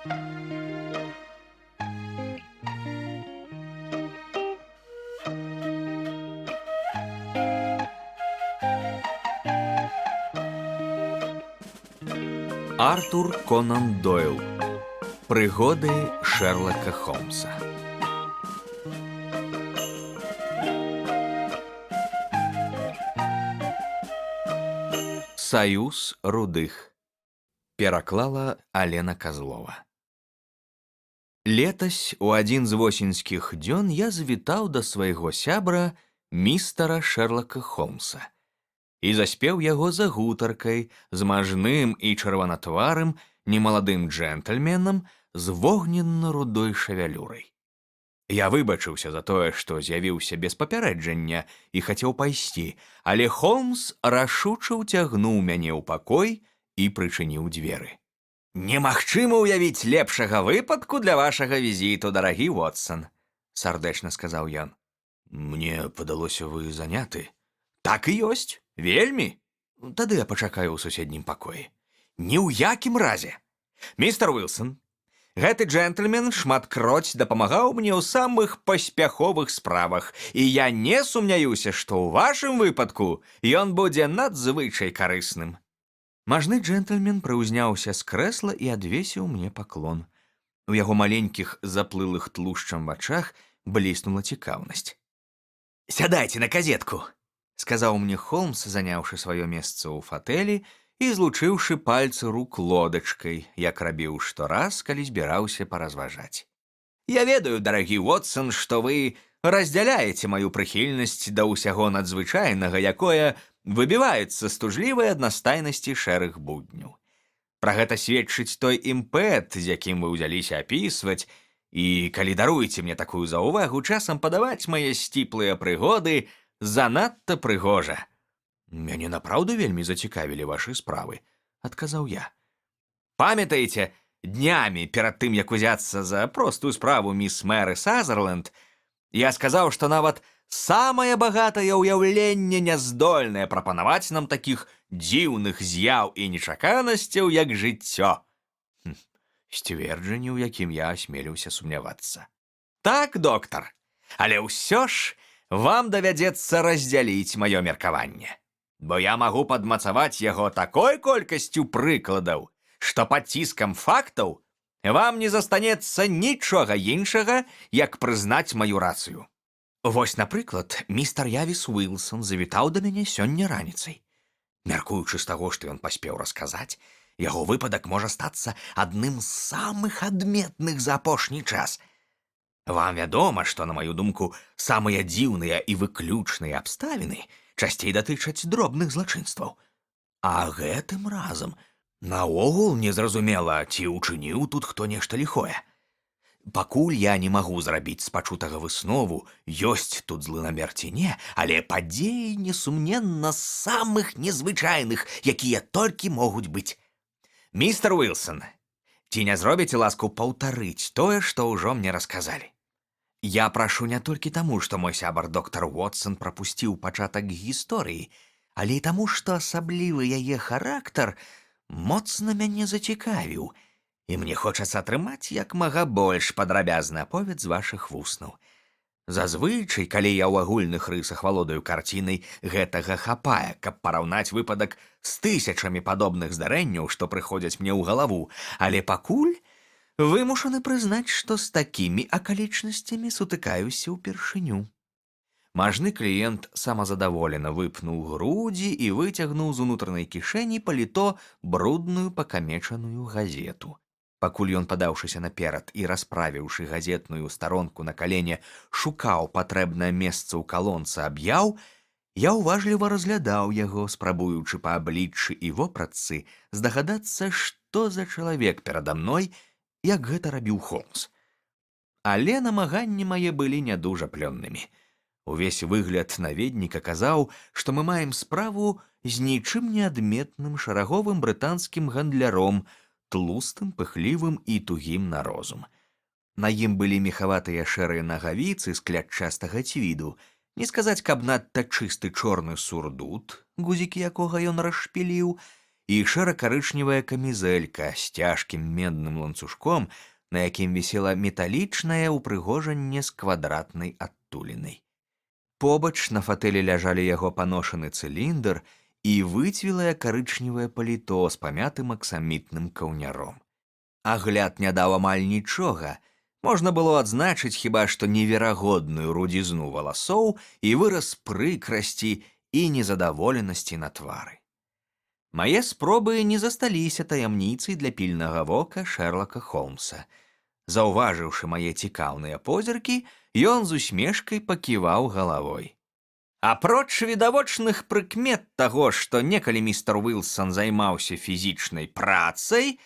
Артур Конан Дойл. Пригоди Шерлока Холмса. Саюз рудых. Пераклала Алена Козлова. Летась у адзін з восеньскіх дзён я завітаў да свайго сябра містара Шерлока Холмса і заспеў яго за гутаркай з мажным і чырванатварым немаладым джентльменам з вогненна-рудой шавялюрай. Я выбачыўся за тое, што з'явіўся без папярэджання і хацеў пайсці, але Холмс рашуча ўцягнуў мяне ў пакой і прычыніў дзверы. «Немагчыма ўявіць лепшага выпадку для вашага візіту, дарагі Вотсон», — сардэчна сказаў ён. «Мне падалося, вы заняты». «Так і ёсць, вельмі. Тады я пачакаю ў суседнім пакоі». «Ні ў якім разе. Містер Уилсон, гэты джентльмен шматкроць дапамагаў мне ў самых паспяховых справах, і я не сумняюся, што ў вашым выпадку ён будзе надзвычай карысным». Мажны джентльмен прыўзняўся з крэсла і адвесіў мне паклон. У яго маленькіх заплылых тлушчам вачах бліснула цікаўнасць. «Сядайце на казетку», — сказаў мне Холмс, заняўшы сваё месца ў фатэлі і злучыўшы пальцы рук лодачкай, як рабіў штораз, калі збіраўся паразважаць. «Я ведаю, дарагі Вотсон, што вы раздзяляеце маю прыхільнасць да ўсяго надзвычайнага, якое выбіваецца з тужлівай аднастайнасці шэрых будняў. Пра гэта сведчыць той імпэт, з якім вы ўзяліся апісваць, і калі даруеце мне такую заўвагу, часам падаваць мае сціплыя прыгоды занадта прыгожа». «Мяне напраўду вельмі зацікавілі вашы справы», — адказаў я. «Памятаеце, днямі перад тым, як узяцца за простую справу міс Мэры Сазерленд, я сказаў, што нават самае багатае ўяўленне няздольнае прапанаваць нам такіх дзіўных з'яў і нечаканасцяў, як жыццё». Сцверджанне, у якім я асмеліўся сумнявацца. «Так, доктар, але ўсё ж вам давядзецца раздзяліць маё меркаванне, бо я магу падмацаваць яго такой колькасцю прыкладаў, што пад ціскам фактаў вам не застанецца нічога іншага, як прызнаць маю рацыю. Вось, напрыклад, містер Явіс Уилсон завітаў да мяне сёння раніцай. Мяркуючы з таго, што ён паспеў расказаць, яго выпадак можа стацца адным з самых адметных за апошні час. Вам вядома, што, на маю думку, самыя дзіўныя і выключныя абставіны часцей датычаць дробных злачынстваў. А гэтым разам наогул незразумела, ці ўчыніў тут хто нешта ліхое. Пакуль я не магу зрабіць з пачутага выснову, ёсць тут злы намер ці не, але падзеі, несумненна, з самых незвычайных, якія толькі могуць быць. Містер Уилсон, ці не зробіце ласку паўтарыць тое, што ўжо мне расказалі? Я прашу не толькі таму, што мой сябар доктар Вотсон прапусціў пачатак гісторыі, але і таму, што асаблівы яе характар моцна мяне зацікавіў, і мне хочацца атрымаць як мага больш падрабязны аповед з вашых вуснаў. Зазвычай, калі я ў агульных рысах валодаю карцінай, гэтага хапае, каб параўнаць выпадак з тысячамі падобных здарэнняў, што прыходзяць мне ў галаву, але пакуль вымушаны прызнаць, што з такімі акалічнасцямі сутыкаюся ўпершыню. Мажны кліент самазадаволена выпнуў грудзі і выцягнуў з унутранай кішэні паліто брудную пакамечаную газету. Пакуль ён, падаўшыся наперад і расправіўшы газетную старонку на калене, шукаў патрэбнае месца ў калонцы аб'яў, я ўважліва разглядаў яго, спрабуючы па абліччы і вопратцы здагадацца, што за чалавек перада мной, як гэта рабіў Холмс. Але намаганні мае былі не дужа плённымі. Увесь выгляд наведніка казаў, што мы маем справу з нічым неадметным шараговым брытанскім гандляром, тлустым, пыхлівым і тугім на розум. На ім былі мехаватыя шэрыя нагавіцы з клятчастага цвіду, не сказаць, каб надта чысты чорны сурдут, гузікі якога ён расшпіліў, і шэра-карычневая камізэлька з цяжкім медным ланцужком, на якім вісела металічнае ўпрыгожанне з квадратнай адтулінай. Побач на фатэлі ляжалі яго паношаны цыліндр і выцвілае карычневае паліто з памятым аксамітным каўняром. Агляд не даў амаль нічога. Можна было адзначыць хіба што неверагодную рудзізну валасоў і выраз прыкрасці і незадаволенасці на твары. Мае спробы не засталіся таямніцай для пільнага вока Шэрлака Холмса. Заўважыўшы мае цікаўныя позіркі, ён з усмешкай паківаў галавой. Апроч відавочных прыкмет таго, што некалі містер Уілсон займаўся фізічнай працай,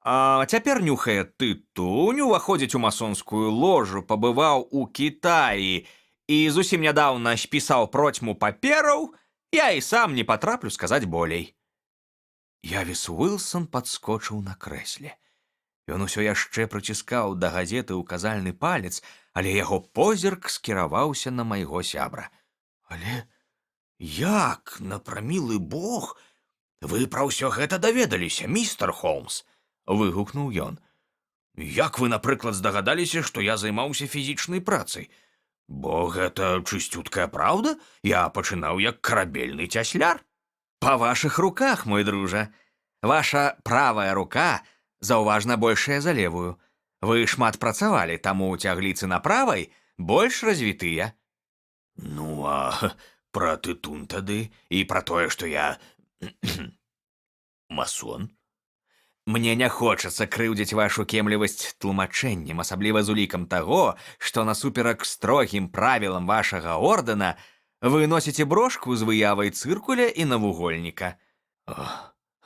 а цяпер нюхае тытунь, уваходзіць у масонскую ложу, пабываў у Кітаі і зусім нядаўна спісаў процьму папераў, я і сам не патраплю сказаць болей. Явіс Уілсон падскочыў на крэсле. Ён усё яшчэ прыціскаў да газеты ўказальны палец, але яго позірк скіраваўся на майго сябра. Але як, на прамілы бог, вы пра ўсё гэта даведаліся, містер Холмс? Выгукнуў ён. Як вы, напрыклад, здагадаліся, што я займаўся фізічнай працай? Бо гэта чысцюткая праўда? Я пачынаў як карабельны цясляр. Па вашых руках, мой дружа. Ваша правая рука заўважна большая за левую. Вы шмат працавалі, таму цягліцы на правай больш развітыя. Ну, а пра тытун тады і пра тое, што я масон? Мне не хочацца крыўдзіць вашу кемлівасць тлумачэннем, асабліва з улікам таго, што насуперак строгім правілам вашага ордэна вы носіце брошку з выявай цыркуля і навугольніка.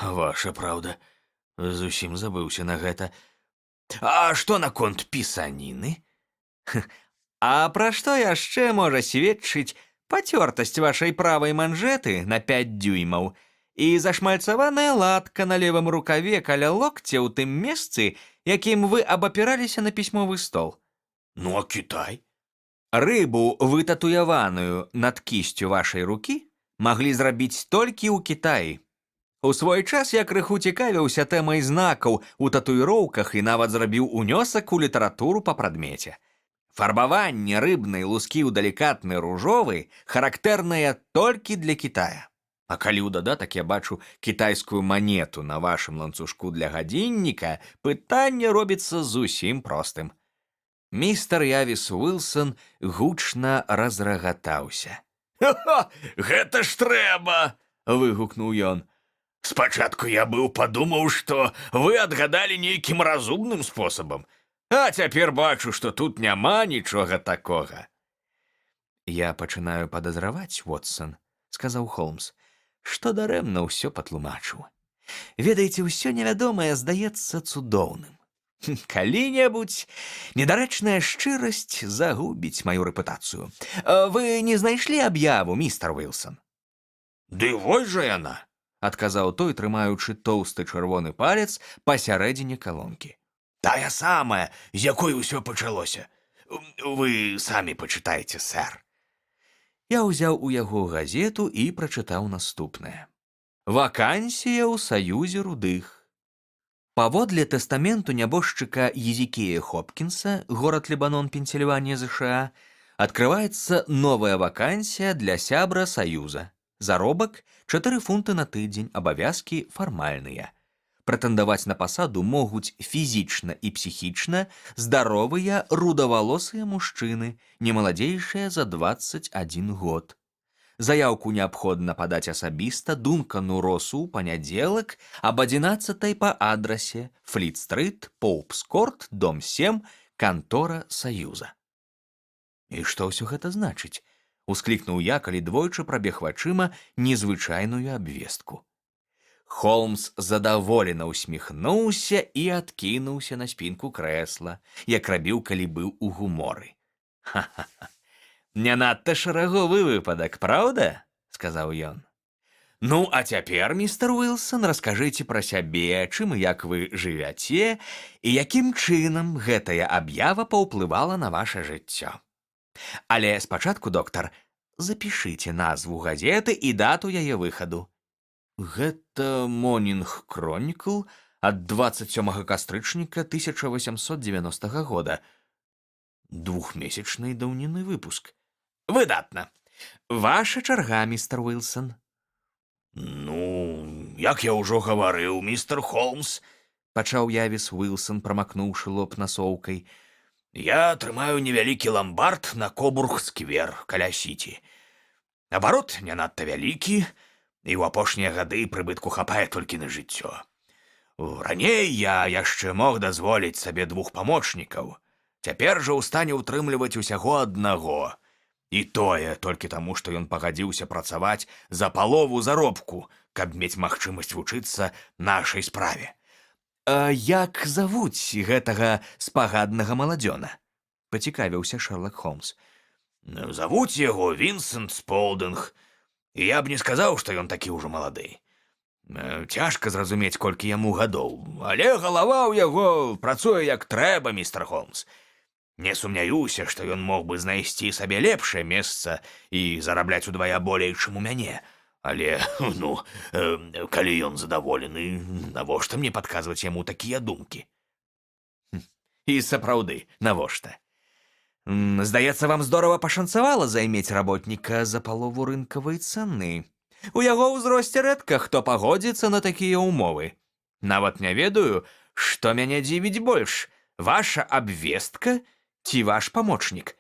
Ваша праўда, зусім забыўся на гэта. А што наконт пісаніны? А пра што яшчэ можа сведчыць пацёртасць вашай правай манжэты на 5 дюймаў і зашмальцаваная латка на левым рукаве каля локця ў тым месцы, якім вы абапіраліся на пісьмовы стол? Ну, а Кітай? Рыбу, вытатуяваную над кісцю вашай рукі, маглі зрабіць толькі ў Кітаі. У свой час я крыху цікавіўся тэмай знакаў у татуіроўках і нават зрабіў унёсак у літаратуру па прадмеце. Фарбаванне рыбнай лускі ў далікатны ружовы характэрнае толькі для Кітая. А калі ў дадатак я бачу кітайскую манету на вашым ланцужку для гадзінніка, пытанне робіцца зусім простым. Містер Явіс Уілсон гучна разрагатаўся. «Ха-ха, гэта ж трэба!» – выгукнуў ён. «Спачатку я быў падумаў, што вы адгадалі нейкім разумным спосабам, а цяпер бачу, што тут няма нічога такога». «Я пачынаю падазраваць, Вотсон», – сказаў Холмс, – «што дарэмна ўсё патлумачыў. Ведаеце, ўсё невядомае здаецца цудоўным. Калі-небудзь недарэчная шчырасць загубіць маю рэпутацыю. Вы не знайшлі аб'яву, містер Уілсон?» «Ды вось жа яна», – адказаў той, трымаючы тоўсты чырвоны палец пасярэдзіне калонкі. «Тая самая, з якой усё пачалося. Вы самі пачытайце, сэр». Я ўзяў у яго газету і прачытаў наступнае. «Вакансія ў Саюзе рудых. Паводле тэстаменту нябожчыка Езекія Хопкінса, горад Лебанон, Пенсільванія, США, открываецца новая вакансія для сябра Саюза. Заробак 4 фунты на тыдзень, абавязкі фармальныя. Прэтэндаваць на пасаду могуць фізічна і псіхічна здаровыя рудавалосыя мужчыны, не маладзейшыя за 21 год. Заяўку неабходна падаць асабіста Дункану Росу ў панядзелак аб 11 па адрасе Фліт-стрыт, Поупс-корт, дом 7, кантора Саюза». «І што ўсё гэта значыць?» – усклікнуў я, калі двойчы прабег вачыма незвычайную абвестку. Холмс задаволена усміхнуўся і адкінуўся на спінку крэсла, як рабіў, калі быў у гуморы. «Ха-ха-ха! Не надта шараговы выпадак, праўда?» – сказаў ён. «Ну, а цяпер, містер Уілсон, раскажыце пра сябе, чым і як вы жывяце, і якім чынам гэтая аб'ява паўплывала на ваша жыццё. Але спачатку, доктар, запішыце назву газеты і дату яе выхаду». Гэта Morning Chronicle ад 27 кастрычніка 1890 года. Двухмесячнай даўніны выпуск. Выдатна. Ваша чарга, містер Уилсон. Ну, як я ўжо гаварыў, містер Холмс, Пачаў Явіс Уилсон, прамакнуўшы лоб насоўкай. я трымаю невялікі ламбард на Кобург-сквер каля сіці. Абарот не надта вялікі, і ў апошнія гады прыбытку хапае толькі на жыццё. Раней я яшчэ мог дазволіць сабе 2 памочнікаў. Цяпер жа ў стане ўтрымліваць усяго аднаго. І тое толькі таму, што ён пагадзіўся працаваць за палову заробку, каб мець магчымасць вучыцца нашай справе. А як завуць гэтага спагаднага маладзёна? Пацікавіўся Шерлок Холмс. Завуць яго Вінсент Сполдынг, і я б не сказаў, што ён такі ўжо малады. Цяжка зразумець, колькі яму гадоў, але галава ў яго працуе як трэба, містер Холмс. Не сумняюся, што ён мог бы знайсці сабе лепшае месца і зарабляць удвая болей, чым у мяне. Але, калі ён задаволены, навошта мне падказваць яму такія думкі? І сапраўды, навошта? Здаецца, вам здорава пашанцавала займець работніка за палову рынкавай цаны. У яго ўзросце рэдка хто пагодзіцца на такія ўмовы. Нават не ведаю, што мяне дзівіць больш, ваша абвестка ці ваш памочнік.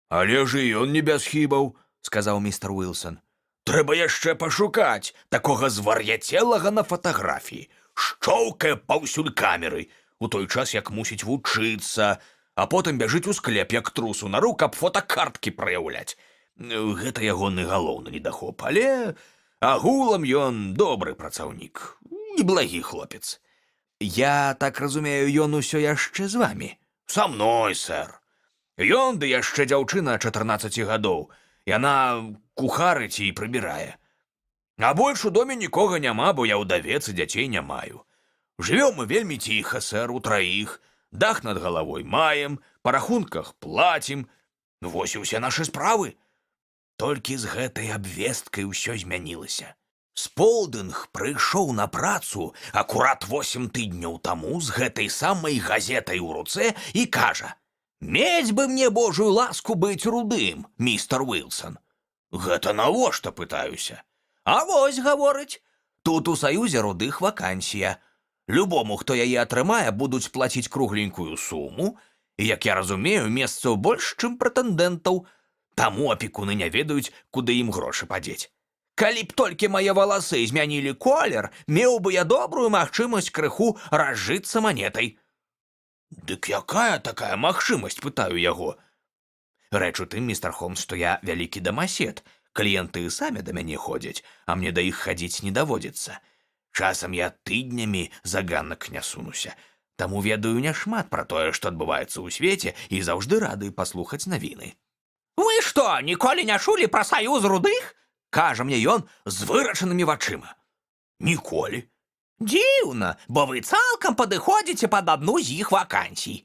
Але ж і ён не без хібаў, сказаў містер Уилсон. Трэба яшчэ пашукаць такога звар'яцелага на фатаграфіі. Шчоўкае паўсюль камеры, у той час як мусіць вучыцца, а потым бяжыць у склеп як трусу нару, каб фотакарткі праяўляць. Гэта ягоны галоўны недахоп, але агулам ён добры працаўнік, неблагі хлопец. Я так разумею, ён усё яшчэ з вамі? Са мной, сэр. Ён ды яшчэ дзяўчына 14 гадоў. Яна кухарыць і прыбірае. А больш у доме нікога няма, бо я ўдавец і дзяцей не маю. Жывём мы вельмі ціха, сэр, утраіх. Дах над галавой маем, па рахунках плацім. Вось і ўсе нашы справы. Толькі з гэтай абвесткай усё змянілася. Сполдынг прыйшоў на працу акурат 8 тыдняў таму з гэтай самай газетай у руцэ і кажа: «Мець бы мне божую ласку быць рудым, містер Уилсон». Гэта навошта, пытаюся? А вось, гаворыць, тут у Саюзе рудых вакансія. Любому, хто яе атрымае, будуць плаціць кругленькую суму, і, як я разумею, месцаў больш, чым прэтэндэнтаў. Таму апекуны не ведаюць, куды ім грошы падзець. Калі б толькі мае валасы змянілі колер, меў бы я добрую магчымасць крыху разжыцца манетай. Дык якая такая магчымасць, пытаю яго. Рэч у тым, містер Холмс, што я вялікі дамасед. Кліенты самі да мяне ходзяць, а мне да іх хадзіць не даводзіцца. Часам я тыднямі за ганак не сунуся. Таму ведаю няшмат пра тое, што адбываецца ў свеце, і заўжды рады паслухаць навіны. «Вы што, ніколі не чулі пра Саюз рудых?» кажа мне ён з вырашанымі вачыма. «Ніколі». «Дзіўна, бо вы цалкам падыходзіце пад адну з іх вакансій».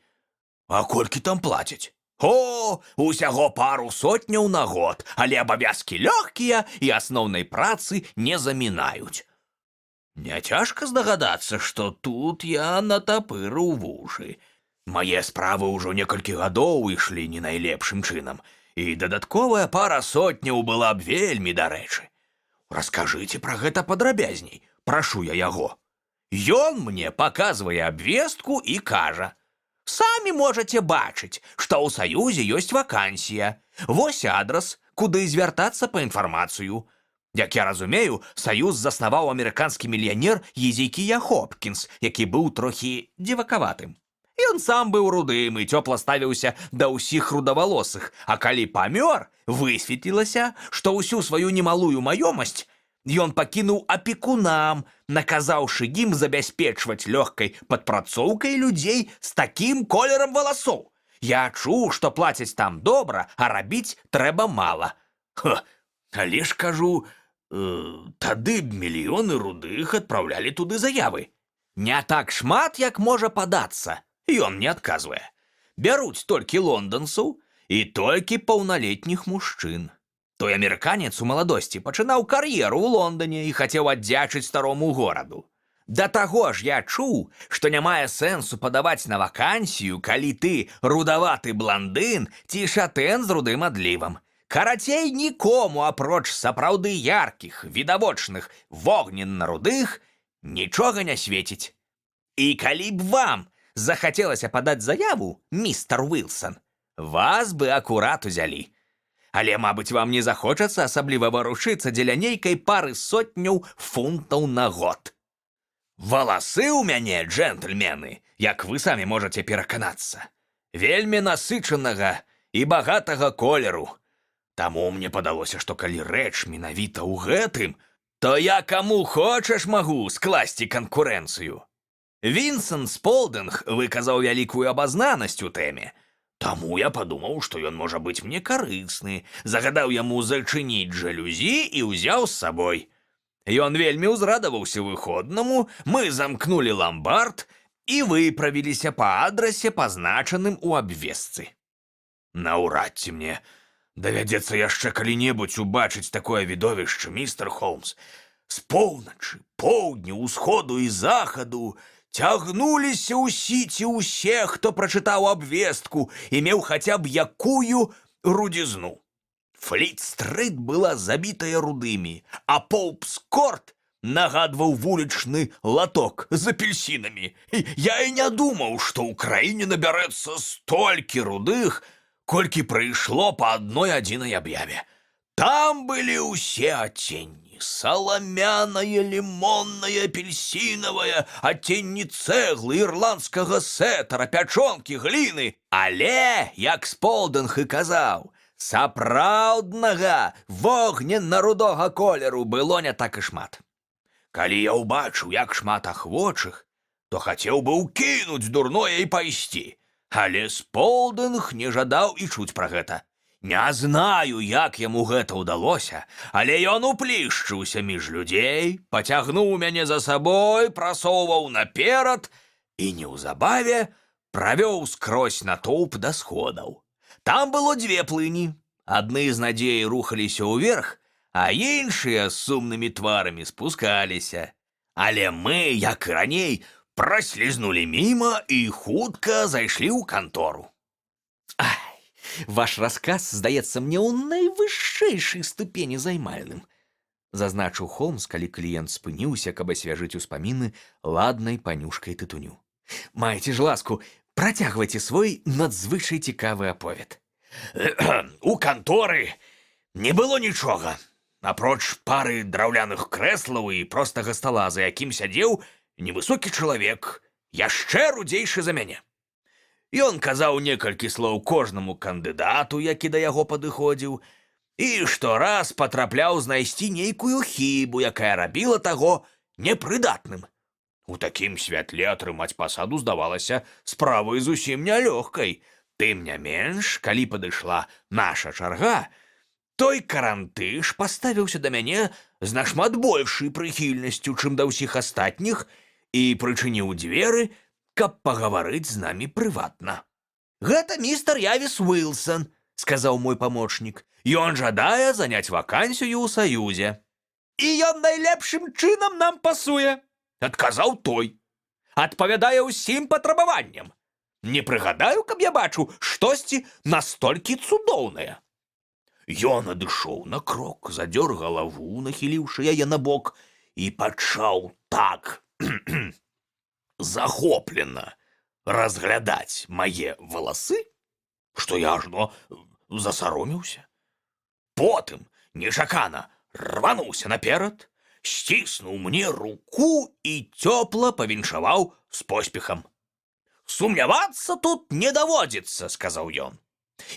«А колькі там плацяць?» «О, усяго пару сотняў на год, але абавязкі лёгкія і асноўнай працы не замінаюць». Няцяжка здагадацца, што тут я натапырыў вушы. Мае справы ўжо некалькі гадоў ішлі не найлепшым чынам, і дадатковая пара сотняў была б вельмі дарэчы. Раскажыце пра гэта падрабязней, прашу я яго. Ён мне паказвае абвестку і кажа: «Самі можаце бачыць, што ў Саюзе ёсць вакансія. Вось адрас, куды звяртацца па інфармацыю». Як я разумею, Саюз заснаваў амерыканскі мільянер Езекія Хопкінс, які быў трохі дзівакаватым. Ён сам быў рудым і цёпла ставіўся да ўсіх рудавалосых, а калі памёр, высветлілася, што ўсю сваю немалую маёмасць ён пакінуў апекунам, наказаўшы ім забяспечваць лёгкай падпрацоўкай людзей з такім колерам валасоў. Я чуў, што плацяць там добра, а рабіць трэба мала. Але ж, кажу, тады б мільёны рудых адпраўлялі туды заявы. Не так шмат, як можа падацца. Ён не адказвае. Бяруць толькі лонданцаў і толькі паўналетніх мужчын. Той амерыканец у маладосці пачынаў кар'еру ў Лондоне і хацеў аддзячыць старому гораду. Да таго ж я чуў, што не мае сэнсу падаваць на вакансію, калі ты рудаваты бландын ці шатэн з рудым адлівам. Карацей, нікому, апроч сапраўды яркіх, відавочных, вогненна-рудых, нічога не свеціць. І калі б вам захацелася падаць заяву, містер Уилсон, вас бы акурат узялі. Але, мабыць, вам не захочацца асабліва варушыцца дзеля нейкай пары сотняў фунтаў на год. Валасы ў мяне, джентльмены, як вы самі можаце пераканацца, вельмі насычанага і багатага колеру. Таму мне падалося, што калі рэч менавіта ў гэтым, то я каму хочаш магу скласці канкурэнцыю. Вінсент Сполдинг выказаў вялікую абазнанасць у тэме. Таму я падумаў, што ён можа быць мне карысны, загадаў яму зачыніць жалюзі і ўзяў з сабой. Ён вельмі ўзрадаваўся выходнаму, мы замкнулі ламбард і выправіліся па адрасе, пазначаным у абвестцы. Наўрад ці мне давядзецца яшчэ калі-небудзь убачыць такое відовішча, містер Холмс. З поўначы, поўдня, усходу і захаду цягнуліся ў сіці ўсе, хто прачытаў абвестку і меў хаця б якую рудзізну. Фліт-стрыт была забітая рудымі, а Поупс-корт нагадваў вулічны латок з апельсінамі. Я і не думаў, што ў краіне набярэцца столькі рудых, колькі прыйшло па адной адзінай аб'яве. Там былі ўсе адценні: саламянае, лімоннае, апельсінавае, адценні цэглы, ірландскага сетара, пячонкі, гліны. Але, як Сполдинг і казаў, сапраўднага вогненна-рудога колеру было не так і шмат. Калі я ўбачыў, як шмат ахвочых, то хацеў бы ўкінуць дурное і пайсці. Але Сполдинг не жадаў і чуць пра гэта. Не знаю, як яму гэта ўдалося, але ён уплішчыўся між людзей, пацягнуў мяне за сабой, прасоўваў наперад і неўзабаве правёў скрозь натоўп да сходаў. Там было дзве плыні. Адны з надзеяй рухаліся ўверх, а іншыя з сумнымі тварамі спускаліся. Але мы, як і раней, праслізнулі міма і хутка зайшлі ў кантору. Ай, ваш расказ здаецца мне ў найвышэйшай ступені займальным, зазначыў Холмс, калі кліент спыніўся, каб асвяжыць успаміны ладнай панюшкай тытуню. Майце ж ласку, працягвайце свой надзвычай цікавы аповед. У канторы не было нічога, апроч пары драўляных крэслаў і простага стала, за якім сядзеў невысокі чалавек, яшчэ рудзейшы за мяне. Ён казаў некалькі слоў кожнаму кандыдату, які да яго падыходзіў, і штораз патрапляў знайсці нейкую хібу, якая рабіла таго непрыдатным. У такім святле атрымаць пасаду здавалася справай зусім нялёгкай. Тым не менш, калі падышла наша чарга, той карантыш паставіўся да мяне з нашмат большай прыхільнасцю, чым да ўсіх астатніх, і прычыніў дзверы, каб пагаварыць з намі прыватна. «Гэта містер Явіс Уилсон», — сказаў мой памочнік. «Ён жадае заняць вакансію ў Саюзе». «І ён найлепшым чынам нам пасуе», — адказаў той. «Адпавядае ўсім патрабаванням. Не прыгадаю, каб я бачыў штосьці настолькі цудоўнае». Ён адышоў на крок, задзёр галаву, нахіліўшы яе на бок, і пачаў так захоплена разглядаць мае валасы, што я ажно засаромеўся. Потым нечакана рвануўся наперад, сціснуў мне руку і цёпла павіншаваў з поспехам. «Сумнявацца тут не даводзіцца», — сказаў ён.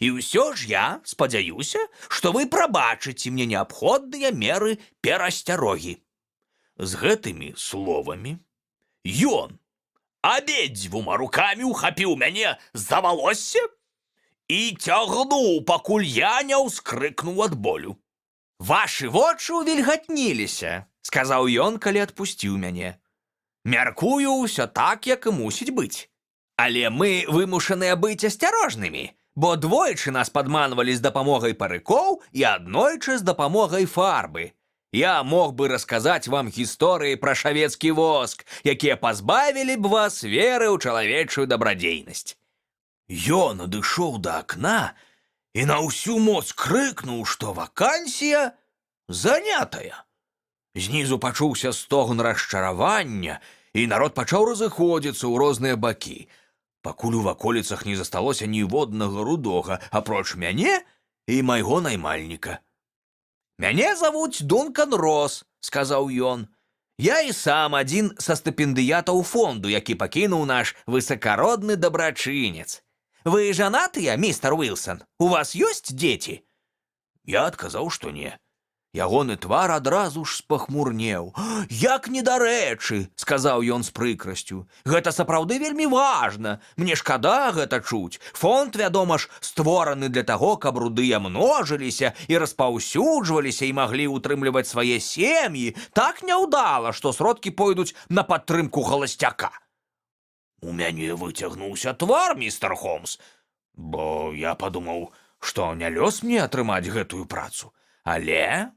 «І ўсё ж я спадзяюся, што вы прабачыце мне неабходныя меры перасцярогі». З гэтымі словамі ён абедзвюма рукамі ухапіў мяне за валоссе і цягнуў, пакуль я не ўскрыкнуў ад болю. «Вашы вочы ўвільгатніліся», — сказаў ён, калі адпусціў мяне. «Мяркую, ўсё так, як і мусіць быць. Але мы вымушаныя быць асцярожнымі, бо двойчы нас падманвалі з дапамогай парыкоў і аднойчы з дапамогай фарбы. Я мог бы расказаць вам гісторыі пра шавецкі воск, якія пазбавілі б вас веры ў чалавечую дабрадзейнасць. Ён адышоў да акна і на ўсю моц крыкнуў, што вакансія занятая. Знізу пачуўся стогн расчаравання, і народ пачаў разыходзіцца ў розныя бакі, пакуль у ваколіцах не засталося ніводнага рудога, апроч мяне і майго наймальніка. «Мяне завуць Дункан Рос», – сказаў ён. «Я і сам адзін са стыпендыятаў фонду, які пакінуў наш высакародны дабрачынец. Вы жанатыя, містер Уилсон? У вас ёсць дзеці?» Я адказаў, што не. Ягоны твар адразу ж спахмурнеў. «Як недарэчы», – сказаў ён з прыкрасцю. «Гэта сапраўды вельмі важна. Мне шкада гэта чуць. Фонд, вядома ж, створаны для таго, каб рудыя множыліся і распаўсюджваліся і маглі ўтрымліваць свае сем'і. Так няўдала, што сродкі пойдуць на падтрымку галасцяка». У мяне выцягнуўся твар, містер Холмс, бо я падумаў, што не лёс мне атрымаць гэтую працу. Але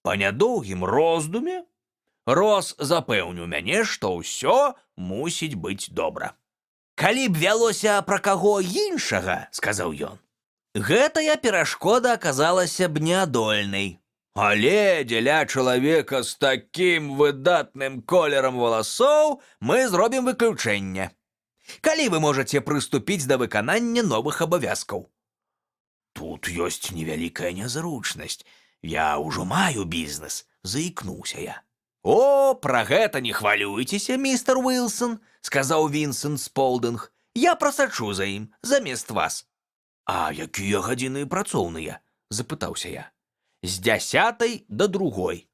па нядоўгім роздуме Рос запэўніў мяне, што ўсё мусіць быць добра. «Калі б вялося пра каго іншага, – сказаў ён, – гэтая перашкода аказалася б неадольнай. Але дзеля чалавека з такім выдатным колерам валасоў мы зробім выключэнне. Калі вы можаце прыступіць да выканання новых абавязкаў?» «Тут ёсць невялікая нязручнасць. Я ўжо маю бізнес», – заікнуўся я. «О, пра гэта не хвалюйцеся, містер Уилсон», – сказаў Вінсент Сполдинг. «Я прасачу за ім, замест вас». «А якія гадзіны працоўныя?» – запытаўся я. «З 10 до 2.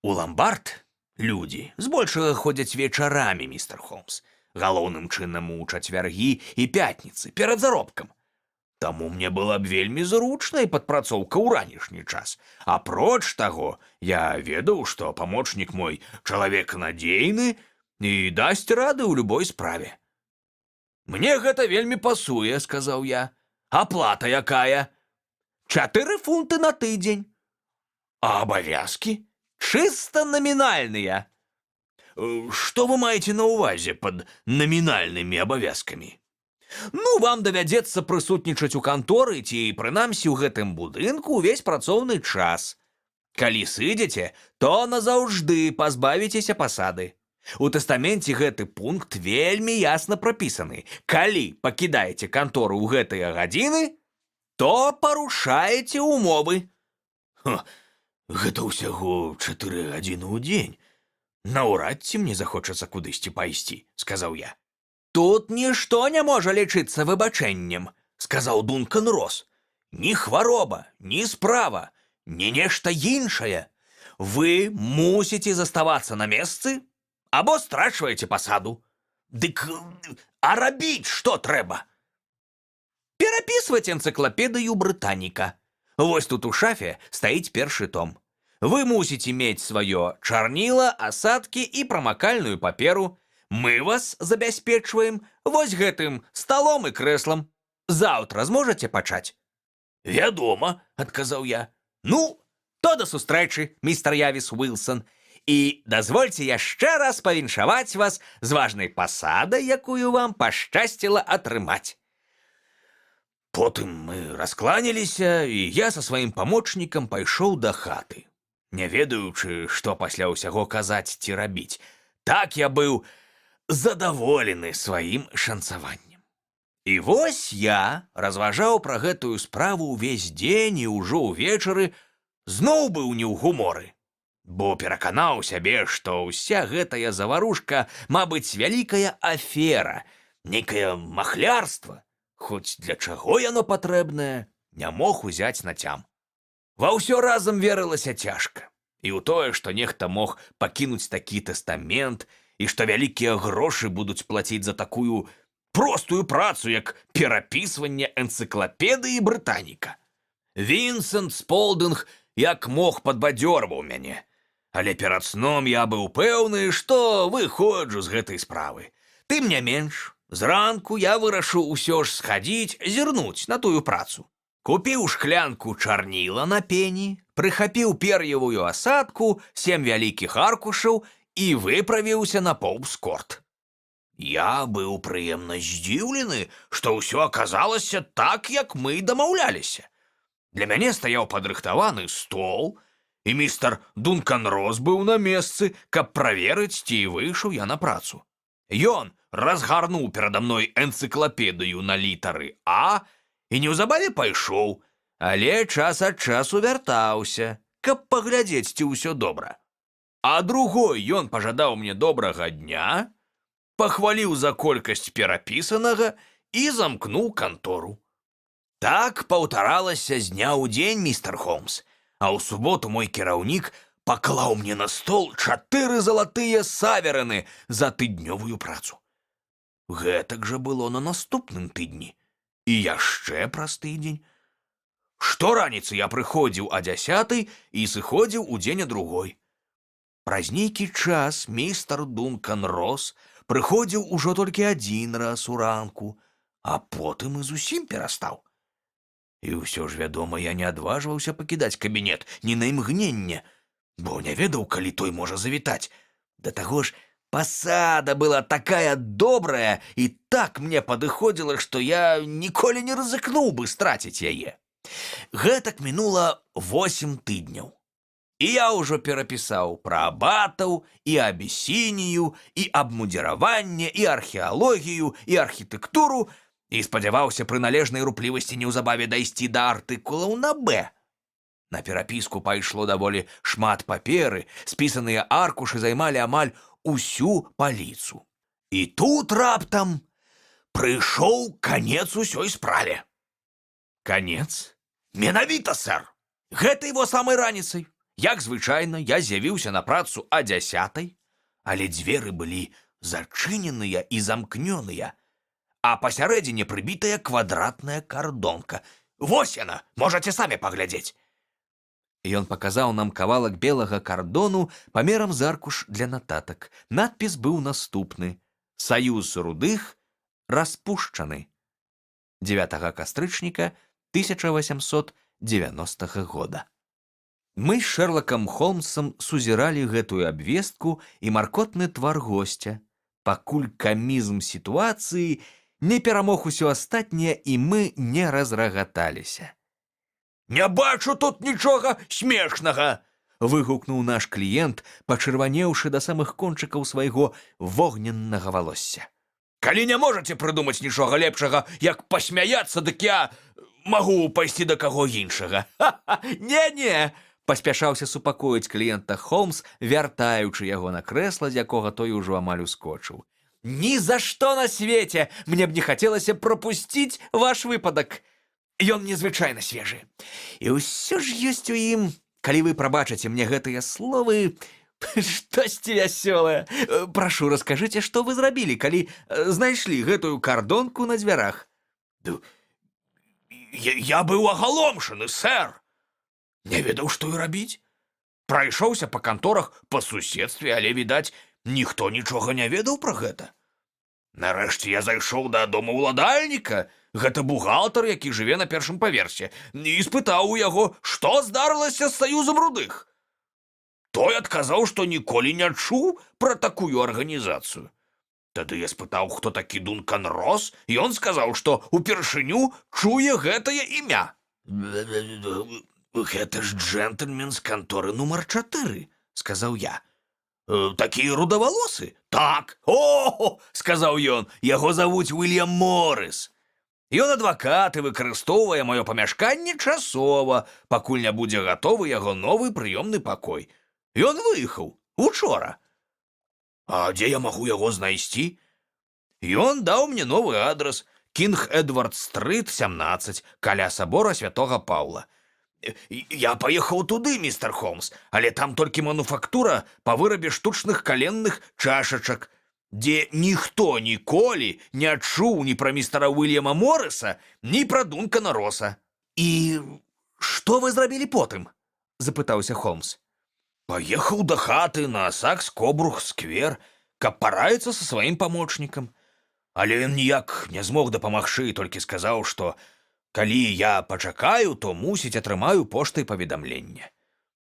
У ламбард людзі збольшага ходзяць вечарамі, містер Холмс, галоўным чынам у чацвяргі і пятніцы, перад заробкам. Таму мне была б вельмі зручнай падпрацоўка ў ранішні час. Апроч таго, я ведаў, што памочнік мой чалавек надзейны і дасць рады ў любой справе». «Мне гэта вельмі пасуе», – сказаў я. «Аплата якая?» 4 фунты на тыдзень». «А абавязкі?» «Чыста намінальныя». «Што вы маеце на ўвазе пад намінальнымі абавязкамі?» «Ну, вам давядзецца прысутнічаць у канторы ці, прынамсі, у гэтым будынку ўвесь працоўны час. Калі сыдзеце, то назаўжды пазбавіцеся пасады. У тэстаменце гэты пункт вельмі ясна прапісаны. Калі пакідаеце кантору ў гэтыя гадзіны, то парушаеце ўмовы». «Гэта ўсяго 4 гадзіны ў дзень. Наўрад ці мне захочацца кудысьці пайсці», – сказаў я. «Тут нішто не можа лічыцца выбачэннем», – сказаў Дункан Рос. «Ні хвароба, ні справа, ні нешта іншае. Вы мусіце заставацца на месцы або страчваеце пасаду. Дык, а рабіць што трэба?» «Перапісваць энцыклапедыю Брытаніка. Вось тут у шафе стаіць першы том. Вы мусіце мець сваё чарніла, асадкі і прамакальную паперу. Мы вас забяспечваем вось гэтым сталом і крэслам. Заўтра зможаце пачаць?» «Вядома», – адказаў я. «Ну, то да сустрэчы, містер Явіс Уилсон. І дазвольце яшчэ раз павіншаваць вас з важнай пасадай, якую вам пашчасціла атрымаць». Потым мы раскланяліся, і я са сваім памочнікам пайшоў да хаты, не ведаючы, што пасля ўсяго казаць ці рабіць. Так я быў задаволены сваім шанцаваннем. І вось я разважаў пра гэтую справу ўвесь дзень і ўжо ўвечары зноў быў не ў гуморы, бо пераканаў сябе, што ўся гэтая заварушка, мабыць, вялікая афера, нейкае махлярства, хоць для чаго яно патрэбнае, не мог узяць нацям. Ва ўсё разам верылася цяжка, і ў тое, што нехта мог пакінуць такі тэстамент, і што вялікія грошы будуць плаціць за такую простую працу, як перапісванне энцыклапедыі Брытаніка. Вінсент Сполдинг як мог падбадзёрваў мяне, але перад сном я быў пэўны, што выходжу з гэтай справы. Тым не менш, Зранку я вырашыў усё ж схадзіць, зірнуць на тую працу. Купіў шклянку чарніла на пені, прыхапіў пер'явую асадку, 7 вялікіх аркушаў і выправіўся на паўбскорт. Я быў прыемна здзіўлены, што ўсё аказалася так, як мы дамаўляліся. Для мяне стаяў падрыхтаваны стол, і містер Дункан Рос быў на месцы, каб праверыць, ці выйшаў я на працу. Ён разгарнуў перада мной энцыклапедыю на літары А і неўзабаве пайшоў, але час ад часу вяртаўся, каб паглядзець, ці ўсё добра. А другой ён пажадаў мне добрага дня, пахваліў за колькасць перапісанага і замкнуў кантору. Так паўтаралася з дня ў дзень, містер Холмс, а ў суботу мой кіраўнік паклаў мне на стол 4 залатыя саверыны за тыднёвую працу. Гэтак жа было на наступным тыдні. І яшчэ праз тыдзень. Штораніцы я прыходзіў о 10 і сыходзіў у дзень а другой. Праз нейкі час містер Дункан Рос прыходзіў ужо толькі 1 раз уранку, а потым і зусім перастаў. І ўсё ж, вядома, я не адважваўся пакідаць кабінет ні на імгненне, бо не ведаў, калі той можа завітаць. Да таго ж, пасада была такая добрая і так мне падыходзіла, што я ніколі не рызыкнуў бы страціць яе. Гэтак мінула 8 тыдняў. І я ўжо перапісаў пра абатаў, і абісінію, і абмундзіраванне, і археалогію, і архітэктуру, і спадзяваўся пры належнай руплівасці неўзабаве дайсці да артыкулаў на Б. На перапіску пайшло даволі шмат паперы, спісаныя аркушы займалі амаль усю паліцу. І тут раптам прыйшоў канец усёй справе. Канец? Менавіта, сэр. Гэтай во самай раніцай. Як звычайна, я з'явіўся на працу о 10, але дзверы былі зачыненыя і замкнёныя, а пасярэдзіне прыбітая квадратная кардонка. Вось яна, можаце самі паглядзець. Ён паказаў нам кавалак белага кардону памерам з аркуш для нататак. Надпіс быў наступны: «Саюз рудых распушчаны. 9 кастрычніка 1890 года». Мы з Шэрлакам Холмсам сузіралі гэтую абвестку і маркотны твар госця, пакуль камізм сітуацыі не перамог усё астатняе і мы не разрагаталіся. «Не бачу тут нічога смешнага!» — выгукнуў наш кліент, пачырванеўшы да самых кончыкаў свайго вогненнага валосся. «Калі не можаце прыдумаць нічога лепшага, як пасмяяцца, дык я магу пайсці да каго іншага. Ха-ха! Не-не!» — паспяшаўся супакоіць кліента Холмс, вяртаючы яго на крэсла, з якога той ужо амаль ускочыў. «Ні за што на свеце мне б не хацелася прапусціць ваш выпадак. Ён незвычайна свежы. І ўсё ж ёсць у ім, калі вы прабачыце мне гэтыя словы, штосьці вясёлае. Прашу, раскажыце, што вы зрабілі, калі знайшлі гэтую кардонку на дзвярах». Я быў агаломшаны, сэр. Не ведаў, што і рабіць. Прайшоўся па канторах па суседстве, але, відаць, ніхто нічога не ведаў пра гэта. Нарэшце я зайшоў да дома ўладальніка, гэта бухгалтар, які жыве на 1-м паверсе, і спытаў у яго, што здарылася з саюзам рудых. Той адказаў, што ніколі не чуў пра такую арганізацыю. Тады я спытаў, хто такі Дункан Рос, і ён сказаў, што упершыню чуе гэтае імя. «Гэта ж джентльмен з канторы нумар 4, — сказаў я. «Такі рудавалосы?» «Так! О, — сказаў ён, — яго завуць Уильям Моррис. Ён адвакат і выкарыстоўвае маё памяшканне часова, пакуль не будзе гатовы яго новы прыёмны пакой. Ён выехаў учора. А дзе я магу яго знайсці? Ён даў мне новы адрас: Кінг-Эдвард-стрыт, 17, каля сабора святога Паўла. Я паехаў туды, містер Холмс, але там толькі мануфактура па вырабе штучных каленных чашачак, дзе ніхто ніколі не чуў ні пра містера Уильяма Морриса, ні пра Дункана Роса. «І што вы зрабілі потым?» — запытаўся Холмс. «Паехаў да хаты на Сакс-Кобрух-сквер, каб параіцца са сваім памочнікам. Але ён ніяк не змог дапамагчы, толькі сказаў, што калі я пачакаю, то, мусіць, атрымаю поштай паведамлення.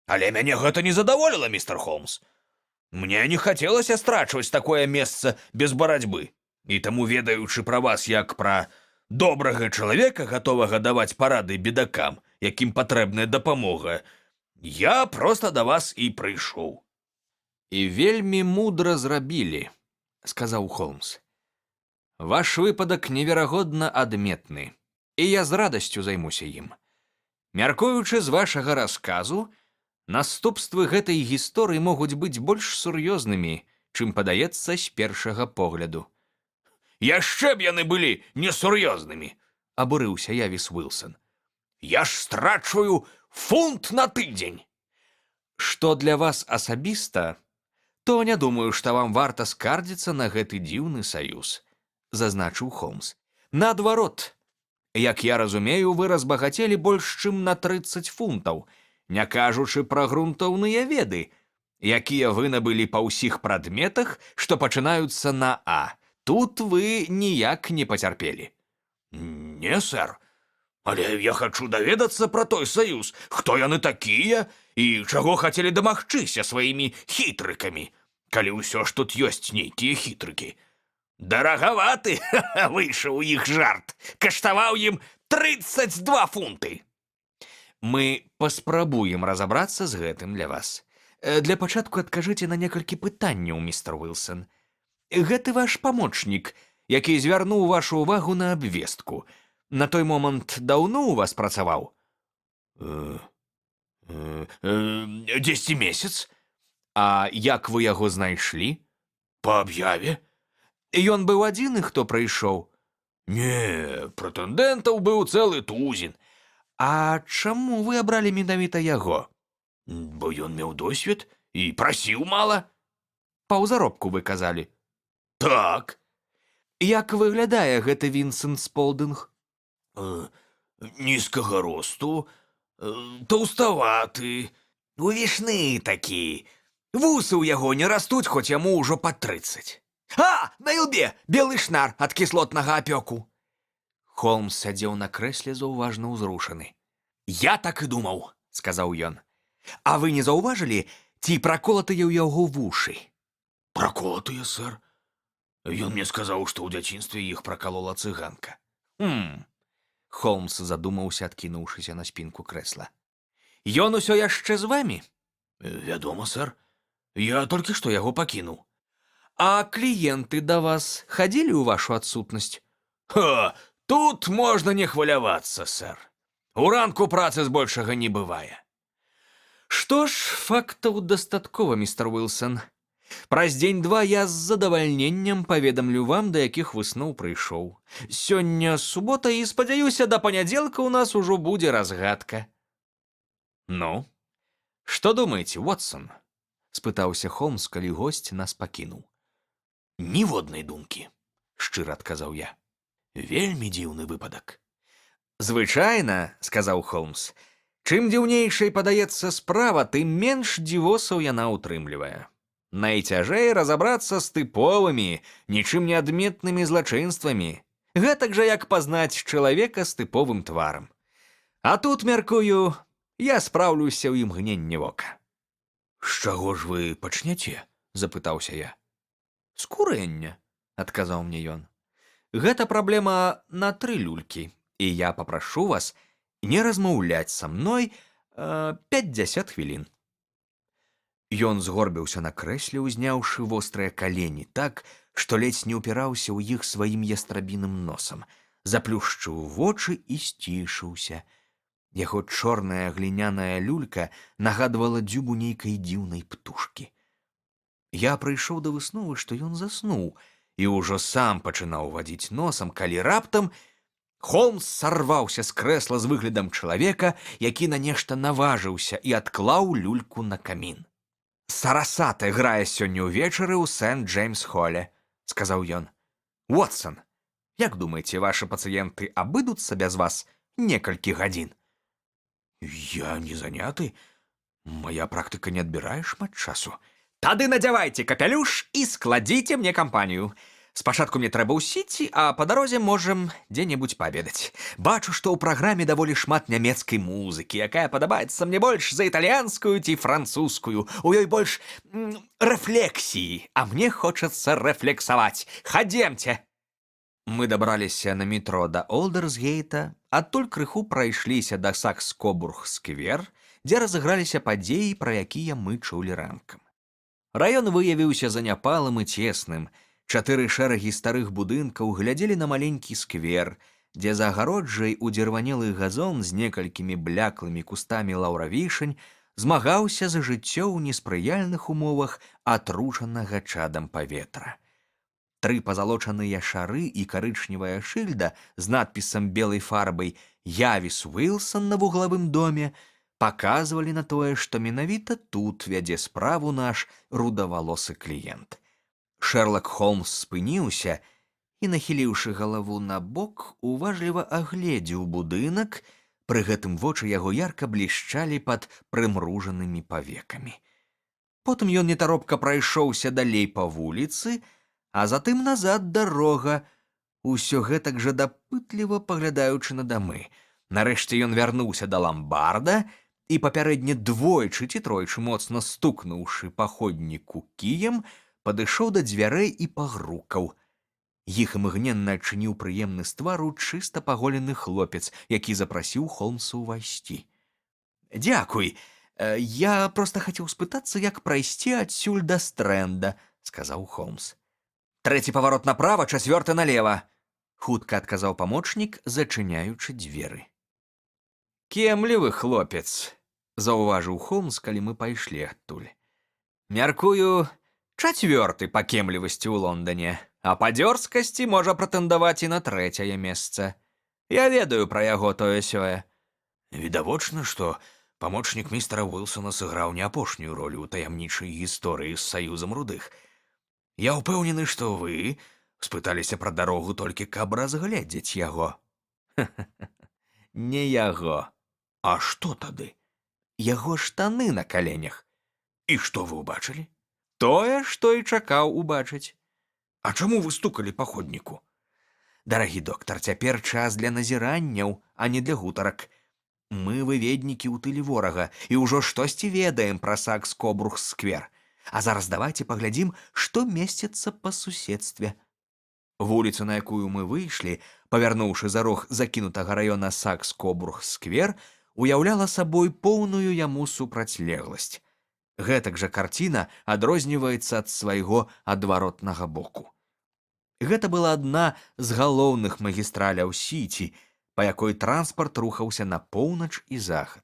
Але мяне гэта не задаволіла, містер Холмс. Мне не хацелася страчваць такое месца без барацьбы. І таму, ведаючы пра вас як пра добрага чалавека, гатовага даваць парады бедакам, якім патрэбная дапамога, я проста да вас і прыйшоў. І вельмі мудра зрабілі, сказаў Холмс. Ваш выпадак неверагодна адметны, і я з радасцю займуся ім. Мяркуючы з вашага расказу, наступствы гэтай гісторыі могуць быць больш сур'ёзнымі, чым падаецца з першага погляду. Яшчэ б яны былі несур'ёзнымі, Абурыўся Явіс Уилсон. Я ж страчваю фунт на тыдзень. Што для вас асабіста, то не думаю, што вам варта скардзіцца на гэты дзіўны саюз, зазначыў Холмс. Наадварот, як я разумею, вы разбагацелі больш чым на 30 фунтаў, не кажучы пра грунтоўныя веды, якія вы набылі па ўсіх прадметах, што пачынаюцца на А. Тут вы ніяк не пацярпелі. Не, сэр. Але я хачу даведацца пра той саюз, хто яны такія і чаго хацелі дамагчыся сваімі хітрыкамі, калі ўсё ж тут ёсць нейкія хітрыкі. Дарагаваты выйшаў іх жарт, каштаваў ім 32 фунты. Мы паспрабуем разабрацца з гэтым для вас. Для пачатку адкажыце на некалькі пытанняў, містер Уилсон. Гэты ваш памочнік, які звярнуў вашу ўвагу на абвестку, на той момант даўно ў вас працаваў? 10 месяц. А як вы яго знайшлі? Па аб'яве. Ён быў адзіны, хто прыйшоў? Не, прэтэндэнтаў быў цэлы тузін. А чаму вы абралі менавіта яго? Бо ён меў досвед і прасіў мала. Паўзаробку вы казалі. Так. Як выглядае гэты Вінсент Сполдынг? Нізкага росту, таўставаты, увішны такі. Вусы ў яго не растуць, хоць яму ўжо пад 30. А, на ілбе белы шнар ад кіслотнага апёку. Холмс сядзеў на крэсле заўважна ўзрушаны. Я так і думаў, сказаў ён. А вы не заўважылі, ці праколатыя ў яго вушы? Праколатыя, сэр. Ён мне сказаў, што ў дзяцінстве іх пракалола цыганка. Холмс задумаўся, адкінуўшыся на спінку крэсла. Ён усё яшчэ з вамі? Вядома, сэр. Я толькі што яго пакінуў. А кліенты да вас хадзілі ў вашу адсутнасць? Тут можна не хвалявацца, сэр. Уранку працы збольшага не бывае. Што ж, фактаў дастаткова, містер Уилсон. Праз дзень-два я з задавальненнем паведамлю вам, да якіх высноў прыйшоў. Сёння субота, і, спадзяюся, да панядзелка ў нас ужо будзе разгадка. Ну, што думаеце, Вотсон? Спытаўся Холмс, калі госць нас пакінуў. Ніводнай думкі, шчыра адказаў я. Вельмі дзіўны выпадак. Звычайна, сказаў Холмс, чым дзіўнейшай падаецца справа, тым менш дзівосаў яна ўтрымлівае. Найцяжэй разабрацца з тыповымі, нічым не адметнымі злачынствамі. Гэтак жа, як пазнаць чалавека з тыповым тварам. А тут, мяркую, я спраўлюся ў імгненне вока. З чаго ж вы пачняце? Запытаўся я. З курэння, адказаў мне ён. Гэта праблема на 3 люлькі, і я папрашу вас не размаўляць са мной 50 хвілін. Ён згорбіўся на крэсле, узняўшы вострыя калені так, што ледзь не ўпіраўся ў іх сваім ястрабіным носам, заплюшчыў вочы і сцішыўся. Яго чорная гліняная люлька нагадвала дзюбу нейкай дзіўнай птушкі. Я прыйшоў да высновы, што ён заснуў, і ўжо сам пачынаў вадзіць носам, калі раптам Холмс сарваўся з крэсла з выглядам чалавека, які на нешта наважыўся і адклаў люльку на камін. «Сарасата грае сёння ўвечары ў Сент-Джеймс-холе», — сказаў ён. «Вотсон, як думаеце, вашы пацыенты абыдуцца без вас некалькі гадзін?» «Я не заняты. Мая практыка не адбірае шмат часу». «Тады надзявайце капялюш і складзіце мне кампанію. Спачатку мне трэба ў сіці, а па дарозе можам дзе-небудзь паабедаць. Бачу, што ў праграме даволі шмат нямецкай музыкі, якая падабаецца мне больш за італьянскую ці французскую. У ёй больш рэфлексіі, а мне хочацца рэфлексаваць. Хадземце! Мы дабраліся на метро да Олдэрсгейта, адтуль крыху прайшліся да Сакс-Кобург-сквер, дзе разыграліся падзеі, пра якія мы чулі ранкам. Раён выявіўся заняпалым і цесным. 4 шэрагі старых будынкаў глядзелі на маленькі сквер, дзе за агароджай удзірванелы газон з некалькімі бляклымі кустамі лаўравішань змагаўся за жыццё ў неспрыяльных умовах атручанага чадам паветра. 3 пазалочаныя шары і карычневая шыльда з надпісам белай фарбай «Явіс Уилсон» на вуглавым доме паказвалі на тое, што менавіта тут вядзе справу наш рудавалосы кліент. Шерлок Холмс спыніўся і, нахіліўшы галаву на бок, уважліва агледзеў будынак, пры гэтым вочы яго ярка блішчалі пад прымружанымі павекамі. Потым ён нетаропка прайшоўся далей па вуліцы, а затым назад дарога, усё гэтак жа дапытліва паглядаючы на дамы. Нарэшце ён вярнуўся да ламбарда і папярэдне двойчы ці тройчы моцна стукнуўшы па ходніку кіем, падышоў да дзвярэй і пагрукаў. Іх імгненна адчыніў прыемны з твару чыста паголены хлопец, які запрасіў Холмса ўвайсці. «Дзякуй, я проста хацеў спытацца, як прайсці адсюль да Стрэнда», — сказаў Холмс. «3 паварот направа, 4 налева», — хутка адказаў памочнік, зачыняючы дзверы. «Кемлівы хлопец», — заўважыў Холмс, калі мы пайшлі адтуль. «Мяркую, 4 па кемлівасці ў Лондане, а па дзёрзкасці можа прэтэндаваць і на 3 месца. Я ведаю пра яго тое-сёе». Відавочна, што памочнік містера Уилсона сыграў не апошнюю ролю ў таямнічай гісторыі з саюзам рудых. Я ўпэўнены, што вы спыталіся пра дарогу толькі каб разгледзець яго. Не яго. А што тады? Яго штаны на каленях. І што вы ўбачылі? Тое, што і чакаў убачыць. А чаму вы стукалі па ходніку? Дарагі доктар, цяпер час для назіранняў, а не для гутарак. Мы выведнікі ў тыле ворага і ўжо штосьці ведаем пра Сакс-Кобург-сквер. А зараз давайце паглядзім, што месціцца па суседстве. Вуліцу, на якую мы выйшлі, павярнуўшы за рог закінутага раёна Сакс-Кобург-сквер, уяўляла сабой поўную яму супрацьлегласць. Гэтак жа карціна адрозніваецца ад свайго адваротнага боку. Гэта была адна з галоўных магістраляў сіці, па якой транспарт рухаўся на поўнач і захад.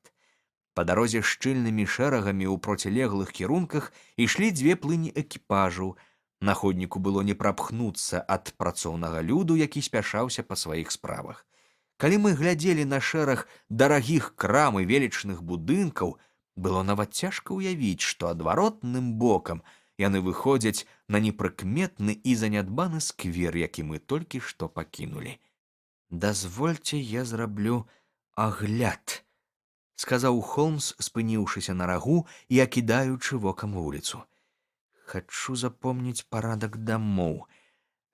Па дарозе шчыльнымі шэрагамі ў процілеглых кірунках ішлі 2 плыні экіпажаў. На ходніку было не прапхнуцца ад працоўнага люду, які спяшаўся па сваіх справах. Калі мы глядзелі на шэраг дарагіх крам і велічных будынкаў, было нават цяжка ўявіць, што адваротным бокам яны выходзяць на непрыкметны і занядбаны сквер, які мы толькі што пакінулі. «Дазвольце, я зраблю агляд», — сказаў Холмс, спыніўшыся на рагу і акідаючы вокам вуліцу. «Хачу запомніць парадак дамоў.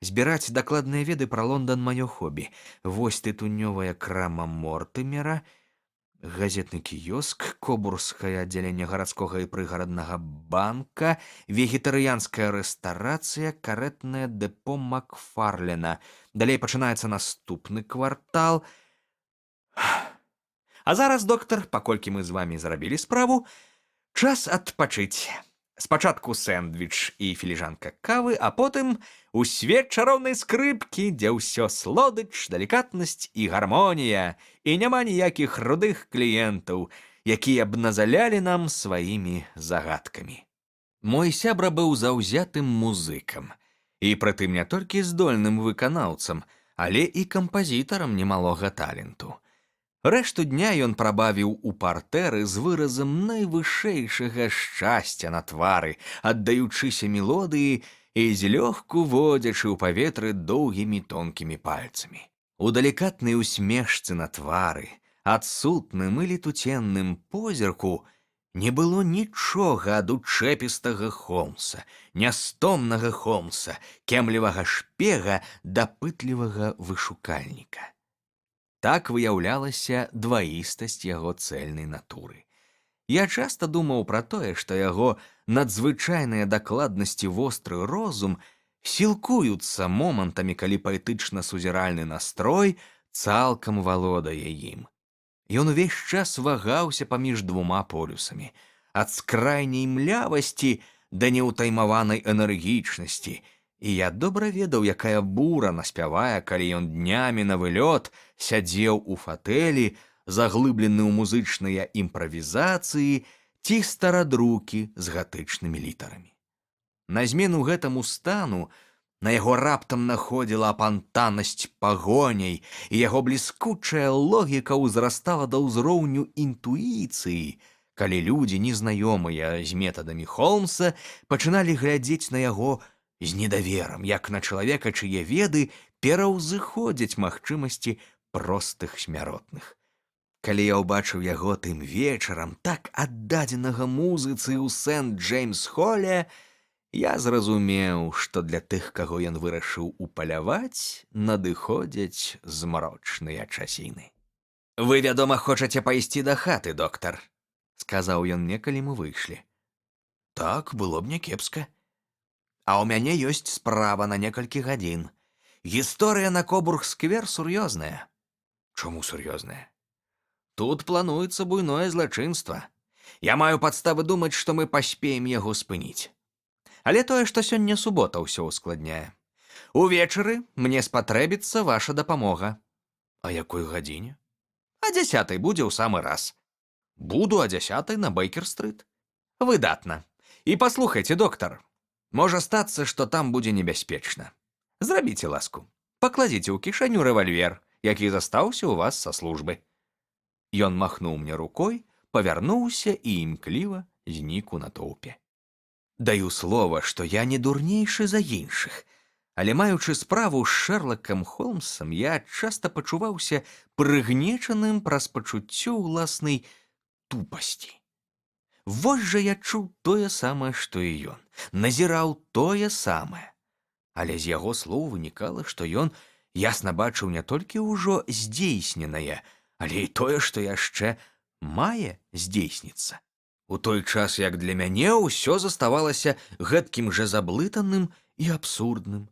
Збіраць дакладныя веды пра Лондан маё хобі. Вось тытунёвая крама Мортымера, газетны кіёск, кобургскае аддзяленне гарадскога і прыгараднага банка, вегетарыянская рэстарацыя, карэтнае дэпо Макфарлена. Далей пачынаецца наступны квартал. А зараз, доктар, паколькі мы з вамі зрабілі справу, час адпачыць. Спачатку сэндвіч і філіжанка кавы, а потым у свет чароўнай скрыпкі, дзе ўсё слодыч, далікатнасць і гармонія, і няма ніякіх рудых кліентаў, якія б назалялі нам сваімі загадкамі. Мой сябра быў заўзятым музыкам, і прытым не толькі здольным выканаўцам, але і кампазітарам немалога таленту. Рэшту дня ён прабавіў у партэры з выразам найвышэйшага шчасця на твары, аддаючыся мелодыі і злёгку водзячы ў паветры доўгімі тонкімі пальцамі. У далікатнай усмешцы на твары, адсутным і летуценным позірку Не было нічога ад учэпістага Холмса, нястомнага Холмса, кемлівага шпега, дапытлівага вышукальніка. Так выяўлялася дваістасць яго цэльнай натуры. Я часта думаў пра тое, што яго надзвычайныя дакладнасці востры розум сілкуюцца момантамі, калі паэтычна-сузіральны настрой цалкам валодае ім. Ён увесь час вагаўся паміж двума полюсамі, ад скрайняй млявасці да неўтаймаванай энергічнасці, і я добра ведаў, якая бура наспявае, калі ён днямі на вылёт сядзеў у фатэлі, заглыблены ў музычныя імправізацыі ці старадрукі з гатычнымі літарамі. На змену гэтаму стану на яго раптам находзіла апантанасць пагоняй, і яго бліскучая логіка ўзрастала да ўзроўню інтуіцыі, калі людзі, незнаёмыя з метадамі Холмса, пачыналі глядзець на яго з недаверам, як на чалавека, чые веды пераўзыходзяць магчымасці простых смяротных. Калі я ўбачыў яго тым вечарам, так аддадзенага музыцы ў Сент-Джеймс-холе, я зразумеў, што для тых, каго ён вырашыў упаляваць, надыходзяць змрочныя часіны. «Вы, вядома, хочаце пайсці да хаты, доктар», — сказаў ён мне, калі мы выйшлі. «Так, было б някепска. А ў мяне ёсць справа на некалькі гадзін. Гісторыя на Кобург-сквер сур'ёзная». «Чаму сур'ёзная?» «Тут плануецца буйное злачынства. Я маю падставы думаць, што мы паспеем яго спыніць. Але тое, што сёння субота, ўсё ускладняе. Увечары мне спатрэбіцца ваша дапамога». «А якой гадзіне?» «А 10:00 будзе ў самы раз». «Буду о 10:00 на Бейкер-стрыт». «Выдатна. І паслухайце, доктар, можа стацца, што там будзе небяспечна. Зрабіце ласку. Пакладзіце ў кішэню рэвальвер, які застаўся ў вас са службы». Ён махнуў мне рукой, павярнуўся і імкліва знік у натоўпе. Даю слова, што я не дурнейшы за іншых, але маючы справу з Шэрлакам Холмсам, я часта пачуваўся прыгнечаным праз пачуццё ўласнай тупасці. Вось жа я чуў тое самае, што і ён, назіраў тое самае. Але з яго слоў вынікала, што ён ясна бачыў не толькі ўжо здзейсненае, але і тое, што яшчэ мае здзейсніцца. У той час, як для мяне ўсё заставалася гэткім жа заблытаным і абсурдным.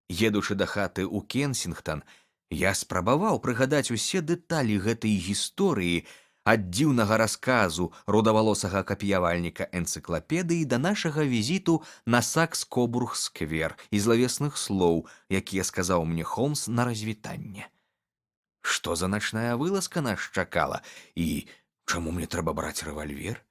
Едучы да хаты ў Кенсінгтон, я спрабаваў прыгадаць усе дэталі гэтай гісторыі, ад дзіўнага расказу рудавалосага капіявальніка энцыклапедыі да нашага візіту на Сакс-Кобург-сквер і злавесных слоў, якія сказаў мне Холмс на развітанне. Што за начная вылазка нас чакала, і чаму мне трэба браць рэвальвер?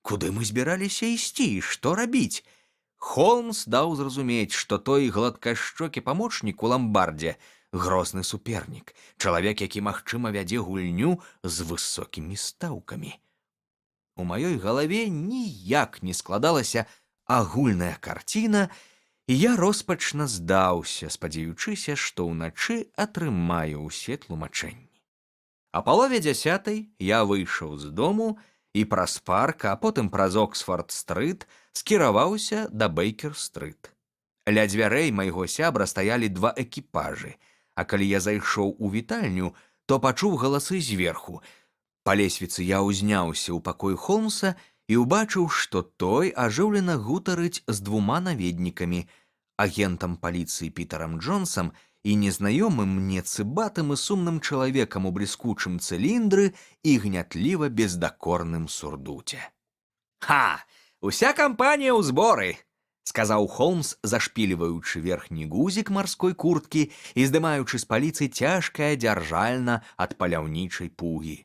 Куды мы збіраліся ісці, што рабіць? Холмс даў зразумець, што той гладкашчокі памочнік у ламбардзе грозны супернік, чалавек, які, магчыма, вядзе гульню з высокімі стаўкамі. У маёй галаве ніяк не складалася агульная карціна, і я роспачна здаўся, спадзяючыся, што ўначы атрымаю ўсе тлумачэнні. А палове 10:00 я выйшаў з дому і праз парк, а потым праз Оксфорд-стрыт скіраваўся да Бейкер-стрыт. Ля дзвярэй майго сябра стаялі 2 экіпажы, а калі я зайшоў у вітальню, то пачуў галасы зверху. Па лесвіцы я ўзняўся ў пакой Холмса і ўбачыў, што той ажыўлена гутарыць з 2 наведнікамі, агентам паліцыі Пітарам Джонсам і незнаёмым мне цыбатым і сумным чалавекам у бліскучым цыліндры і гнятліва бездакорным сурдуце. «Ха! Уся кампанія ў зборы!» — сказаў Холмс, зашпільваючы верхні гузік марской курткі і здымаючы з паліцы цяжкае дзяржальна ад паляўнічай пугі.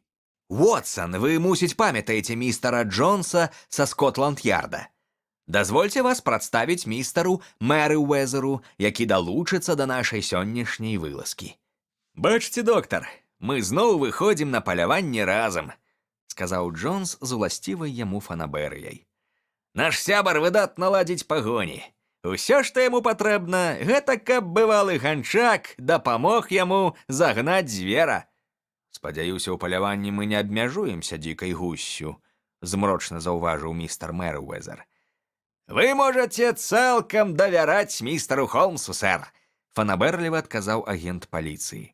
«Вотсон, вы, мусіць, памятаеце містера Джонса са Скотланд-ярда. Дазвольце вас прадставіць містару Мэрыуэзеру, які далучыцца да нашай сённяшняй вылазкі». «Бачце, доктар, мы зноў выходзім на паляванне разам», — сказаў Джонс з уласцівай яму фанабэрыяй. «Наш сябар выдатна ладзіць пагоні. Усё, што яму патрэбна, гэта каб бывалы ганчак дапамог яму загнаць звера. Спадзяюся, у паляванні мы не абмяжуемся дзікай гуссю. змрочна заўважыў містер Мерыуэзер. «Вы можете цалкам давяраць містеру Холмсу, сэр», фанабэрліва адказаў агент паліцыі.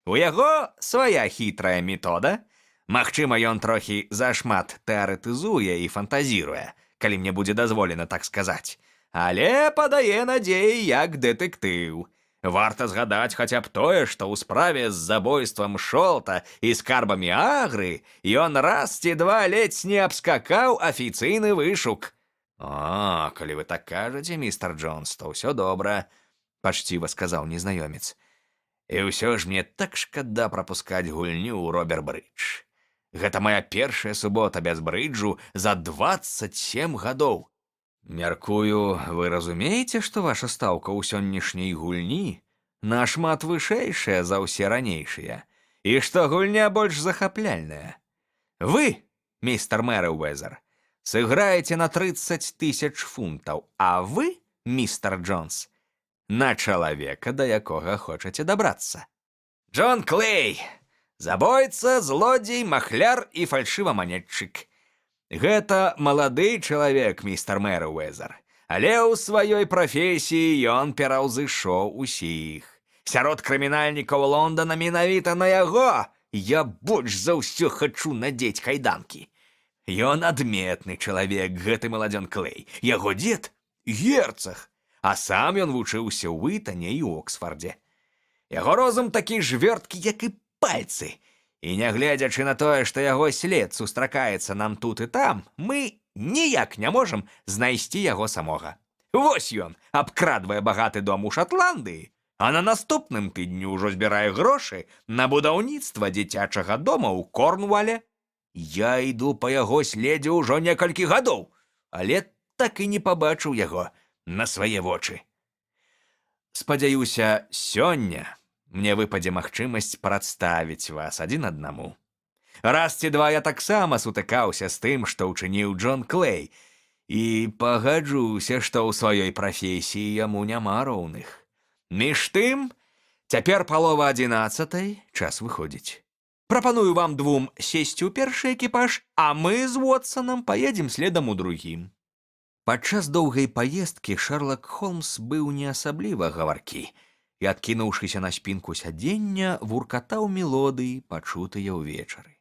«У яго свая хітрая метода. Магчыма, ён трохі зашмат тэарэтызуе і фантазіруе, калі мне будзе дазволена так сказаць. Але падае надзеі як дэтэктыў. Варта згадаць хаця б тое, што ў справе з забойствам Шолта і скарбамі Агры ён раз ці два ледзь не абскакаў афіцыйны вышук». «О, калі вы так кажаце, містер Джонс, то ўсё добра», пачціва сказаў незнаёмец. «І ўсё ж мне так шкада прапускаць гульню ў Робер-брыдж. Гэта моя першая субота без брыджу за 27 гадоў. Мяркую, вы разумееце, што ваша стаўка ў сённяшняй гульні нашмат вышэйшая за ўсе ранейшыя, і што гульня больш захапляльная. Вы, містер Мерыуэзер, сыграеце на 30 000 фунтаў, а вы, містер Джонс, на чалавека, да якога хочаце дабрацца. Джон Клей, забойца, злодзей, махляр і фальшываманетчык. Гэта малады чалавек, містер Мерыуэзер, але ў сваёй прафесіі ён пераўзышоў усіх. Сярод крымінальнікаў Лондана менавіта на яго я больш за ўсё хачу надзець кайданкі. Ён адметны чалавек, гэты маладзён Клей. Яго дзед герцаг, а сам ён вучыўся ў Ітане і Оксфардзе. Яго розум такі ж вёрткі, як і пальцы. І нягледзячы на тое, што яго след сустракаецца нам тут і там, мы ніяк не можам знайсці яго самога. Вось ён абкрадвае багаты дом у Шатландыі, а на наступным тыдню ўжо збірае грошы на будаўніцтва дзіцячага дома ў Корнуале. Я іду па яго следзе ўжо некалькі гадоў, але так і не пабачыў яго на свае вочы. Спадзяюся, сёння мне выпадзе магчымасць прадставіць вас адзін аднаму. Раз ці два я таксама сутыкаўся з тым, што ўчыніў Джон Клей, і пагаджуся, што ў сваёй прафесіі яму няма роўных. Між тым, цяпер 10:30, час выходзіць. Прапаную вам двум сесці ў першы экіпаж, а мы з Вотсонам паедзем следам у другім. Падчас доўгай паездкі Шерлок Холмс быў не асабліва гаваркі і, адкінуўшыся на спінку сядзення, вуркатаў мелодыі, пачутыя ўвечары.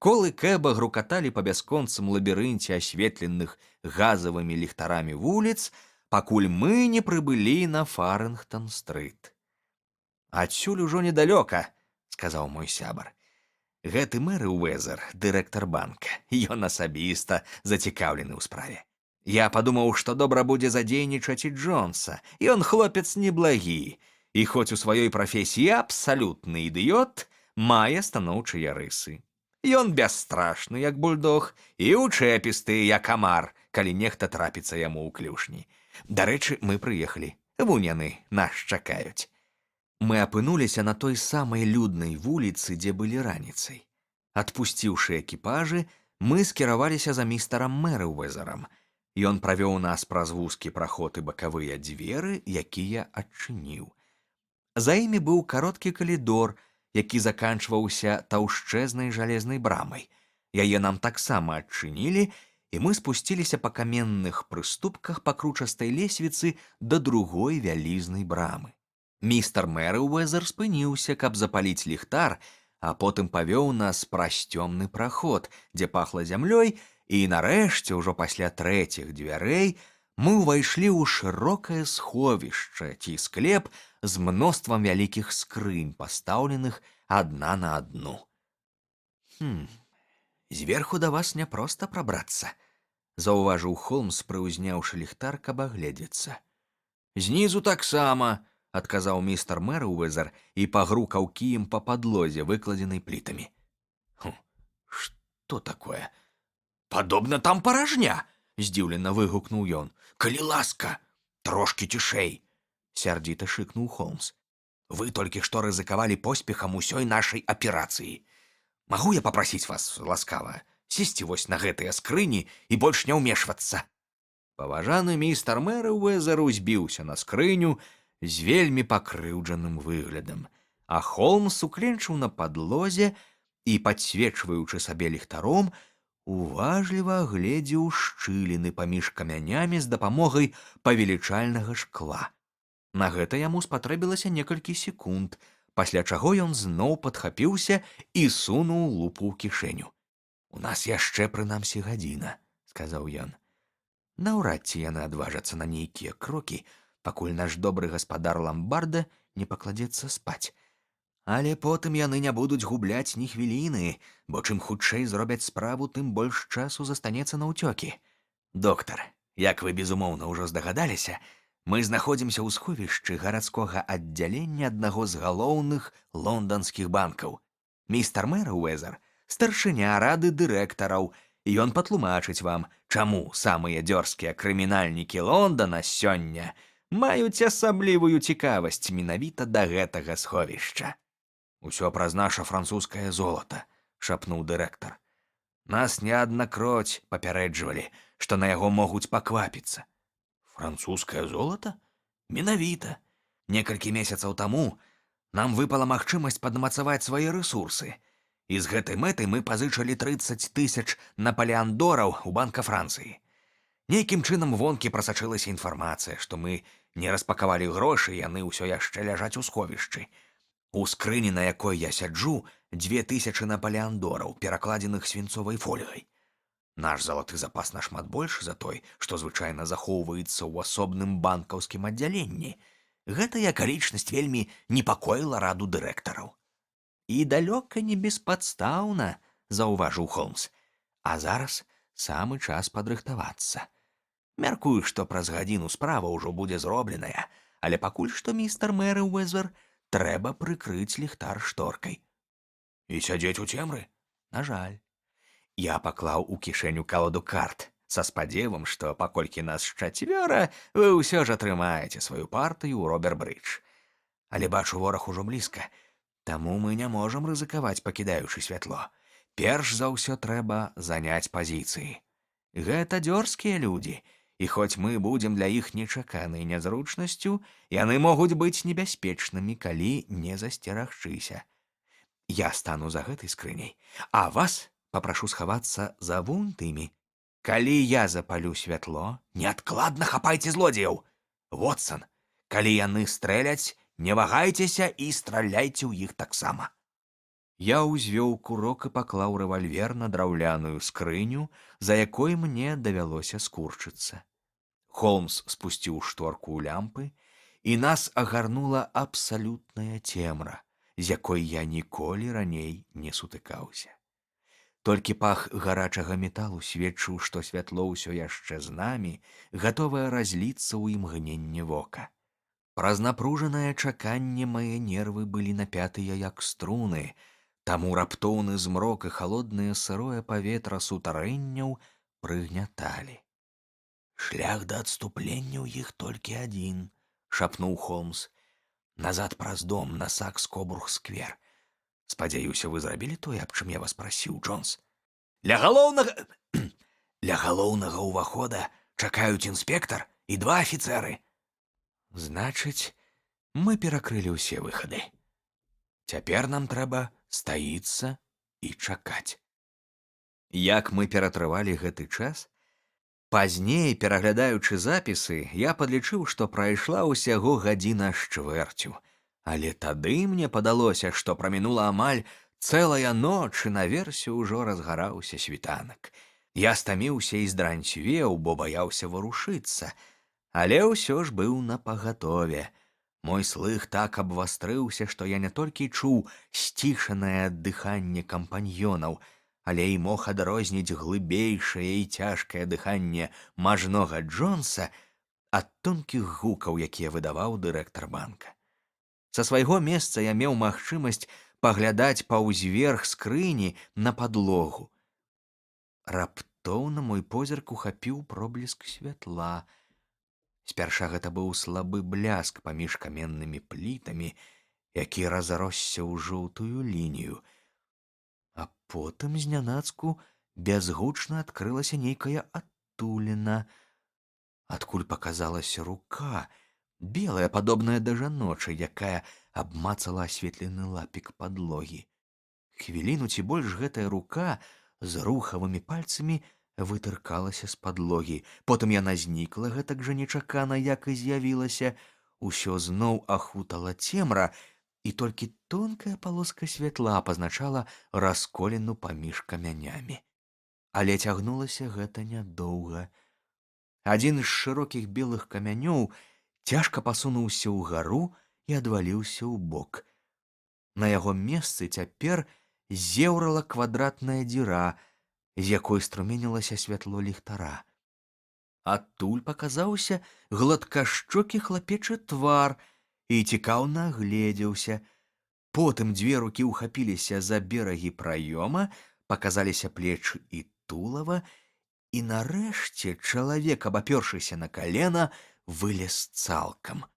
Колы кэба грукаталі па бясконцым лабірынце асветленых газавымі ліхтарамі вуліц, пакуль мы не прыбылі на Фарынгтон-стрыт. «Адсюль ужо недалёка», — сказаў мой сябар. «Гэты Мерыуэзер, дырэктар банка, ён асабіста зацікаўлены ў справе. Я падумаў, што добра будзе задзейнічаць і Джонса. Ён хлопец неблагі, і хоць у сваёй прафесіі абсалютны ідыёт, мае станоўчыя рысы. Ён бясстрашны, як бульдог, і ўчэпісты, як амар, калі нехта трапіцца яму ў клюшні. Дарэчы, мы прыехалі. Вунь яны нас чакаюць». Мы апынуліся на той самай люднай вуліцы, дзе былі раніцай. Адпусціўшы экіпажы, мы скіраваліся за містерам Мерыуэзерам. Ён правёў нас праз вузкі праход і бакавыя дзверы, якія адчыніў. За імі быў кароткі калідор, які заканчваўся таўшчэзнай жалезнай брамай. Яе нам таксама адчынілі, і мы спусціліся па каменных прыступках пакручастай лесвіцы да другой вялізнай брамы. Містер Мерыуэзер спыніўся, каб запаліць ліхтар, а потым павёў нас праз цёмны праход, дзе пахла зямлёй, і нарэшце, ўжо пасля трэціх дзвярэй, мы ўвайшлі ў шырокае сховішча ці склеп з мноствам вялікіх скрынь, пастаўленых адна на адну. «Зверху да вас няпроста прабрацца», — заўважыў Холмс, прыўзняўшы ліхтар, каб агледзецца. «Знізу таксама», — адказаў містер Мерыуэзер і пагрукаў кіем па падлозе, выкладзенай плітамі. «Што такое? Падобна там паражня!» — здзіўлена выгукнуў ён. «Калі ласка, трошкі цішэй!» — сярдзіта шыкнуў Холмс. «Вы толькі што рызыкавалі поспехам усёй нашай аперацыі. Магу я папрасіць вас ласкава сесці вось на гэтыя скрыні і больш не ўмешвацца?» Паважаны містер Мерыуэзер узбіўся на скрыню з вельмі пакрыўджаным выглядам, а Холмс укленчыў на падлозе і, падсвечваючы сабе ліхтаром, уважліва агледзеў шчыліны паміж камянямі з дапамогай павелічальнага шкла. На гэта яму спатрэбілася некалькі секунд, пасля чаго ён зноў падхапіўся і сунуў лупу ў кішэню. «У нас яшчэ прынамсі гадзіна», — сказаў ён. «Наўрад ці яны адважацца на нейкія крокі, пакуль наш добры гаспадар Ламбарда не пакладзецца спаць. Але потым яны не будуць губляць ні хвіліны, бо чым хутчэй зробяць справу, тым больш часу застанецца на ўцёкі. Доктар, як вы, безумоўна, ўжо здагадаліся, мы знаходзімся ў сховішчы гарадскога аддзялення аднаго з галоўных лонданскіх банкаў. Містер Мерыуэзер — старшыня рады дырэктараў, і ён патлумачыць вам, чаму самыя дзёрзкія крымінальнікі Лондана сёння маюць асаблівую цікавасць менавіта да гэтага сховішча». «Усё праз наша французскае золата», — шапнуў дырэктар. «Нас неаднакроць папярэджвалі, што на яго могуць паквапіцца». «Французскае золата? Менавіта. Некалькі месяцаў таму нам выпала магчымасць падмацаваць свае рэсурсы, і з гэтай мэтай мы пазычылі 30 000 напалеандораў у банка Францыі. Нейкім чынам вонкі прасачылася інфармацыя, што мы не распакавалі грошы, яны ўсё яшчэ ляжаць у сховішчы. У скрыні, на якой я сяджу, 2000 напалеандораў, перакладзеных свінцовай фольгай. Наш залаты запас нашмат больш за той, што звычайна захоўваецца ў асобным банкаўскім аддзяленні. Гэтая акалічнасць вельмі непакоіла раду дырэктараў». «І далёка не беспадстаўна», — заўважыў Холмс. «А зараз самы час падрыхтавацца. Мяркую, што праз гадзіну справа ўжо будзе зробленая, але пакуль што, містер Мерыуэзер, трэба прыкрыць ліхтар шторкай». «І сядзець у цемры?» «На жаль. Я паклаў у кішэню калоду карт са спадзевам, што паколькі нас чацвёра, вы ўсё ж атрымаеце сваю партыю ў Робер-брыдж. Але бачу, вораг ужо блізка, таму мы не можам рызыкаваць, пакідаючы святло. Перш за ўсё трэба заняць пазіцыі. Гэта дзёрзкія людзі, і хоць мы будзем для іх нечаканай нязручнасцю, яны могуць быць небяспечнымі, калі не засцерагчыся. Я стану за гэтай скрыняй, а вас папрашу схавацца за вунь тымі. Калі я запалю святло, неадкладна хапайце злодзеяў. Вотсон, калі яны стрэляць, не вагайцеся і страляйце ў іх таксама». Я ўзвёў курок і паклаў рэвальвер на драўляную скрыню, за якой мне давялося скурчыцца. Холмс спусціў шторку ў лямпы, і нас агарнула абсалютная цемра, з якой я ніколі раней не сутыкаўся. Толькі пах гарачага металу сведчыў, што святло ўсё яшчэ з намі, гатовае разліцца ў імгненне вока. Праз напружанае чаканне мае нервы былі напятыя як струны, таму раптоўны змрок і халоднае сырое паветра сутарэнняў прыгняталі. «Шлях да адступлення ў іх толькі адзін», — шапнуў Холмс. «Назад праз дом на Сакс-Кобург-сквер. Спадзяюся, вы зрабілі тое, аб чым я вас прасіў, Джонс? Ля галоўнага ўвахода чакаюць інспектар і 2 афіцэры. Значыць, мы перакрылі ўсе выхады. Цяпер нам трэба стаіцца і чакаць». Як мы ператрывалі гэты час? Пазней, пераглядаючы запісы, я падлічыў, што прайшла ўсяго гадзіна з чвэрцю. Але тады мне падалося, што прамінула амаль цэлая ноч, і наверсе ўжо разгараўся світанак. Я стаміўся і здранцвеў, бо баяўся варушыцца, але ўсё ж быў напагатове. Мой слых так абвастрыўся, што я не толькі чуў сцішанае дыханне кампаньёнаў, але і мог адрозніць глыбейшае і цяжкае дыханне мажнога Джонса ад тонкіх гукаў, якія выдаваў дырэктар банка. Са свайго месца я меў магчымасць паглядаць паўзверх скрыні на падлогу. Раптоўна мой позірк ухапіў пробліск святла. Спярша гэта быў слабы бляск паміж каменнымі плітамі, які разросся ў жоўтую лінію. А потым знянацку бязгучна адкрылася нейкая адтуліна, адкуль паказалася рука, белая, падобная да жаночай, якая абмацала асветлены лапік падлогі. Хвіліну ці больш гэтая рука з рухавымі пальцамі вытыркалася з падлогі. Потым яна знікла гэтак жа нечакана, як і з'явілася. Усё зноў ахутала цемра, і толькі тонкая палоска святла пазначала расколіну паміж камянямі. Але цягнулася гэта нядоўга. Адзін з шырокіх белых камянёў цяжка пасунуўся ўгару і адваліўся ў бок. На яго месцы цяпер зеўрала квадратная дзіра, з якой струменілася святло ліхтара. Адтуль паказаўся гладкашчокі хлапечы твар і цікаўна агледзеўся. Потым дзве рукі ўхапіліся за берагі праёма, паказаліся плечы і тулава, і нарэшце чалавек, абапёршыся на калена, вылез цалкам.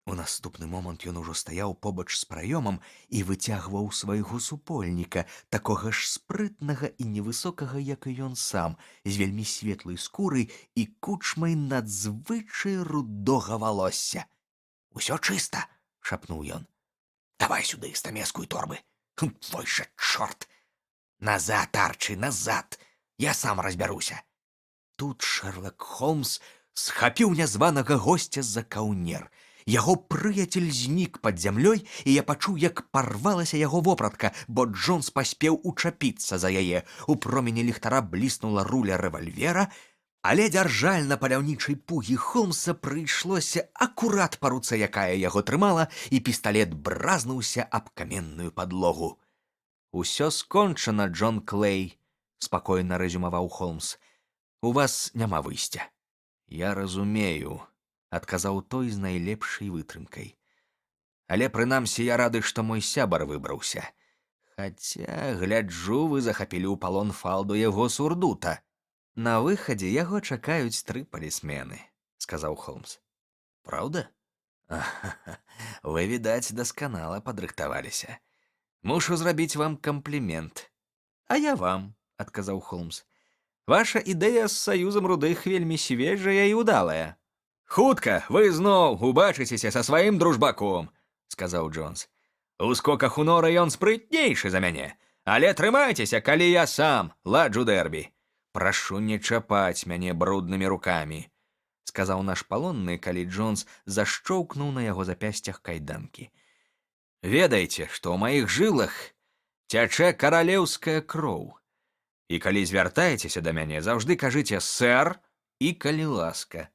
У наступны момант ён ужо стаяў побач з праёмам і выцягваў свайго супольніка, такога ж спрытнага і невысокага, як і ён сам, з вельмі светлай скурай і кучмай надзвычай рудога валосся. «Усё чыста!» — шапнуў ён. «Давай сюды стамеску і торбы! Твой жа чорт! Назад, Арчі, назад! Я сам разбяруся!» Тут Шэрлак Холмс схапіў нязванага госця за каўнер. Яго прыяцель знік пад зямлёй, і я пачуў, як парвалася яго вопратка, бо Джонс паспеў учапіцца за яе. У промені ліхтара бліснула руля рэвальвера, але дзяржальна-паляўнічай пугі Холмса прыйшлося акурат па руцэ, якая яго трымала, і пісталет бразнуўся аб каменную падлогу. «Усё скончана, Джон Клей», — спакойна рэзюмаваў Холмс. «У вас няма выйсця». «Я разумею», — адказаў той з найлепшай вытрымкай. «Але прынамсі я рады, што мой сябар выбраўся. Хаця, гляджу, вы захапілі ў палон фалду яго сурдута. На выхадзе яго чакаюць 3 палісмены», — сказаў Холмс. «Праўда? Вы, відаць, дасканала падрыхтаваліся. Мушу зрабіць вам камплімент». «А я вам», — адказаў Холмс. «Ваша ідэя з саюзам рудых вельмі свежая і ўдалая». «Хутка вы зноў убачыцеся са сваім дружбаком», — сказаў Джонс. «У скоках у норы ён спрытнейшы за мяне, але трымайцеся, калі я сам ладжу дэрбі. Прашу не чапаць мяне бруднымі рукамі», — сказаў наш палонны, калі Джонс зашчоўкнуў на яго запясцях кайданкі. «Ведайце, што ў маіх жылах цячэ каралеўская кроў. І калі звяртаецеся да мяне, заўжды кажыце «сэр» і «калі ласка».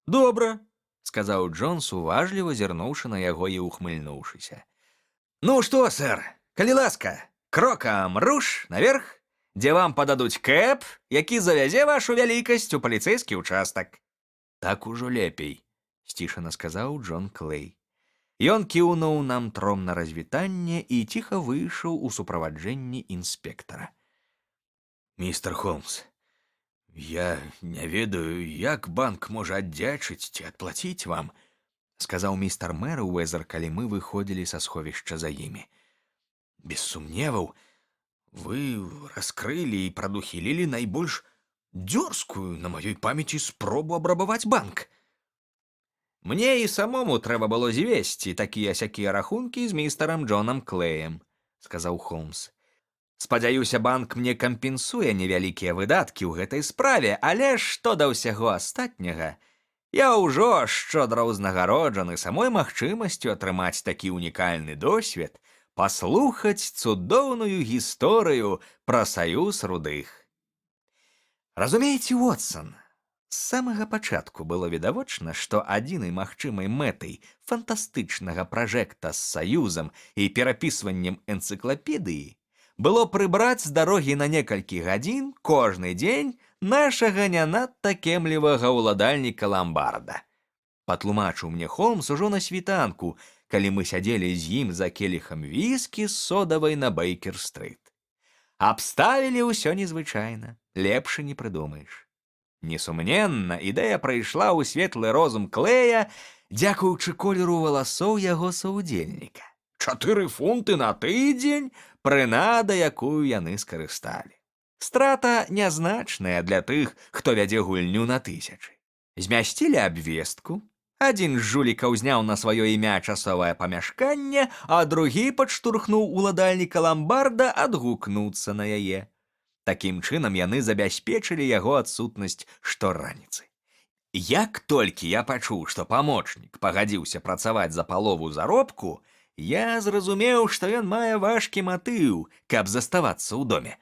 «Добра», — сказаў Джонс, уважліва зірнуўшы на яго і ухмыльнуўшыся. «Ну што, сэр, калі ласка, крокам руш наверх, дзе вам пададуць кэб, які завязе вашу вялікасць у паліцэйскі ўчастак». «Так ужо лепей», — сцішана сказаў Джон Клей. Ён кіўнуў нам 3 на развітанне і ціха выйшаў у суправаджэнні інспектара. «Містер Холмс, я не ведаю, як банк можа аддзячыць ці адплаціць вам», — сказаў містер Мэрыуэзер, калі мы выходзілі са сховішча за імі. «Без сумневаў, вы раскрылі і прадухілілі найбольш дзёрзкую на маёй памяці спробу абрабаваць банк». «Мне і самому трэба было звесці такія-сякія рахункі з містарам Джонам Клеем», — сказаў Холмс. «Спадзяюся, банк мне кампенсуе невялікія выдаткі ў гэтай справе, але што да ўсяго астатняга, я ўжо шчодра ўзнагароджаны самой магчымасцю атрымаць такі унікальны досвед, паслухаць цудоўную гісторыю пра саюз рудых». Разумееце, Уотсон, з самага пачатку было відавочна, што адзінай магчымай мэтай фантастычнага пражэкта з саюзам і перапісваннем энцыклапедыі было прыбраць з дарогі на некалькі гадзін кожны дзень нашага не надта кемлівага ўладальніка ламбарда. Патлумачыў мне Холмс ужо на світанку, калі мы сядзелі з ім за келіхам віскі з содавай на Бэйкер-стрыт. Абставілі ўсё незвычайна, лепш не прыдумаеш. Несумненна, ідэя прыйшла ў светлы розум Клея, дзякуючы колеру валасоў яго саўдзельніка. 4 фунты на тыдзень — прынада, якую яны скарысталі. Страта нязначная для тых, хто вядзе гульню на 1000. Змясцілі абвестку, адзін з жулікаў зняў на сваё імя часовае памяшканне, а другі падштурхнуў уладальніка ламбарда адгукнуцца на яе. Такім чынам яны забяспечылі яго адсутнасць штораніцы. Як толькі я пачуў, што памочнік пагадзіўся працаваць за палову заробку, я зразумеў, што ён мае важкі матыў, каб заставацца ў доме.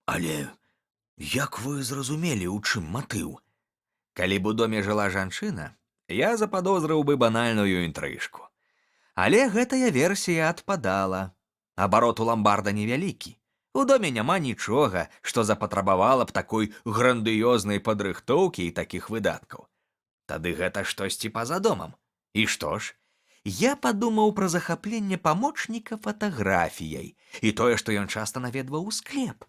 Але як вы зразумелі, у чым матыў? Калі б у доме жыла жанчына, я западозрыў бы банальную інтрыжку. Але гэтая версія адпадала. Абарот у ламбарда невялікі. У доме няма нічога, што запатрабавала б такой грандыёзнай падрыхтоўкі і такіх выдаткаў. Тады гэта штосьці па-за домам. І што ж? Я падумаў пра захапленне памочніка фатаграфіяй і тое, што ён часта наведваў склеп.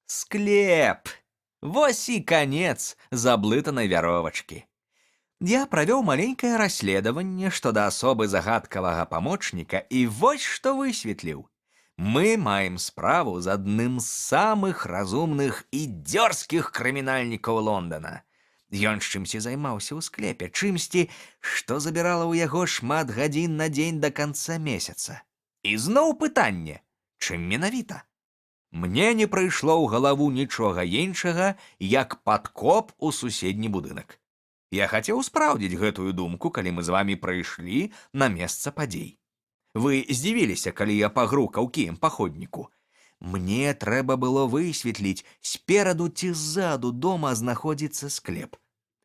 Склеп! Вось і канец заблытанай вяровачкі. Я правёў маленькае расследаванне што да асобы загадкавага памочніка і вось што высветліў. Мы маем справу з адным з самых разумных і дзёрзкіх крымінальнікаў Лондана. Ён чымсьці займаўся ў склепе, чымсьці, што забірала ў яго шмат гадзін на дзень да канца месяца. І зноў пытанне, чым менавіта? Мне не прыйшло ў галаву нічога іншага, як падкоп у суседні будынак. Я хацеў спраўдзіць гэтую думку, калі мы з вамі прыйшлі на месца падзей. Вы здзівіліся, калі я пагрукаў кіем па ходніку. Мне трэба было высветліць, спераду ці ззаду дома знаходзіцца склеп.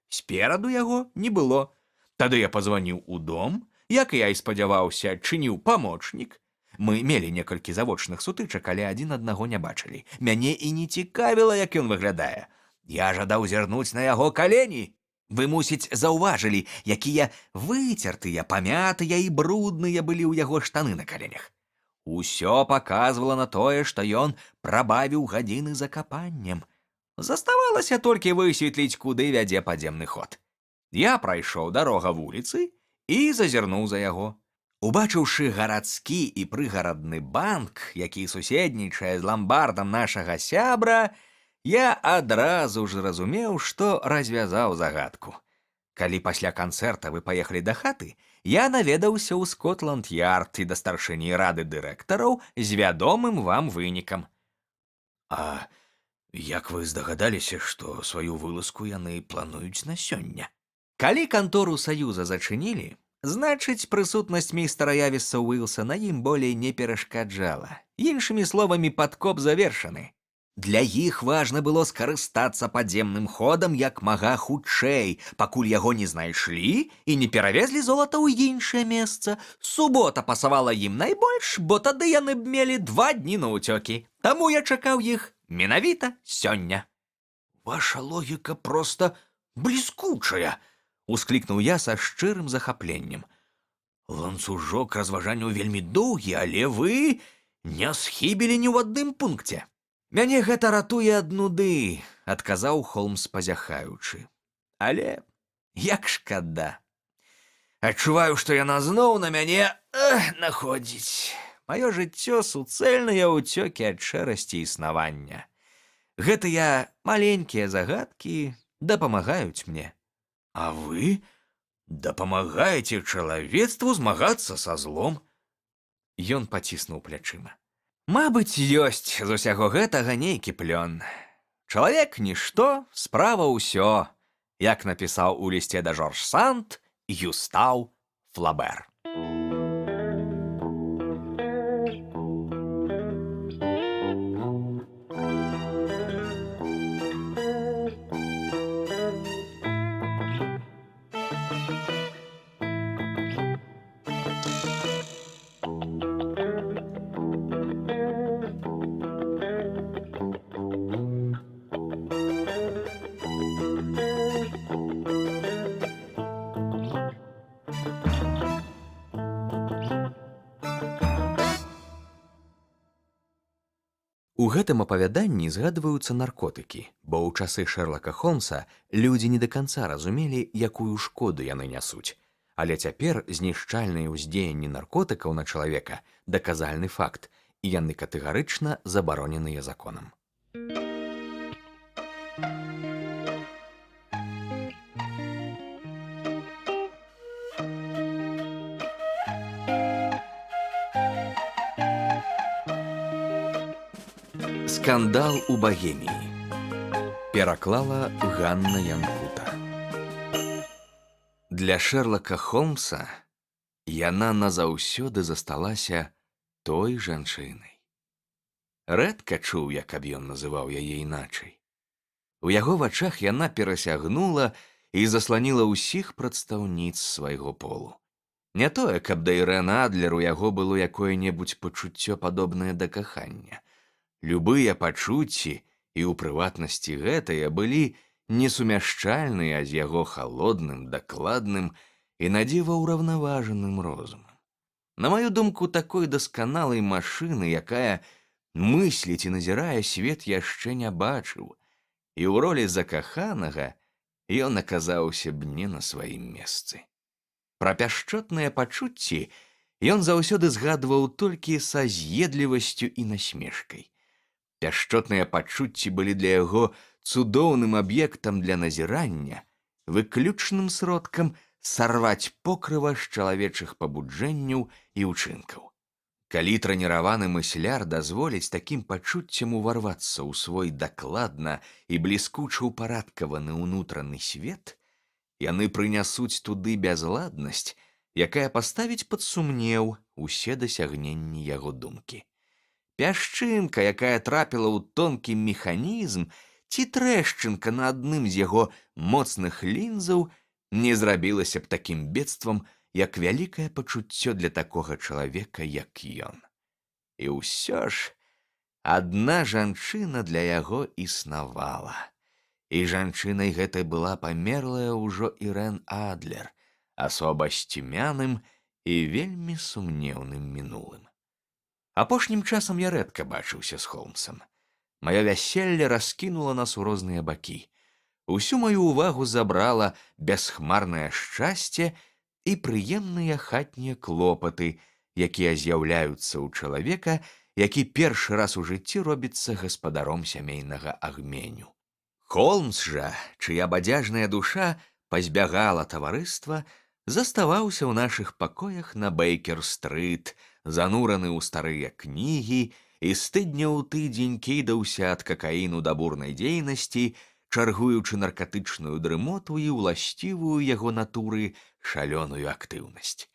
Спераду яго не было. Тады я пазваніў у дом, як я і спадзяваўся, чыніў памочнік. Мы мелі некалькі завочных сутычак, але адзін аднаго не бачылі. Мяне і не цікавіла, як ён выглядае. Я жадаў зірнуць на яго калені. Вы, мусіць, заўважылі, якія выцертыя, памятыя і брудныя былі ў яго штаны на каленях. Усё паказвала на тое, што ён прабавіў гадзіны за капаннем. Заставалася толькі высветліць, куды вядзе падземны ход. Я прайшоў дарога вуліцы і зазірнуў за яго. Убачыўшы гарадскі і прыгарадны банк, які суседнічае з ламбардам нашага сябра, я адразу ж зразумеў, што развязаў загадку. Калі пасля канцэрта вы паехалі да хаты, я наведаўся ў Скотланд-Ярд і да старшыні рады дырэктараў з вядомым вам вынікам. А як вы здагадаліся, што сваю вылазку яны плануюць на сёння? Калі кантору Саюза зачынілі, значыць, прысутнасць містера Явіса Уілсана ім болей не перашкаджала. Іншымі словамі, падкоп завершаны. Для іх важна было скарыстацца падземным ходам як мага хутчэй, пакуль яго не знайшлі і не перавезлі золата ў іншае месца. Субота пасавала ім найбольш, бо тады яны б мелі 2 дні на ўцёкі. Таму я чакаў іх менавіта сёння. Ваша логіка проста бліскучая, усклікнуў я са шчырым захапленнем. Ланцужок разважанняў вельмі доўгі, але вы не схібілі ні ў адным пункце. Мяне гэта ратуе ад нуды, адказаў Холмс, пазяхаючы. Але як шкада. Адчуваю, што яна зноў на мяне находзіць. Маё жыццё суцэльныя ўцёкі ад шэрасці існавання. Гэтыя маленькія загадкі дапамагаюць мне. А вы дапамагаеце чалавецтву змагацца са злом? Ён паціснуў плячыма. Мабыць, ёсць з усяго гэтага нейкі плён. Чалавек нішто, справа ўсё, як напісаў у лісце да Жорж Санд Гюстаў Флабер. У гэтым апавяданні згадваюцца наркотыкі, бо ў часы Шэрлака Холмса людзі не да канца разумелі, якую шкоду яны нясуць. Але цяпер знішчальныя ўздзеянні наркотыкаў на чалавека даказальны факт, і яны катэгарычна забароненыя законам. Скандал у Багеміі. Пераклала Ганна Янкута. Для Шэрлака Холмса яна назаўсёды засталася той жанчынай. Рэдка чуў я, каб ён называў яе іначай. У яго вачах яна перасягнула і засланіла ўсіх прадстаўніц свайго полу. Не тое, каб да Ірэн Адлер у яго было якое-небудзь пачуццё падобнае да кахання. Любыя пачуцці, і ў прыватнасці гэтыя, былі несумяшчальныя з яго халодным, дакладным і надзіва ўраўнаважаным розумам. На маю думку, такой дасканалай машыны, якая мысліць і назірае свет, яшчэ не бачыў, і ў ролі закаханага ён аказаўся б не на сваім месцы. Пра пяшчотныя пачуцці ён заўсёды згадваў толькі са з'едлівасцю і насмешкай. Пяшчотныя пачуцці былі для яго цудоўным аб'ектам для назірання, выключным сродкам сарваць покрыва з чалавечых пабуджэнняў і ўчынкаў. Калі трэніраваны мысляр дазволіць такім пачуццям уварвацца ў свой дакладна і бліскуча ўпарадкаваны ўнутраны свет, яны прынясуць туды бязладнасць, якая паставіць пад сумнеў усе дасягненні яго думкі. Пясчынка, якая трапіла ў тонкі механізм, ці трэшчынка на адным з яго моцных лінзаў, не зрабілася б такім бедствам, як вялікае пачуццё для такога чалавека, як ён. І ўсё ж адна жанчына для яго існавала. І жанчынай гэтай была памерлая ўжо Ірэн Адлер, асоба з цьмяным і вельмі сумнеўным мінулым. Апошнім часам я рэдка бачыўся з Холмсам. Маё вяселле раскінула нас у розныя бакі. Усю маю увагу забрала бясхмарнае шчасце і прыемныя хатнія клопаты, якія з'яўляюцца ў чалавека, які першы раз у жыцці робіцца гаспадаром сямейнага агменю. Холмс жа, чыя бадзяжная душа пазбягала таварыства, заставаўся ў нашых пакоях на Бейкер-стрыт, занураны ў старыя кнігі, і з тыдня ў тыдзень кідаўся ад какаіну да бурнай дзейнасці, чаргуючы наркатычную дрымоту і ўласцівую яго натуры шалёную актыўнасць.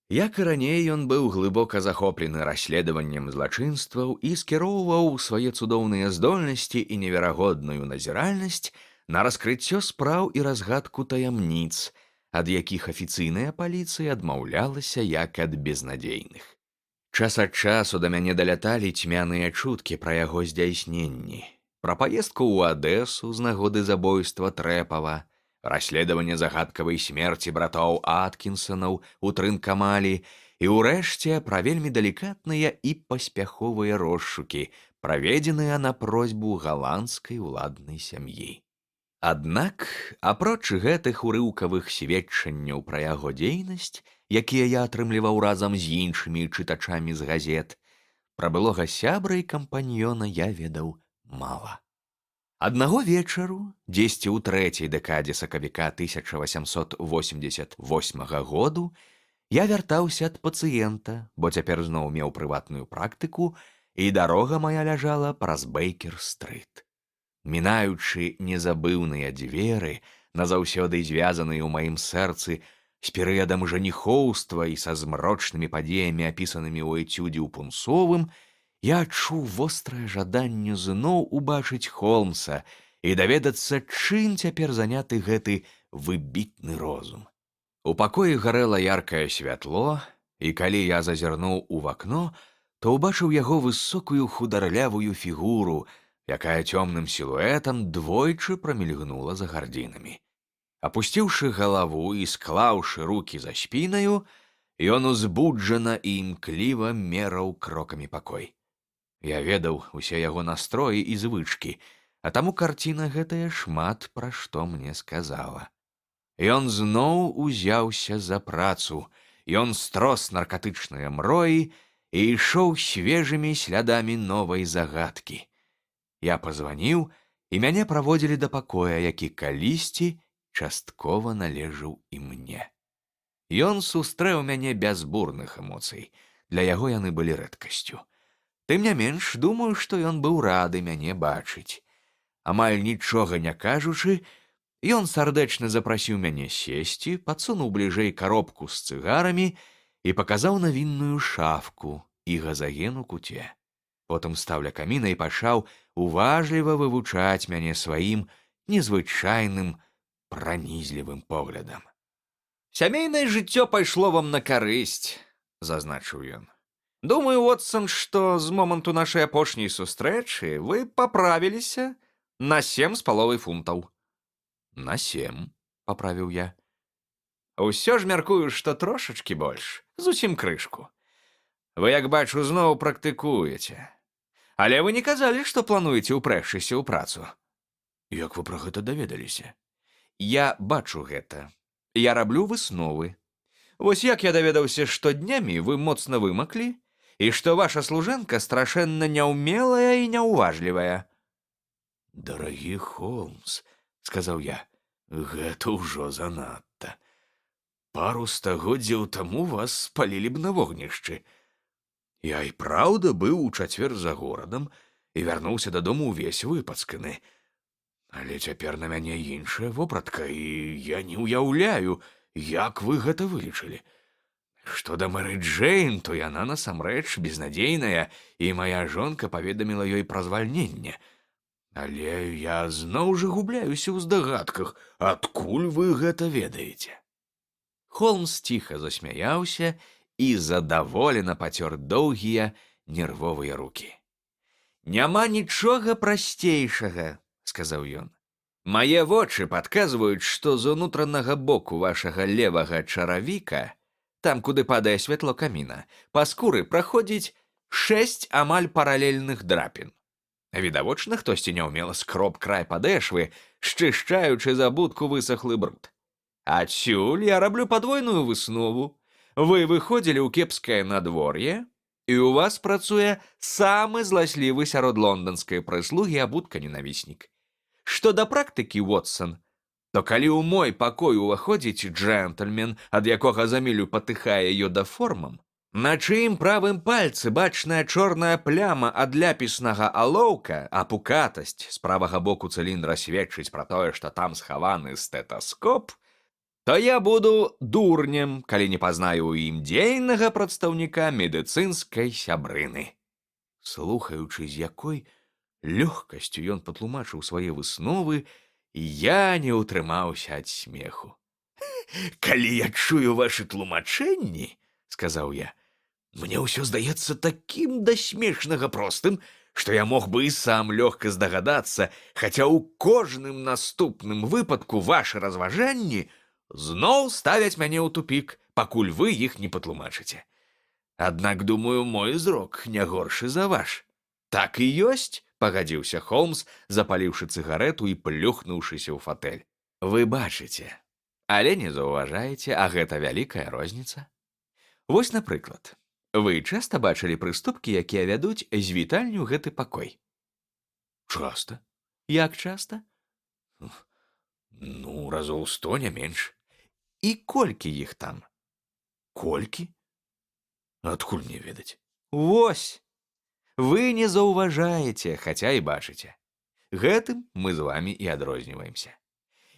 Як і раней, ён быў глыбока захоплены расследаваннем злачынстваў і скіроўваў свае цудоўныя здольнасці і неверагодную назіральнасць на раскрыццё спраў і разгадку таямніц, ад якіх афіцыйная паліцыя адмаўлялася як ад безнадзейных. Час ад часу да мяне даляталі цьмяныя чуткі пра яго здзяйсненні, пра паездку ў Адэсу з нагоды забойства Трэпава, расследаванне загадкавай смерці братоў Аткінсонаў у Трынкамалі і, ўрэшце, пра вельмі далікатныя і паспяховыя розшукі, праведзеныя на просьбу галандскай уладнай сям'і. Аднак, апроч гэтых урыўкавых сведчанняў пра яго дзейнасць, якія я атрымліваў разам з іншымі чытачамі з газет, пра былога сябра і кампаньёна я ведаў мала. Аднаго вечару, дзесьці ў трэцяй дэкадзе сакавіка 1888 году, я вяртаўся ад пацыента, бо цяпер зноў меў прыватную практыку, і дарога мая ляжала праз Бейкер-стрыт. Мінаючы незабыўныя дзверы, назаўсёды звязаныя ў маім сэрцы з перыядам жаніхоўства і са змрочнымі падзеямі, апісанымі ў эцюдзе ў Пунсовым, я адчуў вострае жаданне зноў убачыць Холмса і даведацца, чым цяпер заняты гэты выбітны розум. У пакоі гарэла яркае святло, і калі я зазірнуў у вакно, то ўбачыў яго высокую хударлявую фігуру, якая цёмным сілуэтам двойчы прамільгнула за гардзінамі. Апусціўшы галаву і склаўшы рукі за спінаю, ён узбуджана і імкліва мераў крокамі пакой. Я ведаў усе яго настроі і звычкі, а таму карціна гэтая шмат пра што мне сказала. Ён зноў узяўся за працу, ён строс наркатычныя мроі і ішоў свежымі слядамі новай загадкі. Я пазваніў, і мяне праводзілі да пакоя, які калісьці часткова належаў і мне. Ён сустрэў мяне без бурных эмоцый, для яго яны былі рэдкасцю. Тым не менш, думаю, што ён быў рады мяне бачыць. Амаль нічога не кажучы, ён сардэчна запрасіў мяне сесці, падсунуў бліжэй каробку з цыгарамі і паказаў на вінную шафку і газаген у куце. Потым стаў ля каміна і пачаў уважліва вывучаць мяне сваім незвычайным пранізлівым поглядам. «Сямейнае жыццё пайшло вам на карысць», — зазначыў ён. «Думаю, Уотсон, што з моманту нашай апошняй сустрэчы вы паправіліся на 7,5 фунтаў». «На 7», — паправіў я. «Усё ж мяркую, што трошачкі больш, зусім крышку. Вы, як бачу, зноў практыкуеце. Але вы не казалі, што плануеце ўпрэгчыся ў працу». Як вы пра гэта даведаліся? Я бачу гэта. Я раблю высновы. Вось як я даведаўся, што днямі вы моцна вымаклі, і што ваша служэнка страшэнна няўмелая і няўважлівая. «Дарагі Холмс», — сказаў я, — «гэта ўжо занадта. Пару стагоддзяў таму вас спалілі б на вогнішчы. Я і праўда быў у чацвер за горадам і вярнуўся дадому ўвесь выпацканы. Але цяпер на мяне іншая вопратка, і я не ўяўляю, як вы гэта вылічылі. Што да Мэры Джэйн, то яна насамрэч безнадзейная, і мая жонка паведаміла ёй пра звальненне. Але я зноў жа губляюся ў здагадках, адкуль вы гэта ведаеце?» Холмс ціха засмяяўся і задаволена пацёр доўгія нервовыя рукі. «Няма нічога прасцейшага», — сказаў ён. «Мае вочы падказваюць, што з унутранага боку вашага левага чаравіка, там, куды падае святло каміна, па скуры праходзіць 6 амаль паралельных драпін. Відавочна, хтосьці няўмела скроб край падэшвы, счышчаючы за будку высахлы бруд. Адсюль я раблю падвойную выснову. Вы выходзілі ў кепскае надвор'е, і ў вас працуе самы зласлівы сярод лонданскай прыслугі абутка-ненавіснік. Што да практыкі, Уотсон, то калі ў мой пакой уваходзіць джентльмен, ад якога за мілю патыхае йодаформам, на чыім правым пальцы бачная чорная пляма ад ляпіснага алоўка, а пукатасць з правага боку цыліндра сведчыць пра тое, што там схаваны стэтаскоп, то я буду дурнем, калі не пазнаю ў ім дзейнага прадстаўніка медыцынскай сябрыны». Слухаючы, з якой лёгкасцю ён патлумачыў свае высновы, я не ўтрымаўся ад смеху. «Калі я чую вашы тлумачэнні, — сказаў я, — мне ўсё здаецца такім да смешнага простым, што я мог бы і сам лёгка здагадацца, хаця ў кожным наступным выпадку вашы разважанні зноў ставяць мяне ў тупік, пакуль вы іх не патлумачыце. Аднак, думаю, мой зрок не горшы за ваш». «Так і ёсць», — пагадзіўся Холмс, запаліўшы цыгарэту і плюхнуўшыся ў фатэль. «Вы бачыце, але не заўважаеце, а гэта вялікая розніца. Вось, напрыклад, вы часта бачылі прыступкі, якія вядуць з вітальні ў гэты пакой?» «Часта». «Як часта?» «Ну, разоў 100, не менш». «І колькі іх там?» «Колькі? Адкуль мне ведаць?» «Вось! Вы не заўважаеце, хаця і бачыце. Гэтым мы з вамі і адрозніваемся.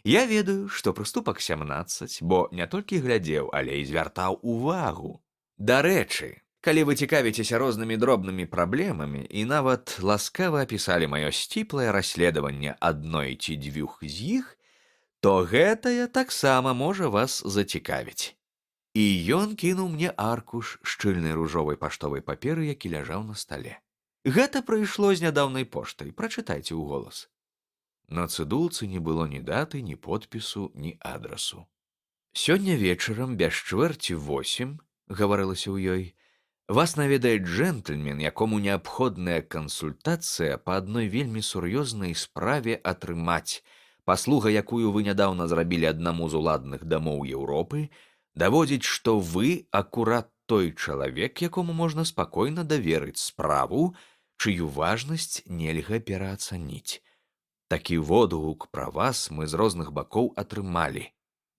Я ведаю, што прыступак 17, бо не толькі глядзеў, але і звяртаў увагу. Дарэчы, калі вы цікавіцеся рознымі дробнымі праблемамі і нават ласкава апісалі маё сціплае расследаванне адной ці дзвюх з іх, то гэтае таксама можа вас зацікавіць». І ён кінуў мне аркуш шчыльнай ружовай паштовай паперы, які ляжаў на стале. «Гэта прыйшло з нядаўнай поштай, прачытайце ўголас». На цыдулцы не было ні даты, ні подпісу, ні адрасу. «Сёння вечарам без чвэрці 8, — гаварылася ў ёй, — вас наведае джентльмен, якому неабходная кансультацыя па адной вельмі сур'ёзнай справе атрымаць. Паслуга, якую вы нядаўна зрабілі аднаму з уладных дамоў Еўропы, даводзіць, што вы акурат той чалавек, якому можна спакойна даверыць справу, чыю важнасць нельга пераацаніць. Такі водгук пра вас мы з розных бакоў атрымалі.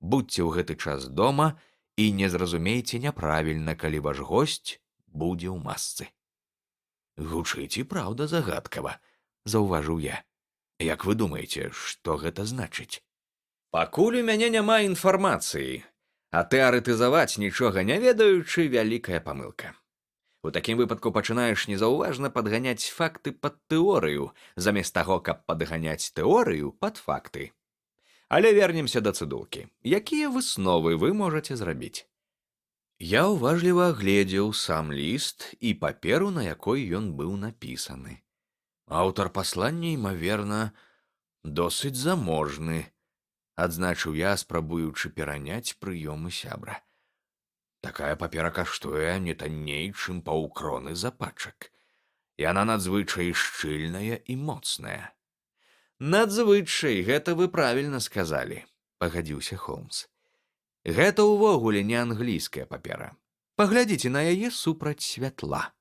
Будзьце ў гэты час дома і не зразумейце няправільна, калі ваш госць будзе ў масцы». «Гучыць і праўда загадкава», — заўважыў я. Як вы думаеце, што гэта значыць? Пакуль у мяне няма інфармацыі, а тэарэтызаваць нічога не ведаючы вялікая памылка. У такім выпадку пачынаеш незаўважна падганяць факты пад тэорыю, замест таго, каб падганяць тэорыю пад факты. Але вернемся да цыдулкі. Якія высновы вы можаце зрабіць? Я ўважліва агледзеў сам ліст і паперу, на якой ён быў напісаны. Аўтар паслання, імаверна, досыць заможны, адзначыў я, спрабуючы пераняць прыёмы сябра. Такая папера каштуе не танней, чым паўкроны за пачак. Яна надзвычай шчыльная і моцная. Надзвычай, гэта вы правільна сказалі, пагадзіўся Холмс. Гэта ўвогуле не англійская папера. Паглядзіце на яе супраць святла.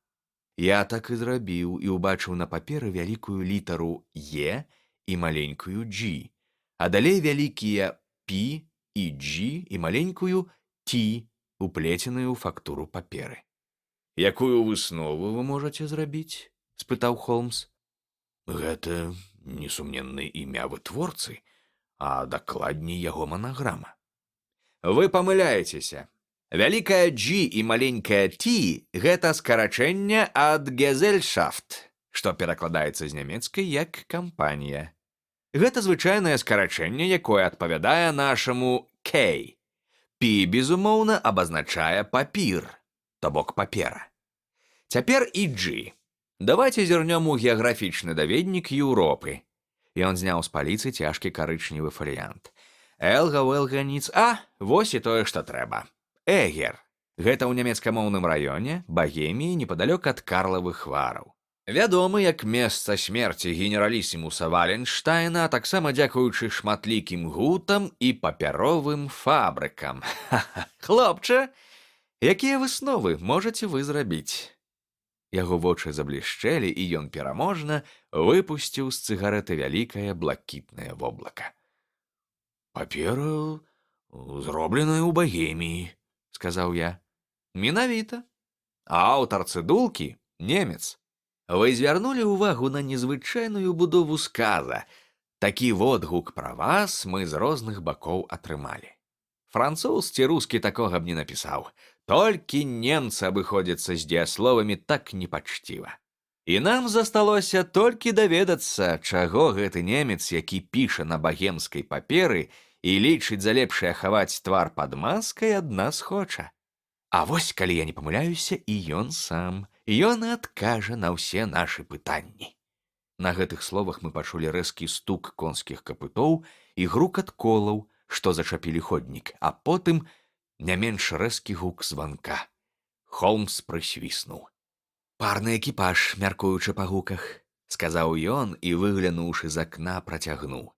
Я так і зрабіў і ўбачыў на паперы вялікую літару «Е» і маленькую «G», а далей вялікія «P» і «G» і маленькую «T», уплеценую ў фактуру паперы. Якую выснову вы можаце зрабіць? Спытаў Холмс. Гэта несумненна імя вытворцы, а дакладней яго манаграма. Вы памыляецеся. Вялікая G і маленькая T – гэта скарачэнне ад Gesellschaft, што перакладаецца з нямецкай як кампанія. Гэта звычайнае скарачэнне, якое адпавядае нашаму K. P, безумоўна, абазначае папір, то бок папера. Цяпер і G. Давайце зірнём у геаграфічны даведнік Еўропы. Ён зняў з паліцы цяжкі карычневы фаліянт. Элга-Велга-Ніц, вось і тое, што трэба. Эгер. Гэта ў нямецкамоўным раёне, Багеміі, непадалёк ад Карлавых Вараў. Вядомы як месца смерці генералісімуса Валенштайна, а таксама дзякуючы шматлікім гутам і папяровым фабрыкам. Хлопча, якія высновы можаце вы зрабіць? Яго вочы заблішчэлі, і ён пераможна выпусціў з цыгарэты вялікае блакітнае воблака. «Папера зробленая ў Багеміі», — сказаў я. «Менавіта. Аўтар цыдулкі — немец. Вы звярнулі ўвагу на незвычайную будову сказа. Такі водгук пра вас мы з розных бакоў атрымалі. Француз ці рускі такога б не напісаў. Толькі немцы абыходзяцца з дзеясловамі так непачціва. І нам засталося толькі даведацца, чаго гэты немец, які піша на багемскай паперы і лічыць за лепшае хаваць твар пад маскай, ад нас хоча. А вось, калі я не памыляюся, і ён сам. Ён і адкажа на ўсе нашы пытанні. На гэтых словах мы пачулі рэзкі стук конскіх капытоў і грукат колаў, што зачапілі ходнік, а потым не менш рэзкі гук званка. Холмс прысвіснуў. «Парны экіпаж, мяркуючы па гуках», — сказаў ён і, выглянуўшы з акна, працягнуў.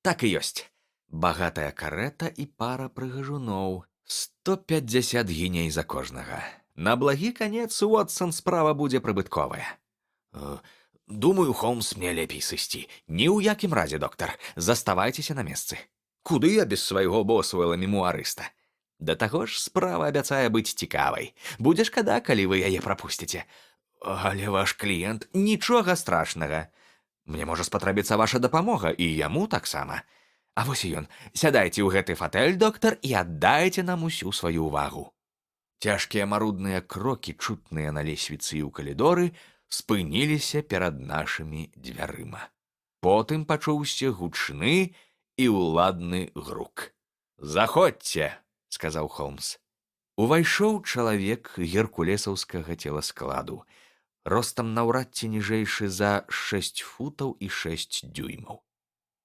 «Так і ёсць. Багатая карэта і пара прыгажуноў. 150 гіней за кожнага. На благі канец, Уотсон, справа будзе прыбытковая». «Думаю, Холмс, мне лепей сысці. Ні ў якім разе, доктар. Заставайцеся на месцы. Куды я без свайго босуэла мемуарыста? Да таго ж справа абяцае быць цікавай. Будзе шкада, калі вы яе прапусціце. Але ваш кліент — нічога страшнага. Мне можа спатрэбіцца ваша дапамога, і яму таксама. А вось і ён. Сядайце ў гэты фатэль, доктар, і аддайце нам усю сваю ўвагу». Цяжкія марудныя крокі, чутныя на лесвіцы і ў калідоры, спыніліся перад нашымі дзвярыма. Потым пачуўся гучны і ўладны грук. «Заходзьце», — сказаў Холмс. Увайшоў чалавек геркулесаўскага целаскладу, ростам наўрад ці ніжэйшы за 6 футаў і 6 дюймаў.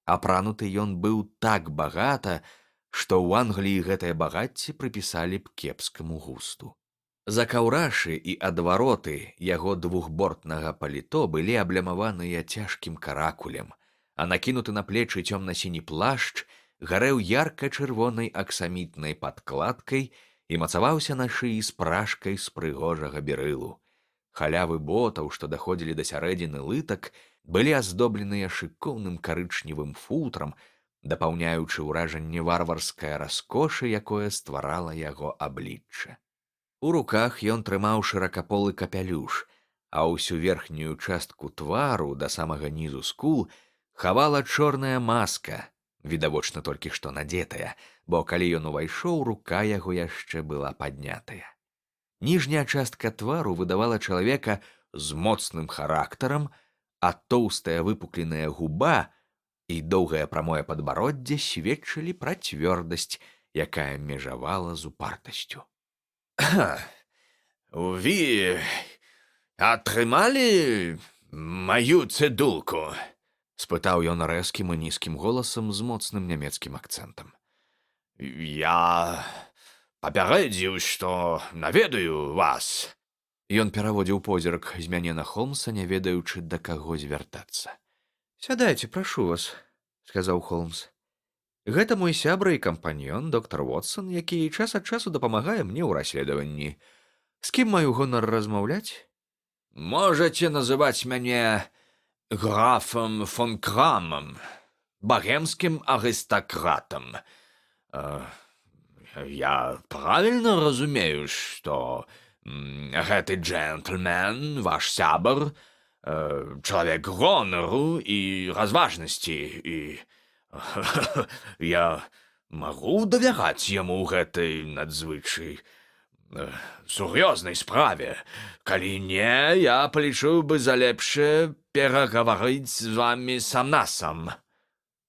Апрануты ён быў так багата, што ў Англіі гэтае багацце прыпісалі б кепскаму густу. Закаўрашы і адвароты яго двухбортнага паліто былі аблямаваныя цяжкім каракулем, а накінуты на плечы цёмна-сіні плашч гарэў ярка-чырвонай аксамітнай падкладкай і мацаваўся на шыі з прашкай з прыгожага берылу. Халявы ботаў, што даходзілі да сярэдзіны лытак, былі аздобленыя шыкоўным карычневым футрам, дапаўняючы ўражанне варварскае раскошы, якое стварала яго аблічча. У руках ён трымаў шыракаполы капялюш, а ўсю верхнюю частку твару да самага нізу скул хавала чорная маска, відавочна толькі што надетая, бо калі ён увайшоў, рука яго яшчэ была паднятая. Ніжняя частка твару выдавала чалавека з моцным характарам, а тоўстая выпукленая губа і доўгае прамое падбароддзе сведчылі пра цвёрдасць, якая межавала з упартасцю. «Вы атрымалі маю цэдулку?» — спытаў ён рэзкім і нізкім голасам з моцным нямецкім акцэнтам. «Я папярэдзіў, што наведаю вас». Ён пераводзіў позірк з мяне на Холмса, не ведаючы, да каго звяртацца. «Сядайце, прашу вас», — сказаў Холмс. «Гэта мой сябра і кампаньён, доктар Вотсон, які час ад часу дапамагае мне ў расследаванні. З кім маю гонар размаўляць?» «Можаце называць мяне графам фон Крамам, багемскім арыстакратам. Я правільна разумею, што гэты джентльмен, ваш сябар, чалавек гонару і разважнасці, і я магу давяраць яму гэтай надзвычай сур'ёзнай справе. Калі не, я палічыў бы за лепшае перагаварыць з вамі сам-насам».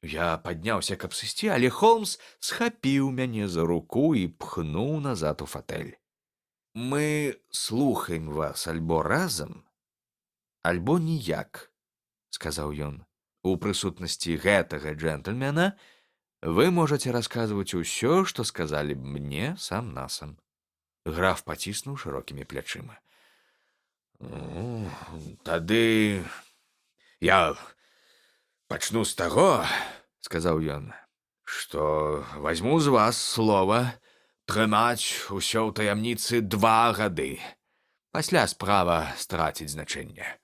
Я падняўся, каб сысці, але Холмс схапіў мяне за руку і пхнуў назад у фатэль. «Мы слухаем вас альбо разам, альбо ніяк», — сказаў ён. «У прысутнасці гэтага джентльмена вы можаце расказваць усё, што сказалі б мне сам-насам». Граф паціснуў шырокімі плячыма. «Тады я пачну з таго, — сказаў ён, — што вазьму з вас слова трымаць усё ў таямніцы 2 гады. Пасля справа страціць значэнне.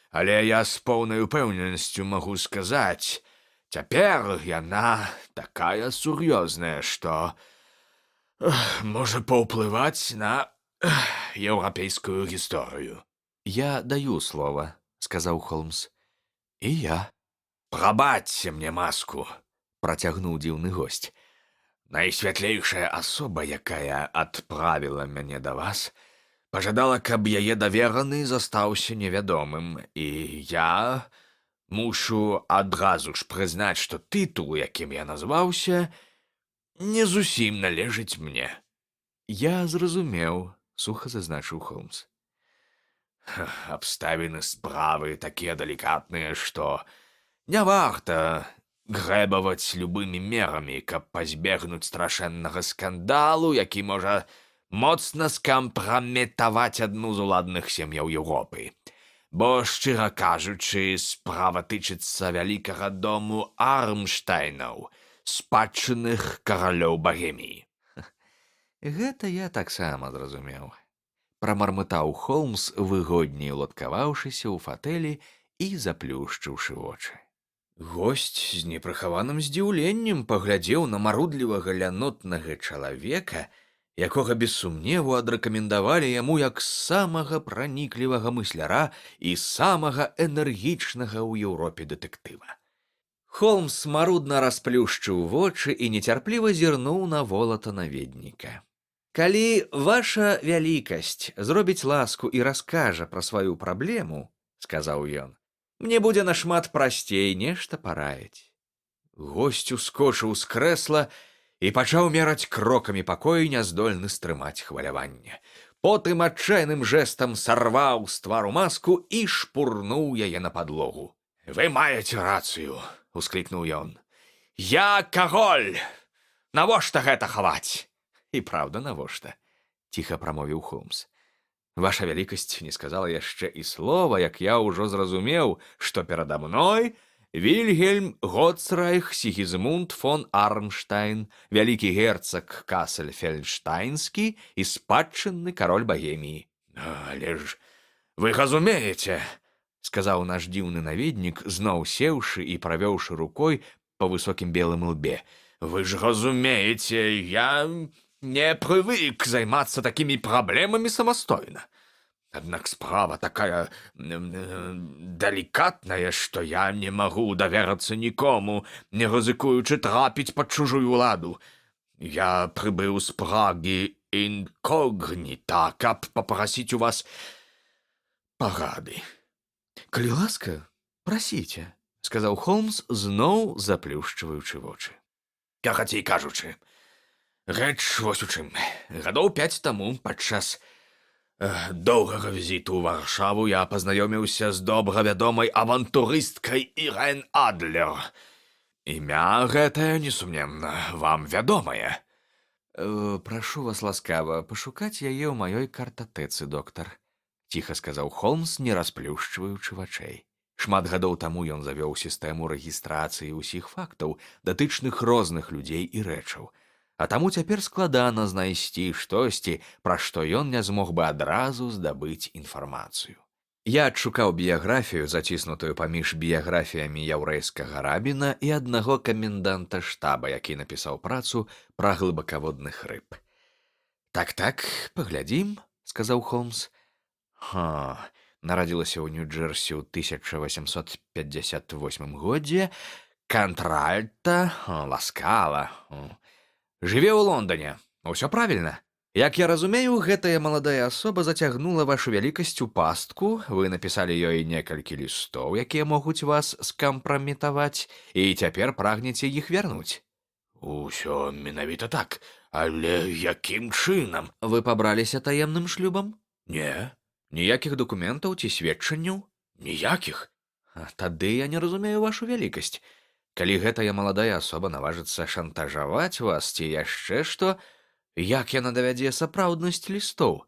Але я з поўнай упэўненасцю магу сказаць, цяпер яна такая сур'ёзная, што можа паўплываць на еўрапейскую гісторыю». «Я даю слова», — сказаў Холмс. «І я». «Прабачце мне маску», — працягнуў дзіўны госць. «Найсвятлейшая асоба, якая адправіла мяне да вас, пажадала, каб яе давераны застаўся невядомым, і я мушу адразу ж прызнаць, што тытул, якім я назваўся, не зусім належыць мне». «Я зразумеў», — суха зазначыў Холмс. «Абставіны справы такія далікатныя, што не варта грэбаваць любымі мерамі, каб пазбегнуць страшэннага скандалу, які можа моцна скампраметаваць адну з уладных сем'яў Еўропы. Бо, шчыра кажучы, справа тычыцца вялікага дому Армштайнаў, спадчынных каралёў Багеміі». «Гэта я таксама зразумеў», — прамармытаў Холмс, выгодней уладкаваўшыся ў фатэлі і заплюшчыўшы вочы. Госць з непрыхаваным здзіўленнем паглядзеў на марудлівага лянотнага чалавека, якога без сумневу адрэкамендавалі яму як самага праніклівага мысляра і самага энергічнага ў Еўропе дэтэктыва. Холмс марудна расплюшчыў вочы і нецярпліва зірнуў на волата-наведніка. «Калі ваша вялікасць зробіць ласку і раскажа пра сваю праблему, — сказаў ён, — мне будзе нашмат прасцей нешта параіць». Госць ускочыў з крэсла і пачаў мераць крокамі пакой, няздольны стрымаць хваляванне. Потым адчайным жэстам сарваў з твару маску і шпурнуў яе на падлогу. «Вы маеце рацыю, — усклікнуў ён. — Я кароль! Навошта гэта хаваць?» «І праўда, навошта?» — ціха прамовіў Холмс. «Ваша вялікасць не сказала яшчэ і слова, як я ўжо зразумеў, што перада мной Вільгельм Гоцрайх Сігізмунд фон Армштайн, вялікі герцаг Касельфельштайнскі і спадчынны кароль Багеміі». «Але ж вы разумееце, — сказаў наш дзіўны наведнік, зноў сеўшы і правёўшы рукой па высокім белым лбе, — вы ж разумееце, я не прывык займацца такімі праблемамі самастойна. Аднак справа такая далікатная, што я не магу даверацца нікому, не рызыкуючы трапіць пад чужую ўладу. Я прыбыў з Прагі інкогніта, каб папрасіць у вас парады. Калі ласка, прасіце, сказаў Холмс, зноў заплюшчваючы вочы. Карацей кажучы, рэч вось у чым. Гадоў 5 таму падчас доўгага візіту ў Варшаву я пазнаёміўся з добра вядомай авантурысткай Ірэн Адлер. Імя гэтае, несумненна, вам вядомае. Прашу вас ласкава пашукаць яе ў маёй картатэцы, доктар, ціха сказаў Холмс, не расплюшчваючы вачэй. Шмат гадоў таму ён завёў сістэму рэгістрацыі ўсіх фактаў, датычных розных людзей і рэчаў. А таму цяпер складана знайсці штосьці, пра што ён не змог бы адразу здабыць інфармацыю. Я адшукаў біяграфію, заціснутую паміж біяграфіямі яўрэйскага рабіна і аднаго каменданта штаба, які напісаў працу пра глыбакаводных рыб. Так, паглядзім, сказаў Холмс. Нарадзілася ў Нью-Джерсі ў 1858 годзе, Кантральта, ласкава. Жыве ў Лондоне. Усё правільна. Як я разумею, гэтая маладая асоба зацягнула вашу вялікасць у пастку, вы напісалі ёй некалькі лістоў, якія могуць вас скампраметаваць, і цяпер прагнеце іх вярнуць. Усё менавіта так, але якім чынам? Вы пабраліся таемным шлюбам? Не, Ніякіх дакументаў ці сведчанняў? ніякіх. Тады я не разумею вашу вялікасць. Калі гэтая маладая асоба наважыцца шантажаваць вас ці яшчэ што, як яна давядзе сапраўднасць лістоў?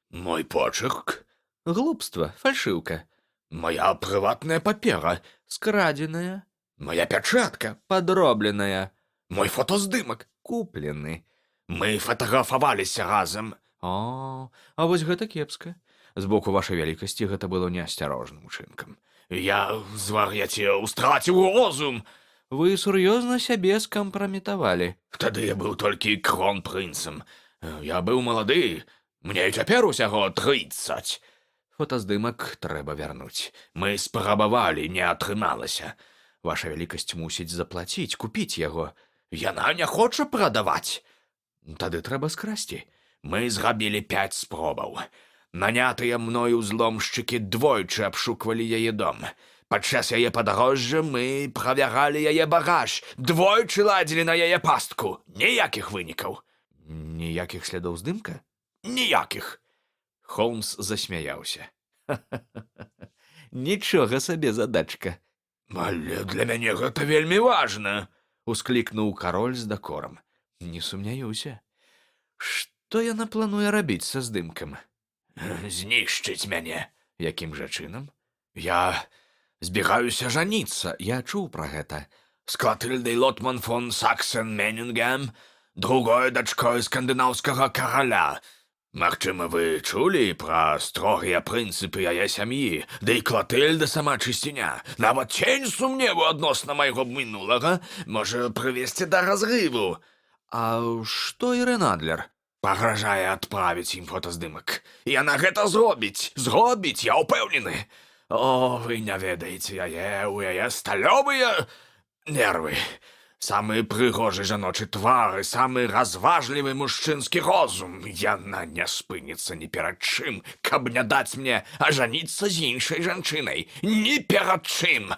Мой почерк? Глупства, фальшыўка. Моя прыватная папера? Скрадзеная. Моя пячатка? Падробленая. Мой фотаздымак? Куплены. Мы фатаграфаваліся разам. А вось гэта кепска. З боку вашай вялікасці гэта было неасцярожным учынкам. Я звар'яцеў, страціў розум. Вы сур'ёзна сябе скампраметавалі. Тады я быў толькі кронпрынцам. Я быў малады, мне і цяпер усяго 30. Фотаздымак трэба вярнуць. Мы спрабавалі, не атрымалася. Ваша вялікасць мусіць заплаціць, купіць яго. Яна не хоча прадаваць. Тады трэба скрасці. Мы зрабілі 5 спробаў. Нанятыя мною зломшчыкі двойчы абшуквалі яе дом. Падчас яе падарожжа мы правяралі яе багаж, двойчы ладзілі на яе пастку. Ніякіх вынікаў. Ніякіх слядоў здымка? Ніякіх. Холмс засмяяўся. Нічога сабе задачка. Але для мяне гэта вельмі важна, усклікнуў кароль з дакорам. Не сумняюся. Што яна плануе рабіць са здымкам? Знішчыць мяне. Якім жа чынам? Я збіраюся жаніцца. Я чуў пра гэта. З Клатыльдай Лотман фон Саксен-Менінгем, другой дачкой скандынаўскага караля. Магчыма, вы чулі пра строгія прынцыпы яе сям'і, ды і Клатыльда сама чысціня. Нават цень сумневу адносна майго мінулага можа прывесці да разрыву. А што Ірэн Адлер? Пагражае адправіць ім фотаздымак. Яна гэта зробіць, я ўпэўнены. О, вы не ведаеце яе, у яе сталёвыя нервы. Самы прыгожы жаночы твар і самы разважлівы мужчынскі розум. Яна не спыніцца ні перад чым, каб не даць мне ажаніцца з іншай жанчынай. Ні перад чым.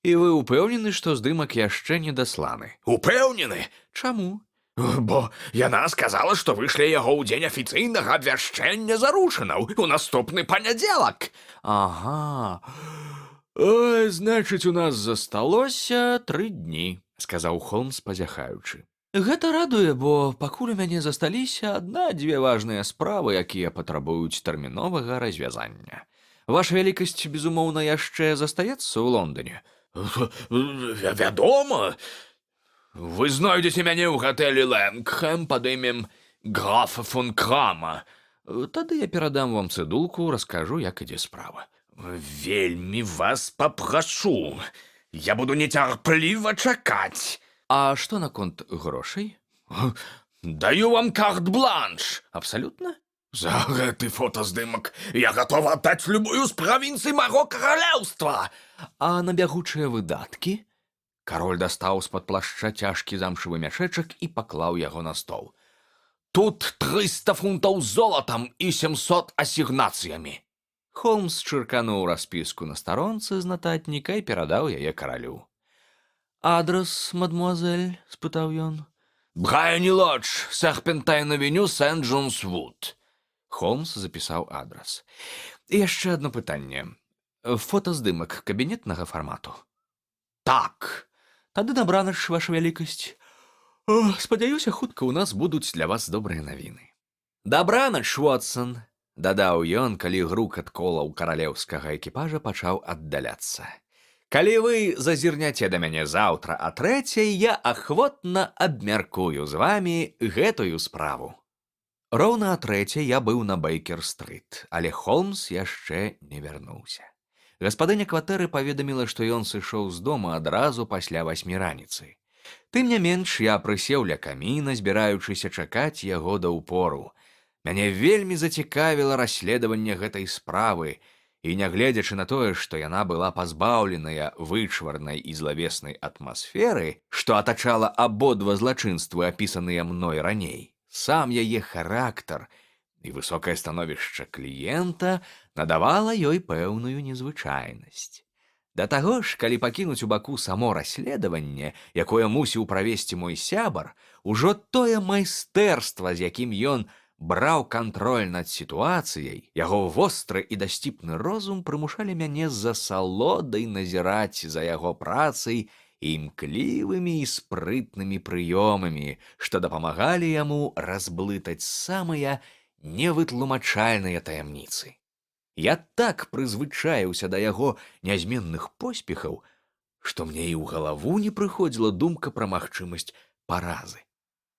І вы ўпэўнены, што здымак яшчэ не дасланы? Упэўнены? Чаму? Бо яна сказала, што вышле яго ў дзень афіцыйнага абвяшчэння заручынаў у наступны панядзелак. Ага. Ой, значыць, у нас засталося 3 дні, сказаў Холмс, пазяхаючы. Гэта радуе, бо пакуль у мяне засталіся 1-2 важныя справы, якія патрабуюць тэрміновага развязання. Ваша вялікасць, безумоўна, яшчэ застаецца ў Лондоне? Вядома. Вы знойдзеце мяне ў гатэлі Лэнгхэм пад імем графа фон Крама. Тады я перадам вам цыдулку, раскажу, як ідзе справа. Вельмі вас папрашу. Я буду нецярпліва чакаць. А што наконт грошай? Даю вам карт-бланш. Абсалютна? За гэты фотаздымак я гатова аддаць любую з правінцый маго каралеўства. А на бягучыя выдаткі? Кароль дастаў з-пад плашча цяжкі замшевы мяшэчак і паклаў яго на стол. Тут 300 фунтаў золатам і 700 асігнацыямі. Холмс чыркануў распіску на старонцы з нататніка і перадаў яе каралю. «Адрес, мадмуазель?» – спытаў ён. Брайані Лодж, Серпентайн-авеню, Сент-Джонс-Вуд. Холмс запісаў адрес. І яшчэ адно пытанне. Фотаздымак кабінетнага фармату? Так. Тады набранач, ваша вялікасць. Спадзяюся, хутка ў нас будуць для вас добрыя навіны. Дабранач, Вотсон, дадаў ён, калі грукат колаў каралеўскага экіпажа пачаў аддаляцца. Калі вы зазірняце да мяне заўтра а 3:00, я ахвотна абмяркую з вамі гэтую справу. Роўна а 3:00 я быў на Бейкер-стрыт, але Холмс яшчэ не вярнуўся. Гаспадыня кватэры паведаміла, што ён сышоў з дома адразу пасля 8 раніцы. Тым не менш, я прысеў ля каміна, збіраючыся чакаць яго да ўпору. Мяне вельмі зацікавіла расследаванне гэтай справы, і нягледзячы на тое, што яна была пазбаўленая вычварнай і злавеснай атмасферы, што атачала абодва злачынствы, апісаныя мной раней, сам яе характар і высокае становішча кліента надавала ёй пэўную незвычайнасць. Да таго ж, калі пакінуць у баку само расследаванне, якое мусіў правесці мой сябар, ужо тое майстэрства, з якім ён браў кантроль над сітуацыяй, яго востры і дасціпны розум прымушалі мяне з асалодай назіраць за яго працай і імклівымі і спрытнымі прыёмамі, што дапамагалі яму разблытаць самыя невытлумачальныя таямніцы. Я так прызвычаіўся да яго нязменных поспехаў, што мне і ў галаву не прыходзіла думка пра магчымасць паразы.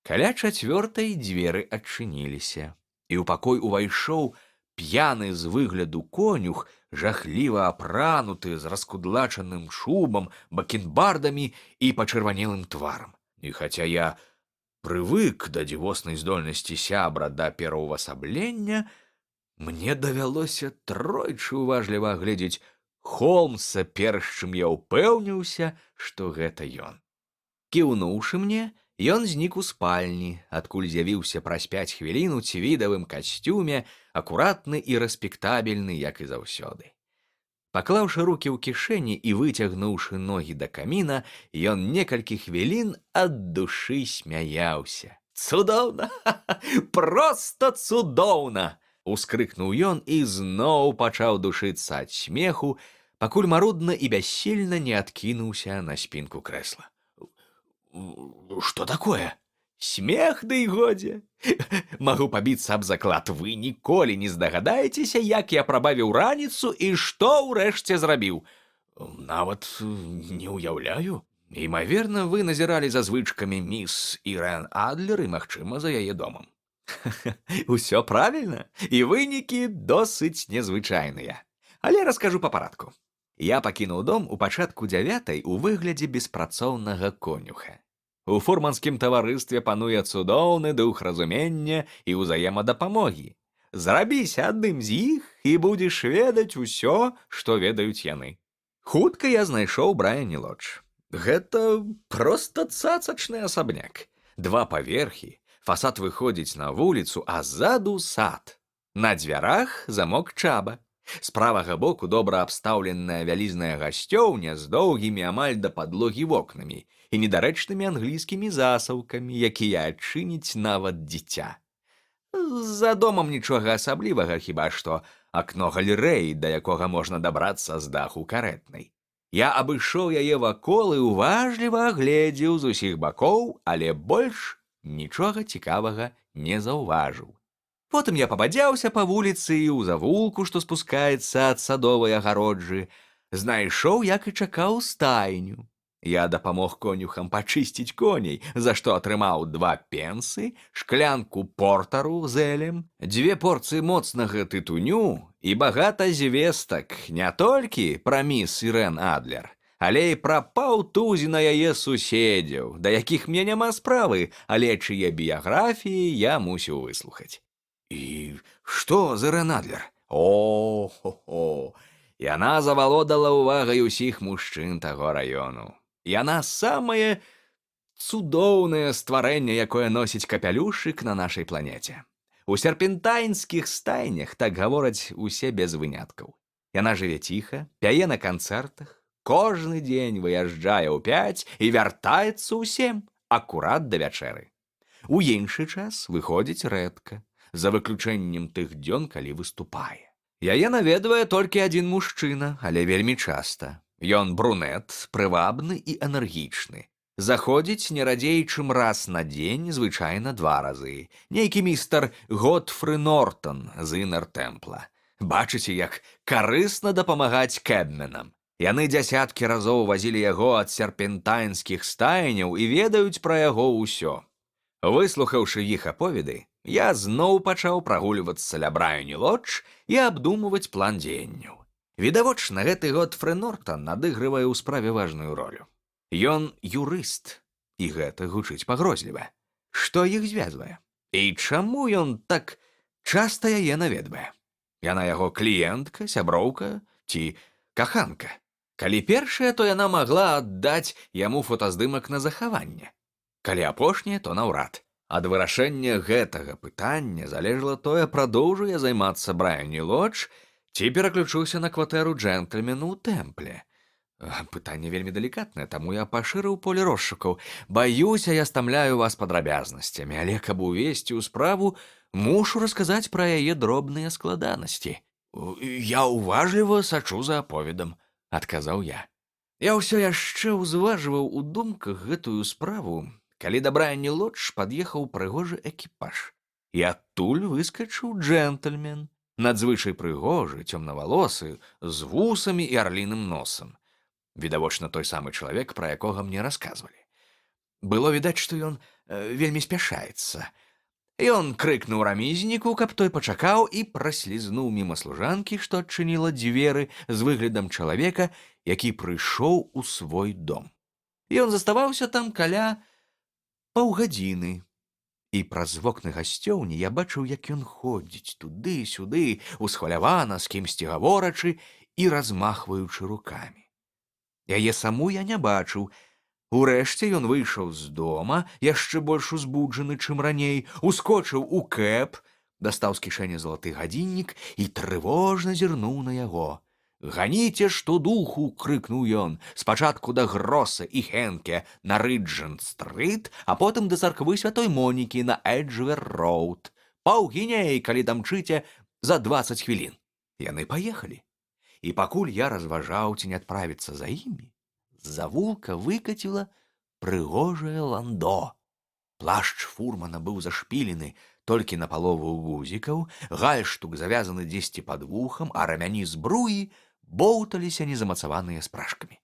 Каля 4:00 дзверы адчыніліся, і ў пакой увайшоў п'яны з выгляду конюх, жахліва апрануты, з раскудлачаным шубам, бакенбардамі і пачырванелым тварам. І хаця я прывык да дзівоснай здольнасці сябра да пераўвасаблення, мне давялося тройчы уважліва агледзець Холмса, перш чым я ўпэўніўся, што гэта ён. Кіўнуўшы мне, ён знік у спальні, адкуль з'явіўся праз 5 хвілін у цвідавым касцюме, акуратны і рэспектабельны, як і заўсёды. Паклаўшы рукі ў кішэні і выцягнуўшы ногі да каміна, ён некалькі хвілін ад душы смяяўся. «Цудоўна! Проста цудоўна!» — ускрыкнуў ён і зноў пачаў душыцца ад смеху, пакуль марудна і бяссільна не адкінуўся на спінку крэсла. «Что такое?» «Смех, да і годзе! Магу пабіцца аб заклад, вы ніколі не здагадаецеся, як я прабавіў раніцу і што ўрэшце зрабіў. Нават не ўяўляю. Імаверна, вы назіралі за звычкамі міс Ірэн Адлер і, магчыма, за яе домам». «Усё правільна, і вынікі досыць незвычайныя. Але раскажу па парадку. Я пакінуў дом у пачатку 9:00 у выглядзе беспрацоўнага конюха. У фурманскім таварыстве пануе цудоўны дух разумення і ўзаемадапамогі. Зрабіся адным з іх і будзеш ведаць усё, што ведаюць яны. Хутка я знайшоў Брайані Лодж. Гэта проста цацачны асабняк. 2 паверхі, фасад выходзіць на вуліцу, а ззаду сад. На дзвярах замок чаба. З правага боку добра абстаўленая вялізная гасцёўня з доўгімі амаль да падлогі вокнамі і недарэчнымі англійскімі засаўкамі, якія адчыніць нават дзіця. За домам нічога асаблівага, хіба што акно галерэі, да якога можна дабрацца з даху карэтнай. Я абышоў яе вакол і уважліва агледзеў з усіх бакоў, але больш нічога цікавага не заўважыў. Потым я пабадзяўся па вуліцы і ў завулку, што спускаецца ад садовай агароджы, знайшоў, як і чакаў, стайню. Я дапамог конюхам пачысціць коней, за што атрымаў 2 пенсы, шклянку портару з элем, 2 порцыі моцнага тытуню і багата звестак не толькі пра міс Ірэн Адлер, але і пра паўтузіна яе суседзяў, да якіх мне няма справы, але чые біяграфіі я мусіў выслухаць. «І Што з Ірэн Адлер? О-хо-хо! Яна завалодала ўвагай усіх мужчын таго раёну. Яна самае цудоўнае стварэнне, якое носіць капялюшык на нашай планеце. У серпентайнскіх стайнях так гавораць усе без выняткаў. Яна жыве ціха, пяе на канцэртах, кожны дзень выязджае ў 5 і вяртаецца ў 7, акурат да вячэры. У іншы час выходзіць рэдка, за выключэннем тых дзён, калі выступае. Яе наведвае толькі адзін мужчына, але вельмі часта. Ён брунет, прывабны і энергічны. Заходзіць не радзей, чым раз на дзень, звычайна 2 разы. Нейкі містер Готфры Нортон з Іннер-Тэмпла. Бачыце, як карысна дапамагаць кэбменам. Яны дзясяткі разоў вазілі яго ад серпентайнскіх стайняў і ведаюць пра яго ўсё. Выслухаўшы іх аповеды, я зноў пачаў прагульвацца ля Брайані-Лодж і абдумваць план дзеянняў. Відавочна, гэты Готфры Нортон адыгрывае ў справе важную ролю. Ён юрыст, і гэта гучыць пагрозліва. Што іх звязвае? І чаму ён так часта яе наведвае? Яна яго кліентка, сяброўка ці каханка? Калі першая, то яна магла аддаць яму фотаздымак на захаванне. Калі апошняе, то наўрад. Ад вырашэння гэтага пытання залежала тое, прадоўжу я займацца Брайані-Лодж ці пераключуся на кватэру джентльмену ў Тэмпле. Пытанне вельмі далікатнае, таму я пашырыў поле розшукаў. Баюся, я стамляю вас падрабязнасцямі, але каб увесці ў справу, мушу расказаць пра яе дробныя складанасці. Я уважліва сачу за аповедам, адказаў я. Я ўсё яшчэ ўзважваў у думках гэтую справу, калі да Брайані-Лодж пад'ехаў прыгожы экіпаж. І адтуль выскачыў джентльмен, надзвычай прыгожы, цёмнавалосы, з вусамі і арліным носам. Відавочна, той самы чалавек, пра якога мне расказвалі. Было відаць, што ён вельмі спяшаецца. Ён крыкнуў рамізніку, каб той пачакаў, і праслізнуў міма служанкі, што адчыніла дзверы з выглядам чалавека, які прыйшоў у свой дом. Ён заставаўся там каля паўгадзіны. І праз вокны гасцёўні я бачыў, як ён ходзіць туды-сюды, усхвалявана, з кімсьці гаворачы і размахваючы рукамі. Яе саму я не бачыў. Урэшце ён выйшаў з дома, яшчэ больш узбуджаны, чым раней, ускочыў у кэб, дастаў з кішэні залаты гадзіннік і трывожна зірнуў на яго. «Ганіце, што духу!» — крыкнуў ён. «Спачатку да Гроса і Хенке на Рыджэнт-стрыт, а потым да царквы святой Монікі на Эджвер-роуд. Паўгіней, калі дамчыце за 20 хвілін». Яны паехалі. І пакуль я разважаў, ці не адправіцца за імі, з-за вулка выкаціла прыгожае ландо. Плашч фурмана быў зашпілены толькі на палову гузікаў, гальштук завязаны дзесьці пад вухам, а рамяні збруі боўталіся незамацаваныя спражкамі.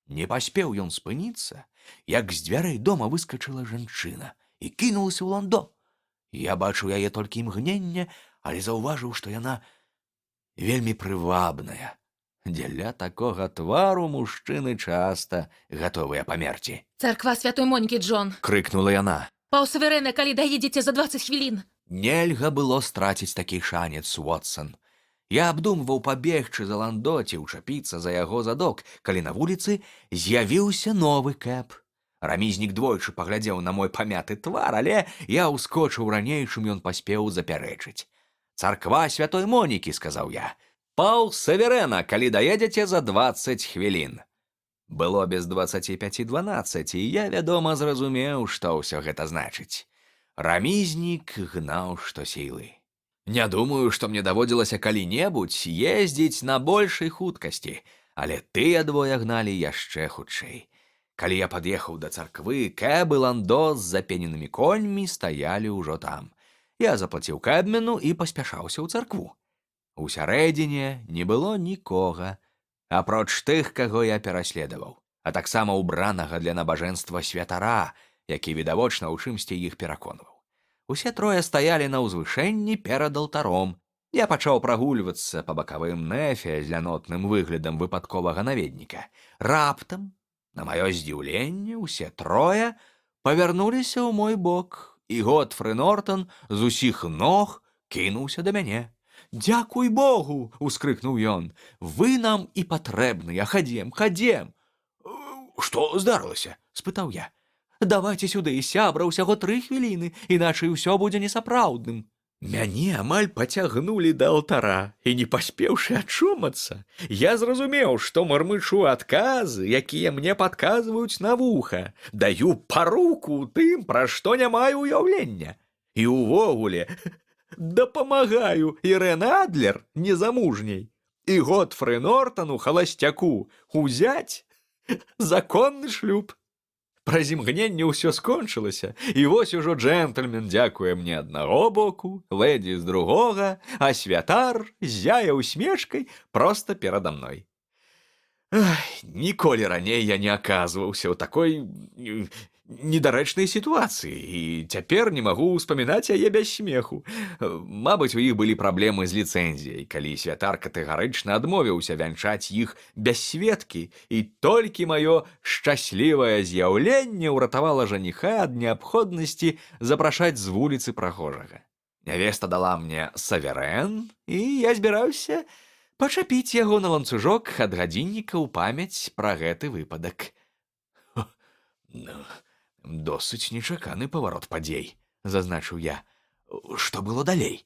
Не паспеў ён спыніцца, як з дзвярэй дома выскачыла жанчына і кінулася ў ландо. Я бачыў яе толькі імгненне, але заўважыў, што яна вельмі прывабная. Дзеля такога твару мужчыны часта гатовыя памерці. «Царква святой Монікі, Джон!» — крыкнула яна. «Паўсуверэна, калі даедзеце за 20 хвілін!» Нельга было страціць такі шанец, Уотсон. Я абдумваў пабегчы за ландо ці ўчапіцца за яго задок, калі на вуліцы з'явіўся новы кэб. Рамізнік двойчы паглядзеў на мой памяты твар, але я ўскочыў раней, чым ён паспеў запярэчыць. «Царква святой Монікі!» — сказаў я. «Паўсуверэна, калі даедзеце за 20 хвілін». Было без 25:12, і я, вядома, зразумеў, што ўсё гэта значыць. Рамізнік гнаў штосілы. Не думаю, што мне даводзілася калі-небудзь ездзіць на большай хуткасці, але тыя двое гналі яшчэ хутчэй. Калі я пад'ехаў да царквы, кэб і ландо з запененымі коньмі стаялі ўжо там. Я заплаціў кэбмену і паспяшаўся ў царкву. Усярэдзіне не было нікога, апроч тых, каго я пераследаваў, а таксама убранага для набажэнства святара, які відавочна ў чымсьці іх пераконваў. Усе трое стаялі на ўзвышэнні перад алтаром. Я пачаў прагульвацца па бакавым нефе з лянотным выглядам выпадковага наведніка. Раптам, на маё здзіўленне, усе трое павярнуліся ў мой бок, і Готфры Нортон з усіх ног кінуўся да мяне. «Дзякуй Богу!» — ускрыкнуў ён. «Вы нам і патрэбныя, хадзем!» Што здарылася? — спытаў я. «Давайце сюды, сябра, усяго 3 хвіліны, іначай усё будзе несапраўдным». Мяне амаль пацягнулі да алтара, і не паспеўшы ачомацца, я зразумеў, што мармычу адказы, якія мне падказваюць на вуха, даю паруку ў тым, пра што не маю ўяўлення. І ўвогуле дапамагаю Ірэн Адлер незамужняй і Готфры Нортану халасцяку узяць законны шлюб. Праз імгненне ўсё скончылася, і вось ужо джентльмен дзякуе мне аднаго боку, лэдзі з другога, а святар ззяе усмешкай проста перада мной. Ніколі раней я не аказваўся ў такой недарэчнай сітуацыі, і цяпер не магу ўспамінаць яе без смеху. Мабыць, у іх былі праблемы з ліцэнзіяй, калі святар катэгарычна адмовіўся вянчаць іх без сведкі, і толькі маё шчаслівае з'яўленне ўратавала жаніха ад неабходнасці запрашаць з вуліцы прахожага. Нявеста дала мне саверэн, і я збіраўся пачапіць яго на ланцужок ад гадзінніка ў памяць пра гэты выпадак. «Досыць нечаканы паварот падзей», — зазначыў я. «Што было далей?»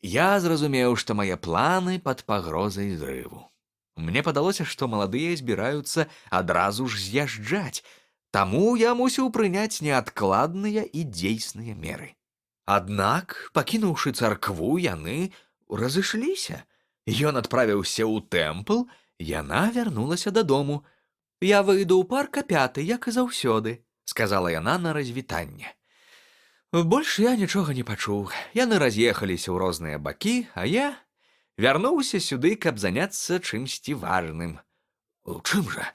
Я зразумеў, што мае планы пад пагрозай зрыву. Мне падалося, што маладыя збіраюцца адразу ж з'язджаць, таму я мусіў прыняць неадкладныя і дзейсныя меры. Аднак, пакінуўшы царкву, яны разышліся. Ён адправіўся ў тэмпл, яна вярнулася дадому. «Я выйду ў парк о 5, як і заўсёды», — сказала яна на развітанне. Больш я нічога не пачуў. Яны раз'ехаліся ў розныя бакі, а я вярнуўся сюды, каб заняцца чымсьці важным. «Чым жа?»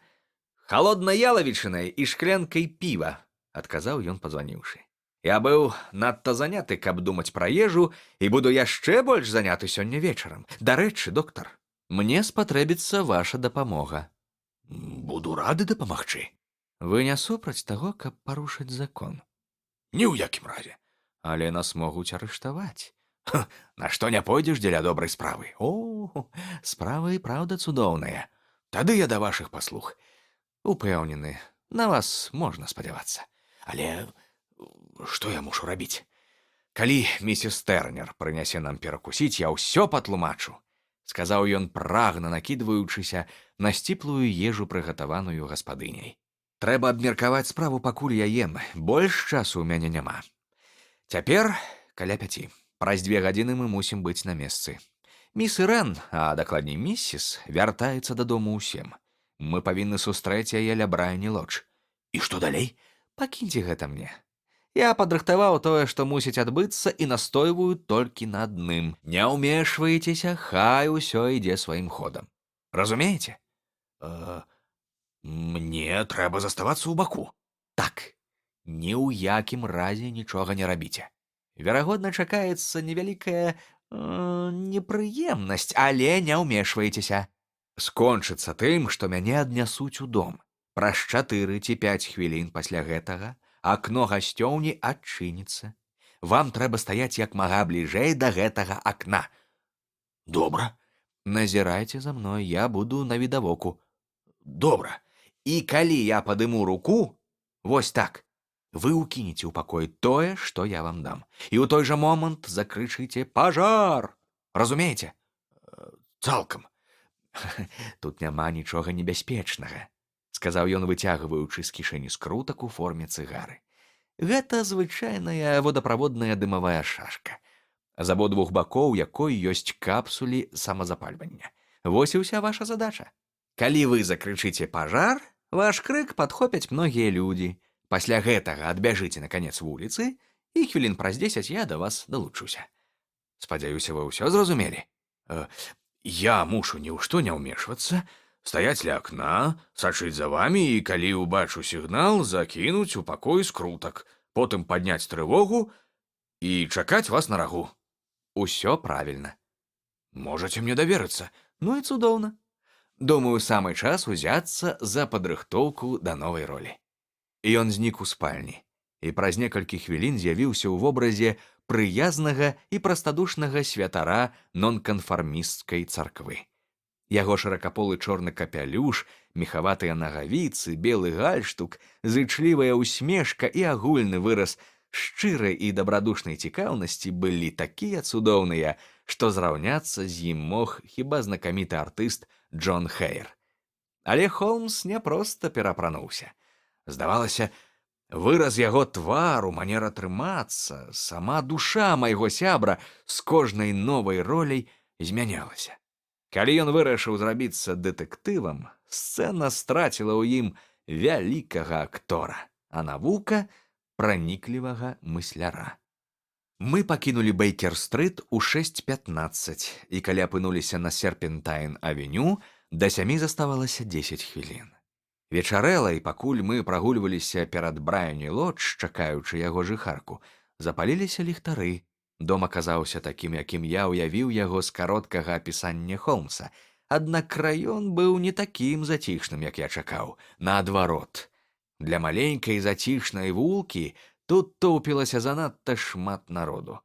«Халоднай ялавічынай і шклянкай піва», — адказаў ён, пазваніўшы. «Я быў надта заняты, каб думаць пра ежу, і буду яшчэ больш заняты сёння вечарам. Дарэчы, доктар, мне спатрэбіцца ваша дапамога». Буду рады дапамагчы. Вы не супраць таго, каб парушыць закон? Ні ў якім разе. Але нас могуць арыштаваць. На што не пойдзеш дзеля добрай справы? О, справа і праўда цудоўная. Тады я да вашых паслуг. Упэўнены, на вас можна спадзявацца. Але што я мушу рабіць? Калі місіс Тэрнер прынясе нам перакусіць, я ўсё патлумачу, сказаў ён, прагна накідваючыся на сціплую ежу, прыгатаваную гаспадыняй. Трэба абмеркаваць справу, пакуль я ем. Больш часу ў мяне няма. Цяпер каля 5. Праз 2 гадзіны мы мусім быць на месцы. Міс Ірэн, а дакладней міссіс, вяртаецца дадому ў 7. Мы павінны сустрэць яе ля Брайані Лодж. І што далей? Пакіньце гэта мне. Я падрыхтаваў тое, што мусіць адбыцца, і настойваю толькі на адным. Не ўмешвайцеся, хай усё ідзе сваім ходам. Разумееце? Мне трэба заставацца ў баку. Так, ні ў якім разе нічога не рабіце. Верагодна, чакаецца невялікая непрыемнасць, але не ўмешвайцеся. Скончыцца тым, што мяне аднясуць у дом. Праз 4 ці 5 хвілін пасля гэтага акно гасцёўні адчыніцца. Вам трэба стаяць як мага бліжэй да гэтага акна. Добра. Назірайце за мной, я буду на відавоку. Добра. І калі я падыму руку, вось так, вы ўкінеце ў пакой тое, што я вам дам. І ў той жа момант закрычыце «Пажар!» Разумееце? Цалкам. Тут няма нічога небяспечнага, сказаў ён, выцягваючы з кішэні скрутак у форме цыгары. Гэта звычайная водаправодная дымавая шашка, з абодвух бакоў якой ёсць капсулі самазапальвання. Вось і ўся ваша задача. Калі вы закрычыце «Пажар», ваш крык падхопяць многія людзі. Пасля гэтага адбяжыце на канец вуліцы, і хвілін праз 10 я да вас далучуся. Спадзяюся, вы ўсё зразумелі? Я мушу ні ў што не ўмешвацца, стаяць ля акна, сачыць за вамі і, калі ўбачу сігнал, закінуць у пакой скрутак, потым падняць трывогу і чакаць вас на рагу. Усё правільна. Можаце мне даверыцца. Ну і цудоўна. Думаю, самы час узяцца за падрыхтоўку да новай ролі. Ён знік у спальні. і праз некалькі хвілін з'явіўся ў вобразе прыязнага і прастадушнага святара нонканфармісцкай царквы. Яго шыракаполы чорны капялюш, мехаватыя нагавіцы, белы гальштук, зычлівая ўсмешка і агульны выраз шчырай і дабрадушнай цікаўнасці былі такія цудоўныя, што зраўняцца з ім мог хіба знакаміты артыст Джон Хейр. Але Холмс не проста перапрануўся. Здавалася, выраз яго твару, манера трымацца, сама душа майго сябра з кожнай новай роляй змянялася. Калі ён вырашыў зрабіцца дэтэктывам, сцэна страціла ў ім вялікага актора, а навука праніклівага мысляра. Мы пакінулі Бейкер-стрыт у 6:15, і калі апынуліся на Серпентайн-авеню, да 7 заставалася 10 хвілін. Вечарэла, і пакуль мы прагульваліся перад Брайані-лодж, чакаючы яго жыхарку, запаліліся ліхтары. Дом аказаўся такім, якім я ўявіў яго з кароткага апісання Холмса, аднак раён быў не такім зацішным, як я чакаў, наадварот. Для маленькай зацішнай вулкі тут тоўпілася занадта шмат народу.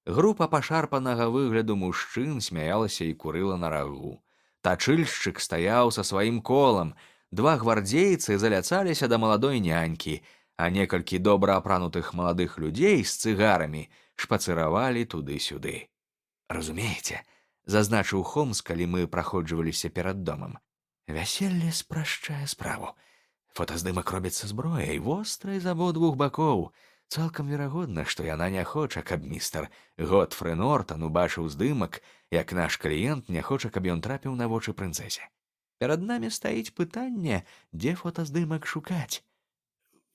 Група пашарпанага выгляду мужчын смяялася і курыла на рагу. Тачыльшчык стаяў са сваім колам, два гвардзейцы заляцаліся да маладой нянькі, а некалькі добра апранутых маладых людзей з цыгарамі шпацыравалі туды-сюды. Разумееце, зазначыў Холмс, калі мы праходжваліся перад домам, вяселле спрашчае справу. Фотаздымак робіцца зброяй, вострай з абодвух бакоў. Цалкам верагодна, што яна не хоча, каб містер Готфры Нортан убачыў здымак, як наш кліент не хоча, каб ён трапіў на вочы прынцэсе. Перад намі стаіць пытанне, дзе фотаздымак шукаць.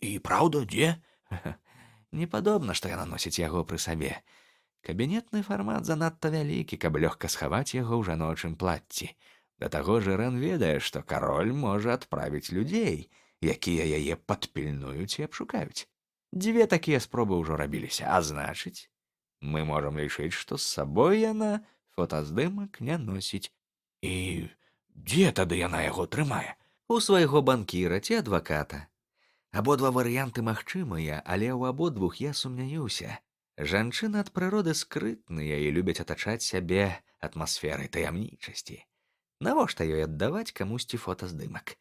І праўда, дзе? Не падобна, што яна носіць яго пры сабе. Кабінетны фармат занадта вялікі, каб лёгка схаваць яго ў жаночым плацці. Да таго ж Ірэн ведае, што кароль можа адправіць людзей, якія яе падпільнуюць і абшукаюць. 2 такія спробы ўжо рабіліся, а значыць, мы можам лічыць, што з сабой яна фотаздымак не носіць. І дзе тады яна яго трымае? У свайго банкіра ці адваката. Абодва варыянты магчымыя, але ў абодвух я сумняюся. Жанчыны ад прыроды скрытныя і любяць атачаць сябе атмасферай таямнічасці. Навошта ёй аддаваць камусьці фотаздымак?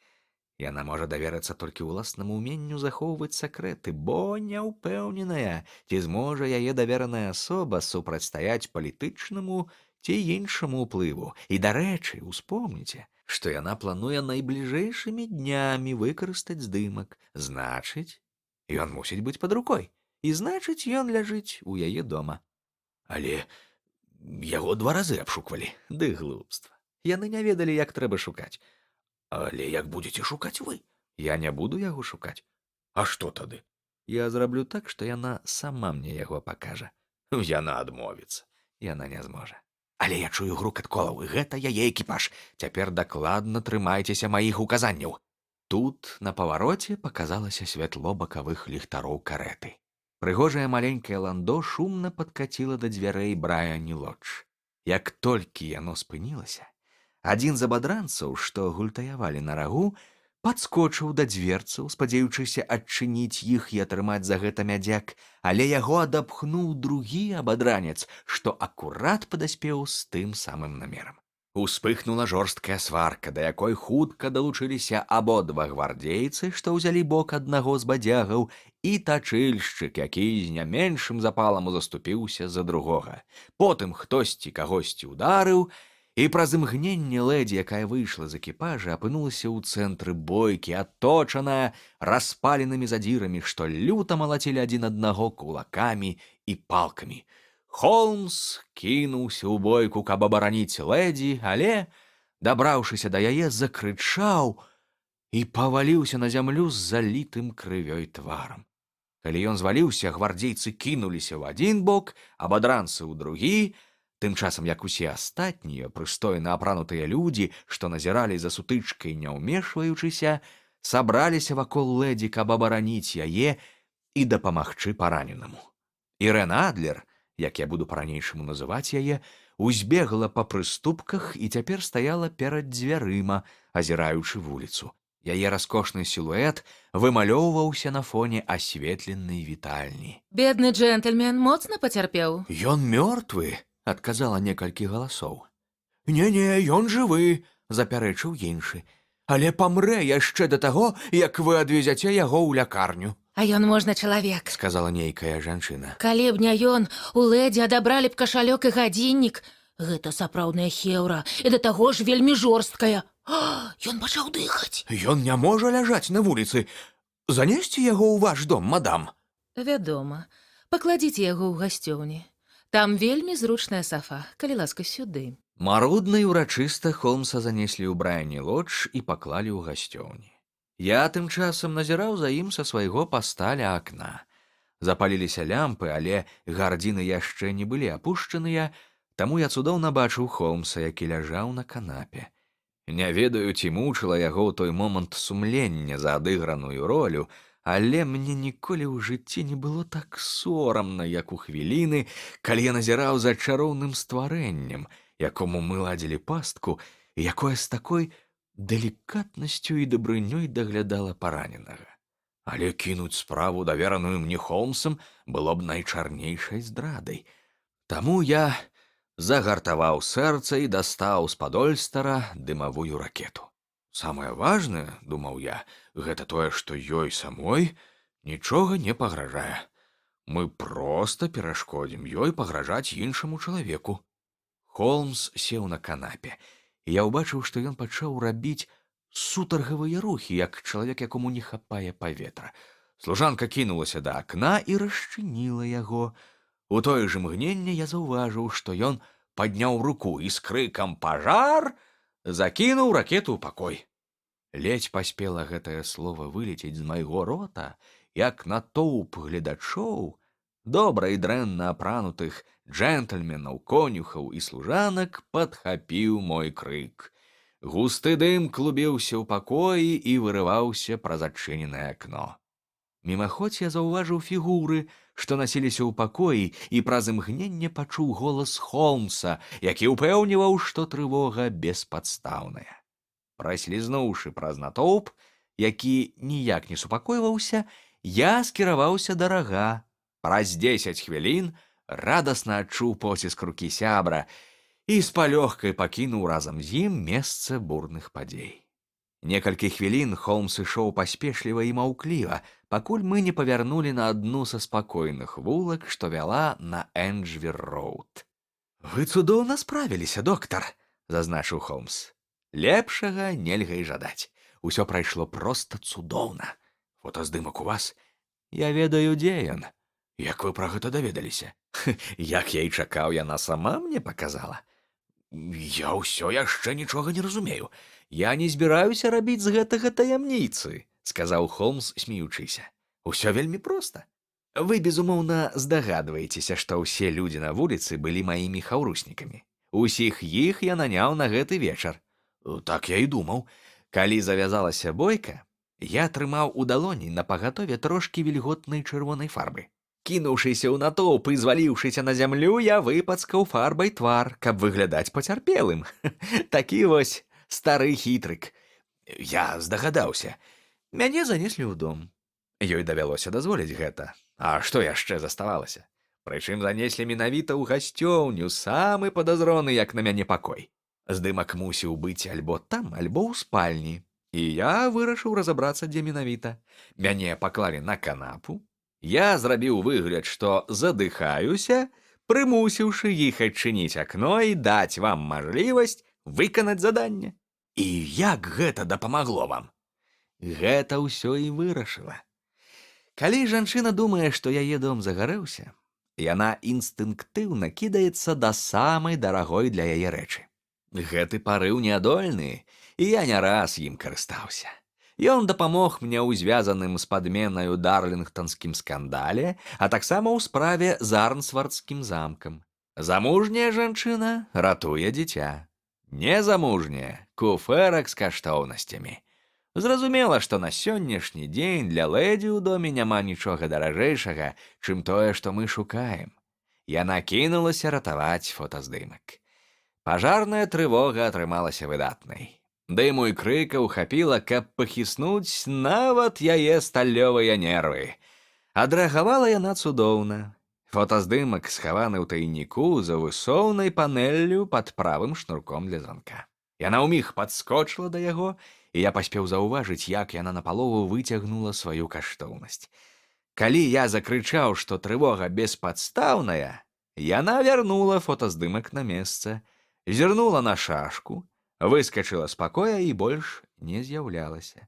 Яна можа даверыцца толькі ўласнаму ўменню захоўваць сакрэты, бо не ўпэўненая, ці зможа яе давераная асоба супрацьстаяць палітычнаму ці іншаму ўплыву. І, дарэчы, успомніце, што яна плануе найбліжэйшымі днямі выкарыстаць здымак. Значыць, ён мусіць быць пад рукой. І значыць, ён ляжыць у яе дома. Але яго 2 разы абшуквалі. Ды глупства. Яны не ведалі, як трэба шукаць. Але як будзеце шукаць вы? Я не буду яго шукаць. А што тады? Я зраблю так, што яна сама мне яго пакажа. Яна адмовіцца. Яна не зможа. Але я чую грукат колаў, і гэта яе экіпаж. Цяпер дакладна трымайцеся маіх указанняў. Тут на павароце паказалася святло бакавых ліхтароў карэты. Прыгожае маленькае ландо шумна падкаціла да дзвярэй Брайані-лодж. Як толькі яно спынілася, адзін з абадранцаў, што гультаявалі на рагу, падскочыў да дзверцаў, спадзеючыся адчыніць іх і атрымаць за гэта мядзяк, але яго адапхнуў другі абадранец, што акурат падаспеў з тым самым намерам. Успыхнула жорсткая сварка, да якой хутка далучыліся абодва гвардзейцы, што ўзялі бок аднаго з бадзягаў, і тачыльшчык, які з не меншым запалам заступіўся за другога. Потым хтосьці кагосьці ударыў, і праз імгненне лэдзі, якая выйшла з экіпажа, апынулася ў цэнтры бойкі, аточаная распаленымі задзірамі, што люта малацілі адзін аднаго кулакамі і палкамі. Холмс кінуўся ў бойку, каб абараніць лэдзі, але, дабраўшыся да яе, закрычаў і паваліўся на зямлю з залітым крывёй тварам. Калі ён зваліўся, гвардзейцы кінуліся ў адзін бок, абадранцы ў другі. Тым часам, як усе астатнія прыстойна апранутыя людзі, што назіралі за сутычкай, не ўмешваючыся, сабраліся вакол лэдзі, каб абараніць яе і дапамагчы параненаму. Ірэн Адлер, як я буду па-ранейшаму называць яе, узбегла па прыступках і цяпер стаяла перад дзвярыма, азіраючы вуліцу. Яе раскошны сілуэт вымалёўваўся на фоне асветленай вітальні. Бедны джентльмен моцна пацярпеў. «Ён мёртвы», — адказала некалькі галасоў. «Не-не, ён жывы», — запярэчыў іншы. «Але памрэ яшчэ да таго, як вы адвезяце яго ў лякарню», А ён можна чалавек. сказала нейкая жанчына. Калі б не ён, у лэдзі адабралі б кашалёк і гадзіннік. Гэта сапраўдная хеўра, і да таго ж вельмі жорсткая. Ён пачаў дыхаць. «Ён не можа ляжаць на вуліцы. Занесці яго ў ваш дом, мадам». Вядома, пакладзіце яго ў гасцёўні. Там вельмі зручная сафа, калі ласка сюды. Марудна і ўрачыста Холмса занеслі ў Брайані-лодж і паклалі ў гасцёўні. Я тым часам назіраў за ім са свайго паста ля акна. Запаліліся лямпы, але гардзіны яшчэ не былі апушчаныя, таму я цудоўна бачыў Холмса, які ляжаў на канапе. Не ведаю, ці мучыла яго ў той момант сумленне за адыграную ролю, але мне ніколі ў жыцці не было так сорамна, як у хвіліны, калі я назіраў за чароўным стварэннем, якому мы ладзілі пастку, і якое з такой далікатнасцю і дабрынёй даглядала параненага. Але кінуць справу, давераную мне Холмсам, было б найчарнейшай здрадай. Таму я загартаваў сэрца і дастаў з-пад Ольстера дымавую ракету. Самае важнае, думаў я, гэта тое, што ёй самой нічога не пагражае. Мы проста перашкодзім ёй пагражаць іншаму чалавеку. Холмс сеў на канапе, і я ўбачыў, што ён пачаў рабіць сутаргавыя рухі, як чалавек, якому не хапае паветра. Служанка кінулася да акна і расчыніла яго. У тое ж імгненне я заўважыў, што ён падняў руку і з крыкам «Пажар!» закінуў ракету ў пакой. Ледзь паспела гэтае слова вылецець з майго рота, як натоўп гледачоў, добра і дрэнна апранутых джентльменаў, конюхаў і служанак падхапіў мой крык. Густы дым клубіўся ў пакоі і вырываўся праз адчыненае акно. Мімаходзь я заўважыў фігуры, што насіліся ў пакоі, і праз імгненне пачуў голас Холмса, які ўпэўніваў, што трывога беспадстаўная. Праслізнуўшы праз натоўп, які ніяк не супакойваўся, я скіраваўся да рага. Праз 10 хвілін радасна адчуў поціск рукі сябра і з палёгкай пакінуў разам з ім месца бурных падзей. Некалькі хвілін Холмс ішоў паспешліва і маўкліва, пакуль мы не павярнулі на адну са спакойных вулак, што вяла на Энджвер-роуд. «Вы цудоўна справіліся, доктар», — зазначыў Холмс. «Лепшага нельга і жадаць. Усё прайшло проста цудоўна. Фотаздымак у вас? Я ведаю, дзе ён. Як вы пра гэта даведаліся? Як я і чакаў, яна сама мне паказала. Я ўсё яшчэ нічога не разумею. Я не збіраюся рабіць з гэтага таямніцы», — сказаў Холмс, смеючыся. «Усё вельмі проста. Вы, безумоўна, здагадваецеся, што ўсе людзі на вуліцы былі маімі хаўруснікамі. Усіх іх я наняў на гэты вечар. Так я і думаў. Калі завязалася бойка, я трымаў у далоні напагатове трошкі вільготнай чырвонай фарбы. Кінуўшыся ў натоўп і зваліўшыся на зямлю, я выпацкаў фарбай твар, каб выглядаць пацярпелым. Такі вось стары хітрык. Я здагадаўся. Мяне занеслі ў дом. Ёй давялося дазволіць гэта. А што яшчэ заставалася? Прычым занеслі менавіта ў гасцёўню, самы падазроны, як на мяне пакой. Здымак мусіў быць альбо там, альбо ў спальні. І я вырашыў разабрацца, дзе менавіта. Мяне паклалі на канапу. Я зрабіў выгляд, што задыхаюся, прымусіўшы іх адчыніць акно і даць вам мажлівасць выканаць заданне. І як гэта дапамагло вам? Гэта ўсё і вырашыла. Калі жанчына думае, што яе дом загарэўся, яна інстынктыўна кідаецца да самай дарагой для яе рэчы. Гэты парыў неадольны, і я не раз ім карыстаўся. Ён дапамог мне ў звязаным з падменаю дарлінгтанскім скандале, а таксама ў справе з Арнсвардскім замкам. Замужняя жанчына ратуе дзіця. Незамужняя — куфэрак з каштоўнасцямі. Зразумела, што на сённяшні дзень для лэдзі ў доме няма нічога даражэйшага, чым тое, што мы шукаем. Яна кінулася ратаваць фотаздымак. Пажарная трывога атрымалася выдатнай. Дыму і крыкаў хапіла, каб пахіснуць нават яе сталёвыя нервы. Адрэагавала яна цудоўна. Фотаздымак схаваны ў тайніку за высоўнай панэллю пад правым шнурком для званка. Яна ўміг падскочыла да яго, і я паспеў заўважыць, як яна напалову выцягнула сваю каштоўнасць. Калі я закрычаў, што трывога беспадстаўная, яна вярнула фотаздымак на месца, зірнула на шашку, выскачыла з пакоя і больш не з'яўлялася.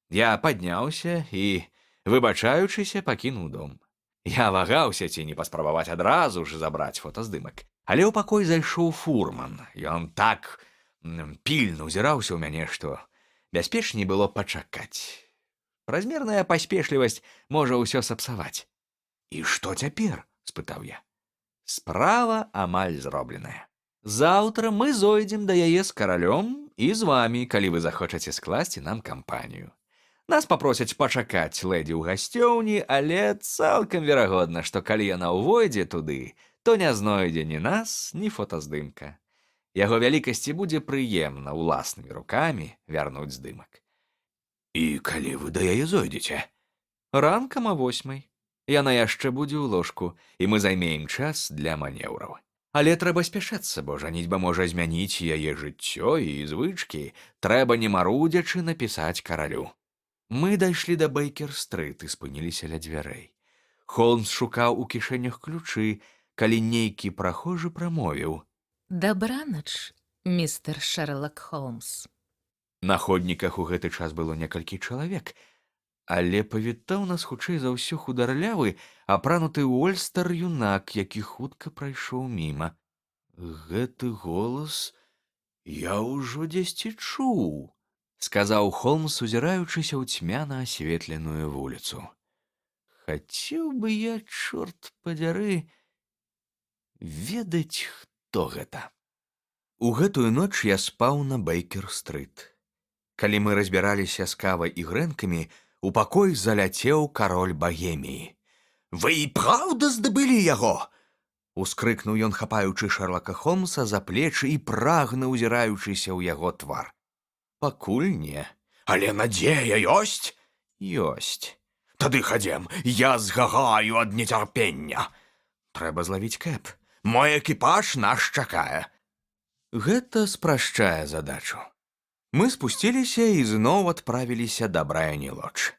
Я падняўся і, выбачаючыся, пакінуў дом. Я вагаўся, ці не паспрабаваць адразу ж забраць фотаздымак. Але ў пакой зайшоў фурман. Ён так пільна ўзіраўся ў мяне, што бяспечней было пачакаць. Празмерная паспешлівасць можа ўсё сапсаваць. «І што цяпер?» – спытаў я. «Справа амаль зробленая. Заўтра мы зойдзем да яе з каралём і з вамі, калі вы захочаце скласці нам кампанію. Нас папросяць пачакаць лэдзі ў гасцёўні, але цалкам верагодна, што калі яна ўвойдзе туды, то не знойдзе ні нас, ні фотаздымка. Яго вялікасці будзе прыемна ўласнымі рукамі вярнуць здымак». «І калі вы да яе зойдзеце?» «Ранкам о 8:00. Яна яшчэ будзе ў ложку, і мы займеем час для манеўраў. Але трэба спяшацца, бо жаніцьба можа змяніць яе жыццё і звычкі. Трэба не марудзячы напісаць каралю». Мы дайшлі да Бэйкер-стрыт і спыніліся ля дзвярэй. Холмс шукаў у кішэнях ключы, калі нейкі прахожы прамовіў: Дабранач, містер Шерлок Холмс. На ходніках у гэты час было некалькі чалавек, але павітаў нас хутчэй за ўсё хударлявы, апрануты ў ольстар юнак, які хутка прайшоў міма. «Гэты голас я ўжо дзесьці чуў», — сказаў Холмс, узіраючыся ў цьмяна асветленую вуліцу. «Хацеў бы я, чорт падзяры, ведаць, хто гэта». У гэтую ноч я спаў на Бэйкер-стрыт. Калі мы разбіраліся з кавай і грэнкамі, у пакой заляцеў кароль Багеміі. «Вы і праўда здабылі яго?» — ускрыкнуў ён, хапаючы Шерлока Холмса за плечы і прагна ўзіраючыся ў яго твар. «Пакуль не. Але надзея ёсць?» «Ёсць». «Тады хадзем, я згагаю ад нецярпення». «Трэба злавіць кэб. Мой экіпаж нас чакае». Гэта спрашчае задачу. Мы спусціліся і зноў адправіліся да Брайані Лодж.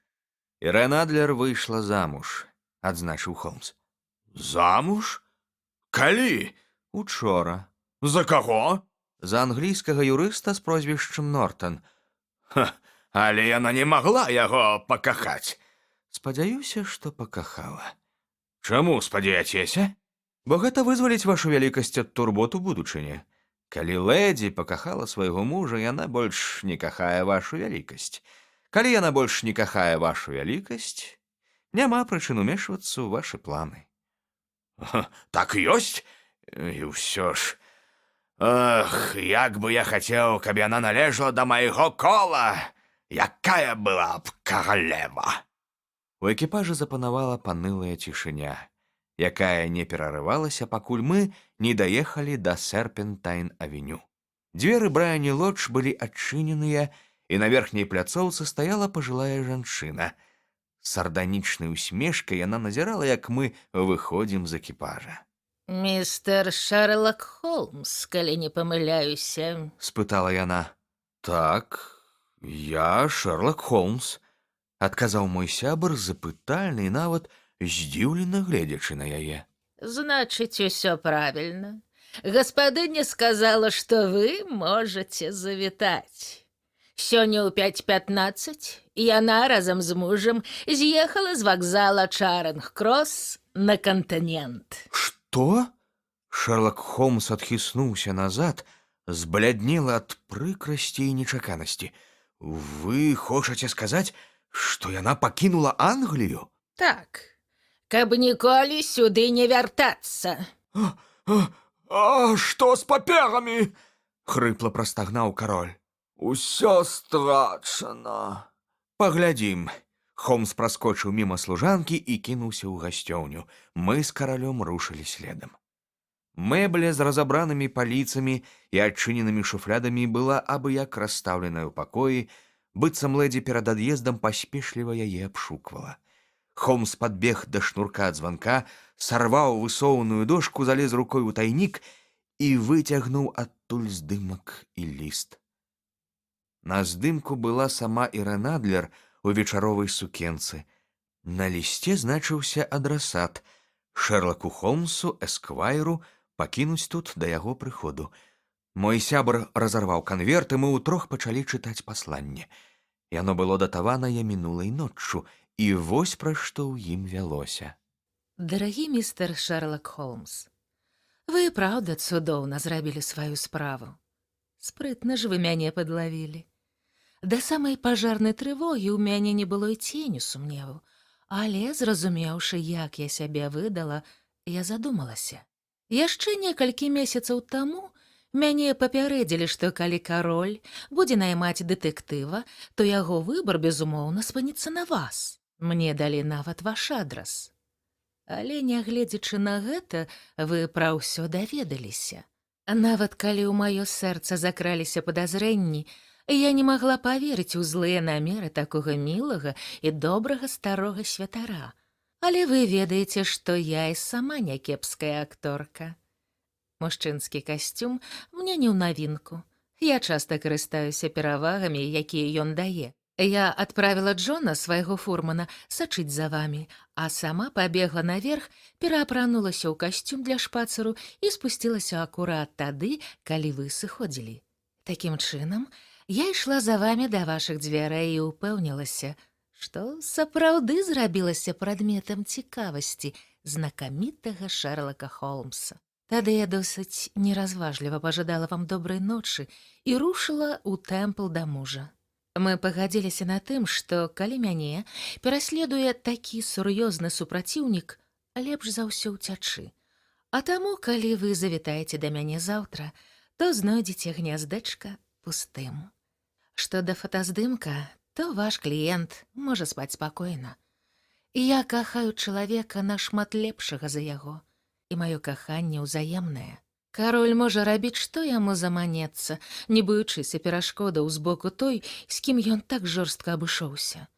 «Ірэн Адлер выйшла замуж», — адзначыў Холмс. «Замуж? Калі?» «Учора». «За каго?» «За англійскага юрыста з прозвішчам Нортан». «Але яна не магла яго пакахаць». «Спадзяюся, што пакахала». «Чаму спадзяецеся?» «Бо гэта вызваліць вашу вялікасць ад турбот у будучыні. Калі лэдзі пакахала свайго мужа, яна больш не кахае вашу вялікасць. Калі яна больш не кахае вашу вялікасць, няма прычын умешвацца ў вашы планы». «Так ёсць? І ўсё ж... Ах, як бы я хацеў, каб яна належала да майго кола! Якая была б каралева!» У экіпажа запанавала панылая цішыня, якая не перарывалася, пакуль мы не даехалі да Серпентайн-авеню. Дзверы Брайані Лодж былі адчыненыя, і на верхняй пляцоўцы стаяла пажылая жанчына. З сарданічнай усмешкай яна назірала, як мы выходзім з экіпажа. «Містер Шерлок Холмс, калі не памыляюся», — спытала яна. «Так, я Шерлок Холмс», — адказаў мой сябар запытальны і нават здзіўлена гледзячы на яе. «Значыць, усё правільна. Гаспадыня сказала, што вы можаце завітаць. Сёння ў 5:15 яна разам з мужам з'ехала з вакзала Чарынг-крос на кантынент». «Што?» Шерлок Холмс адхіснуўся назад, збляднела ад прыкрасці і нечаканасці. «Вы хочаце сказаць, што яна пакінула Англію?» «Так, каб ніколі сюды не вяртацца». «А што з паперамі?» — хрыпла прастагнаў кароль. «Усё страчана». «Паглядзім». Холмс праскочыў міма служанкі і кінуўся ў гасцёўню. Мы з каралём рушылі следам. Мэбля з разабранымі паліцамі і адчыненымі шуфлядамі была абы-як расстаўленая ў пакоі, быццам лэдзі перад ад'ездам паспешліва яе абшуквала. Холмс падбег да шнурка ад званка, сарваў высоўную дошку, залез рукой у тайнік і выцягнуў адтуль здымак і ліст. На здымку была сама Ірэн Адлер у вечаровай сукенцы. На лісце значыўся адрасат Шэрлаку Холмсу, эсквайру, пакінуць тут да яго прыходу. Мой сябр разарваў канверт, і мы ўтрох пачалі чытаць пасланне. Яно было датаванае мінулай ноччу, і вось пра што ў ім вялося. Дарагі містер Шэрлак Холмс, вы, праўда, цудоўна зрабілі сваю справу. Спрытна ж вы мяне падлавілі. Да самай пажарнай трывогі ў мяне не было і ценю сумневу, але, зразумеўшы, як я сябе выдала, я задумалася. Яшчэ некалькі месяцаў таму мяне папярэдзілі, што калі кароль будзе наймаць дэтэктыва, то яго выбар, безумоўна, спыніцца на вас. Мне далі нават ваш адрас. Але, нягледзячы на гэта, вы пра ўсё даведаліся. Нават калі ў маё сэрца закраліся падазрэнні, я не магла паверыць у злыя намеры такога мілага і добрага старога святара. Але вы ведаеце, што я і сама някепская акторка. Мужчынскі касцюм мне не ў навінку. Я часта карыстаюся перавагамі, якія ён дае. Я адправіла Джона, свайго фурмана, сачыць за вамі, а сама пабегла наверх, пераапранулася ў касцюм для шпацыру і спусцілася акурат тады, калі вы сыходзілі. Такім чынам, я ішла за вамі да вашых дзвярэй і ўпэўнілася, што сапраўды зрабілася прадметам цікавасці знакамітага Шэрлака Холмса. Тады я досыць неразважліва пажадала вам добрай ночы і рушыла ў тэмпл да мужа. Мы пагадзіліся на тым, што калі мяне пераследуе такі сур'ёзны супраціўнік, лепш за ўсё ўцячы. А таму, калі вы завітаеце да мяне заўтра, то знойдзеце гняздэчка пустым. Што да фотаздымка, то ваш кліент можа спаць спакойна. Я кахаю чалавека нашмат лепшага за яго, і маё каханне ўзаемнае. Кароль можа рабіць, што яму заманецца, не боючыся перашкодаў з боку той, з кім ён так жорстка абышоўся.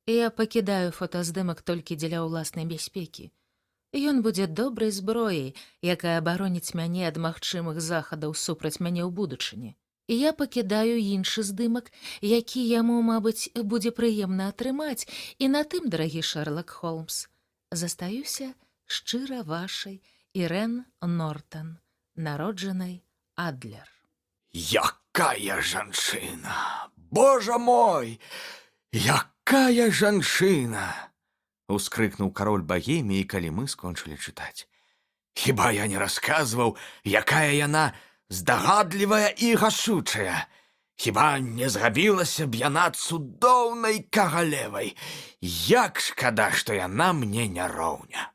Я пакідаю фотаздымак толькі дзеля ўласнай бяспекі. Ён будзе добрай зброяй, якая абароніць мяне ад магчымых захадаў супраць мяне ў будучыні. І я пакідаю іншы здымак, які яму, мабыць, будзе прыемна атрымаць, і на тым, дарагі Шэрлак Холмс, застаюся шчыра вашай Ірэн Нортан, народжанай Адлер. Якая жанчына! Божа мой! Якая жанчына! Ускрыкнуў кароль Багеміі, калі мы скончылі чытаць. Хіба я не расказваў, якая яна здагадлівая і гашучая? Хіба не зрабілася б яна цудоўнай каралевай? Як шкада, што яна мне не роўня.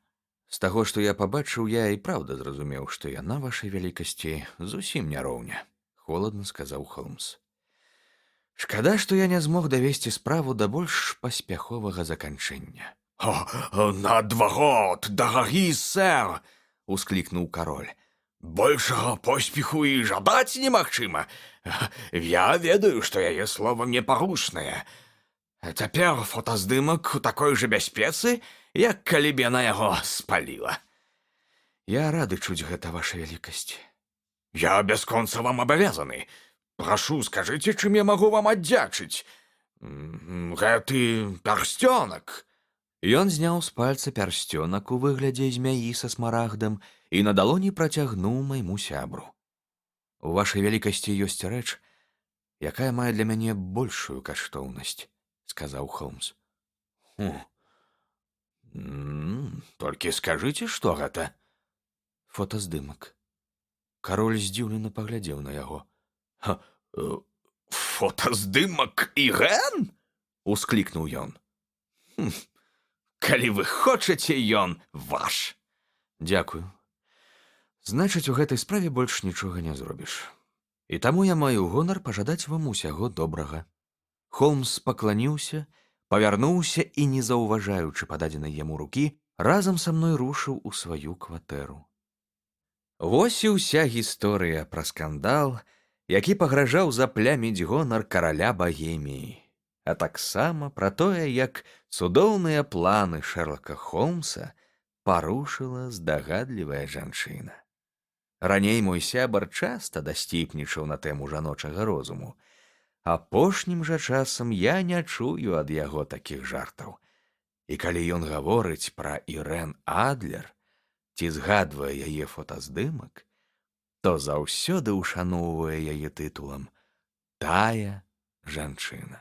З таго, што я пабачыў, я і праўда зразумеў, што яна вашай вялікасці зусім не роўня, холадна сказаў Холмс. Шкада, што я не змог давесці справу да больш паспяховага заканчэння. Наадварот, дарагі сэр, усклікнуў кароль. Большага поспеху і жадаць немагчыма. Я ведаю, што яе слова непарушнае. Цяпер фотаздымак у такой жа бяспецы, як калі б яна яго спаліла. Я рады чуць гэта, ваша вялікасць. Я бясконца вам абавязаны. Прашу, скажыце, чым я магу вам аддзячыць. Гэты пярсцёнак. Ён зняў з пальца пярсцёнак у выглядзе змяі са смарагдам і на далоні працягнуў майму сябру. У вашай вялікасці ёсць рэч, якая мае для мяне большую каштоўнасць, сказаў Холмс. Толькі скажыце, што гэта? Фотаздымак. Кароль здзіўлена паглядзеў на яго. Фотаздымак Ірэн? Усклікнуў ён. Калі вы хочаце, ён ваш. Дзякую. Значыць, у гэтай справе больш нічога не зробіш. І таму я маю гонар пажадаць вам усяго добрага. Холмс пакланіўся, павярнуўся і, не заўважаючы пададзенай яму рукі, разам са мной рушыў у сваю кватэру. Вось і ўся гісторыя пра скандал, які пагражаў запляміць гонар караля Багеміі, а таксама пра тое, як цудоўныя планы Шэрлака Холмса парушыла здагадлівая жанчына. Раней мой сябар часта дасціпнічаў на тэму жаночага розуму. Апошнім жа часам я не чую ад яго такіх жартаў. І калі ён гаворыць пра Ірэн Адлер ці згадвае яе фотаздымак, то заўсёды ушаноўвае яе тытулам «Тая жанчына».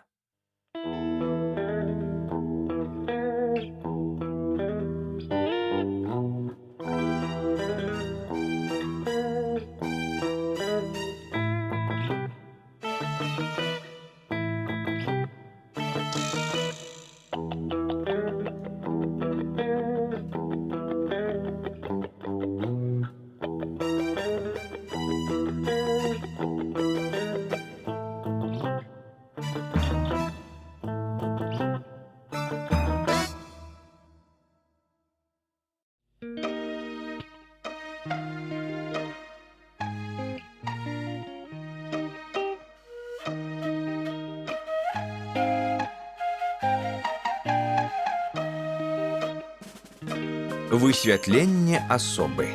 Высвятленне асобы.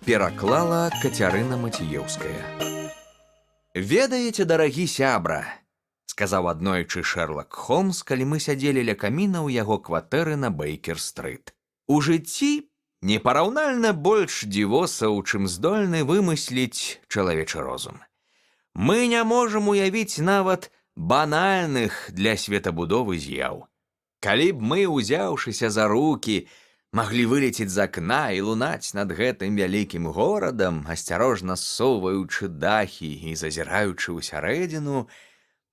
Пераклала Кацярына Маціеўская. «Ведаеце, дарагі сябра», — сказаў аднойчы Шэрлак Холмс, калі мы сядзелі ля каміна ў яго кватэры на Бэйкер-стрыт. «У жыцці непараўнальна больш дзівосаў, чым здольны вымысліць чалавечы розум. Мы не можам уявіць нават банальных для светабудовы з'яў. Калі б мы, узяўшыся за рукі, маглі вылецець з акна і лунаць над гэтым вялікім горадам, асцярожна ссоўваючы дахі і зазіраючы ўсярэдзіну,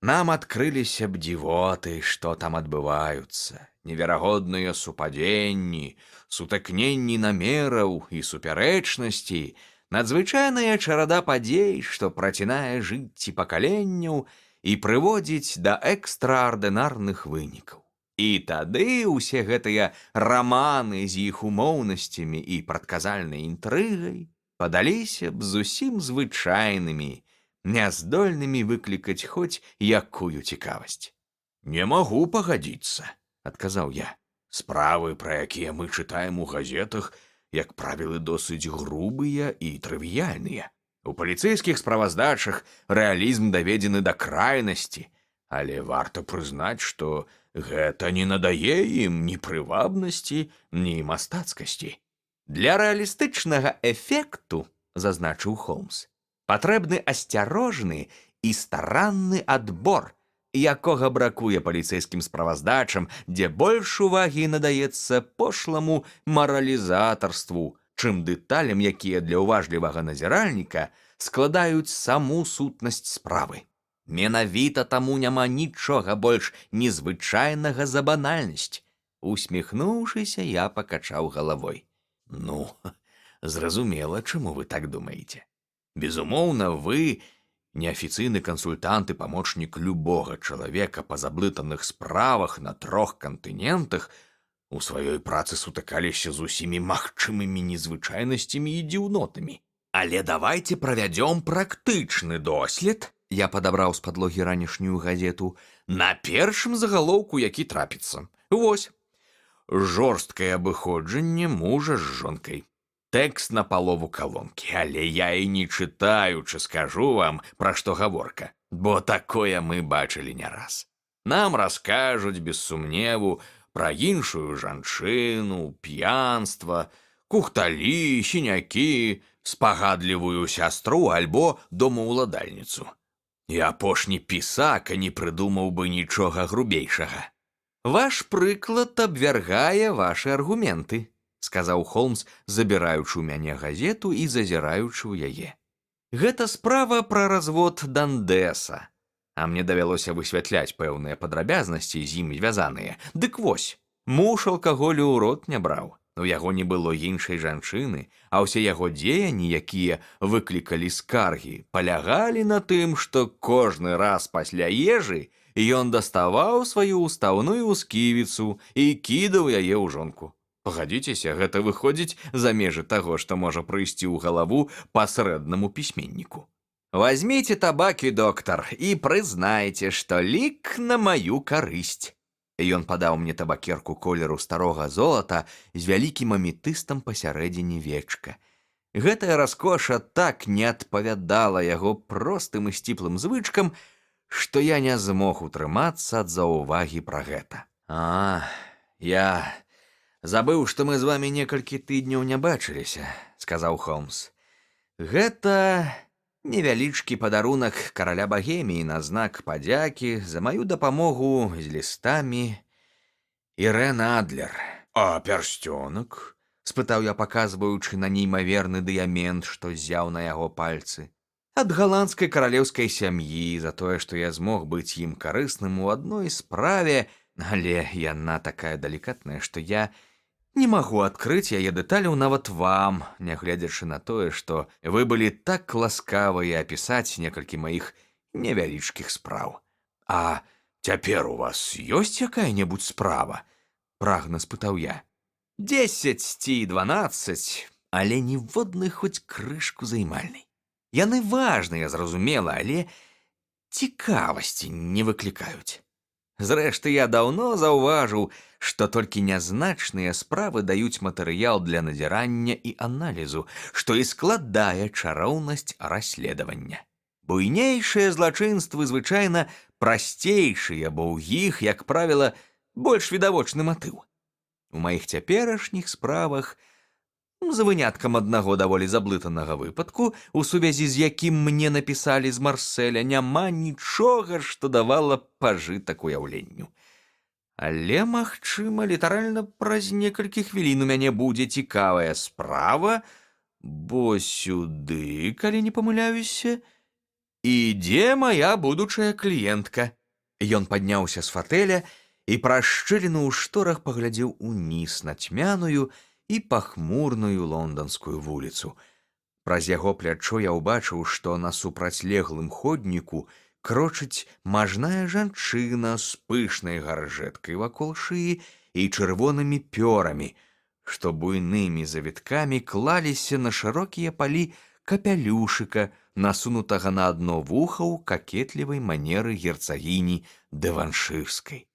нам адкрыліся б дзівоты, што там адбываюцца, неверагодныя супадзенні, сутыкненні намераў і супярэчнасці, надзвычайная чарада падзей, што працінае жыцці пакаленняў і прыводзіць да экстраардынарных вынікаў. І тады ўсе гэтыя раманы з іх умоўнасцямі і прадказальнай інтрыгай падаліся б зусім звычайнымі, няздольнымі выклікаць хоць якую цікавасць». «Не магу пагадзіцца», — адказаў я. «Справы, пра якія мы чытаем у газетах, як правілы, досыць грубыя і трывіяльныя. У паліцэйскіх справаздачах рэалізм даведзены да крайнасці, але варта прызнаць, што гэта не надае ім ні прывабнасці, ні мастацкасці. Для рэалістычнага эфекту, зазначыў Холмс, патрэбны асцярожны і старанны адбор, якога бракуе паліцэйскім справаздачам, дзе больш увагі надаецца пошламу маралізатарству, чым дэталям, якія для ўважлівага назіральніка складаюць саму сутнасць справы. Менавіта таму няма нічога больш незвычайнага за банальнасць». Усміхнуўшыся, я пакачаў галавой. «Ну, зразумела, чаму вы так думаеце. Безумоўна, вы неафіцыйны кансультант і памочнік любога чалавека па заблытаных справах на 3 кантынентах, у сваёй працы сутыкаліся з усімі магчымымі незвычайнасцямі і дзіўнотамі. Але давайце правядзём практычны дослед». Я падабраў з падлогі ранішнюю газету. «На першым загалоўку, які трапіцца. Вось. Жорсткае абыходжанне мужа з жонкай. Тэкст на палову калонкі, але я і не чытаючы скажу вам, пра што гаворка, бо такое мы бачылі не раз. Нам раскажуць, без сумневу, пра іншую жанчыну, п'янства, кухталі, сінякі, спагадлівую сястру альбо домаўладальніцу. І апошні пісака не прыдумаў бы нічога грубейшага. Ваш прыклад абвяргае вашы аргументы», — сказаў Холмс, забіраючы ў мяне газету і зазіраючы ў яе. «Гэта справа пра развод Дандэса, а мне давялося высвятляць пэўныя падрабязнасці з ім звязаныя. Дык вось, муж алкаголю ў рот не браў, у яго не было іншай жанчыны, а ўсе яго дзеянні, якія выклікалі скаргі, палягалі на тым, што кожны раз пасля ежы ён даставаў сваю ўстаўную сківіцу і кідаў яе ў жонку. Пагадзіцеся, гэта выходзіць за межы таго, што можа прыйсці ў галаву пасрэднаму пісьменніку. Возьмите табакі, доктар, і прызнайце, што лік на маю карысць. Ён падаў мне табакерку колеру старога золата з вялікім аметыстам пасярэдзіне вечка. Гэтая раскоша так не адпавядала яго простым і сціплым звычкам, што я не змог утрымацца ад заўвагі пра гэта. Я забыў, што мы з вамі некалькі тыдняў не бачыліся, сказаў Холмс. Гэта невялічкі падарунак караля Багеміі на знак падзякі за маю дапамогу з лістамі Ірэн Адлер. А пярсцёнак? Спытаў я, паказваючы на неймаверны дыямент, што зяў на яго пальцы. Ад галандскай каралеўскай сям'і за тое, што я змог быць ім карысным у адной справе, але яна такая далікатная, што я не магу адкрыць яе дэталяў нават вам, нягледзячы на тое, што вы былі так ласкавыя апісаць некалькі маіх невялічкіх спраў. А цяпер у вас ёсць якая-небудзь справа? Прагна спытаў я. 10 ці 12, але ніводнай хоць крышку займальнай. Яны важныя, зразумела, але цікавасці не выклікаюць. Зрэшты, я даўно заўважыў, што толькі нязначныя справы даюць матэрыял для назірання і аналізу, што і складае чароўнасць расследавання. Буйнейшыя злачынствы звычайна прасцейшыя, бо ў іх, як правіла, больш відавочны матыў. У маіх цяперашніх справах, за выняткам аднаго даволі заблытанага выпадку, у сувязі з якім мне напісалі з Марселя, няма нічога, што давала пажытак уяўленню. Але, магчыма, літаральна праз некалькі хвілін у мяне будзе цікавая справа, бо сюды, калі не памыляюся, ідзе мая будучая кліентка. Ён падняўся з фатэля і праз шчыліну ў шторах паглядзеў уніз на цьмяную і пахмурную лонданскую вуліцу. Праз яго плячо я ўбачыў, што на супрацьлеглым ходніку крочыць мажная жанчына з пышнай гаржэткай вакол шыі і чырвонымі пёрамі, што буйнымі завіткамі клаліся на шырокія палі капялюшыка, насунутага на адно вуха ў какетлівай манеры герцагіні дэваншырскай.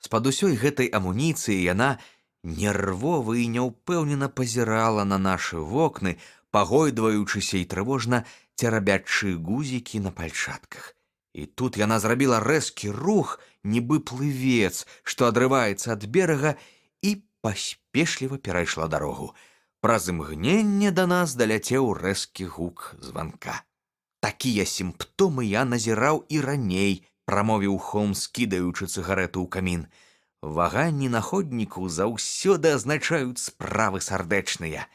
З-пад усёй гэтай амуніцыі яна нервова і няўпэўнена пазірала на нашы вокны, пагойдваючыся і трывожна церабячы гузікі на пальчатках. І тут яна зрабіла рэзкі рух, нібы плывец, што адрываецца ад берага, і паспешліва перайшла дарогу. Праз імгненне да нас даляцеў рэзкі гук званка. Такія сімптомы я назіраў і раней, прамовіў Холмс, кідаючы цыгарэту ў камін. Ваганні на ходніку заўсёды азначаюць справы сардэчныя.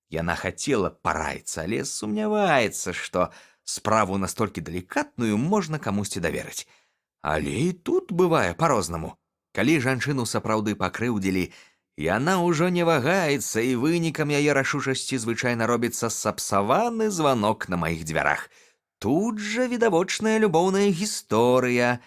Яна хацела параіцца, але сумняваецца, што справу настолькі далікатную можна камусьці даверыць. Але і тут бывае па-рознаму. Калі жанчыну сапраўды пакрыўдзілі, яна ўжо не вагаецца, і вынікам яе рашучасці звычайна робіцца сапсаваны званок на маіх дзвярах. Тут жа відавочная любоўная гісторыя.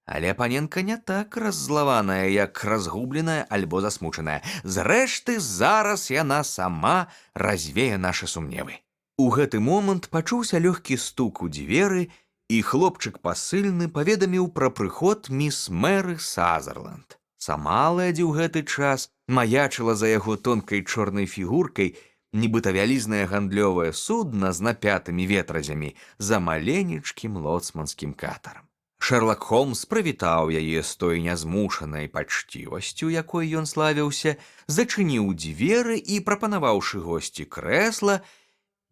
Але паненка не так раззлаваная, як разгубленая альбо засмучаная. Зрэшты, зараз яна сама развее нашы сумневы. У гэты момант пачуўся лёгкі стук у дзверы, і хлопчык пасыльны паведаміў пра прыход міс Мэры Сазерленд. Сама лэдзі ў гэты час маячыла за яго тонкай чорнай фігуркай, нібыта вялізнае гандлёвае судна з напятымі ветразямі за маленечкім лоцманскім катарам. Шэрлак Холмс прывітаў яе з той нязмушанай пачцівасцю, якой ён славіўся, зачыніў дзверы і, прапанаваўшы госці крэсла,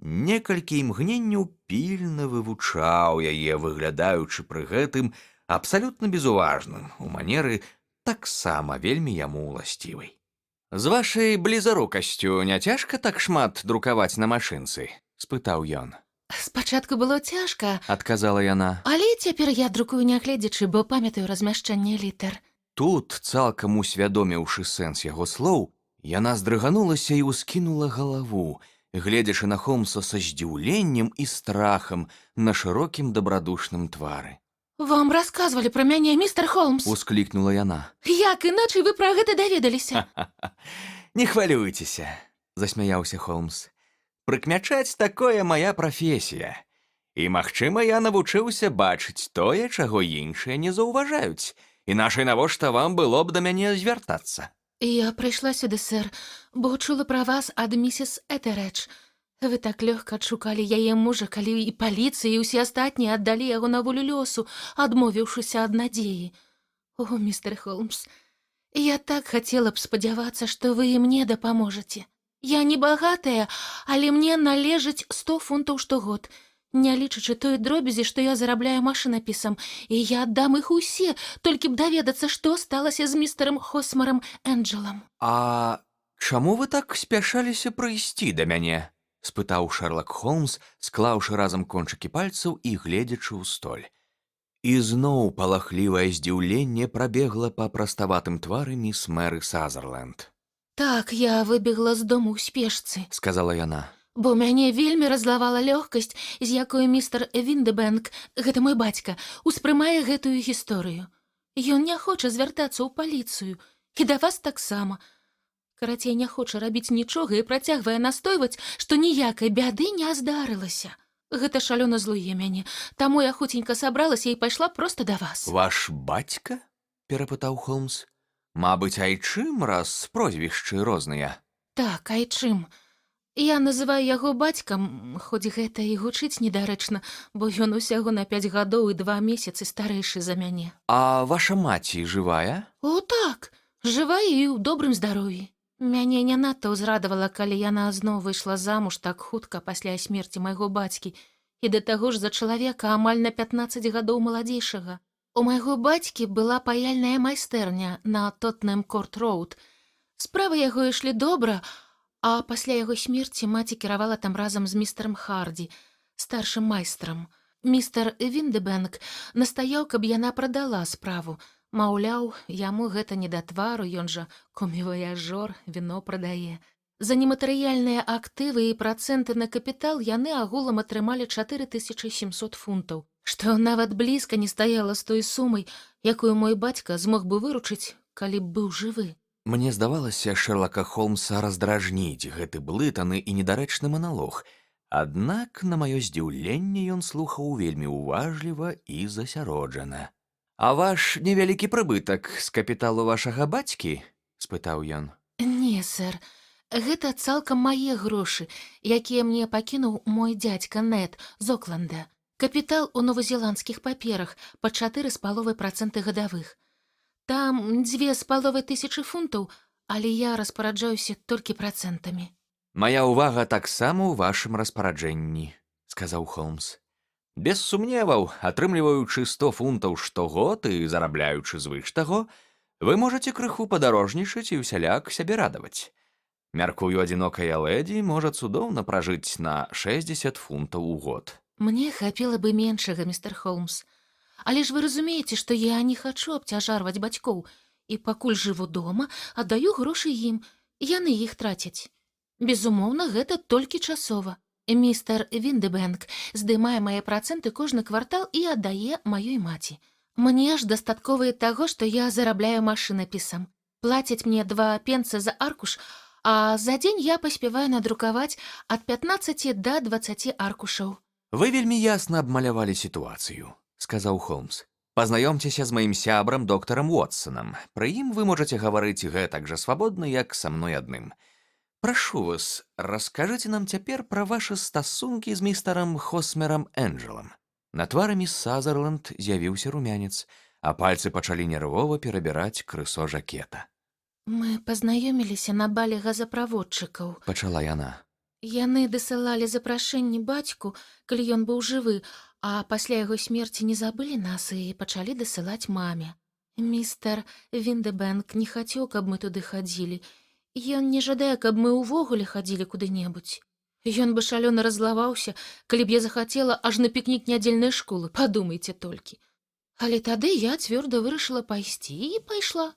некалькі імгненняў пільна вывучаў яе, выглядаючы пры гэтым абсалютна безуважным, у манеры таксама вельмі яму ўласцівай. «З вашай блізарукасцю не цяжка так шмат друкаваць на машынцы?» – спытаў ён. Спачатку было цяжка, адказала яна. Але цяпер я друкую нягледзячы, бо памятаю размяшчанне літар. Тут, цалкам усвядоміўшы сэнс яго слоў, яна здрыганулася і ўскінула галаву, гледзячы на Холмса са здзіўленнем і страхам на шырокім дабрадушным твары. Вам расказвалі пра мяне, містер Холмс? Усклікнула яна. Як іначай вы пра гэта даведаліся? Не хвалюйцеся, засмяяўся Холмс. Прыкмячаць такое мая прафесія. І, магчыма, я навучыўся бачыць тое, чаго іншыя не заўважаюць. Іначай навошта вам было б да мяне звяртацца? Я прыйшла сюды, сэр, бо чула пра вас ад місіс Этерэдж. Вы так лёгка адшукалі яе мужа, калі і паліцыя, і ўсе астатнія аддалі яго на волю лёсу, адмовіўшыся ад надзеі. О, містер Холмс, я так хацела б спадзявацца, што вы і мне дапаможаце. Я не багатая, але мне належыць 100 фунтаў штогод, не лічачы той дробязі, што я зарабляю машынапісам, і я аддам іх усе, толькі б даведацца, што сталася з містэрам Хосмарам Энджелам. А чаму вы так спяшаліся прыйсці да мяне? Спытаў Шэрлак Холмс, склаўшы разам кончыкі пальцаў і гледзячы ў столь. І зноў палахлівае здзіўленне прабегла па праставатым твары міс Мэры Сазерленд. Так, я выбегла з дому ў спешцы, Сказала яна. бо мяне вельмі разлавала лёгкасць, з якой містер Віндебэнк, гэта мой бацька, успрымае гэтую гісторыю. Ён не хоча звяртацца ў паліцыю, і да вас таксама. Карацей, не хоча рабіць нічога і працягвае настойваць, што ніякай бяды не здарылася. Гэта шалёна злуе мяне, таму я хуценька сабралася і пайшла проста да вас. Ваш бацька? Перапытаў Холмс. Мабыць, айчым, раз прозвішчы розныя. Так, айчым. Я называю яго бацькам, хоць гэта і гучыць недарэчна, бо ён усяго на 5 гадоў і 2 месяцы старэйшы за мяне. А ваша маці жывая? О, так, жыва і ў добрым здароўі. Мяне не надта ўзрадавала, калі яна зноў выйшла замуж так хутка пасля смерці майго бацькі, і да таго ж за чалавека амаль на 15 гадоў маладзейшага. У майго бацькі была паяльная майстэрня на Тотнем-Корт-Роуд. Справы яго ішлі добра, а пасля яго смерці маці кіравала там разам з містэрам Хардзі, старшым майстрам. Містер Віндебэнк настаяў, каб яна прадала справу. Маўляў, яму гэта не да твару, ён жа коміваяжор, віно прадае. За нематэрыяльныя актывы і працэнты на капітал яны агулам атрымалі 4700 фунтаў, што нават блізка не стаяла з той сумай, якую мой бацька змог бы выручыць, калі б быў жывы. Мне здавалася, Шэрлака Холмса раздражніць гэты блытаны і недарэчны маналог. Аднак, на маё здзіўленне, ён слухаў вельмі уважліва і засяроджана. «А ваш невялікі прыбытак з капіталу вашага бацькі?» – спытаў ён. Не, сэр, гэта цалкам мае грошы, якія мне пакінуў мой дзядзька Нет з Окланда. Капітал у новазеландскіх паперах па 4,5% гадавых. Там 2500 фунтаў, але я распараджаюся толькі працэнтамі. «Мая ўвага таксама ў вашым распараджэнні», – сказаў Холмс. «Без сумневаў, атрымліваючы 100 фунтаў штогод і зарабляючы звыш таго, вы можаце крыху падарожнічаць і ўсяляк сябе радаваць. Мяркую, адзінокая лэдзі можа цудоўна пражыць на 60 фунтаў у год». Мне хапіла бы меншага, містер Холмс. Але ж вы разумееце, што я не хачу абцяжарваць бацькоў, і пакуль жыву дома, аддаю грошы ім, яны іх трацяць. Безумоўна, гэта толькі часова. Містер Віндебэнк здымае мае працэнты кожны квартал і аддае маёй маці. Мне ж дастаткова і таго, што я зарабляю машынапісам. Плацяць мне 2 пенса за аркуш, а за дзень я паспяваю надрукаваць ад 15 да 20 аркушаў. «Вы вельмі ясна абмалявалі сітуацыю», – сказаў Холмс. «Пазнаёмцеся з маім сябрам доктарам Уотсонам. Пры ім вы можаце гаварыць гэтак жа свабодна, як са мной адным. Прашу вас, раскажыце нам цяпер пра вашы стасункі з містарам Хосмерам Энджелам». На твары міс Сазерленд з'явіўся румянец, а пальцы пачалі нервова перабіраць крысо жакета. Мы пазнаёміліся на бале газаправодчыкаў. Пачала яна. Яны дасылалі запрашэнні бацьку, калі ён быў жывы, а пасля яго смерці не забылі нас і пачалі дасылаць маме. Містер Віндебэнк не хацеў, каб мы туды хадзілі. Ён не жадае, каб мы ўвогуле хадзілі куды-небудзь. Ён бы шалёна раззлаваўся, калі б я захацела аж на пікнік нядзельнай школы, падумайце толькі. Але тады я цвёрда вырашыла пайсці і пайшла.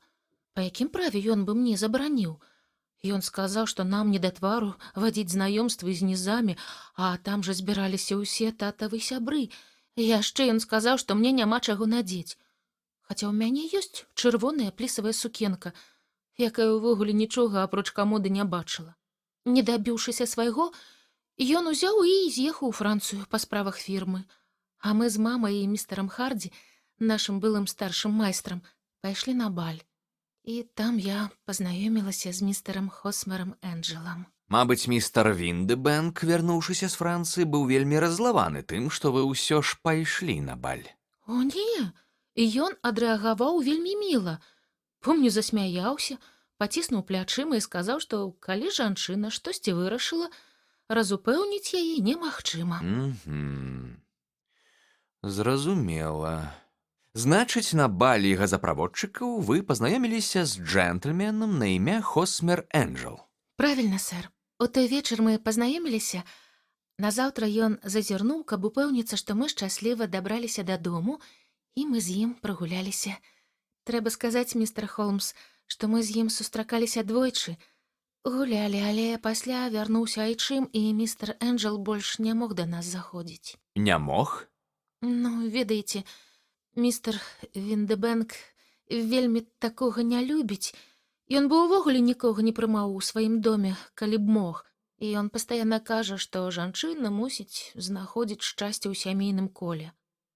Па якім праве ён бы мне забараніў? Ён сказаў, што нам не да твару вадзіць знаёмствы з нізамі, а там жа збіраліся ўсе татавы сябры. Яшчэ ён сказаў, што мне няма чаго надзець. Хаця ў мяне ёсць чырвоная плісавая сукенка. якая ўвогуле нічога апроч камоды не бачыла. Не дабіўшыся свайго, ён узяў і з'ехаў у Францыю па справах фірмы. А мы з мамай і містарам Хардзі, нашым былым старшым майстрам, пайшлі на баль. І там я пазнаёмілася з містарам Хосмерам Энджелам. Мабыць, містер Віндебэнк, вярнуўшыся з Францыі, быў вельмі раззлаваны тым, што вы ўсё ж пайшлі на баль. О, не! І ён адрэагаваў вельмі міла. Помню, засмяяўся, паціснуў плячыма і сказаў, што калі жанчына штосьці вырашыла, разупэўніць яе немагчыма. Зразумела. Значыць, на балі газаправодчыкаў вы пазнаёміліся з джентльменам на імя Хосмер Энджел. Правільна, сэр. У той вечар мы пазнаёміліся. Назаўтра ён зазірнуў, каб упэўніцца, што мы шчасліва дабраліся дадому, і мы з ім прагуляліся. Трэба сказаць, містер Холмс, што мы з ім сустракаліся двойчы. Гулялі, але пасля вярнуўся айчым, і містер Энджел больш не мог да нас заходзіць. Не мог? Ну, ведаеце, містер Віндебэнк вельмі такога не любіць. Ён бы ўвогуле нікога не прымаў у сваім доме, калі б мог. І ён пастаянна кажа, што жанчына мусіць знаходзіць шчасце ў сямейным коле.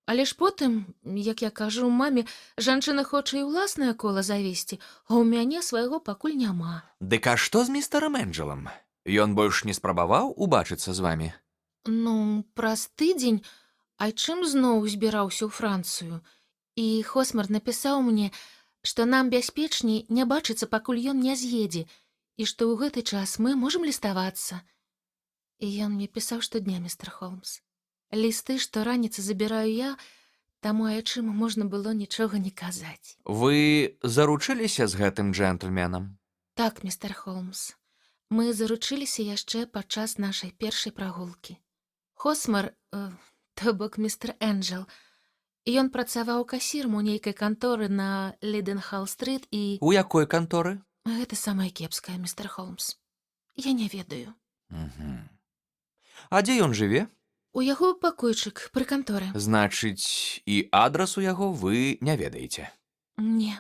Але ж потым, як я кажу маме, жанчына хоча і ўласнае кола завесці, а ў мяне свайго пакуль няма. Дык а што з містарам Энджелам? Ён больш не спрабаваў убачыцца з вамі? Ну, праз тыдзень айчым зноў збіраўся ў Францыю. І Хосмер напісаў мне, што нам бяспечней не бачыцца, пакуль ён не з'едзе, і што ў гэты час мы можам ліставацца. І ён мне пісаў штодня, містер Холмс. Лісты, што раніцы забіраю я, таму айчыму можна было нічога не казаць. Вы заручыліся з гэтым джентльменам? Так, містер Холмс. Мы заручыліся яшчэ падчас нашай першай прагулкі. Хосмер, то бок містер Энджел, ён працаваў касірам у нейкай канторы на Ліденхал-стрыт і... У якой канторы? Гэта самае кепскае, містер Холмс. Я не ведаю. А дзе ён жыве? У яго пакойчык пры канторы. Значыць, і адрас у яго вы не ведаеце? Не.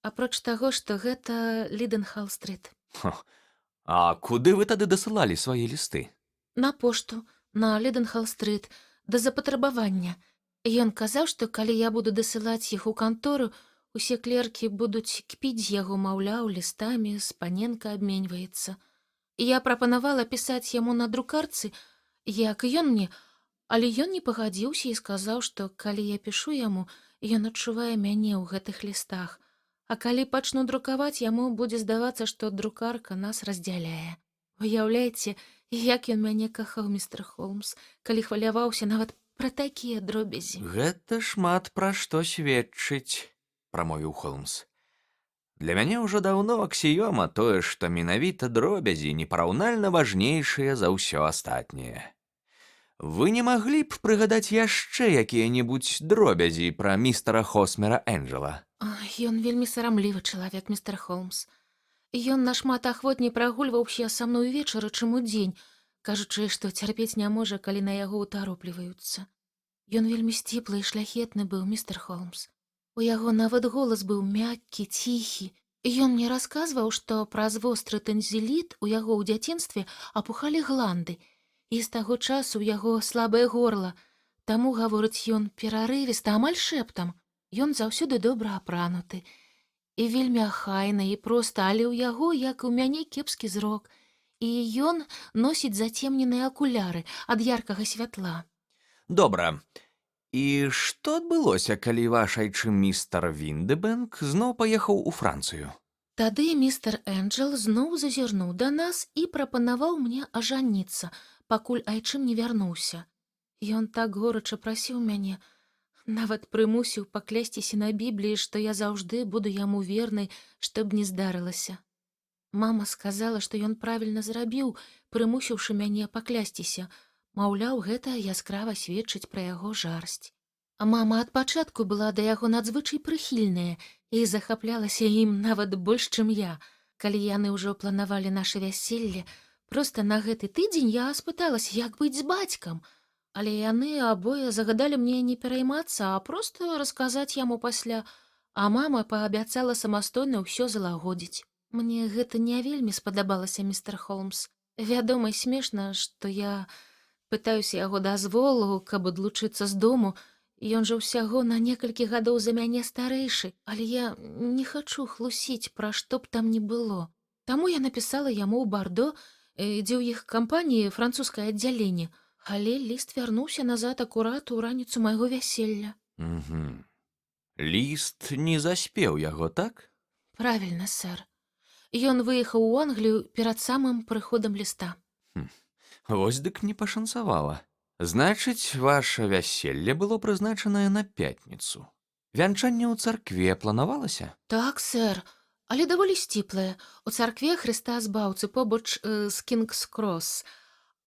Апроч таго, што гэта Ліденхал-стрыт. А куды вы тады дасылалі свае лісты? На пошту, на Ліденхал-стрыт, да запатрабавання. Ён казаў, што калі я буду дасылаць іх у кантору, усе клеркі будуць кпіць з яго, маўляў, лістамі, спаненка абменьваецца. Я прапанавала пісаць яму на друкарцы, як ён мне, але ён не пагадзіўся і сказаў, што калі я пішу яму, ён адчувае мяне ў гэтых лістах, а калі пачну друкаваць, яму будзе здавацца, што друкарка нас раздзяляе. Уяўляеце, як ён мяне кахаў, містер Холмс, калі хваляваўся нават пра такія дробязі. Гэта шмат пра што сведчыць, прамовіў Холмс. Для мяне ўжо даўно аксіёма тое, што менавіта дробязі непараўнальна важнейшыя за ўсё астатняе. Вы не маглі б прыгадаць яшчэ якія-небудзь дробязі пра містера Хосмера Энджела? Ён вельмі сарамлівы чалавек, містер Холмс. Ён нашмат ахвотней прагульваўся са мной увечары, чым удзень, кажучы, што цярпець не можа, калі на яго ўтаропліваюцца. Ён вельмі сціплы і шляхетны быў, містер Холмс. У яго нават голас быў мяккі, ціхі. Ён мне расказваў, што праз востры танзеліт у яго ў дзяцінстве апухалі гланды, і з таго часу ў яго слабае горла. Таму, гаворыць ён, перарывіста, амаль шэптам. Ён заўсёды добра апрануты. І вельмі ахайны, і проста, але ў яго, як у мяне, кепскі зрок. І ён носіць зацемненыя акуляры ад яркага святла. Добра. І што адбылося, калі ваш айчым містер Віндебэнк зноў паехаў у Францыю? Тады містер Энджел зноў зазірнуў да нас і прапанаваў мне ажаніцца, пакуль айчым не вярнуўся. Ён так горача прасіў мяне, нават прымусіў паклясціся на Бібліі, што я заўжды буду яму вернай, што б не здарылася. Мама сказала, што ён правільна зрабіў, прымусіўшы мяне паклясціся. Маўляў, гэта яскрава сведчыць пра яго жарсць. А мама ад пачатку была да яго надзвычай прыхільная і захаплялася ім нават больш, чым я. Калі яны ўжо планавалі наша вяселле, проста на гэты тыдзень я спыталася, як быць з бацькам. Але яны абое загадалі мне не пераймацца, а проста расказаць яму пасля, а мама паабяцала самастойна ўсё залагодзіць. Мне гэта не вельмі спадабалася, містер Холмс. Вядома, смешна, што я пытаюся яго дазволу, каб адлучыцца з дому. Ён жа ўсяго на некалькі гадоў за мяне старэйшы, але я не хачу хлусіць, пра што б там ні было. Таму я напісала яму ў Бардо, дзе ў іх кампаніі французскае аддзяленне, але ліст вярнуўся назад акурат у раніцу майго вяселля. Угу. Ліст не заспеў яго, так? Правільна, сэр. Ён выехаў у Англію перад самым прыходам ліста. Вось дык не пашанцавала. Значыць, ваша вяселле было прызначанае на пятніцу. Вянчанне ў царкве планавалася? Так, сэр, але даволі сціплае. У царкве Хрыста Збаўцы побач з Кінгс-Крос.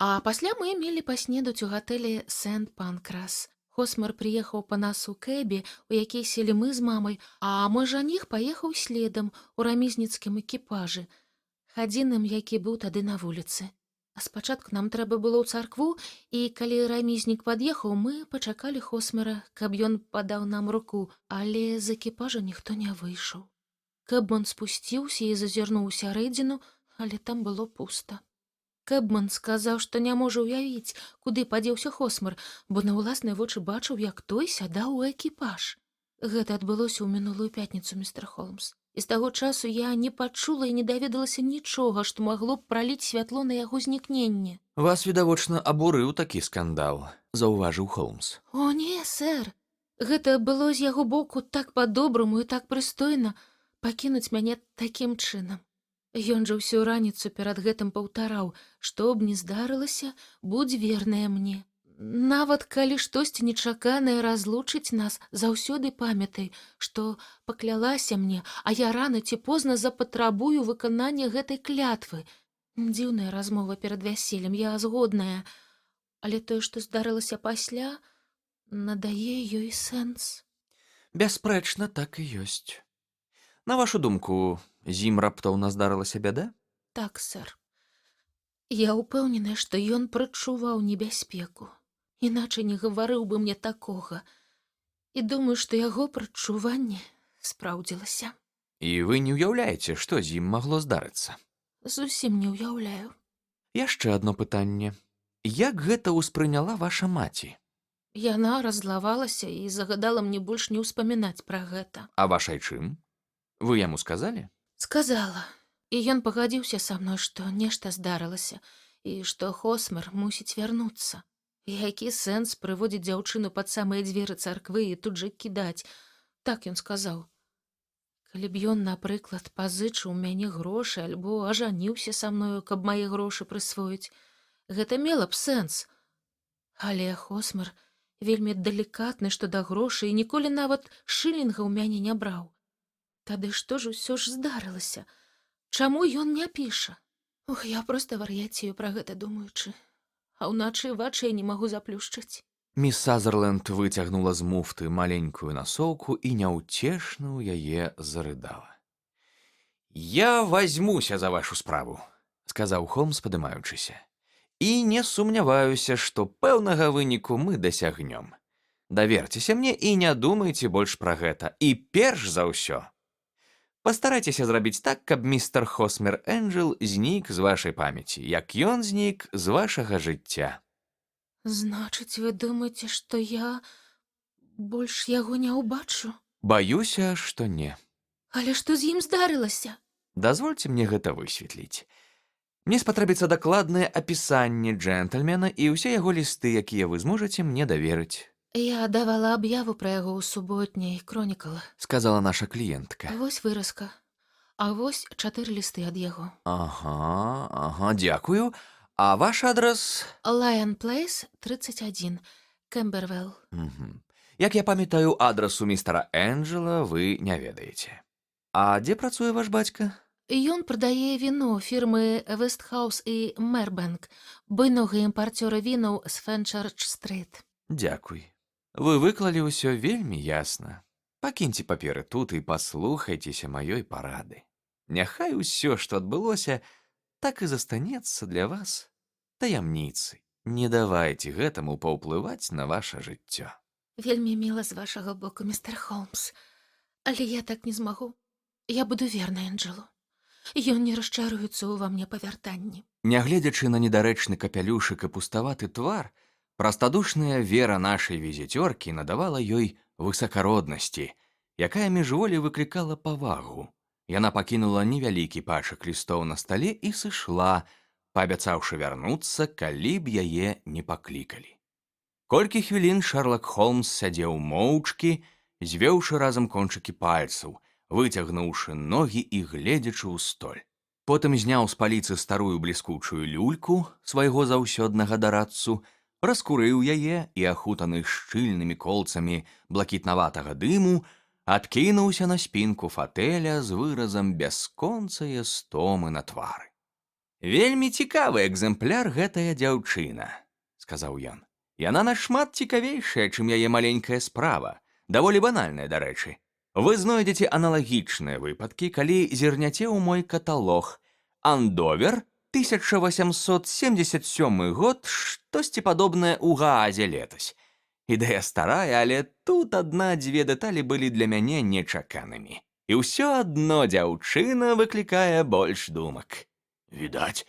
А пасля мы мелі паснедаць у гатэлі Сент-Панкрас. Хосмер прыехаў па нас у кэбе, у якій селі мы з мамай, а мой жаніх паехаў следам у рамізніцкім экіпажы, хадзіным, які быў тады на вуліцы. А спачатку нам трэба было ў царкву, і калі рамізнік пад'ехаў, мы пачакалі Хосмера, каб ён падаў нам руку, але з экіпажа ніхто не выйшаў. Кэбман спусціўся і зазірнуў у сярэдзіну, але там было пуста. Кэбман сказаў, што не можа ўявіць, куды падзеўся Хосмер, бо на ўласныя вочы бачыў, як той сядаў у экіпаж. Гэта адбылося ў мінулую пятніцу, містер Холмс. І з таго часу я не пачула і не даведалася нічога, што магло б праліць святло на яго знікненне. Вас, відавочна, абурыў такі скандал, заўважыў Холмс. О, не, сэр. Гэта было з яго боку так па-добраму і так прыстойна пакінуць мяне такім чынам. Ён жа ўсю раніцу перад гэтым паўтараў, што б ні здарылася, будзь верная мне. Нават калі штосьці нечаканае разлучыць нас, заўсёды памятай, што паклялася мне, а я рана ці позна запатрабую выканання гэтай клятвы. Дзіўная размова перад вяселлем, я згодная. Але тое, што здарылася пасля, надае ёй сэнс. Бясспрэчна, так і ёсць. На вашу думку, з ім раптоўна здарылася бяда? Так, сэр. Я ўпэўненая, што ён прачуваў небяспеку. Іначай не гаварыў бы мне такога. І думаю, што яго прачуванне спраўдзілася. І вы не ўяўляеце, што з ім магло здарыцца? Зусім не ўяўляю. Яшчэ адно пытанне. Як гэта ўспрыняла ваша маці? Яна раззлавалася і загадала мне больш не ўспамінаць пра гэта. А ваш айчым? Вы яму сказалі? Сказала. І ён пагадзіўся са мной, што нешта здарылася, і што Хосмер мусіць вярнуцца. Які сэнс прыводзіць дзяўчыну пад самыя дзверы царквы і тут жа кідаць? Так ён сказаў. Калі б ён, напрыклад, пазычыў мяне грошы альбо ажаніўся са мною, каб мае грошы прысвоіць, гэта мела б сэнс. Але Хосмер вельмі далікатны што да грошай і ніколі нават шылінга ў мяне не браў. Тады што ж усё ж здарылася? Чаму ён не піша? Ох, я проста вар'яцею пра гэта думаючы. А ўначы вачэй не магу заплюшчыць. Міс Сазерленд выцягнула з муфты маленькую насоўку і няўцешна ў яе зарыдала. «Я вазьмуся за вашу справу», — сказаў Холмс, падымаючыся. «І не сумняваюся, што пэўнага выніку мы дасягнём. Даверцеся мне і не думайце больш пра гэта. І перш за ўсё, пастарайцеся зрабіць так, каб містер Хосмер Энджел знік з вашай памяці, як ён знік з вашага жыцця». Значыць, вы думаеце, што я больш яго не ўбачу? Баюся, што не. Але што з ім здарылася? Дазвольце мне гэта высветліць. Мне спатрэбіцца дакладнае апісанне джентльмена і ўсе яго лісты, якія вы зможаце мне даверыць. Я давала аб'яву пра яго ў суботняй «Кронікл», — сказала наша кліентка. Вось выразка. А вось 4 лісты ад яго. Ага, дзякую. А ваш адрас? Лайон Плейс, 31, Кэмбервелл. Як я памятаю, адрасу містера Энджела вы не ведаеце. А дзе працуе ваш бацька? Ён прадае віно фірмы Вестхаус і Мербэнк, буйнога імпарцёра вінаў з Фенчарч-стрыт. Дзякуй. Вы выклалі ўсё вельмі ясна. Пакіньце паперы тут і паслухайцеся маёй парады. Няхай усё, што адбылося, так і застанецца для вас таямніцай. Не давайце гэтаму паўплываць на ваша жыццё. Вельмі міла з вашага боку, містер Холмс. Але я так не змагу. Я буду верна Энджелу. Ён не расчаруецца ўва мне па вяртанні. Нягледзячы на недарэчны капялюшык і пуставаты твар, прастадушная вера нашай візіцёркі надавала ёй высакароднасці, якая міжволі выклікала павагу. Яна пакінула невялікі пачак лістоў на стале і сышла, паабяцаўшы вярнуцца, калі б яе не паклікалі. Колькі хвілін Шерлак Холмс сядзеў моўчкі, звёўшы разам кончыкі пальцаў, выцягнуўшы ногі і гледзячы ў столь. Потым зняў з паліцы старую бліскучую люльку свайго заўсёднага дарадцу, раскурыў яе і, ахутаны шчыльнымі колцамі блакітнаватага дыму, адкінуўся на спінку фатэля з выразам бясконцае стомы на твары. «Вельмі цікавы экземпляр гэтая дзяўчына», — сказаў ён. «Яна нашмат цікавейшая, чым яе маленькая справа, даволі банальная, дарэчы. Вы знойдзеце аналагічныя выпадкі, калі зірняце ў мой каталог. Андовер, 1877 год, штосьці падобнае ў Гаазе летась. Ідэя старая, але тут адна-дзве дэталі былі для мяне нечаканымі. І ўсё адно дзяўчына выклікае больш думак». Відаць,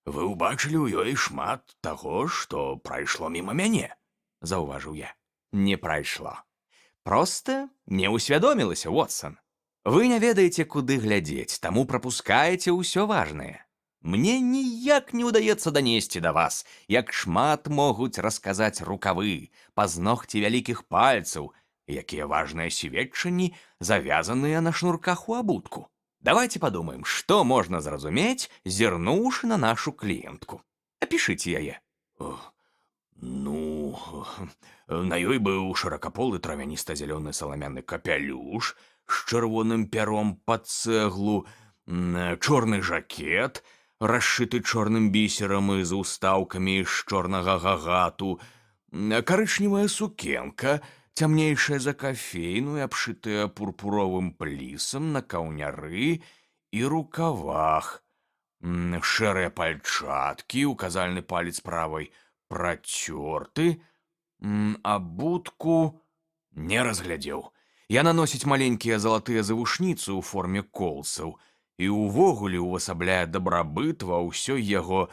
вы ўбачылі ў ёй шмат таго, што прайшло міма мяне, заўважыў я. «Не прайшло. Проста не ўсвядомілася, Вотсон. Вы не ведаеце, куды глядзець, таму прапускаеце ўсё важнае. Мне ніяк не ўдаецца данесці да вас, як шмат могуць расказаць рукавы, пазногці вялікіх пальцаў, якія важныя сведчанні завязаныя на шнурках у абутку. Давайте падумаем, што можна зразумець, зірнуўшы на нашу кліентку. Апішыце яе». Ну, на ёй быў шыракаполы травяніста-зялёны саламяны капялюш з чырвоным пяром пад цэглу, чорны жакет, расшыты чорным бісерам і з устаўкамі з чорнага гагату, карычневая сукенка, цямнейшая за кафейную, абшытая пурпуровым плісам на каўняры і рукавах, шэрыя пальчаткі, указальны палец правай працёрты, абутку не разглядзеў. Яна носіць маленькія залатыя завушніцы ў форме колцаў і ўвогуле ўвасабляе дабрабыт ва ўсёй яго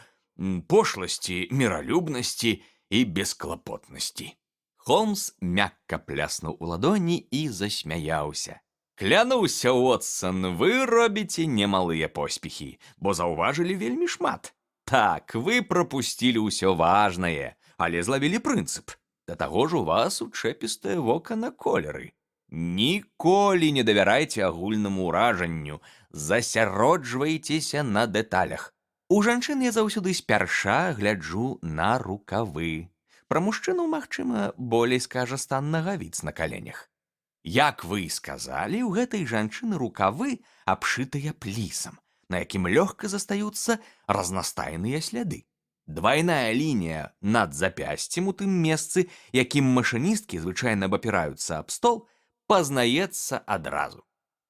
пошласці, міралюбнасці і бесклапотнасці. Холмс мякка пляснуў у ладоні і засмяяўся. «Клянуся, Уотсон, вы робіце немалыя поспехі, бо заўважылі вельмі шмат. Так, вы прапусцілі ўсё важнае, але злавілі прынцып. Да таго ж у вас учэпістае вока на колеры. Ніколі не давярайце агульнаму ўражанню, засяроджвайцеся на дэталях. У жанчын я заўсёды спярша гляджу на рукавы. Пра мужчыну, магчыма, болей скажа стан нагавіц на каленях. Як вы сказалі, у гэтай жанчыны рукавы абшытыя плісам, на якім лёгка застаюцца разнастайныя сляды. Двайная лінія над запясцем у тым месцы, якім машыністкі звычайна абапіраюцца аб стол, пазнаецца адразу.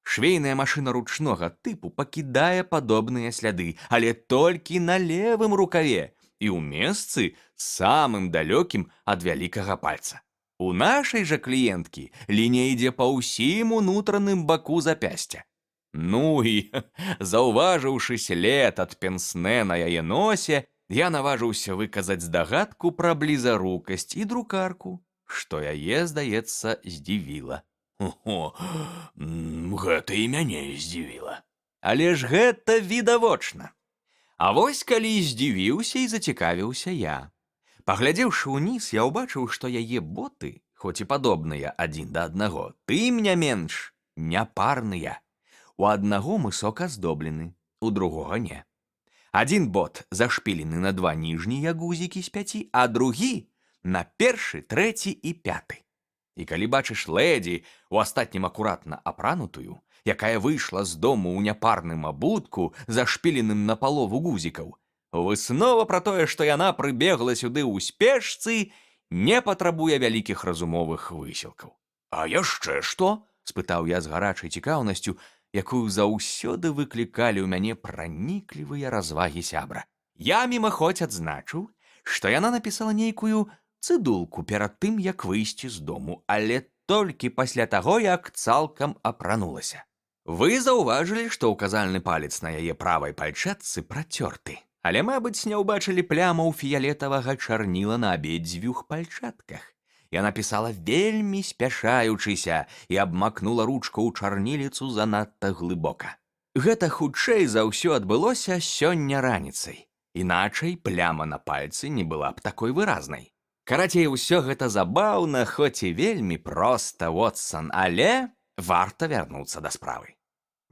Швейная машына ручнога тыпу пакідае падобныя сляды, але толькі на левым рукаве і ў месцы самым далёкім ад вялікага пальца. У нашай жа кліенткі лінія ідзе па ўсім унутраным баку запясця. Ну і, заўважыўшы след ад пенсне на яе носе, я наважыўся выказаць здагадку пра блізарукасць і друкарку, што яе, здаецца, здзівіла. Гэта і мяне здзівіла. Але ж гэта відавочна. А вось калі здзівіўся і зацікавіўся я. Паглядзеўшы ўніз, я ўбачыў, што яе боты, хоць і падобныя адзін да аднаго, тым не менш няпарныя. У аднаго мысок аздоблены, у другога не. Адзін бот зашпілены на 2 ніжнія гузікі з 5, а другі на першы, трэці і 5. І калі бачыш лэдзі, у астатнім акуратна апранутую, якая выйшла з дому ў няпарным абутку, зашпіленым на палову гузікаў, выснова пра тое, што яна прыбегла сюды ў спешцы, не патрабуе вялікіх разумовых высілкаў. А яшчэ што? Спытаў я з гарачай цікаўнасцю, якую заўсёды выклікалі ў мяне праніклівыя развагі сябра. Я мімаходзь адзначыў, што яна напісала нейкую цыдулку перад тым, як выйсці з дому, але толькі пасля таго, як цалкам апранулася. Вы заўважылі, што ўказальны палец на яе правай пальчатцы працёрты, але, мабыць, не ўбачылі плямаў фіялетавага чарніла на абедзвюх пальчатках. Яна пісала вельмі спяшаючыся і абмакнула ручку ў чарніліцу занадта глыбока. Гэта хутчэй за ўсё адбылося сёння раніцай. Іначай пляма на пальцы не была б такой выразнай. Карацей, усё гэта забаўна, хоць і вельмі проста, Вотсон, але варта вярнуцца да справы.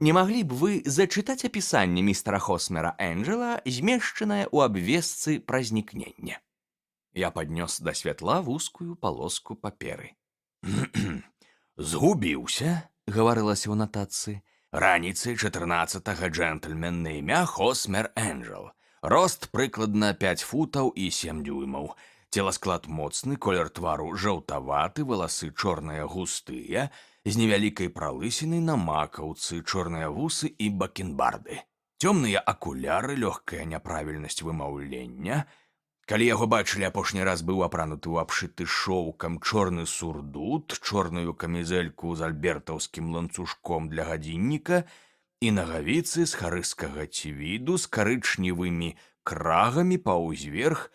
Не маглі б вы зачытаць апісанне містера Хосмера Энджела, змешчанае ў абвестцы пра знікненне? Я паднёс да святла вузкую палоску паперы. «Згубіўся», — гаварылася ў нататцы. «Раніцай 14-го джентльмен на імя Хосмер Энджел. Рост прыкладна 5 футаў і 7 дюймаў. Целасклад моцны, колер твару жаўтаваты, валасы чорныя густыя, з невялікай пралысінай на макаўцы, чорныя вусы і бакенбарды. Цёмныя акуляры, лёгкая няправільнасць вымаўлення. Калі яго бачылі апошні раз, быў апрануты ў абшыты шоўкам чорны сурдут, чорную камізэльку з альбертаўскім ланцужком для гадзінніка і нагавіцы з харыскага цвіду з карычневымі крагамі паўзверх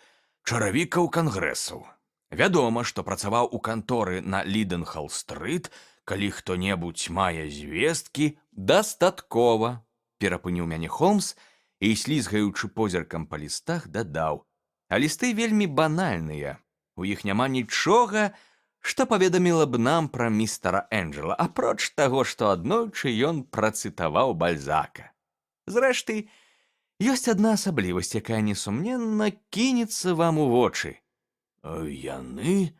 чаравікаў кангрэсаў. Вядома, што працаваў у канторы на Ліденхал-стрыт. Калі хто-небудзь мае звесткі, дастаткова, перапыніў мяне Холмс і, слізгаючы позіркам па лістах, дадаў. А лісты вельмі банальныя. У іх няма нічога, што паведаміла б нам пра містера Энджела, апроч таго, што аднойчы ён працытаваў Бальзака. Зрэшты, ёсць адна асаблівасць, якая несумненна кінецца вам у вочы. «Яны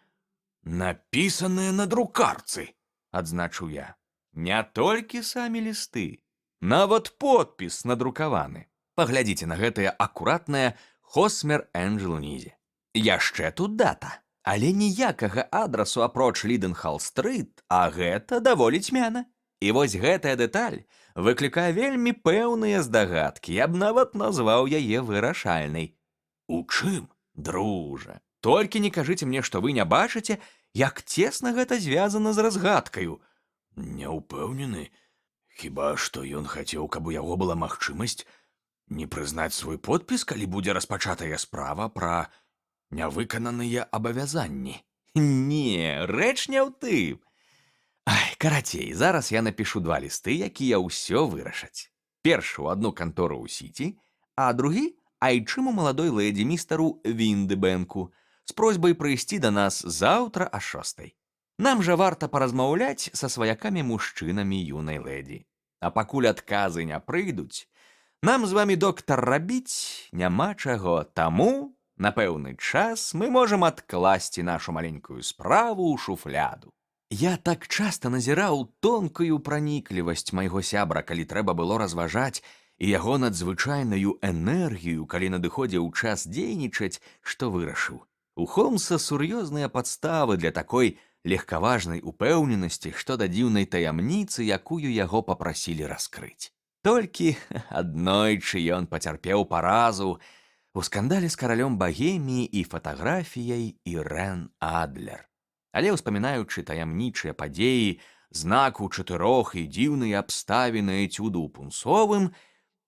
напісаныя на друкарцы», — адзначыў я. Не толькі самі лісты, нават подпіс надрукаваны. Паглядзіце на гэтае акуратнае Хосмер Энджел унізе. Яшчэ тут дата, але ніякага адрасу апроч Ліденхал-стрыт, а гэта даволі цьмяна. І вось гэтая дэталь выклікае вельмі пэўныя здагадкі, я б нават назваў яе вырашальнай. «У чым, дружа? Толькі не кажыце мне, што вы не бачыце, як цесна гэта звязана з разгадкаю». «Не ўпэўнены. Хіба што ён хацеў, каб у яго была магчымасць не прызнаць свой подпіс, калі будзе распачатая справа пра нявыкананыя абавязанні». Не, рэч не ў тым. Ай, карацей, зараз я напішу 2 лісты, якія ўсё вырашаць. Першы ў адну кантору ў Сіці, а другі айчыму маладой лэдзі містару Віндэбэнку з просьбай прыйсці да нас заўтра о 6:00. Нам жа варта паразмаўляць са сваякамі-мужчынамі юнай лэдзі. А пакуль адказы не прыйдуць, нам з вамі, доктар, рабіць няма чаго, таму на пэўны час мы можам адкласці нашу маленькую справу ў шуфляду. Я так часта назіраў тонкую праніклівасць майго сябра, калі трэба было разважаць, і яго надзвычайную энергію, калі надыходзіў час дзейнічаць, што вырашыў. У Холмса сур'ёзныя падставы для такой легкаважнай упэўненасці, што да дзіўнай таямніцы, якую яго папрасілі раскрыць. Толькі аднойчы ён пацярпеў паразу у скандале з каралём Багеміі і фатаграфіяй Ірэн Адлер. Але, успамінаючы таямнічыя падзеі, знаку 4 і дзіўныя абставіны эцюду ў Пунсовым,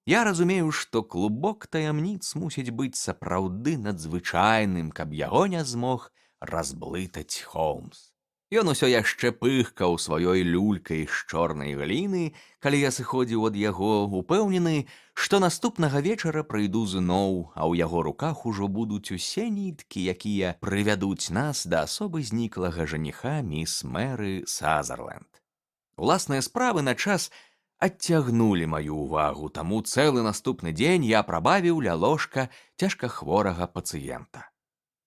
я разумею, што клубок таямніц мусіць быць сапраўды надзвычайным, каб яго не змог разблытаць Холмс. Ён усё яшчэ пыхкаў сваёй люлькай з чорнай гліны, калі я сыходзіў ад яго, упэўнены, што наступнага вечара прыйду зноў, а ў яго руках ужо будуць усе ніткі, якія прывядуць нас да асобы зніклага жаніха міс Мэры Сазерленд. Уласныя справы на час адцягнулі маю ўвагу, таму цэлы наступны дзень я прабавіў ля ложка цяжкахворага пацыента.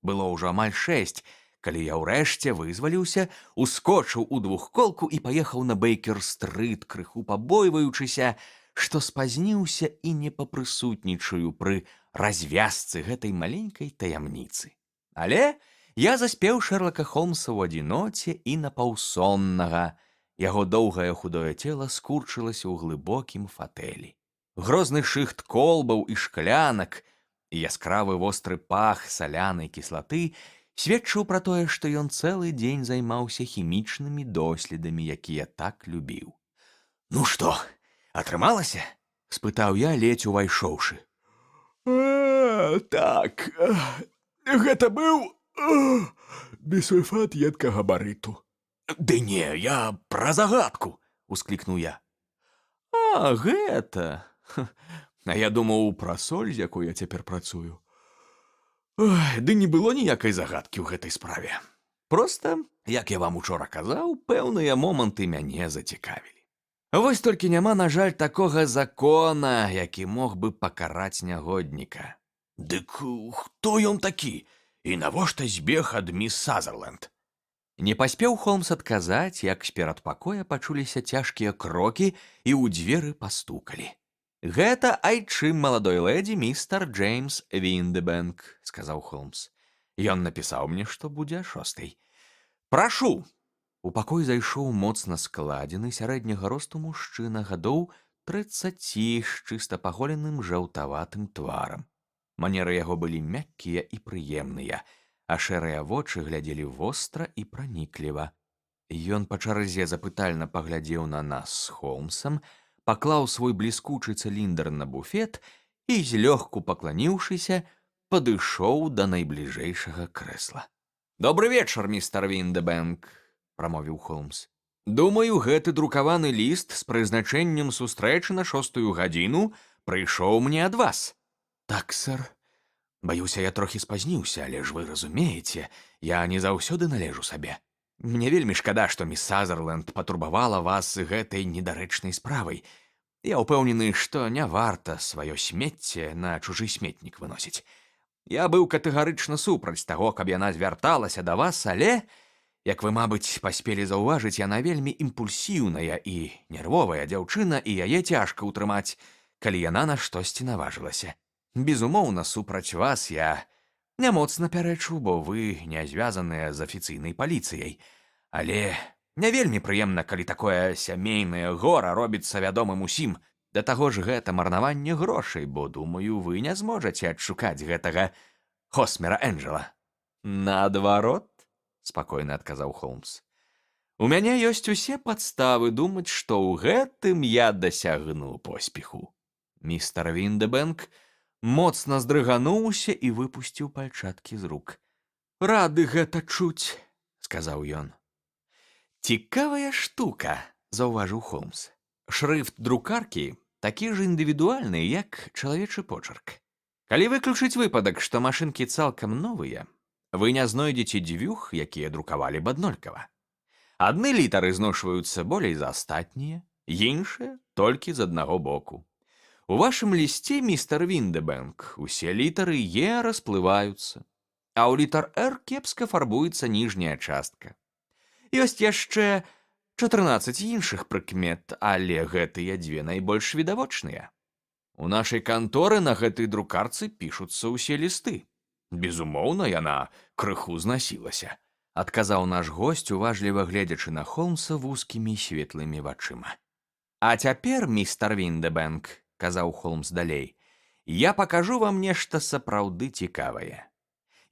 Было ўжо амаль 6, калі я ўрэшце вызваліўся, ускочыў у двухколку і паехаў на Бейкер-стрыт, крыху пабойваючыся, што спазніўся і не папрысутнічаю пры развязцы гэтай маленькай таямніцы. Але я заспеў Шэрлака Холмса ў адзіноце і напаўсоннага. Яго доўгае худое цела скурчылася ў глыбокім фатэлі. Грозны шыхт колбаў і шклянак і яскравы востры пах салянай кіслаты сведчыў пра тое, што ён цэлы дзень займаўся хімічнымі доследамі, якія так любіў. Ну што, атрымалася? Спытаў я, ледзь увайшоўшы. Так, гэта быў бісульфат едкага барыту. Ды не, я пра загадку, усклікнуў я. А, гэта. А я думаў пра соль, з якой я цяпер працую. Ой, ды не было ніякай загадкі ў гэтай справе. Проста, як я вам учора казаў, пэўныя моманты мяне зацікавілі. Вось толькі няма, на жаль, такога закона, які мог бы пакараць нягодніка. Дык хто ён такі? І навошта збег ад міс Сазерленд? Не паспеў Холмс адказаць, як з-перад пакоя пачуліся цяжкія крокі і ў дзверы пастукалі. «Гэта айчым маладой лэдзі містер Джеймс Віндебэнк», — сказаў Холмс. «Ён напісаў мне, што будзе 6:00. Прашу!» У пакой зайшоў моцна складзены сярэдняга росту мужчына гадоў 30 з чыста паголеным жаўтаватым тварам. Манеры яго былі мяккія і прыемныя, а шэрыя вочы глядзелі востра і пранікліва. Ён па чарзе запытальна паглядзеў на нас з Холмсам, паклаў свой бліскучы цыліндр на буфет і, злёгку пакланіўшыся, падышоў да найбліжэйшага крэсла. «Добры вечар, містер Віндебэнк», — прамовіў Холмс. «Думаю, гэты друкаваны ліст з прызначэннем сустрэчы на 6:00 прыйшоў мне ад вас». «Так, сэр. Баюся, я трохі спазніўся, але ж вы разумееце, я не заўсёды належу сабе. Мне вельмі шкада, што міс Сазерленд патурбавала вас гэтай недарэчнай справай. Я ўпэўнены, што не варта сваё смецце на чужы сметнік выносіць. Я быў катэгарычна супраць таго, каб яна звярталася да вас, але, як вы, мабыць, паспелі заўважыць, яна вельмі імпульсіўная і нервовая дзяўчына, і яе цяжка ўтрымаць, калі яна на штосьці наважылася. Безумоўна, супраць вас я не моцна пярэчу, бо вы не звязаныя з афіцыйнай паліцыяй. Але не вельмі прыемна, калі такое сямейнае гора робіцца вядомым усім. Да таго ж гэта марнаванне грошай, бо, думаю, вы не зможаце адшукаць гэтага Хосмера Энджела». «Наадварот», — спакойна адказаў Холмс. «У мяне ёсць усе падставы думаць, што ў гэтым я дасягну поспеху». Містер Віндебэнк моцна здрыгануўся і выпусціў пальчаткі з рук. «Рады гэта чуць», — сказаў ён. «Цікавая штука», — заўважыў Холмс. «Шрыфт друкаркі такі ж індывідуальны, як чалавечы почерк. Калі выключыць выпадак, што машынкі цалкам новыя, вы не знойдзеце дзвюх, якія друкавалі б аднолькава. Адны літары зношваюцца болей за астатнія, іншыя толькі з аднаго боку. У вашым лісце, містер Віндебэнк, усе літары «Е» расплываюцца, а ў літар «Р» кепска фарбуецца ніжняя частка. Ёсць яшчэ 14 іншых прыкмет, але гэтыя дзве найбольш відавочныя. У нашай канторы на гэтай друкарцы пішуцца ўсе лісты. Безумоўна, яна крыху знасілася», — адказаў наш госць, уважліва гледзячы на Холмса вузкімі светлымі вачыма. «А цяпер, містер Віндебэнк», — казаў Холмс далей, «я пакажу вам нешта сапраўды цікавае.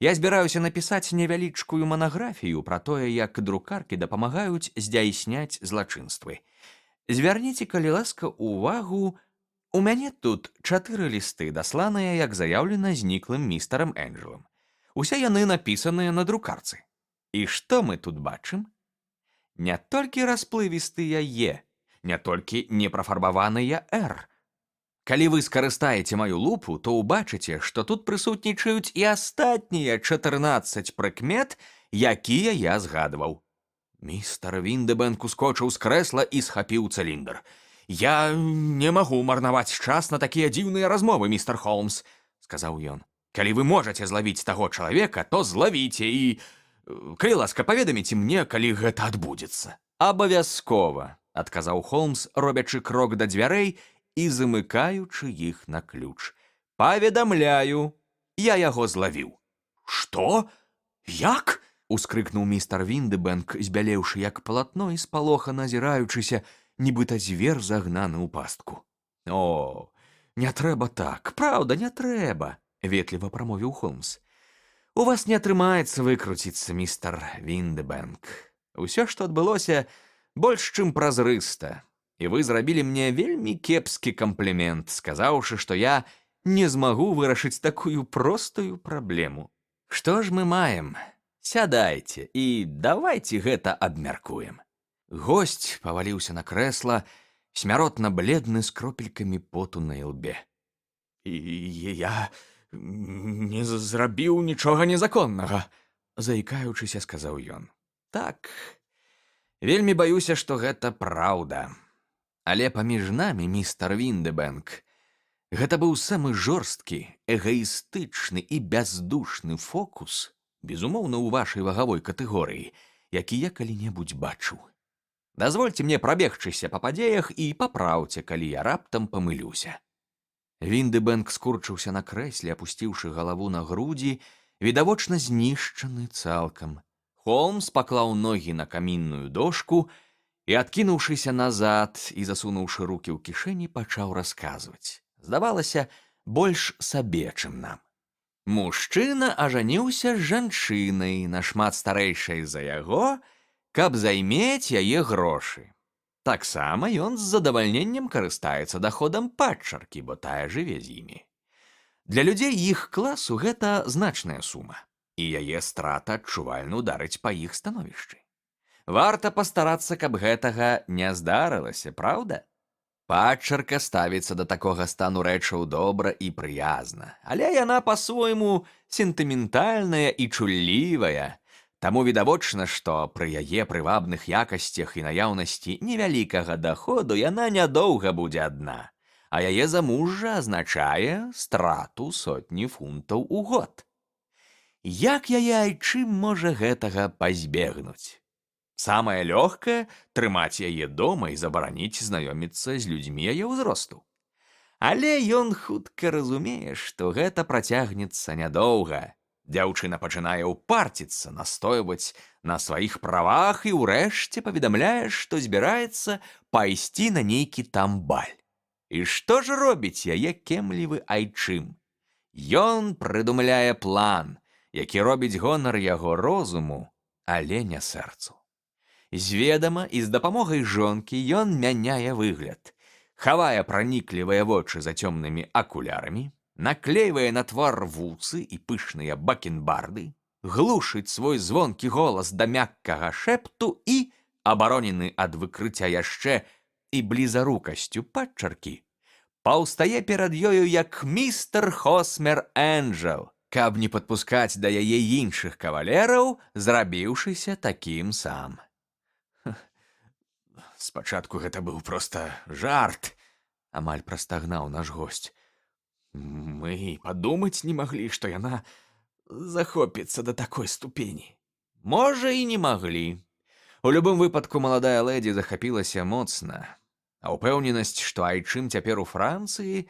Я збіраюся напісаць невялічкую манаграфію пра тое, як друкаркі дапамагаюць здзяйсняць злачынствы. Звярніце, калі ласка, увагу, у мяне тут 4 лісты, дасланыя, як заяўлена, зніклым містерам Энджелам. Усе яны напісаныя на друкарцы. І што мы тут бачым? Не толькі расплывістыя «Е», не толькі непрафарбаваныя «Р». Калі вы скарыстаеце маю лупу, то ўбачыце, што тут прысутнічаюць і астатнія 14 прыкмет, якія я згадваў. Містер Віндебэнк ускочыў з крэсла і схапіў цыліндр. «Я не магу марнаваць час на такія дзіўныя размовы, містер Холмс», — сказаў ён. «Калі вы можаце злавіць таго чалавека, то злавіце і, калі ласка, паведаміце мне, калі гэта адбудзецца». «Абавязкова», — адказаў Холмс, робячы крок да дзвярэй і замыкаючы іх на ключ. «Паведамляю, я яго злавіў». «Што? Як?» — ускрыкнуў містер Віндебэнк, збялеўшы як палатно і спалохана азіраючыся, нібыта звер загнаны ў пастку. «О, не трэба так, праўда, не трэба», — ветліва прамовіў Холмс. У вас не атрымаецца выкруціцца, містер Віндебэнк. Усё, што адбылося, больш чым празрыста. І вы зрабілі мне вельмі кепскі камплімент, сказаўшы, што я не змагу вырашыць такую простую праблему. Што ж мы маем? Сядайце і давайце гэта абмяркуем. Госць паваліўся на крэсла, смяротна бледны з кропелькамі поту на ілбе. Я не зрабіў нічога незаконнага, заікаючыся, сказаў ён. Так, вельмі баюся, што гэта праўда. Але паміж намі, містер Віндебэнк, гэта быў самы жорсткі, эгаістычны і бяздушны фокус, безумоўна, у вашай вагавой катэгорыі, які я калі-небудзь бачыў. Дазвольце мне прабегчыся па падзеях і папраўце, калі я раптам памылюся. Віндебэнк скурчыўся на крэсле, апусціўшы галаву на грудзі, відавочна знішчаны цалкам. Холмс паклаў ногі на камінную дошку і, адкінуўшыся назад і засунуўшы рукі ў кішэні, пачаў расказваць. Здавалася, больш сабе, чым нам. Мужчына ажаніўся з жанчынай, нашмат старэйшай за яго, каб займець яе грошы. Таксама ён з задавальненнем карыстаецца даходам падчаркі, бо тая жыве з імі. Для людзей іх класу гэта значная сума, і яе страта адчувальна ударыць па іх становішчы. Варта пастарацца, каб гэтага не здарылася, праўда? Падчарка ставіцца да такога стану рэчаў добра і прыязна, але яна па-свойму сентыментальная і чуллівая, таму відавочна, што пры яе прывабных якасцях і наяўнасці невялікага даходу яна нядоўга будзе адна, а яе замужжа азначае страту сотні фунтаў у год. Як яе айчым можа гэтага пазбегнуць? Самае лёгкае — трымаць яе дома і забараніць знаёміцца з людзьмі яе ўзросту. Але ён хутка разумее, што гэта працягнецца нядоўга. Дзяўчына пачынае ўпарціцца, настойваць на сваіх правах і ўрэшце паведамляе, што збіраецца пайсці на нейкі там баль. І што ж робіць яе кемлівы айчым? Ён прыдумляе план, які робіць гонар яго розуму, але не сэрцу. Зведама і з дапамогай жонкі ён мяняе выгляд, хавае праніклівыя вочы за цёмнымі акулярамі, наклейвае на твар вусы і пышныя бакенбарды, глушыць свой звонкі голас да мяккага шэпту і, абаронены ад выкрыцця яшчэ і блізарукасцю падчаркі, паўстае перад ёю як містер Хосмер Энджел, каб не падпускаць да яе іншых кавалераў, зрабіўшыся такім сам. Спачатку гэта быў проста жарт, амаль прастагнаў наш госць. Мы падумаць не маглі, што яна захопіцца да такой ступені. Можа, і не маглі. У любым выпадку маладая лэдзі захапілася моцна, а ўпэўненасць, што айчым цяпер у Францыі,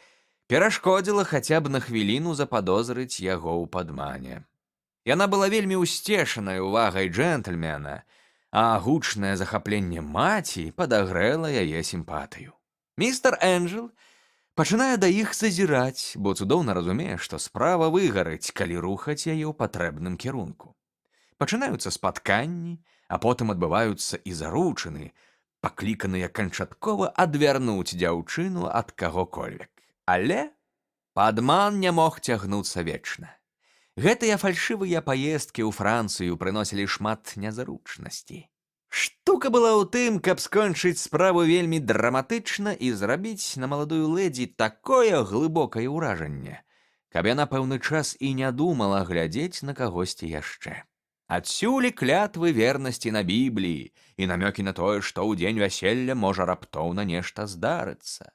перашкодзіла хаця б на хвіліну западозрыць яго ў падмане. Яна была вельмі ўсцешаная увагай джэнтльмена, а гучнае захапленне маці падагрэла яе сімпатыю. Містер Энджел пачынае да іх зазіраць, бо цудоўна разумее, што справа выгарыць, калі рухаць яе ў патрэбным кірунку. Пачынаюцца спатканні, а потым адбываюцца і заручыны, пакліканыя канчаткова адвярнуць дзяўчыну ад каго-кольвек. Але падман не мог цягнуцца вечна. Гэтыя фальшывыя паездкі ў Францыю прыносілі шмат нязручнасці. Штука была ў тым, каб скончыць справу вельмі драматычна і зрабіць на маладую лэдзі такое глыбокае ўражанне, каб яна пэўны час і не думала глядзець на кагосьці яшчэ. Адсюль клятвы вернасці на Бібліі і намёкі на тое, што ў дзень вяселля можа раптоўна нешта здарыцца.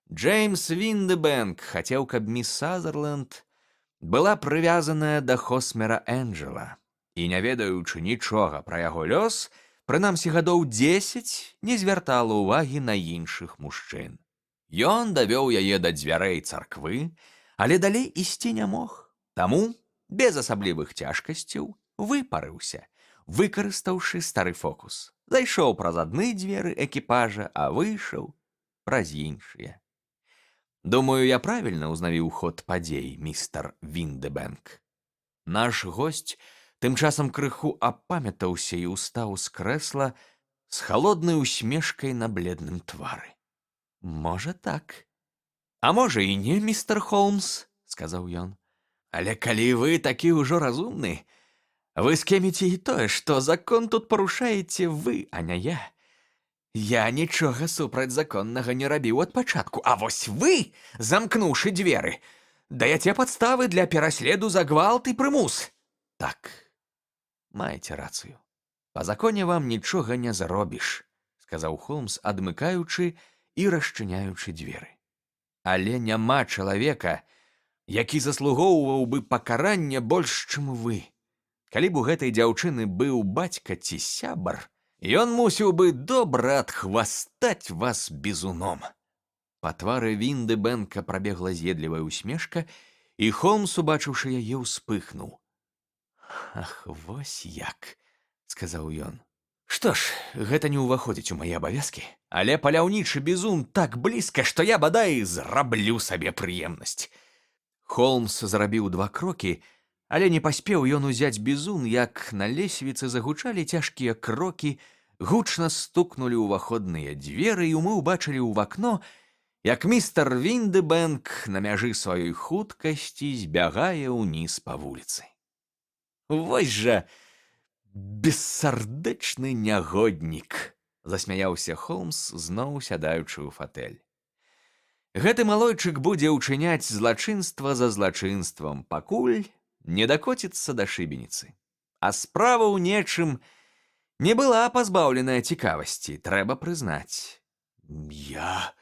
Джеймс Віндебэнк хацеў, каб міс Сазерленд была прывязаная да Хосмера Энджела і, не ведаючы нічога пра яго лёс, прынамсі гадоў 10 не звяртала ўвагі на іншых мужчын. Ён давёў яе да дзвярэй царквы, але далей ісці не мог. Таму, без асаблівых цяжкасцяў, выпарыўся, выкарыстаўшы стары фокус. Зайшоў праз адны дзверы экіпажа, а выйшаў праз іншыя. Думаю, я правільна ўзнавіў ход падзей, містер Віндебэнк. Наш госць тым часам крыху апамятаўся і ўстаў з крэсла з халоднай усмешкай на бледным твары. Можа так. А можа і не, містер Холмс, сказаў ён. Але калі вы такі ўжо разумны, вы скеміце і тое, што закон тут парушаеце вы, а не я. Я нічога супрацьзаконнага не рабіў ад пачатку, а вось вы, замкнуўшы дзверы, даяце падставы для пераследу за гвалт і прымус. Так, маеце рацыю. Па законе вам нічога не заробіш, сказаў Холмс, адмыкаючы і расчыняючы дзверы. Але няма чалавека, які заслугоўваў бы пакарання больш, чым вы. Калі б у гэтай дзяўчыны быў бацька ці сябар, ён мусіў бы добра адхвастаць вас бізуном. Па твары Віндыбэнка прабегла з'едлівая усмешка, і Холмс, убачыўшы яе, ўспыхнуў. Ах, вось як, сказаў ён. Што ж, гэта не ўваходзіць у мае абавязкі, але паляўнічы бізун так блізка, што я бадай зраблю сабе прыемнасць. Холмс зрабіў 2 крокі, але не паспеў ён узяць бізун, як на лесвіцы загучалі цяжкія крокі, гучна стукнулі ўваходныя дзверы, і мы ўбачылі ў вакно, як містер Віндыбэнк на мяжы сваёй хуткасці збягае ўніз па вуліцы. Вось жа бессардэчны нягоднік, засмяяўся Холмс, зноў сядаючы ў фатэль. Гэты малойчык будзе ўчыняць злачынства за злачынствам, пакуль не дакоціцца да шыбеніцы. А справа ў нечым не была пазбаўленая цікавасці, трэба прызнаць. Я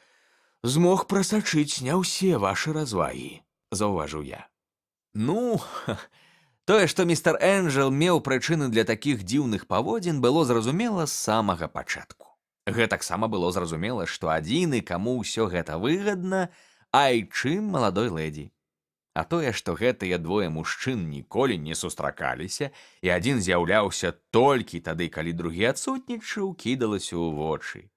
змог прасачыць не ўсе вашы развагі, заўважыў я. Ну, тое, што містер Энджел меў прычыны для такіх дзіўных паводзін, было зразумела з самага пачатку. Гэтаксама было зразумела, што адзіны, каму ўсё гэта выгадна, айчым маладой лэдзі. А тое, што гэтыя двое мужчын ніколі не сустракаліся, і адзін з'яўляўся толькі тады, калі другі адсутнічаў, кідалася ў вочы.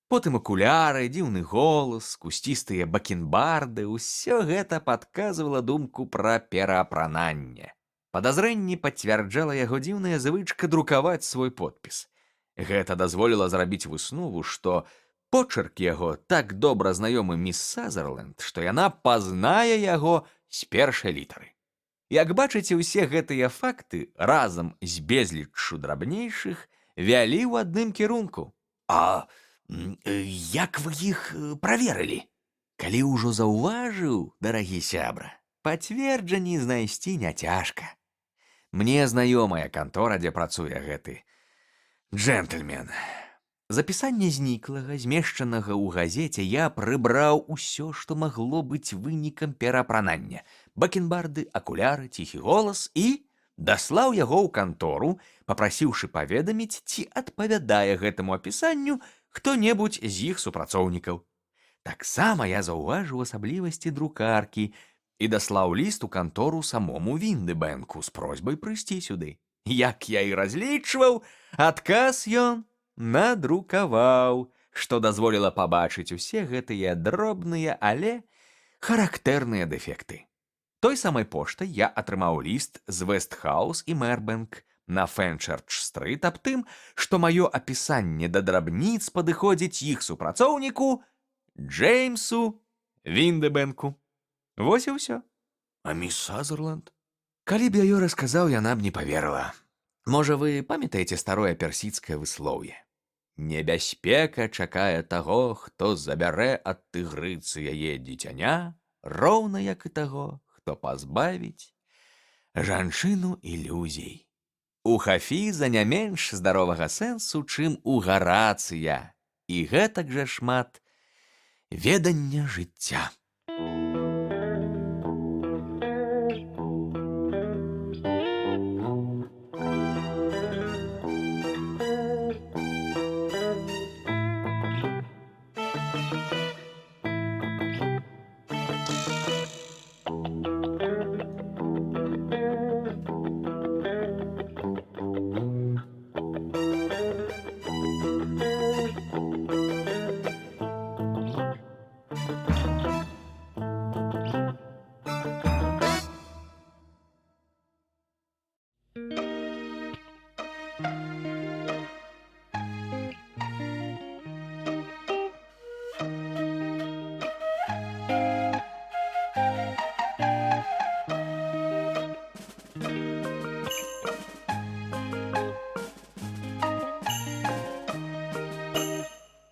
Потым акуляры, дзіўны голас, кусцістыя бакенбарды, усё гэта падказвала думку пра пераапрананне. Падазрэнне пацвярджала яго дзіўная звычка друкаваць свой подпіс. Гэта дазволіла зрабіць выснову, што почерк яго так добра знаёмы міс Сазерленд, што яна пазнае яго з першай літары. Як бачыце, усе гэтыя факты разам з безліччу драбнейшых вялі ў адным кірунку. А як вы іх праверылі? Калі ўжо заўважыў, дарагі сябра, пацверджанні знайсці няцяжка. Мне знаёмая кантора, дзе працуе гэты джентльмен. Запісанне зніклага, змешчанага ў газеце, я прыбраў усё, што магло быць вынікам пераапранання. Бакенбарды, акуляры, ціхі голас і даслаў яго ў кантору, папрасіўшы паведаміць, ці адпавядае гэтаму апісанню хто-небудзь з іх супрацоўнікаў. Таксама я заўважыў асаблівасці друкаркі і даслаў ліст у кантору самому Віндыбэнку з просьбай прыйсці сюды. Як я і разлічваў, адказ ён надрукаваў, што дазволіла пабачыць усе гэтыя дробныя, але характэрныя дэфекты. Той самай поштай я атрымаў ліст з Вестхаус і Мербэнк на Фенчерч-стрыт аб тым, што маё апісанне да драбніц падыходзіць іх супрацоўніку Джеймсу Віндыбэнку. Вось і ўсё. А міс Сазерленд? Калі б я ёй расказаў, яна б не паверыла. Можа, вы памятаеце старое персідскае выслоўе? Небяспека чакае таго, хто забярэ ад тыгрыцы яе дзіцяня, роўна як і таго, хто пазбавіць жанчыну ілюзій. У Хафіза не менш здаровага сэнсу, чым у Гарацыя, і гэтак жа шмат ведання жыцця.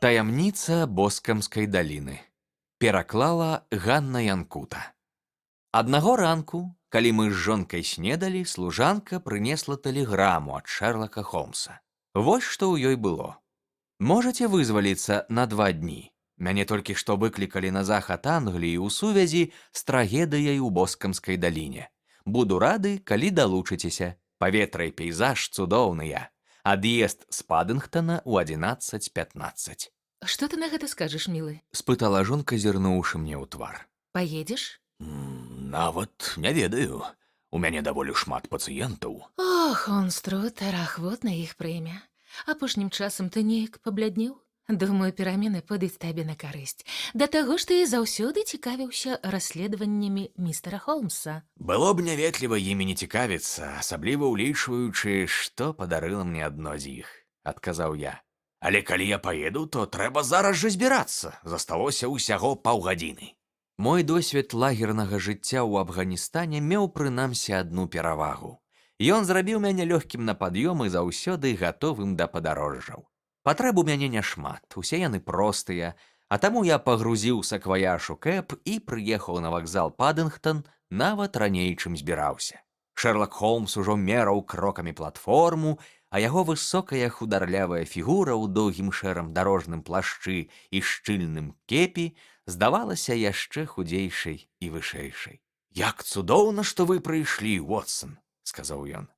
Таямніца боскамскай даліны. Пераклала Ганна Янкута. Аднаго ранку, калі мы з жонкай снедалі, служанка прынесла тэлеграму ад Шэрлака Холмса. Вось што ў ёй было. Можаце вызваліцца на 2 дні. Мяне толькі што выклікалі на захад Англіі ў сувязі з трагедыяй у боскамскай даліне. Буду рады, калі далучыцеся. Паветра і пейзаж цудоўныя. Ад'езд з Падынгтона ў 11:15. Што ты на гэта скажаш, мілы? Спытала жонка, зірнуўшы мне ў твар. Паедзеш? Нават не ведаю. У мяне даволі шмат пацыентаў. Ох, он струтер ахвотна іх прыме. Апошнім часам ты неяк пабляднеў? Думаю, перамены пойдуць табе на карысць. Да таго ж ты заўсёды цікавіўся расследаваннямі містера Холмса. Было б няветліва імі не цікавіцца, асабліва ўлічваючы, што падарыла мне адно з іх, адказаў я. Але калі я паеду, то трэба зараз жа збірацца. Засталося ўсяго паўгадзіны. Мой досвед лагернага жыцця ў Афганістане меў прынамсі адну перавагу. Ён зрабіў мяне лёгкім на пад'ём і заўсёды гатовым да падарожжаў. Патрэб у мяне няшмат, усе яны простыя, а таму я пагрузіў сакваяж у кэб і прыехаў на вакзал Падынгтон нават раней, чым збіраўся. Шэрлак Холмс ужо мераў крокамі платформу, а яго высокая хударлявая фігура ў доўгім шэрым дарожным плашчы і шчыльным кепі здавалася яшчэ худзейшай і вышэйшай. «Як цудоўна, што вы прыйшлі, Уотсон», — сказаў ён.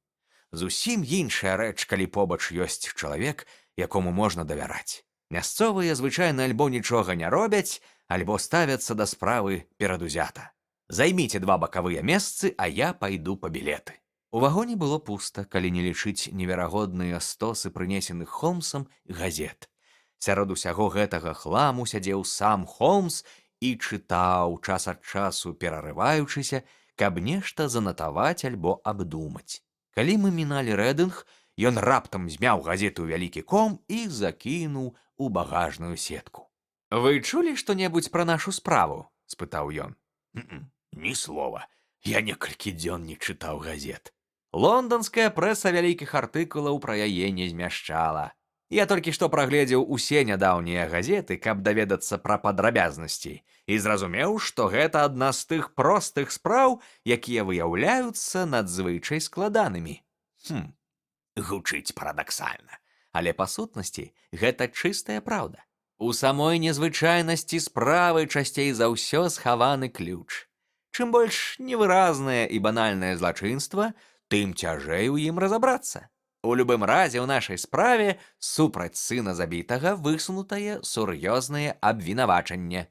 «Зусім іншая рэч, калі побач ёсць чалавек, якому можна давяраць. Мясцовыя звычайна альбо нічога не робяць, альбо ставяцца да справы перадузята. Займіце 2 бакавыя месцы, а я пайду па білеты». У вагоне было пуста, калі не лічыць неверагодныя стосы прынесеных Холмсам газет. Сярод усяго гэтага хламу сядзеў сам Холмс і чытаў, час ад часу перарываючыся, каб нешта занатаваць альбо абдумаць. Калі мы міналі Рэдынг, ён раптам змяў газету ў вялікі ком і закінуў у багажную сетку. «Вы чулі што-небудзь пра нашу справу?» – спытаў ён. Ні слова. Я некалькі дзён не чытаў газет. Лонданская прэса вялікіх артыкулаў пра яе не змяшчала. Я толькі што прагледзеў усе нядаўнія газеты, каб даведацца пра падрабязнасці, і зразумеў, што гэта адна з тых простых спраў, якія выяўляюцца надзвычай складанымі. Гучыць парадаксальна. Але па сутнасці гэта чыстая праўда. У самой незвычайнасці справы часцей за ўсё схаваны ключ. Чым больш невыразнае і банальнае злачынства, тым цяжэй у ім разабрацца. У любым разе ў нашай справе супраць сына забітага высунутае сур'ёзнае абвінавачанне.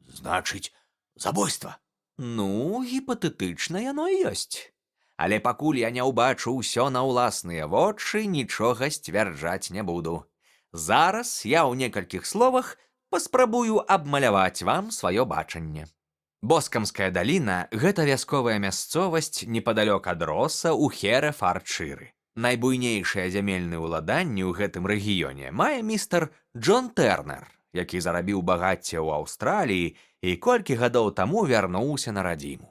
Значыць, забойства? Ну, гіпатэтычна яно і ёсць. Але пакуль я не ўбачу ўсё на ўласныя вочы, нічога сцвярджаць не буду. Зараз я ў некалькіх словах паспрабую абмаляваць вам сваё бачанне. Боскамская даліна – гэта вясковая мясцовасць непадалёк ад Роса ў Херефардшыры. Найбуйнейшае зямельнае ўладанне ў гэтым рэгіёне мае містер Джон Тэрнер, які зарабіў багацце ў Аўстраліі і колькі гадоў таму вярнуўся на радзіму.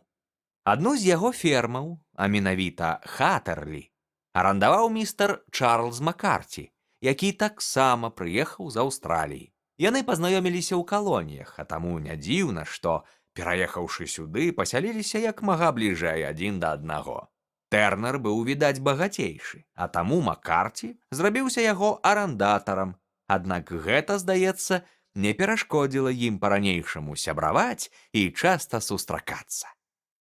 Адну з яго фермаў, а менавіта Хатерлі, арандаваў містер Чарльз Маккарці, які таксама прыехаў з Аўстраліі. Яны пазнаёміліся ў калоніях, а таму не дзіўна, што, пераехаўшы сюды, пасяліліся як мага бліжэй адзін да аднаго. Тэрнер быў, відаць, багацейшы, а таму Маккарці зрабіўся яго арандатарам, аднак гэта, здаецца, не перашкодзіла ім па-ранейшаму сябраваць і часта сустракацца.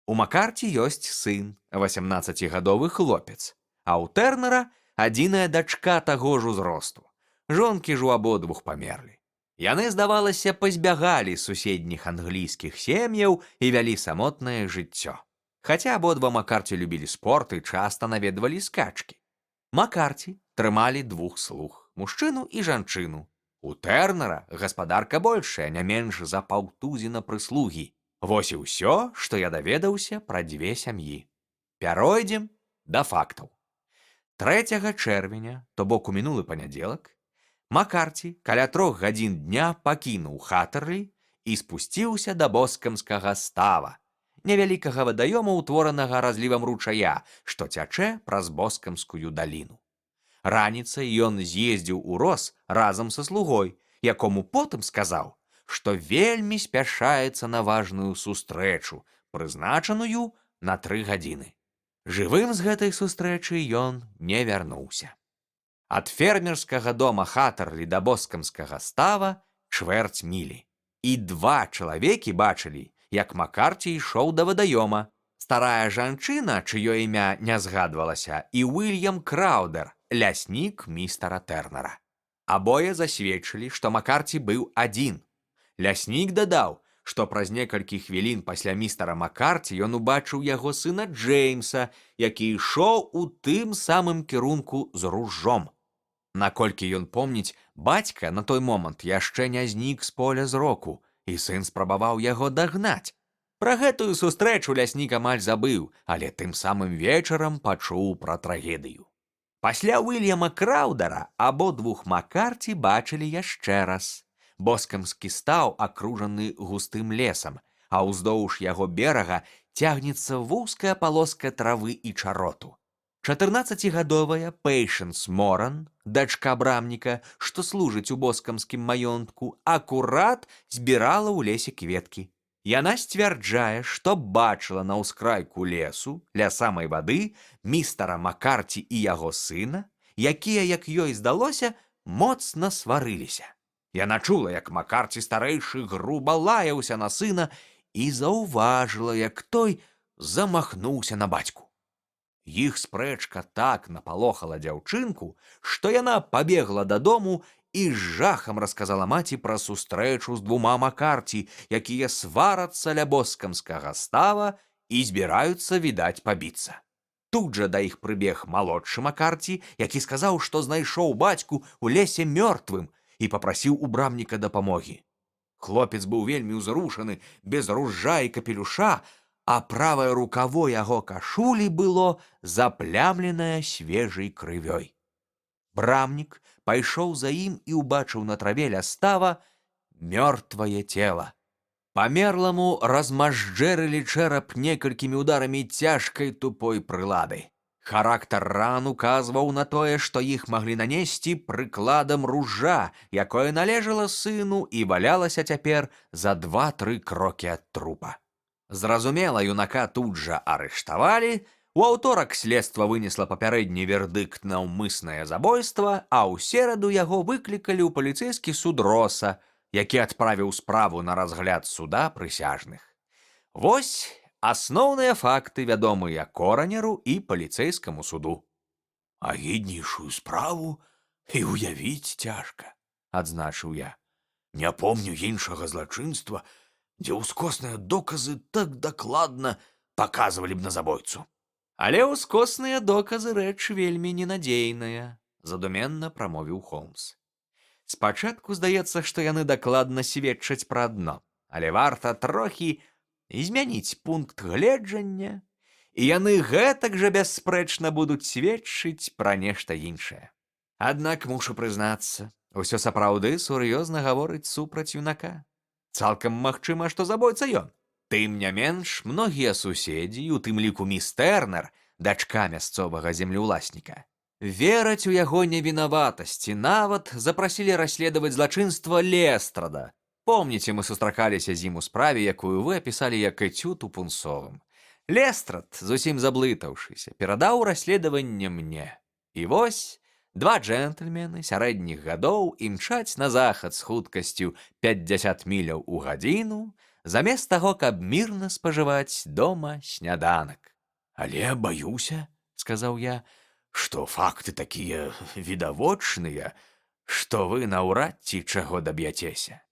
У Маккарці ёсць сын, 18-гадовы хлопец, а ў Тэрнера адзіная дачка таго ж узросту. Жонкі ж у абодвух памерлі. Яны, здавалася, пазбягалі суседніх англійскіх сем'яў і вялі самотнае жыццё. Хаця абодва Маккарці любілі спорт і часта наведвалі скачкі. Маккарці трымалі 2 слуг, мужчыну і жанчыну. У Тэрнера гаспадарка большая, не менш за 500 прыслугі. Вось і ўсё, што я даведаўся пра 2 сям'і. Пяройдзем да фактаў. 3 чэрвеня, то бок у мінулы панядзелак, Маккарці каля 3 гадзін дня пакінуў Хатерлі і спусціўся да боскамскага става, невялікага вадаёма, утворанага разлівам ручая, што цячэ праз боскамскую даліну. Раніцай ён з'ездзіў у Рос разам са слугой якому потым сказаў, што вельмі спяшаецца на важную сустрэчу, прызначаную на 3 гадзіны. Жывым з гэтай сустрэчы ён не вярнуўся. Ад фермерскага дома Хаттерлі да боскамскага става чвэрць мілі. І 2 чалавекі бачылі, як Маккарці ішоў да вадаёма. Старая жанчына, чыё імя не згадвалася, і Уільям Краудер, ляснік містера Тэрнера. Абое засведчылі, што Маккарці быў адзін. Ляснік дадаў, што праз некалькі хвілін пасля містера Маккарці ён убачыў яго сына Джеймса, які ішоў у тым самым кірунку з ружжом. Наколькі ён помніць, бацька на той момант яшчэ не знік з поля зроку, і сын спрабаваў яго дагнаць. Пра гэтую сустрэчу ляснік амаль забыў, але тым самым вечарам пачуў пра трагедыю. Пасля Уільяма Краудера абодвух Маккарці бачылі яшчэ раз. Боскамскі стаў акружаны густым лесам, а ўздоўж яго берага цягнецца вузкая палоска травы і чароту. 14гадовая Пэйшэнс Моран, дачка брамніка, што служыць у боскамскім маёнтку, акурат збірала ў лесе кветкі. Яна сцвярджае, што бачыла на ўскрайку лесу, ля самай вады, містера Маккарці і яго сына, якія, як ёй здалося, моцна сварыліся. Яна чула, як Маккарці старэйшы груба лаяўся на сына і заўважыла, як той замахнуўся на бацьку. Іх спрэчка так напалохала дзяўчынку, што яна пабегла дадому і з жахам расказала маці пра сустрэчу з 2 Маккарці, якія сварацца ля боскамскага става і збіраюцца, відаць, пабіцца. Тут жа да іх прыбег малодшы Маккарці, які сказаў, што знайшоў бацьку ў лесе мёртвым і папрасіў у брамніка дапамогі. Хлопец быў вельмі ўзрушаны, без ружжа і капелюша, а правае рукаво яго кашулі было заплямленае свежай крывёй. Брамнік пайшоў за ім і ўбачыў на траве ля става мёртвае цела. Памерламу размажджэрылі чэрап некалькімі ударамі цяжкай тупой прылады. Характар ран указваў на тое, што іх маглі нанесці прыкладам ружжа, якое належала сыну і валялася цяпер за 2-3 крокі ад трупа. Зразумела, юнака тут жа арыштавалі, у аўторак следства вынесла папярэдні вердыкт на ўмыснае забойства, а ў сераду яго выклікалі ў паліцэйскі суд Роса, які адправіў справу на разгляд суда прысяжных. Вось асноўныя факты, вядомыя коранеру і паліцэйскаму суду. Агіднейшую справу і ўявіць цяжка, Адзначыў я. Не помню іншага злачынства, дзе ўскосныя доказы так дакладна паказвалі б на забойцу. Але ўскосныя доказы рэч вельмі ненадзейная, задуменна прамовіў Холмс. Спачатку здаецца, што яны дакладна сведчаць пра адно, але варта трохі змяніць пункт гледжання, і яны гэтак жа бясспрэчна будуць сведчыць пра нешта іншае. Аднак мушу прызнацца, усё сапраўды сур'ёзна гаворыць супраць юнака. Цалкам магчыма, што забойца ён. Тым не менш, многія суседзі, у тым ліку міс Тэрнер, дачка мясцовага землеўласніка, вераць у яго невінаватасці, нават запрасілі расследаваць злачынства Лестрада. Помніце, мы сустракаліся з ім у справе, якую вы апісалі як эцюд у Пунсовым. Лестрад, зусім заблытаўшыся, перадаў расследаванне мне. І вось 2 джентльмены сярэдніх гадоў імчаць на захад з хуткасцю 50 міляў у гадзіну, замест таго, каб мірна спажываць дома сняданак. Але баюся, сказаў я, што факты такія відавочныя, што вы наўрад ці чаго даб'яцеся.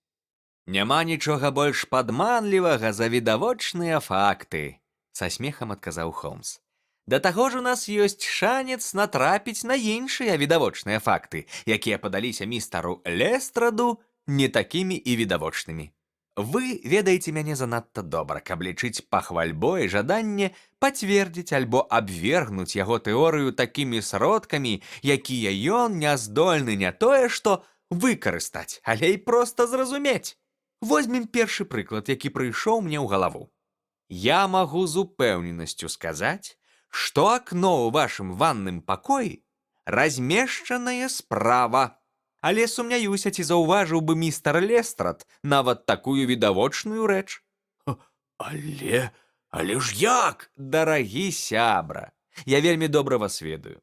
Няма нічога больш падманлівага за відавочныя факты, са смехам адказаў Холмс. Да таго ж у нас ёсць шанец натрапіць на іншыя відавочныя факты, якія падаліся містару Лестраду не такімі і відавочнымі. Вы ведаеце мяне занадта добра, каб лічыць пахвальбой жаданне пацвердзіць альбо абвергнуць яго тэорыю такімі сродкамі, якія ён не здольны не тое, што выкарыстаць, але і проста зразумець. Возьмем першы прыклад, які прыйшоў мне ў галаву. Я магу з упэўненасцю сказаць, што акно ў вашым ванным пакоі размешчанае справа. Але сумняюся, ці заўважыў бы містер Лестрад нават такую відавочную рэч. Але ж як? Дарагі сябра, я вельмі добра вас ведаю.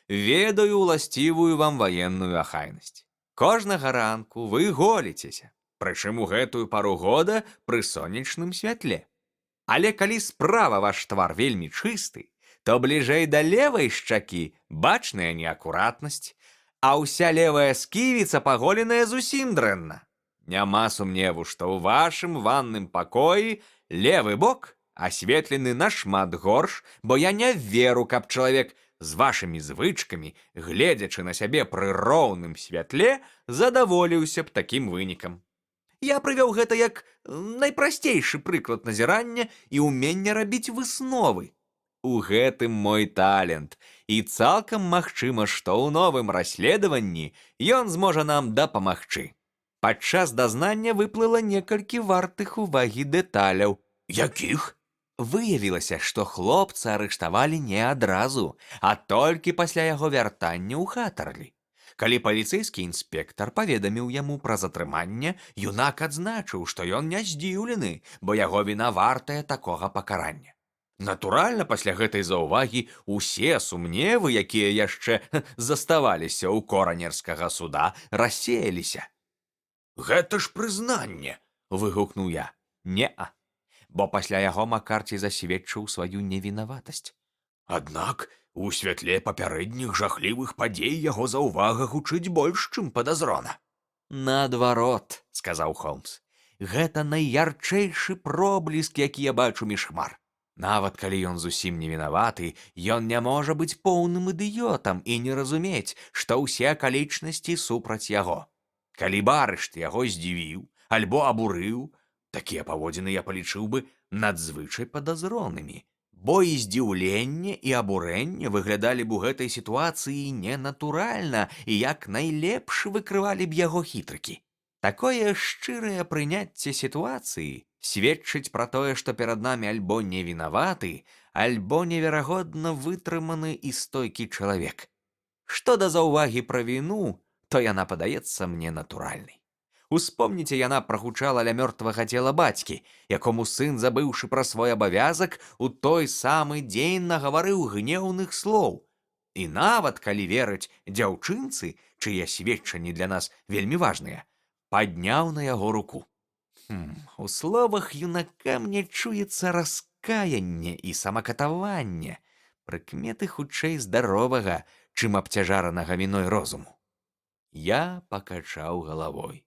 Ведаю ўласцівую вам ваенную ахайнасць. Кожнага ранку вы голіцеся, прычым у гэтую пару года пры сонечным святле. Але калі справа ваш твар вельмі чысты, то бліжэй да левай шчакі бачная неакуратнасць, а ўся левая сківіца паголеная зусім дрэнна. Няма сумневу, што ў вашым ванным пакоі левы бок асветлены нашмат горш, бо я не веру, каб чалавек з вашымі звычкамі, гледзячы на сябе пры роўным святле, задаволіўся б такім вынікам. Я прывёў гэта як найпрасцейшы прыклад назірання і ўмення рабіць высновы. У гэтым мой талент, і цалкам магчыма, што ў новым расследаванні ён зможа нам дапамагчы. Падчас дазнання выплыла некалькі вартых увагі дэталяў. Якіх? Выявілася, што хлопца арыштавалі не адразу, а толькі пасля яго вяртання ў Хаттерлі. Калі паліцэйскі інспектар паведаміў яму пра затрыманне, юнак адзначыў, што ён не здзіўлены, бо яго віна вартая такога пакарання. Натуральна, пасля гэтай заўвагі усе сумневы, якія яшчэ заставаліся ў коранерскага суда, рассеяліся. Гэта ж прызнанне, Выгукнуў я. Не-а, бо пасля яго Маккарці засведчыў сваю невінаватасць. Аднак у святле папярэдніх жахлівых падзей яго заўвага гучыць больш, чым падазрона. Наадварот, сказаў Холмс, гэта найярчэйшы пробліск, які я бачу між хмар. Нават калі ён зусім не вінаваты, ён не можа быць поўным ідыётам і не разумець, што ўсе акалічнасці супраць яго. Калі б арышт яго здзівіў альбо абурыў, такія паводзіны я палічыў бы надзвычай падазронымі, бо і здзіўленне і абурэнне выглядалі б у гэтай сітуацыі ненатуральна і як найлепш выкрывалі б яго хітрыкі. Такое шчырае прыняцце сітуацыі сведчыць пра тое, што перад намі альбо не вінаваты, альбо неверагодна вытрыманы і стойкі чалавек. Што да заўвагі пра віну, то яна падаецца мне натуральнай. Успомніце, яна прагучала ля мёртвага цела бацькі, якому сын, забыўшы пра свой абавязак, у той самы дзень нагаварыў гнеўных слоў. І нават, калі верыць дзяўчынцы, чые сведчанні для нас вельмі важныя, падняў на яго руку. У словах юнака мне чуецца раскаянне і самакатаванне, прыкметы хутчэй здаровага, чым абцяжаранага віной розуму. Я пакачаў галавой.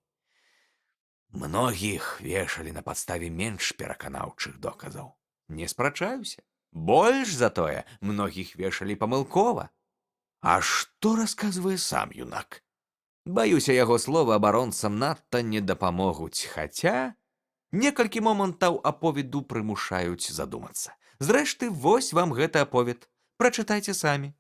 Многіх вешалі на падставе менш пераканаўчых доказаў. Не спрачаюся. Больш за тое, многіх вешалі памылкова. А што расказвае сам юнак? Баюся, яго словы абаронцам надта не дапамогуць, хаця некалькі момантаў аповеду прымушаюць задумацца. Зрэшты, вось вам гэты аповед. Прачытайце самі.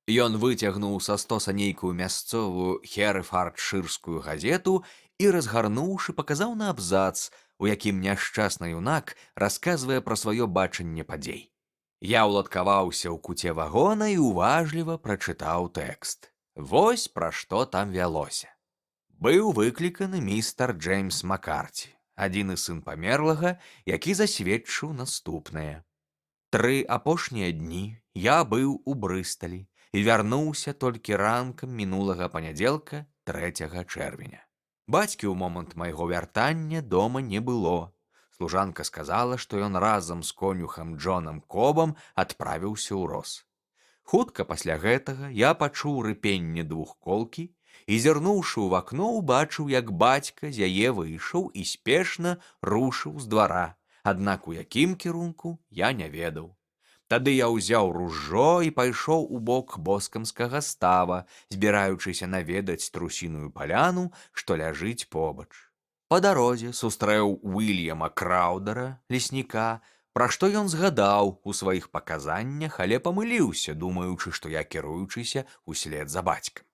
Ён выцягнуў са стоса нейкую мясцовую херыфардшырскую газету і, разгарнуўшы, паказаў на абзац, у якім няшчасны юнак расказвае пра сваё бачанне падзей. Я ўладкаваўся ў куце вагона і уважліва прачытаў тэкст. Вось пра што там вялося. Быў выкліканы містер Джеймс Маккарці, адзіны сын памерлага, які засведчыў наступнае. 3 апошнія дні я быў у Брысталі і вярнуўся толькі ранкам мінулага панядзелка 3 чэрвеня. Бацькі ў момант майго вяртання дома не было. Служанка сказала, што ён разам з конюхам Джонам Кобам адправіўся ў роз. Хутка пасля гэтага я пачуў рыпенне двухколкі і, зірнуўшы ў вакно, убачыў, як бацька з яе выйшаў і спешна рушыў з двара, аднак у якім кірунку я не ведаў. Тады я ўзяў ружжо і пайшоў у бок боскамскага става, збіраючыся наведаць трусіную паляну, што ляжыць побач. Па дарозе сустрэў Уільяма Краўдера, лесніка, пра што ён згадаў у сваіх паказаннях, але памыліўся, думаючы, што я кіруючыся услед за бацькам.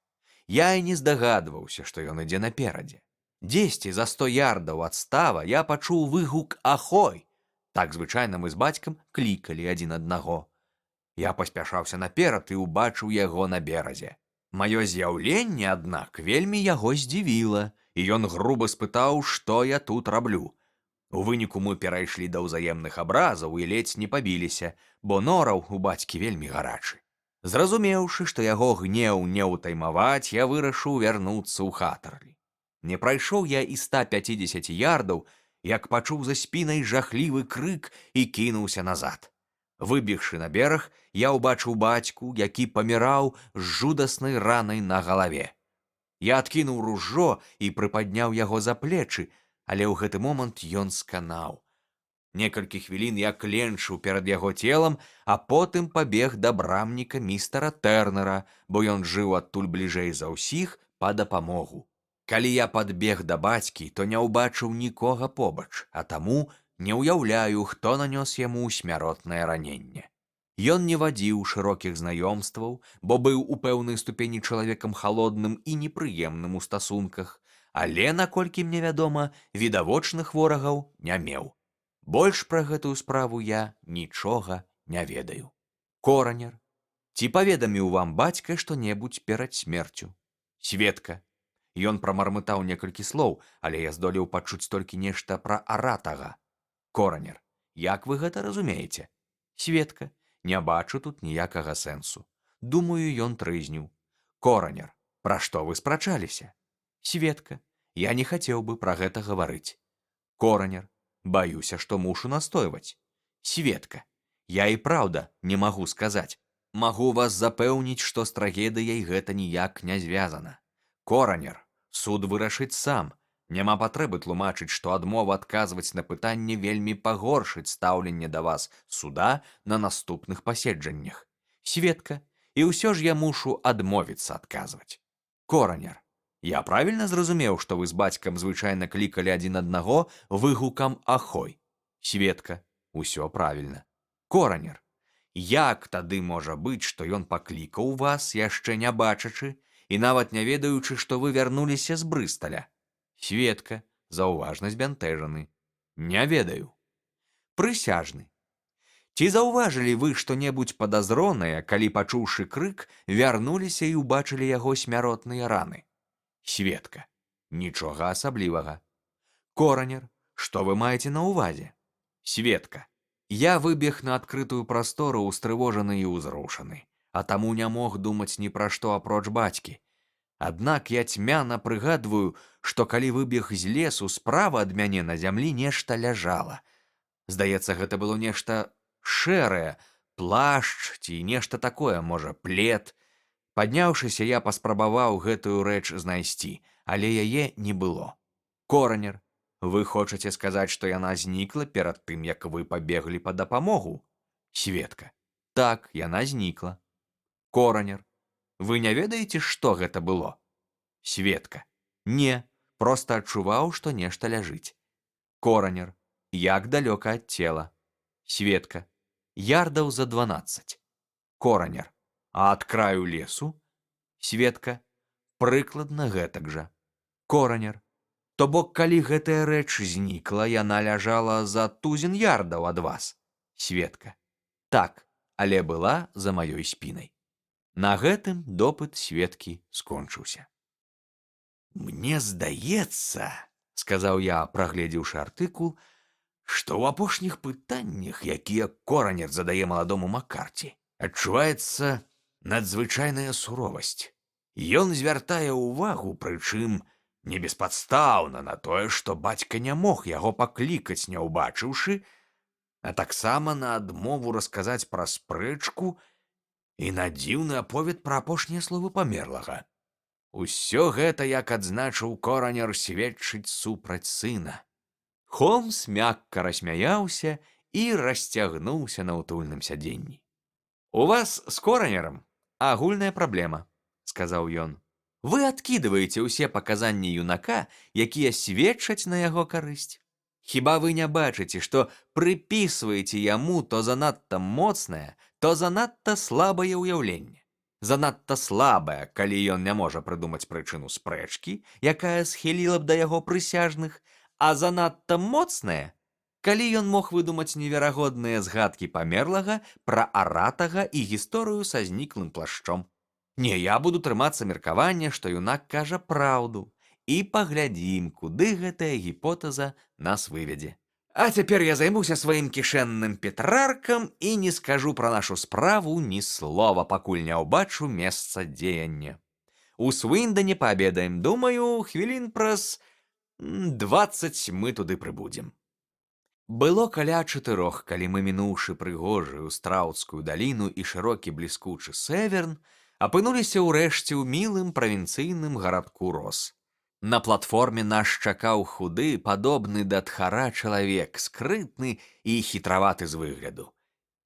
Я і не здагадваўся, што ён ідзе наперадзе. Дзесьці за 100 ярдаў ад става я пачуў выгук «Ахой!». Так звычайна мы з бацькам клікалі адзін аднаго. Я паспяшаўся наперад і ўбачыў яго на беразе. Маё з'яўленне, аднак, вельмі яго здзівіла, і ён груба спытаў, што я тут раблю. У выніку мы перайшлі да ўзаемных абразаў і ледзь не пабіліся, бо нораў у бацькі вельмі гарачы. Зразумеўшы, што яго гнеў не ўтаймаваць, я вырашыў вярнуцца ў Хаттерлі. Не прайшоў я і 150 ярдаў, як пачуў за спінай жахлівы крык і кінуўся назад. Выбегшы на бераг, я ўбачыў бацьку, які паміраў з жудаснай ранай на галаве. Я адкінуў ружжо і прыпадняў яго за плечы, але ў гэты момант ён сканаў. Некалькі хвілін я кленчыў перад яго целам, а потым пабег да брамніка містера Тэрнера, бо ён жыў адтуль бліжэй за ўсіх па дапамогу. Калі я падбег да бацькі, то не ўбачыў нікога побач, а таму не ўяўляю, хто нанёс яму смяротнае раненне. Ён не вадзіў шырокіх знаёмстваў, бо быў у пэўнай ступені чалавекам халодным і непрыемным у стасунках, але, наколькі мне вядома, відавочных ворагаў не меў. Больш пра гэтую справу я нічога не ведаю. Коранер, ці паведаміў вам бацька што-небудзь перад смерцю? Сведка. Ён прамармытаў некалькі слоў, але я здолеў пачуць толькі нешта пра аратага. Коранер, як вы гэта разумееце? Сведка, не бачу тут ніякага сэнсу. Думаю, ён трызніў. Коранер, пра што вы спрачаліся? Сведка, я не хацеў бы пра гэта гаварыць. Коранер, баюся, што мушу настойваць. Сведка, я і праўда не магу сказаць. Магу вас запэўніць, што з трагедыяй гэта ніяк не звязана. Коранер, суд вырашыць сам. Няма патрэбы тлумачыць, што адмова адказваць на пытанне вельмі пагоршыць стаўленне да вас суда на наступных паседжаннях. Сведка, і ўсё ж я мушу адмовіцца адказваць. Коранер, я правільна зразумеў, што вы з бацькам звычайна клікалі адзін аднаго выгукам «Ахой». Сведка, усё правільна. Коранер, як тады можа быць, што ён паклікаў вас, яшчэ не бачачы, і нават не ведаючы, што вы вярнуліся з Брысталя? Сведка, заўважна збянтэжаны. Не ведаю. Прысяжны. Ці заўважылі вы што-небудзь падазронае, калі, пачуўшы крык, вярнуліся і ўбачылі яго смяротныя раны? Сведка. Нічога асаблівага. Коранер, што вы маеце на ўвазе? Сведка. Я выбег на адкрытую прастору устрывожаны і ўзрушаны, а таму не мог думаць ні пра што апроч бацькі. Аднак я цьмяна прыгадваю, што калі выбег з лесу, справа ад мяне на зямлі нешта ляжала. Здаецца, гэта было нешта шэрае, плашч ці нешта такое, можа, плед. Падняўшыся, я паспрабаваў гэтую рэч знайсці, але яе не было. Коранер, вы хочаце сказаць, што яна знікла перад тым, як вы пабеглі па дапамогу? Сведка. Так, яна знікла. Коранер, вы не ведаеце, што гэта было? Сведка. Не, проста адчуваў, што нешта ляжыць. Коранер, як далёка ад цела? Сведка. Ярдаў за 12. Коранер, а ад краю лесу? Сведка. Прыкладна гэтак жа. Коранер, то бок, калі гэтая рэч знікла, яна ляжала за 1000 ярдаў ад вас? Сведка. Так, але была за маёй спінай. На гэтым допыт сведкі скончыўся. Мне здаецца, сказаў я, прагледзеўшы артыкул, што ў апошніх пытаннях, якія Коранер задае маладому Маккарці, адчуваецца надзвычайная суровасць. Ён звяртае ўвагу, прычым не беспадстаўна, на тое, што бацька не мог яго паклікаць, не ўбачыўшы, а таксама на адмову расказаць пра спрэчку і на дзіўны аповед пра апошнія словы памерлага. Усё гэта, як адзначыў Коранер, сведчыць супраць сына. Холмс мякка рассмяяўся і расцягнуўся на ўтульным сядзенні. У вас з Коранерам агульная праблема, сказаў ён. Вы адкідваеце ўсе паказанні юнака, якія сведчаць на яго карысць. Хіба вы не бачыце, што прыпісваеце яму то занадта моцнае, то занадта слабае ўяўленне. Занадта слабае, калі ён не можа прыдумаць прычыну спрэчкі, якая схіліла б да яго прысяжных, а занадта моцнае, калі ён мог выдумаць неверагодныя згадкі памерлага пра аратага і гісторыю са зніклым плашчом. Не, я буду трымацца меркавання, што юнак кажа праўду, і паглядзім, куды гэтая гіпотэза нас выведзе. А цяпер я займуся сваім кішэнным петраркам і не скажу пра нашу справу ні слова, пакуль не ўбачу месца дзеяння. У Свіндане паабедаем, думаю, хвілін праз 20 мы туды прыбудзем. Было каля 4, калі мы, мінуўшы прыгожую страўцкую даліну і шырокі бліскучы северн, апынуліся ўрэшце ў мілым правінцыйным гарадку Рос. На платформе нас чакаў худы, падобны да тхара чалавек, скрытны і хітраваты з выгляду.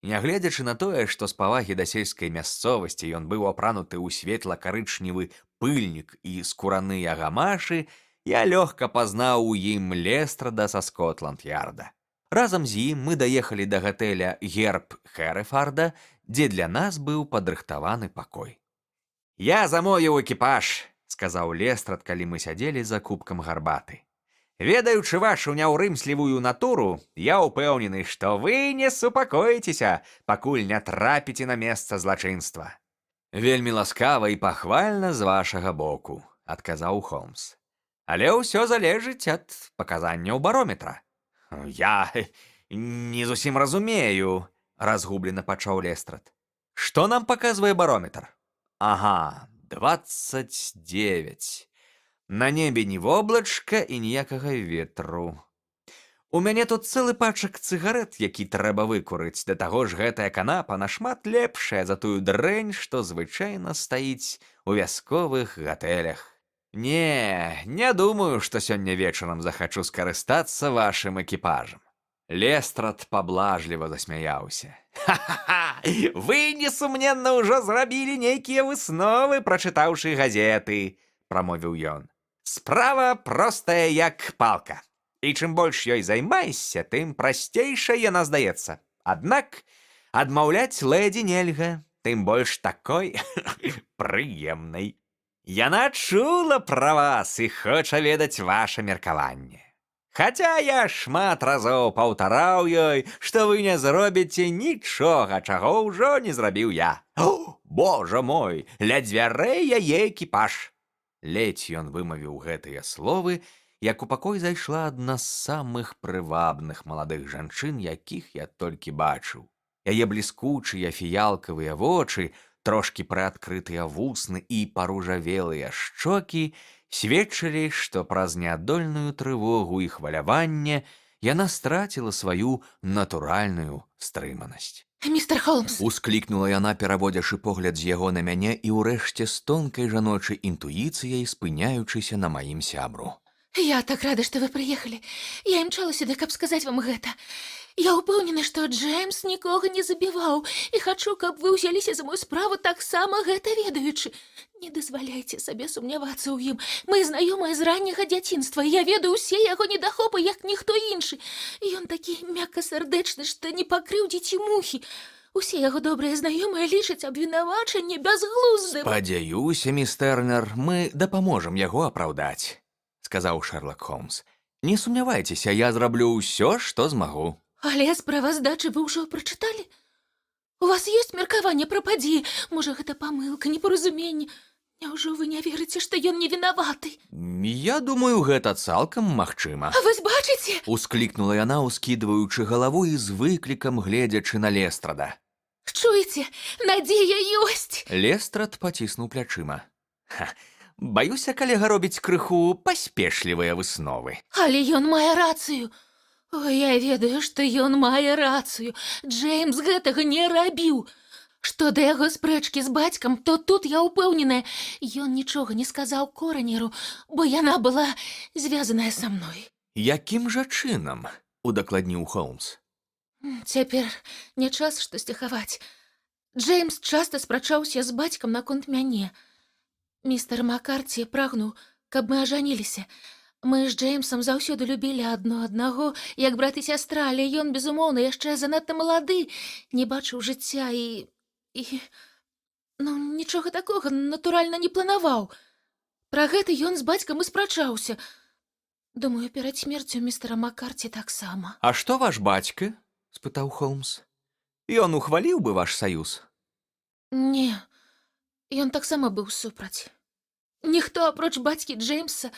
Нягледзячы на тое, што з павагі да сельскай мясцовасці ён быў апрануты ў светла-карычневы пыльнік і скураныя гамашы, я лёгка пазнаў у ім Лестрада са Скотланд-Ярда. Разам з ім мы даехалі да гатэля «Герб Хэрэфарда», дзе для нас быў падрыхтаваны пакой. «Я замовіў экіпаж», — сказаў Лестрад, калі мы сядзелі за кубкам гарбаты. «Ведаючы вашу няўрымслівую натуру, я ўпэўнены, што вы не супакоіцеся, пакуль не трапіце на месца злачынства». «Вельмі ласкава і пахвальна з вашага боку», — адказаў Холмс. «Але ўсё залежыць ад паказанняў барометра». «Я не зусім разумею», — разгублена пачаў Лестрад. «Што нам паказвае барометр?» «Ага, 29. На небе ні воблачка і ніякага ветру. У мяне тут цэлы пачак цыгарэт, які трэба выкурыць. Да таго ж гэтая канапа нашмат лепшая за тую дрэнь, што звычайна стаіць у вясковых гатэлях. Не думаю, што сёння вечарам захачу скарыстацца вашым экіпажам». Лестрад паблажліва засмяяўся. «Ха-ха-ха! Вы, несумненна, ўжо зрабілі нейкія высновы, прачытаўшы газеты», — прамовіў ён. «Справа простая як палка. І чым больш ёй займаешся, тым прасцейша яна здаецца. Аднак адмаўляць лэдзі нельга, тым больш такой прыемнай. Яна чула пра вас і хоча ведаць ваша меркаванне. Хаця я шмат разоў паўтараў ёй, што вы не зробіце нічога, чаго ўжо не зрабіў я. О, божа мой, ля дзвярэй яе экіпаж». Ледзь ён вымавіў гэтыя словы, як у пакой зайшла адна з самых прывабных маладых жанчын, якіх я толькі бачыў. Яе бліскучыя фіялкавыя вочы, трошкі прыадкрытыя вусны і паружавелыя шчокі сведчылі, што праз неадольную трывогу і хваляванне яна страціла сваю натуральную стрыманасць. «Містер Холмс!» — усклікнула яна, пераводзячы погляд з яго на мяне і ўрэшце з тонкай жаночай інтуіцыяй спыняючыся на маім сябру. «Я так рада, што вы прыехалі. Я імчала сюды, каб сказаць вам гэта. Я ўпэўнены, што Джеймс нікога не забіваў, і хачу, каб вы ўзяліся за мою справу таксама гэта ведаючы. Не дазваляйце сабе сумнявацца ў ім. Мы знаёмыя з ранняга дзяцінства, і я ведаю ўсе яго недахопы, як ніхто іншы. Ён такі мяккасардэчны, што не пакрыўдзіць і мухі. Усе яго добрыя знаёмыя лічаць абвінавачанне бязглуздым». «Спадзяюся, міс Тэрнер, мы дапаможам яго апраўдаць», — сказаў Шэрлак Холмс. «Не сумнявайцеся, я зраблю ўсё, што змагу». «Але справаздачы вы ўжо прачыталі? У вас ёсць меркаванне пра падзеі? Можа, гэта памылка, непаразуменне? Няўжо вы не верыце, што ён не вінаваты?» «Я думаю, гэта цалкам магчыма», «А вы бачыце?» — усклікнула яна, ускідваючы галаву і з выклікам гледзячы на Лестрада. «Чуеце? Надзея ёсць!» Лестрад паціснуў плячыма. «Баюся, калега робіць крыху паспешлівыя высновы». «Але ён мае рацыю. Ой, я ведаю, што ён мае рацыю. Джеймс гэтага не рабіў. Што да яго спрэчкі з бацькам, то тут я ўпэўненая, ён нічога не сказаў коранеру, бо яна была звязаная са мной». «Якім жа чынам?» — удакладніў Холмс. «Цяпер не час штосьці хаваць. Джеймс часта спрачаўся з бацькам наконт мяне. Містер Маккарці прагнуў, каб мы ажаніліся. Мы з Джеймсам заўсёды любілі адно аднаго, як брат і сястра, але ён, безумоўна, яшчэ занадта малады, не бачыў жыцця і... нічога такога, натуральна, не планаваў. Пра гэта ён з бацькам і спрачаўся. Думаю, перад смерцю містера Маккарці таксама». «А што ваш бацька?» — спытаў Холмс. «Ён ухваліў бы ваш саюз?» «Не, Ён таксама быў супраць. Ніхто, апроч бацькі Джеймса,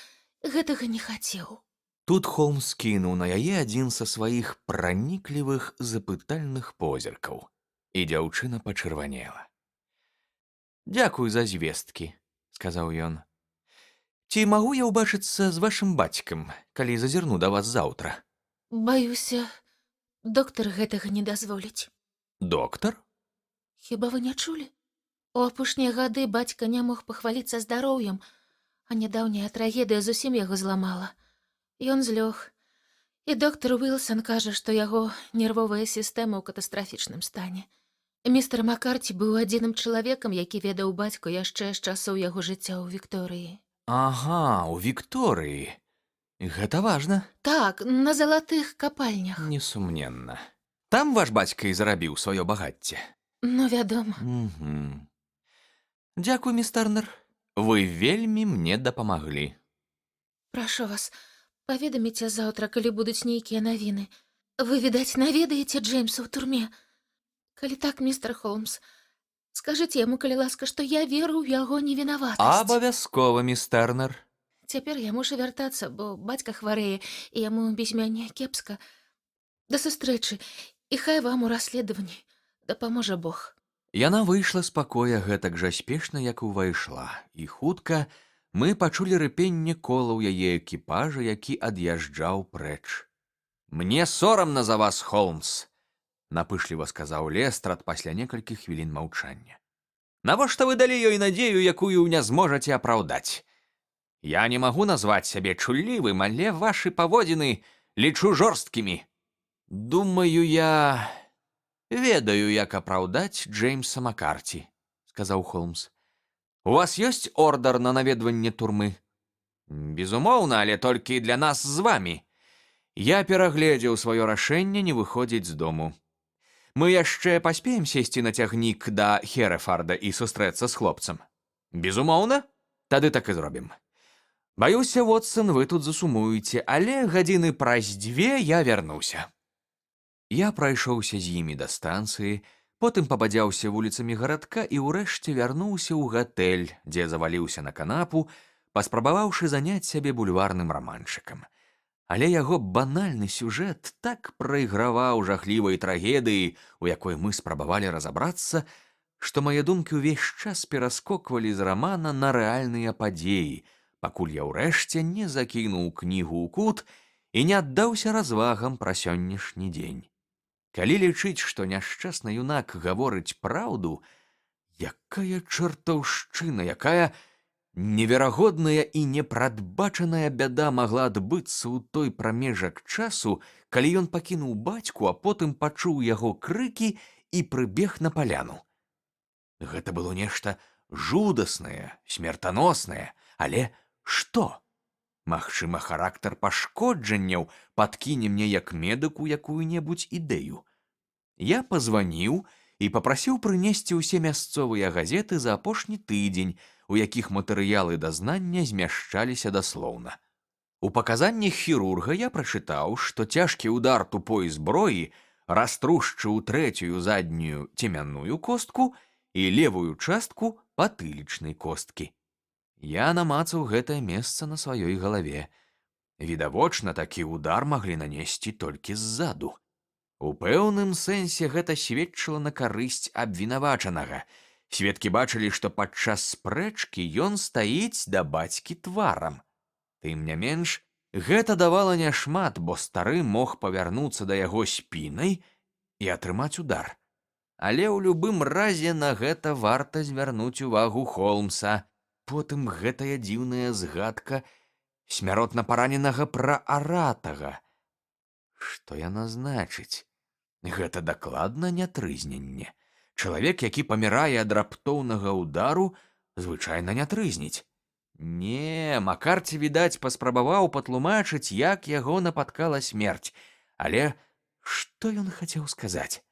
гэтага не хацеў. Тут Холмс кінуў на яе адзін са сваіх праніклівых запытальных позіркаў, і дзяўчына пачырванела. «Дзякуй за звесткі», — сказаў ён. «Ці магу я ўбачыцца з вашым бацькам, калі зазірну да вас заўтра?» Баюся, доктар гэтага не дазволіць. «Доктар?» Хіба вы не чулі? У апошнія гады бацька не мог пахваліцца здароўем, а нядаўняя трагедыя зусім яго зламала. Ён злёг, і доктар Уілсон кажа, што яго нервовая сістэма ў катастрафічным стане. Містер Маккарці быў адзіным чалавекам, які ведаў бацьку яшчэ з часоў яго жыцця ў Вікторыі. «Ага, у Вікторыі. Гэта важна». Так, на залатых капальнях. «Несумненна. Там ваш бацька і зарабіў сваё багацце?» Ну, вядома. «Угу. Дзякуй, міс Тарнер. Вы вельмі мне дапамаглі». Прашу вас, паведаміце заўтра, калі будуць нейкія навіны. Вы, відаць, наведаеце Джеймса ў турме. Калі так, містер Холмс, скажыце яму, калі ласка, што я веру ў яго невінаватасць. «Абавязкова, міс Тарнер». Цяпер я мушу вяртацца, бо бацька хварэе, і яму без мяне кепска. Да сустрэчы, і хай вам у расследаванні дапаможа Бог. Яна выйшла з пакоя гэтак жа спешна, як увайшла, і хутка мы пачулі рыпенне кола ў яе экіпажа, які ад'язджаў прэч. «Мне сорамна за вас, Холмс», — напышліва сказаў Лестрад пасля некалькіх хвілін маўчання. «Навошта вы далі ёй надзею, якую не зможаце апраўдаць? Я не магу назваць сябе чуллівым, але вашы паводзіны лічу жорсткімі. Думаю, я ведаю, як апраўдаць Джеймса Маккарці», — сказаў Холмс. «У вас ёсць ордар на наведванне турмы?» «Безумоўна, але толькі для нас з вамі. Я перагледзеў сваё рашэнне не выходзіць з дому. Мы яшчэ паспеем сесці на цягнік да Херэфарда і сустрэцца з хлопцам?» «Безумоўна, тады так і зробім. Баюся, Вотсон, вы тут засумуеце, але гадзіны праз 2 я вярнуся». Я прайшоўся з імі да станцыі, потым пабадзяўся вуліцамі гарадка і ўрэшце вярнуўся ў гатэль, дзе заваліўся на канапу, паспрабаваўшы заняць сябе бульварным раманчыкам. Але яго банальны сюжэт так прайграваў жахлівай трагедыі, у якой мы спрабавалі разабрацца, што мае думкі ўвесь час пераскоквалі з рамана на рэальныя падзеі, пакуль я ўрэшце не закінуў кнігу ў кут і не аддаўся развагам пра сённяшні дзень. Калі лічыць, што няшчасны юнак гаворыць праўду, якая чартаўшчына, якая неверагодная і непрадбачаная бяда магла адбыцца ў той прамежак часу, калі ён пакінуў бацьку, а потым пачуў яго крыкі і прыбег на паляну. Гэта было нешта жудаснае, смертаноснае, але што? Магчыма, характар пашкоджанняў падкіне мне як медыку якую-небудзь ідэю. Я пазваніў і папрасіў прынесці ўсе мясцовыя газеты за апошні тыдзень, у якіх матэрыялы дазнання змяшчаліся даслоўна. У паказаннях хірурга я прачытаў, што цяжкі ўдар тупой зброі раструшчыў трэцюю заднюю цемянную костку і левую частку патылічнай косткі. Я намацаў гэтае месца на сваёй галаве. Відавочна, такі ўдар маглі нанесці толькі ззаду. У пэўным сэнсе гэта сведчыла на карысць абвінавачанага. Сведкі бачылі, што падчас спрэчкі ён стаіць да бацькі тварам. Тым не менш, гэта давала няшмат, бо стары мог павярнуцца да яго спінай і атрымаць удар. Але ў любым разе на гэта варта звярнуць увагу Холмса. Потым гэтая дзіўная згадка смяротна параненага прааратага. Што яна значыць? Гэта дакладна не трызненне. Чалавек, які памірае ад раптоўнага ўдару, звычайна не трызніць. Не, Маккарці, відаць, паспрабаваў патлумачыць, як яго напаткала смерць. Але што ён хацеў сказаць?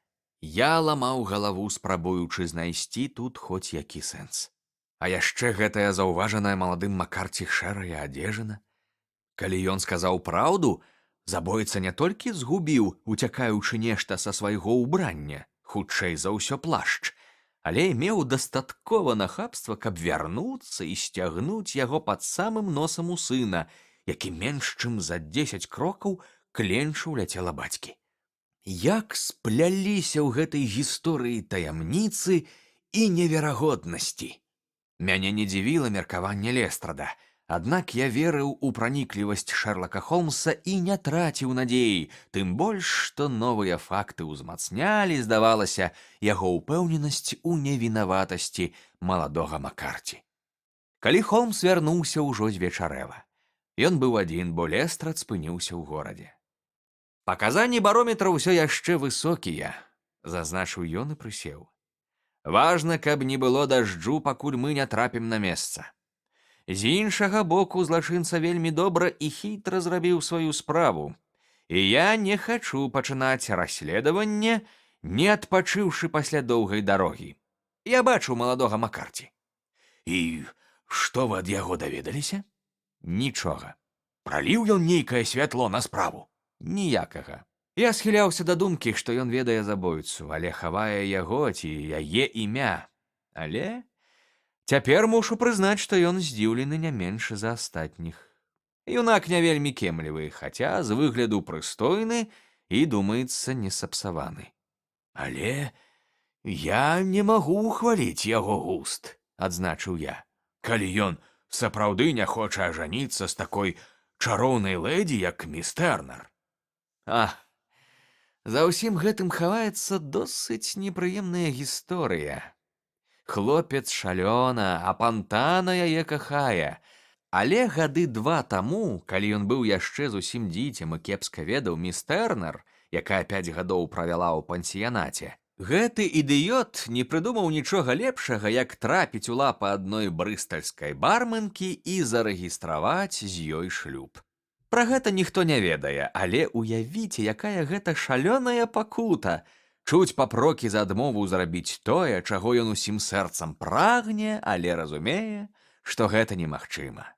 Я ламаў галаву, спрабуючы знайсці тут хоць які сэнс. А яшчэ гэтая заўважаная маладым Маккарці шэрая адзежына. Калі ён сказаў праўду, забойца не толькі згубіў, уцякаючы нешта са свайго ўбрання, хутчэй за ўсё плашч, але меў дастаткова нахабства, каб вярнуцца і сцягнуць яго пад самым носам у сына, які менш чым за 10 крокаў кленчу ляцела бацькі. Як спляліся ў гэтай гісторыі таямніцы і неверагоднасці. Мяне не дзівіла меркаванне Лестрада, аднак я верыў у праніклівасць Шэрлака Холмса і не траціў надзеі, тым больш, што новыя факты ўзмацнялі, здавалася, яго ўпэўненасць у невінаватасці маладога Маккарці. Калі Холмс вярнуўся, ўжо звечарэла. Ён быў адзін, бо Лестрад спыніўся ў горадзе. «Паказанні барометра ўсё яшчэ высокія», – зазначыў ён і прысеў. «Важна, каб не было дажджу, пакуль мы не трапім на месца. З іншага боку, злачынца вельмі добра і хітра зрабіў сваю справу, і я не хачу пачынаць расследаванне, не адпачыўшы пасля доўгай дарогі. Я бачыў маладога Маккарці». І што вы ад яго даведаліся? Нічога. Праліў ён нейкае святло на справу? Ніякага. Я схіляўся да думкі, што ён ведае забойцу, але хавае яго ці яе імя. Але цяпер мушу прызнаць, што ён здзіўлены не менш за астатніх. Юнак не вельмі кемлівы, хаця з выгляду прыстойны і, думаецца, не сапсаваны. Але я не магу ухваліць яго густ, адзначыў я. Калі ён сапраўды не хоча ажаніцца з такой чароўнай лэдзі, як міс Тэрнер. За ўсім гэтым хаваецца досыць непрыемная гісторыя. Хлопец шалёна, апантана яе кахае. Але гады 2 таму, калі ён быў яшчэ зусім дзіцем і кепска ведаў міс Тэрнер, якая 5 гадоў правяла ў пансіянаце, гэты ідыёт не прыдумаў нічога лепшага, як трапіць у лапы адной брыстальскай барменкі і зарэгістраваць з ёй шлюб. Пра гэта ніхто не ведае, але уявіце, якая гэта шалёная пакута – чуць папрокі за адмову зрабіць тое, чаго ён усім сэрцам прагне, але разумее, што гэта немагчыма.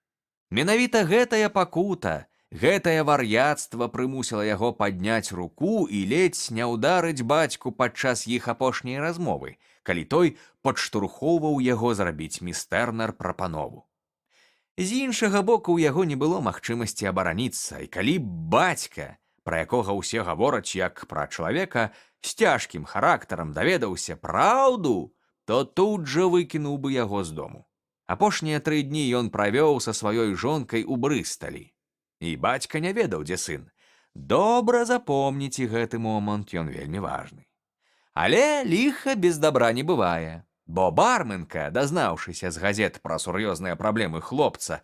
Менавіта гэтая пакута, гэтае вар'яцтва прымусіла яго падняць руку і ледзь не ўдарыць бацьку падчас іх апошняй размовы, калі той падштурхоўваў яго зрабіць міс Тэрнер прапанову. З іншага боку, у яго не было магчымасці абараніцца, і калі бацька, пра якога ўсе гавораць як пра чалавека з цяжкім характарам, даведаўся праўду, то тут жа выкінуў бы яго з дому. Апошнія 3 дні ён правёў са сваёй жонкай у Брысталі. І бацька не ведаў, дзе сын. Добра запомніце гэты момант, ён вельмі важны. Але ліха без дабра не бывае. Бо барменка, дазнаўшыся з газет пра сур'ёзныя праблемы хлопца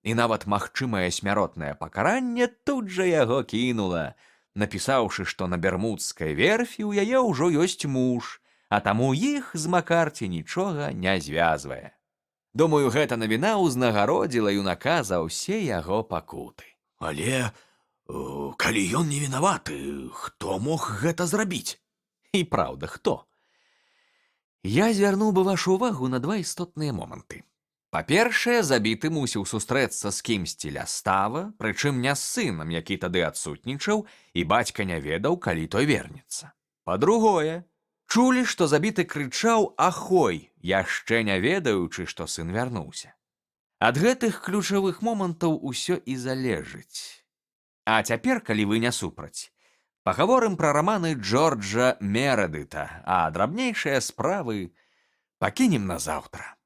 і нават магчымае смяротнае пакаранне, тут жа яго кінула, напісаўшы, што на Бермудскай верфі ў яе ўжо ёсць муж, а таму іх з Маккарці нічога не звязвае. Думаю, гэта навіна ўзнагародзіла юнака за ўсе яго пакуты. Але калі ён не вінаваты, хто мог гэта зрабіць? І праўда, хто? Я звярнуў бы вашу увагу на 2 істотныя моманты. Па-першае, забіты мусіў сустрэцца з кімсьці ля става, прычым не з сынам, які тады адсутнічаў, і бацька не ведаў, калі той вернецца. Па-другое, чулі, што забіты крычаў «Ахой», яшчэ не ведаючы, што сын вярнуўся. Ад гэтых ключавых момантаў усё і залежыць. А цяпер, калі вы не супраць, пагаворым пра раманы Джорджа Мередыта, а драбнейшыя справы пакінем на заўтра.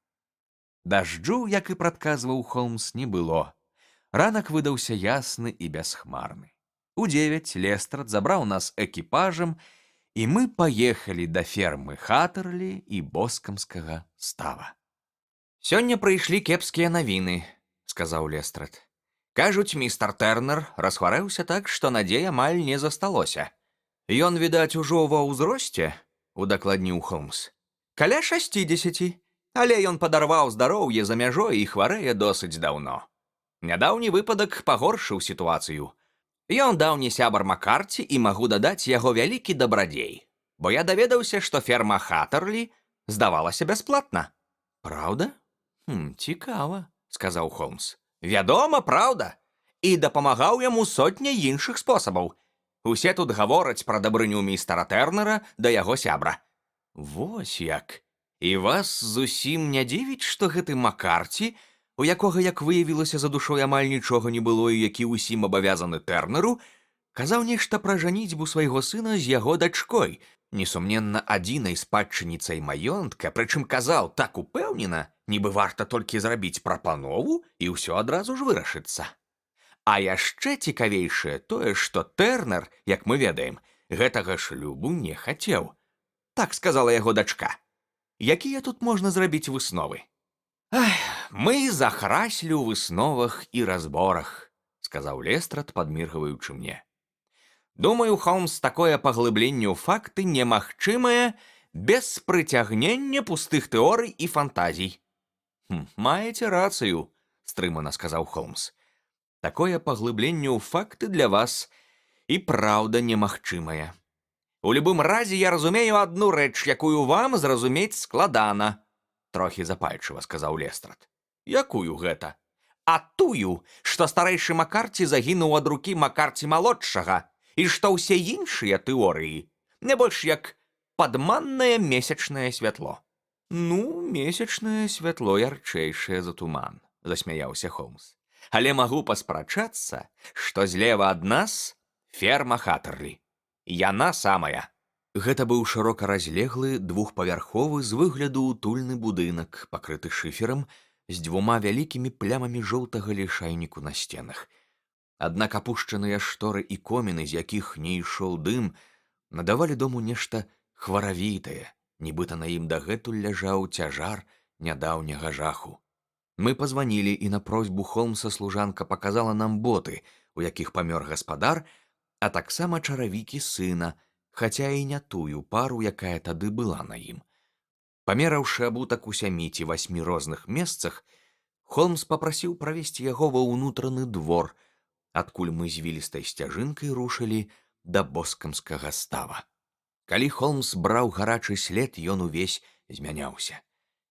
Дажджу, як і прадказваў Холмс, не было. Ранак выдаўся ясны і бясхмарны. У 9 Лестрад забраў нас экіпажам, і мы паехалі да фермы Хаттерлі і Боскамскага става. «Сёння прыйшлі кепскія навіны», – сказаў Лестрад. «Кажуць, містер Тэрнер расхварэўся так, што надзей амаль не засталося. Ён, відаць, ужо ва ўзросце», – удакладніў Холмс. «Каля 60, але ён падарваў здароўе за мяжой і хварэе досыць даўно. Нядаўні выпадак пагоршыў сітуацыю. Ён даўні сябар Маккарці і магу дадаць яго вялікі дабрадзей, бо я даведаўся, што ферма Хаттерлі здавалася бясплатна». «Праўда? Цікава», – сказаў Холмс. «Вядома, праўда. І дапамагаў яму сотня іншых спосабаў. Усе тут гавораць пра дабрыню містера Тэрнера да яго сябра». «Вось як. І вас зусім не дзівіць, што гэты Макарці, у якога, як выявілася, за душой амаль нічога не было і які ўсім абавязаны Тэрнеру, казаў нешта пра жаніцьбу свайго сына з яго дачкой, несумненна адзінай спадчыніцай маёнтка, прычым казаў так упэўнена, нібы варта толькі зрабіць прапанову і ўсё адразу ж вырашыцца. А яшчэ цікавейшае тое, што Тэрнер, як мы ведаем, гэтага шлюбу не хацеў. Так сказала яго дачка. Якія тут можна зрабіць высновы? Ах, мы захраслі ў высновах і разборах, сказаў Лестрад, падміргваючы мне. Думаю, Холмс, такое паглыбленне ў факты немагчымае без прыцягнення пустых тэорый і фантазій. Маеце рацыю, стрымана сказаў Холмс. Такое паглыбленне ў факты для вас і праўда немагчымае. У любым разе я разумею адну рэч, якую вам зразумець складана, трохі запальчыва сказаў Лестрад. Якую гэта? А тую, што старэйшы Макарці загінуў ад рукі Макарці малодшага, і што ўсе іншыя тэорыі не больш як падманнае месячнае святло. Ну, месячнае святло ярчэйшае за туман, засмяяўся Холмс. Але магу паспрачацца, што злева ад нас ферма Хаттерлі. Яна самая. Гэта быў шырока разлеглы двухпавярховы з выгляду утульны будынак, пакрыты шыферам, з 2 вялікімі плямамі жоўтага лішайніку на сценах. Аднак апушчаныя шторы і коміны, з якіх не ішоў дым, надавалі дому нешта хваравітае, нібыта на ім дагэтуль ляжаў цяжар нядаўняга жаху. Мы пазванілі, і на просьбу Холмса служанка паказала нам боты, у якіх памёр гаспадар, а таксама чаравікі сына, хаця і не тую пару, якая тады была на ім. Памераўшы абутак у 7 ці 8 розных месцах, Холмс папрасіў правесці яго ва ўнутраны двор, адкуль мы звілістай сцяжынкай рушылі да боскамскага става. Калі Холмс браў гарачы след, ён увесь змяняўся.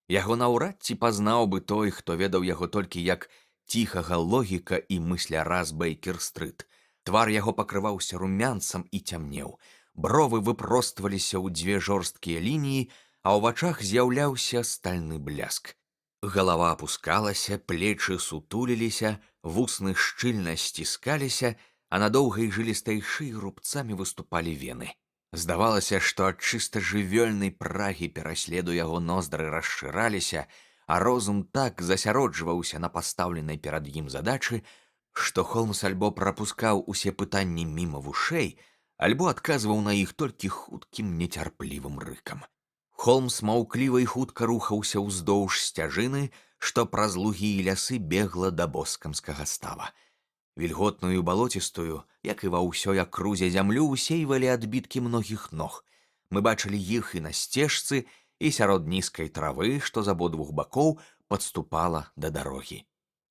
Яго наўрад ці пазнаў бы той, хто ведаў яго толькі як ціхага логіка і мысляра з Бейкер-стрыт. Твар яго пакрываўся румянцам і цямнеў. Бровы выпростваліся ў 2 жорсткія лініі, а ў вачах з'яўляўся стальны бляск. Галава апускалася, плечы сутуліліся, вусны шчыльна сціскаліся, а на доўгай жылістай шыі рубцамі выступалі вены. Здавалася, што ад чыста жывёльнай прагі пераследу яго ноздры расшыраліся, а розум так засяроджваўся на пастаўленай перад ім задачы, што Холмс альбо прапускаў усе пытанні міма вушэй, альбо адказваў на іх толькі хуткім нецярплівым рыкам. Холмс маўкліва і хутка рухаўся ўздоўж сцяжыны, што праз лугі і лясы бегла да боскамскага става. Вільготную балоцістую, як і ва ўсёй акрузе зямлю, усейвалі адбіткі многіх ног. Мы бачылі іх і на сцежцы, і сярод нізкай травы, што з абодвух бакоў падступала да дарогі.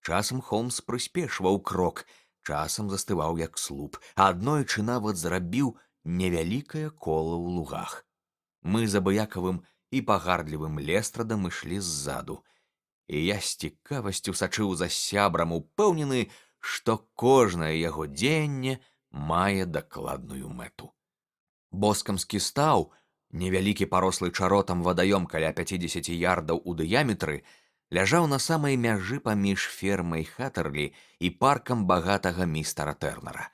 Часам Холмс прыспешваў крок, часам застываў як слуп, а аднойчы нават зрабіў невялікае кола ў лугах. Мы з абыякавым і пагардлівым Лестрадам ішлі ззаду, і я з цікавасцю сачыў за сябрам, упэўнены, што кожнае яго дзеянне мае дакладную мэту. Боскамскі стаў, невялікі парослы чаротам вадаём каля 50 ярдаў у дыяметры, ляжаў на самай мяжы паміж фермай Хаттерлі і паркам багатага містера Тэрнера.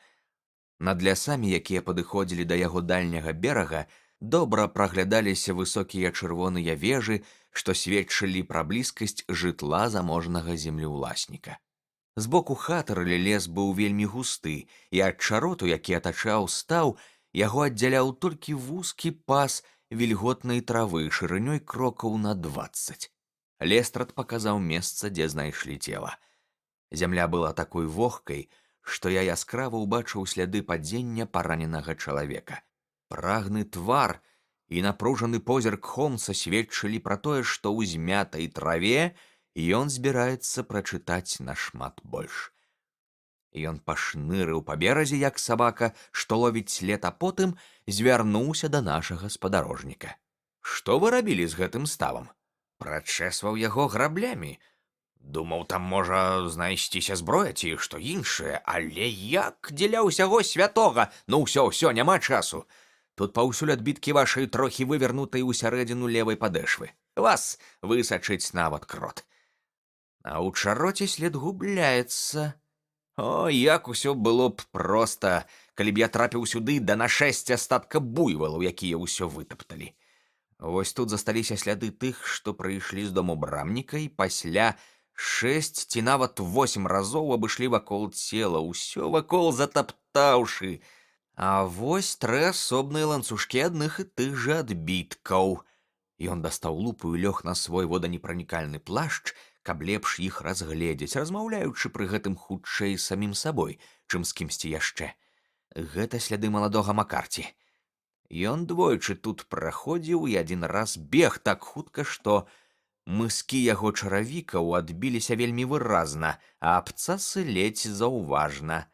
Над лясамі, якія падыходзілі да яго дальняга берага, добра праглядаліся высокія чырвоныя вежы, што сведчылі пра блізкасць жытла заможнага землеўласніка. Збоку Хаттерлі лес быў вельмі густы, і ад чароту, які атачаў стаў, яго аддзяляў толькі вузкі пас вільготнай травы шырынёй крокаў на 20. Лестрад паказаў месца, дзе знайшлі цела. Зямля была такой вогкай, што я яскрава ўбачыў сляды падзення параненага чалавека. Прагны твар і напружаны позірк Холмса сведчылі пра тое, што ў змятай траве ён збіраецца прачытаць нашмат больш. Ён пашнырыў па беразе, як сабака, што ловіць след, а потым звярнуўся да нашага спадарожніка. Што вы рабілі з гэтым ставам? Прачэсваў яго граблямі. Думаў, там можа знайсціся зброя ці што іншае, але як дзеля ўсяго святога? Ну ўсё, няма часу. Тут паўсюль адбіткі вашай трохі вывернутай усярэдзіну левай падэшвы. Вас высачыць нават крот. А ў чароце след губляецца. О, як усё было б проста, калі б я трапіў сюды да нашэсця статка буйвалаў, якія ўсё вытапталі. Вось тут засталіся сляды тых, што прыйшлі з дому брамніка і пасля 6 ці нават 8 разоў абышлі вакол цела, ўсё вакол затаптаўшы. А вось 3 асобныя ланцужкі адных і тых жа адбіткаў. Ён дастаў лупу і лёг на свой воданепранікальны плашч, каб лепш іх разгледзець, размаўляючы пры гэтым хутчэй самім сабой, чым з кімсьці яшчэ. Гэта сляды маладога Макарці. Ён двойчы тут праходзіў і адзін раз бег так хутка, што мыскі яго чаравікаў адбіліся вельмі выразна, а абцасы ледзь заўважна.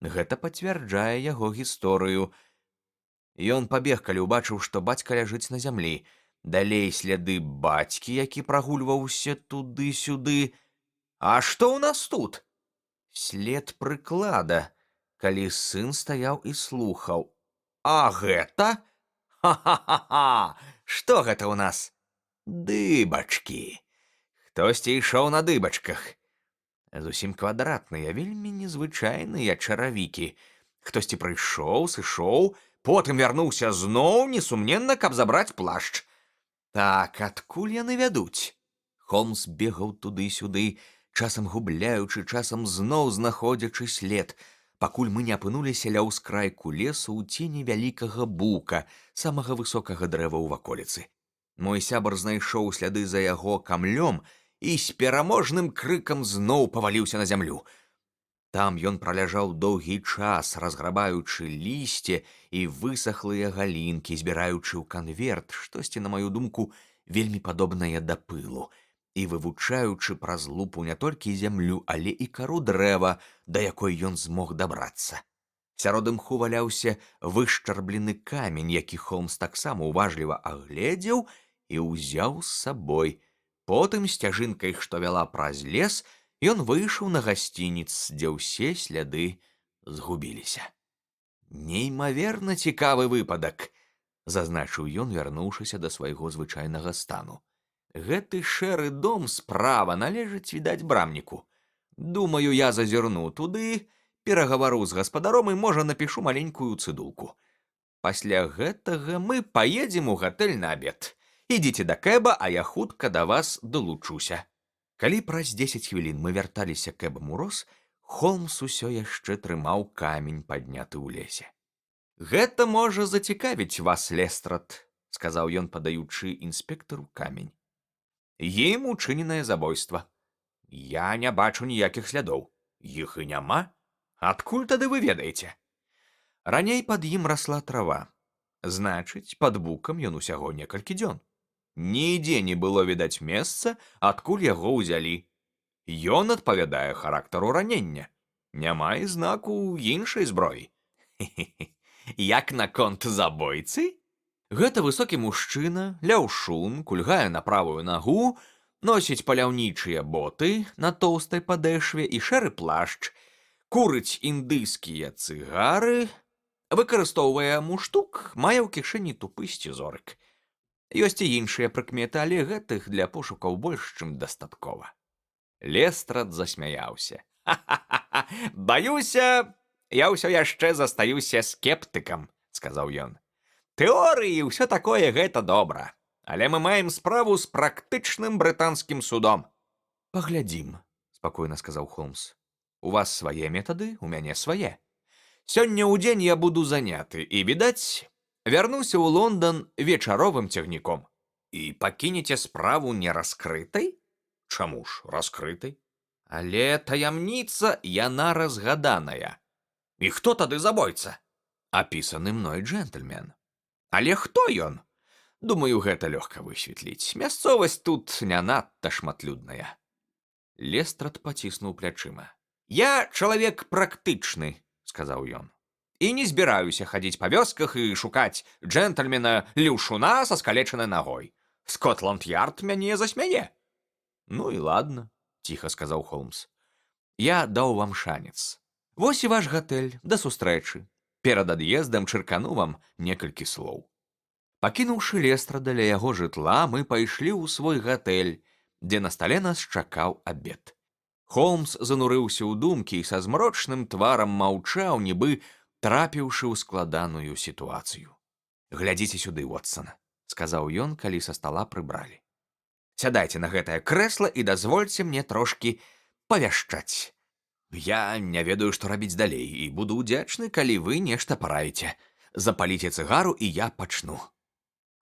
Гэта пацвярджае яго гісторыю. Ён пабег, калі ўбачыў, што бацька ляжыць на зямлі. Далей сляды бацькі, які прагульваўся туды-сюды. А што ў нас тут? След прыклада, калі сын стаяў і слухаў. А гэта? Ха-ха-ха-ха! Што гэта ў нас? Дыбачкі. Хтосьці ішоў на дыбачках. Зусім квадратныя, вельмі незвычайныя чаравікі. Хтосьці прыйшоў, сышоў, потым вярнуўся зноў, несумненна, каб забраць плашч. Так, адкуль яны вядуць? Холмс бегаў туды-сюды, часам губляючы, часам зноў знаходзячы след, пакуль мы не апынуліся ля ўскрайку лесу ў цені вялікага бука, самага высокага дрэва ў ваколіцы. Мой сябар знайшоў сляды за яго камлём і з пераможным крыкам зноў паваліўся на зямлю. Там ён праляжаў доўгі час, разграбаючы лісце і высахлыя галінкі, збіраючы ў канверт штосьці, на маю думку, вельмі падобнае да пылу, і вывучаючы праз лупу не толькі зямлю, але і кару дрэва, да якой ён змог дабрацца. Сярод імху валяўся вышчарблены камень, які Холмс таксама уважліва агледзеў і ўзяў з сабой. Потым сцяжынкай, што вяла праз лес, ён выйшаў на гасцініц, дзе ўсе сляды згубіліся. Неймаверна цікавы выпадак, зазначыў ён, вярнуўшыся да свайго звычайнага стану. Гэты шэры дом справа належыць, відаць, брамніку. Думаю, я зазірну туды, перагавару з гаспадаром і, можа, напішу маленькую цыдулку. Пасля гэтага мы паедзем у гатэль на абед. Ідзіце да кэба, а я хутка да вас далучуся. Калі праз 10 хвілін мы вярталіся кэбам у роз, Холмс усё яшчэ трымаў камень, падняты ў лесе. «Гэта можа зацікавіць вас, Лестрад», — сказаў ён, падаючы інспектару камень. «Ім учыненае забойства. Я не бачу ніякіх слядоў. Іх і няма. Адкуль тады вы ведаеце? Раней пад ім расла трава. Значыць, пад букам ён усяго некалькі дзён. Нідзе не было відаць месца, адкуль яго ўзялі. Ён адпавядае характару ранення. Няма і знаку іншай зброі. Як наконт забойцы? Гэта высокі мужчына, ляўшун, кульгае на правую нагу, носіць паляўнічыя боты на тоўстай падэшве і шэры плашч, курыць індыйскія цыгары, выкарыстоўвае муштук, мае ў кішэні тупы сцізорык. Ёсць і іншыя прыкметы, але гэтых для пошукаў больш, чым дастаткова. Лестрад засмяяўся. «Ха-ха-ха! Баюся, я ўсё яшчэ застаюся скептыкам», — сказаў ён. «Тэорыі і ўсё такое гэта добра, але мы маем справу з практычным брытанскім судом». «Паглядзім», — спакойна сказаў Холмс. «У вас свае метады, у мяне свае. Сёння ў дзень я буду заняты і, відаць, вярнуся ў Лондан вечаровым цягніком». «І пакінеце справу нераскрытай?» «Чаму ж раскрытай? Але таямніца, яна разгаданая». «І хто тады забойца?» «Апісаны мной джентльмен». «Але хто ён?» «Думаю, гэта лёгка высветліць. Мясцовасць тут не надта шматлюдная». Лестрад паціснуў плячыма. «Я чалавек практычны», — сказаў ён. «І не збіраюся хадзіць па вёсках і шукаць джентльмена-леўшуна са скалечанай нагой. Скотланд-Ярд мяне засмяе». «Ну і ладна», — ціха сказаў Холмс. «Я даў вам шанец. Вось і ваш гатэль, да сустрэчы. Перад ад'ездам чыркану вам некалькі слоў». Пакінуўшы Лестрада ля яго жытла, мы пайшлі ў свой гатэль, дзе на стале нас чакаў абед. Холмс занурыўся ў думкі і са змрочным тварам маўчаў, нібы трапіўшы ў складаную сітуацыю. «Глядзіце сюды, Вотсон», — сказаў ён, калі са стала прыбралі. «Сядайце на гэтае крэсла і дазвольце мне трошкі павяшчаць. Я не ведаю, што рабіць далей, і буду ўдзячны, калі вы нешта параіце. Запаліце цыгару, і я пачну».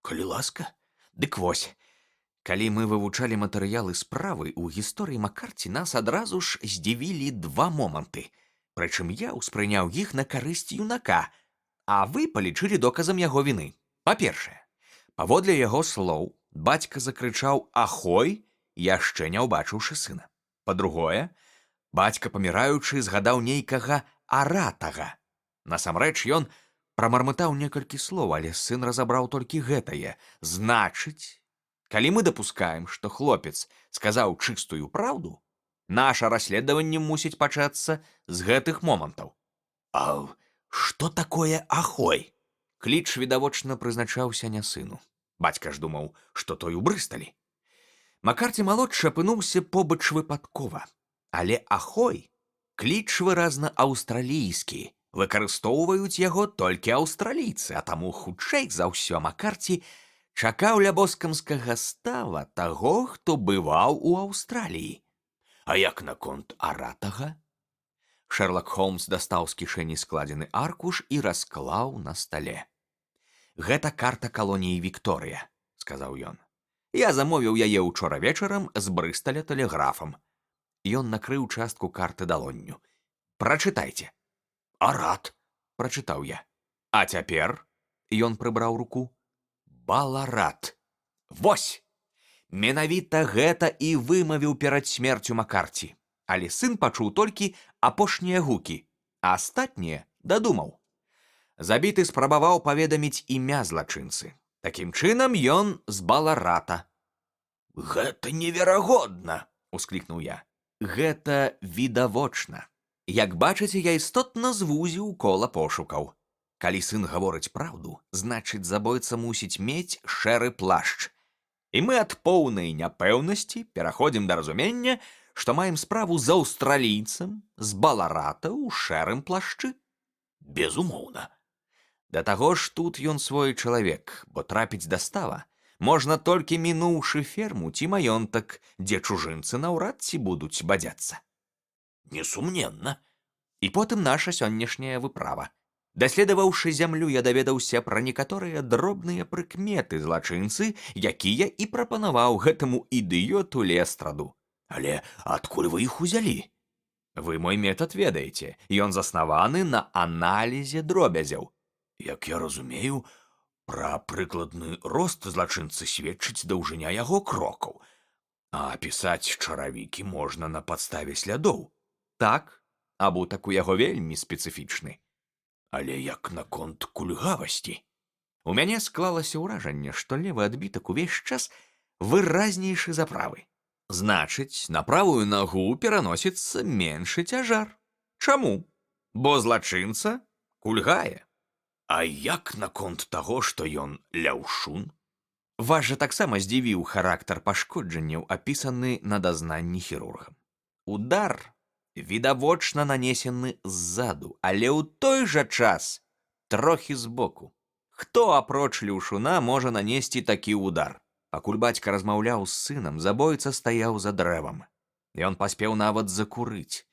«Калі ласка». «Дык вось, калі мы вывучалі матэрыялы справы, у гісторыі Маккарці нас адразу ж здзівілі два моманты. Прычым я ўспрыняў іх на карысць юнака, а вы палічылі доказам яго віны. Па-першае, паводле яго слоў, бацька закрычаў «Ахой!», яшчэ не ўбачыўшы сына. Па-другое, бацька, паміраючы, згадаў нейкага Аратага. Насамрэч ён прамармытаў некалькі слоў, але сын разабраў толькі гэтае. Значыць, калі мы дапускаем, што хлопец сказаў чыстую праўду, наша расследаванне мусіць пачацца з гэтых момантаў. А што такое Ахой? Кліч відавочна прызначаўся не сыну. Бацька ж думаў, што той у Брысталі. Маккарці малодшы апынуўся побач выпадкова. Але Ахой — кліч выразна аўстралійскі. Выкарыстоўваюць яго толькі аўстралійцы, а таму хутчэй за ўсё Маккарці чакаў ля боскамскага става таго, хто бываў у Аўстраліі. А як наконт Аратага? Шэрлак Холмс дастаў з кішэні складзены аркуш і расклаў на стале. «Гэта карта калоніі Вікторыя», — сказаў ён. «Я замовіў яе ўчора вечарам з Брысталя тэлеграфам». Ён накрыў частку карты далонню. «Прачытайце». «Арат», — прачытаў я. «А цяпер», — ён прыбраў руку, «Баларат». Вось! Менавіта гэта і вымавіў перад смерцю Маккарці. Але сын пачуў толькі апошнія гукі, а астатнія дадумаў. Забіты спрабаваў паведаміць імя злачынцы. Такім чынам ён з Баларата. «Гэта неверагодна», — усклікнуў я. «Гэта відавочна. Як бачыце, я істотна звузіў кола пошукаў. Калі сын гаворыць праўду, значыць, забойца мусіць мець шэры плашч. І мы ад поўнай няпэўнасці пераходзім да разумення, што маем справу з аўстралійцам з Баларата ў шэрым плашчы». «Безумоўна». Да таго ж тут ён свой чалавек, бо трапіць да става можна толькі мінуўшы ферму ці маёнтак, дзе чужынцы наўрад ці будуць бадзяцца. «Несумненна». І потым наша сённяшняя выправа. Даследаваўшы зямлю, я даведаўся пра некаторыя дробныя прыкметы злачынцы, якія і прапанаваў гэтаму ідыёту Лестраду. «Але адкуль вы іх узялі?» «Вы мой метад ведаеце. Ён заснаваны на аналізе дробязяў». «Як я разумею, пра прыкладны рост злачынцы сведчыць даўжыня яго крокаў. А пісаць чаравікі можна на падставе слядоў». «Так, абутак у яго вельмі спецыфічны». «Але як наконт кульгавасці?» У мяне склалася ўражанне, што левы адбітак увесь час выразнейшы за правы. Значыць, на правую нагу пераносіцца меншы цяжар. Чаму? Бо злачынца кульгае. «А як наконт таго, што ён ляўшун?» Вас жа таксама здзівіў характар пашкоджанняў, апісаны на дазнанні хірургам. Удар відавочна нанесены ззаду, але ў той жа час трохі збоку. Хто апроч ляўшуна можа нанесці такі удар? Пакуль бацька размаўляў з сынам, забойца стаяў за дрэвам. Ён паспеў нават закурыць.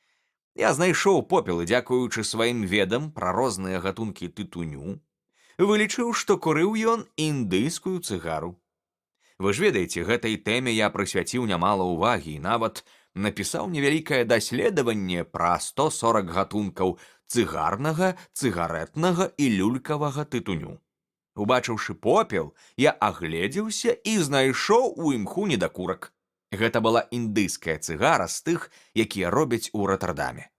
Я знайшоў попел і, дзякуючы сваім ведам пра розныя гатункі тытуню, вылічыў, што курыў ён індыйскую цыгару. Вы ж ведаеце, гэтай тэме я прысвяціў нямала ўвагі і нават напісаў невялікае даследаванне пра 140 гатункаў цыгарнага, цыгарэтнага і люлькавага тытуню. Убачыўшы попел, я агледзеўся і знайшоў у імху недакурак. Гэта была індыйская цыгара з тых, якія робяць у Роттердаме.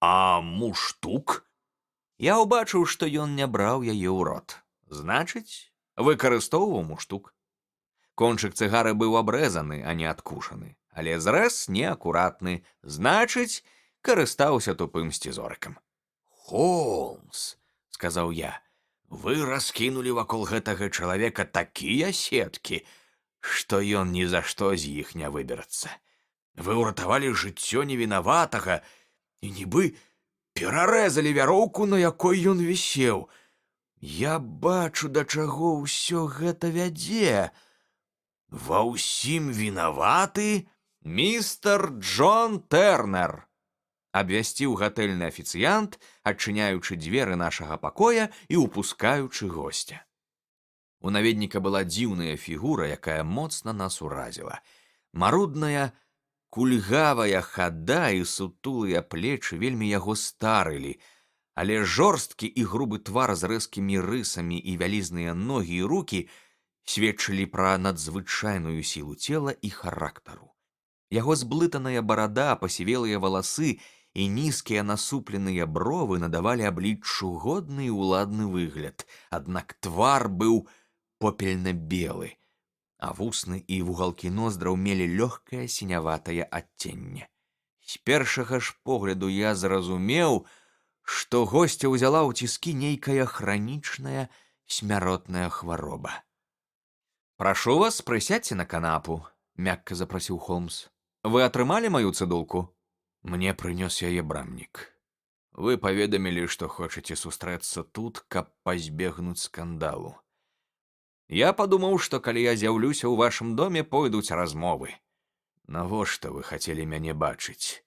А муштук? Я ўбачыў, што ён не браў яе ў рот. Значыць, выкарыстоўваў муштук. Кончык цыгары быў абрэзаны, а не адкушаны, але зрэз неакуратны, значыць, карыстаўся тупым сцізорыкам. «Холмс», — сказаў я. Вы раскінулі вакол гэтага чалавека такія сеткі, што ён ні за што з іх не выберацца. Вы ўратавалі жыццё невінаватага і нібы перарэзалі вяроўку, на якой ён вісеў. Я бачу, да чаго ўсё гэта вядзе. Ва ўсім вінаваты Містер Джон Тэрнер, абвясціў гатэльны афіцыянт, адчыняючы дзверы нашага пакоя і ўпускаючы госця. У наведніка была дзіўная фігура, якая моцна нас уразіла. Марудная, кульгавая хада і сутулыя плечы вельмі яго старылі, але жорсткі і грубы твар з рэзкімі рысамі і вялізныя ногі і рукі сведчылі пра надзвычайную сілу цела і характару. Яго зблытаная барада, пасівелыя валасы і нізкія насупленыя бровы надавалі абліччу годны і ўладны выгляд, аднак твар быў попельна-белы, а вусны і вугалкі ноздраў мелі лёгкае сіняватае адценне. З першага ж погляду я зразумеў, што госця ўзяла ў ціскі нейкая хранічная смяротная хвароба. «Прашу вас, прысядзьце на канапу», — мякка запрасіў Холмс. «Вы атрымалі маю цыдулку?» Мне прынёс яе брамнік. Вы паведамілі, што хочаце сустрэцца тут, каб пазбегнуць скандалу. Я падумаў, што калі я з'яўлюся ў вашым доме, пойдуць размовы. Навошта вы хацелі мяне бачыць?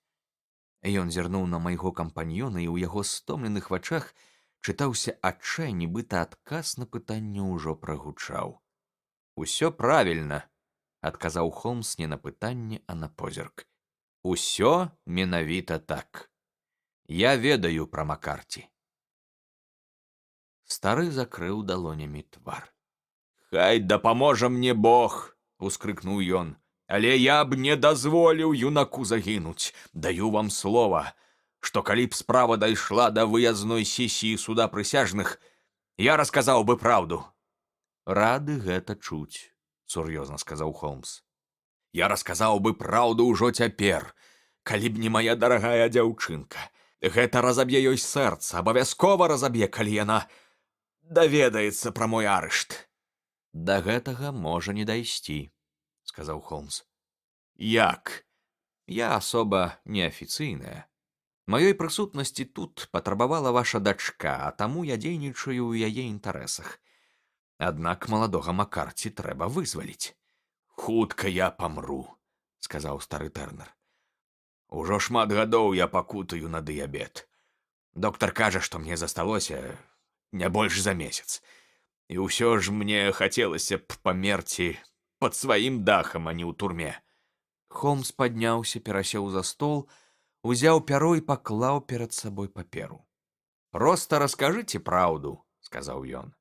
Ён зірнуў на майго кампаньёна, і ў яго стомленых вачах чытаўся адчай, нібыта адказ на пытанне ўжо прагучаў. «Усё правільна», — адказаў Холмс не на пытанне, а на позірк. «Усё менавіта так. Я ведаю пра Маккарці». Стары закрыў далонямі твар. «Хай дапаможа мне Бог!» — ускрыкнуў ён. «Але я б не дазволіў юнаку загінуць. Даю вам слова, што калі б справа дайшла да выязной сесіі суда прысяжных, я расказаў бы праўду». «Рады гэта чуць», — сур'ёзна сказаў Холмс. «Я расказаў бы праўду ўжо цяпер, калі б не мая дарагая дзяўчынка. Гэта разаб'е ёй сэрца, абавязкова разаб'е, калі яна даведаецца пра мой арышт». «Да гэтага можа не дайсці», — сказаў Холмс. «Як?» «Я асоба неафіцыйная. Маёй прысутнасці тут патрабавала ваша дачка, а таму я дзейнічаю ў яе інтарэсах. Аднак маладога Маккарці трэба вызваліць». «Хутка я памру», — сказаў стары Тэрнер. «Ужо шмат гадоў я пакутаю на дыябет. Доктар кажа, што мне засталося не больш за месяц. І ўсё ж мне хацелася б памерці пад сваім дахам, а не ў турме». Холмс падняўся, перасеў за стол, узяў пяро і паклаў перад сабой паперу. «Проста раскажыце праўду», — сказаў ён.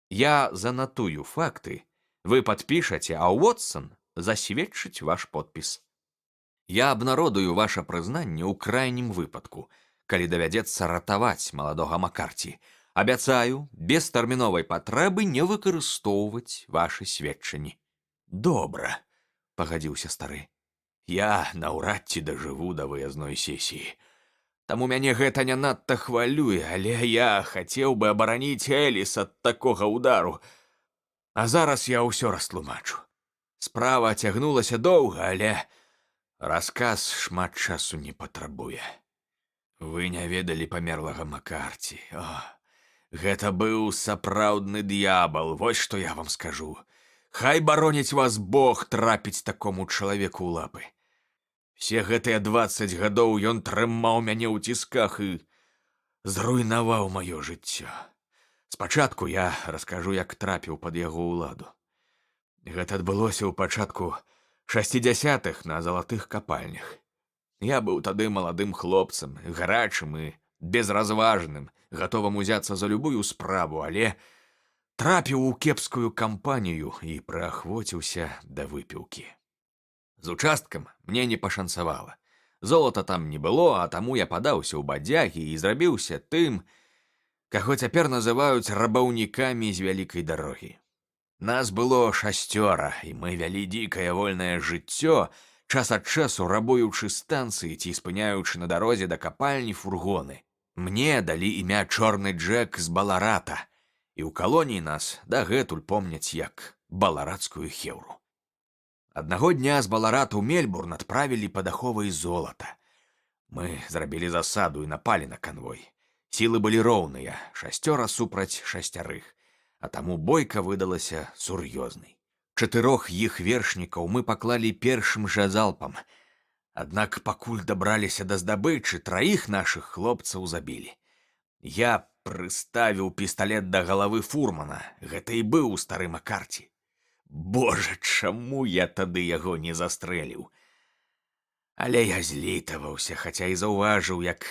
«Я занатую факты, вы падпішаце, а Уотсон засведчыць ваш подпіс. Я абнародую ваша прызнанне ў крайнім выпадку, калі давядзецца ратаваць маладога Маккарці. Абяцаю, без тэрміновай патрэбы не выкарыстоўваць вашы сведчанні». «Добра», — пагадзіўся стары. «Я наўрад ці дажыву да выязной сесіі. Таму мяне гэта не надта хвалюе, але я хацеў бы абараніць Эліс ад такога ўдару. А зараз я ўсё растлумачу. Справа цягнулася доўга, але расказ шмат часу не патрабуе. Вы не ведалі памерлага Маккарці. О, гэта быў сапраўдны д'ябал, вось што я вам скажу. Хай бароніць вас Бог трапіць такому чалавеку ў лапы. Все гэтыя 20 гадоў ён трымаў мяне ў цісках і зруйнаваў маё жыццё. Спачатку я раскажу, як трапіў пад яго ўладу. Гэта адбылося ў пачатку 60-х на залатых капальнях. Я быў тады маладым хлопцам, гарачым і безразважным, гатовым узяцца за любую справу, але трапіў у кепскую кампанію і прыахвоціўся да выпіўкі. З участкам мне не пашанцавала. Золата там не было, а таму я падаўся ў бадзягі і зрабіўся тым, каго цяпер называюць рабаўнікамі з вялікай дарогі. Нас было 6, і мы вялі дзікае вольнае жыццё, час ад часу рабуючы станцыі ці спыняючы на дарозе да капальні фургоны. Мне далі імя Чорны Джек з Баларата, і ў калоніі нас дагэтуль помняць як баларатскую хеўру. Аднаго дня з Баларата ў Мельбурн адправілі пад аховай золата. Мы зрабілі засаду і напалі на канвой. Сілы былі роўныя, 6 супраць 6, а таму бойка выдалася сур'ёзнай. 4 іх вершнікаў мы паклалі першым жа залпам. Аднак пакуль дабраліся да здабычы, 3 нашых хлопцаў забілі. Я прыставіў пісталет да галавы фурмана, гэта і быў стары Маккарці. Божа, чаму я тады яго не застрэліў? Але я злітаваўся, хаця і заўважыў, як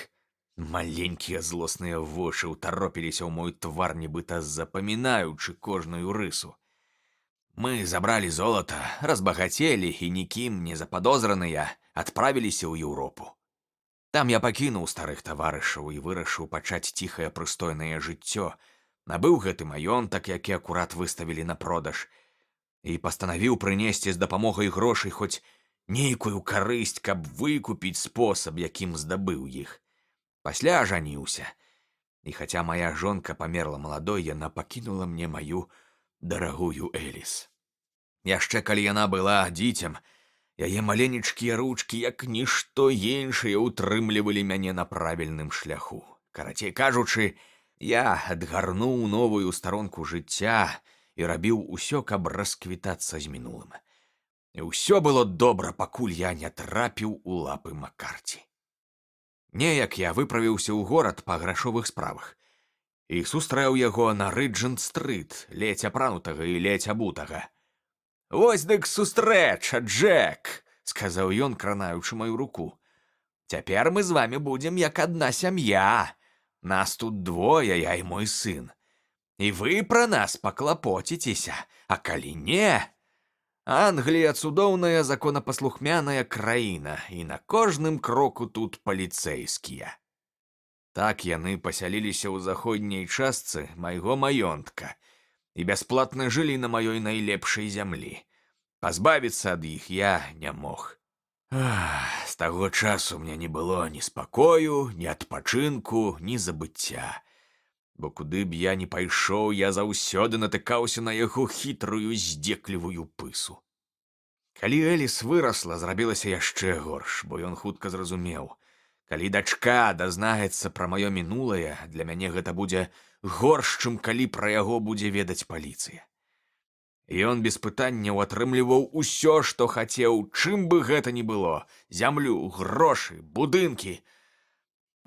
маленькія злосныя вочы ўтаропіліся ў мой твар, нібыта запамінаючы кожную рысу. Мы забралі золата, разбагацелі і нікім не западозраныя адправіліся ў Еўропу. Там я пакінуў старых таварышаў і вырашыў пачаць ціхае прыстойнае жыццё, набыў гэты маёнтак, які акурат выставілі на продаж, і пастанавіў прынесці з дапамогай грошай хоць нейкую карысць, каб выкупіць спосаб, якім здабыў іх. Пасля ажаніўся, і хаця мая жонка памерла маладой, яна пакінула мне маю дарагую Эліс. Яшчэ калі яна была дзіцем, яе маленечкія ручкі, як нішто іншае, утрымлівалі мяне на правільным шляху. Карацей кажучы, я адгарнуў новую старонку жыцця і рабіў усё, каб расквітацца з мінулым. І ўсё было добра, пакуль я не трапіў у лапы Маккарці. Неяк я выправіўся ў горад па грашовых справах і сустрэў яго на Рыджэнт-стрыт, ледзь апранутага і ледзь абутага. «Вось дык сустрэча, Джек!» — сказаў ён, кранаючы маю руку. «Цяпер мы з вамі будзем як адна сям'я. Нас тут 2, я і мой сын. І вы пра нас паклапоціцеся, а калі не... Англія цудоўная законапаслухмяная краіна, і на кожным кроку тут паліцэйскія». Так яны пасяліліся ў заходняй частцы майго маёнтка і бясплатна жылі на маёй найлепшай зямлі. Пазбавіцца ад іх я не мог. З таго часу мне не было ні спакою, ні адпачынку, ні забыцця. Бо куды б я не пайшоў, я заўсёды натыкаўся на яго хітрую, здзеклівую пысу. Калі Эліс вырасла, зрабілася яшчэ горш, бо ён хутка зразумеў. Калі дачка дазнаецца пра маё мінулае, для мяне гэта будзе горш, чым калі пра яго будзе ведаць паліцыя. Ён без пытанняў атрымліваў усё, што хацеў, чым бы гэта ні было: зямлю, грошы, будынкі.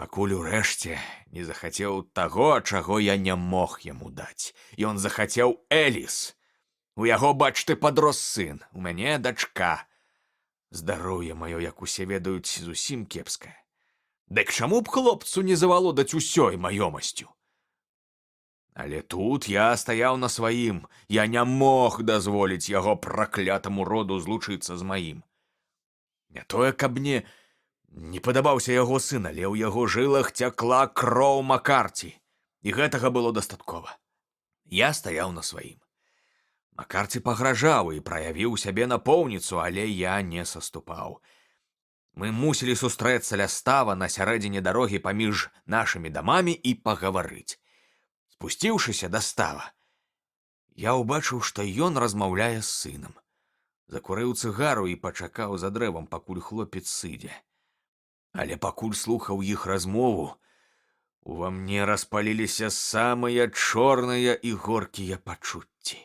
Пакуль урэшце не захацеў таго, чаго я не мог яму даць. Ён захацеў Эліс. У яго, бачты, падрос сын, у мяне дачка. Здароўе маё, як усе ведаюць, зусім кепскае. Дык чаму б хлопцу не завалодаць усёй маёмасцю? Але тут я стаяў на сваім. Я не мог дазволіць яго праклятаму роду злучыцца з маім. Не тое, каб мне не падабаўся яго сын, але ў яго жылах цякла кроў Маккарці, і гэтага было дастаткова. Я стаяў на сваім. Маккарці пагражаў і праявіў сябе напоўніцу, але я не саступаў. Мы мусілі сустрэцца ля става на сярэдзіне дарогі паміж нашымі дамамі і пагаварыць. Спусціўшыся да става, я ўбачыў, што ён размаўляе з сынам. Закурыў цыгару і пачакаў за дрэвам, пакуль хлопец сыдзе. Але пакуль слухаў іх размову, ува мне распаліліся самыя чорныя і горкія пачуцці.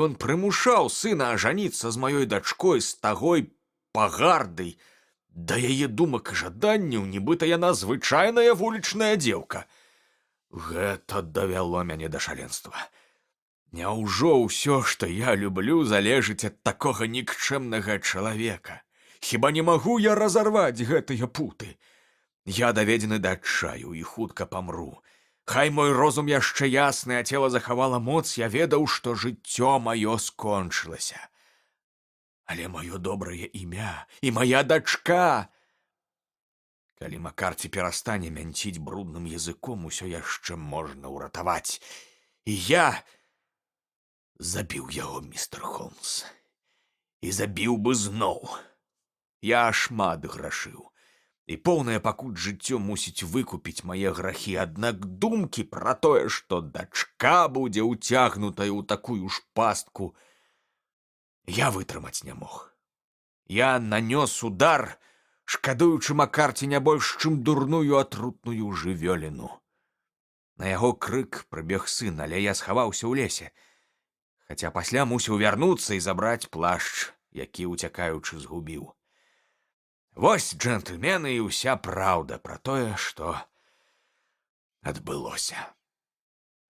Ён прымушаў сына ажаніцца з маёй дачкой, з тагой пагарды, да яе думак і жаданняў, нібыта яна звычайная вулічная дзеўка. Гэта давяло мяне да шаленства. Няўжо ўсё, што я люблю, залежыць ад такога нікчэмнага чалавека? Хіба не магу я разарваць гэтыя путы? Я даведзены да адчаю і хутка памру. Хай мой розум яшчэ ясны, а цела захавала моц, я ведаў, што жыццё маё скончылася. Але маё добрае імя і мая дачка... Калі Маккарці перастане мянціць брудным языком, усё яшчэ можна ўратаваць. І я забіў яго, містер Холмс. І забіў бы зноў. Я шмат грашыў. і поўнае пакут жыццё мусіць выкупіць мае грахі, аднак думкі пра тое, што дачка будзе ўцягнутая ў такую ж пастку, я вытрымаць не мог. Я нанёс удар, шкадуючы Макарці не больш, чым дурную атрутную жывёліну. На яго крык прыбег сын, але я схаваўся ў лесе, хаця пасля мусіў вярнуцца і забраць плашч, які уцякаючы згубіў. Вось, джентльмены, і ўся праўда пра тое, што адбылося.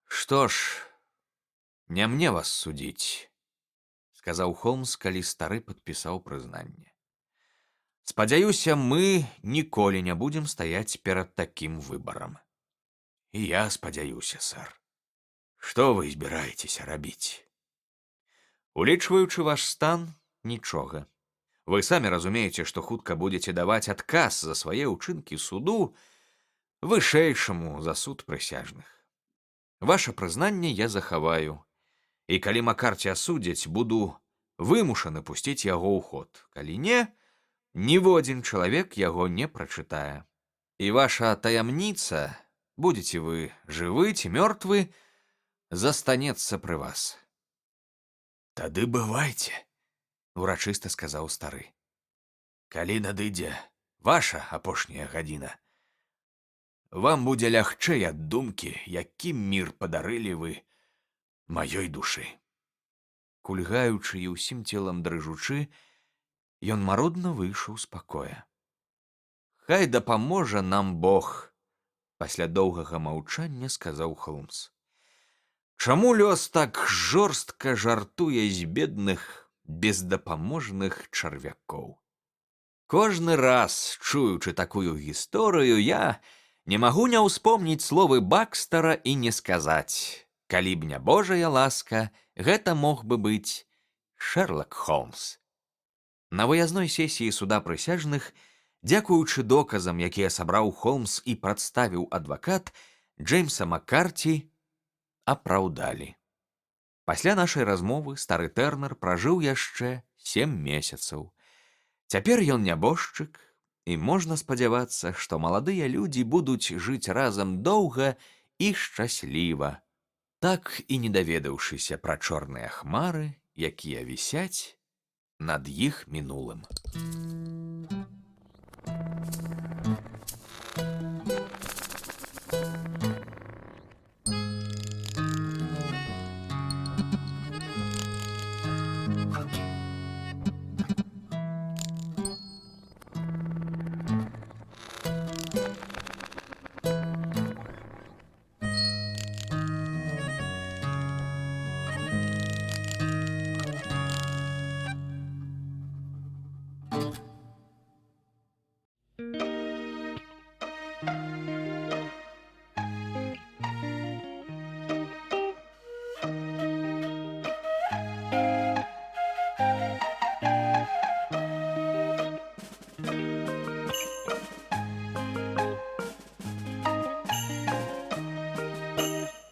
Што ж, не мне вас судзіць, сказаў Холмс, калі стары падпісаў прызнанне. Спадзяюся, мы ніколі не будзем стаяць перад такім выбарам. І я спадзяюся, сэр. Што вы збіраецеся рабіць? Улічваючы ваш стан, нічога. Вы самі разумееце, што хутка будзеце даваць адказ за свае ўчынкі суду, вышэйшаму за суд прысяжных. Ваша прызнанне я захаваю, і калі Макарці асудзяць, буду вымушаны пусціць яго ў ход. Калі не, ніводзін чалавек яго не прачытае. І ваша таямніца, будзеце вы жывы ці мёртвы, застанецца пры вас. Тады бывайце, Урачыста сказаў стары. калі надыдзе ваша апошняя гадзіна, вам будзе лягчэй ад думкі, які мір падарылі вы маёй душы. Кульгаючы і ўсім целам дрыжучы, ён марудна выйшаў з пакоя. Хай дапаможа нам Бог, пасля доўгага маўчання сказаў Холмс. Чаму лёс так жорстка жартуе з бедных, бездапаможных чарвякоў? Кожны раз, чуючы такую гісторыю, я не магу не ўспомніць словы Бакстара і не сказаць: калі б не Божая ласка, гэта мог бы быць Шерлок Холмс. На выязной сесіі суда прысяжных, дзякуючы доказам, якія сабраў Холмс і прадставіў адвакат, Джеймса Маккарці апраўдалі. Пасля нашай размовы стары Тэрнер пражыў яшчэ 7 месяцаў. Цяпер ён нябожчык, і можна спадзявацца, што маладыя людзі будуць жыць разам доўга і шчасліва, так і не даведаўшыся пра чорныя хмары, якія вісяць над іх мінулым.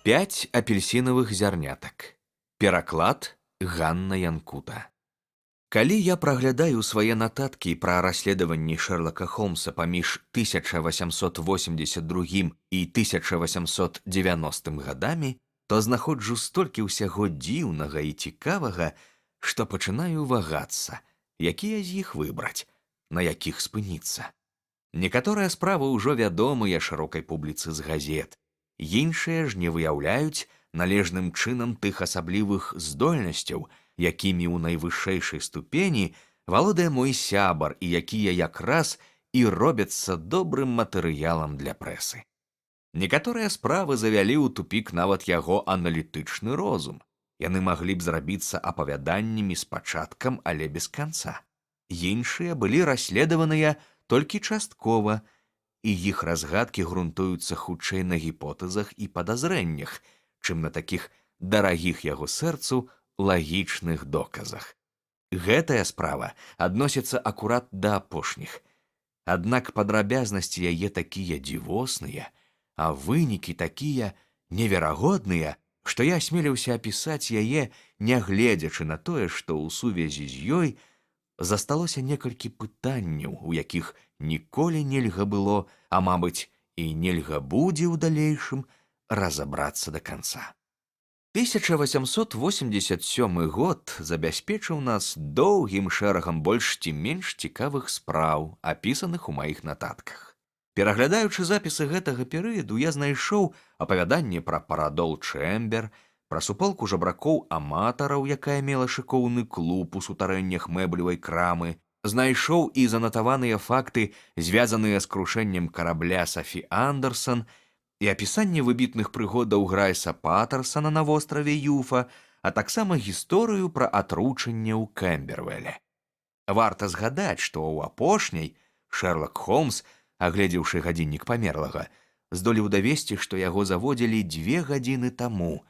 Пять апельсінавых зярнятак. Пераклад Ганна Янкута. Калі я праглядаю свае нататкі пра расследаванні Шерлока Холмса паміж 1882 і 1890 гадамі, то знаходжу столькі ўсяго дзіўнага і цікавага, што пачынаю вагацца, якія з іх выбраць, на якіх спыніцца. Некаторыя справы ўжо вядомыя шырокай публіцы з газет, іншыя ж не выяўляюць належным чынам тых асаблівых здольнасцяў, якімі ў найвышэйшай ступені валодае мой сябар і якія якраз і робяцца добрым матэрыялам для прэсы. Некаторыя справы завялі ў тупік нават яго аналітычны розум. Яны маглі б зрабіцца апавяданнямі з пачаткам, але без канца. Іншыя былі расследаваныя толькі часткова, і іх разгадкі грунтуюцца хутчэй на гіпотэзах і падазрэннях, чым на такіх дарагіх яго сэрцу лагічных доказах. Гэтая справа адносіцца акурат да апошніх. Аднак падрабязнасці яе такія дзівосныя, а вынікі такія неверагодныя, што я асмеліўся апісаць яе, нягледзячы на тое, што ў сувязі з ёй засталося некалькі пытанняў, у якіх ніколі нельга было, а мабыць, і нельга будзе ў далейшым разабрацца да канца. 1887 год забяспечыў нас доўгім шэрагам больш ці менш цікавых спраў, апісаных у маіх нататках. Пераглядаючы запісы гэтага перыяду, я знайшоў апавяданне пра парадол Чэмбер, пра суполку жабракоў-аматараў, якая мела шыкоўны клуб у сутарэннях мэблевай крамы, знайшоў і занатаваныя факты, звязаныя з крушэннем карабля Сафі Андерсон, і апісанне выбітных прыгодаў Грайса Паттерсона на востраве Юфа, а таксама гісторыю пра атручанне ў Кэмбервэле. Варта згадаць, што ў апошняй Шэрлак Холмс, агледзеўшы гадзіннік памерлага, здолеў давесці, што яго заводзілі 2 гадзіны таму.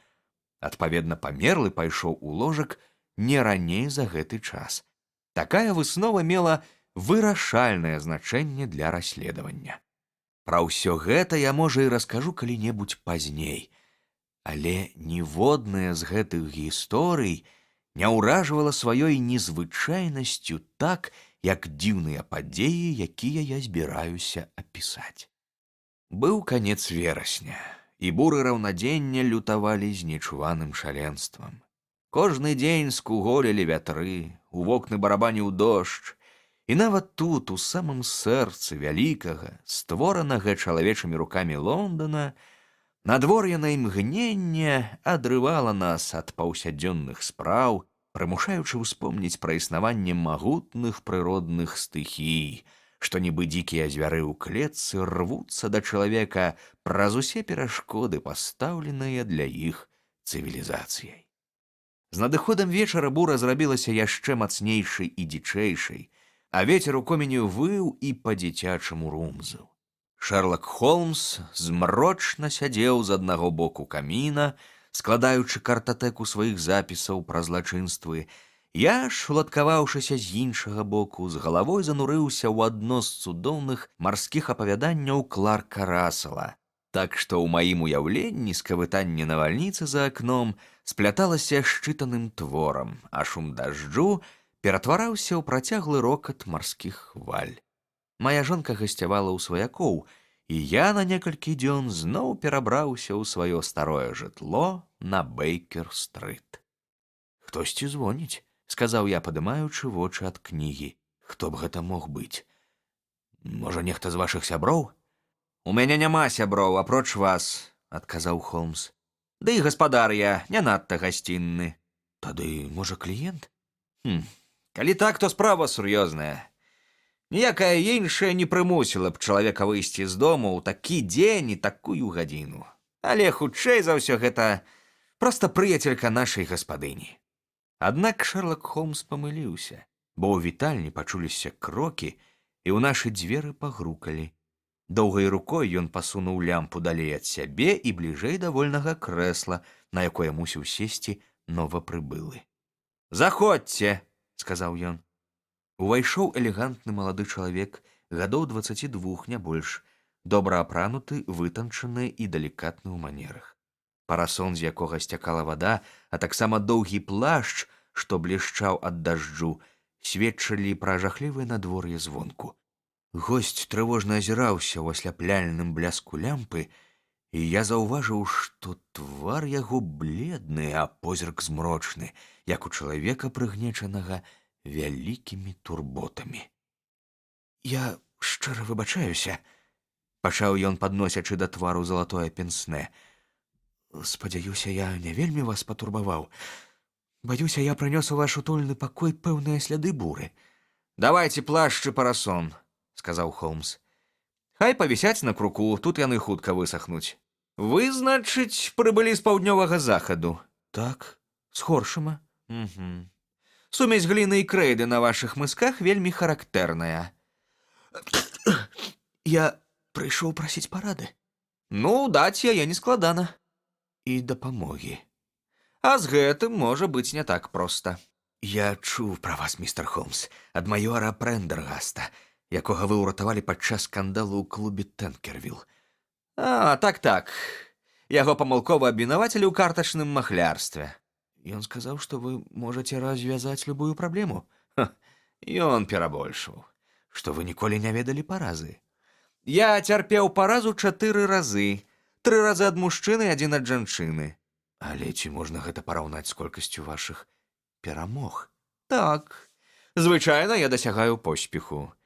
Адпаведна, памерлы пайшоў у ложак не раней за гэты час. Такая выснова мела вырашальнае значэнне для расследавання. Пра ўсё гэта я, можа, і раскажу калі-небудзь пазней. Але ніводная з гэтых гісторый не ўражвала сваёй незвычайнасцю так, як дзіўныя падзеі, якія я збіраюся апісаць. Быў канец верасня, і буры раўнадзення лютавалі з нечуваным шаленствам. Кожны дзень скуголілі вятры, у вокны барабаніў дождж, і нават тут, у самым сэрцы вялікага, створанага чалавечымі рукамі Лондона, надвор'е на імгненне адрывала нас ад паўсядзённых спраў, прымушаючы ўспомніць пра існаванне магутных прыродных стыхій, што нібы дзікія звяры ў клетцы рвуцца да чалавека праз усе перашкоды, пастаўленыя для іх цывілізацыяй. З надыходам вечара бура зрабілася яшчэ мацнейшай і дзічэйшай, а вецер у комені выў і па-дзіцячаму румзаў. Шэрлак Холмс змрочна сядзеў з аднаго боку каміна, складаючы картатэку сваіх запісаў пра злачынствы. Я ж, уладкаваўшыся з іншага боку, з галавой занурыўся ў адно з цудоўных марскіх апавяданняў Кларка Рассела. Так што ў маім уяўленні скавытанне навальніцы за акном спляталася счытаным творам, а шум дажджу ператвараўся ў працяглы рокат марскіх хваль. Мая жонка гасцявала ў сваякоў, і я на некалькі дзён зноў перабраўся ў сваё старое жытло на Бэйкер-стрыт. «Хтосьці звоніць», — сказаў я, падымаючы вочы ад кнігі. «Хто б гэта мог быць? Можа, нехта з вашых сяброў?» «У мяне няма сяброў, апроч вас», — адказаў Холмс. «Ды і гаспадар я не надта гасцінны». «Тады, можа, кліент?» «Калі так, то справа сур'ёзная. Ніякая іншая не прымусіла б чалавека выйсці з дому ў такі дзень і такую гадзіну. Але хутчэй за ўсё гэта проста прыяцелька нашай гаспадыні». Аднак Шэрлак Холмс памыліўся, бо ў вітальні пачуліся крокі, і ў нашы дзверы пагрукалі. Доўгай рукой ён пасунуў лямпу далей ад сябе і бліжэй да вольнага крэсла, на якое мусіў сесці новапрыбылы. «Заходзьце», — сказаў ён. Увайшоў элегантны малады чалавек, гадоў 22, не больш, добра апрануты, вытанчаны і далікатны ў манерах. Парасон, з якога сцякала вада, а таксама доўгі плашч, што блішчаў ад дажджу, сведчылі пра жахлівае надвор'е звонку. Госць трывожна азіраўся ў асляпляльным бляску лямпы, і я заўважыў, што твар яго бледны, а позірк змрочны, як у чалавека, прыгнечанага вялікімі турботамі. «Я шчыра выбачаюся», — пачаў ён, падносячы да твару залатое пенсне. «Спадзяюся, я не вельмі вас патурбаваў. Баюся, я прынёс у ваш утульны пакой пэўныя сляды буры». «Давайце плашч і парасон», — сказаў Холмс. «Хай павісяць на круку, тут яны хутка высахнуць. Вы, значыць, прыбылі з паўднёвага захаду?» «Так, з Хоршэма». «Сумесь гліны і крэйды на вашых мысках вельмі характэрная». «Я прыйшоў прасіць парады». «Ну, даць яе нескладана». «І дапамогі». «А з гэтым можа быць не так проста». «Я чуў пра вас, містер Холмс, ад маёра Прендергаста, якога вы ўратавалі падчас скандалу ў клубе Тэнкервілл». «А, так. Яго памылкова абвінавацілі ў картачным махлярстве». «Ён сказаў, што вы можаце развязаць любую праблему». «Ён перабольшыў. што вы ніколі не ведалі паразы. Я цярпеў паразу 4 разы. 3 разы ад мужчыны, 1 ад жанчыны. Але ці можна гэта параўнаць з колькасцю вашых перамог? Так. Звычайна я дасягаю поспеху.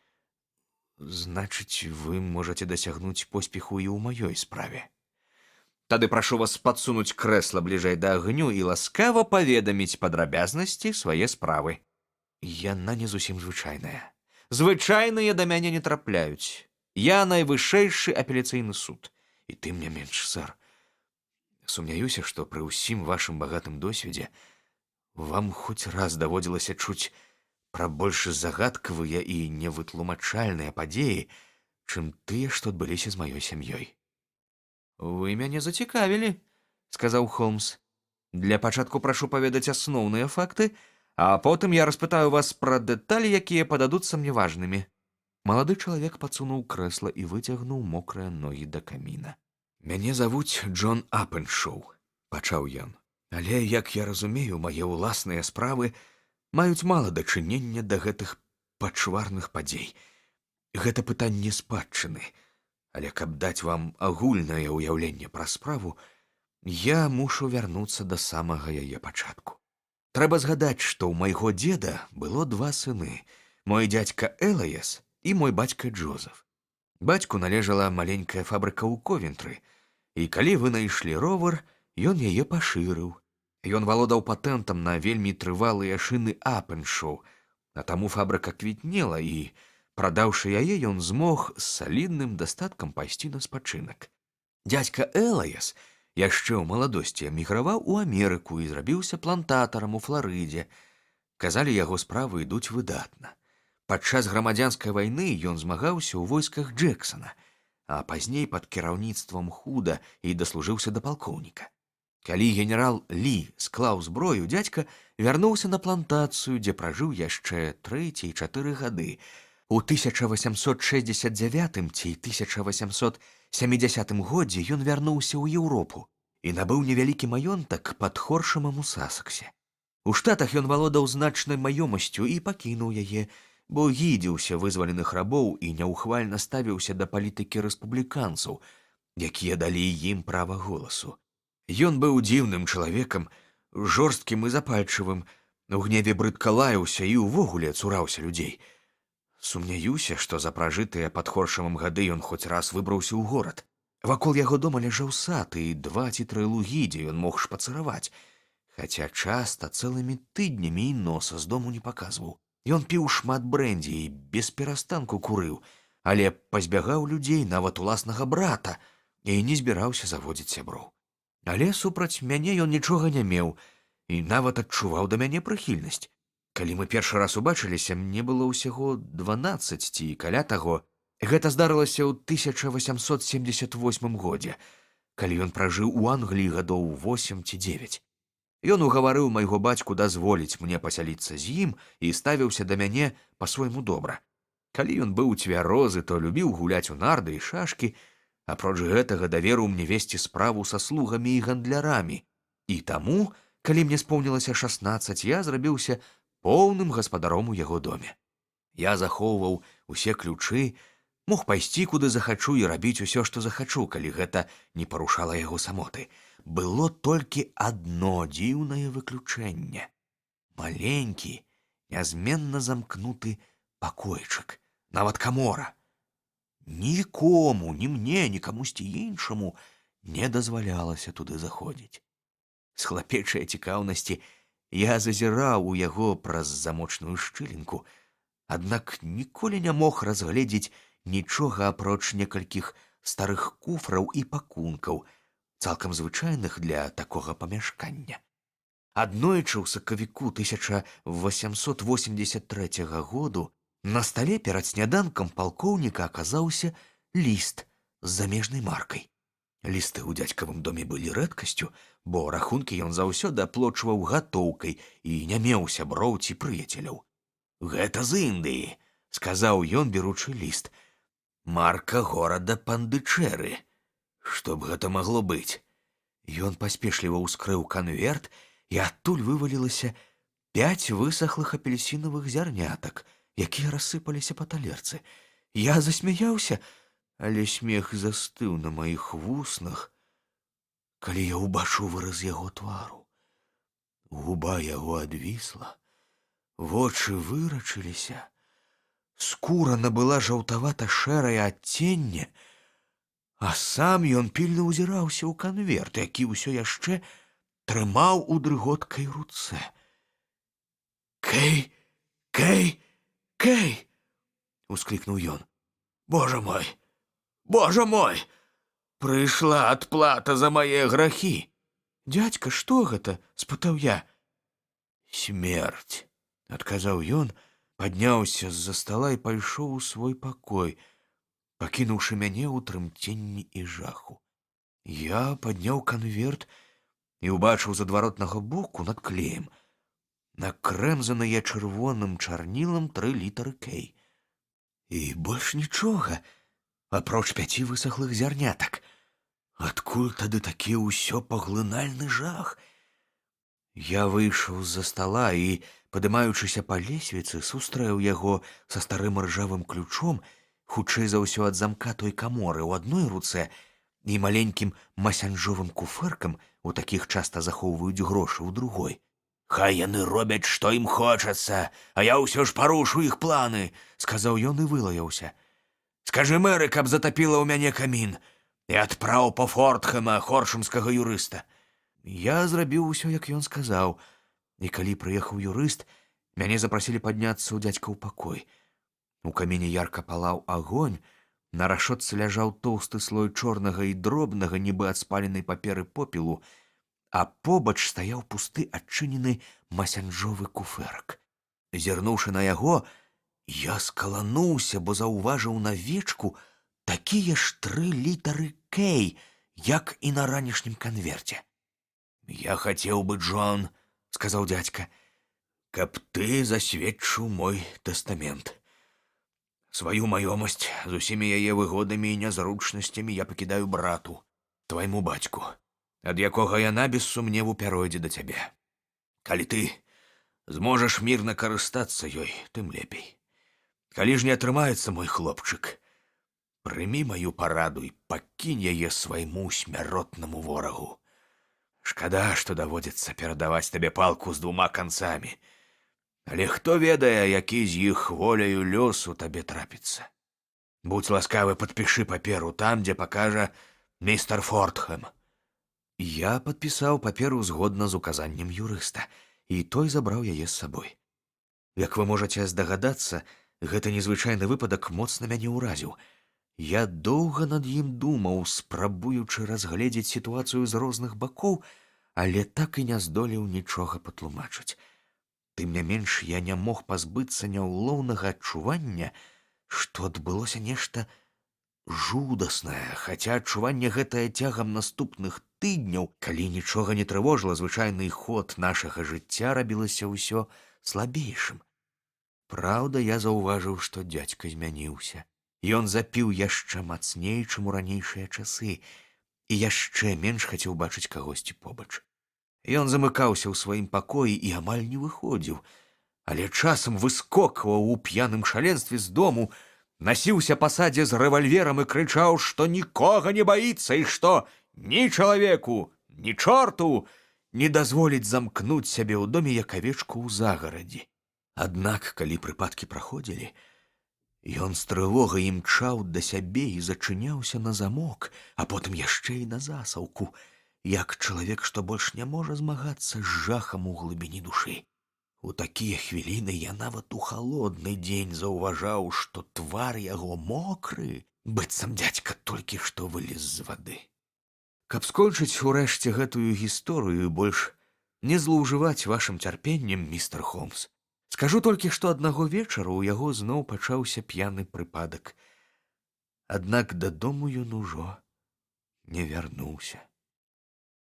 Значыць, вы можаце дасягнуць поспеху і ў маёй справе. Тады прашу вас падсунуць крэсла бліжэй да агню і ласкава паведаміць падрабязнасці свае справы. Яна не зусім звычайная. Звычайныя да мяне не трапляюць. Я найвышэйшы апеляцыйны суд. І тым не менш, сэр, сумняюся, што пры ўсім вашым багатым досведзе вам хоць раз даводзілася чуць пра больш загадкавыя і невытлумачальныя падзеі, чым тыя, што адбыліся з маёй сям'ёй. Вы мяне зацікавілі, сказаў Холмс. Для пачатку прашу паведаць асноўныя факты, а потым я распытаю вас пра дэталі, якія пададуцца мне важнымі. Малады чалавек падсунуў крэсла і выцягнуў мокрыя ногі да каміна. Мяне завуць Джон Апеншоу, пачаў ён. Але, як я разумею, мае ўласныя справы маюць мала дачынення да гэтых пачварных падзей. Гэта пытанне спадчыны. Але каб даць вам агульнае ўяўленне пра справу, я мушу вярнуцца да самага яе пачатку. Трэба згадаць, што ў майго дзеда было 2 сыны, мой дзядзька Элаяс і мой бацька Джозеф. Бацьку належала маленькая фабрыка ў Ковентры, і калі вынайшлі ровар, ён яе пашырыў. Ён валодаў патэнтам на вельмі трывалыя шыны Апеншоу, а таму фабрыка квітнела, і, прадаўшы яе, ён змог з салідным дастаткам пайсці на спачынак. Дзядзька Элаяс яшчэ ў маладосці эміграваў у Амерыку і зрабіўся плантатарам у Фларыдзе. Казалі, яго справы ідуць выдатна. Падчас грамадзянскай вайны ён змагаўся ў войсках Джексона, а пазней пад кіраўніцтвам Худа і даслужыўся да палкоўніка. Калі генерал Лі склаў зброю, дзядзька вярнуўся на плантацыю, дзе пражыў яшчэ 3 ці 4 гады. У 1869 ці 1870 годзе ён вярнуўся ў Еўропу і набыў невялікі маёнтак пад Хоршамам у Сасаксе. У Штатах ён валодаў значнай маёмасцю і пакінуў яе, бо гідзіўся вызваленых рабоў і няўхвальна ставіўся да палітыкі рэспубліканцаў, якія далі ім права голасу. Ён быў дзіўным чалавекам, жорсткім і запальчывым, у гневе брыдка лаяўся і ўвогуле цураўся людзей. Сумняюся, што за пражытыя пад Хоршамам гады ён хоць раз выбраўся ў горад. Вакол яго дома ляжаў сад і 2 ці 3 лугі, дзе ён мог шпацыраваць, хаця часта цэлымі тыднямі і носа з дому не паказваў. Ён піў шмат брэндзі і без перастанку курыў, але пазбягаў людзей, нават уласнага брата, і не збіраўся заводзіць сяброў. Але супраць мяне ён нічога не меў і нават адчуваў да мяне прыхільнасць. Калі мы першы раз убачыліся, мне было ўсяго 12 ці каля таго. Гэта здарылася ў 1878 годзе, калі ён пражыў у Англіі гадоў 8 ці 9. Ён угаварыў майго бацьку дазволіць мне пасяліцца з ім і ставіўся да мяне па-свойму добра. Калі ён быў цвярозы, то любіў гуляць у нарды і шашкі, апроч гэтага даверыў мне весці справу са слугамі і гандлярамі. І таму, калі мне споўнілася 16, я зрабіўся поўным гаспадаром у яго доме. Я захоўваў усе ключы, мог пайсці куды захачу і рабіць усё, што захачу, калі гэта не парушала яго самоты. Было толькі адно дзіўнае выключэнне. Маленькі, нязменна замкнуты пакойчык, нават камора. Нікому, ні мне, ні камусьці іншаму не дазвалялася туды заходзіць. З хлапечай цікаўнасці я зазіраў у яго праз замочную шчылінку, аднак ніколі не мог разгледзець нічога апроч некалькіх старых куфраў і пакункаў, цалкам звычайных для такога памяшкання. Аднойчы ў сакавіку 1883 году на стале перад сняданкам палкоўніка аказаўся ліст з замежнай маркай. Лісты ў дзядзькавым доме былі рэдкасцю, бо рахункі ён заўсёды аплочваў гатоўкай і не меў сяброў ці прыяцеляў. «Гэта з Індыі», — сказаў ён, беручы ліст. «Марка горада Пандычэры. Што б гэта магло быць?» Ён паспешліва ўскрыў канверт, і адтуль вывалілася 5 высахлых апельсінавых зярнятак, якія рассыпаліся па талерцы. Я засмяяўся, але смех застыў на маіх вуснах, калі я ўбачыў выраз яго твару. Губа яго адвісла, вочы вырачыліся, скура набыла жаўтавата-шэрае адценне, а сам ён пільна ўзіраўся ў канверт, які ўсё яшчэ трымаў у дрыготкай руцэ. «Кэй, Кэй, Кэй!» — усклікнуў ён. «Божа мой! Божа мой! Прыйшла адплата за мае грахі!» «Дядька, што гэта?» — спытаў я. «Смерць!» — адказаў ён, падняўся з-за стала і пайшоў у свой пакой, пакінуўшы мяне ў трымценні і жаху. Я падняў канверт і ўбачыў з адваротнага боку над клеем накрэмзаныя чырвоным чарнілам 3 літары «Кэй». І больш нічога, апроч 5 высохлых зярнятак. Адкуль тады такі ўсё паглынальны жах? Я выйшаў з-за стала і, падымаючыся па лесвіцы, сустрэў яго са старым ржавым ключом, хутчэй за ўсё ад замка той каморы ў адной руцэ і маленькім масянжовым куфэркам, у такіх часта захоўваюць грошы, ў другой. «Хай яны робяць, што ім хочацца, а я ўсё ж парушу іх планы», — сказаў ён і вылаяўся. «Скажы мэры, каб затапіла ў мяне камін і адпраў па Фортхэма хоршымскага юрыста». Я зрабіў усё, як ён сказаў, і калі прыехаў юрыст, мяне запрасілі падняцца ў дзядзька ў пакой. У каміне ярка палаў агонь, на рашотцы ляжаў тоўсты слой чорнага і дробнага, нібы ад спаленай паперы попелу, а побач стаяў пусты адчынены масянжовы куфэрак. Зірнуўшы на яго, я скалануўся, бо заўважыў на вечку такія ж 3 літары «Кэй», як і на ранішнім канверце. «Я хацеў бы, Джон, — сказаў дзядзька, — каб ты засведчыў мой тастамент. Сваю маёмасць з усімі яе выгодамі і нязручнасцямі я пакідаю брату, твайму бацьку, ад якога яна без сумневу пяройдзе да цябе. Калі ты зможаш мірна карыстацца ёй, тым лепей. Калі ж не атрымаецца, мой хлопчык, прымі маю параду і пакінь яе свайму смяротнаму ворагу. Шкада, што даводзіцца перадаваць табе палку з 2 канцамі, але хто ведае, які з іх воляю лёсу табе трапіцца. Будзь ласкавы, падпішы паперу там, дзе пакажа містер Фортхэм». Я падпісаў паперу згодна з указаннем юрыста, і той забраў яе з сабой. Як вы можаце здагадацца, гэты незвычайны выпадак моцна мяне ўразіў. Я доўга над ім думаў, спрабуючы разгледзець сітуацыю з розных бакоў, але так і не здолеў нічога патлумачыць. Тым не менш, я не мог пазбыцца няўлоўнага адчування, што адбылося нешта жудаснае, хаця адчуванне гэтае цягам наступных тыдняў, калі нічога не трывожыла звычайны ход нашага жыцця, рабілася ўсё слабейшым. Праўда, я заўважыў, што дзядзька змяніўся. Ён запіў яшчэ мацней, чым у ранейшыя часы, і яшчэ менш хацеў бачыць кагосьці побач. Ён замыкаўся ў сваім пакоі і амаль не выходзіў, але часам выскокваў у п'яным шаленстве з дому, насіўся па садзе з рэвальверам і крычаў, што нікога не баіцца і што ні чалавеку, ні чорту не дазволіць замкнуць сябе ў доме, як авечку ў загарадзі. Аднак, калі прыпадкі праходзілі, ён з трывогай імчаў да сябе і зачыняўся на замок, а потым яшчэ і на засаўку, як чалавек, што больш не можа змагацца з жахам у глыбіні душы. У такія хвіліны я нават у халодны дзень заўважаў, што твар яго мокры, быццам дзядзька толькі што вылез з вады. Каб скончыць урэшце гэтую гісторыю і больш не злоўжываць вашым цярпеннем, містер Холмс, скажу толькі, што аднаго вечара ў яго зноў пачаўся п'яны прыпадак. Аднак дадому ён ужо не вярнуўся.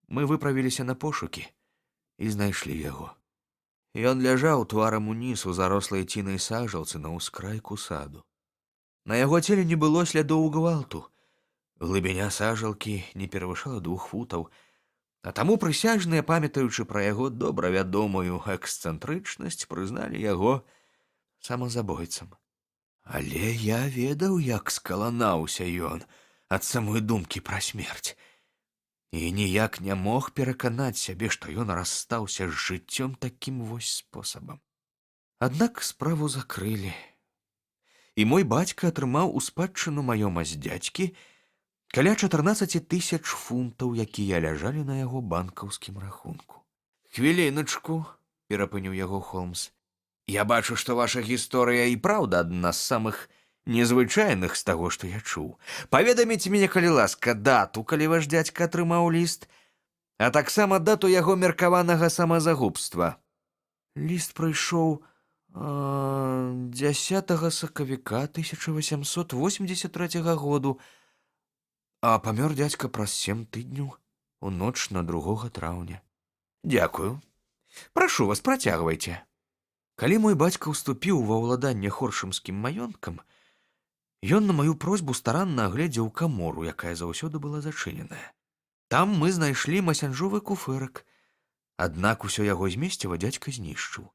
Мы выправіліся на пошукі і знайшлі яго. Ён ляжаў тварам уніз у зарослай цінай сажалцы на ўскрайку саду. На яго целе не было слядоў гвалту. Глыбіня сажалкі не перавышала 2 футаў, а таму прысяжныя, памятаючы пра яго добра вядомую эксцэнтрычнасць, прызналі яго самазабойцам. Але я ведаў, як скаланаўся ён ад самой думкі пра смерць. І ніяк не мог пераканаць сябе, што ён расстаўся з жыццём такім вось спосабам. Аднак справу закрылі. І мой бацька атрымаў у спадчыну маёмасць дзядзькі каля 14 000 фунтаў, якія ляжалі на яго банкаўскім рахунку. «Хвіліначку», – перапыніў яго Холмс. «Я бачу, што ваша гісторыя і праўда адна з самых незвычайных з таго, што я чуў. Паведаміце мяне, калі ласка, дату, калі ваш дзядзька атрымаў ліст, а таксама дату яго меркаванага самазагубства». Ліст прыйшоў 10 сакавіка 1883 году, а памёр дзядзька праз 7 тыдняў у ноч на 2 траўня. «Дзякую. Прашу вас, працягвайце». Калі мой бацька ўступіў ва ўладанне хоршымскім маёнткам, ён на маю просьбу старанна агледзеў камору, якая заўсёды была зачыненая. Там мы знайшлі масянжовы куфэрак, аднак усё яго змесціва дзядзька знішчыў.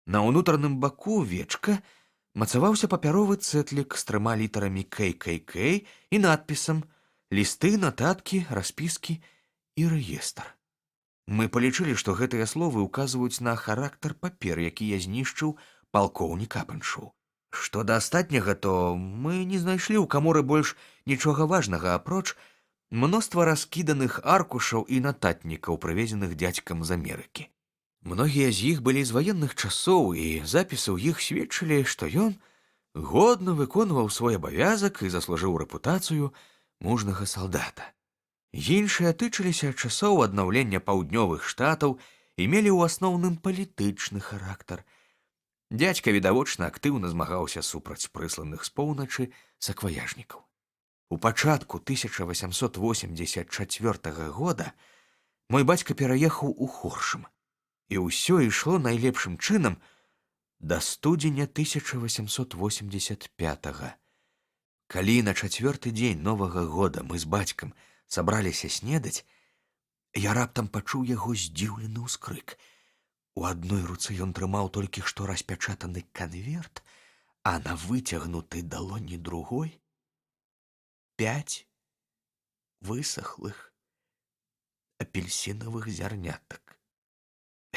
На ўнутраным баку вечка мацаваўся папяровы цэтлік з 3 літарамі «ККК» і надпісам «Лісты, нататкі, распіскі і рэестр». Мы палічылі, што гэтыя словы ўказваюць на характар папер, які я знішчыў палкоўнік Апеншоу. Што да астатняга, то мы не знайшлі ў каморы больш нічога важнага, апроч мноства раскіданых аркушаў і нататнікаў, прывезеных дзядзькам з Амерыкі. Многія з іх былі з ваенных часоў, і запісы ў іх сведчылі, што ён годна выконваў свой абавязак і заслужыў рэпутацыю мужнага салдата. Іншыя тычыліся часоў аднаўлення паўднёвых штатаў і мелі ў асноўным палітычны характар. Дзядзька відавочна актыўна змагаўся супраць прысланых з поўначы сакваяжнікаў. У пачатку 1884 года мой бацька пераехаў у Хоршым, і ўсё ішло найлепшым чынам да студзеня 1885. Калі на 4-й дзень Новага года мы з бацькам сабраліся снедаць, я раптам пачуў яго здзіўлены ўскрык. У адной руцэ ён трымаў толькі што распячатаны канверт, а на выцягнутай далоні другой 5 высохлых апельсінавых зярнятак.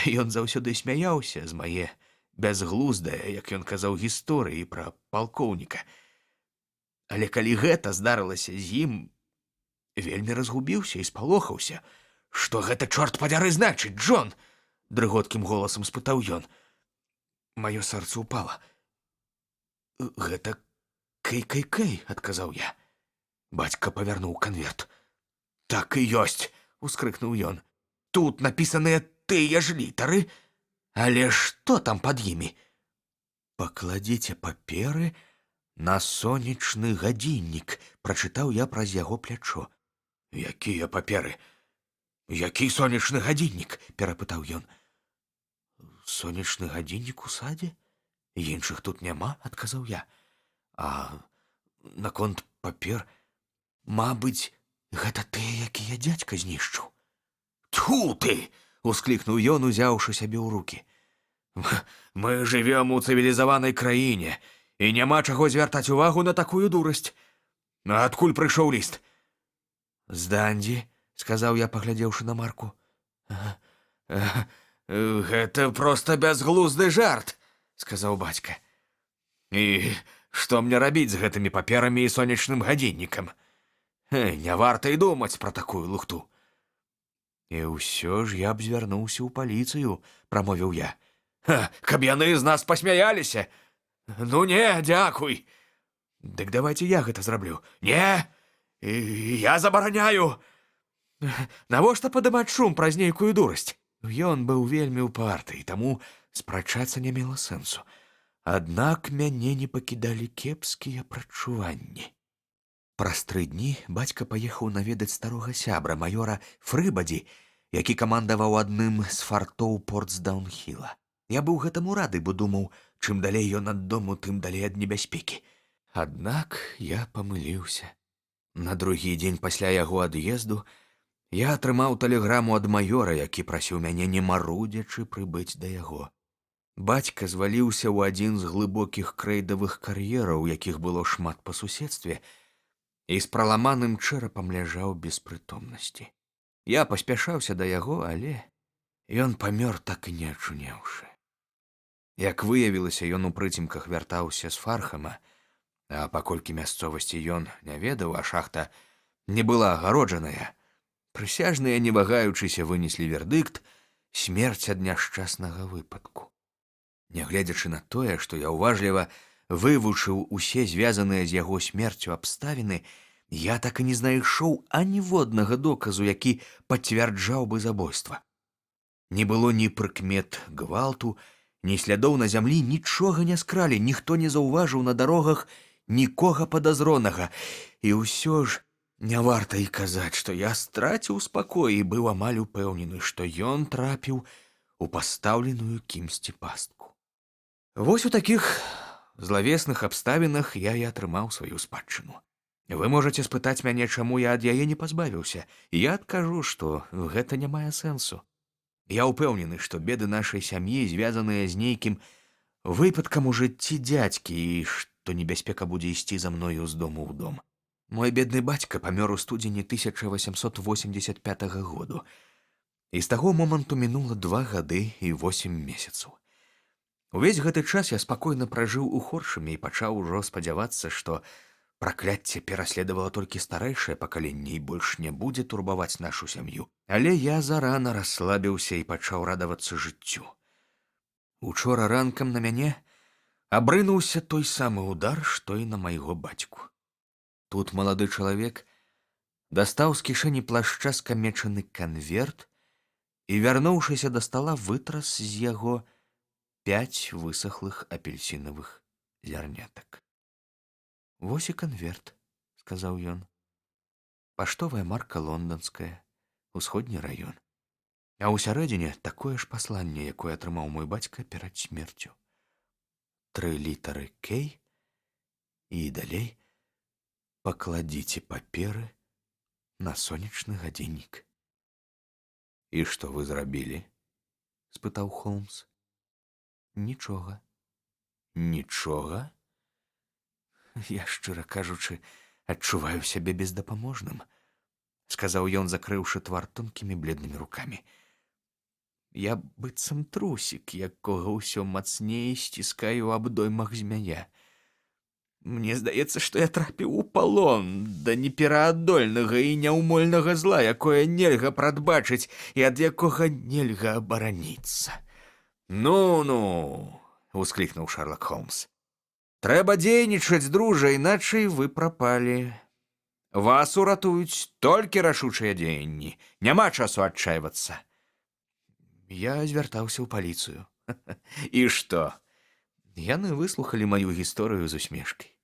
Ён заўсёды смяяўся з мае бязглуздае, як ён казаў, гісторыі пра палкоўніка. Але калі гэта здарылася з ім, вельмі разгубіўся і спалохаўся. «Што гэта, чорт падзяры, значыць, Джон?» – дрыготкім голасам спытаў ён. Маё сэрца ўпала. «Гэта «ККК», – адказаў я. Бацька павярнуў канверт. «Так і ёсць», – ускрыкнуў ён. «Тут напісаныя тыя ж літары, але што там пад імі?» «Пакладзіце паперы на сонечны гадзіннік», – прачытаў я праз яго плячо. «Якія паперы? Які сонечны гадзіннік?» – перапытаў ён. «Сонечны гадзіннік у садзе? Іншых тут няма», – адказаў я. «А наконт папер, мабыць, гэта тыя, якія дзядзька знішчыў». «Тьфу ты!» – усклікнуў ён, узяўшы сябе ў рукі. «Мы жывём у цывілізаванай краіне, і няма чаго звяртаць увагу на такую дурасць. Адкуль прыйшоў ліст?» «З Дандзі», – сказаў я, паглядзеўшы на марку. «Гэта проста бязглузды жарт», – сказаў бацька. «І што мне рабіць з гэтымі паперамі і сонечным гадзіннікам? Не варта і думаць пра такую лухту». «І ўсё ж я б звярнуўся ў паліцыю», – прамовіў я. «Каб яны з нас пасмяяліся? Ну не, дзякуй». «Дык давайце я гэта зраблю». «Не, я забараняю». «Навошта падымаць шум праз нейкую дурасць?» Ён быў вельмі ўпарты, і таму спрачацца не мела сэнсу. Аднак мяне не пакідалі кепскія прадчуванні. Праз 3 дні бацька паехаў наведаць старога сябра, маёра Фрыбадзі, які камандаваў адным з фартоў Портсдаун-Хіла. Я быў гэтаму рады, бо думаў, чым далей ён ад дому, тым далей ад небяспекі. Аднак я памыліўся. На другі дзень пасля яго ад'езду я атрымаў тэлеграму ад маёра, які прасіў мяне не марудзячы прыбыць да яго. Бацька зваліўся ў адзін з глыбокіх крэйдавых кар'ераў, якіх было шмат па суседстве, і з праламаным чэрапам ляжаў без прытомнасці. Я паспяшаўся да яго, але ён памёр, так і не ачуняўшы. Як выявілася, ён у прыцемках вяртаўся з Фархама, а паколькі мясцовасці ён не ведаў, а шахта не была агароджаная, прысяжныя, не вагаючыся, вынеслі вердыкт смерць ад няшчаснага выпадку. Нягледзячы на тое, што я ўважліва вывучыў усе звязаныя з яго смерцю абставіны, я так і не знайшоў аніводнага доказу, які пацвярджаў бы забойства. Не было ні прыкмет гвалту, ні слядоў на зямлі, нічога не скралі, ніхто не заўважыў на дарогах нікога падазронага. І ўсё ж не варта і казаць, што я страціў спакой і быў амаль упэўнены, што ён трапіў у пастаўленую кімсьці пастку. Вось у такіх злавесных абставінах я і атрымаў сваю спадчыну. Вы можаце спытаць мяне, чаму я ад яе не пазбавіўся. Я адкажу, што гэта не мае сэнсу. Я ўпэўнены, што беды нашай сям'і звязаныя з нейкім выпадкам у жыцці дзядзькі і што небяспека будзе ісці за мною з дому ў дом. Мой бедны бацька памёр у студзені 1885 году, і з таго моманту мінула 2 гады і 8 месяцаў. Увесь гэты час я спакойна пражыў у Хоршаме і пачаў ужо спадзявацца, што пракляцце пераследавала толькі старэйшае пакаленне і больш не будзе турбаваць нашу сям'ю. Але я зарана расслабіўся і пачаў радавацца жыццю. Учора ранкам на мяне абрынуўся той самы удар, што і на майго бацьку. Тут малады чалавек дастаў з кішэні плашча скамечаны канверт і, вярнуўшыся да стала, вытрас з яго 5 высохлых апельсінавых зярнятак. «Вось і канверт», — сказаў ён. «Паштовая марка лонданская, усходні раён. А ўсярэдзіне такое ж пасланне, якое атрымаў мой бацька перад смерцю. 3 літары «К» і далей пакладзіце паперы на сонечны гадзіннік». «І што вы зрабілі?» — спытаў Холмс. «Нічога». «Нічога?» «Я, шчыра кажучы, адчуваю сябе бездапаможным», — сказаў ён, закрыўшы твар тонкімі бледнымі рукамі. «Я быццам трусік, якога ўсё мацней сціскаю у абдоймах змяя. Мне здаецца, што я трапіў у палон да непераадольнага і няўмольнага зла, якое нельга прадбачыць і ад якога нельга абараніцца». «Ну-ну», — усклікнуў Шерлок Холмс. «Трэба дзейнічаць, дружа, іначай вы прапалі. Вас уратуюць толькі рашучыя дзеянні. Няма часу адчайвацца». Я звяртаўся ў паліцыю. І што? Яны выслухалі маю гісторыю з усмешкай.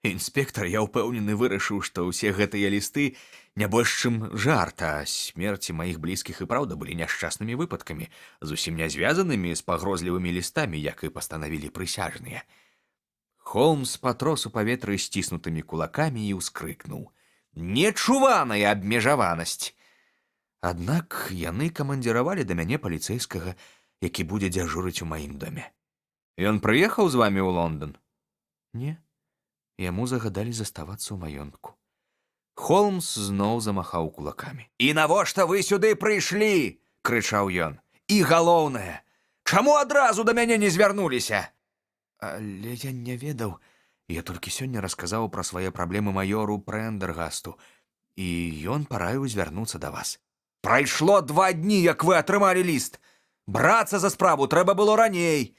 Інспектар, я ўпэўнены, вырашыў, што ўсе гэтыя лісты не больш чым жарт, а смерці маіх блізкіх і праўда былі няшчаснымі выпадкамі, зусім не звязанымі з пагрозлівымі лістамі, як і пастанавілі прысяжныя. Холмс патрос у паветры сціснутымі кулакамі і ўскрыкнуў: «Нечуваная абмежаванасць!» Аднак яны камандзіравалі да мяне паліцэйскага, які будзе дзяжурыць у маім доме. «Ён прыехаў з вамі ў Лондон?» «Не, яму загадалі заставацца ў маёнтку». Холмс зноў замахаў кулакамі. «І навошта вы сюды прыйшлі?» — крычаў ён. «І галоўнае, чаму адразу да мяне не звярнуліся?» «Але я не ведаў. Я толькі сёння расказаў пра свае праблемы маёру Прэндэргасту, і ён параіў звярнуцца да вас». «Прайшло 2 дні, як вы атрымалі ліст. Брацца за справу трэба было раней.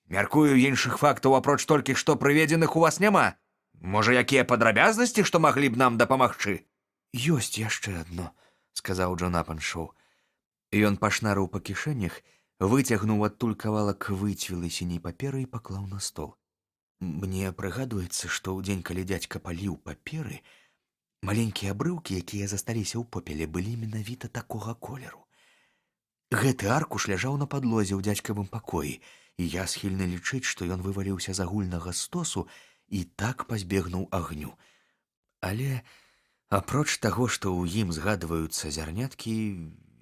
Мяркую, іншых фактаў, апроч толькі што прыведзеных, у вас няма. Можа, якія падрабязнасці, што маглі б нам дапамагчы?» «Ёсць яшчэ адно», — сказаў Джон Апеншоў. Ён пашнарыў па кішэнях, выцягнуў адтуль кавалак выцвілай сіняй паперы і паклаў на стол. «Мне прыгадваецца, што ў дзень, калі дзядзька паліў паперы, маленькія абрыўкі, якія засталіся ў попеле, былі менавіта такога колеру. Гэты аркуш ляжаў на падлозе ў дзядзькавым пакоі, і я схільны лічыць, што ён вываліўся з агульнага стосу і так пазбегнуў агню. Але, апроч таго, што ў ім згадваюцца зярняткі,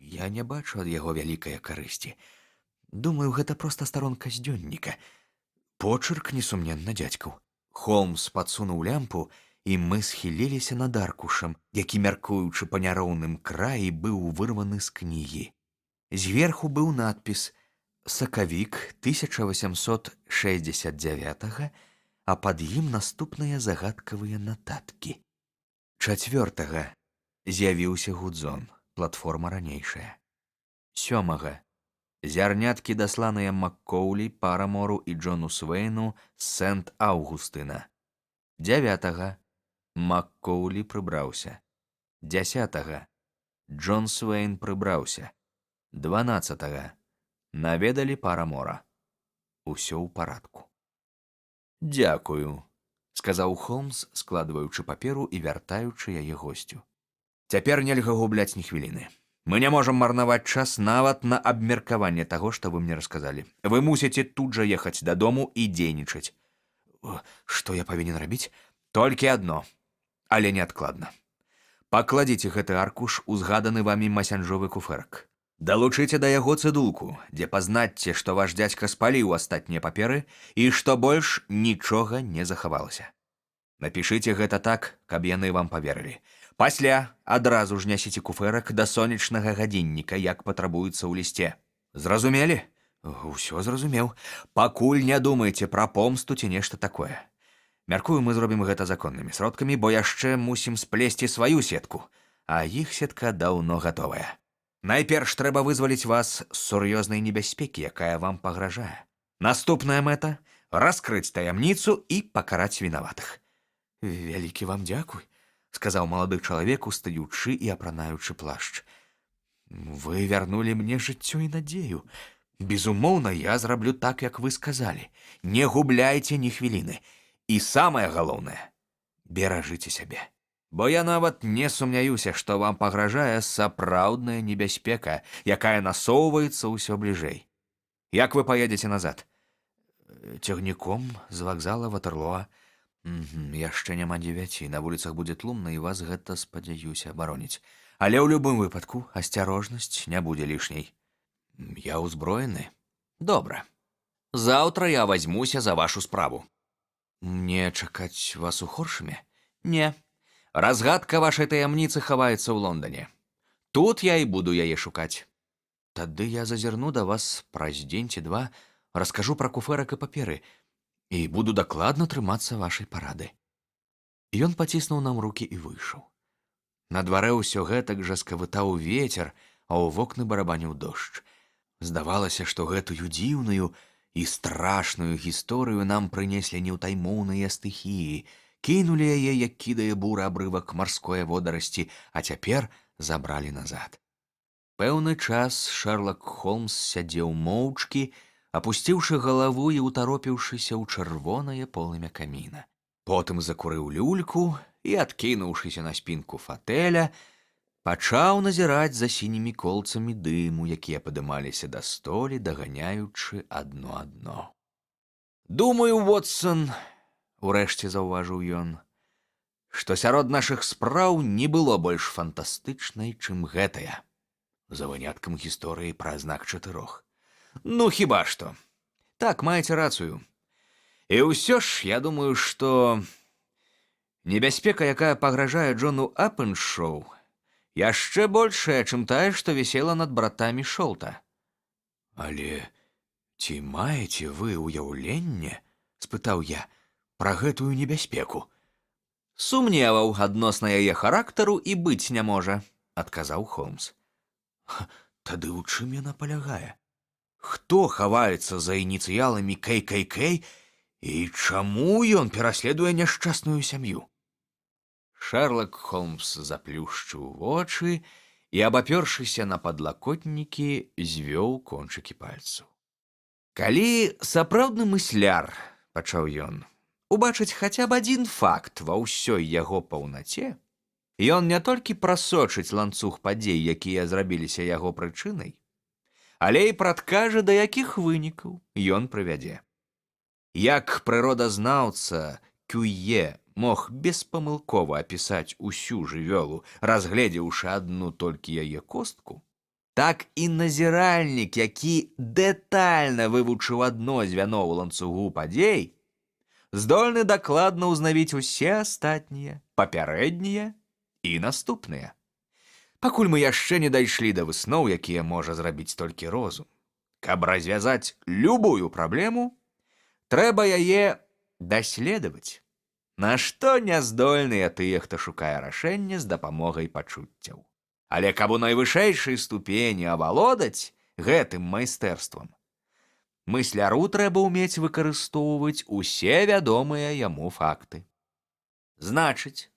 я не бачу ад яго вялікае карысці. Думаю, гэта проста старонка з дзённіка. Почырк, несумненна, дзядзькаў. Холмс падсунуў лямпу, і мы схіліліся над аркушам, які, мяркуючы па няроўным краі, быў вырваны з кнігі. Зверху быў надпіс «Сакавік 1869», а пад ім наступныя загадкавыя нататкі. 4 з'явіўся Гудзон, платформа ранейшая. 7 зярняткі, дасланыя Маккоўлі, Парамору і Джону Свейну з Сент-Аўгустына. 9 Маккоўлі прыбраўся. 10 Джон Свейн прыбраўся. 12 наведалі Парамора. Усё ў парадку. «Дзякую», — сказаў Холмс, складваючы паперу і вяртаючы яе госцю. «Цяпер нельга губляць ні хвіліны. Мы не можам марнаваць час нават на абмеркаванне таго, што вы мне расказалі. Вы мусіце тут жа ехаць дадому і дзейнічаць. Што я павінен рабіць? Толькі адно, але неадкладна. Пакладзіце гэты аркуш у згаданы вамі масянжовы куфэрак. Далучыце да яго цыдулку, дзе пазнацце, што ваш дзядзька спаліў астатнія паперы і што больш нічога не захавалася. Напішыце гэта так, каб яны вам паверылі. Пасля адразу ж нясіце куфэрак да сонечнага гадзінніка, як патрабуецца ў лісце. Зразумелі? Усё зразумеў. Пакуль не думайце пра помсту ці нешта такое. Мяркую, мы зробім гэта законнымі сродкамі, бо яшчэ мусім сплесці сваю сетку, а іх сетка даўно гатовая. Найперш трэба вызваліць вас з сур'ёзнай небяспекі, якая вам пагражае. Наступная мэта — раскрыць таямніцу і пакараць вінаватых. Вялікі вам дзякуй, — сказаў малады чалавек, устаючы і апранаючы плашч. Вы вярнулі мне жыццё і надзею. Безумоўна, я зраблю так, як вы сказалі. Не губляйце ні хвіліны. І самае галоўнае — беражыце сябе. Бо я нават не сумняюся, што вам пагражае сапраўдная небяспека, якая насоўваецца ўсё бліжэй. Як вы паедзеце назад? Цягніком з вакзала Ватерлоо. Яшчэ няма 9, на вуліцах будзе тлумна, і вас гэта, спадзяюся, абароніць. Але ў любым выпадку асцярожнасць не будзе лішняй. Я ўзброены? Добра. Заўтра я вазьмуся за вашу справу. Мне чакаць вас у Хоршаме? Не. Разгадка вашай таямніцы хаваецца ў Лондане. Тут я і буду яе шукаць. Тады я зазірну да вас праз дзень ці два, раскажу пра куфэрак і паперы і буду дакладна трымацца вашай парады. Ён паціснуў нам рукі і выйшаў. На дварэ ўсё гэтак жа скавытаў вецер, а ў вокны барабаніў дождж. Здавалася, што гэтую дзіўную і страшную гісторыю нам прынеслі неўтаймоўныя стыхіі, кінулі яе, як кідае буры абрывак марской водарасці, а цяпер забралі назад. Пэўны час Шэрлак Холмс сядзеў моўчкі, апусціўшы галаву і ўтаропіўшыся ў чырвонае полымя каміна. Потым закурыў люльку і, адкінуўшыся на спінку фатэля, пачаў назіраць за сінімі колцамі дыму, якія падымаліся да столі, даганяючы адно. «Думаю, Вотсон, — урэшце заўважыў ён, — што сярод нашых спраў не было больш фантастычнай, чым гэтая. За выняткам гісторыі пра знак 4. Ну, хіба што. Так, маеце рацыю. І ўсё ж, я думаю, што небяспека, якая пагражае Джону Апеншоу, яшчэ большая, чым тая, што вісела над братамі Шолта. Але ці маеце вы ўяўленне, — спытаў я, — пра гэтую небяспеку? Сумневаў адносна яе характару і быць не можа, — адказаў Холмс. Тады ў чым яна палягае? Хто хаваецца за ініцыяламі ККК і чаму ён пераследуе няшчасную сям'ю? Шэрлак Холмс заплюшчыў вочы і, абапёршыся на падлакотнікі, звёў кончыкі пальцаў. Калі сапраўдны мысляр, — пачаў ён, — убачыць хаця б адзін факт ва ўсёй яго паўнаце, ён не толькі прасочыць ланцуг падзей, якія зрабіліся яго прычынай, але і прадкажа, да якіх вынікаў ён прывядзе. Як прыродазнаўца Кюе мог беспамылкова апісаць усю жывёлу, разгледзеўшы адну толькі яе костку, так і назіральнік, які дэтальна вывучыў адно звяно ў ланцугу падзей, здольны дакладна ўзнавіць усе астатнія, папярэднія і наступныя. Пакуль мы яшчэ не дайшлі да высноў, якія можа зрабіць толькі розум. Каб развязаць любую праблему, трэба яе даследаваць. На што не здольныя тыя, хто шукае рашэнне з дапамогай пачуццяў. Але каб у найвышэйшай ступені авалодаць гэтым майстэрствам, мысляру трэба ўмець выкарыстоўваць усе вядомыя яму факты. Значыць,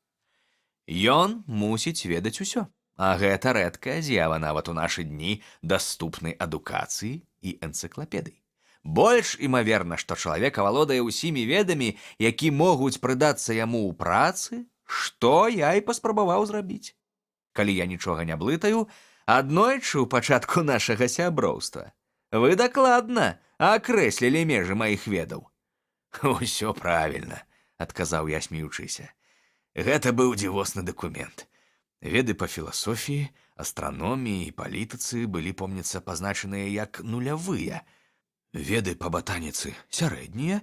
ён мусіць ведаць усё. А гэта рэдкая з'ява нават у нашы дні даступнай адукацыі і энцыклапедый. Больш імаверна, што чалавек авалодае ўсімі ведамі, які могуць прыдацца яму ў працы, што я і паспрабаваў зрабіць. Калі я нічога не блытаю, аднойчы ў пачатку нашага сяброўства вы дакладна акрэслілі межы маіх ведаў. Усё правільна, адказаў я, смеючыся. Гэта быў дзівосны дакумент. Веды па філасофіі, астраноміі і палітыцы былі, помніцца, пазначаныя як нулявыя. Веды па батаніцы сярэднія,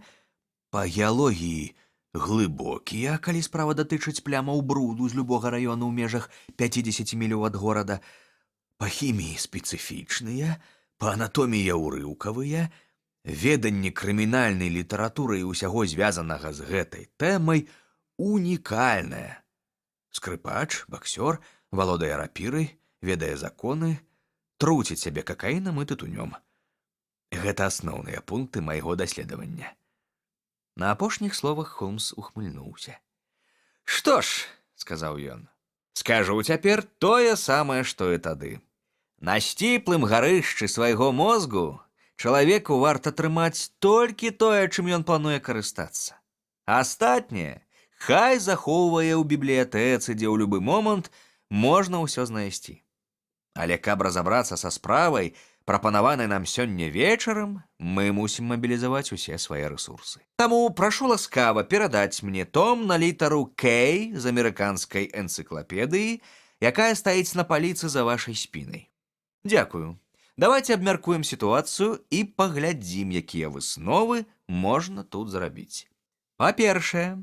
па геалогіі глыбокія, калі справа датычыць плямаў бруду з любога раёну ў межах 50 міляў ад горада, па хіміі спецыфічныя, па анатоміі ўрыўкавыя, веданне крымінальнай літаратуры і ўсяго звязанага з гэтай тэмай унікальнае. Скрыпач, баксёр, валодае рапірай, ведае законы, труціць сябе какаінам і тытунём. Гэта асноўныя пункты майго даследавання. На апошніх словах Холмс ухмыльнуўся. «Што ж», — сказаў ён, — «скажу цяпер тое самае, што і тады. На сціплым гарышчы свайго мозгу чалавеку варта трымаць толькі тое, чым ён плануе карыстацца. Астатняе хай захоўвае ў бібліятэцы, дзе ў любы момант можна ўсё знайсці. Але каб разабрацца са справай, прапанаванай нам сёння вечарам, мы мусім мабілізаваць усе свае рэсурсы. Таму прашу ласкава перадаць мне том на літару К з амерыканскай энцыклапедыі, якая стаіць на паліцы за вашай спінай. Дзякую. Давайте абмяркуем сітуацыю і паглядзім, якія высновы можна тут зрабіць. Па-першае,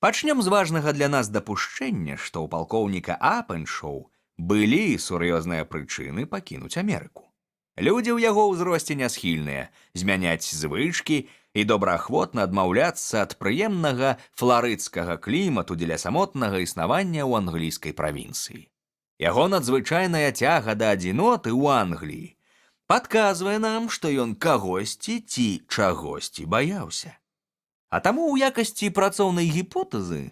пачнём з важнага для нас дапушчэння, што ў палкоўніка Апеншоу былі сур'ёзныя прычыны пакінуць Амерыку. Людзі ў яго ўзросце нясхільныя змяняць звычкі і добраахвотна адмаўляцца ад прыемнага фларыдскага клімату дзеля самотнага існавання ў англійскай правінцыі. Яго надзвычайная цяга да адзіноты ў Англіі падказвае нам, што ён кагосьці ці чагосьці баяўся. А таму ў якасці працоўнай гіпотэзы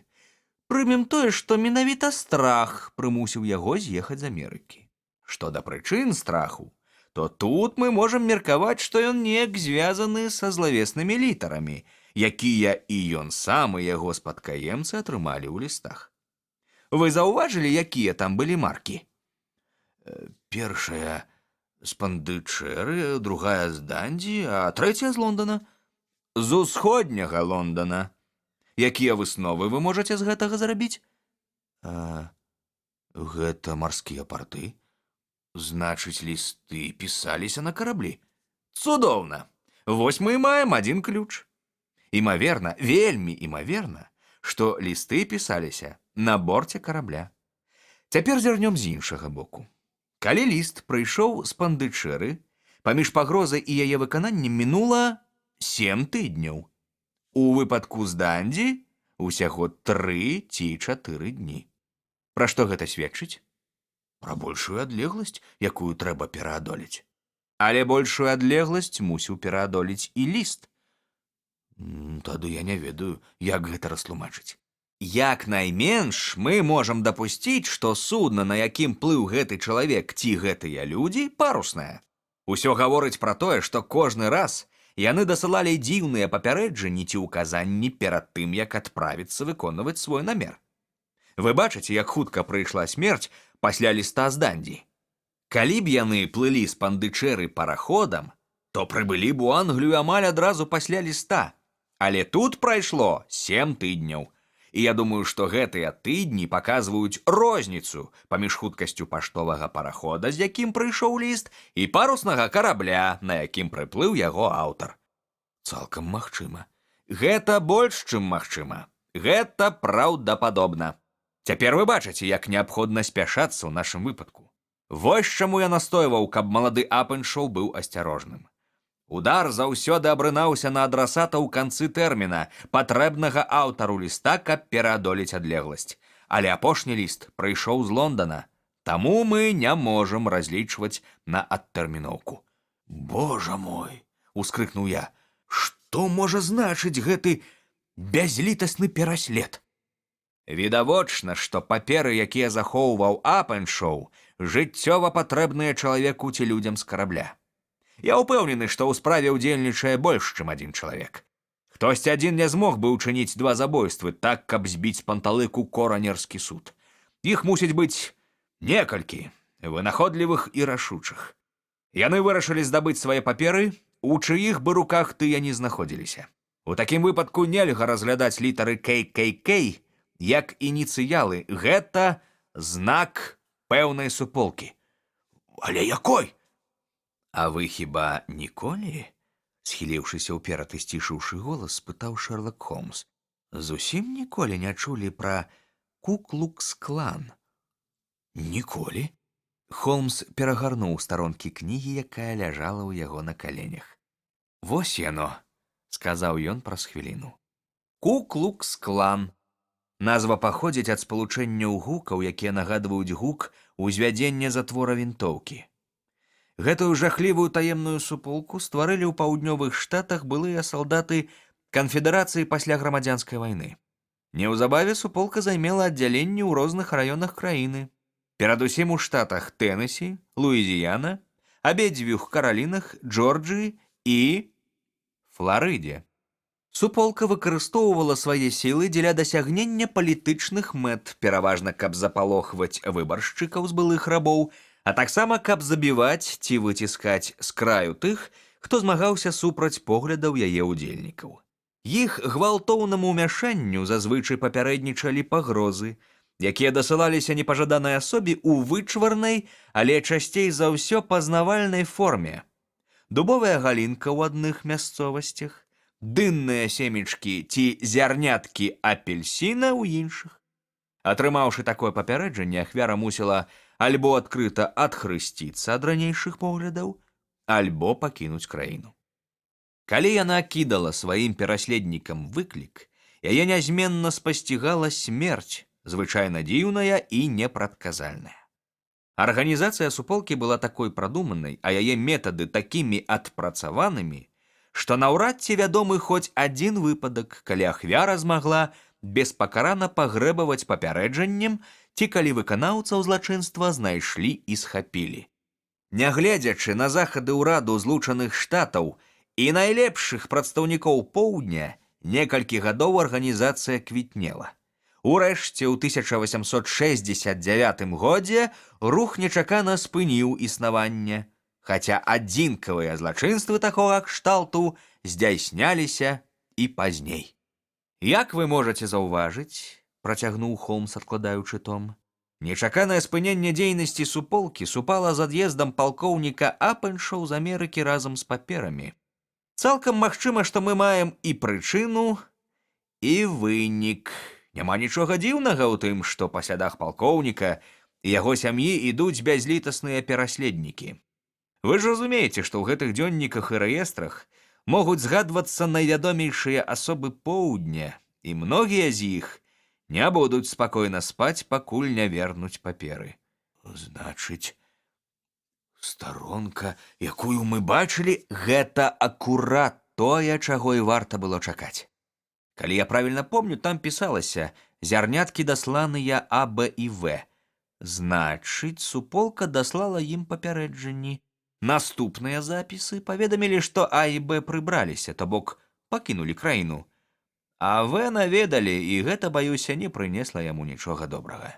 прымем тое, што менавіта страх прымусіў яго з'ехаць з Амерыкі. Што да прычын страху, то тут мы можам меркаваць, што ён неяк звязаны са злавеснымі літарамі, якія і ён сам і яго спадкаемцы атрымалі ў лістах. Вы заўважылі, якія там былі маркі? Першая з Пандычэры, другая з Дандзі, а трэцяя з Лондона. З усходняга Лондона. Якія высновы вы можаце з гэтага зрабіць? Гэта марскія парты. Значыць, лісты пісаліся на караблі. Цудоўна! Вось мы і маем адзін ключ. Імаверна, вельмі імаверна, што лісты пісаліся на борце карабля. Цяпер зірнём з іншага боку. Калі ліст прыйшоў з Пандычэры, паміж пагрозай і яе выкананнем мінула 7 тыдняў. У выпадку з Дандзі усяго 3 ці 4 дні. Пра што гэта сведчыць? Пра большую адлегласць, якую трэба пераадолець. Але большую адлегласць мусіў пераадолець і ліст. Тады я не ведаю, як гэта растлумачыць. Як найменш мы можам дапусціць, што судна, на якім плыў гэты чалавек ці гэтыя людзі, паруснае. Усё гаворыць пра тое, што кожны раз яны дасылалі дзіўныя папярэджанні ці ўказанні перад тым, як адправіцца выконваць свой намер. Вы бачыце, як хутка прыйшла смерць пасля ліста з Дандзі. Калі б яны плылі з Пандычэры параходам, то прыбылі б у Англію амаль адразу пасля ліста. Але тут прайшло 7 тыдняў. І я думаю, што гэтыя тыдні паказваюць розніцу паміж хуткасцю паштовага парахода, з якім прыйшоў ліст, і паруснага карабля, на якім прыплыў яго аўтар. Цалкам магчыма. Гэта больш, чым магчыма. Гэта праўдападобна. Цяпер вы бачыце, як неабходна спяшацца ў нашым выпадку. Вось чаму я настойваў, каб малады Апеншоў быў асцярожным. Удар заўсёды абрынаўся на адрасата ў канцы тэрміна, патрэбнага аўтару ліста, каб пераадолець адлегласць. Але апошні ліст прыйшоў з Лондана, таму мы не можам разлічваць на адтэрміноўку. Божа мой, ускрыкнуў я, што можа значыць гэты бязлітасны пераслед? Відавочна, што паперы, якія захоўваў Апеншоў, жыццёва патрэбныя чалавеку ці людзям з карабля. Я ўпэўнены, што ў справе ўдзельнічае больш, чым адзін чалавек. Хтосьці адзін не змог бы ўчыніць два забойствы так, каб збіць з панталыку коранерскі суд. Іх мусіць быць некалькі, вынаходлівых і рашучых. Яны вырашылі здабыць свае паперы, у чыіх бы руках тыя не знаходзіліся. У такім выпадку нельга разглядаць літары KKK як ініцыялы. Гэта знак пэўнай суполкі. Але якой? А вы хіба ніколі? Схіліўшыся ўперад і сцішыўшы голас, спытаў Шерлок Холмс. Зусім ніколі не чулі пра Ку-клукс-клан? Ніколі? Холмс перагарнуў старонкі кнігі, якая ляжала ў яго на каленях. Вось яно, сказаў ён праз хвіліну. Ку-клукс-клан. Назва паходзіць ад спалучэнняў гукаў, якія нагадваюць гук узвядзення затвора вінтоўкі. Гэтую жахлівую таемную суполку стварылі ў паўднёвых штатах былыя салдаты канфедэрацыі пасля грамадзянскай вайны. Неўзабаве суполка займела аддзяленні ў розных раёнах краіны. Перадусім у штатах Тэннесі, Луізіяна, абедзвюх Каралінах, Джорджыі і Фларыдзе. Суполка выкарыстоўвала свае сілы дзеля дасягнення палітычных мэт, пераважна каб запалохваць выбаршчыкаў з былых рабоў, а таксама каб забіваць ці выціскаць з краю тых, хто змагаўся супраць поглядаў яе ўдзельнікаў. Іх гвалтоўнаму ўмяшанню зазвычай папярэднічалі пагрозы, якія дасылаліся непажаданай асобе ў вычварнай, але часцей за ўсё пазнавальнай форме. Дубовая галінка ў адных мясцовасцях, дынныя семечкі ці зярняткі апельсіна ў іншых. Атрымаўшы такое папярэджанне, ахвяра мусіла альбо адкрыта адхрысціцца ад ранейшых поглядаў, альбо пакінуць краіну. Калі яна кідала сваім пераследнікам выклік, яе нязменна спасцігала смерць, звычайна дзіўная і непрадказальная. Арганізацыя суполкі была такой прадуманай, а яе метады такімі адпрацаванымі, што наўрад ці вядомы хоць адзін выпадак, калі ахвяра змагла беспакарана пагрэбаваць папярэджаннем ці калі выканаўцаў злачынства знайшлі і схапілі. Нягледзячы на захады ўраду Злучаных Штатаў і найлепшых прадстаўнікоў поўдня, некалькі гадоў арганізацыя квітнела. Урэшце, ў 1869 годзе рух нечакана спыніў існаванне, хаця адзінкавыя злачынствы такога кшталту здзяйсняліся і пазней. Як вы можаце заўважыць, працягнуў Холмс, адкладаючы том, нечаканае спыненне дзейнасці суполкі супала з ад'ездам палкоўніка Апеншоў з Амерыкі разам з паперамі. Цалкам магчыма, што мы маем і прычыну, і вынік. Няма нічога дзіўнага ў тым, што па слядах палкоўніка і яго сям'і ідуць бязлітасныя пераследнікі. Вы ж разумееце, што ў гэтых дзённіках і рэестрах могуць згадвацца найвядомейшыя асобы поўдня, і многія з іх не будуць спакойна спаць, пакуль не вернуць паперы. Значыць, старонка, якую мы бачылі, гэта акурат тое, чаго і варта было чакаць. Калі я правільна помню, там пісалася «Зярняткі дасланыя А, Б і В». Значыць, суполка даслала ім папярэджанні. Наступныя запісы паведамілі, што А і Б прыбраліся, то бок пакінулі краіну. А В наведалі, і гэта, баюся, не прынесла яму нічога добрага.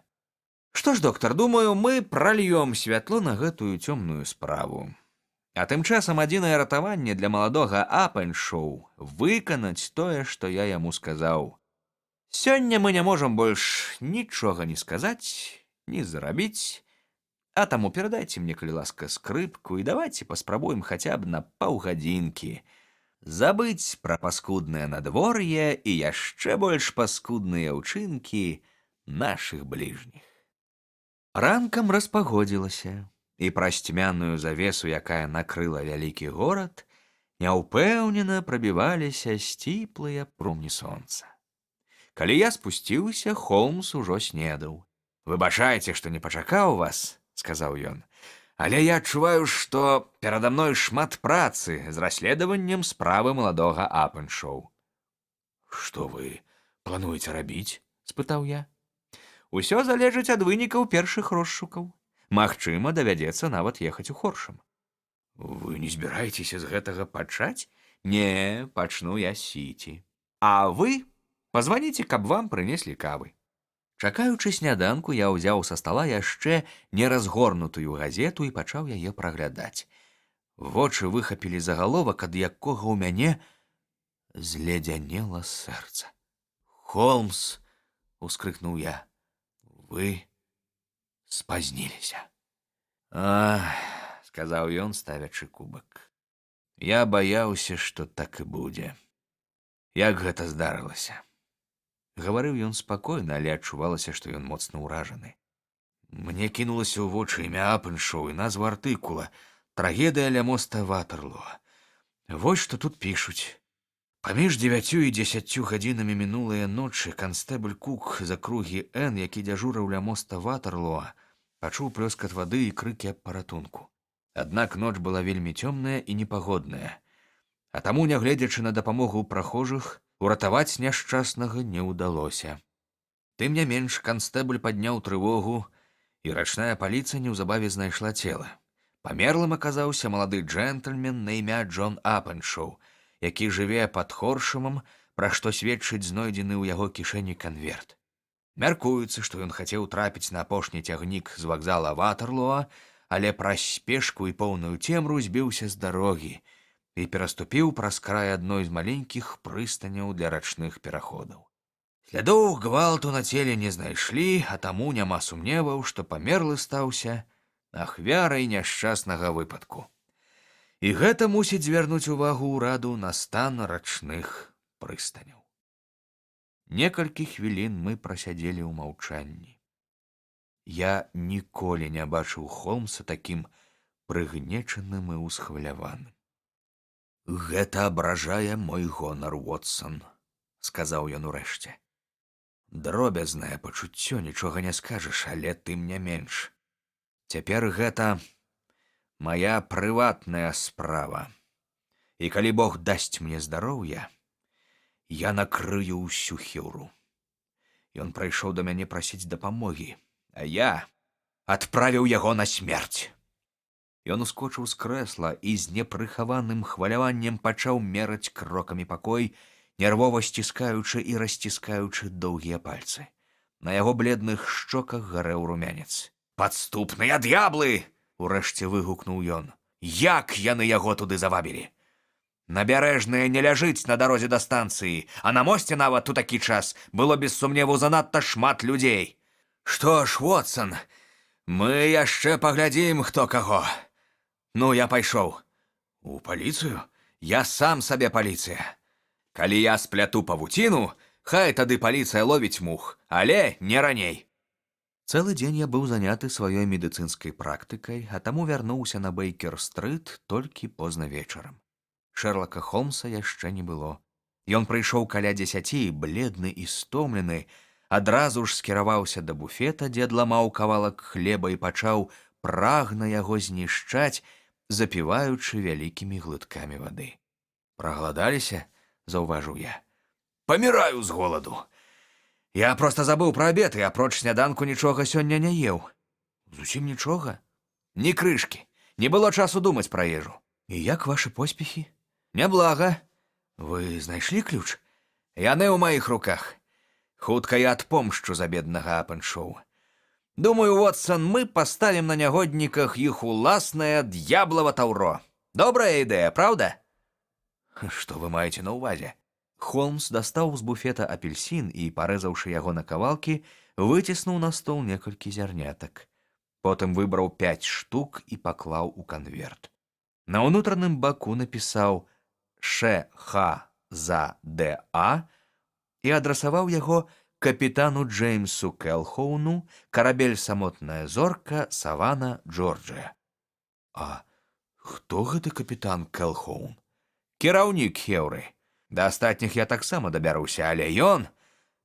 Што ж, доктар, думаю, мы пральём святло на гэтую цёмную справу. А тым часам адзінае ратаванне для маладога Апеншоў выканаць тое, што я яму сказаў. Сёння мы не можам больш нічога не сказаць, не зарабіць, а таму перадайце мне, калі ласка, скрыпку і давайце паспрабуем хаця б на паўгадзінкі забыць пра паскуднае надвор'е і яшчэ больш паскудныя ўчынкі нашых бліжніх. Ранкам распагодзілася, і праз цьмяную завесу, якая накрыла вялікі горад, няўпэўнена прабіваліся сціплыя промні сонца. Калі я спусціўся, Холмс ужо снедаў. «Выбачайце, што не пачакаў вас», — сказаў ён, «але я адчуваю, што перада мной шмат працы з расследаваннем справы маладога Апеншоу». «Што вы плануеце рабіць?» — спытаў я. «Усё залежыць ад вынікаў першых розшукаў. Магчыма, давядзецца нават ехаць у Хоршам». «Вы не збіраецеся з гэтага пачаць?» «Не, пачну я з Сіці. А вы пазваніце, каб вам прынеслі кавы». Чакаючы сняданку, я ўзяў са стала яшчэ неразгорнутую газету і пачаў яе праглядаць. Вочы выхапілі загаловак, ад якога ў мяне зледзянела сэрца. «Холмс!» — ускрыкнуў я. «Вы спазніліся». «Ах!» — сказаў ён, ставячы кубак. «Я баяўся, што так і будзе. Як гэта здарылася?» Гаварыў ён спакойна, але адчувалася, што ён моцна ўражаны. Мне кінулася ў вочы імя Апеншоу і назва артыкула «Трагедыя ля моста Ватерлоо». Вось што тут пішуць. Паміж 9 і 10 гадзінамі мінулыя ночы канстэбль Кук з акругі Н, які дзяжурыў ля моста Ватерлоо, пачуў плёскат вады і крыкі аб паратунку. Аднак ноч была вельмі цёмная і непагодная, а таму, нягледзячы на дапамогу прахожых, уратаваць няшчаснага не ўдалося. Тым не менш, канстэбль падняў трывогу, і рачная паліцыя неўзабаве знайшла цела. Памерлым аказаўся малады джентльмен на імя Джон Апеншоу, які жыве пад Хоршамам, пра што сведчыць знойдзены ў яго кішэні канверт. Мяркуецца, што ён хацеў трапіць на апошні цягнік з вакзала Ватерлоо, але праз спешку і поўную цемру збіўся з дарогі і пераступіў праз край адной з маленькіх прыстаняў для рачных пераходаў. Слядоў гвалту на целе не знайшлі, а таму няма сумневаў, што памерлы стаўся ахвярай няшчаснага выпадку. І гэта мусіць звярнуць увагу ўраду на стан рачных прыстаняў. Некалькі хвілін мы прасядзелі ў маўчанні. Я ніколі не бачыў Холмса такім прыгнечаным і усхваляваным. «Гэта абражае мой гонар, Уотсон», — сказаў ён урэшце. «Дробязнае пачуццё, нічога не скажаш, але тым не менш. Цяпер гэта мая прыватная справа. І калі Бог дасць мне здароўя, я накрыю ўсю хіўру. Ён прыйшоў да мяне прасіць дапамогі, а я адправіў яго на смерць». Ён ускочыў з крэсла і з непрыхаваным хваляваннем пачаў мераць крокамі пакой, нервова сціскаючы і расціскаючы доўгія пальцы. На яго бледных шчоках гарэў румянец. «Падступныя д'яблы!» — урэшце выгукнуў ён. «Як яны яго туды завабілі? Набярэжная не ляжыць на дарозе да станцыі, а на мосце нават у такі час было без сумневу занадта шмат людзей. Што ж, Уотсон, мы яшчэ паглядзім, хто каго. Ну, я пайшоў. У паліцыю? Я сам сабе паліцыя. Калі я спляту павуціну, хай тады паліцыя ловіць мух, але не раней». Цэлы дзень я быў заняты сваёй медыцынскай практыкай, а таму вярнуўся на Бэйкер-стрыт толькі позна вечарам. Шэрлака Холмса яшчэ не было. Ён прыйшоў каля 10, бледны і стомлены, адразу ж скіраваўся да буфета, дзе адламаў кавалак хлеба і пачаў прагна яго знішчаць, запіваючы вялікімі глыткамі вады. «Прагаладаліся?» — заўважыў я. «Паміраю з голаду. Я проста забыў пра абед і апроч сняданку нічога сёння не еў». «Зусім нічога?» «Ні крышкі. Не было часу думаць пра ежу». «І як вашы поспехі?» «Няблага. Вы знайшлі ключ?» «Яны ў маіх руках. Хутка я адпомшчу за беднага Апеншоу. Думаю, Уотсон, мы паставім на нягодніках іх уласнае д'яблава таўро. Добрая ідэя, праўда?» «Што вы маеце на ўвазе?» Холмс дастаў з буфета апельсін і, парэзаўшы яго на кавалкі, выціснуў на стол некалькі зярнятак. Потым выбраў 5 штук і паклаў у канверт. На ўнутраным баку напісаў ШХ-ЗА і адрасаваў яго капітану Джеймсу Келхоуну, карабель «Самотная зорка», Савана, Джорджыя. А хто гэты капітан Келхоун? Кіраўнік Хеўры. Да астатніх я таксама дабяруся, але ён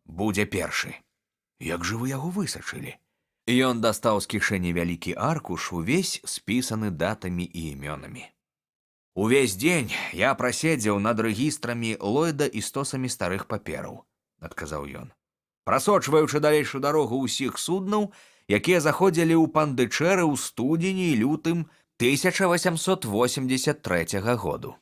будзе першы. Як жа вы яго высачылі? Ён дастаў з кішэні вялікі аркуш, увесь спісаны датамі і імёнамі. Увесь дзень я праседзеў над рэгістрамі Ллойда і стосамі старых папераў, адказаў ён, прасочваючы далейшую дарогу ўсіх суднаў, якія заходзілі ў Пандычэры ў студзені і лютым 1883 году.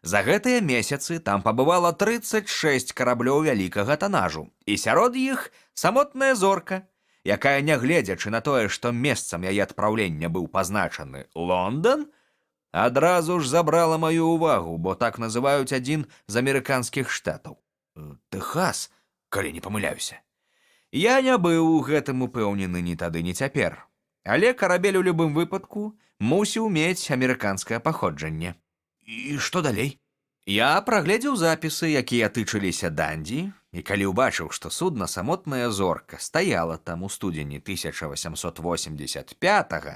За гэтыя месяцы там пабывала 36 караблёў вялікага танажу, і сярод іх «Самотная зорка», якая, нягледзячы на тое, што месцам яе адпраўлення быў пазначаны Лондон, адразу ж забрала маю ўвагу, бо так называюць адзін з амерыканскіх штатаў. Тэхас, калі не памыляюся. Я не быў у гэтым упэўнены ні тады, ні цяпер. Але карабель у любым выпадку мусіў мець амерыканскае паходжанне. І што далей? Я прагледзеў запісы, якія тычыліся Дандзі, і калі ўбачыў, што судна «Самотная зорка» стаяла там у студзені 1885-го,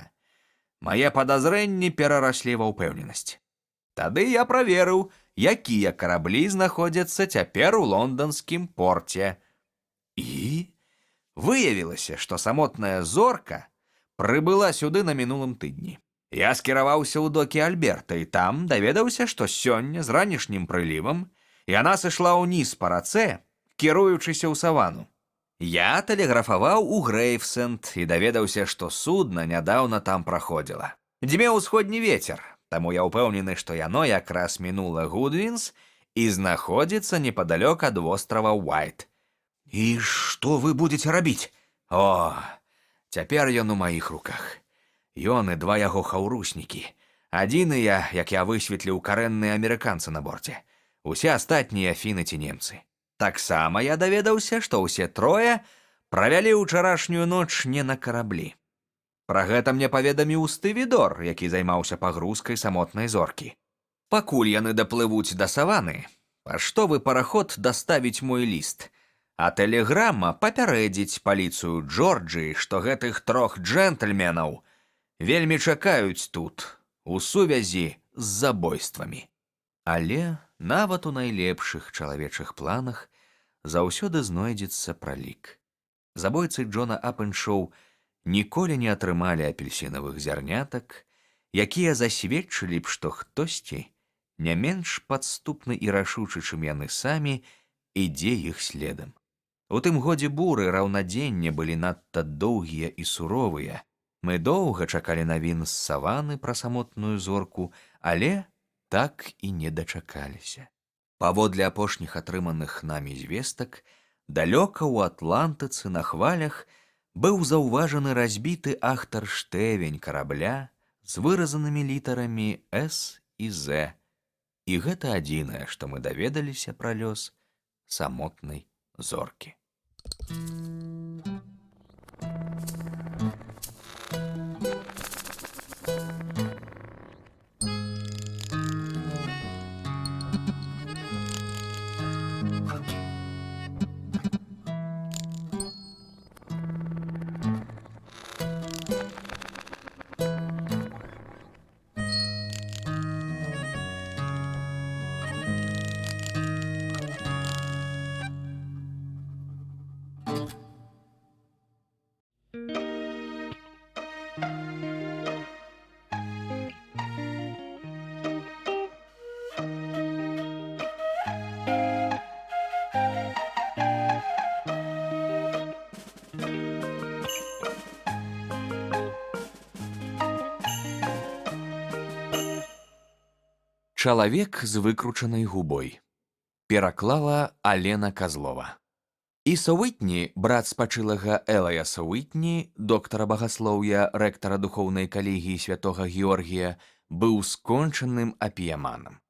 мае падазрэнні перараслі ва ўпэўненасць. Тады я праверыў, якія караблі знаходзяцца цяпер у лонданскім порце. І выявілася, што «Самотная зорка» прыбыла сюды на мінулым тыдні. Я скіраваўся ў докі Альберта і там даведаўся, што сёння з ранішнім прылівам яна сышла ўніз па рацэ, кіруючыся ў Савану. Я тэлеграфаваў у Грэйвсенд і даведаўся, што судна нядаўна там праходзіла. Дзьме ўсходні вецер, таму я ўпэўнены, што яно якраз мінула Гудвінс і знаходзіцца непадалёк ад вострава Уайт. І што вы будзеце рабіць? О, цяпер ён у маіх руках. Ён і 2 яго хаўруснікі. Адзіныя, як я высветліў, карэнныя амерыканцы на борце. Усе астатнія фіны ці немцы. Таксама я даведаўся, што ўсе 3 правялі ўчарашнюю ноч не на караблі. Пра гэта мне паведаміў Стывідор, які займаўся пагрузкай «Самотнай зоркі». Пакуль яны даплывуць да Саваны, паштовы параход даставіць мой ліст, а тэлеграма папярэдзіць паліцыю Джорджыі, што гэтых 3 джентльменаў вельмі чакаюць тут, у сувязі з забойствамі. Але нават у найлепшых чалавечых планах заўсёды знойдзецца пралік. Забойцы Джона Апеншоу ніколі не атрымалі апельсінавых зярнятак, якія засведчылі б, што хтосьці, не менш падступны і рашучы, чым яны самі, ідзе іх следам. У тым годзе буры раўнадзення былі надта доўгія і суровыя. Мы доўга чакалі навін з Саваны пра «Самотную зорку», але так і не дачакаліся. Паводле апошніх атрыманых намі звестак, далёка ў Атлантыцы на хвалях быў заўважаны разбіты ахтарштевень карабля з выразанымі літарамі «С» і «З». І гэта адзінае, што мы даведаліся пра лёс «Самотнай зоркі». Чалавек з выкручанай губой. Пераклала Алена Казлова. Іса Уітні, брат спачылага Элаяса Уітні, доктара багаслоўя, рэктара духоўнай калегіі святога Георгія, быў скончаным апіяманам.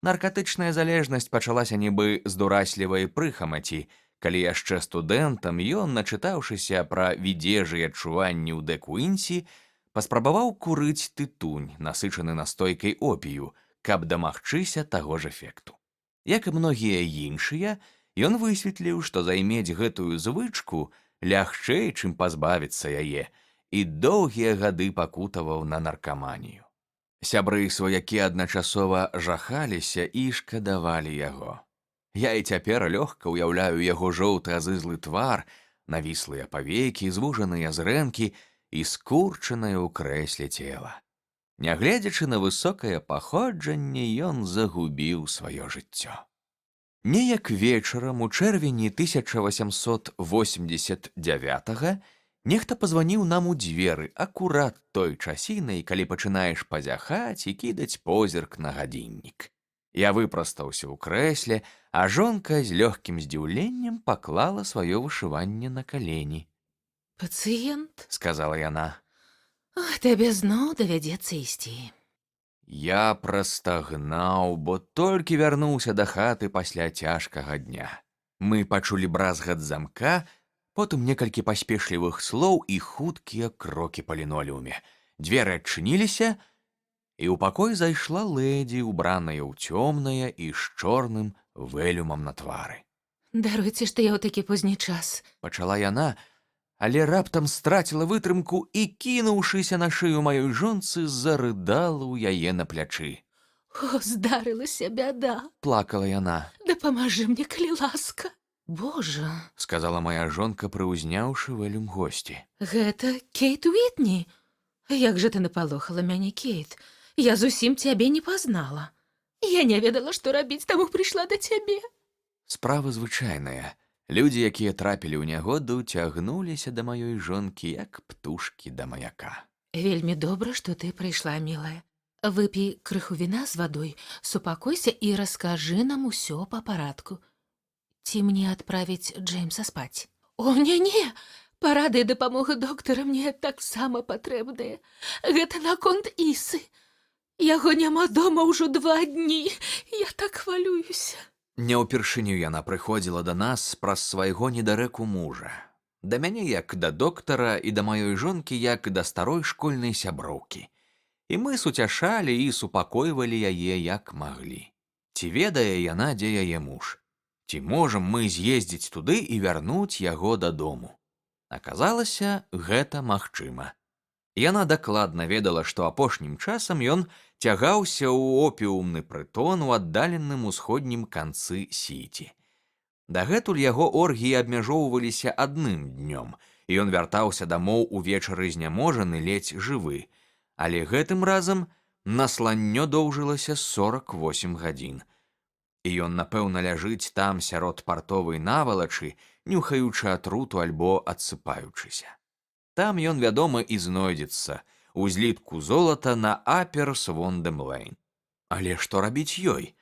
Наркатычная залежнасць пачалася нібы з дураслівай прыхамаці, калі яшчэ студэнтам ён, начытаўшыся пра відзежы і адчуванні ў Дэ Куінсі, паспрабаваў курыць тытунь, насычаны настойкай опію, каб дамагчыся таго ж эфекту. Як і многія іншыя, ён высветліў, што займець гэтую звычку лягчэй, чым пазбавіцца яе, і доўгія гады пакутаваў на наркаманію. Сябры і сваякі адначасова жахаліся і шкадавалі яго. Я і цяпер лёгка ўяўляю яго жоўты азызлы твар, навіслыя павекі, звужаныя зрэнкі і скурчанае ў крэсле цела. Нягледзячы на высокае паходжанне, ён загубіў сваё жыццё. Неяк вечарам у чэрвені 1889 нехта пазваніў нам у дзверы акурат той часінай, калі пачынаеш пазяхаць і кідаць позірк на гадзіннік. Я выпрастаўся ў крэсле, а жонка з лёгкім здзіўленнем паклала сваё вышыванне на калені. «Пацыент?» — сказала яна. «Табе зноў давядзецца ісці». Я прастагнаў, бо толькі вярнуўся да хаты пасля цяжкага дня. Мы пачулі бразгат замка, потым некалькі паспешлівых слоў і хуткія крокі па лінолеуме. Дзверы адчыніліся, і ў пакой зайшла лэдзі, убраная ў цёмнае і з чорным вэлюмам на твары. «Даруйце, што я ў такі позні час», — пачала яна, але раптам страціла вытрымку і, кінуўшыся на шыю маёй жонцы, зарыдала ў яе на плячы. «О, здарылася бяда», — плакала яна. «Дапамажы мне, калі ласка». «Божа», — сказала моя жонка, прыўзняўшы вэлюм госці. «Гэта Кейт Уітні? Як жа ты напалохала мяне, Кейт? Я зусім цябе не пазнала. Я не ведала, што рабіць, таму прыйшла да цябе». Справа звычайная. Людзі, якія трапілі ў нягоду, цягнуліся да маёй жонкі, як птушкі да маяка. «Вельмі добра, што ты прыйшла, мілая. Выпі крыху віна з вадой, супакойся і раскажы нам усё па парадку. Ці мне адправіць Джеймса спаць?» «О, не-не! Парада і дапамога доктара мне таксама патрэбныя. Гэта наконт Ісы. Яго няма дома ўжо 2 дні. Я так хвалююся». Не ўпершыню яна прыходзіла да нас праз свайго недарэку мужа. Да мяне як да доктара і да маёй жонкі як да старой школьнай сяброўкі. І мы суцяшалі і супакойвалі яе як маглі. Ці ведае яна, дзе яе муж? Ці можам мы з'ездзіць туды і вярнуць яго дадому? Аказалася, гэта магчыма. Яна дакладна ведала, што апошнім часам ён цягаўся ў опіумны прытон у аддаленым усходнім канцы сіці. Дагэтуль яго оргіі абмяжоўваліся адным днём, і ён вяртаўся дамоў увечары зняможаны, ледзь жывы. Але гэтым разам насланнё доўжылася 48 гадзін. І ён, напэўна, ляжыць там сярод партовай навалачы, нюхаючы атруту альбо адсыпаючыся. Там ён, вядома, і знойдзецца, у злітку золата на Апер Свондем Лейн. Але што рабіць ёй?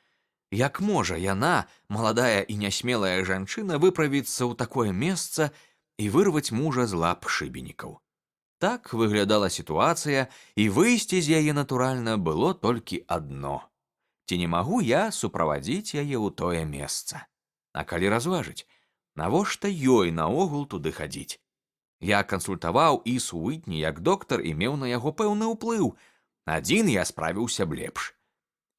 Як можа яна, маладая і нясмелая жанчына, выправіцца ў такое месца і вырваць мужа з лап шыбенікаў? Так выглядала сітуацыя, і выйсце з яе, натуральна, было толькі адно. Ці не магу я суправадзіць яе ў тое месца? А калі разважыць, навошта ёй наогул туды хадзіць? Я кансультаваў Ісу Уітні як доктар і меў на яго пэўны ўплыў. Адзін я справіўся б лепш.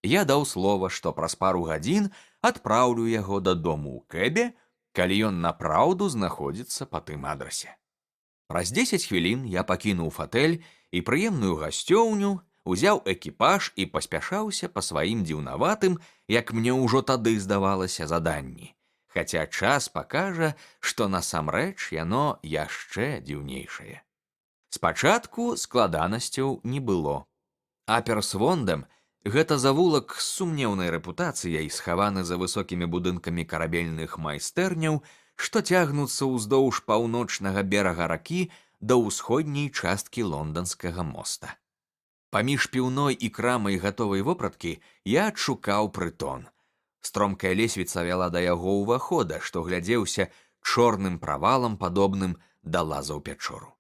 Я даў слова, што праз пару гадзін адпраўлю яго дадому ў кэбе, калі ён напраўду знаходзіцца па тым адрасе. Праз 10 хвілін я пакінуў фатэль і прыемную гасцёўню, узяў экіпаж і паспяшаўся па сваім дзіўнаватым, як мне ўжо тады здавалася, заданні. Хаця час пакажа, што насамрэч яно яшчэ дзіўнейшае. Спачатку складанасцяў не было. Апер Свондем — гэта завулак з сумнеўнай рэпутацыяй, схаваны за высокімі будынкамі карабельных майстэрняў, што цягнуцца ўздоўж паўночнага берага ракі да ўсходняй часткі лонданскага моста. Паміж піўной і крамай гатовай вопраткі я адшукаў прытон. Стромкая лесвіца вяла да яго ўвахода, што глядзеўся чорным правалам, падобным да лаза ў пячору.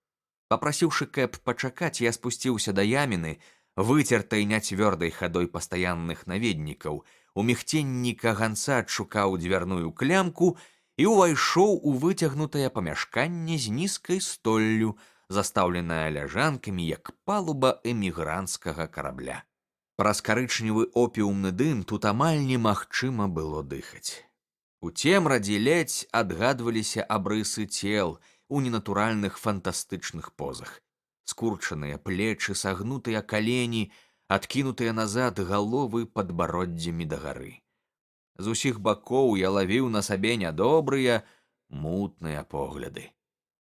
Папрасіўшы кэб пачакаць, я спусціўся да яміны, выцертай няцвёрдай хадой пастаянных наведнікаў, у мігценні каганца адшукаў дзвярную клямку і ўвайшоў у выцягнутае памяшканне з нізкай столлю, застаўленая ляжанкамі, як палуба эмігранцкага карабля. Праз карычневы опіумны дым тут амаль немагчыма было дыхаць. У цемрадзе ледзь адгадваліся абрысы цел у ненатуральных фантастычных позах. Скурчаныя плечы, сагнутыя калені, адкінутыя назад галовы падбароддзямі дагары. З усіх бакоў я лавіў на сабе нядобрыя, мутныя погляды.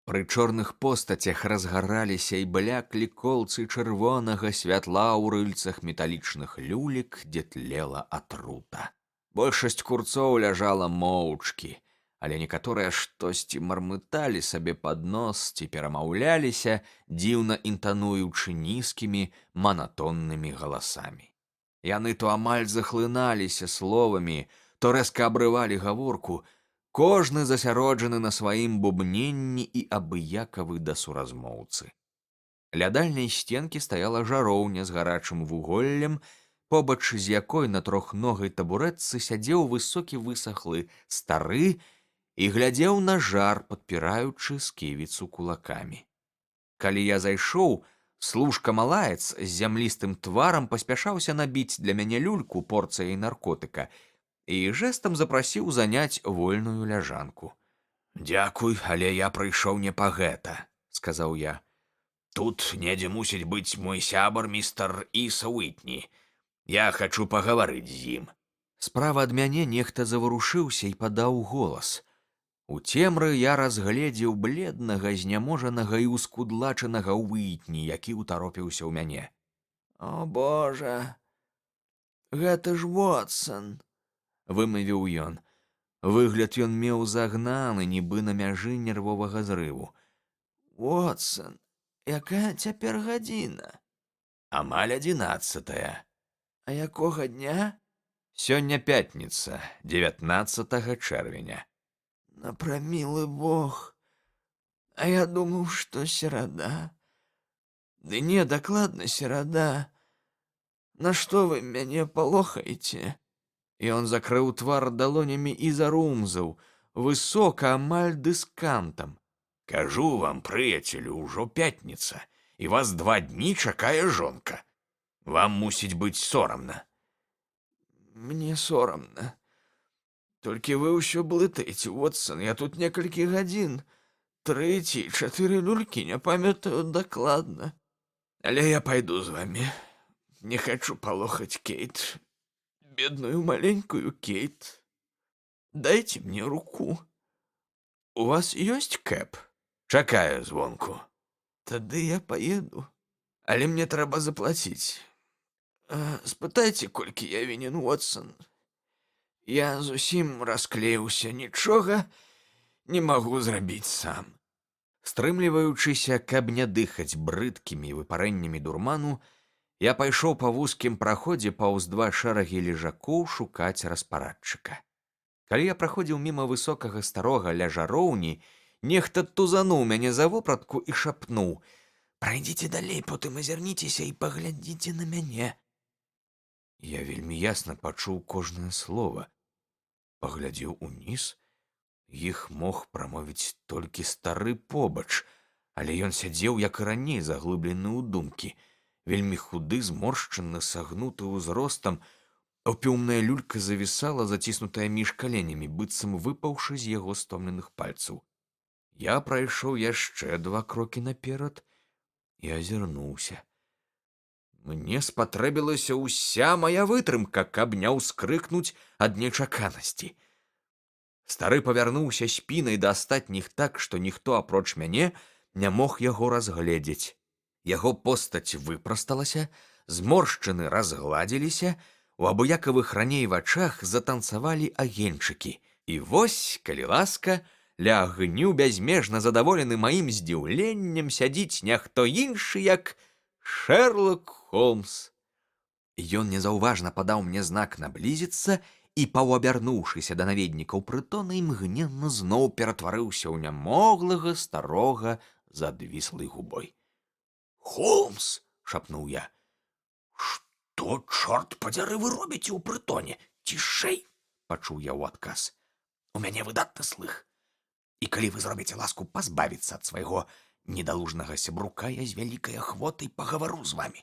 Пры чорных постацях разгараліся і бляклі колцы чырвонага святла ў рыльцах металічных люлек, дзе тлела атрута. Большасць курцоў ляжала моўчкі, але некаторыя штосьці мармыталі сабе пад нос ці перамаўляліся, дзіўна інтануючы нізкімі, манатоннымі галасамі. Яны то амаль захлыналіся словамі, то рэзка абрывалі гаворку, кожны засяроджаны на сваім бубненні і абыякавы да суразмоўцы. Ля дальняй сценкі стаяла жароўня з гарачым вуголлем, побач з якой на трохногай табурэтцы сядзеў высокі высахлы стары і глядзеў на жар, падпіраючы сківіцу кулакамі. Калі я зайшоў, служка-малаец з зямлістым тварам паспяшаўся набіць для мяне люльку порцыяй наркотыка і жэстам запрасіў заняць вольную ляжанку. «Дзякуй, але я прыйшоў не па гэта», — сказаў я. «Тут недзе мусіць быць мой сябар містер Іса Уітні. Я хачу пагаварыць з ім». Справа ад мяне нехта заварушыўся і падаў голас. У цемры я разгледзеў бледнага, зняможанага і ускудлачанага Уітні, які ўтаропіўся ў мяне. «О, Божа, гэта ж Вотсон», — вымавіў ён. Выгляд ён меў загнаны, нібы на мяжы нервовага зрыву. «Вотсон, якая цяпер гадзіна?» «Амаль 11. «А якога дня?» «Сёння пятніца, 19 чэрвеня». «Напрамілы Бог, а я думаў, што серада». «Ды не, дакладна серада. Нашто вы мяне палохаеце?» Ён закрыў твар далонямі і зарумзаў, высока, амаль дыскантам. «Кажу вам, прыяцелю, ужо пятніца, і вас 2 дні чакае жонка. Вам мусіць быць сорамна». «Мне сорамна. Толькі вы ўсё блытаеце, Вотсон, я тут некалькі гадзін. 3 ці 4 люлькі, не памятаю дакладна. Але я пайду з вамі. Не хачу палохаць Кейт. Бедную маленькую Кейт. Дайце мне руку. У вас ёсць кэп?» «Чакаю звонку». «Тады я паеду. Але мне трэба заплаціць. Спытайце, колькі я вінен, Вотсон. Я зусім расклеіўся, нічога не магу зрабіць сам». Стрымліваючыся, каб не дыхаць брыдкімі выпарэннямі дурману, я пайшоў па вузкім праходзе паўз 2 шэрагі лежакоў шукаць распарадчыка. Калі я праходзіў міма высокага старога ля жароўні, нехта тузануў мяне за вопратку і шапнуў: «Прайдзіце далей, потым азірніцеся і паглядзіце на мяне». Я вельмі ясна пачуў кожнае слова. Паглядзеў уніз. Іх мог прамовіць толькі стары побач, але ён сядзеў, як і раней, заглыблены ў думкі. Вельмі худы, зморшчаны, сагнуты ўзростам, опіумная люлька завісала, заціснутая між каленямі, быццам выпаўшы з яго стомленых пальцаў. Я прайшоў яшчэ 2 крокі наперад і азірнуўся. Мне спатрэбілася ўся мая вытрымка, каб не ўскрыкнуць ад нечаканасці. Стары павярнуўся спінай да астатніх так, што ніхто апроч мяне не мог яго разгледзець. Яго постаць выпрасталася, зморшчыны разгладзіліся, у абыякавых раней вачах затанцавалі агеньчыкі. І вось, калі ласка, ля агню бязмежна задаволены маім здзіўленнем сядзіць не хто іншы, як Шэрлак Холмс. Ён незаўважна падаў мне знак наблізіцца і, паўабярнуўшыся да наведнікаў прытона, імгненна зноў ператварыўся ў нямоглага старога з адвіслай губой. «Холмс!» — шапнуў я. «Што, чорт падзяры, вы робіце ў прытоне? Цішэй, пачуў я ў адказ. У мяне выдатны слых. І калі вы зробіце ласку пазбавіцца ад свайго недалужнага сябрука, я з вялікай ахвотай пагавару з вамі.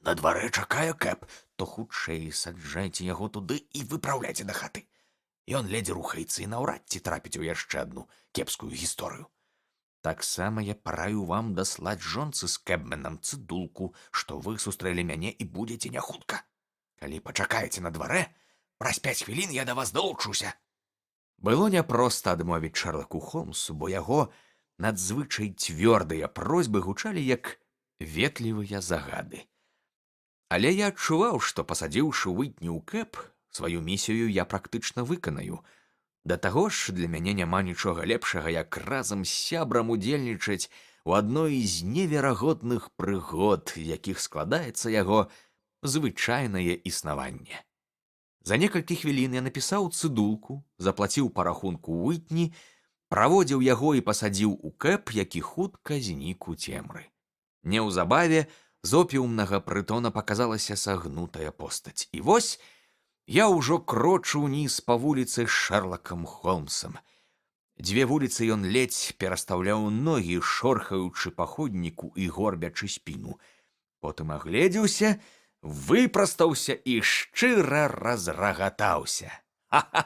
На дварэ чакае Кэп, то хутчэй саджайце яго туды і выпраўляйце да хаты. Ён ледзь рухаецца і наўрад ці трапіць у яшчэ адну кепскую гісторыю. Таксама я параю вам даслаць жонцы з Кэбменам цыдулку, што вы сустрэлі мяне і будзеце не хутка. Калі пачакаеце на дварэ, праз 5 хвілін я да вас далучуся. Было няпроста адмовіць Шэрлаку Холмсу, бо яго надзвычай цвёрдыя просьбы гучалі як ветлівыя загады. Але я адчуваў, што, пасадзіўшы Уітні ў Кэб, сваю місію я практычна выканаю. Да таго ж, для мяне няма нічога лепшага, як разам з сябрам удзельнічаць у адной з неверагодных прыгод, якіх складаецца яго звычайнае існаванне. За некалькі хвілін я напісаў цыдулку, заплаціў па рахунку Уітні, праводзіў яго і пасадзіў у Кэб, які хутка знік у цемры. Неўзабаве з опіумнага прытона паказалася сагнутая постаць. І вось я ўжо крочу ўніз па вуліцы з Шэрлакам Холмсам. 2 вуліцы ён ледзь перастаўляў ногі, шорхаючы па ходніку і горбячы спіну. Потым агледзеўся, выпрастаўся і шчыра разрагатаўся. Ха-ха!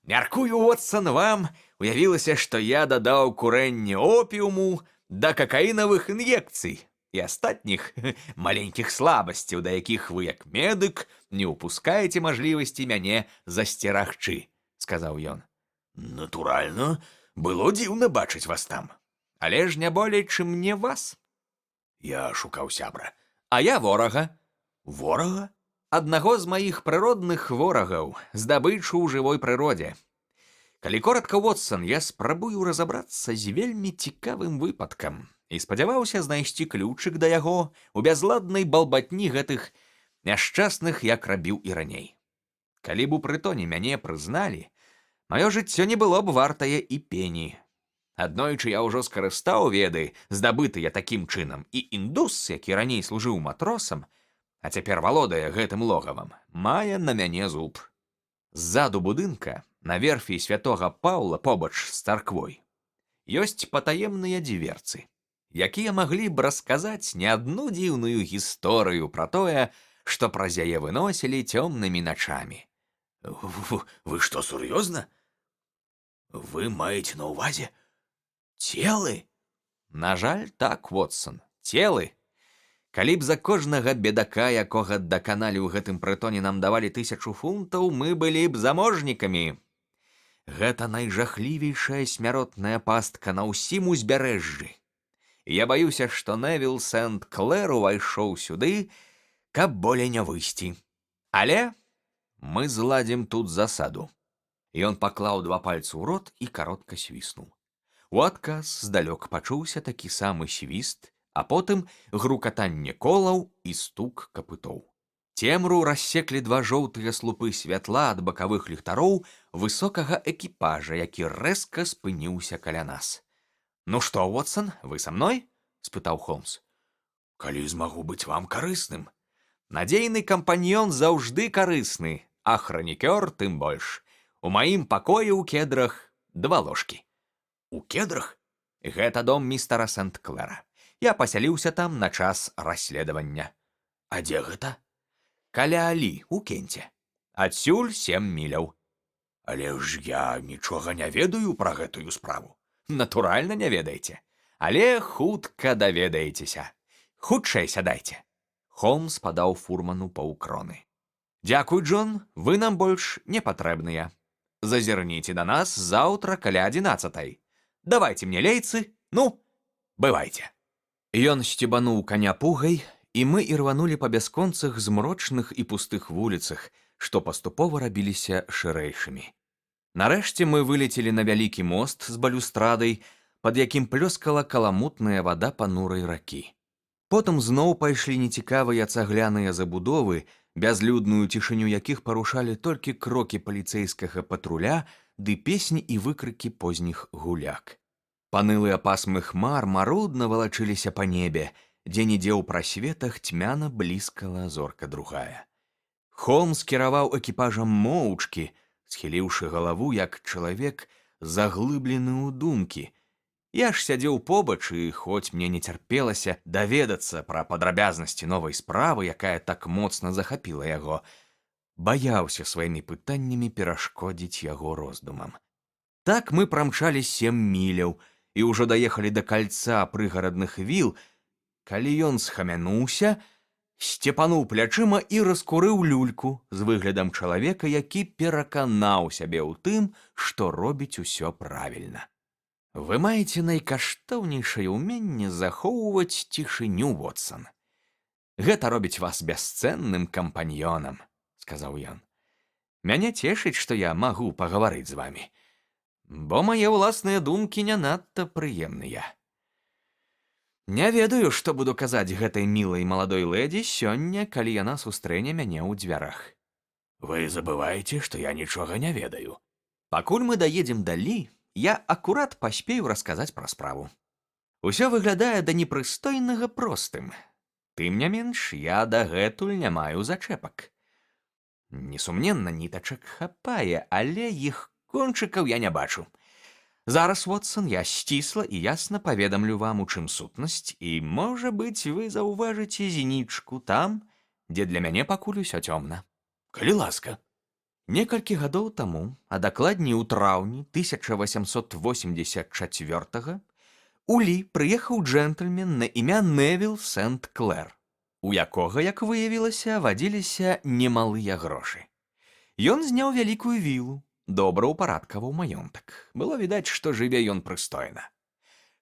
Мяркую, Уотсон, вам уявілася, што я дадаў курэнне опіуму да какаінавых ін'екцый і астатніх маленькіх слабасцяў, да якіх вы, як медык, не ўпускаеце мажлівасці мяне засцерагчы, сказаў ён. Натуральна, было дзіўна бачыць вас там. Але ж не болей, чым мне вас. Я шукаў сябра. А я ворага. Ворага? Аднаго з маіх прыродных ворагаў, здабычу ў жывой прыродзе. Калі коратка, Уотсон, я спрабую разабрацца з вельмі цікавым выпадкам і спадзяваўся знайсці ключык да яго у бязладнай балбатні гэтых няшчасных, як рабіў і раней. Калі б у прытоне мяне прызналі, маё жыццё не было б вартае і пені. Аднойчы я ўжо скарыстаў веды, здабытыя такім чынам, і індус, які раней служыў матросам, а цяпер валодае гэтым логавам, мае на мяне зуб. Ззаду будынка, на верфі святога Паўла побач з царквой, ёсць патаемныя дзверцы, якія маглі б расказаць не адну дзіўную гісторыю пра тое, што праз яе выносілі цёмнымі начамі. Вы што, сур'ёзна? Вы маеце на ўвазе целы? На жаль, так, Уотсон, целы. Калі б за кожнага бедака, якога даканалі ў гэтым прытоне, нам давалі 1000 фунтаў, мы былі б заможнікамі. Гэта найжахлівейшая смяротная пастка на ўсім узбярэжжы. Я баюся, што Невіл Сент-Клэр увайшоў сюды, каб болей не выйсці. Але мы зладзім тут засаду. Ён паклаў 2 пальцы ў рот і каротка свіснуў. У адказ здалёк пачуўся такі самы свіст, а потым грукатанне колаў і стук капытоў. Цемру рассеклі 2 жоўтыя слупы святла ад бакавых ліхтароў высокага экіпажа, які рэзка спыніўся каля нас. «Ну што, Уотсон, вы са мной?» – спытаў Холмс. «Калі змагу быць вам карысным». «Надзейны кампаньён заўжды карысны, а хранікёр тым больш. У маім пакоі ў кедрах 2 ложкі». «У кедрах?» «Гэта дом містара Сент-Клэра. Я пасяліўся там на час расследавання». «А дзе гэта?» «Каля Алі, у Кенце. Адсюль 7 міляў». «Але ж я нічога не ведаю пра гэтую справу». «Натуральна, не ведаеце. Але хутка даведаецеся. Хутчэй сядайце». Холмс падаў фурману паўкроны. «Дзякуй, Джон, вы нам больш не патрэбныя. Зазірніце да нас заўтра каля 11:00. Давайце мне лейцы, ну, бывайце». Ён сцебануў каня пугай, і мы ірванулі па бясконцых змрочных і пустых вуліцах, што паступова рабіліся шырэйшымі. Нарэшце мы вылецелі на вялікі мост з балюстрадай, пад якім плёскала каламутная вада панурай ракі. Потым зноў пайшлі нецікавыя цагляныя забудовы, бязлюдную цішыню якіх парушалі толькі крокі паліцэйскага патруля ды песні і выкрыкі позніх гуляк. Панылыя пасмы хмар марудна валачыліся па небе, дзе-нідзе ў прасветах цьмяна бліскала зорка другая. Холмс кіраваў экіпажам моўчкі, схіліўшы галаву, як чалавек, заглыблены ў думкі. Я ж сядзеў побач, і хоць мне не цярпелася даведацца пра падрабязнасці новай справы, якая так моцна захапіла яго, баяўся сваімі пытаннямі перашкодзіць яго роздумам. Так мы прамчалі 7 міляў і ўжо даехалі да кальца прыгарадных віл, калі ён схамянуўся, сцепануў плячыма і раскурыў люльку з выглядам чалавека, які пераканаў сябе ў тым, што робіць усё правільна. Вы маеце найкаштоўнейшае ўменне захоўваць цішыню, Вотсан. Гэта робіць вас бясцэнным кампаньёнам, сказаў ён. Мяне цешыць, што я магу пагаварыць з вамі, бо мае ўласныя думкі не надта прыемныя. Не ведаю, што буду казаць гэтай мілай маладой лэдзі сёння, калі яна сустрэне мяне ў дзвярах. Вы забываеце, што я нічога не ведаю. Пакуль мы даедзем далі, я акурат паспею расказаць пра справу. Усё выглядае да непрыстойнага простым. Тым не менш, я дагэтуль не маю зачэпак. Несумненна, нітачак хапае, але іх кончыкаў я не бачу. Зараз, Вотсан, я сцісла і ясна паведамлю вам, у чым сутнасць, і, можа быць, вы заўважыце зенічку там, дзе для мяне пакуль усё цёмна. Калі ласка. Некалькі гадоў таму, а дакладней у траўні 1884 у Лі прыехаў джентльмен на імя Невіл Сент-Клэр, у якога, як выявілася, вадзіліся немалыя грошы. Ён зняў вялікую вілу, добраўпарадкаваў маёнтак. Было відаць, што жыве ён прыстойна.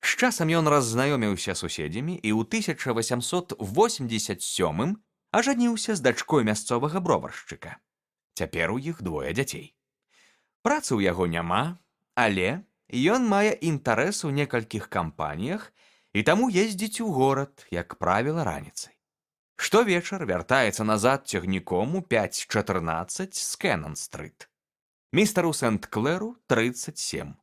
З часам ён раззнаёміўся з суседзямі і ў 1887 ажаніўся з дачкой мясцовага броваршчыка. Цяпер у іх 2 дзяцей. Працы ў яго няма, але ён мае інтарэс у некалькіх кампаніях і таму ездзіць у горад, як правіла, раніцай. Штовечар вяртаецца назад цягніком у 5:14 з Кэнан-стрыт. Містару Сент-Клэру 37.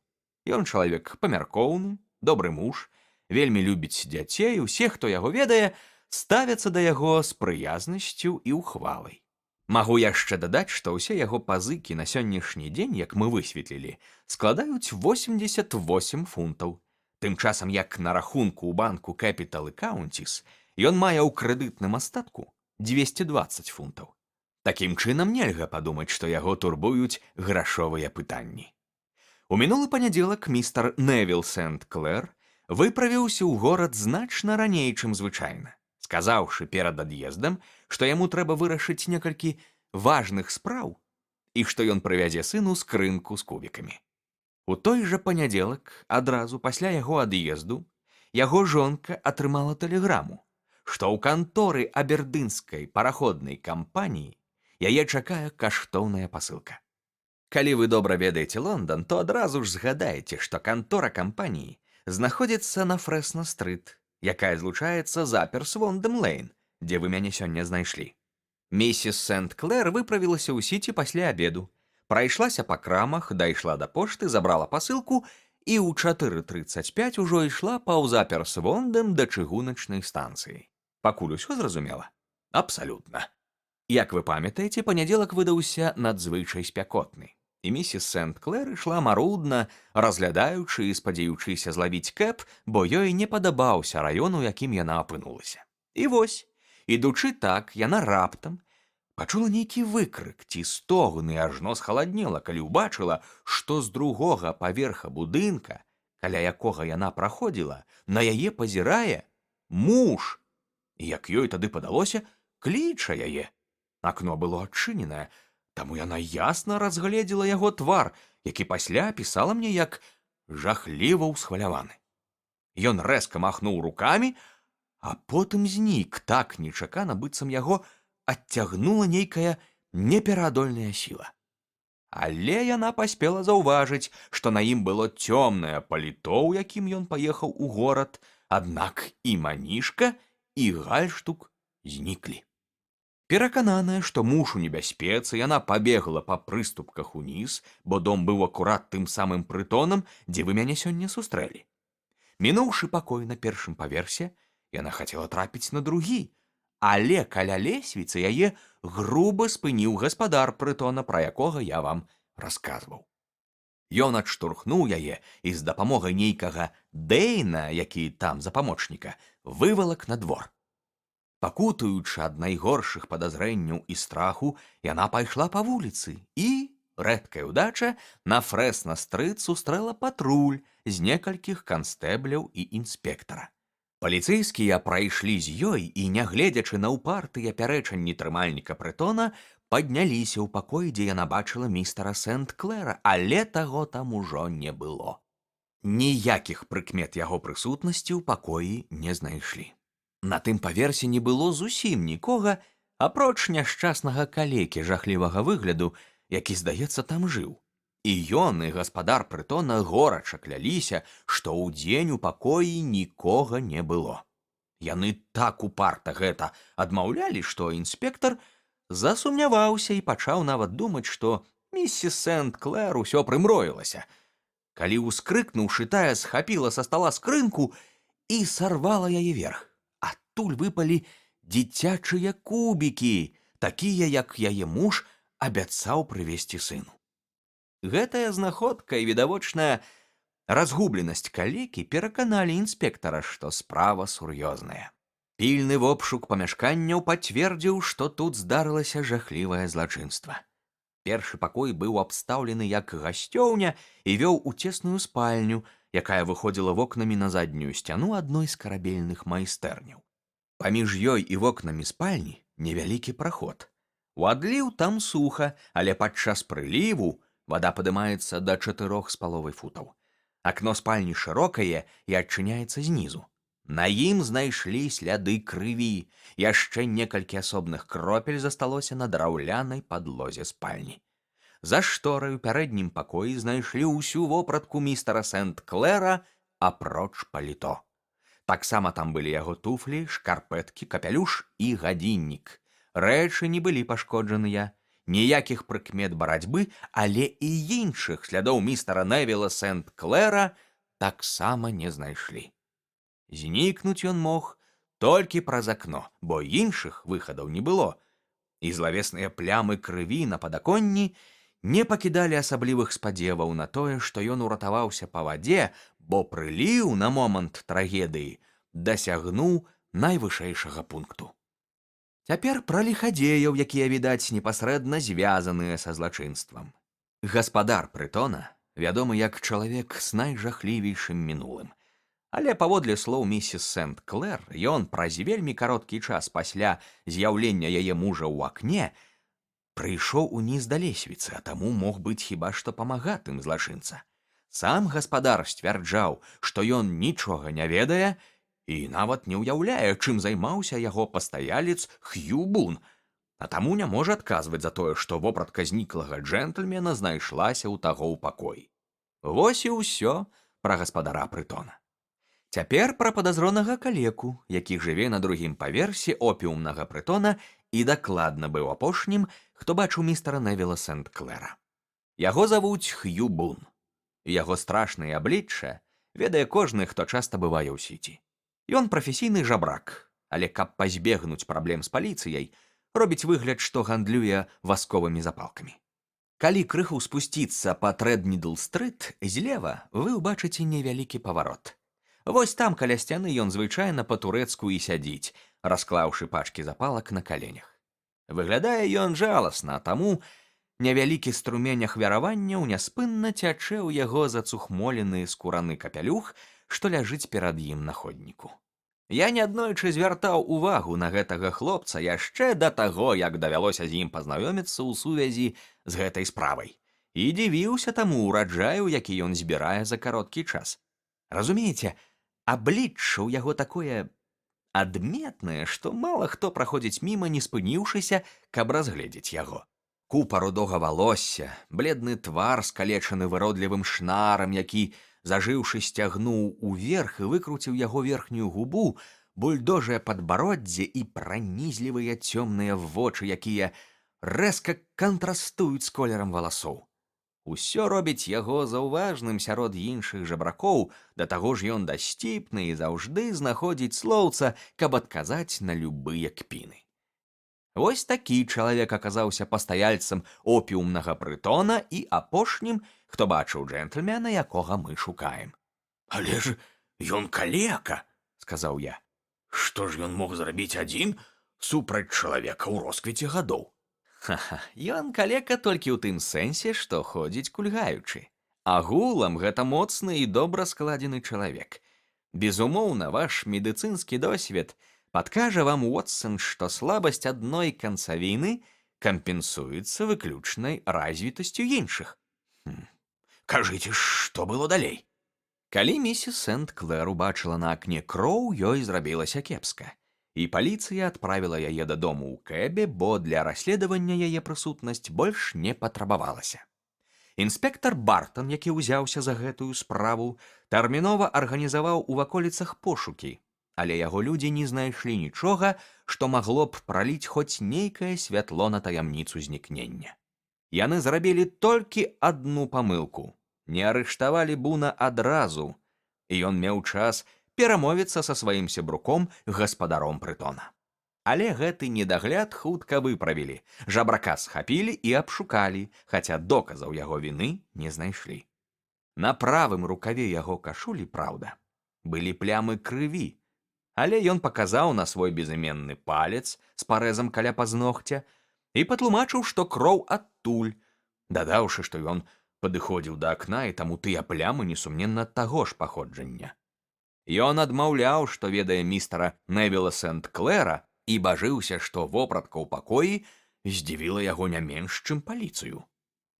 Ён чалавек памяркоўны, добры муж, вельмі любіць дзяцей, усе, хто яго ведае, ставяцца да яго з прыязнасцю і ўхвалай. Магу яшчэ дадаць, што ўсе яго пазыкі на сённяшні дзень, як мы высветлілі, складаюць 88 фунтаў. Тым часам, як на рахунку ў банку Capital Counties ён мае ў крэдытным астатку 220 фунтаў. Такім чынам нельга падумаць, што яго турбуюць грашовыя пытанні. У мінулы панядзелак містер Невіл Сент-Клэр выправіўся ў горад значна раней, чым звычайна, сказаўшы перад ад'ездам, што яму трэба вырашыць некалькі важных спраў і што ён прывязе сыну скрынку з кубікамі. У той жа панядзелак, адразу пасля яго ад'езду, яго жонка атрымала тэлеграму, што ў канторы абердынскай параходнай кампаніі яе чакае каштоўная пасылка. Калі вы добра ведаеце Лондан, то адразу ж згадаеце, што кантора кампаніі знаходзіцца на Фрэсна-стрыт, якая злучаецца з Аперсвондам-лейн, дзе вы мяне сёння знайшлі. Місіс Сент-Клэр выправілася ў сіці пасля абеду, прайшлася па крамах, дайшла да пошты, забрала пасылку і ў 4:35 ужо ішла паўз Аперсвондам да чыгуначнай станцыі. Пакуль усё зразумела? Абсалютна. Як вы памятаеце, панядзелак выдаўся надзвычай спякотны, і місіс Сент-Клэр ішла марудна, разглядаючы і спадзяючыся злавіць кэб, бо ёй не падабаўся раён, у якім яна апынулася. І вось, ідучы так, яна раптам пачула нейкі выкрык ці стогн і ажно схаладнела, калі ўбачыла, што з другога паверха будынка, каля якога яна праходзіла, на яе пазірае муж. І як ёй тады падалося, кліча яе. Акно было адчыненае, таму яна ясна разгледзела яго твар, які пасля апісала мне як жахліва ўсхваляваны. Ён рэзка махнуў рукамі, а потым знік так нечакана, быццам яго адцягнула нейкая непераадольная сіла. Але яна паспела заўважыць, што на ім было цёмнае паліто, у якім ён паехаў у горад, аднак і манішка, і гальштук зніклі. Перакананая, што муж у небяспецы, яна пабегла па прыступках уніз, бо дом быў акурат тым самым прытонам, дзе вы мяне сёння сустрэлі. Мінуўшы пакой на першым паверсе, яна хацела трапіць на другі, Але каля лесвіцы яе груба спыніў гаспадар прытона, пра якога я вам расказваў. Ён адштурхнуў яе і з дапамогай нейкага Дэйна, які там за памочніка, вывалак на двор. Пакутуючы ад найгоршых падазрэнняў і страху, яна пайшла па вуліцы і, рэдкая ўдача, на Фрэсна-стрыт сустрэла патруль з некалькіх канстэбляў і інспектара. Паліцэйскія прайшлі з ёй і, нягледзячы на ўпартыя пярэчанні трымальніка прытона, падняліся ў пакой, дзе яна бачыла містера Сент-Клэра, але таго там ужо не было. Ніякіх прыкмет яго прысутнасці ў пакоі не знайшлі. На тым паверсе не было зусім нікога, апроч няшчаснага калекі жахлівага выгляду, які, здаецца, там жыў. І ён, і гаспадар прытона горача кляліся, што ўдзень у пакоі нікога не было. Яны так упарта гэта адмаўлялі, што інспектар засумняваўся і пачаў нават думаць, што міссіс Сент-Клэр усё прымроілася. Калі, ускрыкнуўшы, тая схапіла са стала скрынку і сарвала яе верх. Адтуль выпалі дзіцячыя кубікі, такія, як яе муж абяцаў прывезці сыну. Гэтая знаходка і відавочная разгубленасць калекі пераканалі інспектара, што справа сур'ёзная. Пільны вобшук памяшканняў пацвердзіў, што тут здарылася жахлівае злачынства. Першы пакой быў абстаўлены як гасцёўня і вёў у цесную спальню, якая выходзіла вокнамі на заднюю сцяну адной з карабельных майстэрняў. Паміж ёй і вокнамі спальні невялікі праход. У адліў там суха, але падчас прыліву вада падымаецца да 4,5 футаў. Акно спальні шырокае і адчыняецца знізу. На ім знайшлі сляды крыві, яшчэ некалькі асобных кропель засталося на драўлянай падлозе спальні. За шторай у пярэднім пакоі знайшлі ўсю вопратку містера Сент-Клэра, апроч паліто. Таксама там былі яго туфлі, шкарпэткі, капялюш і гадзіннік. Рэчы не былі пашкоджаныя, ніякіх прыкмет барацьбы, але і іншых слядоў містера Невіла Сент-Клэра таксама не знайшлі. Знікнуць ён мог толькі праз акно, бо іншых выхадаў не было, і злавесныя плямы крыві на падаконні не пакідалі асаблівых спадзеваў на тое, што ён уратаваўся па вадзе, бо прыліў на момант трагедыі дасягнуў найвышэйшага пункту. Цяпер пра ліхадзеяў, якія, відаць, непасрэдна звязаныя са злачынствам. Гаспадар прытона вядомы як чалавек з найжахлівейшым мінулым. Але паводле слоў міссіс Сент-Клэр, ён праз вельмі кароткі час пасля з'яўлення яе мужа ў акне прыйшоў уніз да лесвіцы, а таму мог быць хіба што памагатым злачынца. Сам гаспадар сцвярджаў, што ён нічога не ведае і нават не ўяўляе, чым займаўся яго пастаялец Хью Бун, а таму не можа адказваць за тое, што вопратка зніклага джентльмена знайшлася ў таго ў пакоі. Вось і ўсё пра гаспадара прытона. Цяпер пра падазронага калеку, які жыве на другім паверсе опіумнага прытона і дакладна быў апошнім, хто бачыў містера Невіла Сент-Клэра. Яго завуць Хью Бун. Яго страшнае аблічча ведае кожны, хто часта бывае ў сіці. Ён прафесійны жабрак, але каб пазбегнуць праблем з паліцыяй, робіць выгляд, што гандлюе васковымі запалкамі. Калі крыху спусціцца па Трэднідл-стрыт, злева вы ўбачыце невялікі паварот. Вось там каля сцяны ён звычайна па-турэцку і сядзіць, расклаўшы пачкі запалак на каленях. Выглядае ён жаласна, а таму невялікі струмень ахвяраванняў няспынна цячэ ў яго зацухмолены скураны капялюх, што ляжыць перад ім на ходніку. Я неаднойчы звяртаў увагу на гэтага хлопца яшчэ да таго, як давялося з ім пазнаёміцца ў сувязі з гэтай справай, і дзівіўся таму ўраджаю, які ён збірае за кароткі час. Разумееце, аблічча ў яго такое адметнае, што мала хто праходзіць міма, не спыніўшыся, каб разгледзець яго. Купа рудога валосся, бледны твар, скалечаны выродлівым шнарам, які, зажыўшы, сцягнуў уверх і выкруціў яго верхнюю губу, бульдожае падбароддзе і пранізлівыя цёмныя вочы, якія рэзка кантрастуюць з колерам валасоў. Усё робіць яго заўважным сярод іншых жабракоў, да таго ж ён дасціпны і заўжды знаходзіць слоўца, каб адказаць на любыя кпіны. Вось такі чалавек аказаўся пастаяльцам опіумнага прытона і апошнім, хто бачыў джентльмена, якога мы шукаем. Але ж ён калека, Сказаў я. што ж ён мог зрабіць адзін супраць чалавека ў росквіце гадоў? Ха-ха, ён калека толькі ў тым сэнсе, што ходзіць кульгаючы. Агулам гэта моцны і добра складзены чалавек. Безумоўна, ваш медыцынскі досвед падкажа вам, Уотсон, што слабасць адной канцавіны кампенсуецца выключнай развітасцю іншых. Кажыце, што было далей? Калі місіс Сент-Клэр убачыла на акне кроў, ёй зрабілася кепска. І паліцыя адправіла яе дадому ў кэбе, бо для расследавання яе прысутнасць больш не патрабавалася. Інспектар Бартон, які ўзяўся за гэтую справу, тэрмінова арганізаваў у ваколіцах пошукі, але яго людзі не знайшлі нічога, што магло б праліць хоць нейкае святло на таямніцу знікнення. Яны зрабілі толькі адну памылку. Не арыштавалі Буна адразу, і ён меў час перамовіцца са сваім сябруком, гаспадаром прытона. Але гэты недагляд хутка выправілі. Жабрака схапілі і абшукалі, хаця доказаў яго віны не знайшлі. На правым рукаве яго кашулі, праўда, былі плямы крыві, але ён паказаў на свой безыменны палец з парэзам каля пазногця і патлумачыў, што кроў адтуль, дадаўшы, што ён падыходзіў да акна, і таму тыя плямы несумненна таго ж паходжання. Ён адмаўляў, што ведае містера Невіла Сент-Клэра, і бажыўся, што вопратка ў пакоі здзівіла яго не менш, чым паліцыю.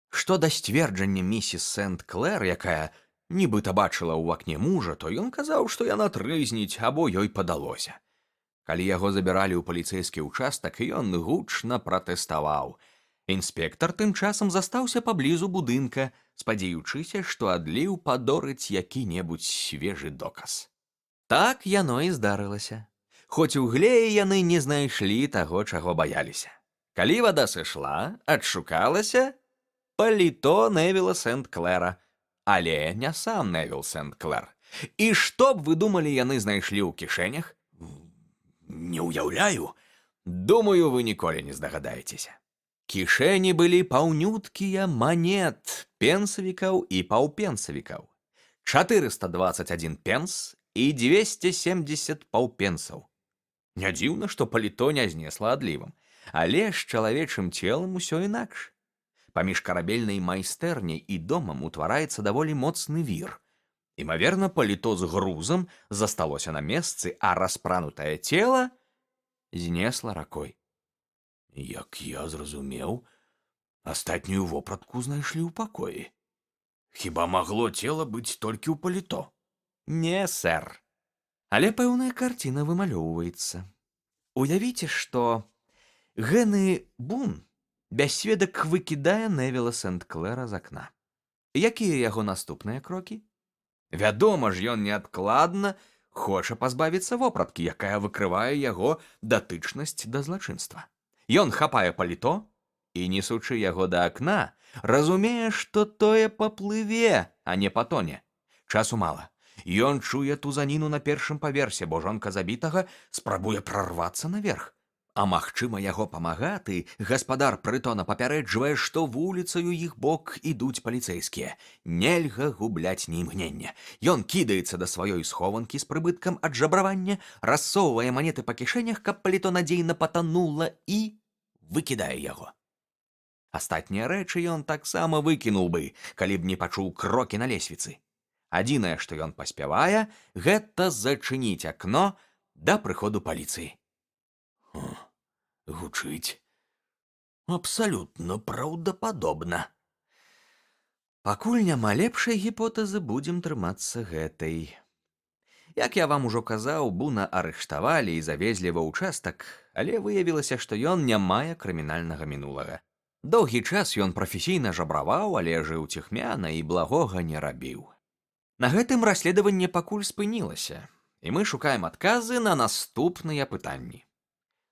Што да сцверджання місіс Сент-Клэр, якая нібыта бачыла ў акне мужа, то ён казаў, што яна трызніць, або ёй падалося. Калі яго забіралі ў паліцэйскі ўчастак, ён гучна пратэставаў. Інспектар тым часам застаўся паблізу будынка, спадзеючыся, што адліў падорыць які-небудзь свежы доказ. Так яно і здарылася. Хоць у глеі яны не знайшлі таго, чаго баяліся. Калі вада сышла, адшукалася паліто Невіла Сент-Клэра, але не сам Невіл Сент-Клэр. І што б вы думалі, яны знайшлі ў кішэнях? Не ўяўляю. Думаю, вы ніколі не здагадаецеся. Кішэні былі паўнюткія манет, пенсавікаў і паўпенсавікаў. 421 пенс і 270 паўпенсаў. Не дзіўна, што паліто не знесла адлівам, але з чалавечым целам усё інакш. Паміж карабельнай майстэрняй і домам утвараецца даволі моцны вір. Імаверна, паліто з грузам засталося на месцы, а распранутае цела знесла ракой. Як я зразумеў, астатнюю вопратку знайшлі ў пакоі. Хіба магло цела быць толькі ў паліто? Не, сэр. Але пэўная карціна вымалёўваецца. Уявіце, што Генры Бун без сведак выкідае Невіла Сент-Клэра з акна. Якія яго наступныя крокі? Вядома ж, ён неадкладна хоча пазбавіцца вопраткі, якая выкрывае яго датычнасць да злачынства. Ён хапае паліто і, несучы яго да акна, разумее, што тое паплыве, а не патоне. Часу мала. Ён чуе тузаніну на першым паверсе, бо жонка забітага спрабуе прарвацца наверх. А магчыма, яго памагаты, гаспадар прытона папярэджвае, што вуліцаю іх бок ідуць паліцэйскія. Нельга губляць ні імгнення. Ён кідаецца да сваёй схованкі з прыбыткам ад жабравання, рассоўвае манеты па кішэнях, каб паліто надзейна патанула, і выкідае яго. Астатнія рэчы ён таксама выкінуў бы, калі б не пачуў крокі на лесвіцы. Адзінае, што ён паспявае, гэта зачыніць акно да прыходу паліцыі. Гучыць абсалютна праўдападобна. Пакуль няма лепшай гіпотэзы, будзем трымацца гэтай. Як я вам ужо казаў, Буна арыштавалі і завезлі ва ўчастак, але выявілася, што ён не мае крымінальнага мінулага. Доўгі час ён прафесійна жабраваў, але жыў ціхмяна і благога не рабіў. На гэтым расследаванне пакуль спынілася, і мы шукаем адказы на наступныя пытанні.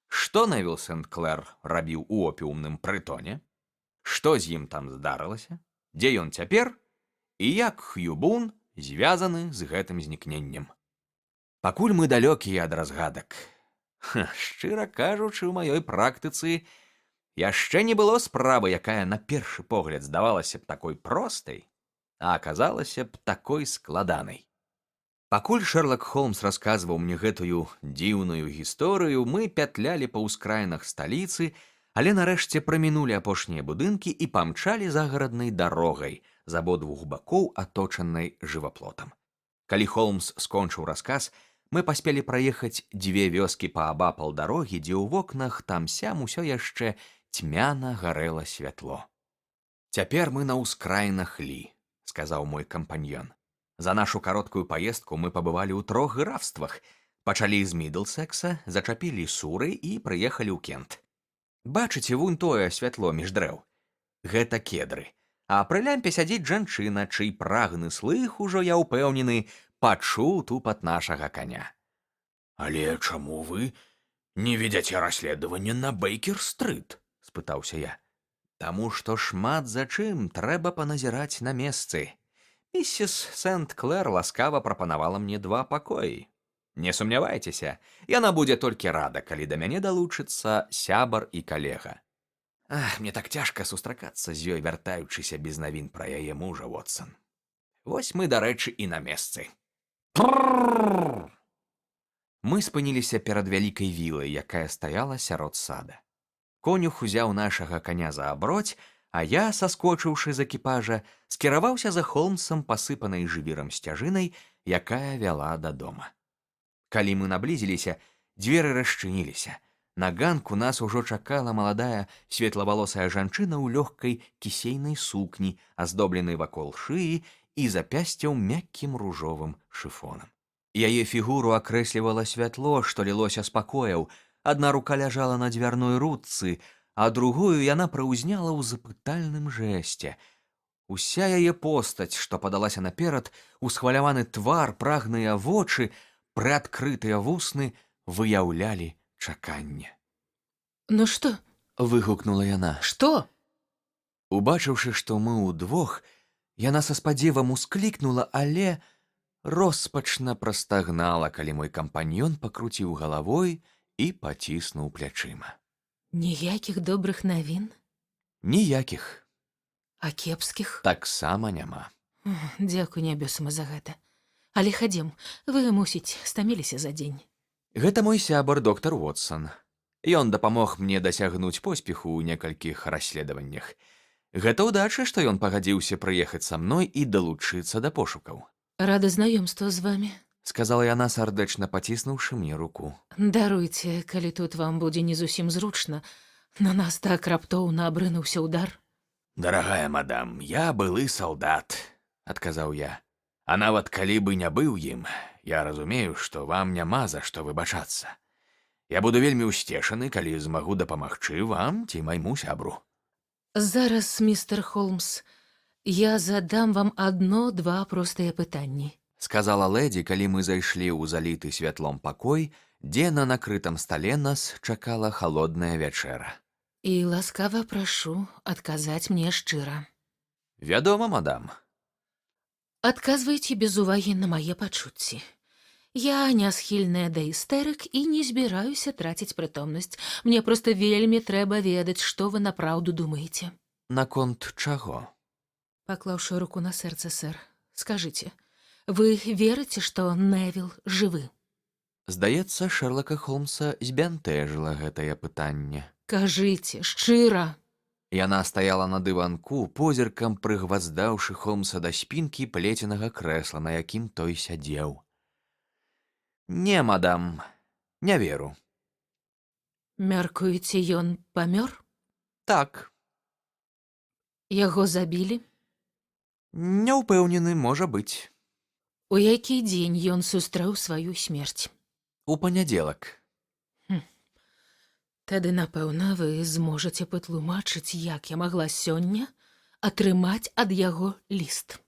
Што Невіл Сент-Клэр рабіў у опіумным прытоне? Што з ім там здарылася? дзе ён цяпер і як Х'юбун звязаны з гэтым знікненнем. Пакуль мы далёкія ад разгадак. Шчыра кажучы, у маёй практыцы яшчэ не было справы, якая на першы погляд здавалася б такой простай, а аказалася б такой складанай. Пакуль Шэрлак Холмс расказваў мне гэтую дзіўную гісторыю, мы пятлялі па ўскраінах сталіцы, але нарэшце прамінулі апошнія будынкі і памчалі загараднай дарогай з абодвух бакоў, аточанай жываплотам. Калі Холмс скончыў расказ, мы паспелі праехаць 2 вёскі паабапал дарогі, дзе ў вокнах там-сям усё яшчэ цьмяна гарэла святло. «Цяпер мы на ўскраінах Лі», — сказаў мой кампаньён. «За нашу кароткую паездку мы пабывалі ў 3 графствах, пачалі з Мідлсекса, зачапілі Суры і прыехалі ў Кент. Бачыце вунь тое святло між дрэў? Гэта кедры. А пры лямпе сядзіць жанчына, чый прагны слых ужо, я ўпэўнены, пачуў тупат нашага каня». Але чаму вы не вядзяце расследаванне на Бейкер-стрыт? — спытаўся я. «Таму што шмат за чым трэба паназіраць на месцы. Міссіс Сент-Клэр ласкава прапанавала мне 2 пакоі. Не сумнявайцеся, яна будзе толькі рада, калі да мяне далучыцца сябар і калега. Ах, мне так цяжка сустракацца з ёй, вяртаючыся без навін пра яе мужа, Вотсон. Вось мы, дарэчы, і на месцы». Мы спыніліся перад вялікай вілай, якая стаяла сярод сада. Конюх узяў нашага каня за аброць, а я, саскочыўшы з экіпажа, скіраваўся за Холмсам пасыпанай жывірам сцяжынай, якая вяла да дома. Калі мы наблізіліся, дзверы расчыніліся. На ганку нас ужо чакала маладая светлавалосая жанчына ў лёгкай кісейнай сукні, аздобленай вакол шыі і запясцяў мяккім ружовым шыфонам. Яе фігуру акрэслівала святло, што лілося з пакояў. Адна рука ляжала на дзвярной ручцы, а другую яна прыўзняла ў запытальным жэсце. Уся яе постаць, што падалася наперад, усхваляваны твар, прагныя вочы, прыадкрытыя вусны выяўлялі чаканне. «Ну што?» — выгукнула яна. «Што?» Убачыўшы, што мы ўдвох, яна са спадзевам усклікнула, але роспачна прастагнала, калі мой кампаньён пакруціў галавой і паціснуў плячыма. «Ніякіх добрых навін? Ніякіх. А кепскіх?» Таксама няма. «Дзякуй нябёсам за гэта. Але хадзім, вы, мусіць, стаміліся за дзень». Гэта мой сябар доктар Вотсон. Ён дапамог мне дасягнуць поспеху ў некалькіх расследаваннях. Гэта ўдача, што ён пагадзіўся прыехаць са мной і далучыцца да пошукаў. «Рада знаёмству з вамі», — сказала яна, сардэчна паціснуўшы мне руку. «Даруйце, калі тут вам будзе не зусім зручна. На нас так раптоўна абрынуўся ўдар». «Дарагая мадам, я былы салдат», — адказаў я. «А нават калі бы не быў ім, я разумею, што вам няма за што выбачацца. Я буду вельмі ўсцешаны, калі змагу дапамагчы вам ці майму сябру». «Зараз, містер Холмс, я задам вам 1-2 простыя пытанні», — сказала лэдзі, калі мы зайшлі ў заліты святлом пакой, дзе на накрытым стале нас чакала халодная вячэра. «І ласкава прашу адказаць мне шчыра». «Вядома, мадам». «Адказвайце без увагі на мае пачуцці. Я не схільная да істэрык і не збіраюся траціць прытомнасць. Мне проста вельмі трэба ведаць, што вы напраўду думаеце». «Наконт чаго?» Паклаўшы руку на сэрца, сэр, скажыце, вы верыце, што Невіл жывы? Здаецца, Шэрлака Холмса збянтэжыла гэтае пытанне. «Кажыце, шчыра». Яна стаяла на дыванку, позіркам прыгваздаўшы Холмса да спінкі плеценага крэсла, на якім той сядзеў. «Не, мадам, не веру». «Мяркуеце, ён памёр? «Так». «Яго забілі?» «Не ўпэўнены, можа быць». «У які дзень ён сустрэў сваю смерць?» «У панядзелак». Тады, напэўна, вы зможаце патлумачыць, як я магла сёння атрымаць ад яго ліст».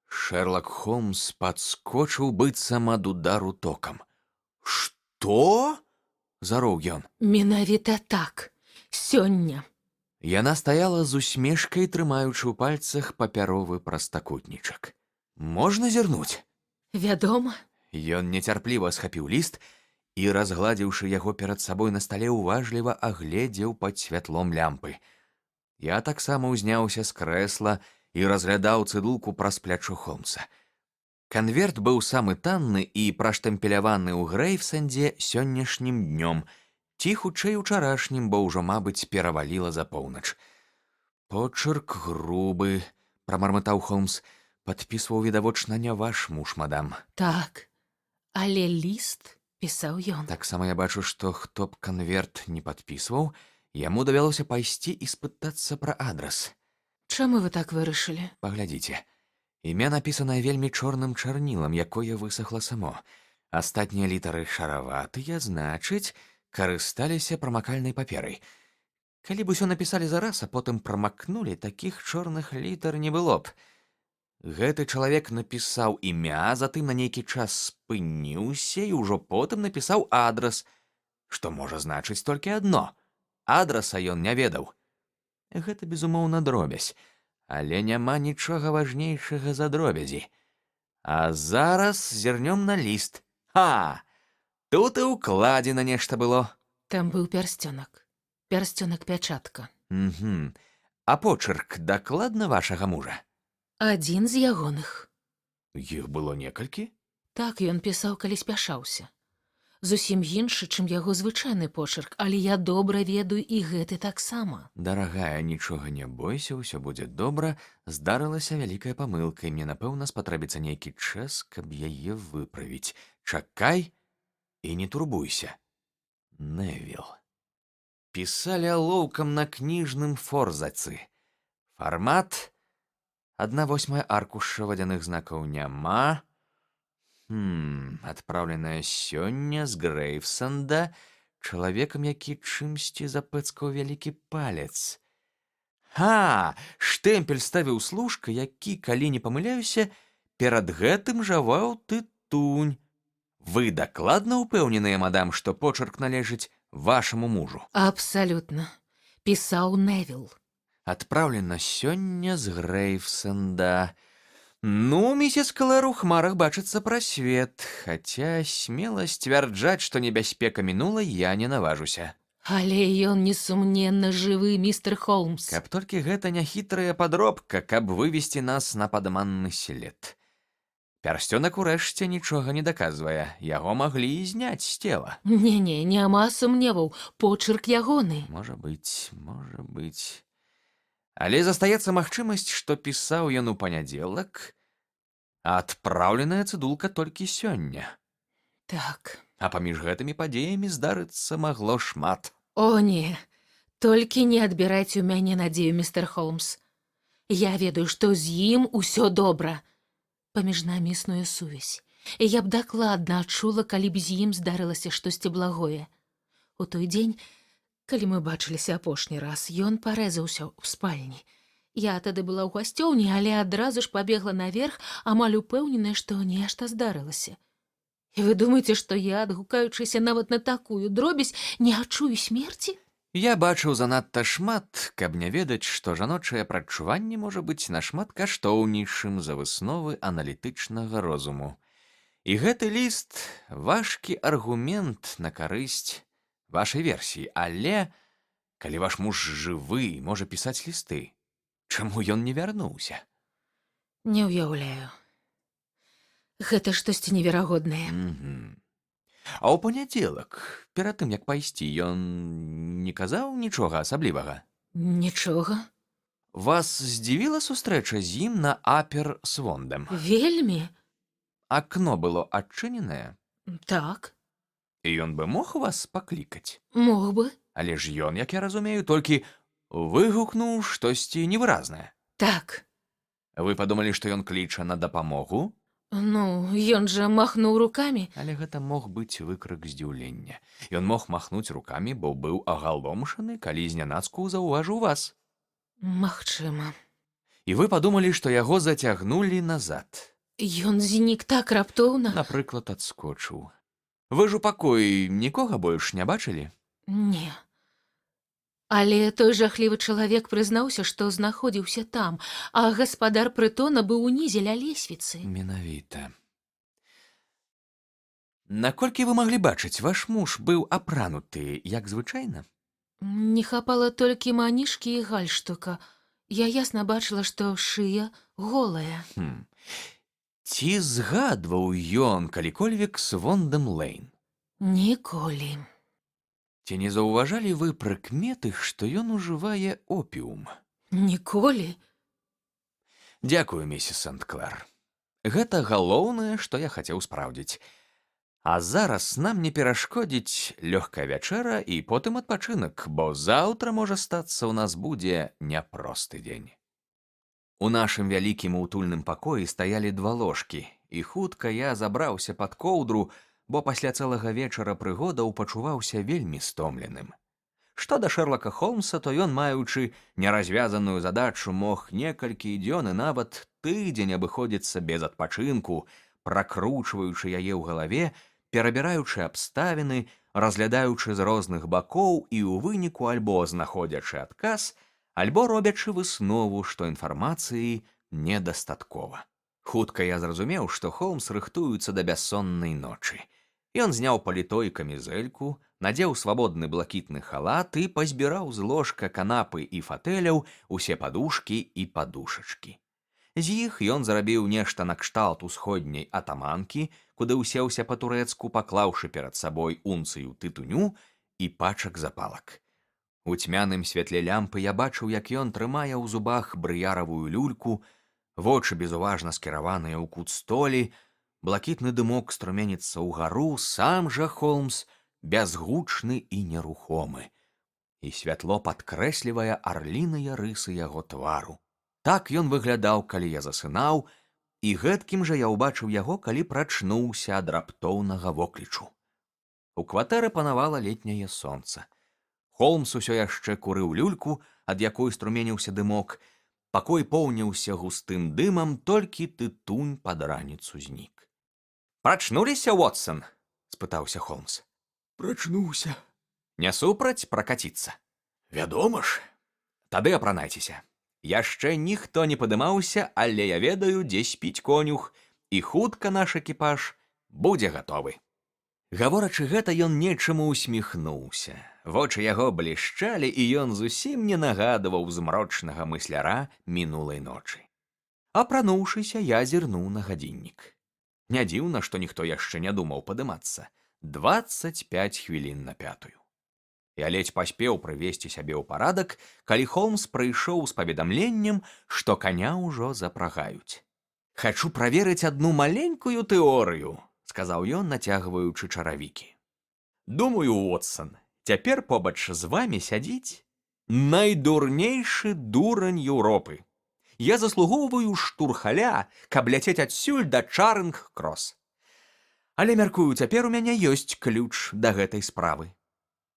Шэрлак Холмс падскочыў быццам ад удару токам. «Што?» — зароў ён. «Менавіта так, сёння». Яна стаяла з усмешкай, трымаючы ў пальцах папяровы прастакутнічак. Можна зірнуць? Вядома, Ён нецярпліва схапіў ліст і, разгладзіўшы яго перад сабой на стале, уважліва агледзеў пад святлом лямпы. Я таксама ўзняўся з крэсла і разглядаў цыдулку праз плячо Холмса. Канверт быў самы танны і праштэмпеляваны ў Грэйвсендзе сённяшнім днём, ці хутчэй учарашнім, бо ўжо, мабыць, пераваліла за поўнач. Почырк грубы, прамармытаў Холмс, падпісваў відавочна не ваш муж, мадам. так. Але ліст пісаў ён. Таксама я бачу, што хто б канверт не падпісваў, яму давялося пайсці і спытацца пра адрас. Чаму вы так вырашылі? Паглядзіце. Імя напісанае вельмі чорным чарнілам, якое высохла само. Астатнія літары шараватыя, значыць, карысталіся прамакальнай паперай. Калі б усё напісалі зараз, а потым прамакнулі, такіх чорных літар не было б. Гэты чалавек напісаў імя, затым на нейкі час спыніўся і ўжо потым напісаў адрас, што можа значыць толькі адно. Адраса ён не ведаў. Гэта, безумоўна, дробязь, але няма нічога важнейшага за дробязі. А зараз зірнём на ліст. Ха! Тут і ўкладзена нешта было. Там быў пярсцёнак. Пярсцёнак-пячатка. А почырк дакладна вашага мужа? Адзін з ягоных. Іх было некалькі? Так ён пісаў, калі спяшаўся. Зусім іншы, чым яго звычайны почырк, але я добра ведаю і гэты таксама. Дарагая, нічога не бойся, ўсё будзе добра. Здарылася вялікая памылка, і мне, напэўна, спатрэбіцца нейкі час, каб яе выправіць. Чакай і не турбуйся. Невіл. Пісалі алоўкам на кніжным форзацы. Фармат 1/8 аркуша, вадзяных знакаў няма. Адпраўленая сёння з Грэйвсенда чалавекам, які чымсьці запэцкаў вялікі палец. Штэмпель ставіў служка, які, калі не памыляюся, перад гэтым жаваў тытунь. Вы дакладна ўпэўненыя, мадам, што почырк належыць вашаму мужу? Абсалютна. Пісаў Невіл. Адпраўлена сёння з Грэйвсенда. Ну, місіс Клэр, у хмарах бачыцца прасвет, хаця смела сцвярджаць, што небяспека мінула, я не наважуся. Але ён несумненна жывы, містер Холмс. Каб толькі гэта не хітрая падробка, каб вывесці нас на падманны след. Пярсцёнак урэшце нічога не даказвае, яго маглі і зняць з цела. Не, няма сумневаў, почырк ягоны. Можа быць. Але застаецца магчымасць, што пісаў ён у панядзелак, а адпраўленая цыдулка толькі сёння. Так. А паміж гэтымі падзеямі здарыцца магло шмат. О, не, толькі не адбірайце ў мяне надзею, містер Холмс. Я ведаю, што з ім усё добра. Паміж намі існуе сувязь. І я б дакладна адчула, калі б з ім здарылася штосьці благое. У той дзень, калі мы бачыліся апошні раз, ён парэзаўся ў спальні. Я тады была ў гасцёўні, але адразу ж пабегла наверх, амаль упэўненая, што нешта здарылася. І вы думаеце, што я, адгукаючыся нават на такую дробязь, не адчую смерці? Я бачыў занадта шмат, каб не ведаць, што жаночае прадчуванне можа быць нашмат каштоўнейшым за высновы аналітычнага розуму. І гэты ліст — важкі аргумент на карысць вашай версіі, але калі ваш муж жывы, можа пісаць лісты, чаму ён не вярнуўся? Не ўяўляю. Гэта штосьці неверагоднае. А ў панядзелак, перад тым, як пайсці, ён не казаў нічога асаблівага? Нічога. Вас здзівіла сустрэча з ім на Апер-Свондем? Вельмі? Акно было адчыненае? Так. І ён бы мог вас паклікаць? Мог бы. Але ж ён, як я разумею, толькі выгукнуў штосьці невыразнае. Так. Вы падумалі, што ён кліча на дапамогу? Ну, ён жа махнуў рукамі. Але гэта мог быць выкрык здзіўлення. Ён мог махнуць рукамі, бо быў агаломшаны, калі знянацку заўважыў вас. Магчыма. І вы падумалі, што яго зацягнулі назад. Ён знік так раптоўна. Напрыклад, адскочыў. Вы ж у пакоі нікога больш не бачылі? Не. Але той жахлівы чалавек прызнаўся, што знаходзіўся там, а гаспадар прытона быў унізе ля лесвіцы. Менавіта. Наколькі вы маглі бачыць, ваш муж быў апрануты, як звычайна? Не хапала толькі манішкі і гальштука. Я ясна бачыла, што шыя голая. Ці згадваў ён калі-кольвек Свондем Лейн? Ніколі. Ці не заўважалі вы прыкметы, што ён ужывае опіум? Ніколі? Дзякую, місіс Сент-Клэр. Гэта галоўнае, што я хацеў спраўдзіць. А зараз нам не перашкодзіць лёгкая вячэра і потым адпачынак, бо заўтра, можа стацца, у нас будзе няпросты дзень. У нашым вялікім утульным пакоі стаялі 2 ложкі, і хутка я забраўся пад коўдру, бо пасля цэлага вечара прыгодаў пачуваўся вельмі стомленым. Што да Шэрлака Холмса, то ён, маючы неразвязаную задачу, мог некалькі дзён і нават тыдзень абыходзіцца без адпачынку, пракручваючы яе ў галаве, перабіраючы абставіны, разглядаючы з розных бакоў і ў выніку альбо знаходзячы адказ, альбо робячы выснову, што інфармацыі недастаткова. Хутка я зразумеў, што Холмс рыхтуецца да бяссоннай ночы. Ён зняў паліто і камізэльку, надзеў свабодны блакітны халат і пазбіраў з ложка, канапы і фатэляў усе падушкі і падушачкі. З іх ён зарабіў нешта накшталт усходняй атаманкі, куды ўсеўся па-турэцку, паклаўшы перад сабой унцыю тытуню і пачак запалак. У цьмяным святле лямпы я бачыў, як ён трымае ў зубах брыяравую люльку, вочы безуважна скіраваныя ў кут столі, блакітны дымок струменіцца ўгару, сам жа Холмс бязгучны і нерухомы, і святло падкрэслівае арліныя рысы яго твару. Так ён выглядаў, калі я засынаў, і гэткім жа я ўбачыў яго, калі прачнуўся ад раптоўнага воклічу. У кватэры панавала летняе сонца. Холмс усё яшчэ курыў люльку, ад якой струменіўся дымок. Пакой поўніўся густым дымам, толькі тытунь пад раніцу знік. «Прачнуліся, Уотсон?» – спытаўся Холмс. Прачнуўся. «Не супраць пракаціцца?» Вядома ж. «Тады апранайцеся. Яшчэ ніхто не падымаўся, але я ведаю, дзе спіць конюх, і хутка наш экіпаж будзе гатовы». Гаворачы гэта, ён нечаму усміхнуўся. Вочы яго блішчалі, і ён зусім не нагадваў змрочнага мысляра мінулай ночы. Апрануўшыся, я зірнуў на гадзіннік. Не дзіўна, што ніхто яшчэ не думаў падымацца. 25 хвілін на 5. Я ледзь паспеў прывесці сябе ў парадак, калі Холмс прыйшоў з паведамленнем, што каня ўжо запрагаюць. «Хачу праверыць адну маленькую тэорыю», – сказаў ён, нацягваючы чаравікі. «Думаю, Уотсон, цяпер побач з вамі сядзіць найдурнейшы дурань Еўропы. Я заслугоўваю штурхаля, каб ляцець адсюль да Чарынг-Крос. Але, мяркую, цяпер у мяне ёсць ключ да гэтай справы».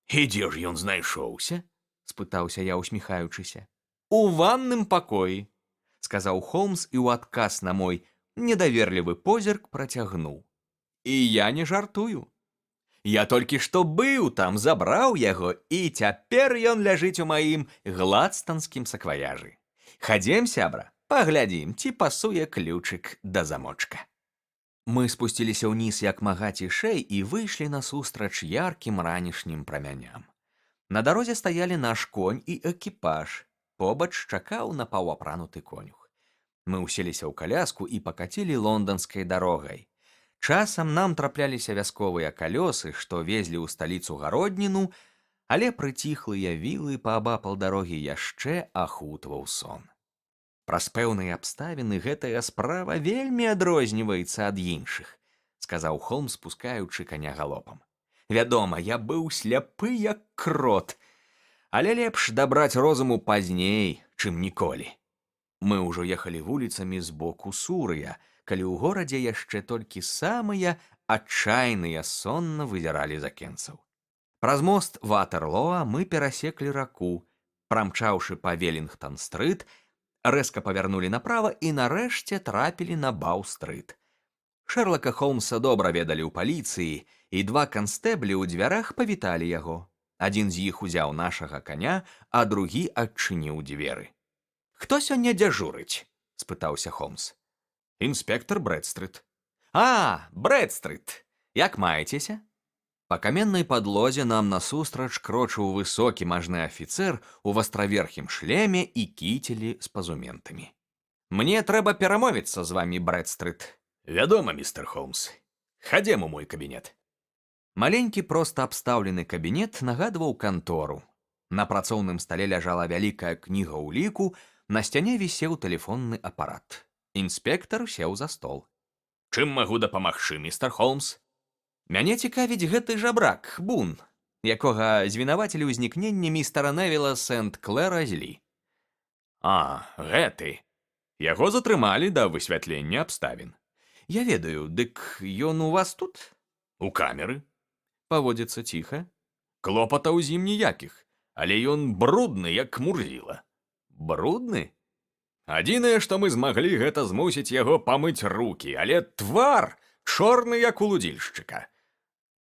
І дзе ж ён знайшоўся? – спытаўся я, усміхаючыся. «У ванным пакоі», – сказаў Холмс і ў адказ на мой недаверлівы позірк працягнуў. «І я не жартую. Я толькі што быў там, забраў яго, і цяпер ён ляжыць у маім гладстанскім сакваяжы. Хадзем, сябра, паглядзім, ці пасуе ключык да замочка». Мы спусціліся ўніз як мага цішэй і выйшлі насустрач яркім ранішнім прамяням. На дарозе стаялі наш конь і экіпаж. Побач чакаў напаўапрануты конюх. Мы ўселіся ў каляску і пакацілі лонданскай дарогай. Часам нам трапляліся вясковыя калёсы, што везлі ў сталіцу гародніну, але прыціхлыя вілы паабапал дарогі яшчэ ахутваў сон. «Праз пэўныя абставіны гэтая справа вельмі адрозніваецца ад іншых», – сказаў Холмс, спускаючы каня галопам. «Вядома, я быў сляпы як крот, але лепш дабраць розуму пазней, чым ніколі». Мы ўжо ехалі вуліцамі з боку Сурыя, калі ў горадзе яшчэ толькі самыя адчайныя сонна вызіралі з акенцаў. Праз мост Ватерлоа мы перасеклі раку, прамчаўшы па Велінгтан-стрыт, рэзка павярнулі направа і нарэшце трапілі на Баў-стрыт. Шэрлака Холмса добра ведалі ў паліцыі, і 2 канстэблі ў дзвярах павіталі яго. Адзін з іх узяў нашага каня, а другі адчыніў дзверы. «Хто сёння дзяжурыць?» – спытаўся Холмс. «Інспектор Брэдстрыт». «А, Брэдстрыт! Як маецеся?» Па каменнай падлозе нам насустрач крочыў высокі мажны афіцэр у вастраверхім шлеме і кіцелі з пазументамі. «Мне трэба перамовіцца з вамі, Брэдстрыт». «Вядома, містер Холмс. Хадзем у мой кабінет». Маленькі проста абстаўлены кабінет нагадваў кантору. На працоўным стале ляжала вялікая кніга ўліку, на сцяне вісеў тэлефонны апарат. Інспектар сеў за стол. «Чым магу дапамагчы, містер Холмс?» «Мяне цікавіць гэты жабрак, Бун, якога звінавацілі ўзнікненне містера Невіла Сент-Клэра з Лі». «А, гэты. Яго затрымалі да высвятлення абставін». «Я ведаю, дык ён у вас тут?» «У камеры. Паводзіцца ціха». Клопатаў з ім ніякіх, але ён брудны, як мурзіла». «Брудны?» «Адзінае, што мы змаглі, гэта змусіць яго памыць рукі, але твар чорны, як у лудзільшчыка.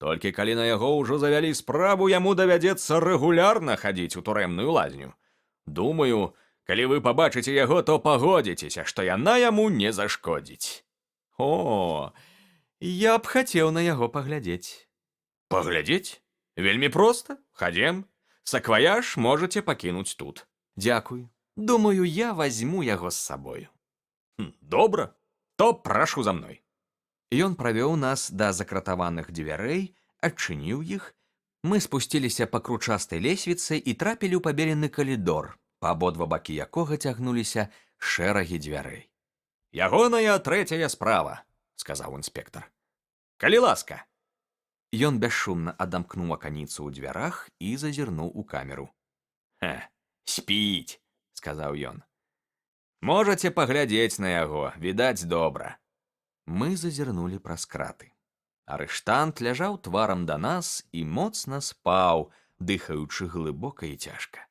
Толькі калі на яго ўжо завялі справу, яму давядзецца рэгулярна хадзіць у турэмную лазню. Думаю, калі вы пабачыце яго, то пагодзіцеся, што яна яму не зашкодзіць». «О, я б хацеў на яго паглядзець». «Паглядзець? Вельмі проста. Хадзем. Сакваяж можаце пакінуць тут». «Дзякуй. Думаю, я вазьму яго з сабою». «Добра. То прашу за мной». Ён правёў нас да закратаваных дзвярэй, адчыніў іх. Мы спусціліся па кручастай лесвіцы і трапілі ў пабелены калідор, па абодва бакі якога цягнуліся шэрагі дзвярэй. «Ягоная трэцяя справа», — сказаў інспектар. «Калі ласка». Ён бясшумна адамкнуў аканіцу ў дзвярах і зазірнуў у камеру. «Спіць», — сказаў ён. «Можаце паглядзець на яго, відаць добра». Мы зазірнулі праз краты. Арыштант ляжаў тварам да нас і моцна спаў, дыхаючы глыбока і цяжка.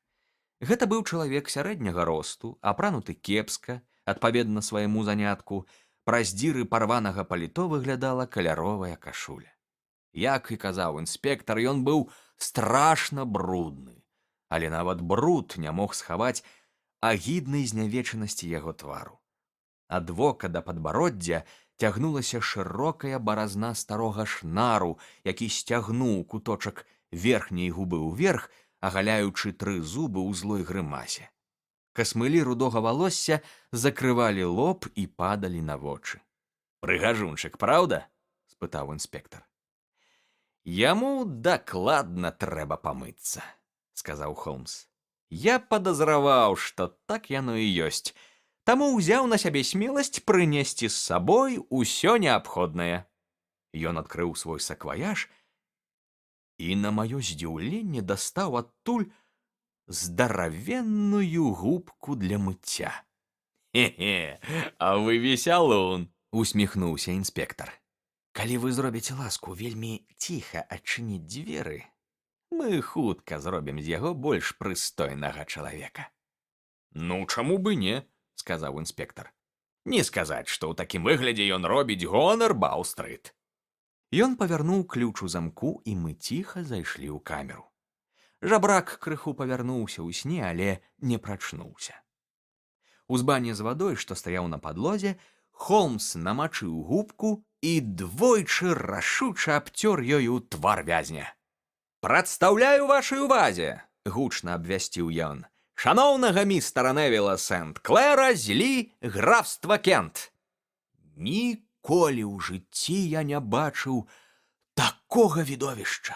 Гэта быў чалавек сярэдняга росту, апрануты кепска, адпаведна свайму занятку, праз дзіры парванага паліто выглядала каляровая кашуля. Як і казаў інспектар, ён быў страшна брудны, але нават бруд не мог схаваць агіднай знявечанасці яго твару. Ад вока да падбароддзя цягнулася шырокая баразна старога шнару, які сцягнуў куточак верхняй губы ўверх, агаляючы 3 зубы ў злой грымасе. Касмылі рудога валосся закрывалі лоб і падалі на вочы. «Прыгажунчык, праўда?» – спытаў інспектар. «Яму дакладна трэба памыцца», – сказаў Холмс. «Я падазраваў, што так яно і ёсць, таму ўзяў на сябе смеласць прынесці з сабой усё неабходнае». Ён адкрыў свой сакваяж і на маё здзіўленне дастаў адтуль здаравенную губку для мыцця. «Хе-хе, а вы весялун», – усміхнуўся інспектар. «Калі вы зробіце ласку вельмі ціха адчыніць дзверы, мы хутка зробім з яго больш прыстойнага чалавека». «Ну, чаму бы не?» – сказаў інспектар. «Не сказаць, што ў такім выглядзе ён робіць гонар Бау-стрыт». Ён павярнуў ключ у замку, і мы ціха зайшлі ў камеру. Жабрак крыху павярнуўся ў сне, але не прачнуўся. У збане з вадой, што стаяў на падлозе, Холмс намачыў губку і двойчы рашуча абцёр ёю твар вязня. «Прадстаўляю вашай увазе», – гучна абвясціў ён, «шаноўнага містера Невіла Сент-Клэра з Лі, графства Кент». Ніколі ў жыцці я не бачыў такога відовішча.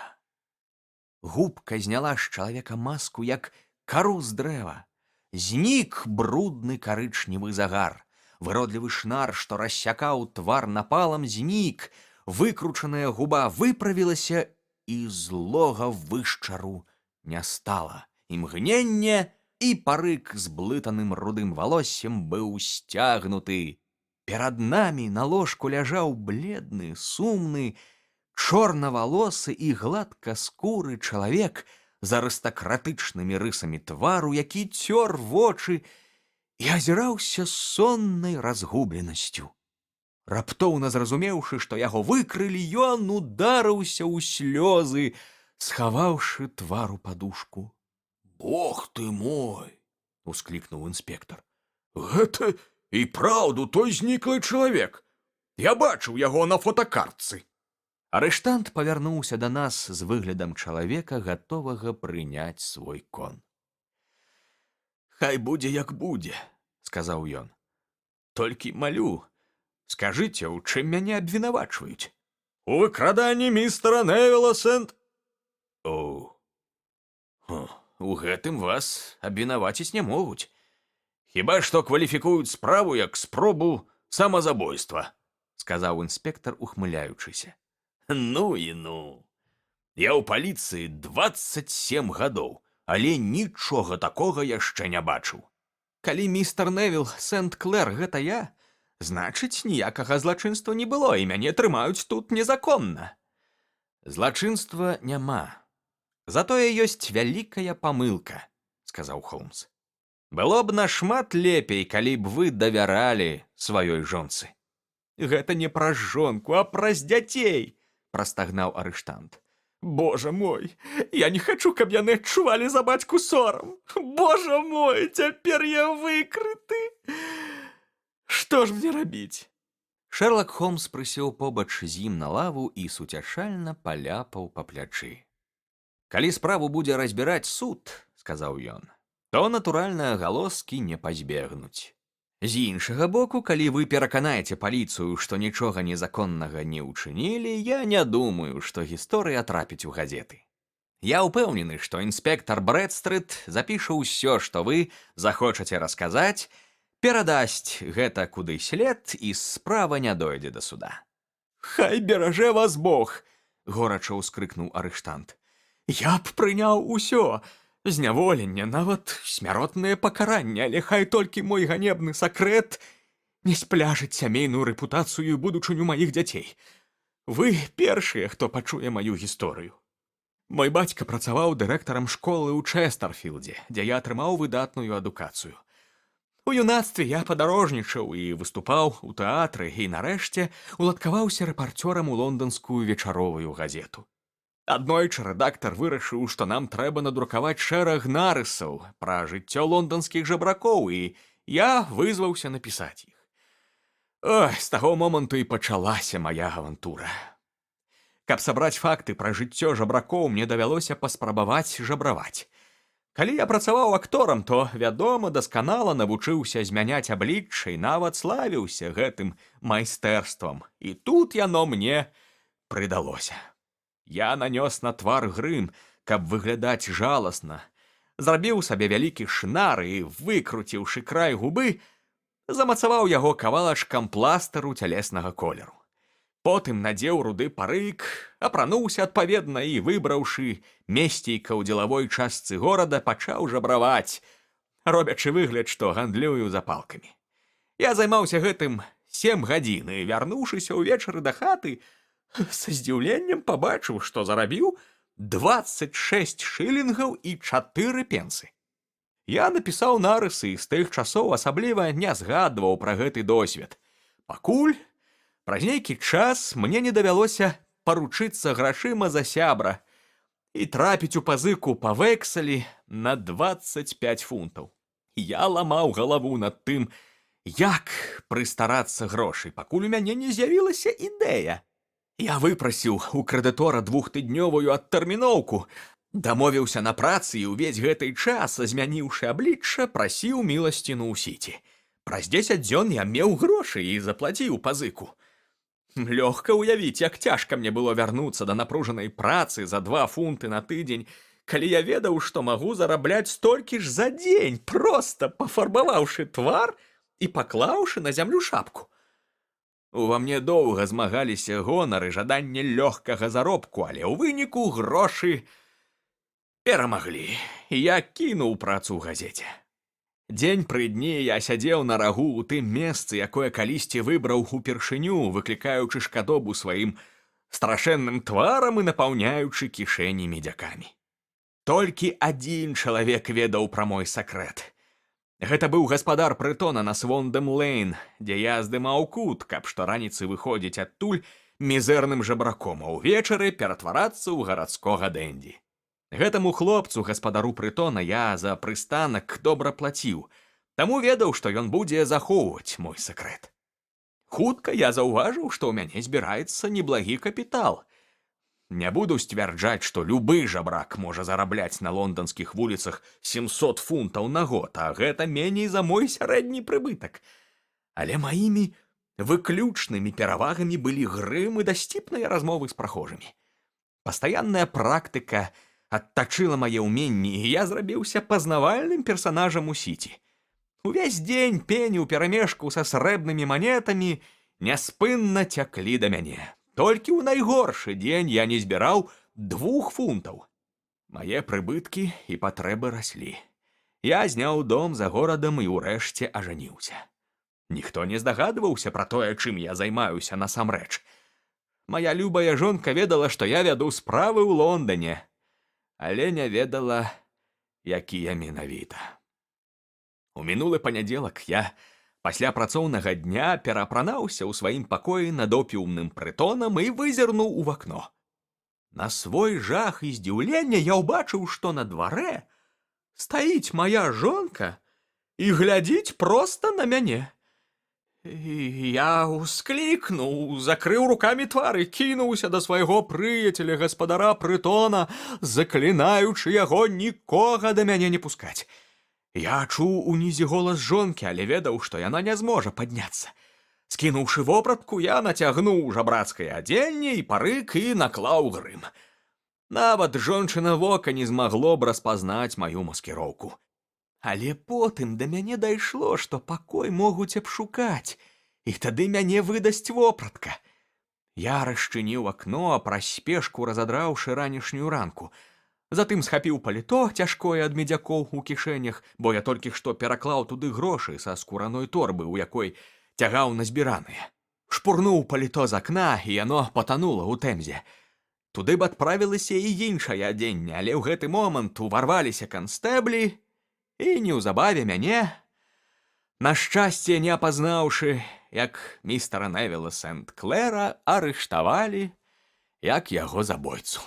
Губка зняла з чалавека маску, як кару з дрэва. Знік брудны карычневы загар. Выродлівы шнар, што рассякаў твар напалам, знік. Выкручаная губа выправілася, і злога вышчару не стала. Імгненне, і парык з блытаным рудым валоссем быў сцягнуты. Перад намі на ложку ляжаў бледны, сумны, чорнавалосы і гладкаскуры чалавек з арыстакратычнымі рысамі твару, які цёр вочы і азіраўся з соннай разгубленасцю. Раптоўна зразумеўшы, што яго выкрылі, ён ударыўся ў слёзы, схаваўшы твар у падушку. Бог ты мой! — усклікнуў інспектор. Гэта і праўду той зніклы чалавек. Я бачыў яго на фотакартцы. Арыштант павярнуўся да нас з выглядам чалавека, гатовага прыняць свой кон. «Хай будзе, як будзе», — сказаў ён. «Толькі малю, скажыце, у чым мяне абвінавачваюць?» У выкраданні містера Невіла Сент... У гэтым вас абвінаваціць не могуць. Хіба што кваліфікуюць справу як спробу самазабойства, сказаў інспектор, ухмыляючыся. Ну і ну. Я ў паліцыі 27 гадоў, але нічога такога яшчэ не бачыў. Калі містер Невіл Сент-Клэр гэта я, значыць, ніякага злачынства не было, і мяне трымаюць тут незаконна. Злачынства няма. Затое ёсць вялікая памылка, сказаў Холмс. Было б нашмат лепей, калі б вы давяралі сваёй жонцы. Гэта не праз жонку, а праз дзяцей, прастагнаў арыштант. Божа мой, я не хачу, каб яны адчувалі за бацьку сорам. Божа мой, цяпер я выкрыты. Што ж мне рабіць? Шерлак Холмс прысеў побач з ім на лаву і суцяшальна паляпаў па плячы. «Калі справу будзе разбіраць суд, — сказаў ён, — то, натуральна, галоскі не пазбегнуць. З іншага боку, калі вы пераканаеце паліцыю, што нічога незаконнага не ўчынілі, я не думаю, што гісторыя трапіць у газеты. Я ўпэўнены, што інспектор Брэдстрыт запіша ўсё, што вы захочаце расказаць, перадасць гэта куды след, і справа не дойдзе да суда». «Хай беражэ вас Бог!» — горача ўскрыкнуў арыштант. «Я б прыняў усё, зняволенне, нават смяротнае пакаранне, але хай толькі мой ганебны сакрэт не спляжыць сямейную рэпутацыю і будучыню маіх дзяцей. Вы першыя, хто пачуе маю гісторыю. Мой бацька працаваў дырэктарам школы ў Чэстарфілдзе, дзе я атрымаў выдатную адукацыю. У юнацтве я падарожнічаў і выступаў у тэатры і, нарэшце, уладкаваўся рэпарцёрам у лонданскую вечаровую газету. Аднойчы рэдактар вырашыў, што нам трэба надрукаваць шэраг нарысаў пра жыццё лонданскіх жабракоў, і я вызваўся напісаць іх. Ой, з таго моманту і пачалася мая авантура. Каб сабраць факты пра жыццё жабракоў, мне давялося паспрабаваць жабраваць. Калі я працаваў акторам, то, вядома, дасканала навучыўся змяняць аблічча і нават славіўся гэтым майстэрствам. І тут яно мне прыдалося. Я нанёс на твар грым, каб выглядаць жаласна, зрабіў сабе вялікі шнар і, выкруціўшы край губы, замацаваў яго кавалачкам пластыру цялеснага колеру. Потым надзеў руды парык, апрануўся адпаведна і, выбраўшы месцейка ў дзелавой частцы горада, пачаў жабраваць, робячы выгляд, што гандлюю запалкамі. Я займаўся гэтым 7 гадзін і, вярнуўшыся ўвечары да хаты, са здзіўленнем пабачыў, што зарабіў 26 шылінгаў і 4 пенсы. Я напісаў нарысы і з тых часоў асабліва не згадваў пра гэты досвед, пакуль праз нейкі час мне не давялося паручыцца грашыма за сябра і трапіць у пазыку па вэксалі на 25 фунтаў. Я ламаў галаву над тым, як прыстарацца грошай, пакуль у мяне не з'явілася ідэя. Я выпрасіў у крэдытора 2-тыднёвую адтэрміноўку, дамовіўся на працы і ўвесь гэты час, змяніўшы аблічча, прасіў міласціну ў сіці. Праз 10 дзён я меў грошы і заплаціў пазыку. Лёгка ўявіць, як цяжка мне было вярнуцца да напружанай працы за 2 фунты на тыдзень, калі я ведаў, што магу зарабляць столькі ж за дзень, проста пафарбаваўшы твар і паклаўшы на зямлю шапку. Ува мне доўга змагаліся гонар і жаданне лёгкага заробку, але ў выніку грошы перамаглі, і я кінуў працу ў газеце. Дзень пры дні я сядзеў на рагу ў тым месцы, якое калісьці выбраў упершыню, выклікаючы шкадобу сваім страшэнным тварам і напаўняючы кішэні медзякамі. Толькі адзін чалавек ведаў пра мой сакрэт. Гэта быў гаспадар прытона на Свондэм-Лэйн, дзе я здымаў кут, каб штораніцы выходзіць адтуль мізэрным жабраком, а ўвечары ператварацца ў гарадскога дэндзі. Гэтаму хлопцу, гаспадару прытона, я за прыстанак добра плаціў, таму ведаў, што ён будзе захоўваць мой сакрэт. Хутка я заўважыў, што ў мяне збіраецца неблагі капітал. Не буду сцвярджаць, што любы жабрак можа зарабляць на лонданскіх вуліцах 700 фунтаў на год, а гэта меней за мой сярэдні прыбытак. Але маімі выключнымі перавагамі былі грым і дасціпныя размовы з прахожымі. Пастаянная практыка адтачыла мае ўменні, і я зрабіўся пазнавальным персанажам у сіці. Увесь дзень пені ўперамешку са срэбнымі манетамі няспынна цяклі да мяне. Толькі ў найгоршы дзень я не збіраў 2 фунтаў. Мае прыбыткі і патрэбы раслі. Я зняў дом за горадам і ўрэшце ажаніўся. Ніхто не здагадваўся пра тое, чым я займаюся насамрэч. Мая любая жонка ведала, што я вяду справы ў Лондане, але не ведала, якія менавіта. У мінулы панядзелак я пасля працоўнага дня пераапранаўся ў сваім пакоі над опіумным прытонам і вызірнуў у вакно. На свой жах і здзіўленне я ўбачыў, што на дварэ стаіць мая жонка і глядзіць проста на мяне. Я ўсклікнуў, закрыў рукамі твар і кінуўся да свайго прыяцеля, гаспадара прытона, заклінаючы яго нікога да мяне не пускаць. Я чуў унізе голас жонкі, але ведаў, што яна не зможа падняцца. Скінуўшы вопратку, я нацягнуў жабрацкае адзенне і парык і наклаў грым. Нават жончына вока не змагло б распазнаць маю маскіроўку. Але потым да мяне дайшло, што пакой могуць абшукаць, і тады мяне выдасць вопратка. Я расчыніў акно, праз спешку разадраўшы ранішнюю ранку. Затым схапіў паліто, цяжкое ад медзякоў у кішэнях, бо я толькі што пераклаў туды грошы са скураной торбы, у якой цягаў назбіраныя. Шпурнуў паліто з акна, і яно патанула ў тэмзе. Туды б адправілася і іншае адзенне, але ў гэты момант уварваліся канстэблі, і неўзабаве мяне, на шчасце не апазнаўшы, як містера Невіла Сент-Клэра, арыштавалі, як яго забойцу.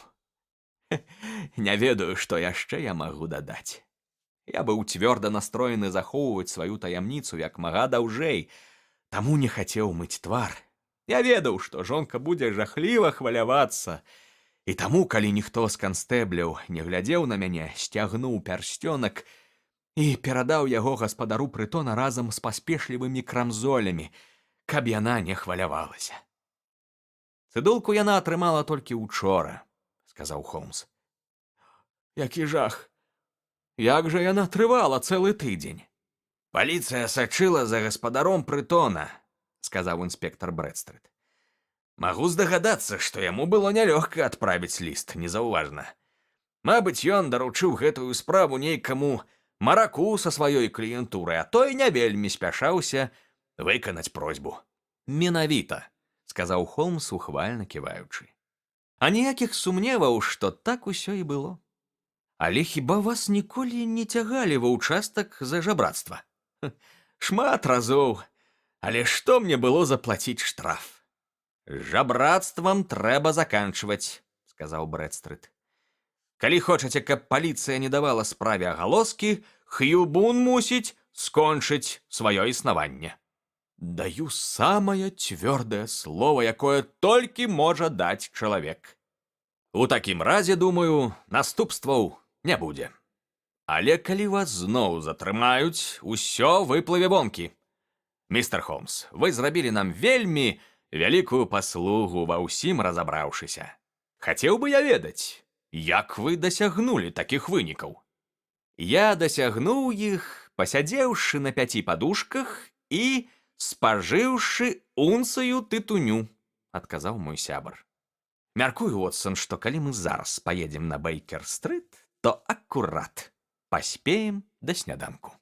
Не ведаю, што яшчэ я магу дадаць. Я быў цвёрда настроены захоўваць сваю таямніцу як мага даўжэй, таму не хацеў мыць твар. Я ведаў, што жонка будзе жахліва хвалявацца, і таму, калі ніхто з канстэбляў не глядзеў на мяне, сцягнуў пярсцёнак і перадаў яго гаспадару прытона разам з паспешлівымі крамзолямі, каб яна не хвалявалася. Цыдулку яна атрымала толькі учора, сказаў Холмс. Які жах! Як жа яна трывала цэлы тыдзень? Паліцыя сачыла за гаспадаром прытона, сказаў інспектар Брэдстрыт. Магу здагадацца, што яму было нялёгка адправіць ліст незаўважна. Мабыць, ён даручыў гэтую справу нейкаму мараку са сваёй кліентуры, а той не вельмі спяшаўся выканаць просьбу. Менавіта, сказаў Холмс, ухвальна ківаючы. А ніякіх сумневаў, што так усё і было. Але хіба вас ніколі не цягалі ва ўчастак за жабрацтва? Шмат разоў, але што мне было заплаціць штраф? Жабрацтвам трэба заканчваць, сказаў Брэдстрыт. Калі хочаце, каб паліцыя не давала справе агалоскі, Х'юбун мусіць скончыць сваё існаванне. Даю самае цвёрдае слова, якое толькі можа даць чалавек. У такім разе, думаю, наступстваў не будзе. Але калі вас зноў затрымаюць, усё выплыве вонкі. Містер Холмс, вы зрабілі нам вельмі вялікую паслугу ва ўсім разабраўшыся. Хацеў бы я ведаць, як вы дасягнулі такіх вынікаў? Я дасягнуў іх, пасядзеўшы на 5 падушках і спажыўшы унцыю тытуню, адказаў мой сябар. Мяркую, Уотсон, што калі мы зараз паедзем на Бейкер-стрыт, то акурат паспеем да сняданку.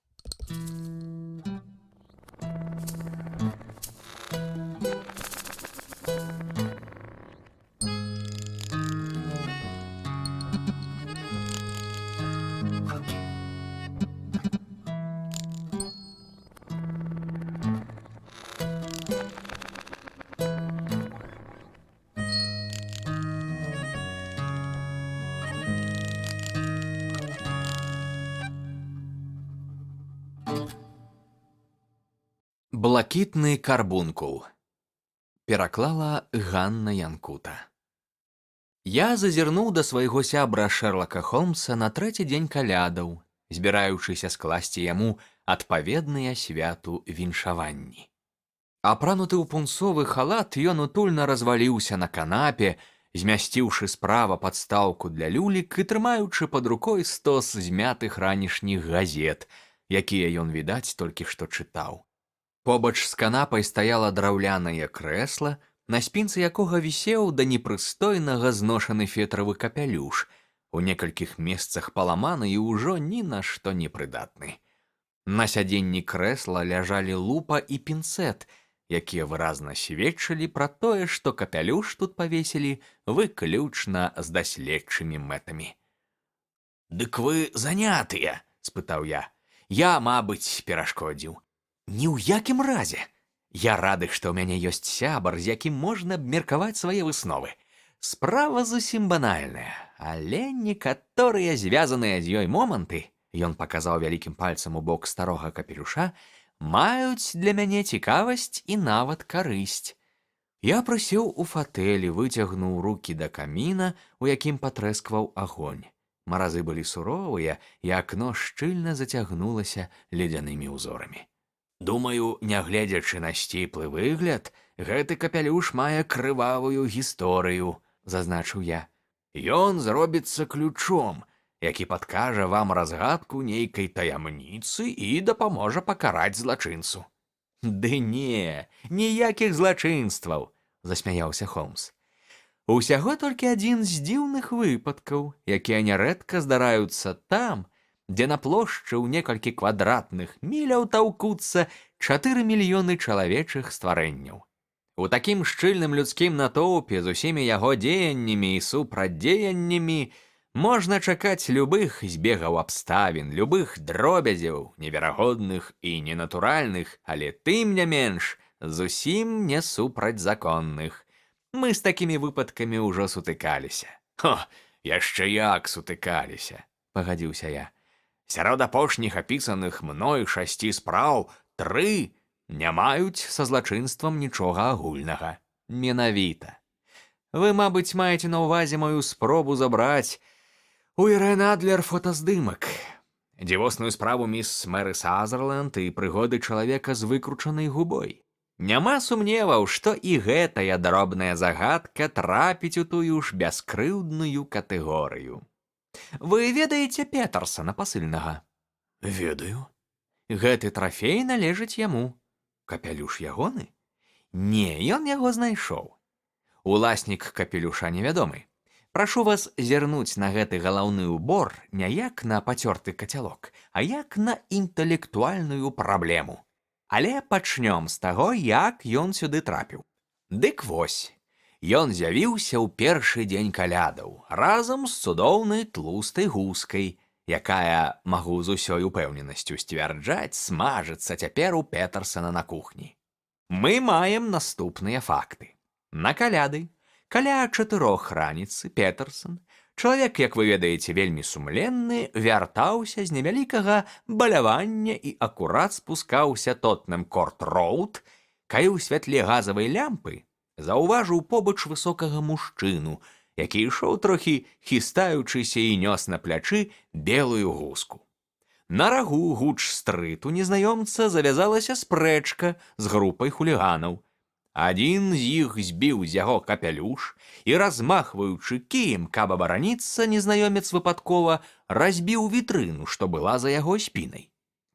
Блакітны карбункул. Пераклала Ганна Янкута. Я зазірнуў да свайго сябра Шэрлака Холмса на трэці дзень калядаў, збіраючыся скласці яму адпаведныя святу віншаванні. Апрануты ў пунцовы халат, ён утульна разваліўся на канапе, змясціўшы справа падстаўку для люлек і трымаючы пад рукой стос змятых ранішніх газет, якія ён, відаць, толькі што чытаў. Побач з канапай стаяла драўлянае крэсла, на спінцы якога вісеў да непрыстойнага зношаны фетравы капялюш, у некалькіх месцах паламаны і ўжо ні на што не прыдатны. На сядзенні крэсла ляжалі лупа і пінцэт, якія выразна сведчылі пра тое, што капялюш тут павесілі выключна з даследчымі мэтамі. «Дык вы занятыя?» – спытаў я. «Я, мабыць, перашкодзіў». «Ні ў якім разе. Я рады, што ў мяне ёсць сябар, з якім можна абмеркаваць свае высновы. Справа зусім банальная, але некаторыя звязаныя з ёй моманты, ён паказаў вялікім пальцам у бок старога капелюша, маюць для мяне цікавасць і нават карысць». Я прысеў у фатэлі, выцягнуў рукі да каміна, у якім патрэскваў агонь. Маразы былі суровыя, і акно шчыльна зацягнулася ледзянымі ўзорамі. «Думаю, нягледзячы на сціплы выгляд, гэты капялюш мае крывавую гісторыю», – зазначыў я. «Ён зробіцца ключом, які падкажа вам разгадку нейкай таямніцы і дапаможа пакараць злачынцу». «Ды не, ніякіх злачынстваў», – засмяяўся Холмс. «Усяго толькі адзін з дзіўных выпадкаў, якія нярэдка здараюцца там, дзе на плошчы ў некалькі квадратных міляў таўкуцца 4 мільёны чалавечых стварэнняў. У такім шчыльным людскім натоўпе з усімі яго дзеяннямі і супрадзеяннямі можна чакаць любых збегаў абставін, любых дробязяў, неверагодных і ненатуральных, але тым не менш зусім не супрацьзаконных. Мы з такімі выпадкамі ўжо сутыкаліся». «Хо, яшчэ як сутыкаліся», – пагадзіўся я. «Сярод апошніх апісаных мной 6 спраў 3 не маюць са злачынствам нічога агульнага». «Менавіта. Вы, мабыць, маеце на ўвазе маю спробу забраць у Ірэн Адлер фотаздымак, дзівосную справу міс Мэры Сазерленд і прыгоды чалавека з выкручанай губой. Няма сумневаў, што і гэтая дробная загадка трапіць у тую ж бяскрыўдную катэгорыю. Вы ведаеце Петарсана пасыльнага?» «Ведаю». «Гэты трафей належыць яму. Капялюш ягоны?» «Не, ён яго знайшоў. Уласнік капелюша невядомы. Прашу вас зірнуць на гэты галаўны ўбор не як на пацёрты кацялок, а як на інтэлектуальную праблему. Але пачнём з таго, як ён сюды трапіў. Дык вось, ён з'явіўся ў першы дзень калядаў разам з цудоўнай тлустай гускай, якая, магу з усёй упэўненасцю сцвярджаць, смажыцца цяпер у Петарсана на кухні. Мы маем наступныя факты. На каляды, каля 4 раніцы, Петарсан, чалавек, як вы ведаеце, вельмі сумленны, вяртаўся з невялікага балявання і акурат спускаўся Тотнем Корт-Роуд, калі ў святле газавай лямпы заўважыў побач высокага мужчыну, які ішоў трохі хістаючыся і нёс на плячы белую гуску. На рагу гуч-стрыту незнаёмца завязалася спрэчка з групай хуліганаў. Адзін з іх збіў з яго капялюш і, размахваючы кіем, каб абараніцца, незнаёмец выпадкова разбіў вітрыну, што была за яго спінай.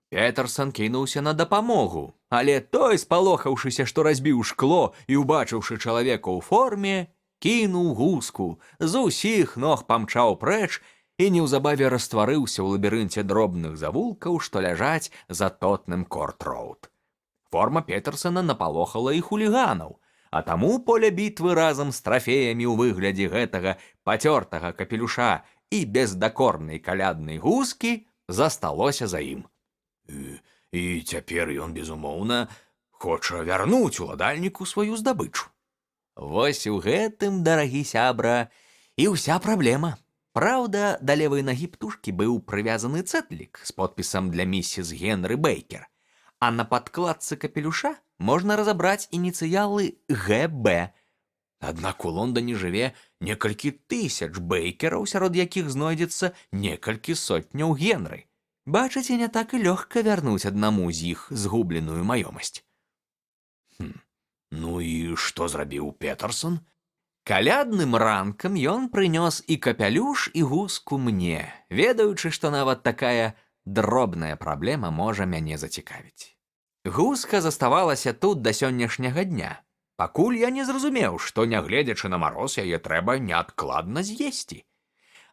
Петарсан кінуўся на дапамогу, але той, спалохаўшыся, што разбіў шкло і убачыўшы чалавека ў форме, кінуў гуску, з усіх ног памчаў прэч і неўзабаве растварыўся ў лабірынце дробных завулкаў, што ляжаць за Тотнем Корт-Роуд. Форма Петарсана напалохала і хуліганаў, а таму поле бітвы разам з трафеямі ў выглядзе гэтага пацёртага капелюша і бездакорнай каляднай гускі засталося за ім. І цяпер ён, безумоўна, хоча вярнуць уладальніку сваю здабычу». Вось у гэтым, дарагі сябра, і ўся праблема. Праўда, да левай нагі птушкі быў прывязаны цэтлік з подпісам для міссіс Генры Бейкер, А на падкладцы капелюша можна разабраць ініцыялы ГБ. Аднак у Лондоне жыве некалькі тысяч бэйкераў, сярод якіх знойдзецца некалькі сотняў Генры. Бачыце, не так і лёгка вярнуць аднаму з іх згубленую маёмасць. Ну і што зрабіў Петерсон? Калядным ранкам ён прынёс і капялюш, і гуску мне, ведаючы, што нават такая дробная праблема можа мяне зацікавіць. Гуска заставалася тут да сённяшняга дня, пакуль я не зразумеў, што, нягледзячы на мароз, яе трэба неадкладна з'есці.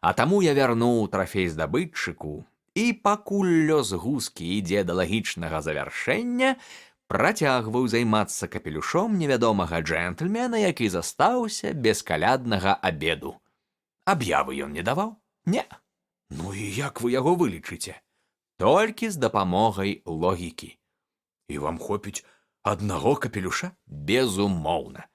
А таму я вярнуў трафей здабытчыку, і пакуль лёс гускі ідзе да лагічнага завяршэння, працягваў займацца капелюшом невядомага джентльмена, які застаўся без каляднага абеду. Аб'явы ён не даваў? Не. Ну і як вы яго вылічыце? Толькі з дапамогай логікі. І вам хопіць аднаго капелюша? Безумоўна.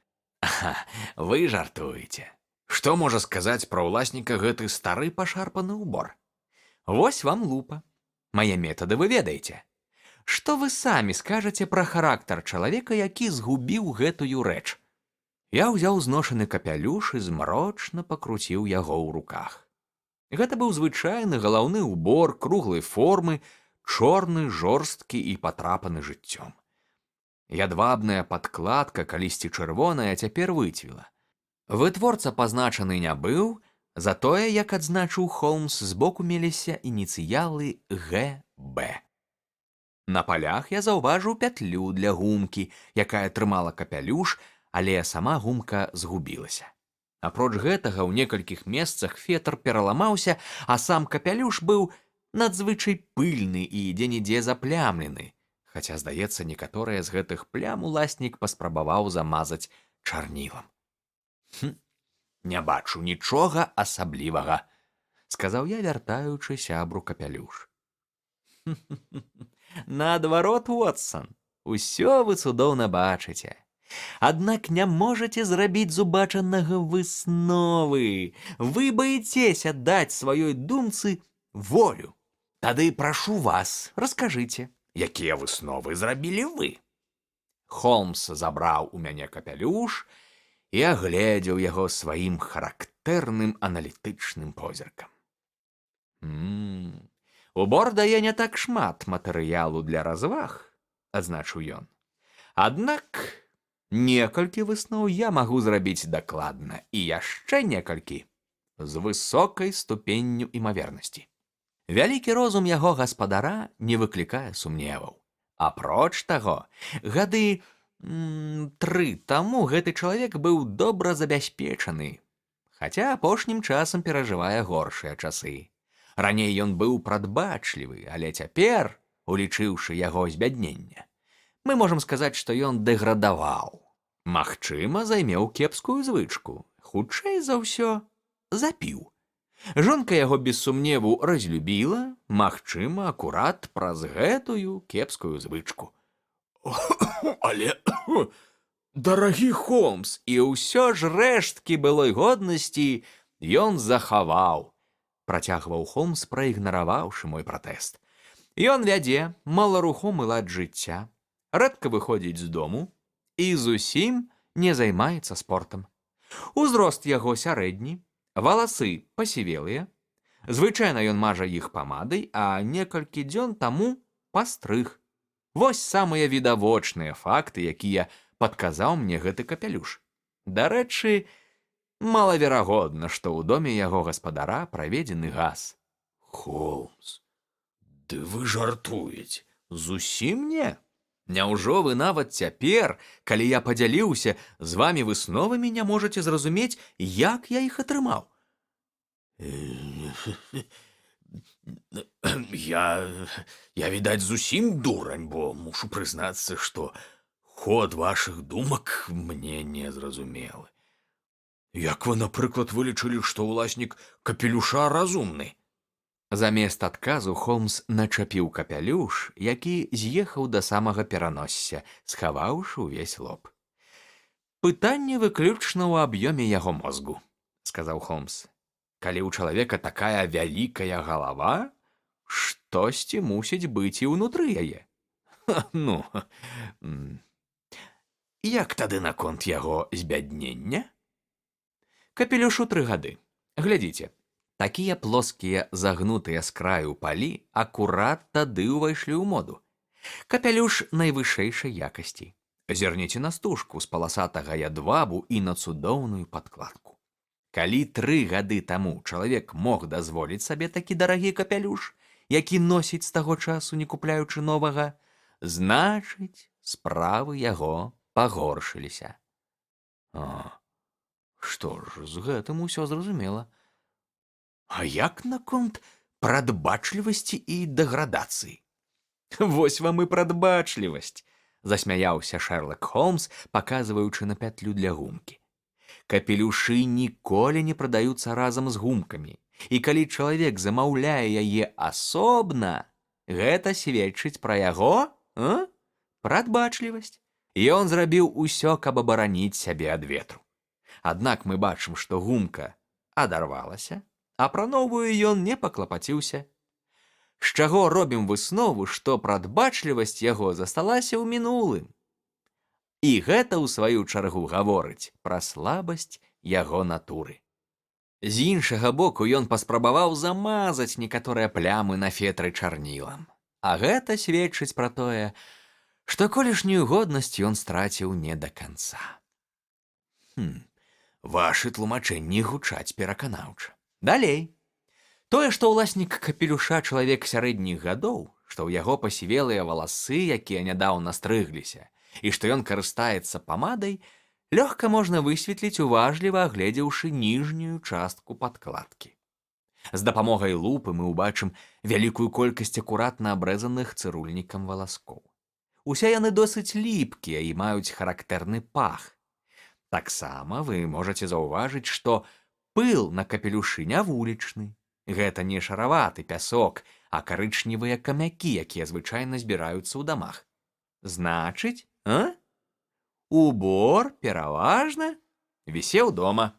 Вы жартуеце. Што можа сказаць пра ўласніка гэты стары пашарпаны ўбор? Вось вам лупа. Мае метады вы ведаеце. Што вы самі скажаце пра характар чалавека, які згубіў гэтую рэч? Я ўзяў зношаны капялюш і змрочна пакруціў яго ў руках. Гэта быў звычайны галаўны ўбор круглай формы, чорны, жорсткі і патрапаны жыццём. Ядвабная падкладка, калісьці чырвоная, цяпер выцвіла. Вытворца пазначаны не быў, затое, як адзначыў Холмс, збоку меліся ініцыялы ГБ. На палях я заўважыў пятлю для гумкі, якая трымала капялюш, але сама гумка згубілася. Апроч гэтага, ў некалькіх месцах фетр пераламаўся, а сам капялюш быў надзвычай пыльны і дзе-нідзе заплямлены, хаця, здаецца, некаторыя з гэтых плям уласнік паспрабаваў замазаць чарнілам. Не бачу нічога асаблівага, сказаў я, вяртаючы сябру капялюш. Наадварот, Уотсон, усё вы цудоўна бачыце. Аднак не можаце зрабіць з убачанага высновы. Вы баіцеся даць сваёй думцы волю. Тады прашу вас, раскажыце, якія высновы зрабілі вы? Холмс забраў у мяне капялюш і агледзеў яго сваім характэрным аналітычным позіркам. Убор дае не так шмат матэрыялу для разваг, адзначыў ён. Аднак некалькі высноў я магу зрабіць дакладна, і яшчэ некалькі з высокай ступенню імавернасці. Вялікі розум яго гаспадара не выклікае сумневаў. Апроч таго, гады 3 таму гэты чалавек быў добра забяспечаны, хаця апошнім часам перажывае горшыя часы. Раней ён быў прадбачлівы, але цяпер, улічыўшы яго збяднення, мы можам сказаць, што ён дэградаваў. Магчыма, займеў кепскую звычку, хутчэй за ўсё, запіў. Жонка яго без сумневу разлюбіла, магчыма, акурат праз гэтую кепскую звычку. Але, дарагі Холмс, і ўсё ж рэшткі былой годнасці ён захаваў, працягваў Холмс, праігнараваўшы мой пратэст. Ён вядзе маларухомы лад жыцця, рэдка выходзіць з дому і зусім не займаецца спортам. Узрост яго сярэдні, валасы пасівелыя, звычайна ён мажа іх памадай, а некалькі дзён таму пастрыг. Вось самыя відавочныя факты, якія падказаў мне гэты капялюш. Дарэчы, малаверагодна, што ў доме яго гаспадара праведзены газ. Холмс, ды вы жартуеце? Зусім не. Няўжо вы нават цяпер, калі я падзяліўся з вамі высновамі, не можаце зразумець, як я іх атрымаў? Я, відаць, зусім дурань, бо мушу прызнацца, што ход вашых думак мне не зразумелы. Як вы, напрыклад, вылічылі, што ўласнік капелюша разумны? Замест адказу Холмс начапіў капялюш, які з'ехаў да самага пераносся, схаваўшы ўвесь лоб. «Пытанне выключна ў аб'ёме яго мозгу», — сказаў Холмс. «Калі ў чалавека такая вялікая галава, штосьці мусіць быць і ўнутры яе». Ну, як тады наконт яго збяднення? Капелюшу 3 гады. Глядзіце, такія плоскія загнутыя з краю палі акурат тады ўвайшлі ў моду. Капелюш найвышэйшай якасці. Зірніце на стужку з паласатага ядвабу і на цудоўную падкладку. Калі 3 гады таму чалавек мог дазволіць сабе такі дарагі капелюш, які носіць з таго часу, не купляючы новага, значыць, справы яго пагоршыліся. Што ж, з гэтым усё зразумела. А як наконт прадбачлівасці і дэградацыі? Вось вам і прадбачлівасць, засмяяўся Шерлок Холмс, паказваючы на пятлю для гумкі. Капелюшы ніколі не прадаюцца разам з гумкамі, і калі чалавек замаўляе яе асобна, гэта сведчыць пра яго, прадбачлівасць. Ён зрабіў усё, каб абараніць сябе ад ветру. Аднак мы бачым, што гумка адарвалася, а пра новую ён не паклапаціўся. З чаго робім выснову, што прадбачлівасць яго засталася ў мінулым. І гэта, у сваю чаргу, гаворыць пра слабасць яго натуры. З іншага боку, ён паспрабаваў замазаць некаторыя плямы на фетры чарнілам. А гэта сведчыць пра тое, што колішнюю годнасць ён страціў не да канца. Вашы тлумачэнні гучаць пераканаўча. Далей. Тое, што ўласнік капелюша чалавек сярэдніх гадоў, што ў яго пасівелыя валасы, якія нядаўна стрыгліся, і што ён карыстаецца памадай, лёгка можна высветліць, уважліва агледзеўшы ніжнюю частку падкладкі. З дапамогай лупы мы ўбачым вялікую колькасць акуратна абрэзаных цырульнікам валаскоў. Усе яны досыць ліпкія і маюць характэрны пах. Таксама вы можаце заўважыць, што пыл на капелюшы не вулічны. Гэта не шараваты пясок, а карычневыя камякі, якія звычайна збіраюцца ў дамах. Значыць, убор пераважна вісеў дома.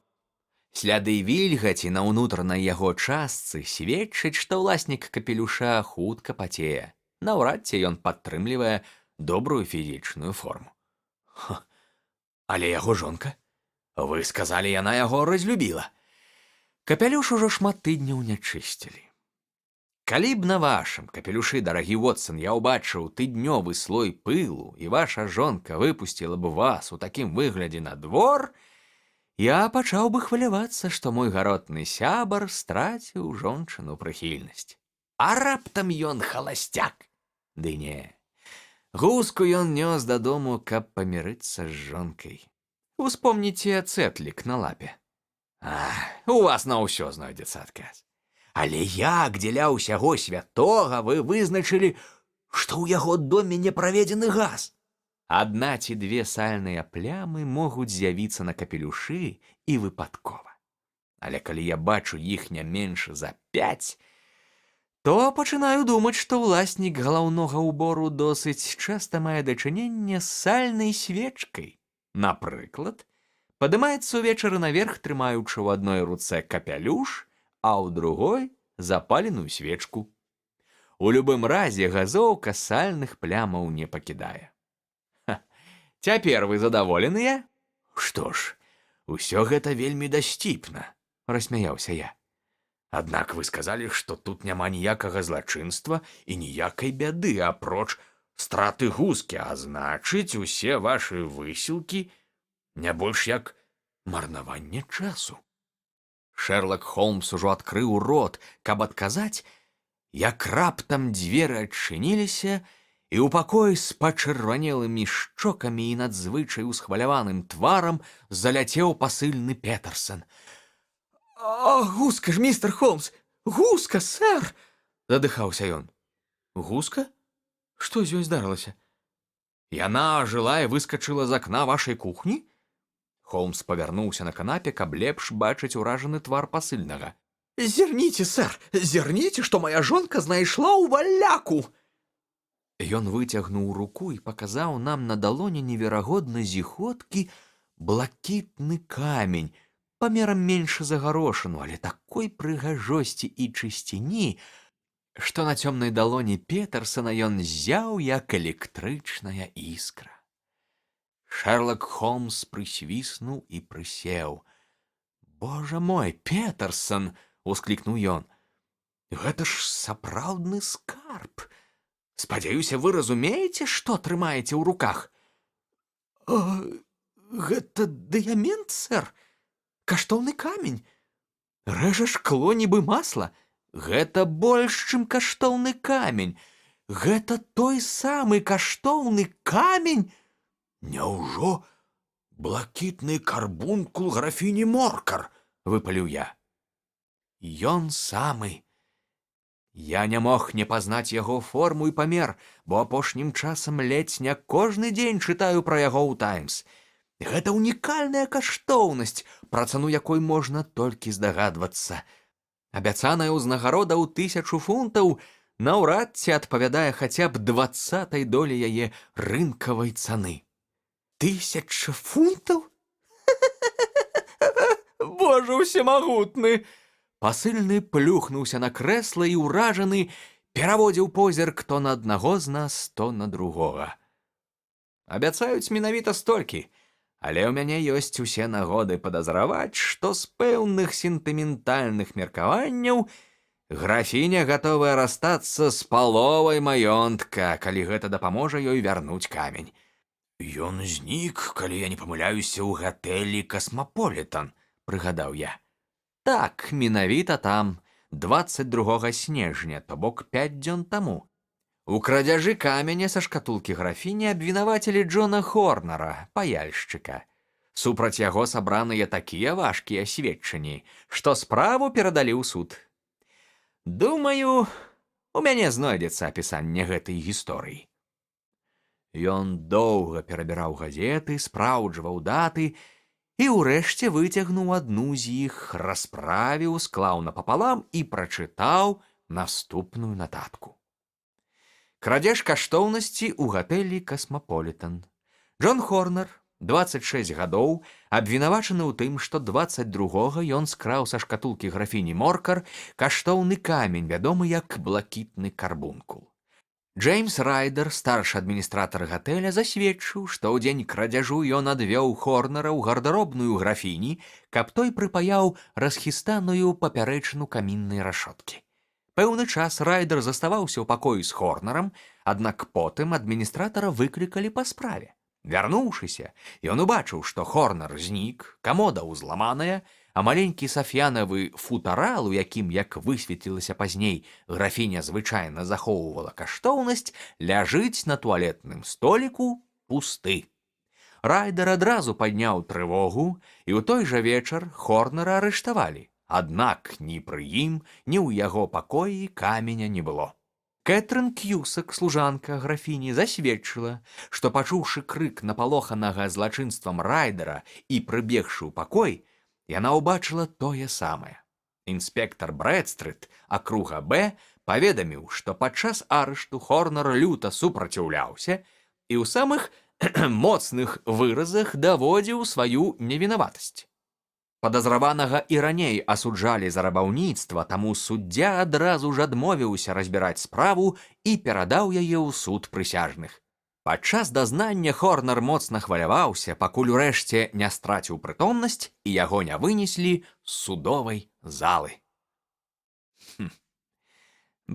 Сляды вільгаці на ўнутранай яго частцы сведчаць, што ўласнік капелюша хутка пацее. Наўрад ці ён падтрымлівае добрую фізічную форму. Але яго жонка? Вы сказалі, яна яго разлюбіла. Капелюш ужо шмат тыдняў не чысцілі. Калі б на вашым капелюшы, дарагі Вотсон, я ўбачыў тыднёвы слой пылу, і ваша жонка выпусціла б вас у такім выглядзе на двор, я пачаў бы хвалявацца, што мой гаротны сябар страціў жончыну прыхільнасць. А раптам ён халасцяк? Ды не. Гуску ён нёс дадому, каб памірыцца з жонкай. Успомніце цэтлік на лапе. У вас на ўсё знойдзецца адказ. Але як дзеля ўсяго святога вы вызначылі, што ў яго доме не праведзены газ? Адна ці 2 сальныя плямы могуць з'явіцца на капелюшы і выпадкова. Але калі я бачу іх не менш за 5, то пачынаю думаць, што ўласнік галаўнога ўбору досыць часта мае дачыненне з сальнай свечкай. Напрыклад, падымаецца ўвечары наверх, трымаючы ў адной руцэ капелюш, а ў другой запаленую свечку. У любым разе газоўка сальных плямаў не пакідае. Цяпер вы задаволеныя? Што ж, усё гэта вельмі дасціпна, рассмяяўся я. Аднак вы сказалі, што тут няма ніякага злачынства і ніякай бяды, апроч страты гускі, а значыць, усе вашы высілкі не больш як марнаванне часу. Шерлок Холмс ужо адкрыў рот, каб адказаць, як раптам дзверы адчыніліся, і ў пакой з пачырванелымі шчокамі і надзвычай усхваляваным тварам заляцеў пасыльны Петерсон. Гуска ж, містер Холмс! Гуска, сэр! Задыхаўся ён. Гуска? Што з ёй здарылася? Яна ажыла і выскачыла з акна вашай кухні? Холмс павярнуўся на канапе, каб лепш бачыць уражаны твар пасыльнага. Зірніце, сэр, зірніце, што мая жонка знайшла ў валяку! Ён выцягнуў руку і паказаў нам на далоне неверагодна зіхоткі блакітны камень, памерам менш за гарошыну, але такой прыгажосці і чысціні, што на цёмнай далоні Петерсона ён ззяў, як электрычная іскра. Шерлок Холмс прысвіснуў і прысеў. «Божа мой, Петерсон!» — усклікнуў ён. «Гэта ж сапраўдны скарб! Спадзяюся, вы разумееце, што трымаеце ў руках?» «Гэта дыямент, сэр! Каштоўны камень! Рэжа шкло, нібы масла! Гэта больш, чым каштоўны камень! Гэта той самы каштоўны камень!» Няўжо блакітны карбункул графіні Моркар? — выпаліў я. Ён самы. Я не мог не пазнаць яго форму і памер, бо апошнім часам ледзь не кожны дзень чытаю пра яго ў «Таймс». Гэта унікальная каштоўнасць, пра цану якой можна толькі здагадвацца. Абяцаная ўзнагарода ў 1000 фунтаў наўрад ці адпавядае хаця б 20-й долі яе рынкавай цаны. 1000 фунтаў? Боже ўсемагутны! Пасыльны плюхнуўся на крэсла і ўражаны пераводзіў позірк то на аднаго з нас, то на другога. Абяцаюць менавіта столькі, але ў мяне ёсць усе нагоды падазраваць, што з пэўных сентыментальных меркаванняў графіня гатовая расстацца з паловай маёнтка, калі гэта дапаможа ёй вярнуць камень. Ён знік, калі я не памыляюся, ў гатэлі «Касмаполітан», — прыгадаў я. Так, менавіта там, 22 снежня, то бок 5 дзён таму. У крадзяжы каменя са шкатулкі графіні абвінавацілі Джона Хорнера, паяльшчыка. Супраць яго сабраныя такія важкія сведчанні, што справу перадалі ў суд. Думаю, у мяне знойдзецца апісанне гэтай гісторыі. Ён доўга перабіраў газеты, спраўджваў даты і ўрэшце выцягнуў адну з іх, расправіў, склаў напапалам і прачытаў наступную нататку. Крадзеж каштоўнасці ў гатэлі «Касмаполітан». Джон Хорнер, 26 гадоў, абвінавачаны ў тым, што 22-го ён скраў са шкатулкі графіні Моркар каштоўны камень, вядомы як блакітны карбункул. Джеймс Райдер, старшы адміністратар гатэля, засведчыў, што ў дзень крадзяжу ён адвёў Хорнера ў гардэробную графіні, каб той прыпаяў расхістаную папярэчыну каміннай рашоткі. Пэўны час Райдер заставаўся ў пакоі з Хорнерам, аднак потым адміністратара выклікалі па справе. Вярнуўшыся, ён убачыў, што Хорнер знік, камода ўзламаная, а маленькі сафьянавы футарал, у якім, як высветлілася пазней, графіня звычайна захоўвала каштоўнасць, ляжыць на туалетным століку пусты. Райдер адразу падняў трывогу, і ў той жа вечар Хорнера арыштавалі. Аднак ні пры ім, ні ў яго пакоі каменя не было. Кэтрын Кьюсак, служанка графіні, засведчыла, што, пачуўшы крык напалоханага злачынствам Райдера і прыбегшы ў пакой, яна ўбачыла тое самае. Інспектар Брэдстрыт, акруга Б, паведаміў, што падчас арышту Хорнер люта супраціўляўся і ў самых моцных выразах даводзіў сваю невінаватасць. Падазраванага і раней асуджалі за рабаўніцтва, таму суддзя адразу ж адмовіўся разбіраць справу і перадаў яе ў суд прысяжных. Падчас дазнання Хорнер моцна хваляваўся, пакуль урэшце не страціў прытомнасць і яго не вынеслі з судовай залы.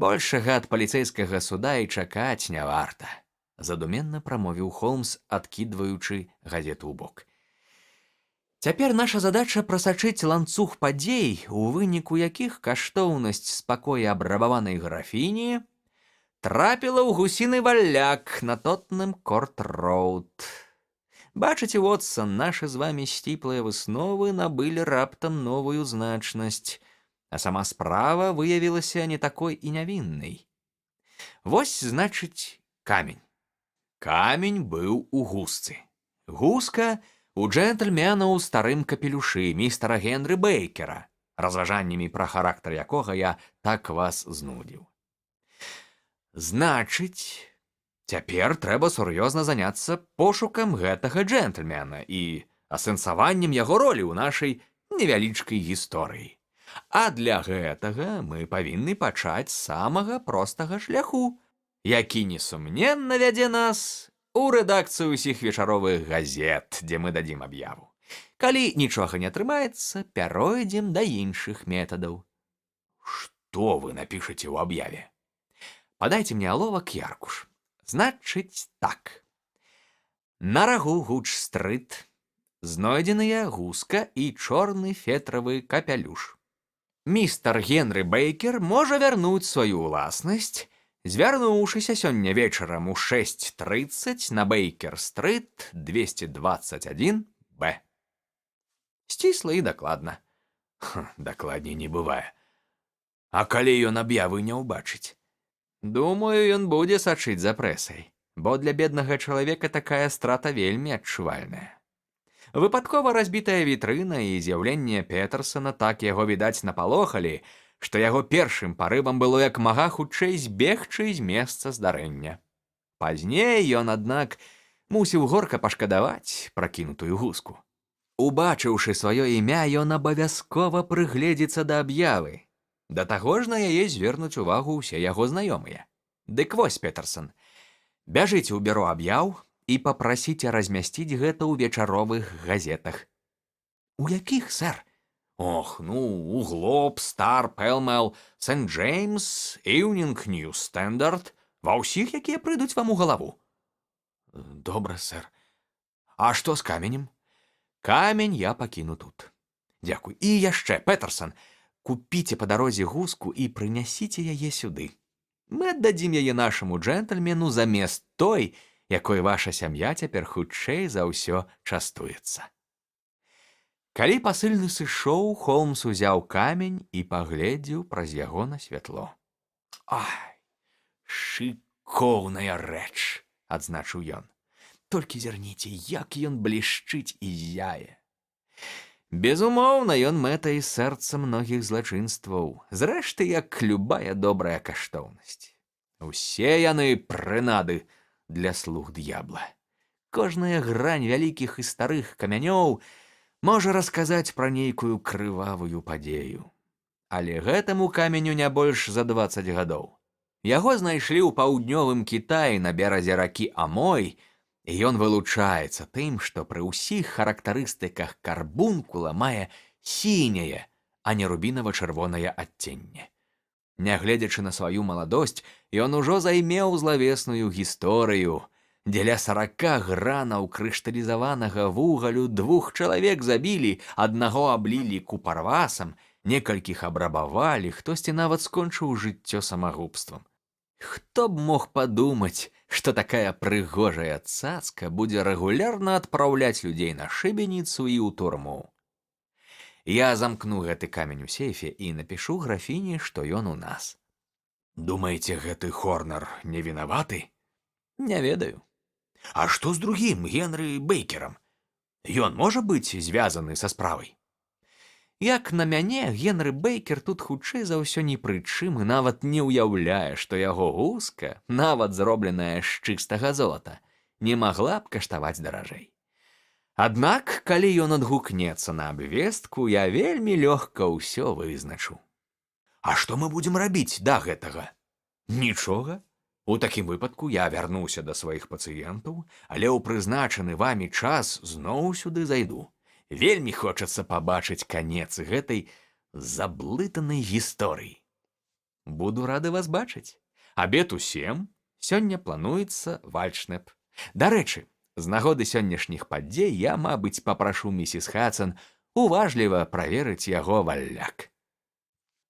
Большага ад паліцэйскага суда і чакаць не варта, задуменна прамовіў Холмс, адкідваючы газету ў бок. Цяпер наша задача прасачыць ланцуг падзей, у выніку якіх каштоўнасць з пакоя абрабаванай графіні трапіла ў гусіны валляк на Тотнем Корт-роуд. Бачыце, Вотсон, нашы з вамі сціплыя высновы набылі раптам новую значнасць, а сама справа выявілася не такой і нявіннай. Вось, значыць, камень. Камень быў у гусцы. Гуска у джентльмена ў старым капелюшы містера Генры Бейкера, разважаннямі пра характар якога я так вас знудзіў. Значыць, цяпер трэба сур'ёзна заняцца пошукам гэтага джентльмена і асэнсаваннем яго ролі ў нашай невялічкай гісторыі. А для гэтага мы павінны пачаць з самага простага шляху, які несумненна вядзе нас у рэдакцыю ўсіх вечаровых газет, дзе мы дадзім аб'яву. Калі нічога не атрымаецца, пяройдзем да іншых метадаў. Што вы напішаце ў аб'яве? Падайце мне аловак і аркуш. Значыць так. На рагу Гудж-стрыт знойдзеныя гуска і чорны фетравы капялюш. Містер Генры Бейкер можа вярнуць сваю ўласнасць, звярнуўшыся сёння вечарам у 6:30 на Бейкер-стрыт 221-Б. Сцісла і дакладна. Дакладней не бывае. А калі ён аб'явы не ўбачыць? Думаю, ён будзе сачыць за прэсай, бо для беднага чалавека такая страта вельмі адчувальная. Выпадкова разбітая вітрына і з'яўленне Петерсона так яго, відаць, напалохалі, што яго першым парывам было як мага хутчэй збегчы з месца здарэння. Пазней ён, аднак, мусіў горка пашкадаваць пракінутую гуску. Убачыўшы сваё імя, ён абавязкова прыгледзіцца да аб'явы. Да таго ж на яе звернуць увагу ўсе яго знаёмыя. Дык вось, Петерсон, бяжыце ў бюро аб'яў і папрасіце размясціць гэта ў вечаровых газетах. У якіх, сэр? Ох, у Глоб, Стар, Пэлмэл, Сент-Джеймс, Іўнінг Ньюс Стэндард, ва ўсіх, якія прыйдуць вам у галаву. Добра, сэр. А што з каменем? Камень я пакіну тут. Дзякуй. І яшчэ, Петерсон, купіце па дарозе гуску і прынясіце яе сюды. Мы аддадзім яе нашаму джентльмену замест той, якой ваша сям'я цяпер хутчэй за ўсё частуецца. Калі пасыльны сышоў, Холмс узяў камень і пагледзеў праз яго на святло. Ай, шыкоўная рэч, адзначыў ён. Толькі зірніце, як ён блішчыць і зяе. Безумоўна, ён мэта і сэрца многіх злачынстваў, зрэшты, як любая добрая каштоўнасць. Усе яны прынады для слуг д'ябла. Кожная грань вялікіх і старых камянёў можа расказаць пра нейкую крывавую падзею. Але гэтаму каменю не больш за 20 гадоў. Яго знайшлі ў паўднёвым Кітаі на беразе ракі Амой, і ён вылучаецца тым, што пры ўсіх характарыстыках карбункула мае сіняе, а не рубінава-чырвонае адценне. Нягледзячы на сваю маладосць, ён ужо займеў злавесную гісторыю. Дзеля 40 гранаў крышталізаванага вугалю 2 чалавек забілі, аднаго аблілі купарвасам, некалькіх абрабавалі, хтосьці нават скончыў жыццё самагубствам. Хто б мог падумаць, што такая прыгожая цацка будзе рэгулярна адпраўляць людзей на шыбеніцу і ў турму. Я замкну гэты камень у сейфе і напішу графіні, што ён у нас. Думаеце, гэты Хорнер не вінаваты? Не ведаю. А што з другім, Генры Бейкерам? Ён можа быць звязаны са справай? Як на мяне, Генры Бейкер тут хутчэй за ўсё ні пры чым і нават не ўяўляе, што яго гуска, нават зробленая з чыстага золата, не магла б каштаваць даражэй. Аднак, калі ён адгукнецца на абвестку, я вельмі лёгка ўсё вызначу. А што мы будзем рабіць да гэтага? Нічога. У такім выпадку я вярнуся да сваіх пацыентаў, але ў прызначаны вамі час зноў сюды зайду. Вельмі хочацца пабачыць канец гэтай заблытанай гісторыі. Буду рады вас бачыць. Абед усім. Сёння плануецца вальшнэп. Дарэчы, з нагоды сённяшніх падзей я, мабыць, папрашу місіс Хадсон уважліва праверыць яго валляк.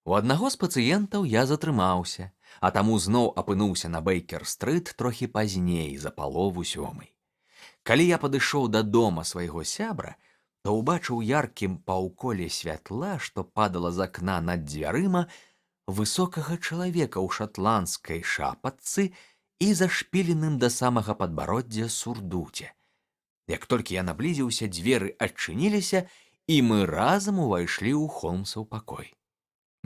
У аднаго з пацыентаў я затрымаўся, а таму зноў апынуўся на Бейкер-стрыт трохі пазней за 6:30. Калі я падышоў да дома свайго сябра, то ўбачыў яркім паўколе святла, што падала з акна над дзвярыма, высокага чалавека ў шатландскай шапатцы і зашпіленым да самага падбароддзя сурдуце. Як толькі я наблізіўся, дзверы адчыніліся, і мы разам увайшлі ў Холмсаў пакой.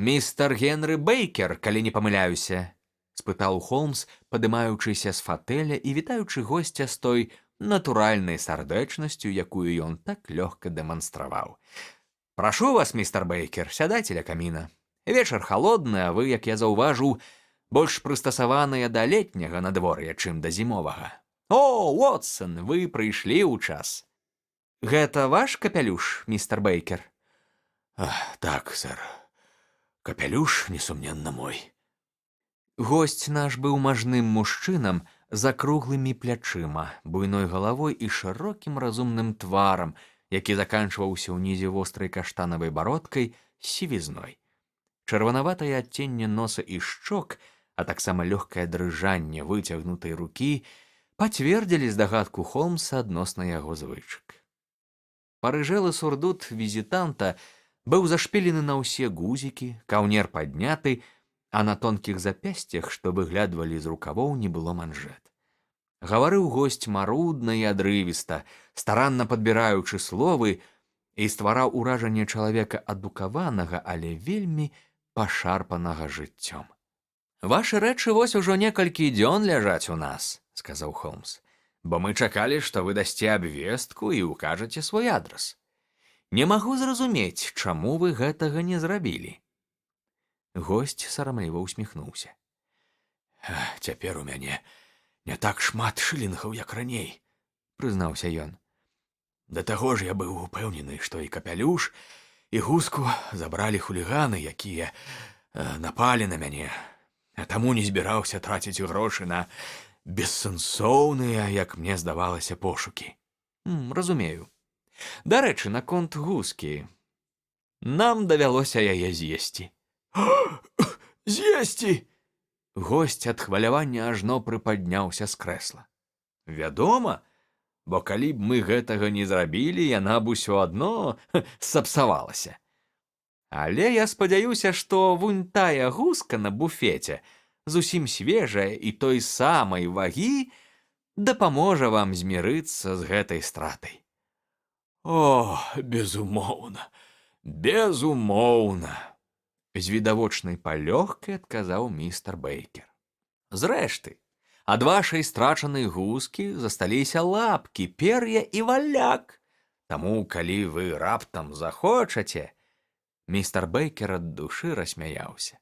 «Містер Генры Бейкер, калі не памыляюся?» — спытаў Холмс, падымаючыся з фатэля і вітаючы госця з той натуральнай сардэчнасцю, якую ён так лёгка дэманстраваў. Прашу вас, містер Бейкер, сядайце ля каміна. Вечар халодны, а вы, як я заўважыў, больш прыстасаваныя да летняга надвор'я, чым да зімовага. О, Уотсон, вы прыйшлі ў час. Гэта ваш капялюш, містер Бейкер? Так, сэр. Капялюш, несумненна, мой. Госць наш быў мажным мужчынам з акруглымі плячыма, буйной галавой і шырокім разумным тварам, які заканчваўся ўнізе вострай каштанавай бародкай з сівізной. Чырванаватае адценне носа і шчок, а таксама лёгкае дрыжанне выцягнутай рукі пацвердзілі здагадку Холмса адносна яго звычак. Парыжэлы сурдут візітанта быў зашпілены на ўсе гузікі, каўнер падняты, а на тонкіх запясцях, што выглядвалі з рукавоў, не было манжэт. Гаварыў госць марудна і адрывіста, старанна падбіраючы словы, і ствараў уражанне чалавека адукаванага, але вельмі пашарпанага жыццём. «Вашы рэчы вось ужо некалькі дзён ляжаць у нас», — сказаў Холмс, «бо мы чакалі, што вы дасце абвестку і ўкажаце свой адрас. Не магу зразумець, чаму вы гэтага не зрабілі». Госць сарамліва ўсміхнуўся. «Цяпер у мяне не так шмат шылінгаў, як раней», — прызнаўся ён. «Да таго ж я быў упэўнены, што і капялюш, і гуску забралі хуліганы, якія напалі на мяне, а таму не збіраўся траціць грошы на бессэнсоўныя, як мне здавалася, пошукі». Разумею. Дарэчы, наконт гускі. Нам давялося яе з'есці. З'есці! Госць ад хвалявання ажно прыпадняўся з крэсла. Вядома, бо калі б мы гэтага не зрабілі, яна б усё адно сапсавалася. Але я спадзяюся, што вунь тая гуска на буфеце, зусім свежая і той самай вагі, дапаможа вам змірыцца з гэтай стратай. О, безумоўна, безумоўна! З відавочнай палёгкай адказаў містер Бейкер. Зрэшты, ад вашай страчанай гускі засталіся лапкі, пер'я і валяк. Таму, калі вы раптам захочаце... Містер Бейкер ад душы рассмяяўся.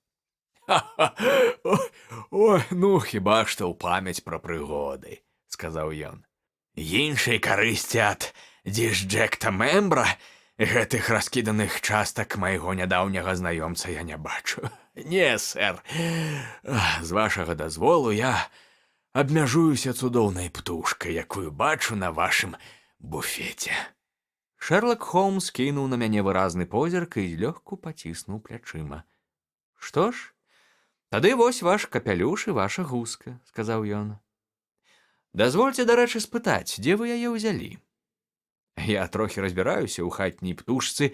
Ой, ну хіба што ў памяць пра прыгоды, сказаў ён. Іншай карысці ад діжджэкта мембра гэтых раскіданых частак майго нядаўняга знаёмца я не бачу. Не, сэр. З вашага дазволу я абмяжуюся цудоўнай птушкай, якую бачу на вашым буфеце. Шэрлак Холмс кінуў на мяне выразны позірк і злёгку паціснуў плячыма. «Што ж, тады вось ваш капялюш і ваша гуска», — сказаў ён. «Дазвольце, дарэчы, спытаць, дзе вы яе ўзялі? Я трохі разбіраюся ў хатняй птушцы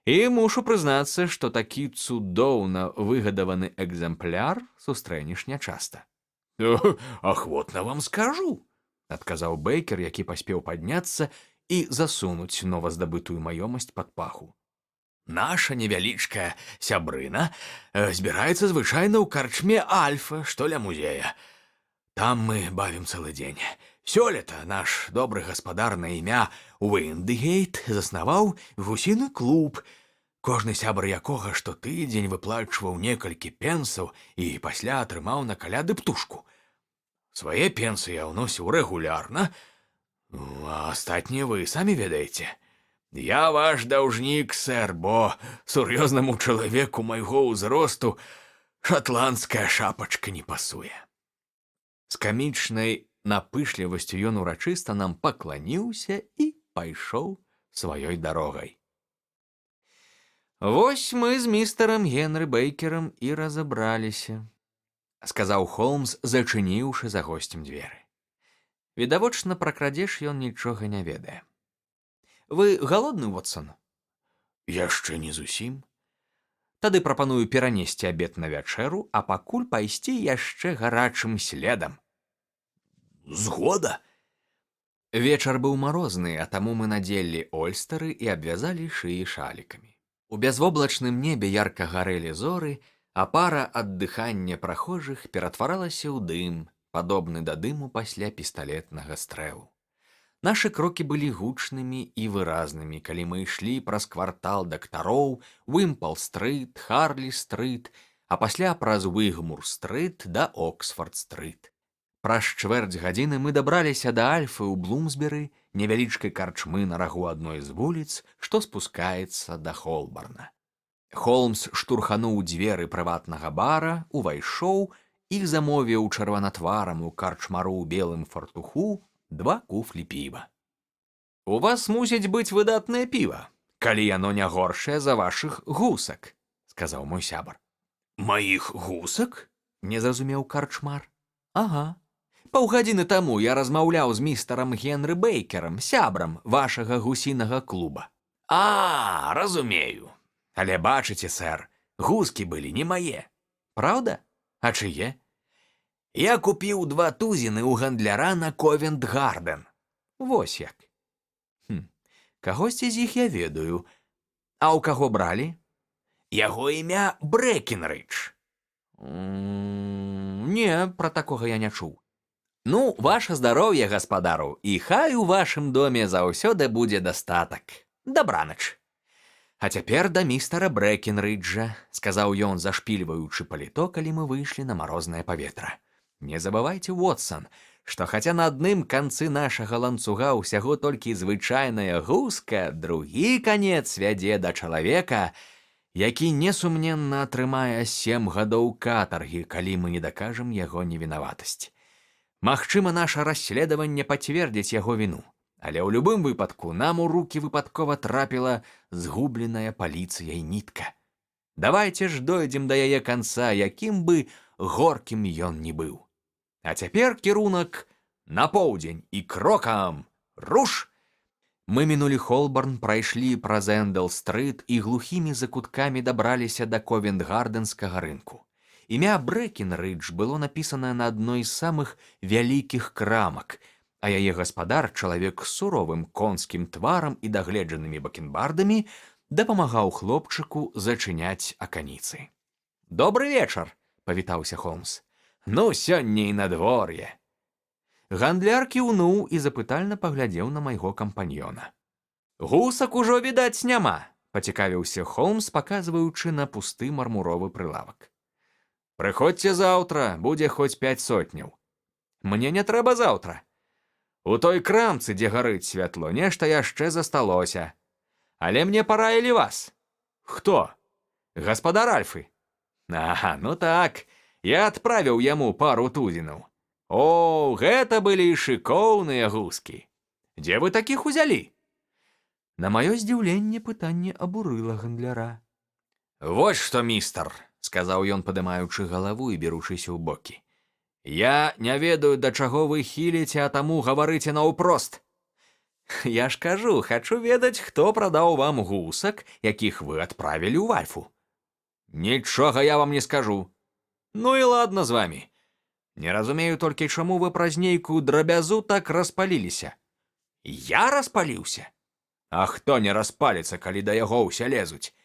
і мушу прызнацца, што такі цудоўна выгадаваны экземпляр сустрэнеш нячаста». «Ахвотна вам скажу», — адказаў Бейкер, які паспеў падняцца і засунуць новаздабытую маёмасць пад паху. «Наша невялічкая сябрына збіраецца звычайна ў карчме «Альфа», што ля музея. Там мы бавім цэлы дзень. Сёлета наш добры гаспадар на імя Уиндыгейт заснаваў гусіны клуб, кожны сябр якога штотыдзень выплачваў некалькі пенсаў і пасля атрымаў на каляды птушку. Свае пенсы я ўносіў рэгулярна, а астатнія вы самі ведаеце. Я ваш даўжнік, сэр, бо сур'ёзнаму чалавеку майго ўзросту шатландская шапачка не пасуе». З камічнай напышлівасцю ён урачыста нам пакланіўся і пайшоў сваёй дарогай. «Вось мы з містарам Генры Бейкерам і разабраліся», — сказаў Холмс, зачыніўшы за госцем дзверы. Відавочна, пра крадзеж ён нічога не ведае. «Вы галодны, Вотсон?» «Яшчэ не зусім». «Тады прапаную перанесці абед на вячэру, а пакуль пайсці яшчэ гарачым следам». «Згода». Вечар быў марозны, а таму мы надзелі ольстары і абвязалі шыі шалікамі. У бязвоблачным небе ярка гарэлі зоры, а пара ад дыхання прахожых ператваралася ў дым, падобны да дыму пасля пісталетнага стрэлу. Нашы крокі былі гучнымі і выразнымі, калі мы ішлі праз квартал дактароў, Уімпл-стрыт, Харлі-стрыт, а пасля праз Уігмур-стрыт да Оксфард-стрыт. Праз чвэрць гадзіны мы дабраліся да Альфы ў Блумсберы, невялічкай карчмы на рагу адной з вуліц, што спускаецца да Холбарна. Холмс штурхануў дзверы прыватнага бара, увайшоў і замовіў чырванатвараму карчмару ў белым фартуху 2 куфлі піва. «У вас мусіць быць выдатнае піва, калі яно не горшае за вашых гусак», – сказаў мой сябар. Маіх гусак? – не зразумеў карчмар. «Ага. Паўгадзіны таму я размаўляў з містарам Генры Бейкерам, сябрам вашага гусінага клуба». А, разумею. Але бачыце, сэр, гускі былі не мае. Праўда? А чые? Я купіў 2 тузіны ў гандляра на Ковент-Гарден. Вось як. Кагосьці з іх я ведаю. А ў каго бралі? Яго імя Брэкенрыдж. Не, пра такога я не чуў. Ну, ваше здароўе, гаспадару, і хай у вашым доме заўсёды будзе дастатак. Дабранач. А цяпер да містара Брэкенрыджа, сказаў ён, зашпільваючы паліто, калі мы выйшлі на марознае паветра. Не забывайце, Уотсон, што хаця на адным канцы нашага ланцуга ўсяго толькі звычайная гуска, другі канец вядзе да чалавека, які несумненна атрымае 7 гадоў катаргі, калі мы не дакажам яго невінаватасць. Магчыма, наша расследаванне пацвердзіць яго віну. Але ў любым выпадку нам у рукі выпадкова трапіла згубленая паліцыяй нітка. Давайце ж дойдзем да яе канца, якім бы горкім ён не быў. А цяпер кірунак на поўдзень і крокам руш! Мы мінулі Холбарн, прайшлі праз Эндл-стрыт і глухімі закуткамі дабраліся да Ковент-гарденскага рынку. Імя Брэкенрыдж было напісанае на адной з самых вялікіх крамак, а яе гаспадар, чалавек з суровым конскім тварам і дагледжанымі бакенбардамі, дапамагаў хлопчыку зачыняць аканіцы. «Добры вечар», – павітаўся Холмс. «Ну, сёння і надвор'е». Гандляр кіўнуў і запытальна паглядзеў на майго кампаньёна. «Гусак ужо, відаць, няма», – пацікавіўся Холмс, паказваючы на пусты мармуровы прылавак. «Прыходзьце заўтра, будзе хоць 5 сотняў». «Мне не трэба заўтра. У той крамцы, дзе гарыць святло, нешта яшчэ засталося. Але мне параілі вас». «Хто?» «Гаспадар Альфы». «Ага, ну так, я адправіў яму пару тузінаў». «О, гэта былі шыкоўныя гускі. Дзе вы такіх узялі?» На маё здзіўленне пытанне абурыла гандляра. «Вось што, містар», – сказаў ён, падымаючы галаву і беручыся ў бокі. «Я не ведаю, да чаго вы хіліце, а таму гаварыце наўпрост. Я ж кажу, хачу ведаць, хто прадаў вам гусак, якіх вы адправілі ў Альфу». «Нічога я вам не скажу». «Ну і ладно з вамі. Не разумею толькі, чаму вы праз нейкую драбязу так распаліліся». «Я распаліўся? А хто не распаліцца, калі да яго ўсе лезуць?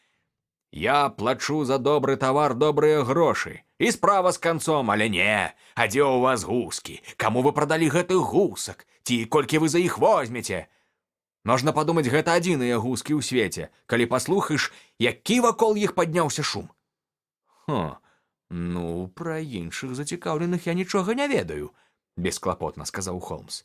Я плачу за добры тавар добрыя грошы. І справа з канцом, але не. А дзе ў вас гускі? Каму вы прадалі гэтых гусак? Ці колькі вы за іх возьмеце? Можна падумаць, гэта адзіныя гускі ў свеце, калі паслухаеш, які вакол іх падняўся шум». «Ну, пра іншых зацікаўленых я нічога не ведаю», – бесклапотна сказаў Холмс.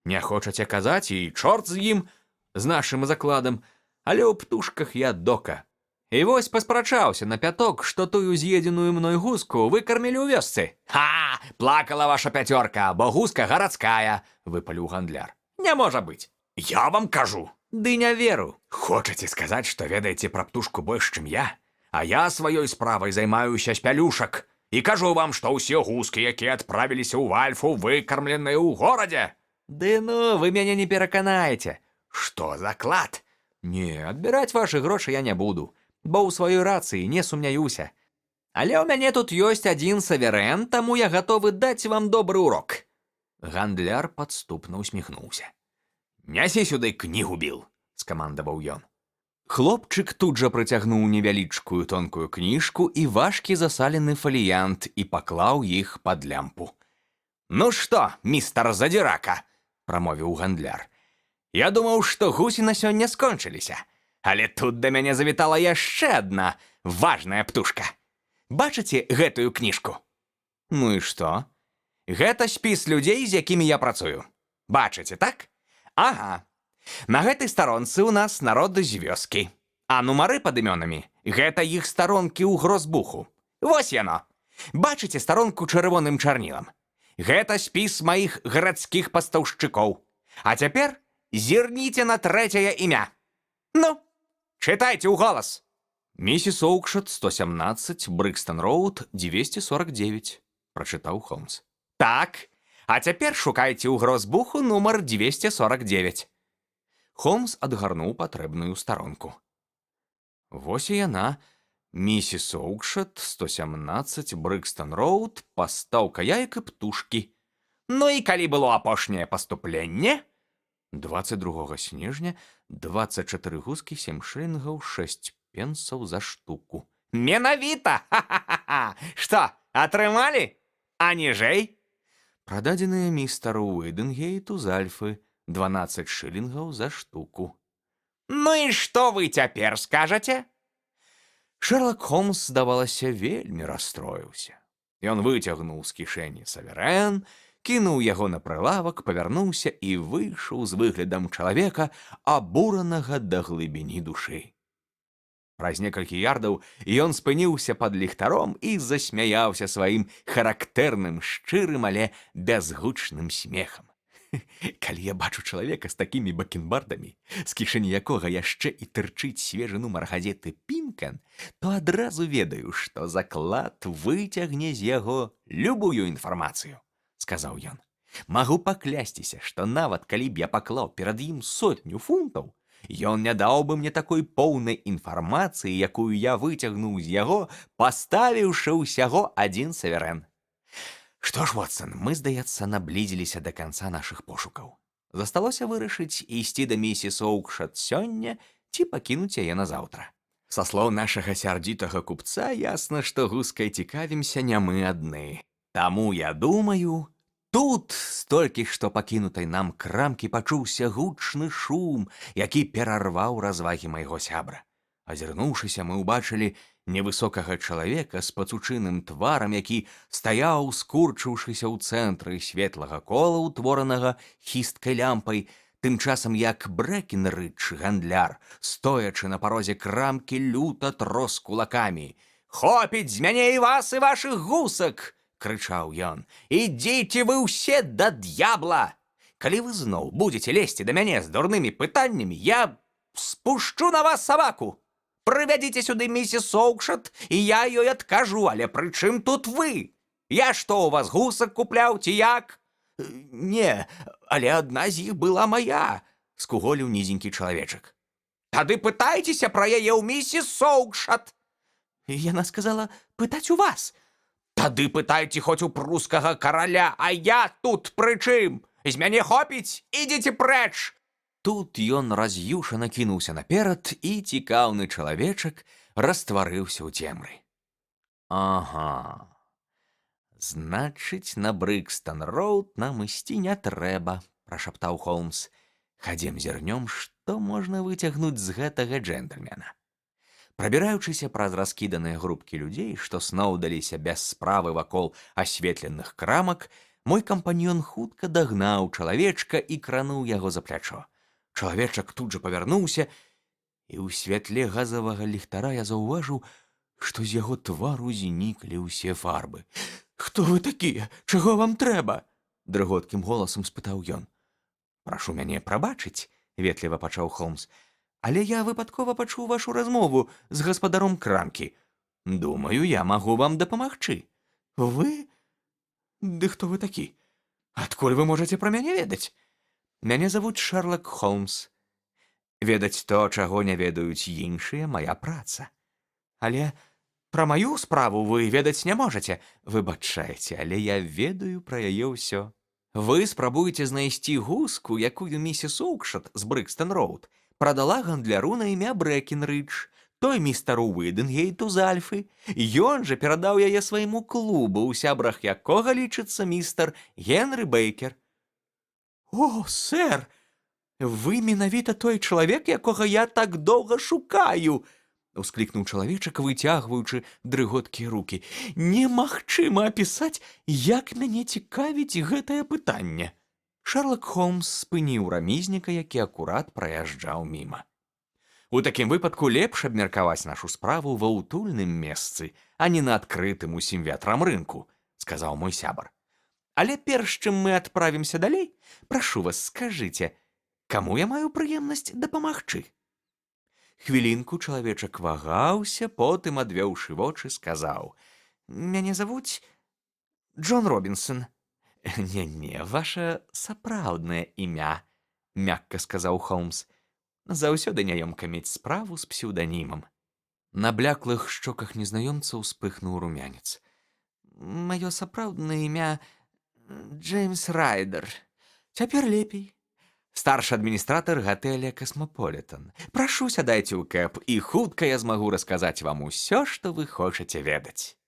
«Не хочаце казаць, і чорт з ім, з нашым закладам, але ў птушках я дока. І вось паспрачаўся на пяток, што тую з'едзеную мной гуску выкармілі ў вёсцы». «Ха! Плакала ваша пяцёрка, бо гуска гарадская», – выпаліў гандляр. «Не можа быць». «Я вам кажу». «Ды не веру». «Хочаце сказаць, што ведаеце пра птушку больш, чым я? А я сваёй справай займаюся з пялюшак. І кажу вам, што ўсе гускі, якія адправіліся ў Альфу, выкармленыя ў горадзе». «Ды ну, вы мяне не пераканаеце». «Што за клад?» «Не, адбіраць вашы грошы я не буду, бо ў сваёй рацыі не сумняюся. Але ў мяне тут ёсць адзін саверэн, таму я гатовы даць вам добры урок». Гандляр падступна усміхнуўся. «Нясі сюды кнігу, Біл», – скамандаваў ён. Хлопчык тут жа прыцягнуў невялічкую тонкую кніжку і важкі засалены фаліянт і паклаў іх пад лямпу. «Ну што, містар Задзірака, прамовіў гандляр. Я думаў, што гусі на сёння скончыліся. Але тут да мяне завітала яшчэ адна важная птушка. Бачыце гэтую кніжку? Ну і што? Гэта спіс людзей, з якімі я працую. Бачыце, так? Ага. На гэтай старонцы ў нас народы з вёскі. А нумары пад імёнамі – гэта іх старонкі ў грозбуху. Вось яно. Бачыце старонку чырвоным чарнілам? Гэта спіс маіх гарадскіх пастаўшчыкоў. А цяпер зірніце на трэцяе імя. Ну, чытайце ў голас. Місіс Оукшот, 117, Брыкстон-Роуд, 249, прачытаў Холмс. Так, а цяпер шукайце ў грозбуху нумар 249. Холмс адгарнуў патрэбную старонку. Вось і яна. Місіс Оукшот, 117, Брыкстон-Роуд, пастаўка яек і птушкі. Ну і калі было апошняе паступленне? 22 снежня, 24 гускі, 7 шылінгаў, 6 пенсаў за штуку. Менавіта! Ха-ха-ха! Што, атрымалі? А ніжэй? Прададзеныя містару Уиденгейту з Альфы, 12 шылінгаў за штуку. Ну і што вы цяпер скажаце? Шерлок Холмс, здавалася, вельмі расстроіўся. Ён выцягнуў з кішэні саверэн, кінуў яго на прылавак, павярнуўся і выйшаў з выглядам чалавека, абуранага да глыбіні душы. Праз некалькі ярдаў ён спыніўся пад ліхтаром і засмяяўся сваім характэрным, шчырым, але бязгучным смехам. Калі я бачу чалавека з такімі бакенбардамі, з кішэні якога яшчэ і тырчыць свежы нумар газеты «Пінкен», то адразу ведаю, што заклад выцягне з яго любую інфармацыю, сказаў ён. Магу паклясціся, што нават калі б я паклаў перад ім 100 фунтаў, ён не даў бы мне такой поўнай інфармацыі, якую я выцягнуў з яго, паставіўшы ўсяго адзін саверэн. Што ж, Вотсон, мы, здаецца, наблізіліся да канца нашых пошукаў. Засталося вырашыць, ісці да місіс Оукшот сёння ці пакінуць яе на заўтра. Са слоў нашага сярдзітага купца ясна, што гускай цікавімся не мы адны. Таму, я думаю, тут, столькі што пакінутай нам крамкі, пачуўся гучны шум, які перарваў развагі майго сябра. Азірнуўшыся, мы ўбачылі невысокага чалавека з пацучыным тварам, які стаяў, скурчыўшыся ў цэнтры светлага кола, утворанага хісткай лямпай, тым часам як Брэкенрыдж, гандляр, стоячы на парозе крамкі, люта трос кулакамі. «Хопіць з мяне і вас, і вашых гусак!» – крычаў ён. «Ідзіце вы ўсе да д'ябла! Калі вы зноў будзеце лезці да мяне з дурнымі пытаннямі, я спушчу на вас сабаку! Прывядзіце сюды місіс Оукшот, і я ёй адкажу, але пры чым тут вы? Я што, у вас гусак купляў, ці як?» «Не, але адна з іх была моя», – скуголіў нізенькі чалавечак. «Тады пытайцеся пра яе ў місіс Оукшот!» Яна сказала пытаць у вас. «Тады пытайце хоць у прускага караля, а я тут пры чым? З мяне хопіць, ідзіце прэч!» Тут ён раз'юшана кінуўся наперад, і цікаўны чалавечак растварыўся ў цемры. «Ага, значыць, на Брыкстон-Роуд нам ісці не трэба», – прашаптаў Холмс. «Хадзем зірнём, што можна выцягнуць з гэтага джентльмена». Прабіраючыся праз раскіданыя групкі людзей, што сноўдаліся без справы вакол асветленых крамак, мой кампаньён хутка дагнаў чалавечка і крануў яго за плячо. Чалавечак тут жа павярнуўся, і ў святле газавага ліхтара я заўважыў, што з яго твару зніклі ўсе фарбы. «Хто вы такія? Чаго вам трэба?» – дрыготкім голасам спытаў ён. «Прашу мяне прабачыць», – ветліва пачаў Холмс, «але я выпадкова пачуў вашу размову з гаспадаром крамкі. Думаю, я магу вам дапамагчы». «Вы? Ды хто вы такі? Адкуль вы можаце пра мяне ведаць?» «Мяне завуць Шерлок Холмс. Ведаць то, чаго не ведаюць іншыя, моя праца. Але пра маю справу вы ведаць не можаце. Выбачайце, але я ведаю пра яе ўсё. Вы спрабуеце знайсці гуску, якую місіс Оукшот з Брыкстон-Роуд прадала гандляру на імя Брэкенрыдж, той містару Уиденгейту з Альфы. Ён жа перадаў яе свайму клубу, у сябрах якога лічыцца містар Генры Бейкер». О, сэр, вы менавіта той чалавек, якога я так доўга шукаю, усклікнуў чалавечак, выцягваючы дрыготкія рукі. Немагчыма апісаць, як мяне цікавіць гэтае пытанне. Шерлок Холмс спыніў рамізніка, які акурат праязджаў міма. У такім выпадку лепш абмеркаваць нашу справу ва ўтульным месцы, а не на адкрытым усім ветрам рынку, сказаў мой сябар. Але перш чым мы адправімся далей, прашу вас, скажыце, каму я маю прыемнасць дапамагчы? Хвілінку чалавечак вагаўся, потым, адвёўшы вочы, сказаў: «Мяне завуць Джон Робінсон». «Не-не, ваша сапраўднае імя», — мякка сказаў Холмс. «Заўсёды няёмка мець справу з псеўданімам». На бляклых шчоках незнаёмца ўспыхнуў румянец. «Маё сапраўднае імя Джеймс Райдер. Цяпер лепей. Старшы адміністратар гатэля «Касмаполітан». Прашу, сядайце ў кэб, і хутка я змагу расказаць вам усё, што вы хочаце ведаць».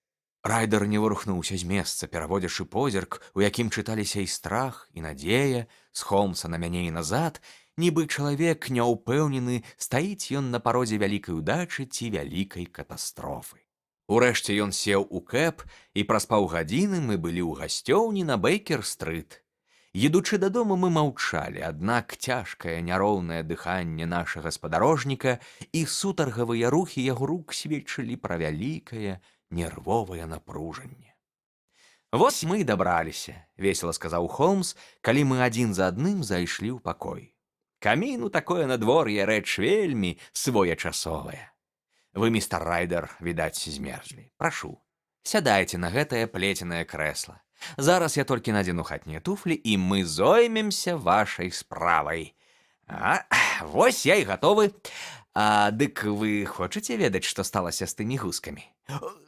Райдер не варухнуўся з месца, пераводзячы позірк, у якім чыталіся і страх, і надзея, з Холмса на мяне і назад, нібы чалавек няўпэўнены, стаіць ён на парозе вялікай удачы ці вялікай катастрофы. Урэшце ён сеў у кэб, і праз паўгадзіны мы былі ў гасцёўні на Бейкер-стрыт. Едучы дадому, мы маўчалі, аднак цяжкае няроўнае дыханне нашага спадарожніка і сутаргавыя рухі яго рук сведчылі пра вялікае нервовае напружанне. «Вось мы і дабраліся», — весела сказаў Холмс, калі мы адзін за адным зайшлі ў пакой. «Камін у такое надвор'е рэч вельмі своечасовая. Вы, містер Райдер, відаць, змерзлі. Прашу, сядайце на гэтае плеценае крэсла. Зараз я толькі надзену хатнія туфлі, і мы зоймемся вашай справай. Вось я і гатовы. Дык вы хочаце ведаць, што сталася з тымі гускамі?»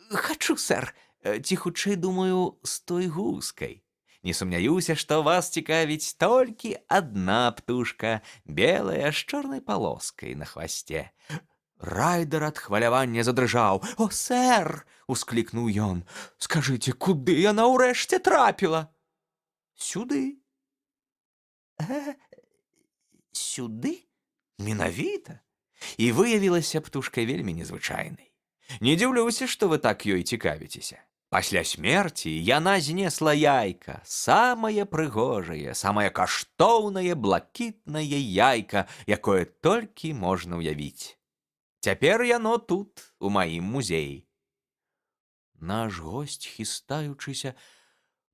«Хачу, сэр. Ці хутчэй, думаю, з той гускай. Не сумняюся, што вас цікавіць толькі адна птушка, белая з чорнай палоскай на хвасце». Райдер ад хвалявання задрыжаў. «О, сэр!» — усклікнуў ён. «Скажыце, куды яна ўрэшце трапіла?» «Сюды». «Сюды? Менавіта?» І выявілася птушка вельмі незвычайнай. Не дзіўлюся, што вы так ёй цікавіцеся. Пасля смерці яна знесла яйка, самае прыгожае, самае каштоўнае блакітнае яйка, якое толькі можна ўявіць. Цяпер яно тут, у маім музеі». Наш госць, хістаючыся,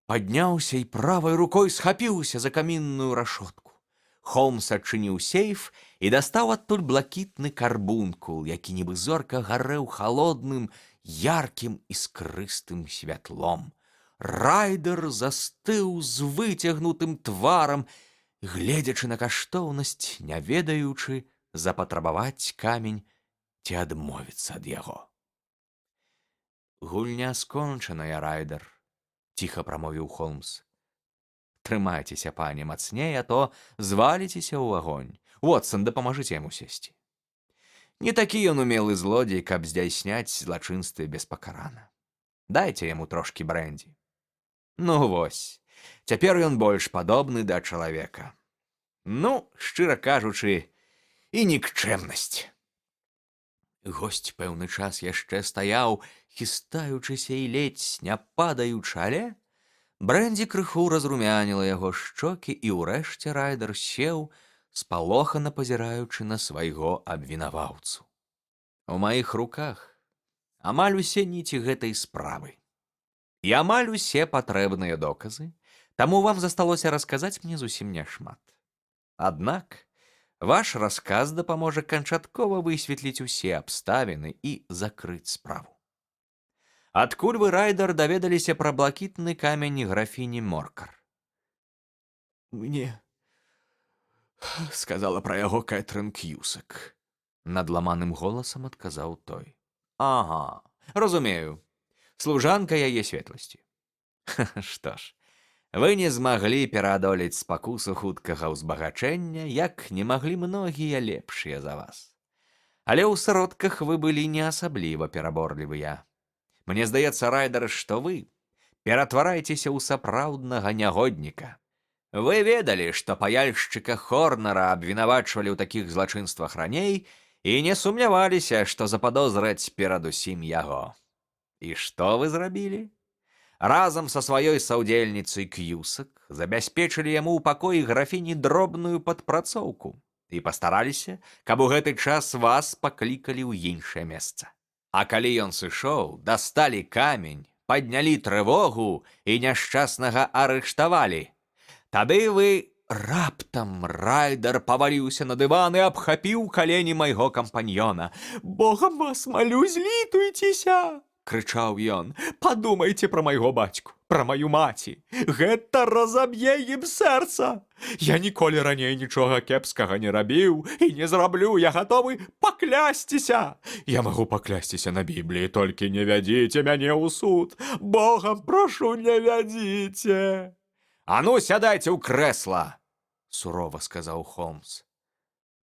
падняўся і правай рукой схапіўся за камінную рашотку. Холмс адчыніў сейф і дастаў адтуль блакітны карбункул, які нібы зорка гарэў халодным, яркім іскрыстым святлом. Райдер застыў з выцягнутым тварам, гледзячы на каштоўнасць, не ведаючы, запатрабаваць камень ці адмовіцца ад яго. «Гульня скончаная, Райдер», — ціха прамовіў Холмс. «Трымайцеся, пане, мацней, а то зваліцеся ў агонь. Вотсон, дапамажыце яму сесці. Не такі ён умелы злодзей, каб здзяйсняць злачынствы беспакарана. Дайце яму трошкі брэндзі. Ну вось, цяпер ён больш падобны да чалавека. Ну, шчыра кажучы, і нікчэмнасць». Госць пэўны час яшчэ стаяў, хістаючыся і ледзь не падаючы, але брэндзі крыху разрумяніла яго шчокі, і ўрэшце Райдер сеў, спалохана пазіраючы на свайго абвінаваўцу. У маіх руках амаль усе ніці гэтай справы. І амаль усе патрэбныя доказы, таму вам засталося расказаць мне зусім няшмат. Аднак ваш расказ дапаможа канчаткова высветліць усе абставіны і закрыць справу. Адкуль вы, Райдер, даведаліся пра блакітны камень графіні Моркар? «Мне сказала пра яго Кэтрын Кьюсак», — надламаным голасам адказаў той. «Ага, разумею. Служанка яе светласці. Што ж, вы не змаглі пераадолець спакусу хуткага ўзбагачэння, як не маглі многія лепшыя за вас. Але ў сродках вы былі не асабліва пераборлівыя. Мне здаецца, Райдер, што вы ператвараецеся ў сапраўднага нягодніка. Вы ведалі, што паяльшчыка Хорнера абвінавачвалі ў такіх злачынствах раней і не сумняваліся, што западозраць перадусім яго. І што вы зрабілі? Разам са сваёй саўдзельніцай Кьюсак забяспечылі яму ў пакоі графіні дробную падпрацоўку і пастараліся, каб у гэты час вас паклікалі ў іншае месца. А калі ён сышоў, дасталі камень, паднялі трывогу і няшчаснага арыштавалі. Тады вы раптам райдар паваліўся на дыван і абхапіў калені майго кампаньёна. «Богам вас малю, злітуйцеся!» — крычаў ён. «Падумайце пра майго бацьку, пра маю маці. Гэта разаб'е ім сэрца. Я ніколі раней нічога кепскага не рабіў і не зраблю, я гатовы паклясціся. Я магу паклясціся на Бібліі, толькі не вядзіце мяне ў суд. Богам прашу, не вядзіце!» «А ну, сядайце ў крэсла!» — сурова сказаў Холмс.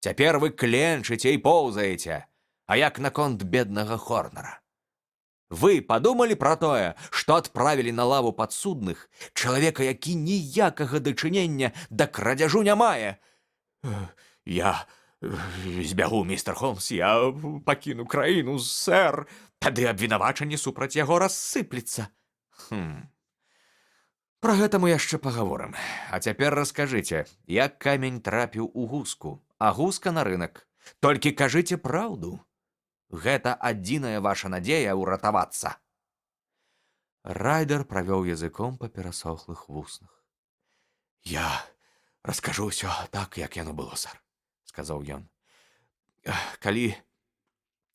«Цяпер вы кленчыце і поўзаеце, а як наконт беднага Хорнера? Вы падумалі пра тое, што адправілі на лаву падсудных чалавека, які ніякага дачынення да крадзяжу не мае?» «Я збягу, містер Холмс, я пакіну краіну, сэр. Тады абвінавачанне супраць яго рассыплецца». Пра гэта мы яшчэ пагаворым. А цяпер раскажыце, як камень трапіў у гуску, а гуска на рынак. Толькі кажыце праўду. Гэта адзіная ваша надзея ўратавацца. Райдар правёў языком па перасохлых вуснах. «Я раскажу ўсё так, як яно было, сэр», — сказаў ён. «Калі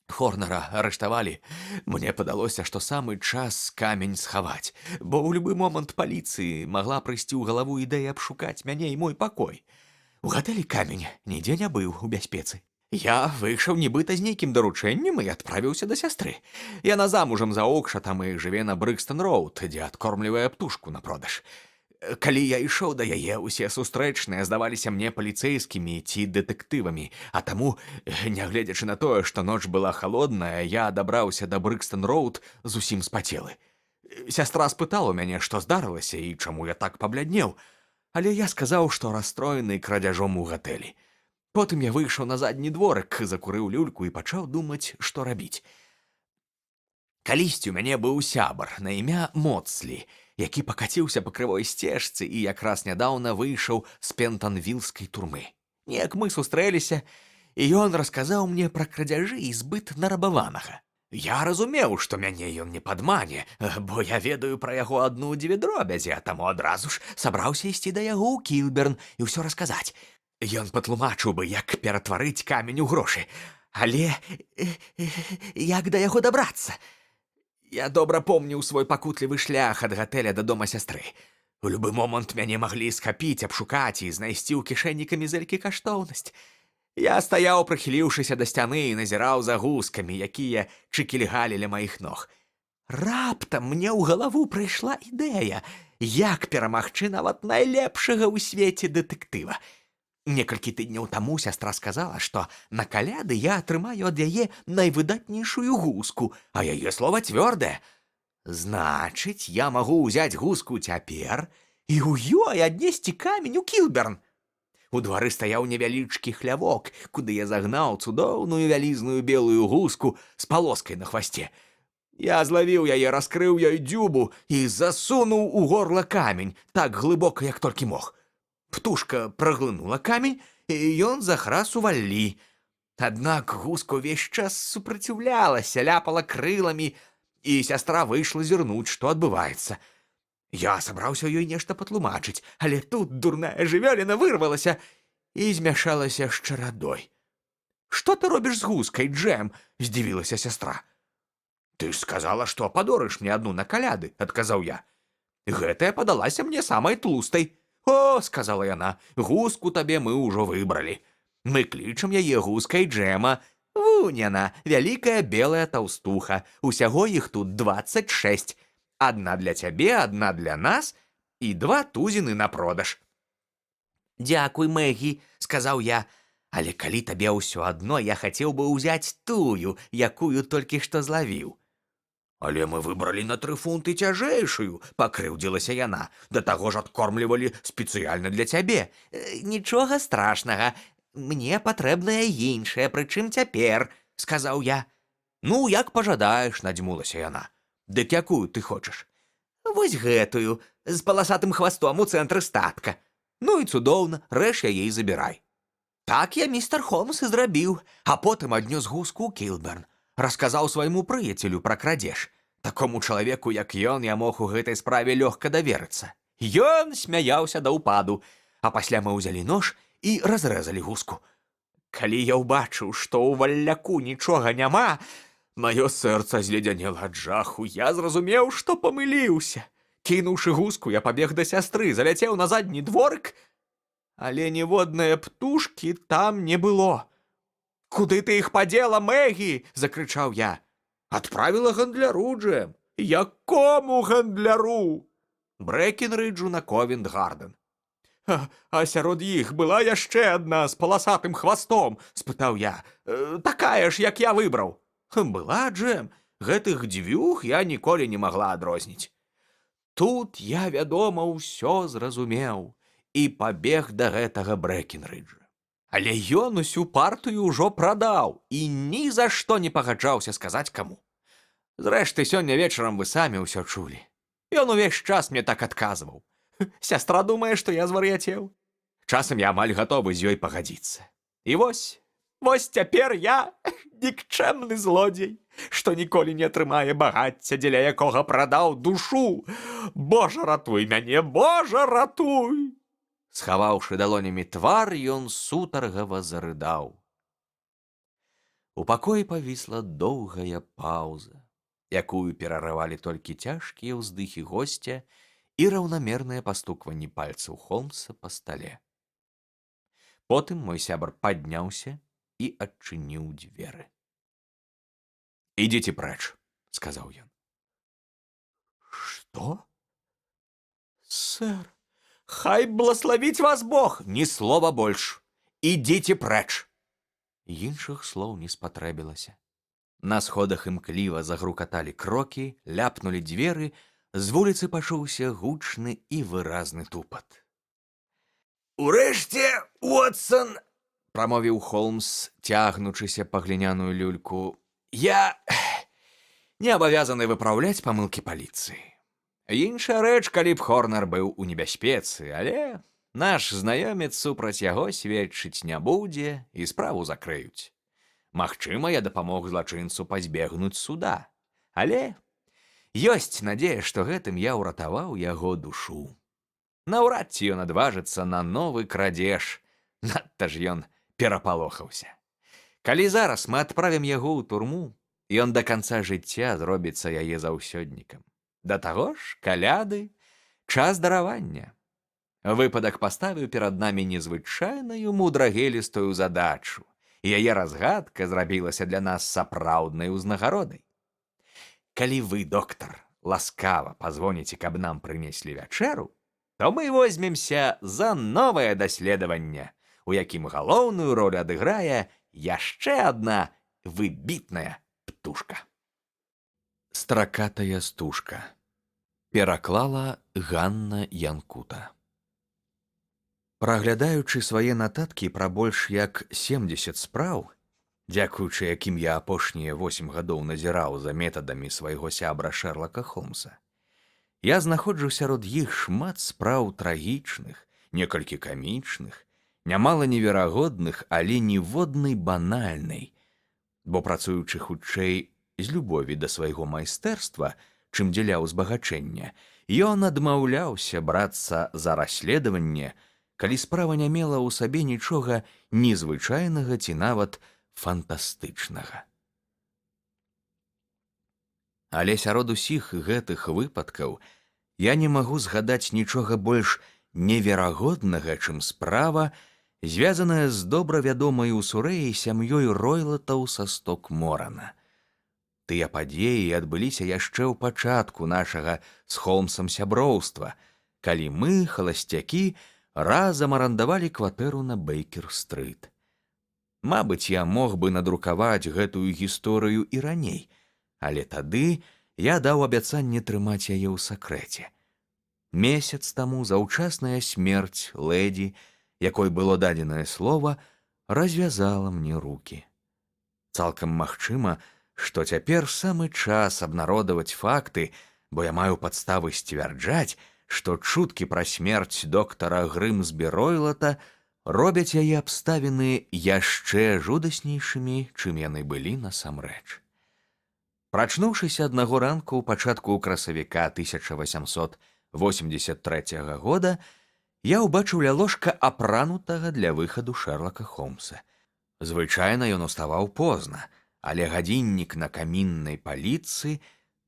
Хорнера арыштавалі, мне падалося, што самы час камень схаваць, бо ў любы момант паліцыі магла прыйсці ў галаву ідэя абшукаць мяне і мой пакой. У гатэлі камень нідзе не быў у бяспецы. Я выйшаў нібыта з нейкім даручэннем і адправіўся да сястры. Яна замужам за Окшатам і жыве на Брыкстон-роуд, дзе адкормлівае птушку на продаж. Калі я ішоў да яе, усе сустрэчныя здаваліся мне паліцэйскімі ці дэтэктывамі, а таму, нягледзячы на тое, што ноч была халодная, я дабраўся да Брыкстон-роуд зусім спацелы. Сястра спытала мяне, што здарылася і чаму я так пабляднеў, але я сказаў, што расстроены крадзяжом у гатэлі. Потым я выйшаў на задні дворык, закурыў люльку і пачаў думаць, што рабіць. Калісьці ў мяне быў сябар на імя Моцлі, які пакаціўся па крывой сцежцы і якраз нядаўна выйшаў з пентанвілскай турмы. Неяк мы сустрэліся, і ён расказаў мне пра крадзяжы і збыт нарабаванага. Я разумеў, што мяне ён не падмане, бо я ведаю пра яго адну-дзве дробязі, а таму адразу ж сабраўся ісці да яго ў Кілберн і ўсё расказаць. Ён патлумачыў бы, як ператварыць камень у грошы, але як да яго дабрацца? Я добра помніў свой пакутлівы шлях ад гатэля да дома сястры. У любы момант мяне маглі схапіць, абшукаць і знайсці ў кішэні камізэлькі каштоўнасць. Я стаяў, прыхіліўшыся да сцяны, і назіраў за гускамі, якія чыкільгалі ля маіх ног. Раптам мне ў галаву прыйшла ідэя, як перамагчы нават найлепшага ў свеце дэтэктыва. Некалькі тыдняў таму сястра сказала, што на каляды я атрымаю ад яе найвыдатнейшую гуску, а яе слова цвёрдае. Значыць, я магу ўзяць гуску цяпер і ў ёй аднесці камень у Кілберн. У двары стаяў невялічкі хлявок, куды я загнаў цудоўную вялізную белую гуску з палоскай на хвасце. Я злавіў яе, раскрыў ёй дзюбу і засунуў у горла камень так глыбока, як толькі мог. Птушка праглынула камень, і ён захрас у валлі. Аднак гуска ўвесь час супраціўлялася, ляпала крыламі, і сястра выйшла зірнуць, што адбываецца. Я сабраўся ёй нешта патлумачыць, але тут дурная жывёліна вырвалася і змяшалася з чарадой. «Што ты робіш з гускай, Джэм?» — здзівілася сястра. «Ты ж сказала, што падорыш мне адну на каляды», — адказаў я. «Гэтая падалася мне самай тлустай». «О, — сказала яна, — гуску табе мы ўжо выбралі. Мы клічам яе гускай Джэма. Вунь яна, вялікая белая таўстуха. Усяго іх тут 26. Адна для цябе, адна для нас і 2 тузіны на продаж». «Дзякуй, Мегі, — сказаў я, — але калі табе ўсё адно, я хацеў бы ўзяць тую, якую толькі што злавіў». Але мы выбралі на 3 фунты цяжэйшую, пакрыўдзілася яна. Да таго ж адкормлівалі спецыяльна для цябе. Нічога страшнага, мне патрэбная іншая, прычым цяпер, сказаў я. Ну, як пажадаеш, надзьмулася яна. Дык якую ты хочаш? Вось гэтую, з паласатым хвастом у цэнтры статка. Ну і цудоўна, рэш яе і забірай. Так я містер Холмс і зрабіў, а потым аднёс гуску ў Кілберн. Расказаў свайму прыяцелю пра крадзеж. Такому чалавеку, як ён, я мог у гэтай справе лёгка даверыцца. Ён смяяўся да ўпаду, а пасля мы ўзялі нож і разрэзалі гуску. Калі я ўбачыў, што ў валляку нічога няма, маё сэрца зледзянела ад жаху. Я зразумеў, што памыліўся. Кінуўшы гуску, я пабег да сястры, заляцеў на задні дворык, але ніводнае птушкі там не было. «Куды ты іх падзела, Мегі?» – закрычаў я. Адправіла гандляру, Джэм. Якому гандляру? Брэкенрыджу на Ковент-Гарден. А сярод іх была яшчэ адна з паласатым хвастом, спытаў я. Такая ж, як я выбраў. Была, Джэм. Гэтых дзвюх я ніколі не магла адрозніць. Тут я, вядома, ўсё зразумеў і пабег да гэтага Брэкенрыджа. Але ён усю партыю ўжо прадаў і ні за што не пагаджаўся сказаць каму. Зрэшты, сёння вечарам вы самі ўсё чулі. Ён увесь час мне так адказваў. Сястра думае, што я звар'яцеў. Часам я амаль гатовы з ёй пагадзіцца. І вось цяпер я нікчэмны злодзей, што ніколі не атрымае багацця, дзеля якога прадаў душу. Божа, ратуй мяне, Божа, ратуй! Схаваўшы далонямі твар, ён сутаргава зарыдаў. У пакоі павісла доўгая паўза, якую перарывалі толькі цяжкія ўздыхі госця і раўнамернае пастукванне пальцаў Холмса па стале. Потым мой сябар падняўся і адчыніў дзверы. «Ідзіце прэч», — сказаў ён. «Што? Сэр, хай блаславіць вас Бог! Ні слова больш! Ідзіце прэч!» Іншых слоў не спатрэбілася. На сходах імкліва загрукаталі крокі, ляпнулі дзверы, з вуліцы пачуўся гучны і выразны тупат. «Урэшце, Уотсон!» — прамовіў Холмс, цягнучыся па гліняную люльку. «Я не абавязаны выпраўляць памылкі паліцыі. Іншая рэч, калі б Хорнер быў у небяспецы, але наш знаёмец супраць яго сведчыць не будзе і справу закрыюць. Магчыма, я дапамог злачынцу пазбегнуць суда, але ёсць надзея, што гэтым я ўратаваў яго душу. Наўрад ці ён адважыцца на новы крадзеж, надта ж ён перапалохаўся. Калі зараз мы адправім яго ў турму, ён да канца жыцця зробіцца яе заўсёднікам. Да таго ж, каляды — час даравання. Выпадак паставіў перад намі незвычайную мудрагелістую задачу, і яе разгадка зрабілася для нас сапраўднай узнагародай. Калі вы, доктар, ласкава пазвоніце, каб нам прынеслі вячэру, то мы возьмемся за новае даследаванне, у якім галоўную ролю адыграе яшчэ адна выбітная птушка. Стракатая стужка. Пераклала Ганна Янкута. Праглядаючы свае нататкі пра больш як 70 спраў, дзякуючы якім я апошнія 8 гадоў назіраў за метадамі свайго сябра Шэрлака Холмса, я знаходжу сярод іх шмат спраў трагічных, некалькі камічных, нямала неверагодных, але ніводнай банальнай, бо працуючы хутчэй з любові да свайго майстэрства, чым дзеля ўзбагачэння, ён адмаўляўся брацца за расследаванне, калі справа не мела ў сабе нічога незвычайнага ці нават фантастычнага. Але сярод усіх гэтых выпадкаў я не магу згадаць нічога больш неверагоднага, чым справа, звязаная з добра вядомай у Сурэі сям'ёй Ройлатаў са Стокморана. Тыя падзеі адбыліся яшчэ ў пачатку нашага з Холмсам сяброўства, калі мы, халасцякі, разам арандавалі кватэру на Бейкер-стрыт. Мабыць, я мог бы надрукаваць гэтую гісторыю і раней, але тады я даў абяцанне трымаць яе ў сакрэце. Месяц таму заўчасная смерць лэдзі, якой было дадзенае слова, развязала мне рукі. Цалкам магчыма, што цяпер самы час абнародаваць факты, бо я маю падставы сцвярджаць, што чуткі пра смерць доктара Грымсбі-Ройлата робяць яе абставіны яшчэ жудаснейшымі, чым яны былі насамрэч. Прачнуўшыся аднаго ранку ў пачатку красавіка 1883 года, я ўбачыў ля ложка апранутага для выхаду Шэрлака Холмса. Звычайна ён уставаў позна, але гадзіннік на каміннай паліцы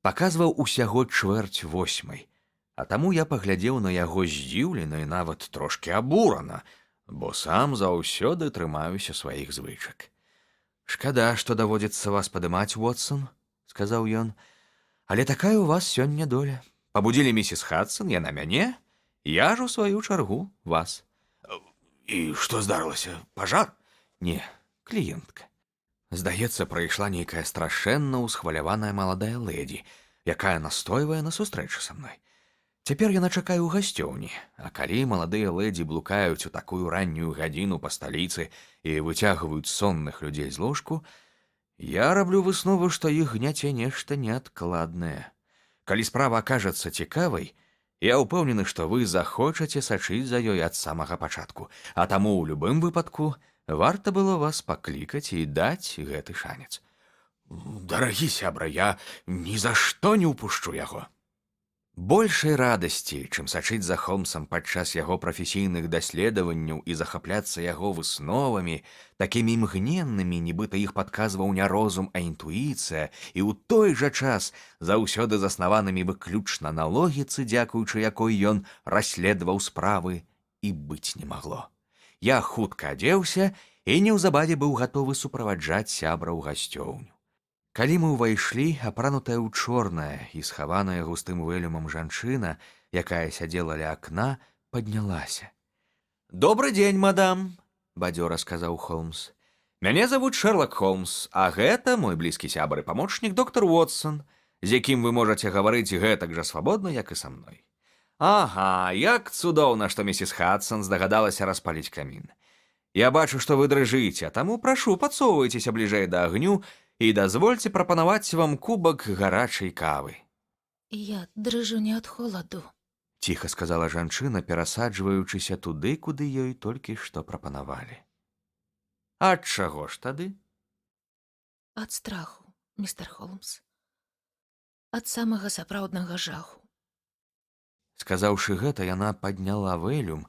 паказваў усяго 7:45, а таму я паглядзеў на яго здзіўлена і нават трошкі абурана, бо сам заўсёды трымаюся сваіх звычак. «Шкада, што даводзіцца вас падымаць, Уотсон», — сказаў ён, «але такая у вас сёння доля. Пабудзілі місіс Хадсон, яна мяне, я ж у сваю чаргу вас». І што здарылася? Пажар? «Не, кліентка. Здаецца, прыйшла нейкая страшэнна ўсхваляваная маладая лэдзі, якая настойвае на сустрэчы са мной. Цяпер яна чакае ў гасцёўні, а калі маладыя лэдзі блукаюць у такую раннюю гадзіну па сталіцы і выцягваюць сонных людзей з ложку, я раблю выснову, што іх гняце нешта неадкладнае. Калі справа акажацца цікавай, я ўпэўнены, што вы захочаце сачыць за ёй ад самага пачатку, а таму ў любым выпадку варта было вас паклікаць і даць гэты шанец. Дарагі сябра, я ні за што не ўпушчу яго. Большай радасці, чым сачыць за Холмсам падчас яго прафесійных даследаванняў і захапляцца яго высновамі, такімі імгненнымі, нібыта іх падказваў не розум, а інтуіцыя, і ў той жа час заўсёды заснаванымі выключна на логіцы, дзякуючы якой ён расследаваў справы, і быць не магло. Я хутка адзеўся і неўзабаве быў гатовы суправаджаць сябра ў гасцёўню. Калі мы ўвайшлі, апранутая ў чорнае і схаваная густым вэлюмам жанчына, якая сядзела ля акна, паднялася. «Добры дзень, мадам», — бадзёра сказаў Холмс. «Мяне завуць Шэрлак Холмс, а гэта мой блізкі сябар і памочнік доктар Уотсон, з якім вы можаце гаварыць гэтак жа свабодна, як і са мной». «Ага, як цудоўна, што місіс Хадсон здагадалася распаліць камін. Я бачу, што вы дрыжыце, таму прашу, падсоўвайцеся бліжэй да агню і дазвольце прапанаваць вам кубак гарачай кавы». Я дрыжу не ад холаду, — ціха сказала жанчына, перасаджваючыся туды, куды ёй толькі што прапанавалі. «Ад чаго ж тады?» ад страху, містер Холмс. Ад самага сапраўднага жаху. Сказаўшы гэта, яна падняла вэлюм,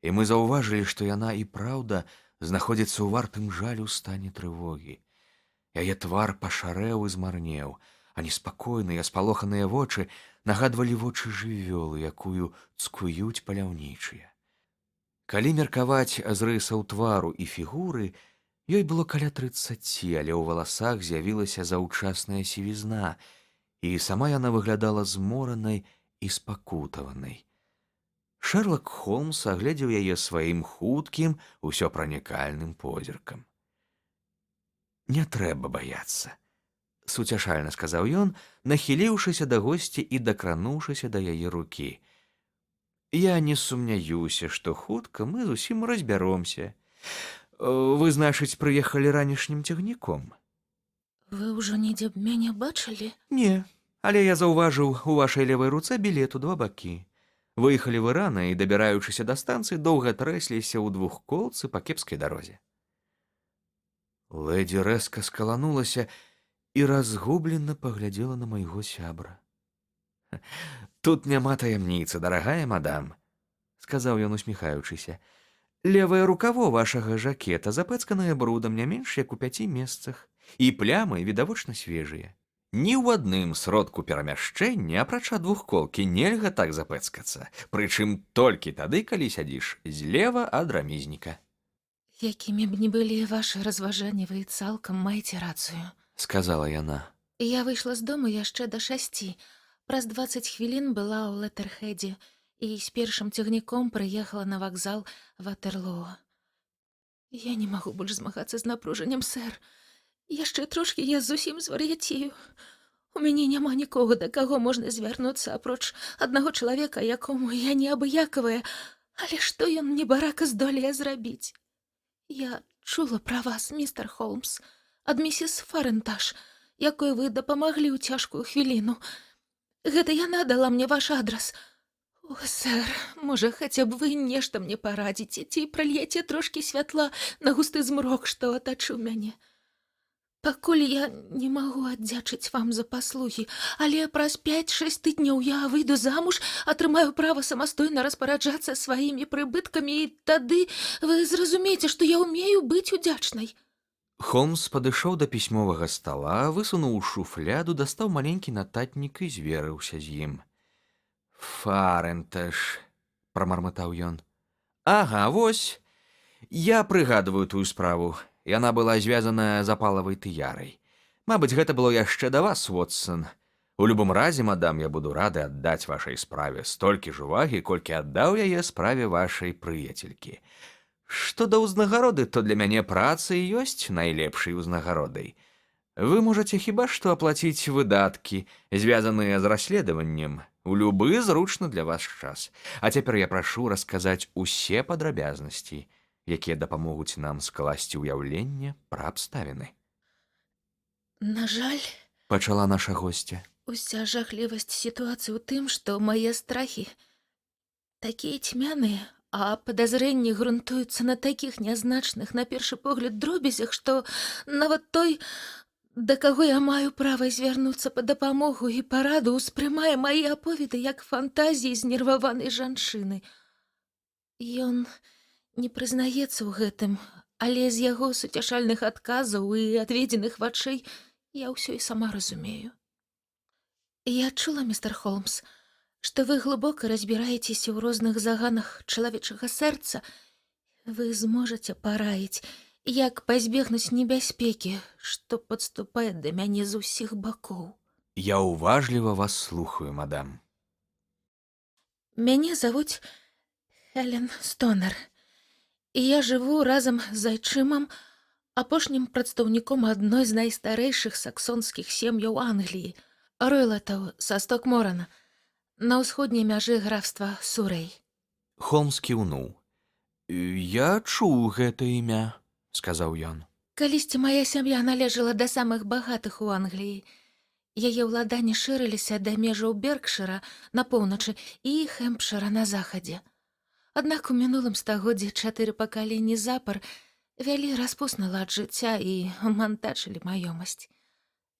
і мы заўважылі, што яна і праўда знаходзіцца ў вартым жалю стане трывогі. Яе твар пашарэў і змарнеў, а неспакойныя, спалоханыя вочы нагадвалі вочы жывёлы, якую цкуюць паляўнічыя. Калі меркаваць з рысаў твару і фігуры, ёй было каля 30, але ў валасах з'явілася заўчасная сівізна, і сама яна выглядала зморанай і спакутаванай. Шэрлак Холмс агледзеў яе сваім хуткім, усёпранікальным позіркам. «Не трэба баяцца», — суцяшальна сказаў ён, нахіліўшыся да госці і дакрануўшыся да яе рукі. «Я не сумняюся, што хутка мы зусім разбяромся. Вы, значыць, прыехалі ранішнім цягніком?» Вы ўжо недзе мяне бачылі? «Не, але я заўважыў у вашай левай руцэ білет у 2 бакі. Выехалі вы рана і, дабіраючыся да станцыі, доўга трэсліся ў двухколцы па кепскай дарозе». Лэдзі рэзка скаланулася і разгублена паглядзела на майго сябра. «Тут няма таямніцы, дарагая мадам», — сказаў ён, усміхаючыся. «Левае рукаво вашага жакета запэцканае брудам не менш як у 5 месцах, і плямы відавочна свежыя. Ні ў адным сродку перамяшчэння, апрача двухколкі, нельга так запэцкацца, прычым толькі тады, калі сядзіш злева ад рамізніка». Якімі б ні былі вашы разважанні, вы цалкам маеце рацыю, — сказала яна. Я выйшла з дому яшчэ да 6. Праз 20 хвілін была ў Летэрхедзе і з першым цягніком прыехала на вакзал Ватерлоо. Я не магу больш змагацца з напружаннем, сэр. Яшчэ трошкі я зусім звар'яцею. У мяне няма нікога, да каго можна звярнуцца, апроч аднаго чалавека, якому я неабыякавая, але што ён небарака здолее зрабіць? Я чула пра вас, містер Холмс, ад місіс Фаренташ, якой вы дапамаглі ў цяжкую хвіліну. Гэта яна дала мне ваш адрас. О, сэр, можа, хаця б вы нешта мне парадзіце, ці пральеце трошкі святла на густы змрок, што атачыў мяне. Пакуль я не магу аддзячыць вам за паслугі, але праз 5-6 тыдняў я выйду замуж, атрымаю права самастойна распараджацца сваімі прыбыткамі, і тады вы зразумееце, што я ўмею быць удзячнай. Холмс падышоў да пісьмовага стала, высунуў шуфляду, дастаў маленькі нататнік і зверыўся з ім. «Фаренташ», — прамармытаў ён. «Ага, вось. Я прыгадваю тую справу. Яна была звязаная з апалавай тыярай. Мабыць, гэта было яшчэ да вас, Вотсон. У любым разе, мадам, я буду рады аддаць вашай справе столькі ж увагі, колькі аддаў яе справе вашай прыяцелькі. Што да ўзнагароды, то для мяне праца і ёсць найлепшай узнагародай. Вы можаце хіба што аплаціць выдаткі, звязаныя з расследаваннем, у любы зручны для вас час. А цяпер я прашу расказаць усе падрабязнасці, якія дапамогуць нам скласці ўяўленне пра абставіны». На жаль, Пачала наша госця. уся жахлівасць сітуацыі ў тым, што мае страхі такія цьмяныя, а падазрэнні грунтуюцца на такіх нязначных, на першы погляд, дробязях, што нават той, да каго я маю права звярнуцца па дапамогу і параду, успрымае мае аповеды як фантазіі знерваванай жанчыны. Ён не прызнаецца ў гэтым, але з яго суцяшальных адказаў і адведзеных вачэй я ўсё і сама разумею. Я чула, містер Холмс, што вы глыбока разбіраецеся ў розных заганах чалавечага сэрца. Вы зможаце параіць, як пазбегнуць небяспекі, што падступае да мяне з усіх бакоў. Я уважліва вас слухаю, мадам. Мяне завуць Хелен Стонер, і я жыву разам з айчымам, апошнім прадстаўніком адной з найстарэйшых саксонскіх сем'яў Англіі, Ройлатаў са Стокморана, на ўсходняй мяжы графства Сурэй. Холмс кіўнуў. «Я чуў гэта імя», — сказаў ён. Калісьці мая сям'я належала да самых багатых у Англіі. Яе ўладанні шырыліся да межаў Беркшыра на поўначы і Хэмпшыра на захадзе. Аднак у мінулым стагоддзі 4 пакаленні запар вялі распусны лад жыцця і мантачылі маёмасць.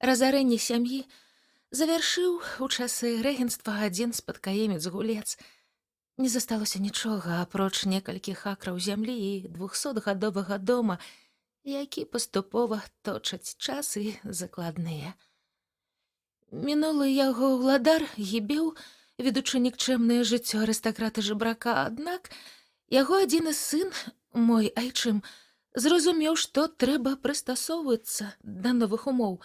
Разарэнне сям'і завяршыў у часы рэгенцтва адзін спадкаемец-гулец. Не засталося нічога, апроч некалькіх акраў зямлі і 200-гадовага дома, які паступова точаць час і закладныя. Мінулы яго ўладар гібеў, ведучы нікчэмнае жыццё арыстакрата жабрака, аднак яго адзіны сын, мой айчым, зразумеў, што трэба прыстасоўвацца да новых умоў.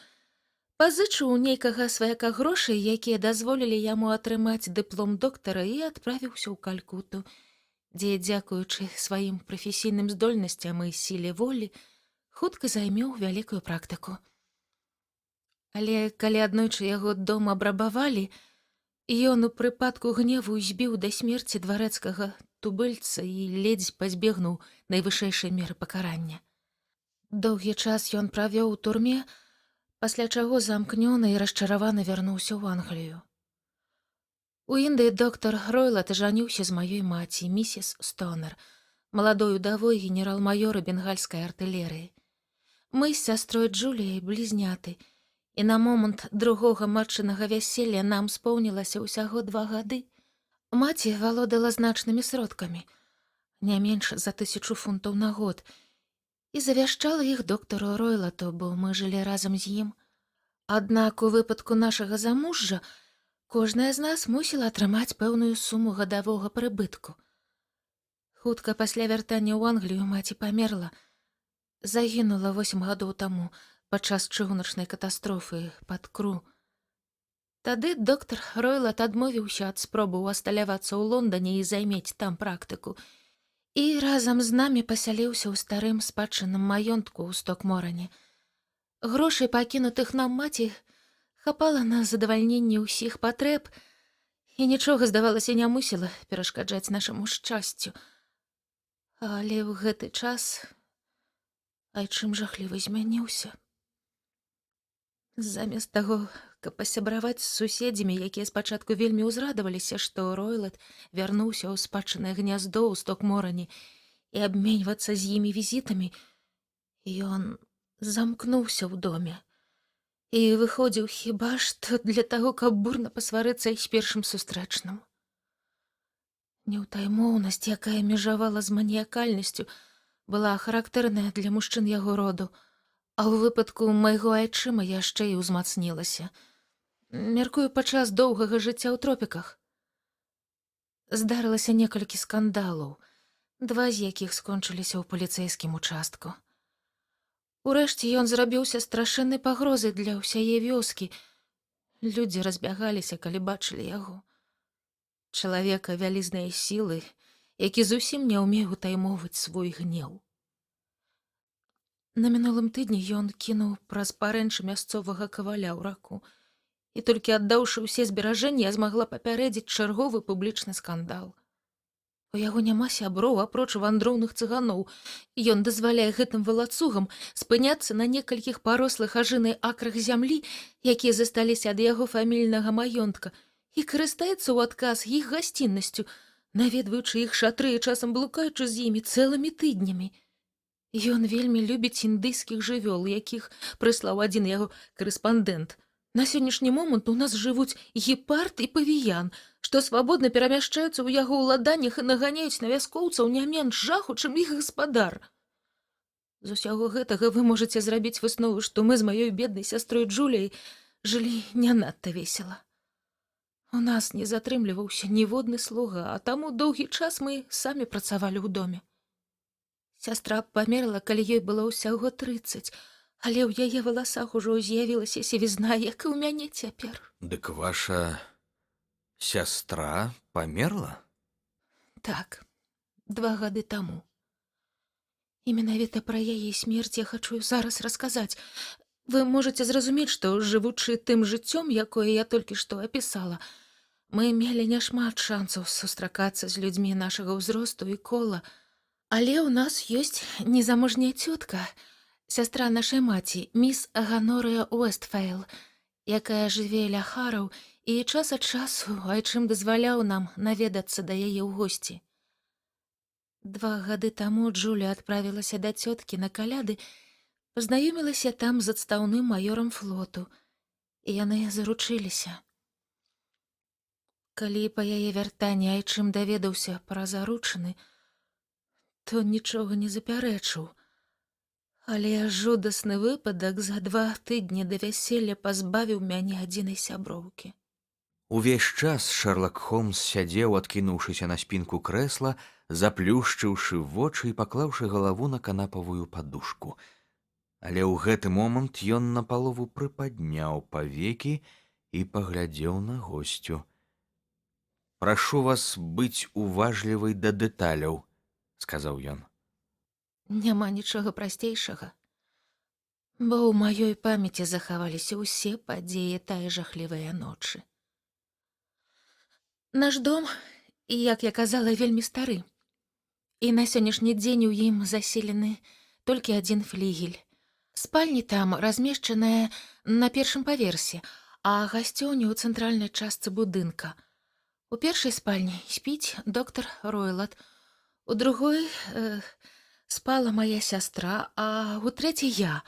Пазычыў у нейкага сваяка грошай, якія дазволілі яму атрымаць дыплом доктара, і адправіўся ў Калькуту, дзе, дзякуючы сваім прафесійным здольнасцям і сіле волі, хутка займеў вялікую практыку. Але калі аднойчы яго дом абрабавалі, ён у прыпадку гневу збіў да смерці дварэцкага тубыльца і ледзь пазбегнуў найвышэйшай меры пакарання. Доўгі час ён правёў у турме, пасля чаго замкнёны і расчараваны вярнуўся ў Англію. У Індыі доктар Ройлат ажаніўся з маёй маці, місіс Стонер, маладой удавой генерал-маёра бенгальскай артылерыі. Мы з сястрой Джуліяй блізняты, і на момант другога матчынага вяселля нам споўнілася ўсяго 2 гады. Маці валодала значнымі сродкамі, не менш за 1000 фунтаў на год, і завяшчала іх доктару Ройлату, бо мы жылі разам з ім. Аднак у выпадку нашага замужжа кожная з нас мусіла атрымаць пэўную суму гадавога прыбытку. Хутка пасля вяртання ў Англію маці памерла, загінула 8 гадоў таму падчас чыгуначнай катастрофы пад Кру. Тады доктар Ройлат адмовіўся ад спробы асталявацца ў Лондане і займець там практыку, і разам з намі пасяліўся ў старым спадчынным маёнтку ў Стокморане. Грошай, пакінутых нам маці, Хапала на задавальненне ўсіх патрэб, і нічога, здавалася, не мусіла перашкаджаць нашаму шчасцю. Але ў гэты час айчым жахліва змяніўся. Замест таго, каб пасябраваць з суседзямі, якія спачатку вельмі ўзрадаваліся, што Ройлет вярнуўся ў спадчынае гняздо ў Стокморані, і абменьвацца з імі візітамі, ён замкнуўся ў доме і выходзіў хіба што для таго, каб бурна пасварыцца з першым сустрэчным. Неўтаймоўнасць, якая межавала з маніякальнасцю, была характэрная для мужчын яго роду, а ў выпадку майго айчыма яшчэ і ўзмацнілася. Мяркую, падчас доўгага жыцця ў тропіках. Здарылася некалькі скандалаў, 2 з якіх скончыліся ў паліцэйскім участку. Урэшце ён зрабіўся страшэннай пагрозай для ўсяе вёскі. Людзі разбягаліся, калі бачылі яго. Чалавека вялізнай сілы, які зусім не ўмеў утаймоўваць свой гнеў. На мінулым тыдні ён кінуў праз парэнчы мясцовага каваля ў раку, і толькі аддаўшы ўсе зберажэнні, я змагла папярэдзіць чарговы публічны скандал. У яго няма сяброў, апроч вандроўных цыганоў. Ён дазваляе гэтым валацугам спыняцца на некалькіх парослых ажынай акрах зямлі, якія засталіся ад яго фамільнага маёнтка, і карыстаецца ў адказ іх гасціннасцю, наведваючы іх шатры і часам блукаючы з імі цэлымі тыднямі. Ён вельмі любіць індыйскіх жывёл, якіх прыслаў адзін яго карэспандэнт. На сённяшні момант у нас жывуць гепард і павіян, што свабодна перамяшчаюцца ў яго ўладаннях і наганяюць на вяскоўцаў не менш жаху, чым іх гаспадар. З усяго гэтага вы можаце зрабіць выснову, што мы з маёй беднай сястрой Джуліяй жылі не надта весела. У нас не затрымліваўся ніводны слуга, а таму доўгі час мы самі працавалі ў доме. Сястра памерла, калі ёй было ўсяго 30, але ў яе валасах ужо з'явілася сівізна, як і ў мяне цяпер. Дык ваша сястра памерла? Так, 2 гады таму. І менавіта пра яе смерць я хачу зараз расказаць. Вы можаце зразумець, што, жывучы тым жыццём, якое я толькі што апісала, мы мелі няшмат шансаў сустракацца з людзьмі нашага ўзросту і кола, але ў нас ёсць незамужняя цётка, сястра нашай маці, міс Ганорыя Уэстфейл, якая жыве ля Хараў, і час ад часу айчым дазваляў нам наведацца да яе ў госці. 2 гады таму Джулія адправілася да цёткі на каляды, пазнаёмілася там з адстаўным маёрам флоту, і яны заручыліся. Калі па яе вяртанні айчым даведаўся пра заручыны, то нічога не запярэчыў. Але жудасны выпадак за 2 тыдні да вяселля пазбавіў мяне адзінай сяброўкі. Увесь час Шерлок Холмс сядзеў, адкінуўшыся на спінку крэсла, заплюшчыўшы вочы і паклаўшы галаву на канапавую падушку. Але ў гэты момант ён напалову прыпадняў павекі і паглядзеў на госцю. «Прашу вас быць уважлівай да дэталяў», — сказаў ён. Няма нічога прасцейшага, бо ў маёй памяці захаваліся ўсе падзеі тае жахлівыя ночы. Наш дом, як я казала, вельмі стары, і на сённяшні дзень у ім заселены толькі адзін флігель. Спальні там размешчаныя на першым паверсе, а гасцёўні ў цэнтральнай частцы будынка. У першай спальні спіць доктар Ройлет, у другой спала моя сястра, а у трэцяй я.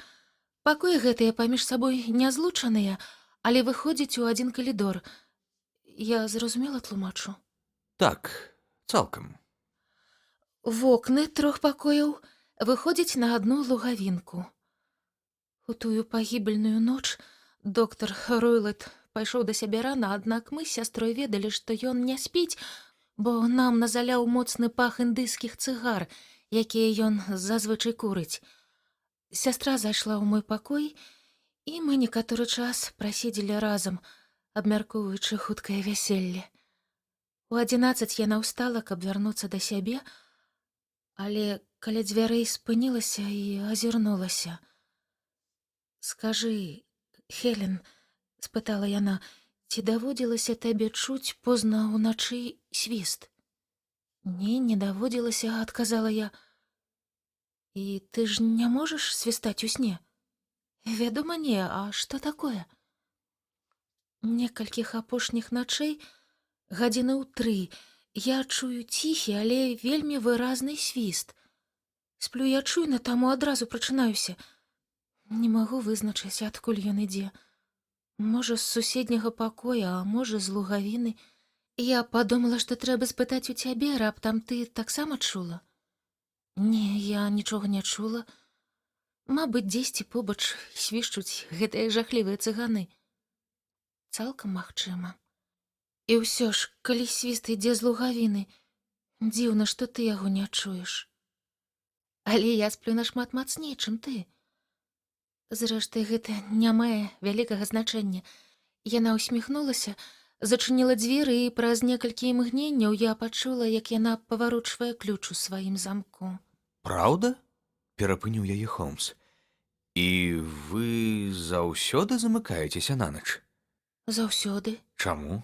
Пакоі гэтыя паміж сабой не злучаныя, але выходзяць у адзін калідор. Я зразумела тлумачу? Так, цалкам. Вокны 3 пакояў выходзяць на адну лугавінку. У тую пагібельную ноч доктар Ройлет пайшоў да сябе рана, аднак мы з сястрой ведалі, што ён не спіць, бо нам назаляў моцны пах індыйскіх цыгар, якія ён зазвычай курыць. Сястра зайшла ў мой пакой, і мы некаторы час праседзелі разам, абмяркоўваючы хуткае вяселле. У 11 яна ўстала, каб вярнуцца да сябе, але каля дзвярэй спынілася і азірнулася. «Скажы, Хелен», спытала яна, ці даводзілася табе чуць позна ўначы свіст? Не, не даводзілася, адказала я. І ты ж не можаш свістаць у сне? Вядома, не, а што такое? Некалькіх апошніх начэй, гадзіны ў 3, я чую ціхі, але вельмі выразны свіст. Сплю я чуйна, таму адразу прачынаюся. Не магу вызначыць, адкуль ён ідзе. Можа, з суседняга пакоя, а можа, з лугавіны. Я падумала, што трэба спытаць у цябе, раптам ты таксама чула? Не, я нічога не чула. Мабыць, дзесьці побач свішчуць гэтыя жахлівыя цыганы. Цалкам магчыма. І ўсё ж, калі свіст ідзе з лугавіны, дзіўна, што ты яго не чуеш. Але я сплю нашмат мацней, чым ты. Зрэшты, гэта не мае вялікага значэння. Яна ўсміхнулася, зачыніла дзверы, і праз некалькі імгненняў я пачула, як яна паварочвае ключ у сваім замку. Праўда? Перапыніў яе Холмс. І вы заўсёды замыкаецеся на ноч? Заўсёды. Чаму?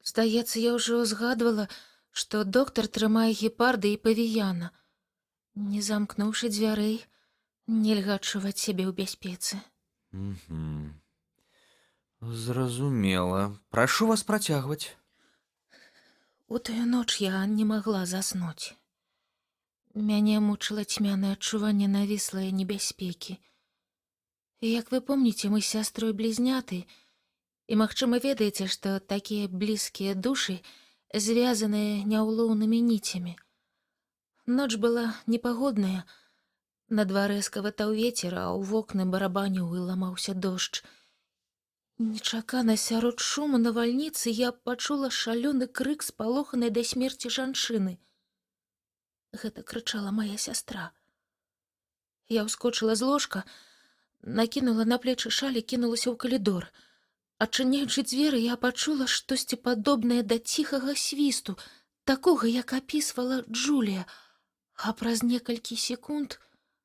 Здаецца, я ўжо згадвала, што доктар трымае гепарда і павіяна. Не замкнуўшы дзвярэй, нельга адчуваць сябе ў бяспецы. Зразумела. Прашу вас працягваць. У тую ноч я не магла заснуць. Мяне мучыла цьмянае адчуванне навіслае небяспекі. Як вы помніце, мы з сястрой блізняты, і, магчыма, ведаеце, што такія блізкія душы звязаныя няўлоўнымі ніцямі. Ноч была непагодная. На дварэ скаватаў вецер, а ў вокны барабаніў і ламаўся дождж. Нечакана сярод шуму навальніцы я пачула шалёны крык спалоханай да смерці жанчыны. Гэта крычала мая сястра. Я ўскочыла з ложка, накінула на плечы шаль і кінулася ў калідор. Адчыняючы дзверы, я пачула штосьці падобнае да ціхага свісту, такога, як апісвала Джулія, а праз некалькі секунд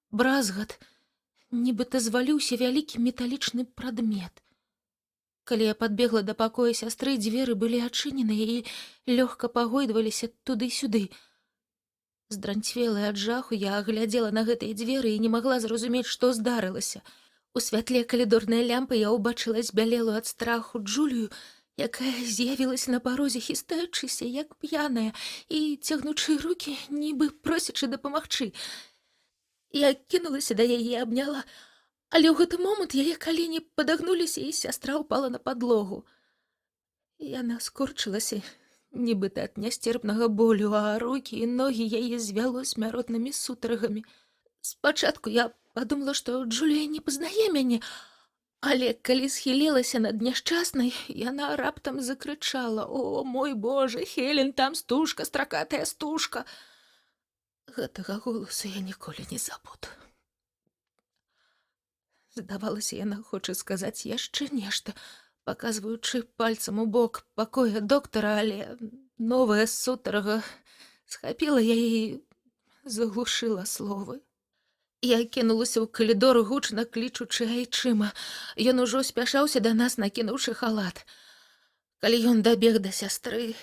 бразгат, нібыта зваліўся вялікі металічны прадмет. Калі я падбегла да пакоя сястры, дзверы былі адчыненыя і лёгка пагойдваліся туды-сюды. Здранцвелая ад жаху, я аглядзела на гэтыя дзверы і не магла зразумець, што здарылася. У святле калідорнай лямпы я ўбачыла збялелую ад страху Джулію, якая з'явілася на парозе, хістаючыся, як п'яная, і цягнучы рукі, нібы просячы дапамагчы. Я кінулася да яе і абняла, але ў гэты момант яе калені падагнуліся, і сястра ўпала на падлогу. Яна скорчылася, нібыта ад нясцерпнага болю, а рукі і ногі яе звяло смяротнымі сутаргамі. Спачатку я падумала, што Джулія не пазнае мяне, але калі схілілася над няшчаснай, яна раптам закрычала: «О, мой Боже, Хелен, там стужка, стракатая стужка!» Гэтага голасу я ніколі не забуду. Здавалася, яна хоча сказаць яшчэ нешта, паказваючы пальцам у бок пакоя доктара, але новая сутарга схапіла яе і заглушыла словы. Я кінулася ў калідор, гучна клічучы айчыма. Ён ужо спяшаўся да нас, накінуўшы халат. Калі ён дабег да сястры,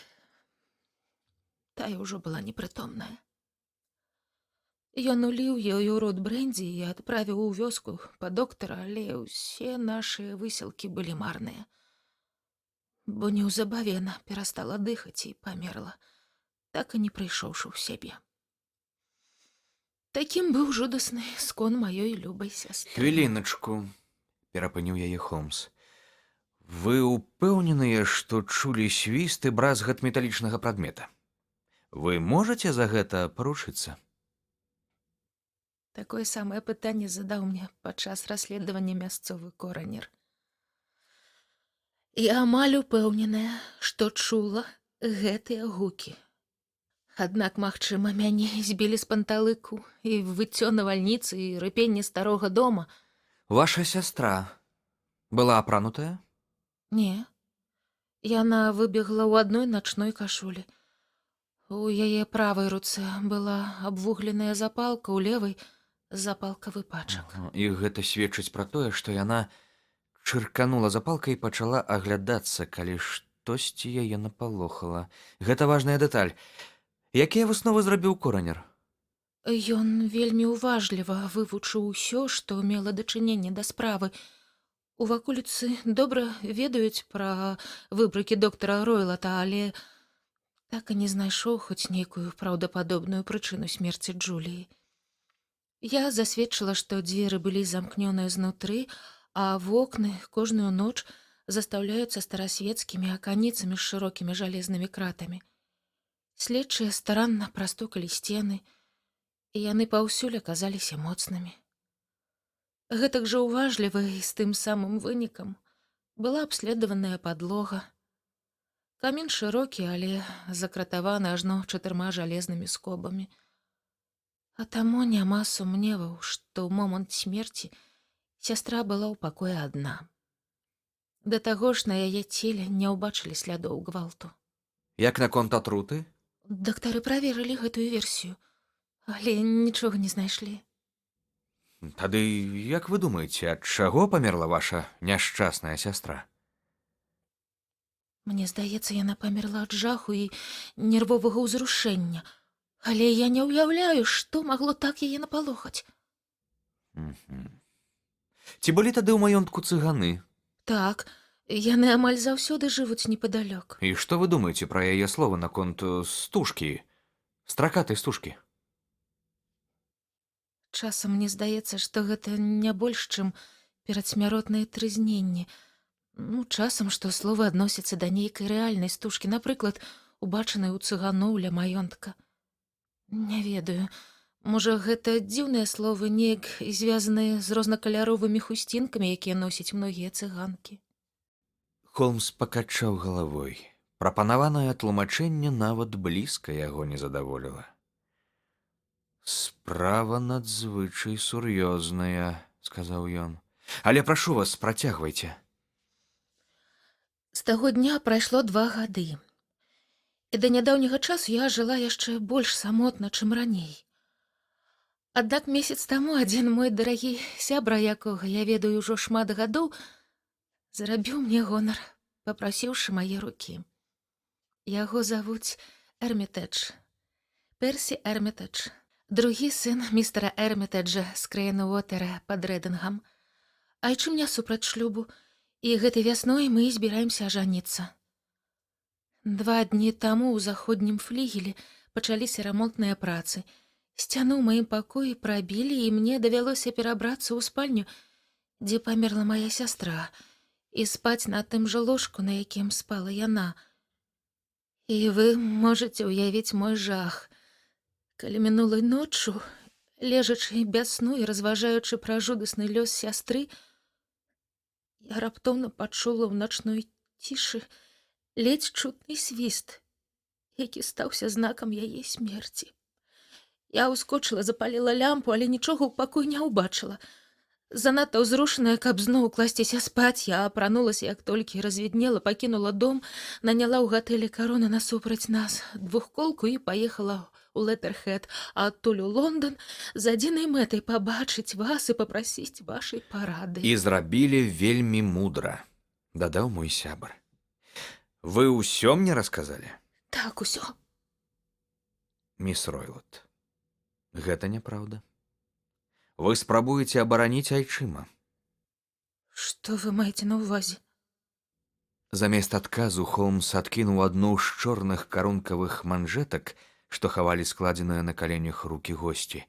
тая ўжо была непрытомная. Ён уліў ёй у рот брэндзі і адправіў у вёску па доктара, але ўсе нашы высілкі былі марныя. Бо неўзабаве яна перастала дыхаць і памерла, так і не прыйшоўшы ў сябе. Такім быў жудасны скон маёй любай сястры. Хвіліначку, перапыніў яе Холмс. Вы ўпэўненыя, што чулі свіст і бразгат металічнага прадмета? Вы можаце за гэта паручыцца? Такое самае пытанне задаў мне падчас расследавання мясцовы коранер. Я амаль упэўненая, што чула гэтыя гукі. Аднак, магчыма, мяне збілі з панталыку, і выццё навальніцы, і рыпенне старога дома. Ваша сястра была апранутая? Не. Яна выбегла ў адной начной кашулі. У яе правай руцэ была абвугленая запалка, у левай запалкавы пачак. І гэта сведчыць пра тое, што яна чырканула запалкай і пачала аглядацца, калі штосьці яе напалохала. Гэта важная дэталь. Якія высновы зрабіў коранер? Ён вельмі уважліва вывучыў усё, што мела дачыненне да справы. У ваколіцы добра ведаюць пра выбракі доктара Ройлата, але так і не знайшоў хоць нейкую праўдападобную прычыну смерці Джуліі. Я засведчыла, што дзверы былі замкнёныя знутры, а вокны кожную ноч застаўляюцца старасвецкімі аканіцамі з шырокімі жалезнымі кратамі. Следчыя старанна прастукалі сцены, і яны паўсюль аказаліся моцнымі. Гэтак жа уважліва і з тым самым вынікам была абследаваная падлога. Камін шырокі, але закратаваны ажно 4 жалезнымі скобамі. А таму няма сумневаў, што ў момант смерці сястра была ў пакоі адна. Да таго ж на яе целе не ўбачылі слядоў гвалту. Як наконт атруты? Дактары праверылі гэтую версію, але нічога не знайшлі. Тады як вы думаеце, ад чаго памерла ваша няшчасная сястра? Мне здаецца, яна памерла ад жаху і нервовага ўзрушэння, але я не ўяўляю, што магло так яе напалохаць. Ці былі тады ў маёнтку цыганы? Так, яны амаль заўсёды жывуць непадалёк. І што вы думаеце пра яе словы наконт стужкі, стракатай стужкі? Часам мне здаецца, што гэта не больш, чым перадсмяротнае трызненне. Часам, што словы адносяцца да нейкай рэальнай стужкі, напрыклад, убачанай у цыганоў ля маёнтка. Не ведаю, можа, гэта дзіўныя словы, неяк звязаныя з рознакаляровымі хусцінкамі, якія носяць многія цыганкі. Холмс пакачаў галавой. Прапанаванае тлумачэнне нават блізка яго не задаволіла. «Справа надзвычай сур'ёзная», — сказаў ён. «Але прашу вас, працягвайце». З таго дня прайшло 2 гады. І да нядаўняга часу я жыла яшчэ больш самотна, чым раней. Аднак месяц таму адзін мой дарагі сябра, якога я ведаю ўжо шмат гадоў, зарабіў мне гонар, папрасіўшы мае рукі. Яго завуць Эрмітедж, Персі Эрмітедж, другі сын містера Эрмітеджа з Крэйнуотера пад Рэдынгам. Айчым не супраць шлюбу, і гэтай вясной мы збіраемся ажаніцца. 2 дні таму ў заходнім флігелі пачаліся рамонтныя працы. Сцяну ў маім пакоі прабілі, і мне давялося перабрацца ў спальню, дзе памерла мая сястра, і спаць на тым жа ложку, на якім спала яна. І вы можаце ўявіць мой жах, калі мінулай ноччу, лежачы без сну і разважаючы пра жудасны лёс сястры, я раптоўна пачула ў начной цішы ледзь чутны свіст, які стаўся знакам яе смерці. Я ўскочыла, запаліла лямпу, але нічога ў пакой не ўбачыла. Занадта ўзрушаная, каб зноў класціся спаць, я апранулася, як толькі развіднела, пакінула дом, наняла ў гатэлі «Карона» насупраць нас двухколку і паехала у Летэрхед, а адтуль у Лондан з адзінай мэтай пабачыць вас і папрасіць вашай парады. І зрабілі вельмі мудра, дадаў мой сябар. Вы ўсё мне расказалі? Так, усё. Міс Ройлот, гэта няпраўда. Вы спрабуеце абараніць айчыма. Што вы маеце на ўвазе? Замест адказу Холмс адкінуў адну з чорных карункавых манжетак, што хавалі складзеныя на каленях рукі госці.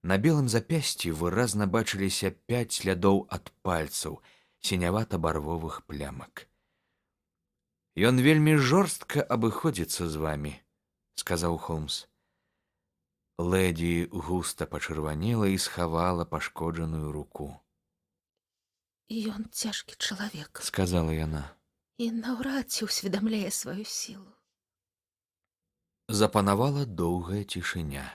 На белым запясці выразна бачыліся 5 слядоў ад пальцаў, сінявата-барвовых плямак. «Ён вельмі жорстка абыходзіцца з вамі», — сказаў Холмс. Лэдзі густа пачырванела і схавала пашкоджаную руку. «Ён цяжкі чалавек», — сказала яна. «І наўрад ці ўсведамляе сваю сілу». Запанавала доўгая цішыня.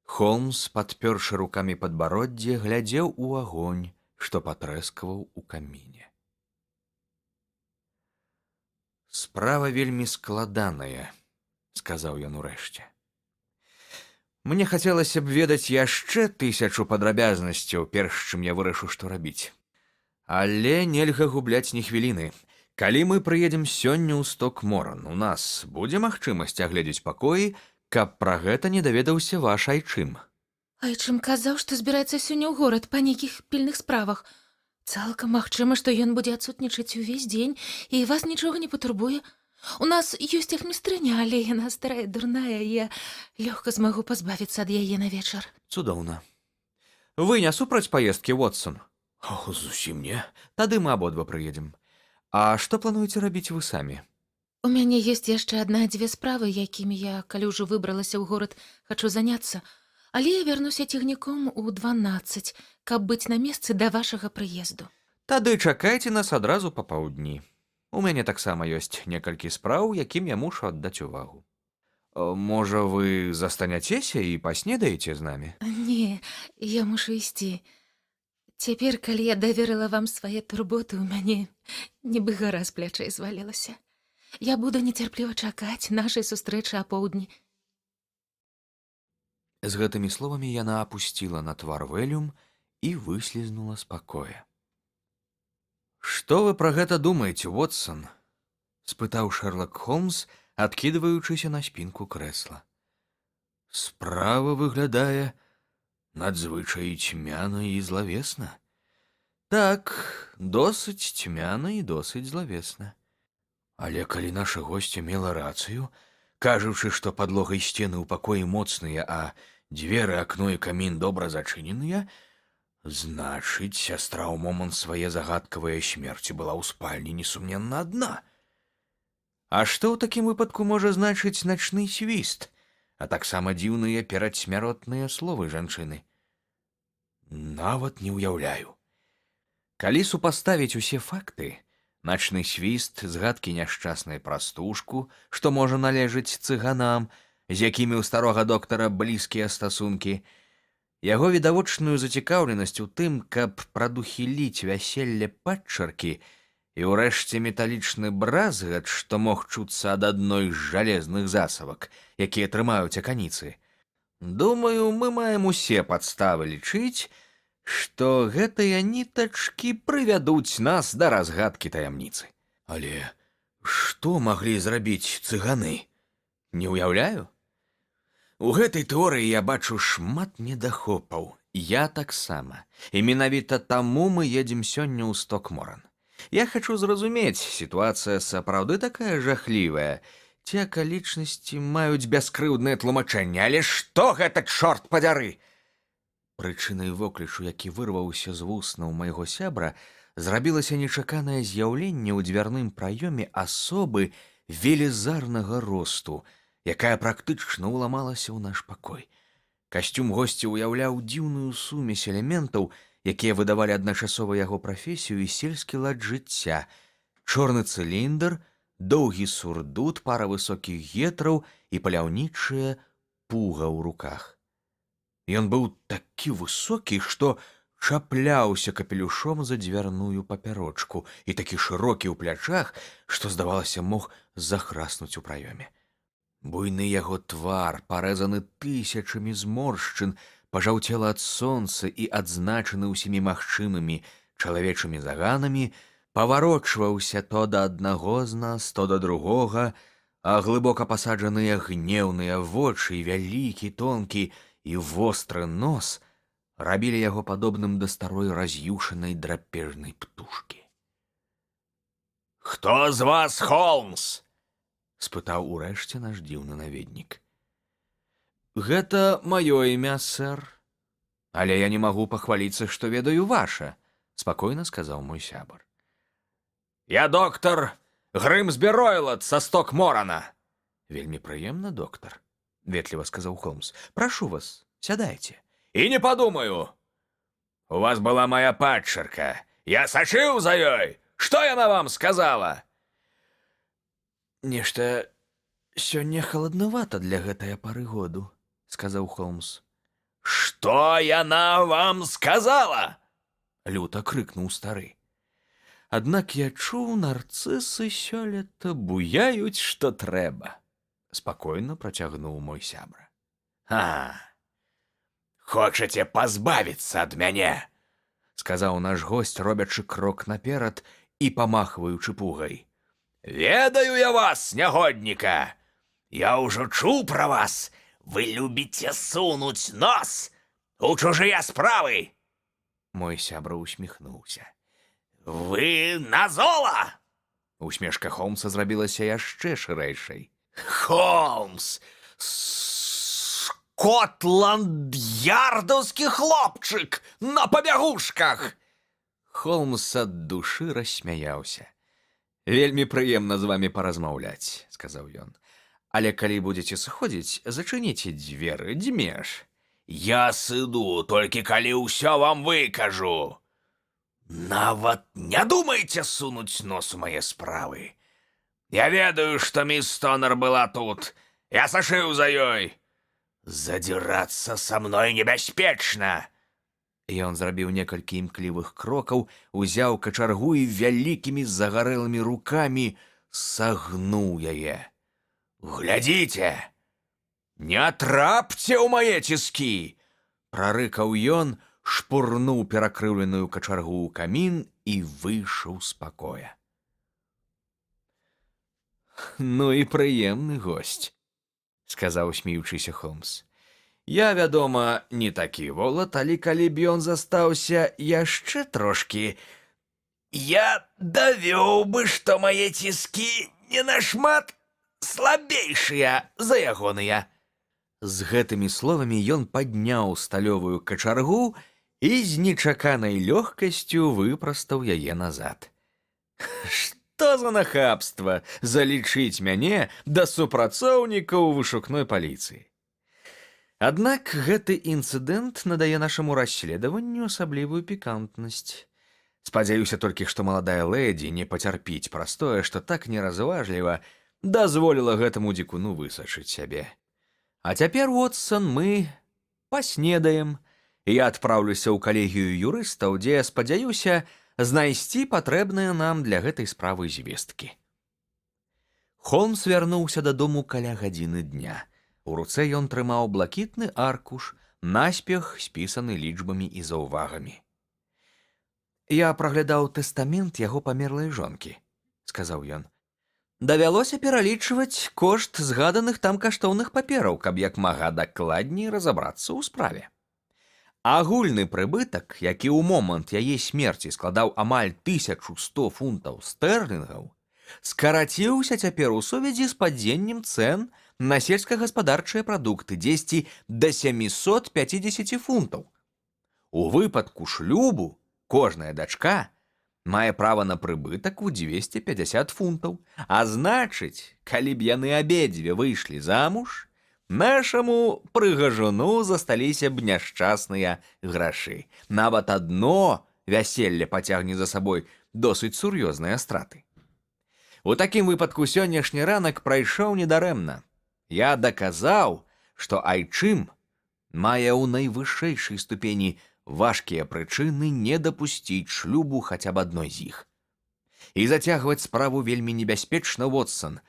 Холмс, падпёршы рукамі падбароддзе, глядзеў у агонь, што патрэскаваў у каміне. «Справа вельмі складаная», — сказаў ён урэшце. «Мне хацелася б ведаць яшчэ 1000 падрабязнасцяў, перш чым я вырашыў, што рабіць. Але нельга губляць ні хвіліны. Калі мы прыедзем сёння ў Стокморан, у нас будзе магчымасць агледзець пакоі, каб пра гэта не даведаўся ваш айчым. Айчым казаў, што збіраецца сёння ў горад па нейкіх пільных справах. Цалкам магчыма, што ён будзе адсутнічаць увесь дзень, і вас нічога не патурбуе. У нас ёсць ахмістрыня, але яна старая дурная, я лёгка змагу пазбавіцца ад яе на вечар. Цудоўна. Вы не супраць паездкі, Вотсон? О, зусім не. Тады мы абодва прыедзем. А што плануеце рабіць вы самі? У мяне ёсць яшчэ адна-дзве справы, якімі я, калі ўжо выбралася ў горад, хачу заняцца. Але я вярнуся цягніком у 12, каб быць на месцы да вашага прыезду. Тады чакайце нас адразу папаўдні. У мяне таксама ёсць некалькі спраў, якім я мушу аддаць увагу. Можа, вы застаняцеся і паснедаеце з намі? Не, я мушу ісці. Цяпер, калі я даверыла вам свае турботы, у мяне нібы гара з плячэй звалілася. Я буду нецярпліва чакаць нашай сустрэчы апоўдні. З гэтымі словамі яна апусціла на твар вэлюм і выслізнула з пакоя. «Што вы пра гэта думаеце, Вотсон?» — спытаў Шэрлак Холмс, адкідваючыся на спінку крэсла. «Справа выглядае надзвычай цьмяна і злавесна. Так, досыць цьмяна і досыць злавесна. Але калі наша госця мела рацыю, кажучы, што падлога і сцены ў пакоі моцныя, а дзверы, акно і камін добра зачыненыя, значыць, сястра ў момант свае загадкавае смерці была ў спальні несумненна адна. А што ў такім выпадку можа значыць начны свіст, а таксама дзіўныя перадсмяротныя словы жанчыны? Нават не ўяўляю. Калі супаставіць усе факты, начны свіст, згадкі няшчаснай прастушку, што можа належыць цыганам, з якімі ў старога доктара блізкія стасункі, яго відавочную зацікаўленасць у тым, каб прадухіліць вяселле падчаркі і ўрэшце металічны бразгат, што мог чуцца ад адной з жалезных засавак, якія трымаюць аканіцы. Думаю, мы маем усе падставы лічыць, што гэтыя нітачкі прывядуць нас да разгадкі таямніцы. Але што маглі зрабіць цыганы? Не ўяўляю. У гэтай тэорыі я бачу шмат недахопаў. Я таксама. І менавіта таму мы едзем сёння ў Стокморан. Я хачу зразумець, сітуацыя сапраўды такая жахлівая, ці акалічнасці маюць бяскрыўднае тлумачэнне, але што гэта, чорт падзяры? Прычынай воклішу, які вырваўся з вуснаў майго сябра, зрабілася нечаканае з'яўленне ў дзвярным праёме асобы велізарнага росту, якая практычна ўламалася ў наш пакой. Касцюм госця ўяўляў дзіўную сумесь элементаў, якія выдавалі адначасова яго прафесію і сельскі лад жыцця. Чорны цыліндр, доўгі сурдут, пара высокіх гетраў і паляўнічая пуга ў руках. Ён быў такі высокі, што чапляўся капелюшом за дзвярную папярочку і такі шырокі ў плячах, што, здавалася, мог захраснуць у праёме. Буйны яго твар, парэзаны тысячамі зморшчын, пажаўцела ад сонца і адзначаны ўсімі магчымымі чалавечымі заганамі, паварочваўся то да аднаго з нас, то да другога, а глыбока пасаджаныя гнеўныя вочы, вялікі, тонкі і востры нос рабілі яго падобным да старой раз'юшанай драпежнай птушкі. «Хто з вас Холмс?» — спытаў урэшце наш дзіўны наведнік. «Гэта маё імя, сэр. Але я не магу пахваліцца, што ведаю ваша», — спакойна сказаў мой сябар. «Я доктар Грымсбі Ройлот са Стокморана». «Вельмі прыемна, доктар», — ветліва сказаў Холмс. «Прашу вас, сядайце». «І не падумаю. У вас была моя падчарка. Я сачыў за ёй. Што яна вам сказала?» «Нешта сёння халаднавата для гэтае пары году», — сказаў Холмс. «Што яна вам сказала?» — люта крыкнуў стары. «Аднак я чуў, нарцысы сёлета буяюць, што трэба», — спакойна працягнуў мой сябра. «А, хочаце пазбавіцца ад мяне? сказаў наш госць, робячы крок наперад і памахваючы пугай. Ведаю я вас, нягодніка. Я ўжо чуў пра вас. Вы любіце сунуць нос у чужыя справы. Мой сябра усміхнуўся. Вы на зола? Усмешка Холмса зрабілася яшчэ шырэйшай. Холмс, скотланд-ярдаўскі хлопчык на пабягушках. Холмс ад душы рассмяяўся. Вельмі прыемна з вамі паразмаўляць, сказаў ён. Але калі будзеце сыходзіць, зачыніце дзверы, дзьмеш. Я сыду, толькі калі ўсё вам выкажу. Нават не думайце сунуць нос у мае справы. Я ведаю, што мисс Стонер была тут. Я сашыў за ёй. Задзірацца са мной небяспечна. Ён зрабіў некалькі імклівых крокаў, узяў качаргу і вялікімі загарэлымі рукамі сагнуў яе. Глядзіце, не трапце ў мае ціскі! Прарыкаў ён, шпурнуў перакрыўленую качаргу ў камін і выйшаў з пакоя. Ну і прыемны госць, сказаў смеючыся Холмс. Я, вядома, не такі волат, але калі б ён застаўся яшчэ трошкі, я давёў бы, што мае ціскі не нашмат слабейшыя за ягоныя. З гэтымі словамі ён падняў сталёвую качаргу і з нечаканай лёгкасцю выпрастаў яе назад. Што за нахабства залічыць мяне да супрацоўнікаў вышукной паліцыі. Аднак гэты інцыдэнт надае нашаму расследаванню асаблівую пікантнасць. Спадзяюся толькі, што маладая лэдзі не пацярпіць праз тое, што так неразважліва дазволіла гэтаму дзікуну высачыць сябе. А цяпер, Уотсон, мы паснедаем. Я адпраўлюся ў калегію юрыстаў, дзе, спадзяюся, знайсці патрэбныя нам для гэтай справы звесткі. Холмс вярнуўся дадому каля гадзіны дня. У руцэ ён трымаў блакітны аркуш, наспех спісаны лічбамі і заўвагамі. Я праглядаў тэстамент яго памерлай жонкі, сказаў ён. Давялося пералічваць кошт згаданых там каштоўных папераў, каб як мага дакладней разабрацца ў справе. Агульны прыбытак, які ў момант яе смерці складаў амаль 1100 фунтаў стэрлінгаў, скараціўся цяпер у сувязі з падзеннем цэн на сельскагаспадарчыя прадукты дзесьці да 750 фунтаў. У выпадку шлюбу кожная дачка мае права на прыбытак у 250 фунтаў, а значыць, калі б яны абедзве выйшлі замуж, нашаму прыгажуну засталіся б няшчасныя грашы. Нават адно вяселле пацягне за сабой досыць сур'ёзныя страты. У такім выпадку сённяшні ранак прайшоў недарэмна. Я даказаў, што айчым мае ў найвышэйшай ступені важкія прычыны не дапусціць шлюбу хаця б адной з іх. І зацягваць справу вельмі небяспечна, Уотсон,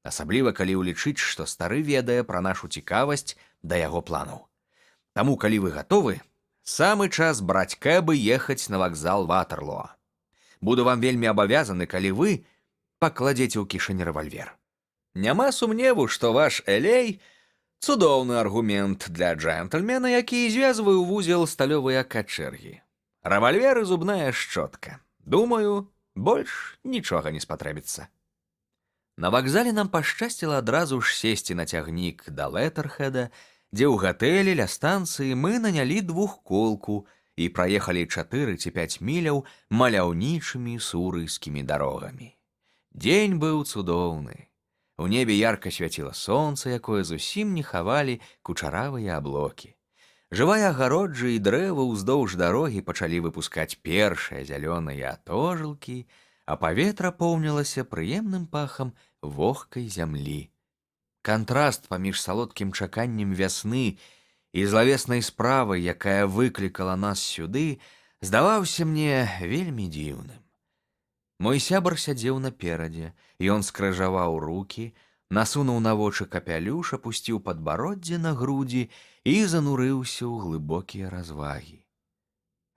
асабліва калі ўлічыць, што стары ведае пра нашу цікавасць да яго планаў. Таму, калі вы гатовы, самы час браць кэб і ехаць на вакзал Ватерлоо. Буду вам вельмі абавязаны, калі вы пакладзеце ў кішэнь рэвальвер. Няма сумневу, што ваш элей — цудоўны аргумент для джентльмена, які звязвае ў вузел сталёвыя качэргі. Рэвальвер і зубная шчотка. Думаю, больш нічога не спатрэбіцца. На вакзале нам пашчасціла адразу ж сесці на цягнік да Летэрхеда, дзе ў гатэлі ля станцыі мы нанялі двухколку і праехалі 4 ці 5 міляў маляўнічымі сурыйскімі дарогамі. Дзень быў цудоўны. У небе ярка свяціла сонца, якое зусім не хавалі кучаравыя аблокі. Жывая агароджа і дрэвы ўздоўж дарогі пачалі выпускаць першыя зялёныя атожылкі, а паветра поўнілася прыемным пахам вогкай зямлі. Кантраст паміж салодкім чаканнем вясны і злавеснай справай, якая выклікала нас сюды, здаваўся мне вельмі дзіўным. Мой сябар сядзеў наперадзе, ён скрыжаваў рукі, насунуў на вочы капялюш, апусціў падбароддзе на грудзі і занурыўся ў глыбокія развагі.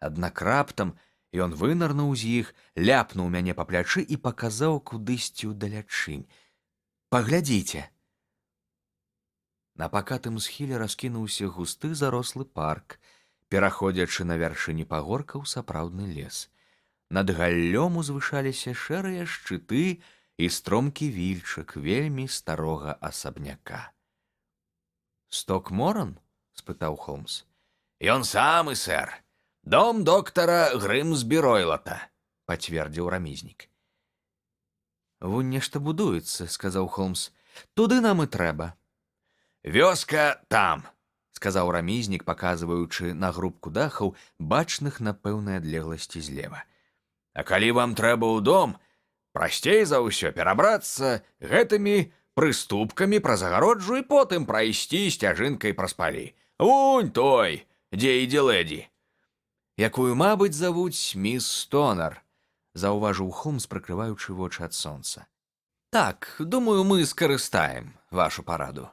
Аднак раптам ён вынырнуў з іх, ляпнуў мяне па плячы і паказаў кудысьці ўдалячынь. Паглядзіце. На пакатым схіле раскінуўся густы зарослы парк, пераходзячы на вяршыні пагорка ў сапраўдны лес. Над галлём узвышаліся шэрыя шчыты і стромкі вільчак вельмі старога асабняка. «Стокморан?» – спытаў Холмс. Ён самы, сэр. Дом доктара Грымсбі-Ройлата, пацвердзіў рамізнік. «Вунь нешта будуецца», – сказаў Холмс. «Туды нам і трэба». Вёска там, сказаў рамізнік, паказваючы на групку дахаў, бачных на пэўнай адлегласці злева. А калі вам трэба ў дом, прасцей за ўсё перабрацца гэтымі прыступкамі праз агароджу і потым прайсці сцяжынкай праз палі. Вунь той, дзе ідзе лэдзі. Якую, мабыць, завуць міс Стонар, заўважыў Холмс, прыкрываючы вочы ад сонца. Так, думаю, мы скарыстаем вашу параду.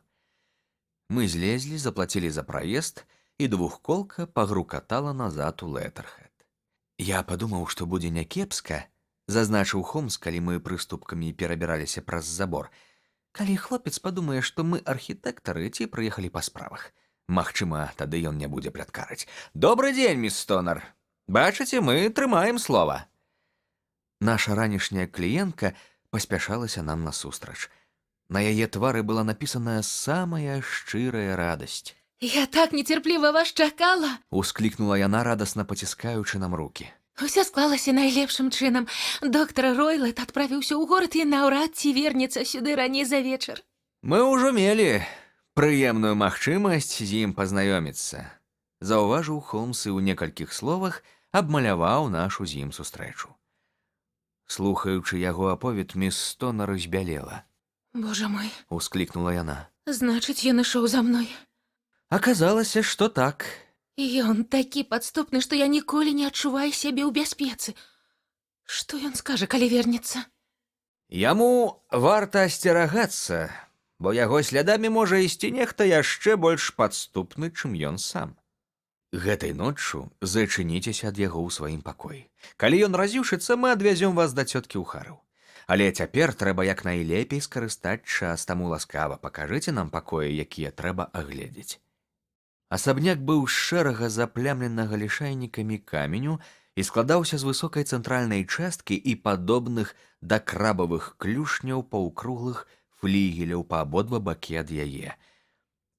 Мы злезлі, заплацілі за праезд, і двухколка пагрукатала назад у Летэрхед. Я падумаў, што будзе някепска, зазначыў Холмс, калі мы прыступкамі перабіраліся праз забор. Калі хлопец падумае, што мы архітэктары ці прыехалі па справах. Магчыма, тады ён не будзе пляткарыць. «Добры дзень, міс Стонар. Бачыце, мы трымаем слова». Наша ранішняя кліентка паспяшалася нам насустрач. На яе твары была напісаная самая шчырая радасць. Я так нецярпліва вас чакала. Усклікнула яна, радасна паціскаючы нам рукі. Усё склалася найлепшым чынам. Доктар Ройлат адправіўся ў горад і наўрад ці вернецца сюды раней за вечар. Мы ўжо мелі прыемную магчымасць з ім пазнаёміцца. Заўважыў Холмс і ў некалькіх словах абмаляваў нашу з ім сустрэчу. Слухаючы яго аповед, міс Стонар збялела. Божа мой, усклікнула яна. Значыць, ён ішоў за мной. Аказалася, што так. Ён такі падступны, што я ніколі не адчуваю сябе ў бяспецы. Што ён скажа, калі вернецца? Яму варта асцерагацца, бо яго слядамі можа ісці нехта яшчэ больш падступны, чым ён сам. Гэтай ноччу зачыніцеся ад яго ў сваім пакоі. Калі ён раз'юшыцца, мы адвязём вас да цёткі ў Хараў. Але цяпер трэба як найлепей скарыстаць час, таму ласкава пакажыце нам пакоі, якія трэба агледзець. Асабняк быў з шэрага заплямленага лішайнікамі каменю і складаўся з высокай цэнтральнай часткі і падобных да крабавых клюшняў паўкруглых флігеляў па абодва бакі ад яе.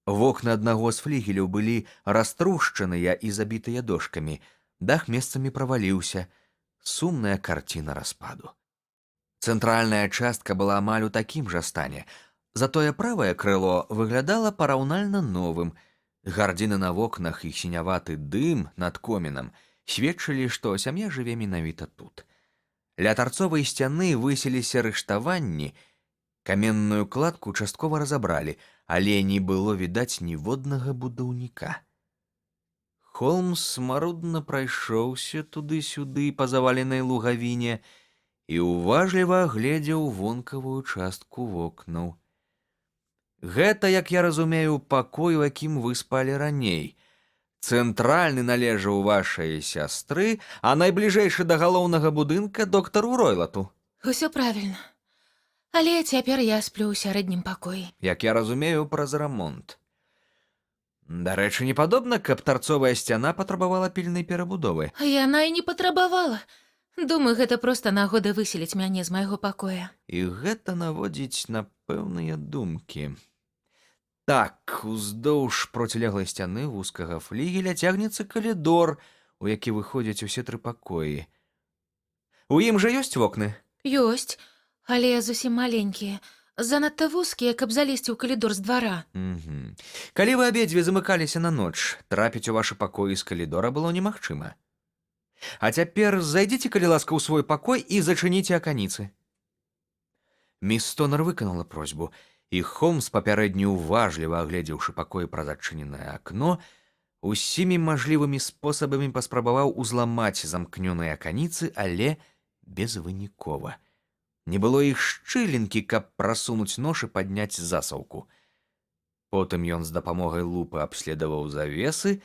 Вокны аднаго з флігеляў былі раструшчаныя і забітыя дошкамі, дах месцамі праваліўся, сумная карціна распаду. Цэнтральная частка была амаль у такім жа стане, затое правае крыло выглядала параўнальна новым. Гардзіны на вокнах і сіняваты дым над комінам сведчылі, што сям'я жыве менавіта тут. Ля тарцовай сцяны высіліся рыштаванні, каменную кладку часткова разабралі, але не было відаць ніводнага будаўніка. Холмс марудна прайшоўся туды-сюды па заваленай лугавіне і уважліва агледзеў вонкавую частку вокнаў. Гэта, як я разумею, пакой, у якім вы спалі раней. Цэнтральны належаў вашай сястры, а найбліжэйшы да галоўнага будынка доктару Ройлату. Усё правільна. Але цяпер я сплю ў сярэднім пакоі. Як я разумею, праз рамонт. Дарэчы, не падобна, каб тарцовая сцяна патрабавала пільнай перабудовы. Яна і не патрабавала. Думаю, гэта проста нагода выселіць мяне з майго пакоя. І гэта наводзіць на пэўныя думкі. Так, уздоўж процілеглай сцяны вузкага флігеля цягнецца калідор, у які выходзяць усе тры пакоі. У ім жа ёсць вокны? Ёсць, але зусім маленькія. Занадта вузкія, каб залезці ў калідор з двара. Калі вы абедзве замыкаліся на ноч, трапіць у вашы пакоі з калідора было немагчыма. А цяпер зайдзіце, калі ласка, ў свой пакой і зачыніце аканіцы. Міс Стонар выканала просьбу, і Холмс, папярэдне уважліва агледзеўшы пакой праз адчыненае акно, усімі мажлівымі спосабамі паспрабаваў узламаць замкнёныя аканіцы, але безвынікова. Не было іх шчылінкі, каб прасунуць нож і падняць засаўку. Потым ён з дапамогай лупы абследаваў завесы,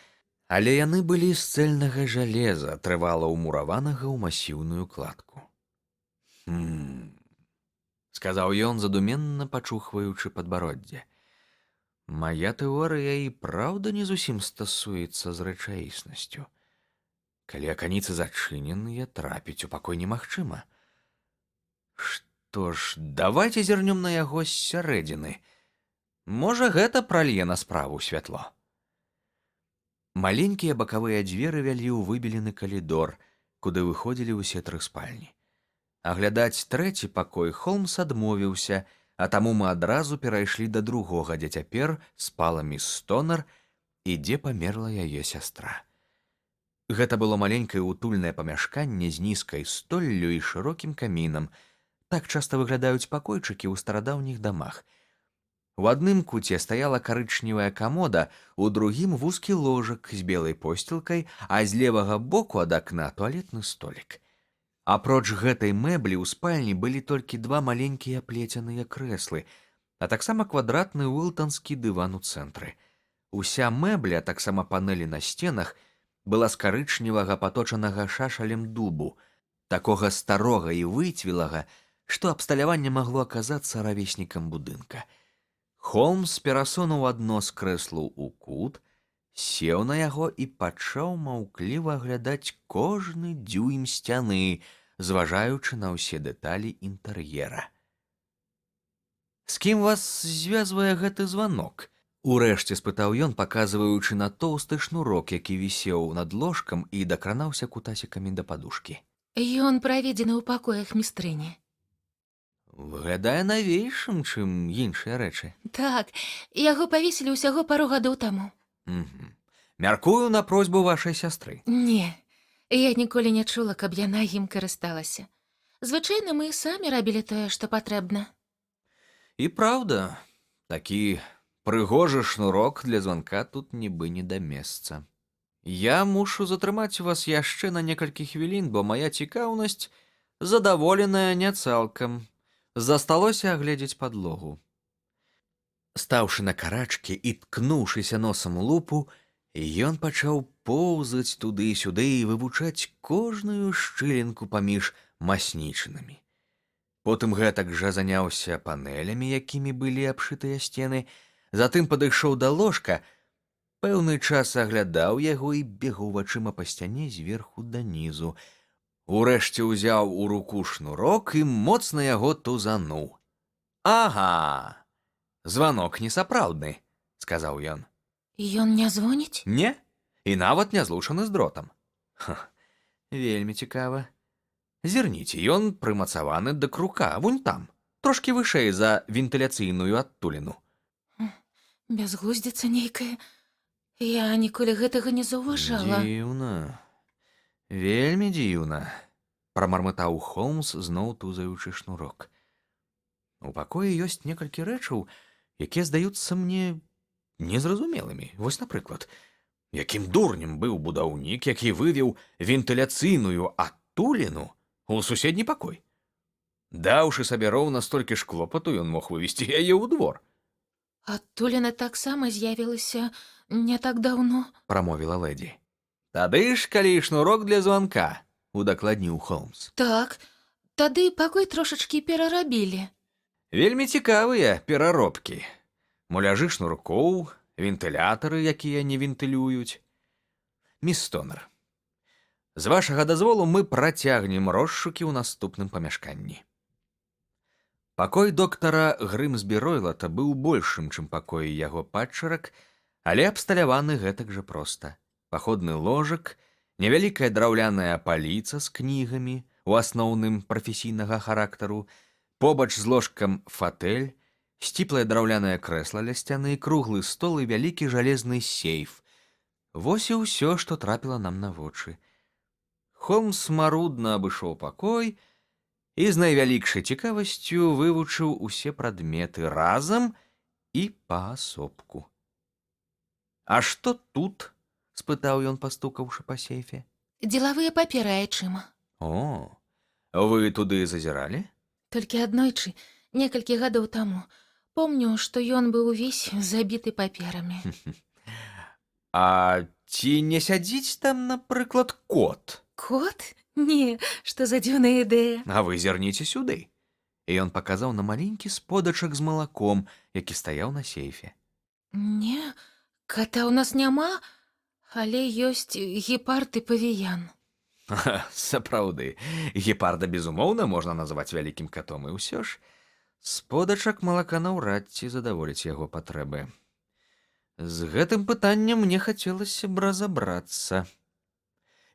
Але яны былі з цэльнага жалеза, трывала ўмураванага ў масіўную кладку. Сказаў ён, задуменна пачухваючы падбароддзе. Мая тэорыя і праўда не зусім стасуецца з рэчаіснасцю. Калі аканіцы зачыненыя, трапіць у пакой немагчыма. Што ж, давайце зірнём на яго з сярэдзіны. Можа, гэта пралье на справу святло. Маленькія бакавыя дзверы вялі ў выбелены калідор, куды выходзілі ўсе 3 спальні. Аглядаць 3-й пакой Холмс адмовіўся, а таму мы адразу перайшлі да другога, дзе цяпер спала міс Стонер і дзе памерла яе сястра. Гэта было маленькае утульнае памяшканне з нізкай столлю і шырокім камінам. Так часта выглядаюць пакойчыкі ў старадаўніх дамах. У адным куце стаяла карычневая камода, у другім вузкі ложак з белай посцілкай, а з левага боку ад акна туалетны столік. Апроч гэтай мэблі ў спальні былі толькі 2 маленькія плецяныя крэслы, а таксама квадратны уилтанскі дыван у цэнтры. Уся мэбля, таксама панэлі на сценах, была з карычневага паточанага шашалем дубу, такога старога і выцвілага, што абсталяванне магло аказацца равеснікам будынка. Холмс перасунуў адно з крэслаў у кут, сеў на яго і пачаў маўкліва аглядаць кожны дзюйм сцяны, зважаючы на ўсе дэталі інтэр'ера. «З кім вас звязвае гэты званок?» — урэшце спытаў ён, паказваючы на тоўсты шнурок, які вісеў над ложкам і дакранаўся кутасікамі да падушкі. Ён праведзены ў пакоях містрыні. Выглядае навейшым, чым іншыя рэчы. Так, яго павесілі ўсяго пару гадоў таму. Мяркую на просьбу вашай сястры. Не, я ніколі не чула, каб яна ім карысталася. Звычайна мы самі рабілі тое, што патрэбна. І праўда, такі прыгожы шнурок для званка тут нібы не да месца. Я мушу затрымаць вас яшчэ на некалькі хвілін, бо мая цікаўнасць задаволеная не цалкам. Засталося агледзець падлогу. Стаўшы на карачкі і ткнуўшыся носам у лупу, ён пачаў поўзаць туды-сюды і вывучаць кожную шчылінку паміж маснічынамі. Потым гэтак жа заняўся панэлямі, якімі былі абшытыя сцены, затым падышоў да ложка, пэўны час аглядаў яго і бегаў вачыма па сцяне зверху данізу. Урэшце ўзяў у руку шнурок і моцна яго тузануў. «Ага, званок несапраўдны», — сказаў ён. Ён не звоніць? Не, і нават не злучаны з дротам. Вельмі цікава. Зірніце, ён прымацаваны да крука, вунь там, трошкі вышэй за вентыляцыйную адтуліну. Бязглуздзіца нейкая. Я ніколі гэтага не заўважала. Дзіўна. Вельмі дзіўна, прамармытаў Холмс, зноў тузаючы шнурок. У пакоі ёсць некалькі рэчаў, якія здаюцца мне незразумелымі. Вось, напрыклад, якім дурнем быў будаўнік, які вывеў вентыляцыйную адтуліну у суседні пакой. Даўшы сабе роўна столькі ж клопату, ён мог вывесці яе ў двор. Адтуліна таксама з'явілася не так даўно, прамовіла лэдзі. Тады ж, калі шнурок для званка, удакладніў Холмс. Так, тады пакой трошачкі перарабілі. Вельмі цікавыя пераробкі. Муляжы шнуркоў, вентылятары, якія не вентылююць. Міс Стонер, з вашага дазволу мы працягнем розшукі ў наступным памяшканні. Пакой доктара Грымсбі Ройлата быў большым, чым пакоі яго падчарак, але абсталяваны гэтак жа проста. Паходны ложак, невялікая драўляная паліца з кнігамі, у асноўным прафесійнага характару, побач з ложкам фатэль, сціплае драўлянае крэсла ля сцяны, круглы стол і вялікі жалезны сейф. Вось і ўсё, што трапіла нам на вочы. Холмс марудна абышоў пакой і з найвялікшай цікавасцю вывучыў усе прадметы разам і паасобку. «А што тут?» — спытаў ён, пастукаўшы па сейфе. Дзелавыя паперы айчыма. «О, вы туды зазіралі?» Толькі аднойчы, некалькі гадоў таму. Помню, што ён быў увесь забіты паперамі. А Ці не сядзіць там, напрыклад, кот? Кот? Не, што за дзіўная ідэя. А вы зірніце сюды. І ён паказаў на маленькі сподачак з малаком, які стаяў на сейфе. Не, кота ў нас няма, але ёсць гепард і павіян. Сапраўды, гепарда, безумоўна, можна назваць вялікім катом, і ўсё ж сподачак малака наўрад ці задаволіць яго патрэбы. З гэтым пытаннем мне хацелася б разабрацца.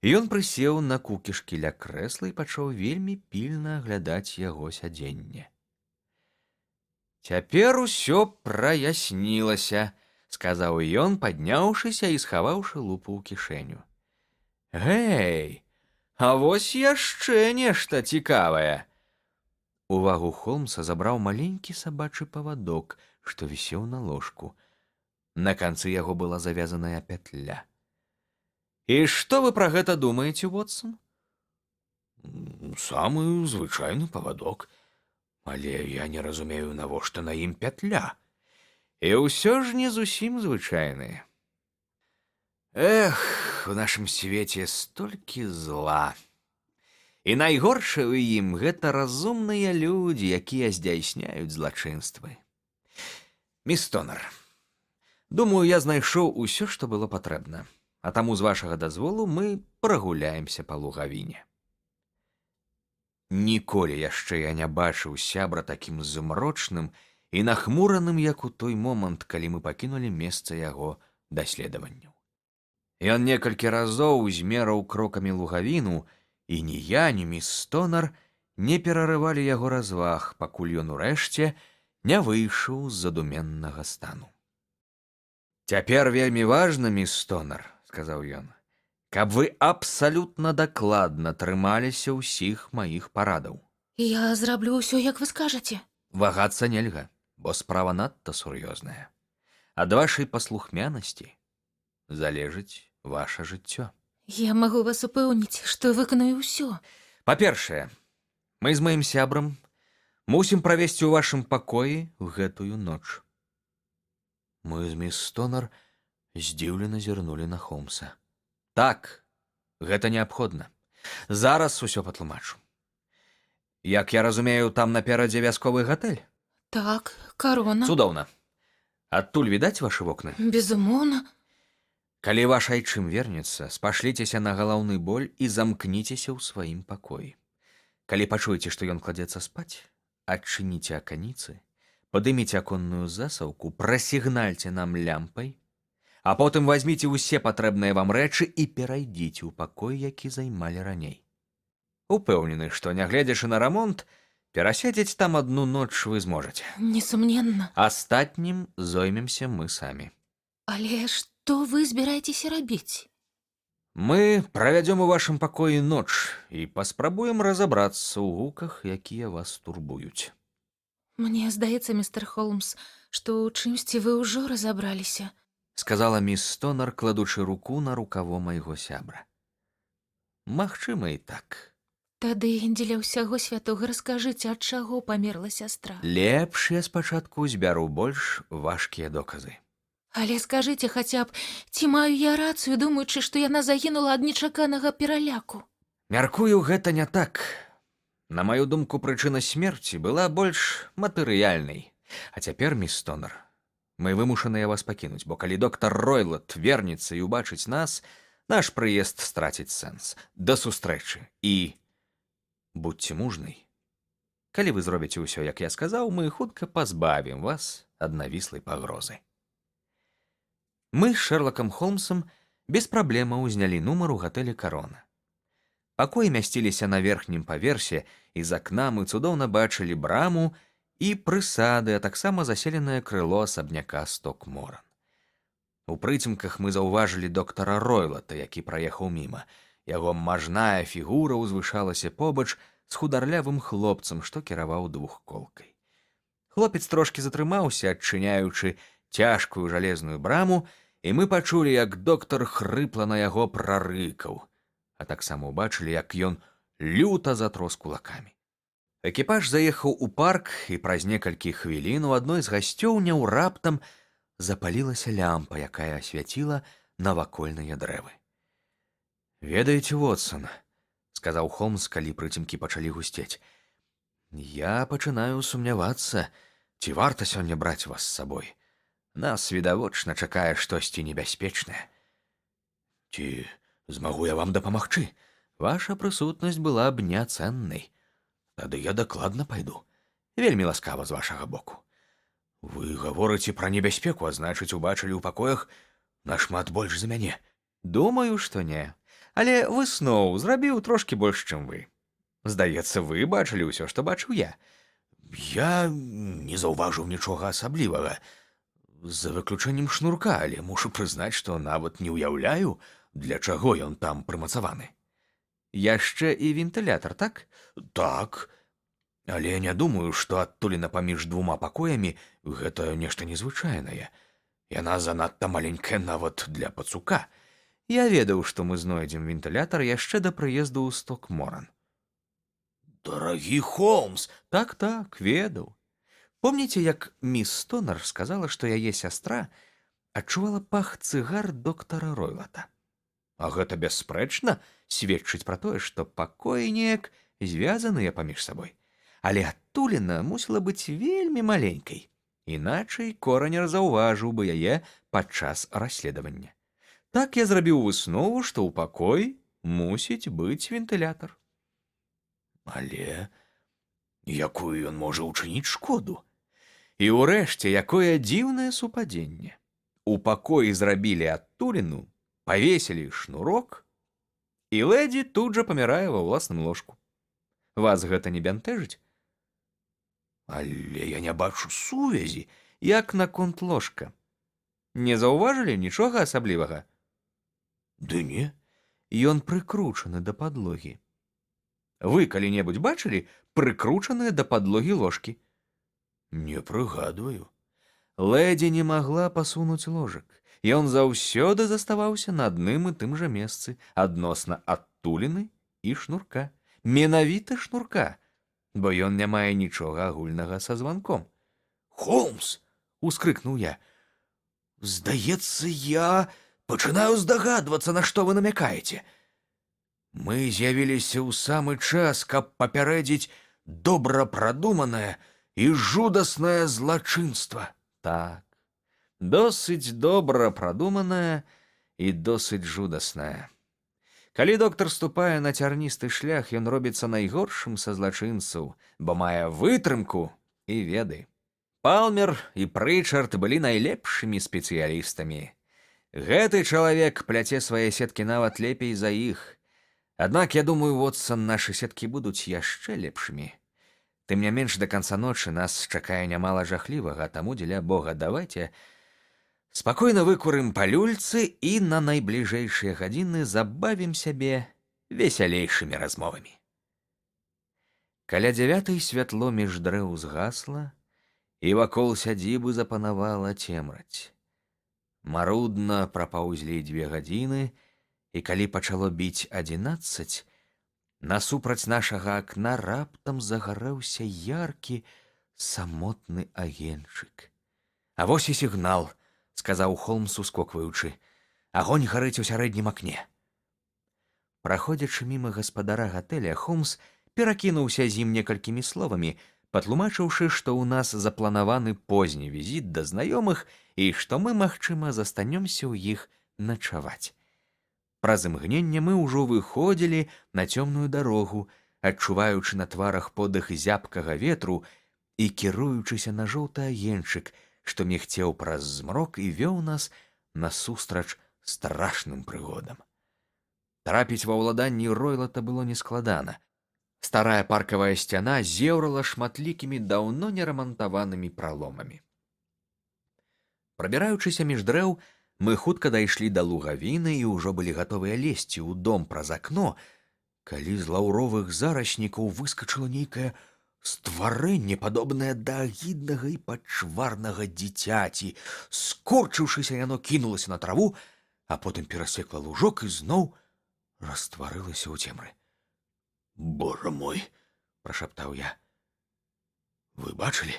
Ён прысеў на кукішкі ля крэсла і пачаў вельмі пільна аглядаць яго сядзенне. «Цяпер усё праяснілася», — сказаў ён, падняўшыся і схаваўшы лупу ў кішэню. «Гэй, а вось яшчэ нешта цікавае». Увагу Холмса забраў маленькі сабачы павадок, што вісеў на ложку. На канцы яго была завязаная пятля. «І што вы пра гэта думаеце, Вотсон?» Самы звычайны павадок. Але я не разумею, навошта на ім пятля. І ўсё ж не зусім звычайны. Эх, у нашым свеце столькі зла. І найгоршае ў ім гэта разумныя людзі, якія здзяйсняюць злачынствы. Міс Тонер, думаю, я знайшоў усё, што было патрэбна. А таму, з вашага дазволу, мы прагуляемся па лугавіне. Ніколі яшчэ я не бачыў сябра такім змрочным і нахмураным, як у той момант, калі мы пакінулі месца яго даследаванняў. Ён некалькі разоў змераў крокамі лугавіну, і ні я, ні міс Стонер не перарывалі яго разваг, пакуль ён урэшце не выйшаў з задуменнага стану. «Цяпер вельмі важна, міс Стонер», — сказаў ён, «каб вы абсалютна дакладна трымаліся ўсіх маіх парадаў. Я зраблю ўсё, як вы скажаце. Вагацца нельга, бо справа надта сур'ёзная. Ад вашай паслухмянасці залежыць ваша жыццё». Я магу вас упэўніць, што выканаю ўсё. Па-першае, мы з маім сябрам мусім правесці ў вашым пакоі гэтую ноч. Мы з міс Стонер здзіўлена зірнулі на Холмса. «Так, гэта неабходна. Зараз усё патлумачу. Як я разумею, там наперадзе вясковы гатэль?» Так, карона. «Цудоўна. Адтуль відаць вашы вокны?» Безумоўна. «Калі ваш айчым вернецца, спашліцеся на галаўны боль і замкніцеся ў сваім пакоі. Калі пачуеце, што ён кладзецца спаць, адчыніце аканіцы, падыміце аконную засаўку, прасігнальце нам лямпай, а потым вазьміце ўсе патрэбныя вам рэчы і перайдзіце ў пакой, які займалі раней. Упэўнены, што, нягледзячы на рамонт, перасядзець там адну ноч вы зможаце. Несумненна. Астатнім зоймемся мы самі. Але што вы збіраецеся рабіць? Мы правядзём у вашым пакоі ноч і паспрабуем разабрацца ў гуках, якія вас турбуюць». Мне здаецца, містер Холмс, што ў чымсьці вы ўжо разабраліся. Сказала міс Стонер, кладучы руку на рукаво майго сябра. Магчыма, і так. Тады дзеля ўсяго святога раскажыце, ад чаго памерла сястра. Лепш я спачатку збяру больш важкія доказы. Але скажыце хаця б, ці маю я рацыю, думаючы, што яна загінула ад нечаканага пераляку? Мяркую, гэта не так. На маю думку, прычына смерці была больш матэрыяльнай. А цяпер, міс Стонер, мы вымушаныя вас пакінуць, бо калі доктар Ройлот вернецца і ўбачыць нас, наш прыезд страціць сэнс. Да сустрэчы. І будьце мужнай. Калі вы зробіце ўсё, як я сказаў, мы хутка пазбавім вас ад навіслай пагрозы. Мы з Шэрлакам Холмсам без праблемаў узнялі нумар у гатэлі «Карона». Пакоі мясціліся на верхнім паверсе, і з акна мы цудоўна бачылі браму і прысады, а таксама заселенае крыло асабняка Стокморан. У прыцемках мы заўважылі доктара Ройлата, які праехаў міма. Яго мажная фігура ўзвышалася побач з хударлявым хлопцам, што кіраваў двухколкай. Хлопец трошкі затрымаўся, адчыняючы цяжкую жалезную браму, і мы пачулі, як доктар хрыпла на яго прарыкаў, а таксама ўбачылі, як ён люта затрос кулакамі. Экіпаж заехаў у парк, і праз некалькі хвілін у адной з гасцёў няўраптам запалілася лямпа, якая асвяціла навакольныя дрэвы. «Ведаеце, Вотсон», — сказаў Холмс, калі прыцемкі пачалі гусцець, «я пачынаю сумнявацца, ці варта сёння браць вас з сабой. Нас відавочна чакае штосьці небяспечнае. Ці змагу я вам дапамагчы? Ваша прысутнасць была б няцэннай. Тады я дакладна пайду. Вельмі ласкава з вашага боку. Вы гаворыце пра небяспеку, а значыць, убачылі ў пакоях нашмат больш за мяне. Думаю, што не. Але высноў зрабіў трошкі больш, чым вы. Здаецца, вы бачылі ўсё, што бачыў я. Я не заўважыў нічога асаблівага. За выключэннем шнурка, але мушу прызнаць, што нават не ўяўляю, для чаго ён там прымацаваны. Яшчэ і вентылятар, так? Так. Але не думаю, што адтуліна паміж двума пакоямі гэта нешта незвычайнае. Яна занадта маленькая нават для пацука. Я ведаў, што мы знойдзем вентылятар яшчэ да прыезду ў Стокморан. Дарагі Холмс! Так, ведаў. Помніце, як міс Стонар сказала, што яе сястра адчувала пах цыгар доктара Ройлата? А гэта бясспрэчна сведчыць пра тое, што пакоі неяк звязаныя паміж сабой. Але адтуліна мусіла быць вельмі маленькай, іначай коранер заўважыў бы яе падчас расследавання. Так я зрабіў выснову, што ў пакоі мусіць быць вентылятар. Але якую ён можа ўчыніць шкоду? І ўрэшце, якое дзіўнае супадзенне. У пакоі зрабілі адтуліну, павесілі шнурок, і лэдзі тут жа памірае ва ўласным ложку. Вас гэта не бянтэжыць? Але я не бачу сувязі, як наконт ложка. Не заўважылі нічога асаблівага? Ды не, ён прыкручаны да падлогі. Вы калі-небудзь бачылі прыкручаныя да падлогі ложкі? Не прыгадваю. Лэдзі не магла пасунуць ложак. Ён заўсёды заставаўся на адным і тым жа месцы адносна адтуліны і шнурка. Менавіта шнурка, бо ён не мае нічога агульнага са званком. «Холмс!» — ускрыкнуў я. «Здаецца, я пачынаю здагадвацца, на што вы намякаеце. Мы з'явіліся ў самы час, каб папярэдзіць добра прадуманае і жудаснае злачынства». Так, досыць добра прадуманае і досыць жудаснае. Калі доктар ступае на цярністы шлях, ён робіцца найгоршым са злачынцаў, бо мае вытрымку і веды. Палмер і Прычард былі найлепшымі спецыялістамі. Гэты чалавек пляце свае сеткі нават лепей за іх. Аднак, я думаю, Вотсон, нашы сеткі будуць яшчэ лепшымі. Тым не менш, да канца ночы нас чакае нямала жахлівага, таму, дзеля Бога, давайце спакойна выкурым па люльцы і на найбліжэйшыя гадзіны забавім сябе весялейшымі размовамі. Каля 9 святло між дрэў згасла, і вакол сядзібы запанавала цемраць. Марудна прапаўзлі 2 гадзіны, і калі пачало біць 11, насупраць нашага акна раптам загарэўся яркі, самотны агеньчык. «А вось і сігнал», — сказаў Холмс, ускокваючы. «Агонь гарыць у сярэднім акне». Праходзячы міма гаспадара гатэля, Холмс перакінуўся з ім некалькімі словамі, патлумачыўшы, што ў нас запланаваны позні візіт да знаёмых і што мы, магчыма, застанёмся ў іх начаваць. Праз імгненне мы ўжо выходзілі на цёмную дарогу, адчуваючы на тварах подых зябкага ветру і кіруючыся на жоўты агеньчык, што мігцеў праз змрок і вёў нас насустрач страшным прыгодам. Трапіць ва ўладанні Ройлата было нескладана. Старая паркавая сцяна зеўрала шматлікімі даўно нерамантаванымі праломамі. Прабіраючыся між дрэў, мы хутка дайшлі да лугавіны і ўжо былі гатовыя лезці ў дом праз акно, калі з лаўровых зараснікаў выскачыла нейкае стварэнне, падобнае да агіднага і пачварнага дзіцяці. Скорчыўшыся, яно кінулася на траву, а потым перасекла лужок і зноў растварылася ў цемры. «Боже мой!» — прашаптаў я. «Вы бачылі?»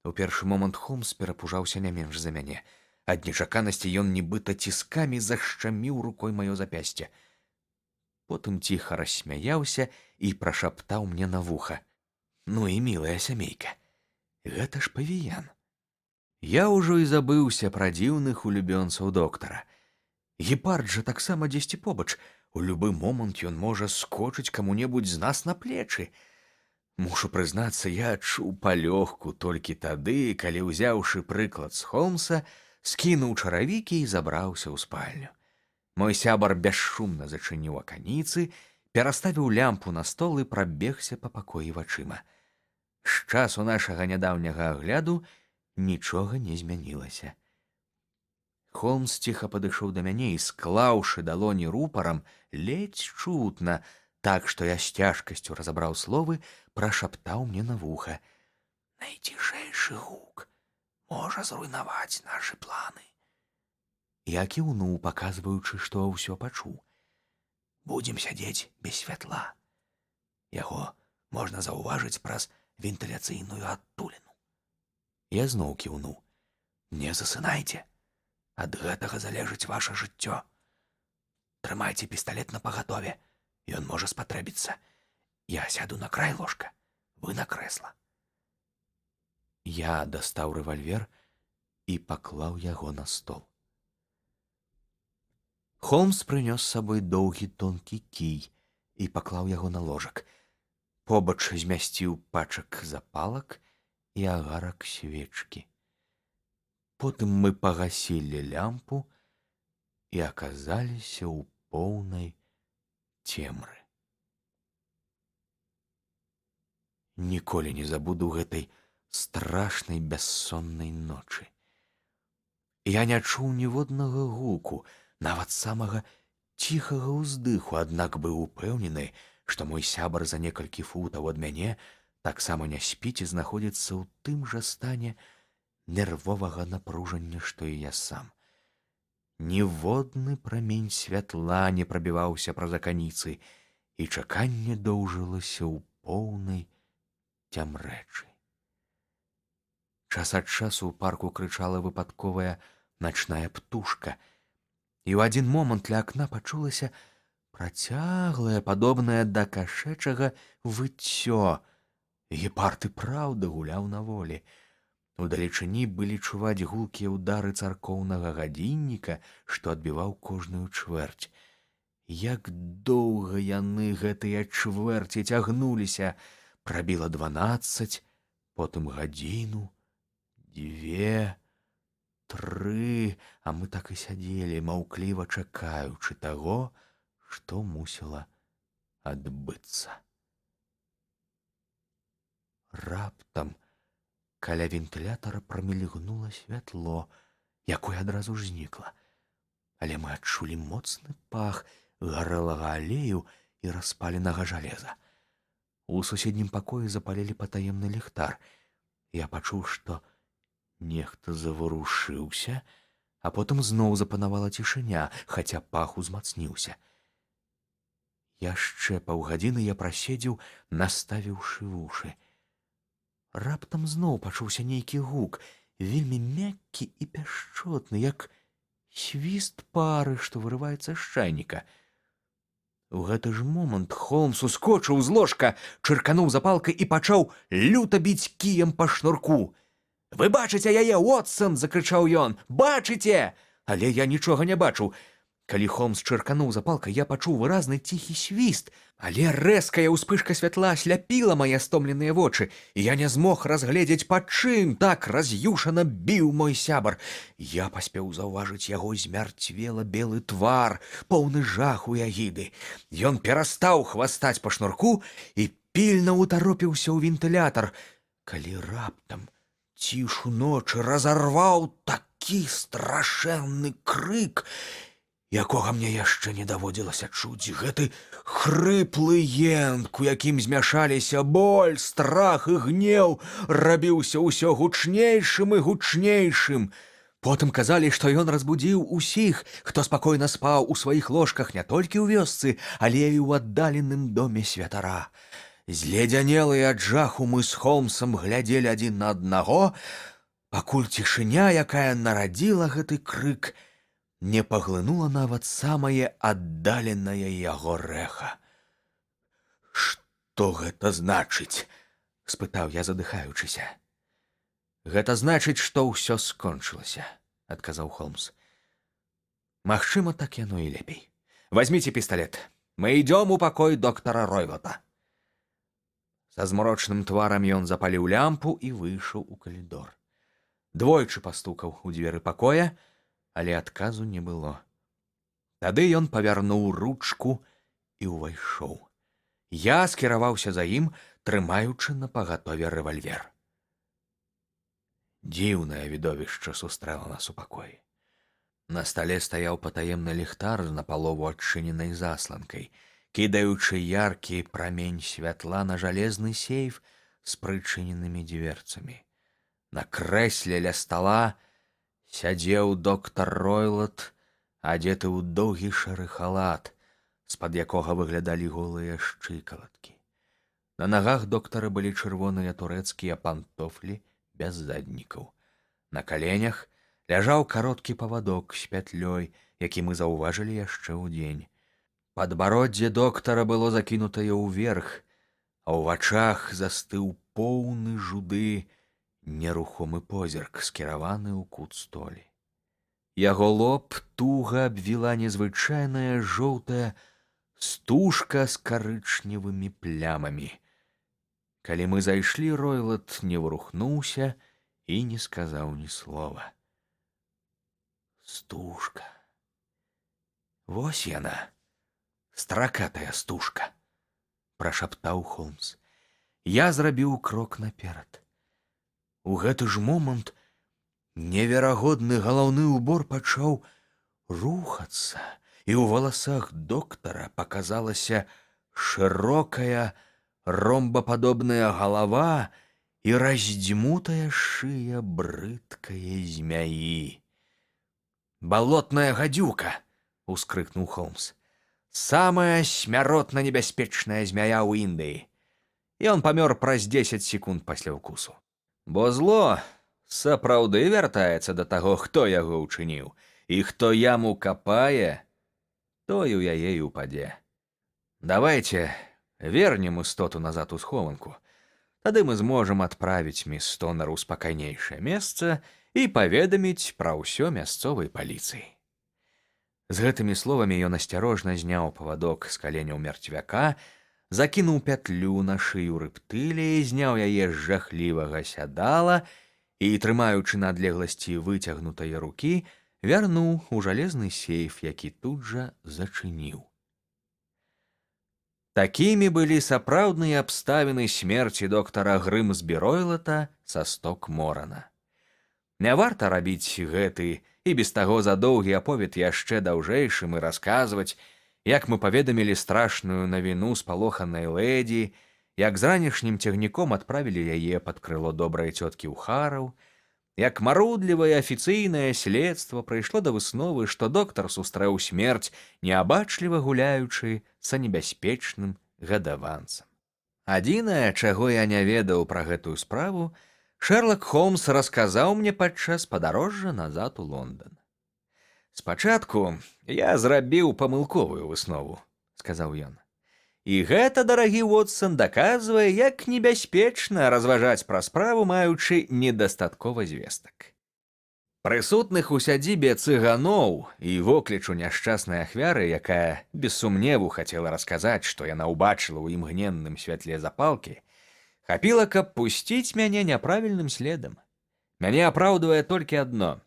У першы момант Холмс перапужаўся не менш за мяне, Ад нечаканасці ён нібыта ціскамі зашчаміў рукой маё запясце. Потым ціха рассмяяўся і прашаптаў мне на вуха: «Ну і мілая сямейка, гэта ж павіян». Я ўжо і забыўся пра дзіўных улюбёнцаў доктара. Гепард жа таксама дзесьці побач. У любы момант ён можа скочыць каму-небудзь з нас на плечы. Мушу прызнацца, я адчуў палёгку толькі тады, калі, узяўшы прыклад з Холмса, скінуў чаравікі і забраўся ў спальню. Мой сябар бесшумна зачыніў аканіцы, пераставіў лямпу на стол і прабегся па пакоі вачыма. З часу нашага нядаўняга агляду нічога не змянілася. Холмс ціха падышоў да мяне і, склаўшы далоні рупарам, ледзь чутна, так што я з цяжкасцю разабраў словы, прашаптаў мне на вуха: «Найцішэйшы гук можа зруйнаваць нашы планы». Я кіўнуў, паказваючы, што ўсё пачуў. «Будзем сядзець без святла. Яго можна заўважыць праз вентыляцыйную адтуліну». Я зноў кіўнуў. «Не засынайце. Ад гэтага залежыць ваша жыццё. Трымайце пісталет напагатове. Ён можа спатрэбіцца. Я сяду на край ложка, вы на крэсла». Я дастаў рэвальвер і паклаў яго на стол. Холмс прынёс з сабой доўгі тонкі кій і паклаў яго на ложак. Побач змясціў пачак запалак і агарак свечкі. Потым мы пагасілі лямпу і аказаліся ў поўнай цемры. Ніколі не забуду гэтай страшнай бяссоннай ночы. Я не чуў ніводнага гуку, нават самага ціхага ўздыху, аднак быў упэўнены, што мой сябар за некалькі футаў ад мяне таксама не спіць і знаходзіцца ў тым жа стане нервовага напружання, што і я сам. Ніводны прамень святла не прабіваўся праз аканіцы, і чаканне доўжылася ў поўнай цямрэчы. Час ад часу ў парку крычала выпадковая начная птушка, і ў адзін момант ля акна пачулася працяглае, падобнае да кашэчага выццё. Гепард і праўда гуляў на волі. Удалечыні былі чуваць гулкія ўдары царкоўнага гадзінніка, што адбіваў кожную чвэрць. Як доўга яны, гэтыя чвэрці, цягнуліся. Прабіла 12, потым гадзіну, 2, 3, а мы так і сядзелі, маўкліва чакаючы таго, што мусіла адбыцца. Раптам каля вентылятара прамільгнула святло, якое адразу ж знікла. Але мы адчулі моцны пах гарэлага алею і распаленага жалеза. У суседнім пакоі запалілі патаемны ліхтар. Я пачуў, што нехта заварушыўся, а потым зноў запанавала цішыня, хаця пах узмацніўся. Яшчэ паўгадзіны я праседзеў, наставіўшы вушы. Раптам зноў пачуўся нейкі гук, вельмі мяккі і пяшчотны, як свіст пары, што вырываецца з чайніка. У гэты ж момант Холмс ускочыў з ложка, чыркануў запалкай і пачаў люта біць кіем па шнурку. «Вы бачыце яе, Уотсон!» – закрычаў ён. «Бачыце!» Але я нічога не бачыў. Калі Холмс чыркануў запалкай, я пачуў выразны ціхі свіст, але рэзкая ўспышка святла асляпіла мае стомленыя вочы, і я не змог разгледзець, па чым так раз'юшана біў мой сябар. Я паспеў заўважыць яго змярцвела белы твар, поўны жаху і агіды. Ён перастаў хвастаць па шнурку і пільна ўтаропіўся ў вентылятар, калі раптам цішу ночы разарваў такі страшэнны крык, якога мне яшчэ не даводзілася чуць. Гэты хрыплы енк, у якім змяшаліся боль, страх і гнеў, рабіўся ўсё гучнейшым і гучнейшым. Потым казалі, што ён разбудзіў усіх, хто спакойна спаў у сваіх ложках не толькі ў вёсцы, але і ў аддаленым доме святара. Зледзянелыя ад жаху мы з Холмсам глядзелі адзін на аднаго, пакуль цішыня, якая нарадзіла гэты крык, не паглынула нават самае аддаленае яго рэха. «Што гэта значыць?» — спытаў я, задыхаючыся. «Гэта значыць, што ўсё скончылася», — адказаў Холмс. «Магчыма, так яно і лепей. Возьмите пісталет. Мы ідём у пакой доктара Ройлота». Са змрочным тварам ён запаліў лямпу і выйшаў у калідор. Двойчы пастукаў у дзверы пакоя, але адказу не было. Тады ён павярнуў ручку і ўвайшоў. Я скіраваўся за ім, трымаючы на пагатове рэвальвер. Дзіўнае відовішча сустрэла нас у пакоі. На стале стаяў патаемны ліхтар з напалову адчыненай засланкай, кідаючы яркі прамень святла на жалезны сейф з прычыненымі дзверцамі. На крэсле ля стала сядзеў доктар Ройлот, адзеты ў доўгі шэры халат, з-пад якога выглядалі голыя шчыкалаткі. На нагах доктара былі чырвоныя турэцкія пантофлі без заднікаў. На каленях ляжаў кароткі павадок з пятлёй, які мы заўважылі яшчэ ўдзень. Падбароддзе доктара было закінутае ўверх, а ў вачах застыў поўны жуды нерухомы позірк, скіраваны ў кут столі. Яго лоб туга абвіла незвычайная жоўтая стужка з карычневымі плямамі. Калі мы зайшлі, Ройлот не варухнуўся і не сказаў ні слова. «Стужка. Вось яна, стракатая стужка», — прашаптаў Холмс. Я зрабіў крок наперад. У гэты ж момант неверагодны галаўны ўбор пачаў рухацца, і ў валасах доктара паказалася шырокая ромбападобная галава і раздзьмутая шыя брыдкае змяі. «Балотная гадзюка!» — ускрыкнуў Холмс. «Самая смяротна небяспечная змяя ў Індыі. Ён памёр праз 10 секунд пасля ўкусу. Бо зло сапраўды вяртаецца да таго, хто яго ўчыніў, і хто яму капае, той у яе і упадзе. Давайте вернем істоту назад у схованку. Тады мы зможам адправіць міс Стонер у спакайнейшае месца і паведаміць пра ўсё мясцовай паліцыі». З гэтымі словамі ён асцярожна зняў павадок з каленяў мерцвяка, закінуў пятлю на шыю рэптыліі, зняў яе з жахлівага сядала і, трымаючы на адлегласці выцягнутае рукі, вярнуў у жалезны сейф, які тут жа зачыніў. Такімі былі сапраўдныя абставіны смерці доктара Грымсбі Ройлота са Сток-Морана. Не варта рабіць гэты і без таго задоўгі аповед яшчэ даўжэйшым і расказваць, як мы паведамілі страшную навіну спалоханай лэдзі, як з ранішнім цягніком адправілі яе пад крыло добрай цёткі ў Хараў, як марудлівае афіцыйнае следства прыйшло да высновы, што доктар сустрэў смерць, неабачліва гуляючы са небяспечным гадаванцам. Адзінае, чаго я не ведаў пра гэтую справу, Шэрлак Холмс расказаў мне падчас падарожжа назад у Лондан. «Спачатку я зрабіў памылковую выснову», — сказаў ён. «І гэта, дарагі Вотсон, даказвае, як небяспечна разважаць пра справу, маючы недастаткова звестак. Прысутных у сядзібе цыганоў і воклічу няшчаснай ахвяры, якая без сумневу хацела расказаць, што яна ўбачыла ў імгненным святле запалкі, хапіла, каб пусціць мяне няправільным следам. Мяне апраўдвае толькі адно.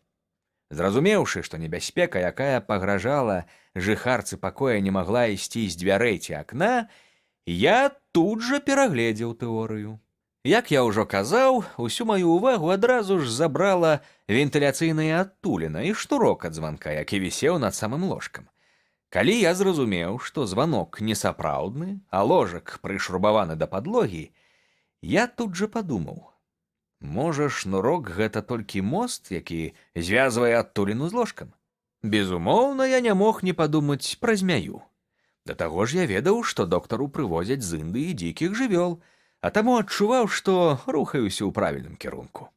Зразумеўшы, што небяспека, якая пагражала жыхарцы пакоя, не магла ісці з дзвярэй ці акна, я тут жа перагледзеў тэорыю. Як я ўжо казаў, усю маю ўвагу адразу ж забрала вентыляцыйная адтуліна і штурок ад званка, які вісеў над самым ложкам. Калі я зразумеў, што званок несапраўдны, а ложак прышрубаваны да падлогі, я тут жа падумаў: можа, шнурок — гэта толькі мост, які звязвае адтуліну з ложкам? Безумоўна, я не мог не падумаць пра змяю. Да таго ж я ведаў, што доктару прывозяць з Індыі дзікіх жывёл, а таму адчуваў, што рухаюся ў правільным кірунку.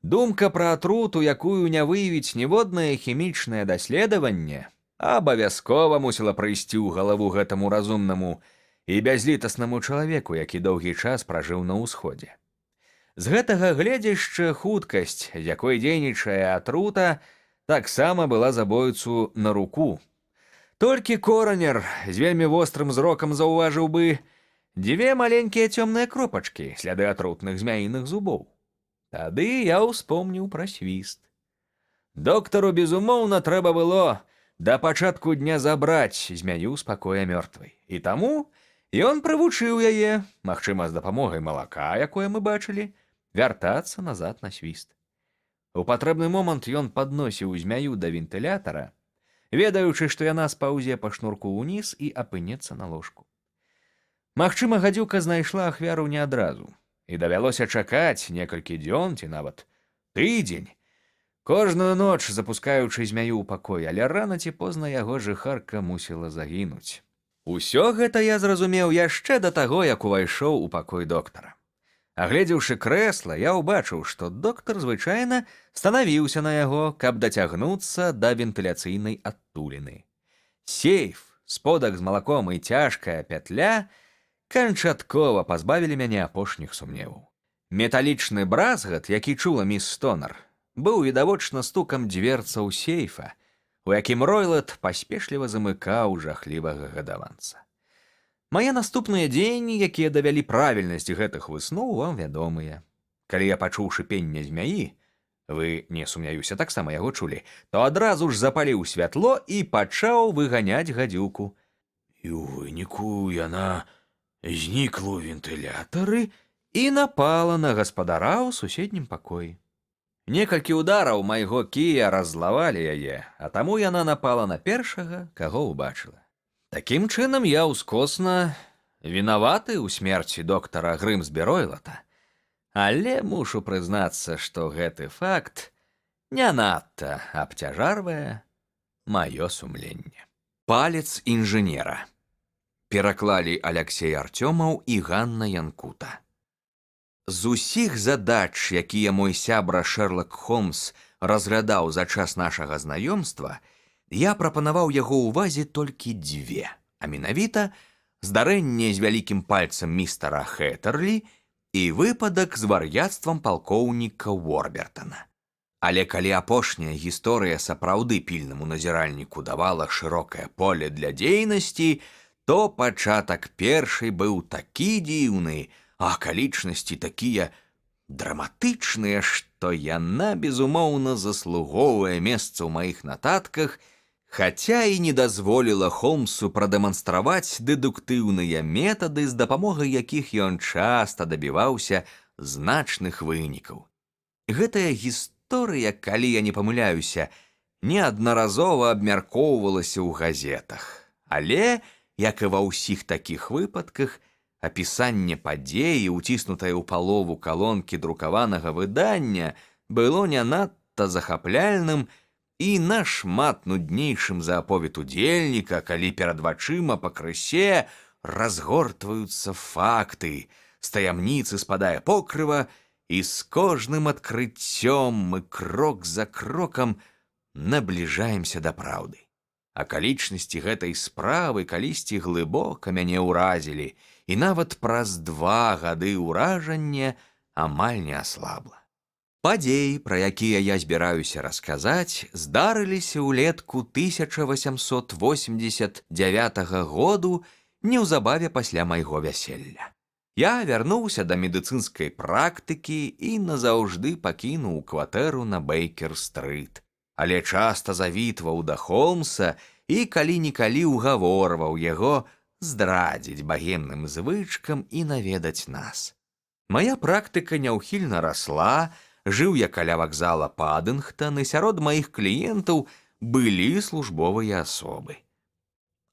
Думка пра атруту, якую не выявіць ніводнае хімічнае даследаванне, абавязкова мусіла прыйсці ў галаву гэтаму разумнаму і бязлітаснаму чалавеку, які доўгі час пражыў на ўсходзе. З гэтага гледзяшча хуткасць, з якой дзейнічае атрута, таксама была забойцу на руку. Толькі коранер з вельмі вострым зрокам заўважыў бы дзве маленькія цёмныя кропачкі, сляды атрутных змяіных зубоў. Тады я ўспомніў пра свіст. Доктару, безумоўна, трэба было да пачатку дня забраць змяю з пакоя мёртвай. І таму ён прывучыў яе, магчыма, з дапамогай малака, якое мы бачылі, вяртацца назад на свіст. У патрэбны момант ён падносіў змяю да вентылятара, ведаючы, што яна спаўзе па шнурку ўніз і апынецца на ложку. Магчыма, гадзюка знайшла ахвяру не адразу, і давялося чакаць некалькі дзён ці нават тыдзень, кожную ноч запускаючы змяю ў пакой, але рана ці позна яго жыхарка мусіла загінуць. Усё гэта я зразумеў яшчэ да таго, як увайшоў у пакой доктара. Агледзеўшы крэсла, я ўбачыў, што доктар звычайна станавіўся на яго, каб дацягнуцца да вентыляцыйнай адтуліны. Сейф, сподак з малаком і цяжкая пятля канчаткова пазбавілі мяне апошніх сумневаў. Металічны бразгат, які чула міс Стонар, быў відавочна стукам дзверцаў сейфа, у якім Ройлет паспешліва замыкаў жахлівага гадаванца. Мае наступныя дзеянні, якія давялі правільнасць гэтых высноў, вам вядомыя. Калі я пачуў шыпенне змяі, вы, не сумняюся, таксама яго чулі, то адразу ж запаліў святло і пачаў выганяць гадзюку. І ў выніку яна знікла ў вентылятары І напала на гаспадара ў суседнім пакоі. Некалькі ўдараў майго кія раззлавалі яе, а таму яна напала на першага, каго ўбачыла. Такім чынам я ўскосна вінаваты ў смерці доктара Грымсбі-Ройлата, але мушу прызнацца, што гэты факт не надта абцяжарвае маё сумленне. Палец інжынера. Пераклалі Аляксей Артёмаў і Ганна Янкута. З усіх задач, якія мой сябра Шэрлак Холмс разглядаў за час нашага знаёмства, я прапанаваў яго ўвазе толькі дзве, а менавіта здарэнне з вялікім пальцам містера Хэттерлі і выпадак з вар'яцтвам палкоўніка Уорбертана. Але калі апошняя гісторыя сапраўды пільнаму назіральніку давала шырокае поле для дзейнасці, то пачатак першай быў такі дзіўны, а акалічнасці такія драматычныя, што яна, безумоўна, заслугоўвае месца ў маіх нататках, хаця і не дазволіла Холмсу прадэманстраваць дэдуктыўныя метады, з дапамогай якіх ён часта дабіваўся значных вынікаў. Гэтая гісторыя, калі я не памыляюся, неаднаразова абмяркоўвалася ў газетах, але, як і ва ўсіх такіх выпадках, апісанне падзеі, уціснутае ў палову калонкі друкаванага выдання, было не надта захапляльным і нашмат нуднейшым за аповед удзельніка, калі перад вачыма пакрысе разгортваюцца факты, з таямніцы спадае покрыва, і з кожным адкрыццём мы крок за крокам набліжаемся да праўды. Акалічнасці гэтай справы калісьці глыбока мяне ўразілі, і нават праз 2 гады ўражання амаль не аслабла. Падзеі, пра якія я збіраюся расказаць, здарыліся ўлетку 1889 году, неўзабаве пасля майго вяселля. Я вярнуўся да медыцынскай практыкі і назаўжды пакінуў кватэру на Бейкер-стрыт, але часта завітваў да Холмса і калі-нікалі ўгаворваў яго здрадзіць багемным звычкам і наведаць нас. Мая практыка няўхільна расла, жыў я каля вакзала Падынгтан, і сярод маіх кліентаў былі службовыя асобы.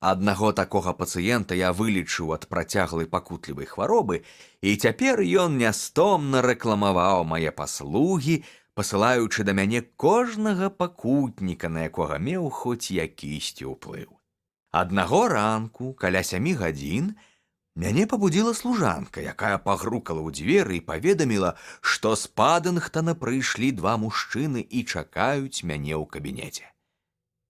Аднаго такога пацыента я вылечыў ад працяглай пакутлівай хваробы, і цяпер ён нястомна рэкламаваў мае паслугі, пасылаючы да мяне кожнага пакутніка, на якога меў хоць якісьці ўплыў. Аднаго ранку, каля 7 гадзін, Мяне пабудзіла служанка, якая пагрукала ў дзверы і паведаміла, што з Падынгтана прыйшлі два мужчыны і чакаюць мяне ў кабінеце.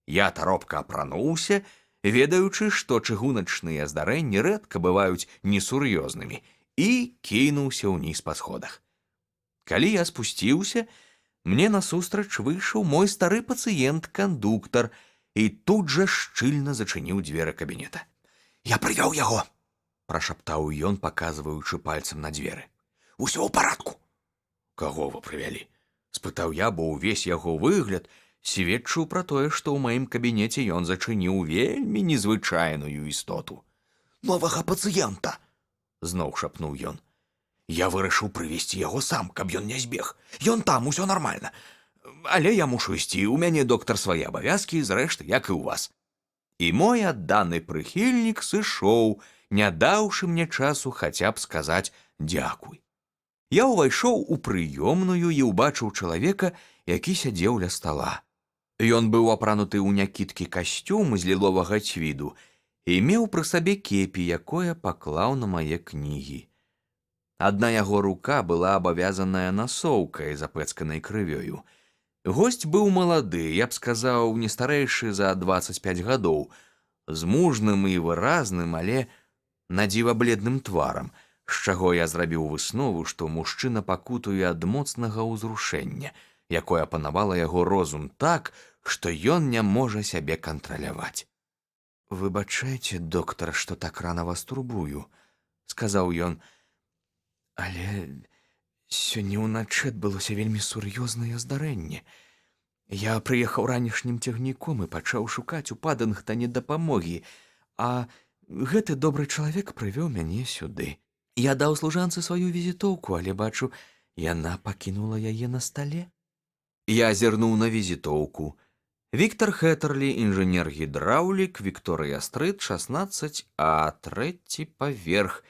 Я таропка апрануўся, ведаючы, што чыгуначныя здарэнні рэдка бываюць несур'ёзнымі, і кінуўся ўніз па сходах. Калі я спусціўся, мне насустрач выйшаў мой стары пацыент-кандуктар і тут жа шчыльна зачыніў дзверы кабінета. «Я прывёў яго!» – прашаптаў ён, паказваючы пальцам на дзверы. «Усё ў парадку!» «Каго вы прывялі?» – спытаў я, бо ўвесь яго выгляд сведчыў пра тое, што ў маім кабінеце ён зачыніў вельмі незвычайную істоту. «Новага пацыента!» – зноў шапнуў ён. «Я вырашыў прывесці яго сам, каб ён не збег. Ён там, усё нармальна. Але я мушу ісці, у мяне, доктар, свае абавязкі, зрэшты, як і ў вас». І мой адданы прыхільнік сышоў, не даўшы мне часу хаця б сказаць «дзякуй». Я ўвайшоў у прыёмную і ўбачыў чалавека, які сядзеў ля стала. Ён быў апрануты ў някідкі касцюм з ліловага цвіду і меў пры сабе кепі, якое паклаў на мае кнігі. Адна яго рука была абавязаная насоўкай, запэцканай крывёю. Госць быў малады, я б сказаў, не старэйшы за 25 гадоў, з мужным і выразным, але надзіва бледным тварам, з чаго я зрабіў выснову, што мужчына пакутуе ад моцнага ўзрушэння, якое апанавала яго розум так, што ён не можа сябе кантраляваць. «Выбачайце, доктар, што так рана вас турбую», – сказаў ён, – «але сёння ўначы адбылося вельмі сур'ёзнае здарэнне. Я прыехаў ранішнім цягніком і пачаў шукаць у Падынгтане дапамогі, а гэты добры чалавек прывёў мяне сюды. Я даў служанцы сваю візітоўку, але бачу, яна пакінула яе на стале». Я зірнуў на візітоўку. Віктор Хеттерлі, інжынер-гідраўлік, Вікторыя-стрыт, 16А, 3-й паверх.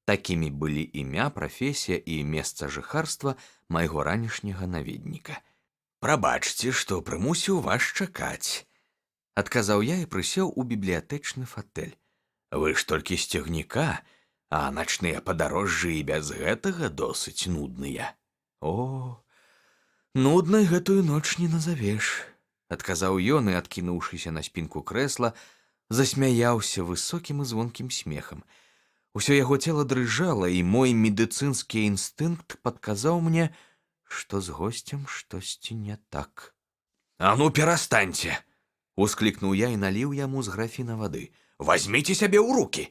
Такімі былі імя, прафесія і месца жыхарства майго ранішняга наведніка. «Прабачце, што прымусіў вас чакаць», – адказаў я і прысеў у бібліятэчны фатэль. «Вы ж толькі з цягніка, а начныя падарожжы і без гэтага досыць нудныя». «О, нуднай гэтую ноч не назавеш», – адказаў ён і, адкінуўшыся на спінку крэсла, засмяяўся высокім і звонкім смехам. Усё яго цела дрыжала, і мой медыцынскі інстынкт падказаў мне, што з госцем штосьці не так. «А ну перастаньце!» – усклікнуў я і наліў яму з графіна вады. «Вазьміце сябе ў рукі!»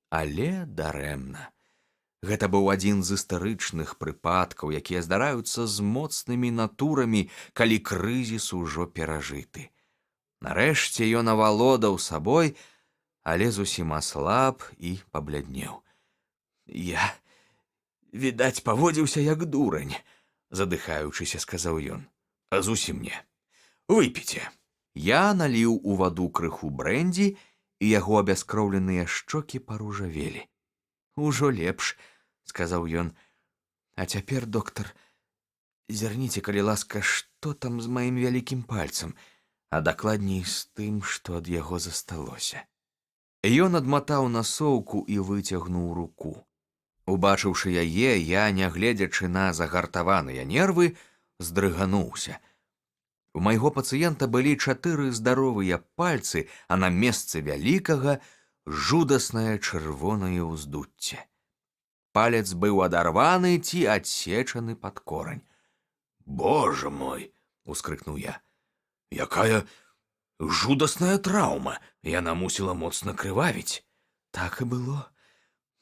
Але дарэмна. Гэта быў адзін з істарычных прыпадкаў, якія здараюцца з моцнымі натурамі, калі крызіс ужо перажыты. Нарэшце ён авалодаў сабой, але зусім аслаб і пабляднеў. «Я, відаць, паводзіўся як дурань», – задыхаючыся, сказаў ён. «А зусім не. Выпіце». Я наліў у ваду крыху брэндзі, і яго абяскроўленыя шчокі паружавелі. «Ужо лепш», – сказаў ён. «А цяпер, доктар, зірніце, калі ласка, што там з маім вялікім пальцам, а дакладней з тым, што ад яго засталося». Ён адматаў насоўку і выцягнуў руку. Убачыўшы яе, я, нягледзячы на загартаваныя нервы, здрыгануўся. У майго пацыента былі 4 здаровыя пальцы, а на месцы вялікага жудаснае чырвонае ўздуцце. Палец быў адарваны ці адсечаны пад корань. «Боже мой!» – ускрыкнуў я. «Якая жудасная траўма! Яна мусіла моцна крывавіць». «Так і было.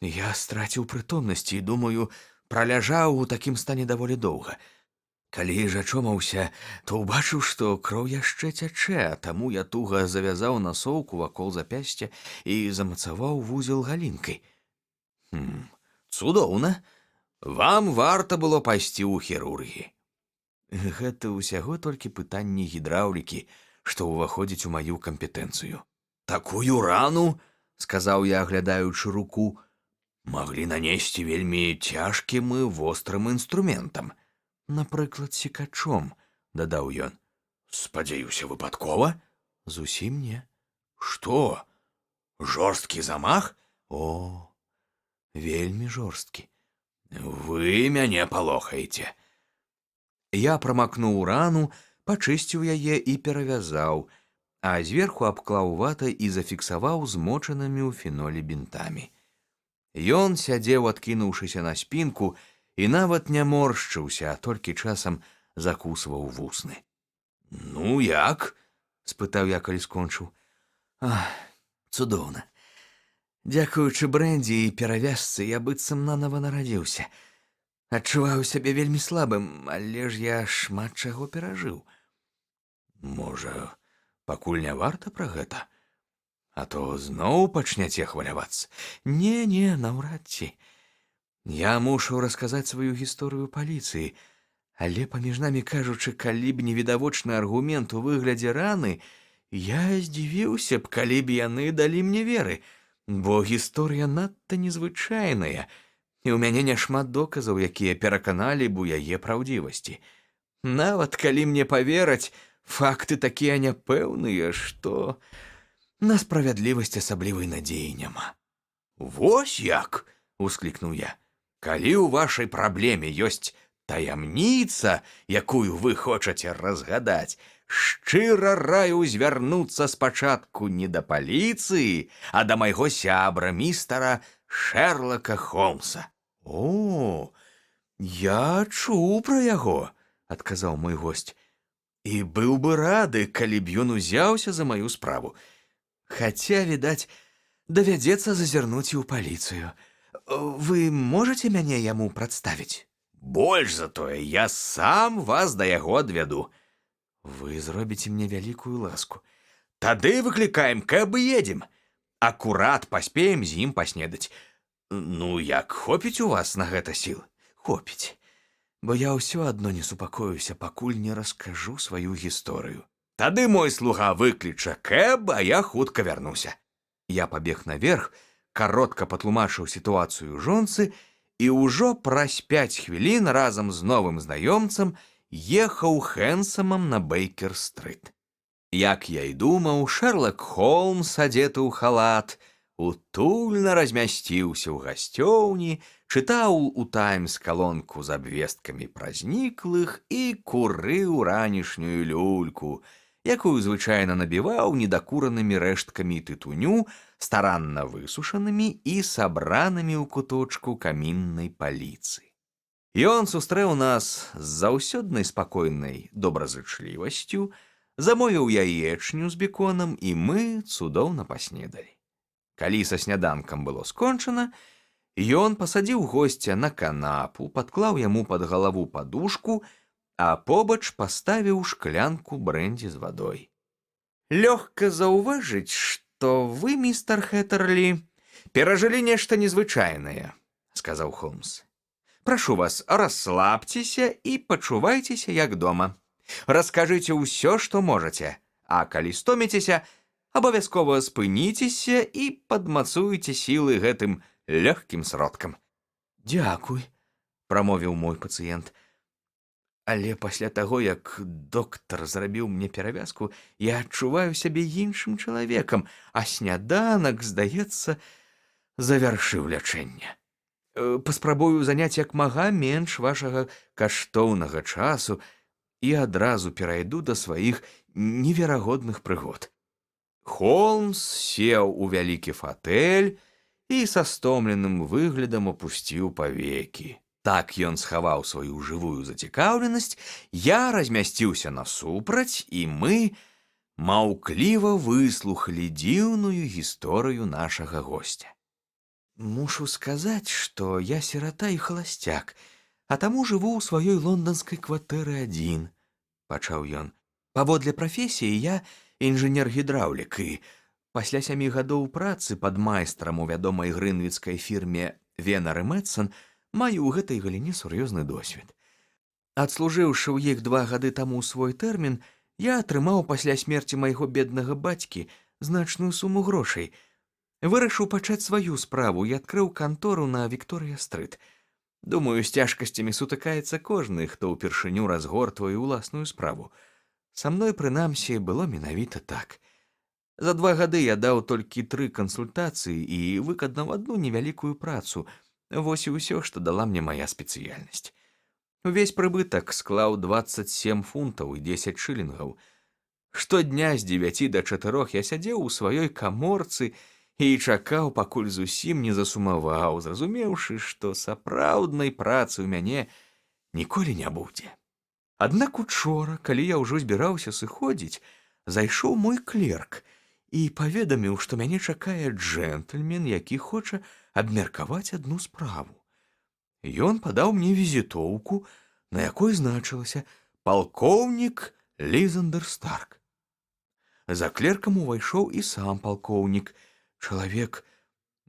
Я страціў прытомнасць і, думаю, праляжаў у такім стане даволі доўга. Калі ж ачомаўся, то ўбачыў, што кроў яшчэ цячэ, таму я туга завязаў насоўку вакол запясця і замацаваў вузел галінкай». «Цудоўна. Вам варта было пайсці ў хірургі». «Гэта ўсяго толькі пытанні гідраўлікі, што ўваходзіць у маю кампетэнцыю». «Такую рану, – сказаў я, аглядаючы руку, – маглі нанесці вельмі цяжкім і вострым інструментам. Напрыклад, секачом», – дадаў ён. «Спадзяюся, выпадкова?» «Зусім не». «Што? Жорсткі замах?» «О, вельмі жорсткі. Вы мяне палохаеце. Я прамакнуў рану, пачысціў яе і перавязаў, а зверху абклаў ватай і зафіксаваў змочанымі ў фенолі бінтамі. Ён сядзеў, адкінуўшыся на спінку, і нават не моршчыўся, а толькі часам закусваў вусны. Ну як? Спытаў я, калі скончыў. Цудоўна. Дзякуючы брэндзі і перавязцы я быццам нанава нарадзіўся. Адчуваю сябе вельмі слабым, але ж я шмат чаго перажыў. Можа, пакуль не варта пра гэта? А то зноў пачняце хвалявацца. Не, наўрад ці. Я мушу расказаць сваю гісторыю паліцыі, але паміж намі кажучы, калі б невідавочны аргумент у выглядзе раны, я здзівіўся б, калі б яны далі мне веры, бо гісторыя надта незвычайная, і ў мяне няшмат доказаў, якія пераканалі б у яе праўдзівасці. Нават калі мне павераць, факты такія няпэўныя, што на справядлівасць асаблівай надзеі няма. Вось як, усклікнуў я. калі ў вашай праблеме ёсць таямніца, якую вы хочаце разгадаць, шчыра раю звярнуцца спачатку не да паліцыі, а да майго сябра, містара Шэрлака Холмса. О, я чуў пра яго, адказаў мой госць, і быў бы рады, калі б ён узяўся за маю справу. Хаця, відаць, давядзецца зазірнуць і ў паліцыю. Вы можаце мяне яму прадставіць? Больш за тое, я сам вас да яго адвяду. Вы зробіце мне вялікую ласку. Тады выклікаем, каб едзем. Акурат паспеем з ім паснедаць. Ну, як, хопіць у вас на гэта сіл? Хопіць, бо я ўсё адно не супакоюся, пакуль не раскажу сваю гісторыю. Тады мой слуга выкліча кэб, а я хутка вярнуся. Я пабег наверх, каротка патлумачыў сітуацыю жонцы і ўжо праз 5 хвілін разам з новым знаёмцам ехаў Хэнсамам на Бэйкер-стрыт. Як я і думаў, Шэрлак Холмс, адзеты ў халат, утульна размясціўся ў гасцёўні, чытаў у «Таймс» калонку з абвесткамі пра зніклых і курыў ранішнюю люльку, якую звычайна набіваў недакуранымі рэшткамі тытуню, старанна высушанымі і сабранымі ў куточку каміннай паліцы. Ён сустрэў нас з заўсёднай спакойнай добразычлівасцю, замовіў яечню з беконам, і мы цудоўна паснедалі. Калі са сняданкам было скончана, ён пасадзіў госця на канапу, падклаў яму пад галаву падушку, а побач паставіў шклянку брэндзі з вадой. Лёгка заўважыць, што вы, містер Хэттерлі, перажылі нешта незвычайнае, сказаў Холмс. Прашу вас, расслабьцеся і пачувайцеся як дома. Раскажыце ўсё, што можаце, а калі стоміцеся, абавязкова спыніцеся і падмацуйце сілы гэтым лёгкім сродкам. Дзякуй, прамовіў мой пацыент. Але пасля таго, як доктар зрабіў мне перавязку, я адчуваю сябе іншым чалавекам, а сняданак, здаецца, завяршыў лячэнне. Паспрабую заняць як мага менш вашага каштоўнага часу і адразу перайду да сваіх неверагодных прыгод. Холмс сеў у вялікі фатэль і са стомленым выглядам апусціў павекі. Так ён схаваў сваю жывую зацікаўленасць, я размясціўся насупраць, і мы маўкліва выслухалі дзіўную гісторыю нашага госця. Мушу сказаць, што я сірата і халасцяк, а таму жыву ў сваёй лонданскай кватэры адзін, пачаў ён. Паводле прафесіі я інжынер-гідраўлік, і пасля 7 гадоў працы пад майстрам у вядомай грынвіцкай фірме «Венар і Мэтсон» маю ў гэтай галіне сур'ёзны досвед. Адслужыўшы ў іх 2 гады таму свой тэрмін, я атрымаў пасля смерці майго беднага бацькі значную суму грошай. Вырашыў пачаць сваю справу і адкрыў кантору на Вікторыя-стрыт. Думаю, з цяжкасцямі сутыкаецца кожны, хто ўпершыню разгортвае ўласную справу. Са мной, прынамсі, было менавіта так. За 2 гады я даў толькі 3 кансультацыі і выканаў адну невялікую працу. Вось і ўсё, што дала мне мая спецыяльнасць. Увесь прыбытак склаў 27 фунтаў і 10 шылінгаў. Штодня з 9 да 4 я сядзеў у сваёй каморцы і чакаў, пакуль зусім не засумаваў, зразумеўшы, што сапраўднай працы ў мяне ніколі не будзе. Аднак учора, калі я ўжо збіраўся сыходзіць, зайшоў мой клерк і паведаміў, што мяне чакае джентльмен, які хоча абмеркаваць адну справу. Ён падаў мне візітоўку, на якой значылася «Палкоўнік Лізандер Старк». За клеркам увайшоў і сам палкоўнік, чалавек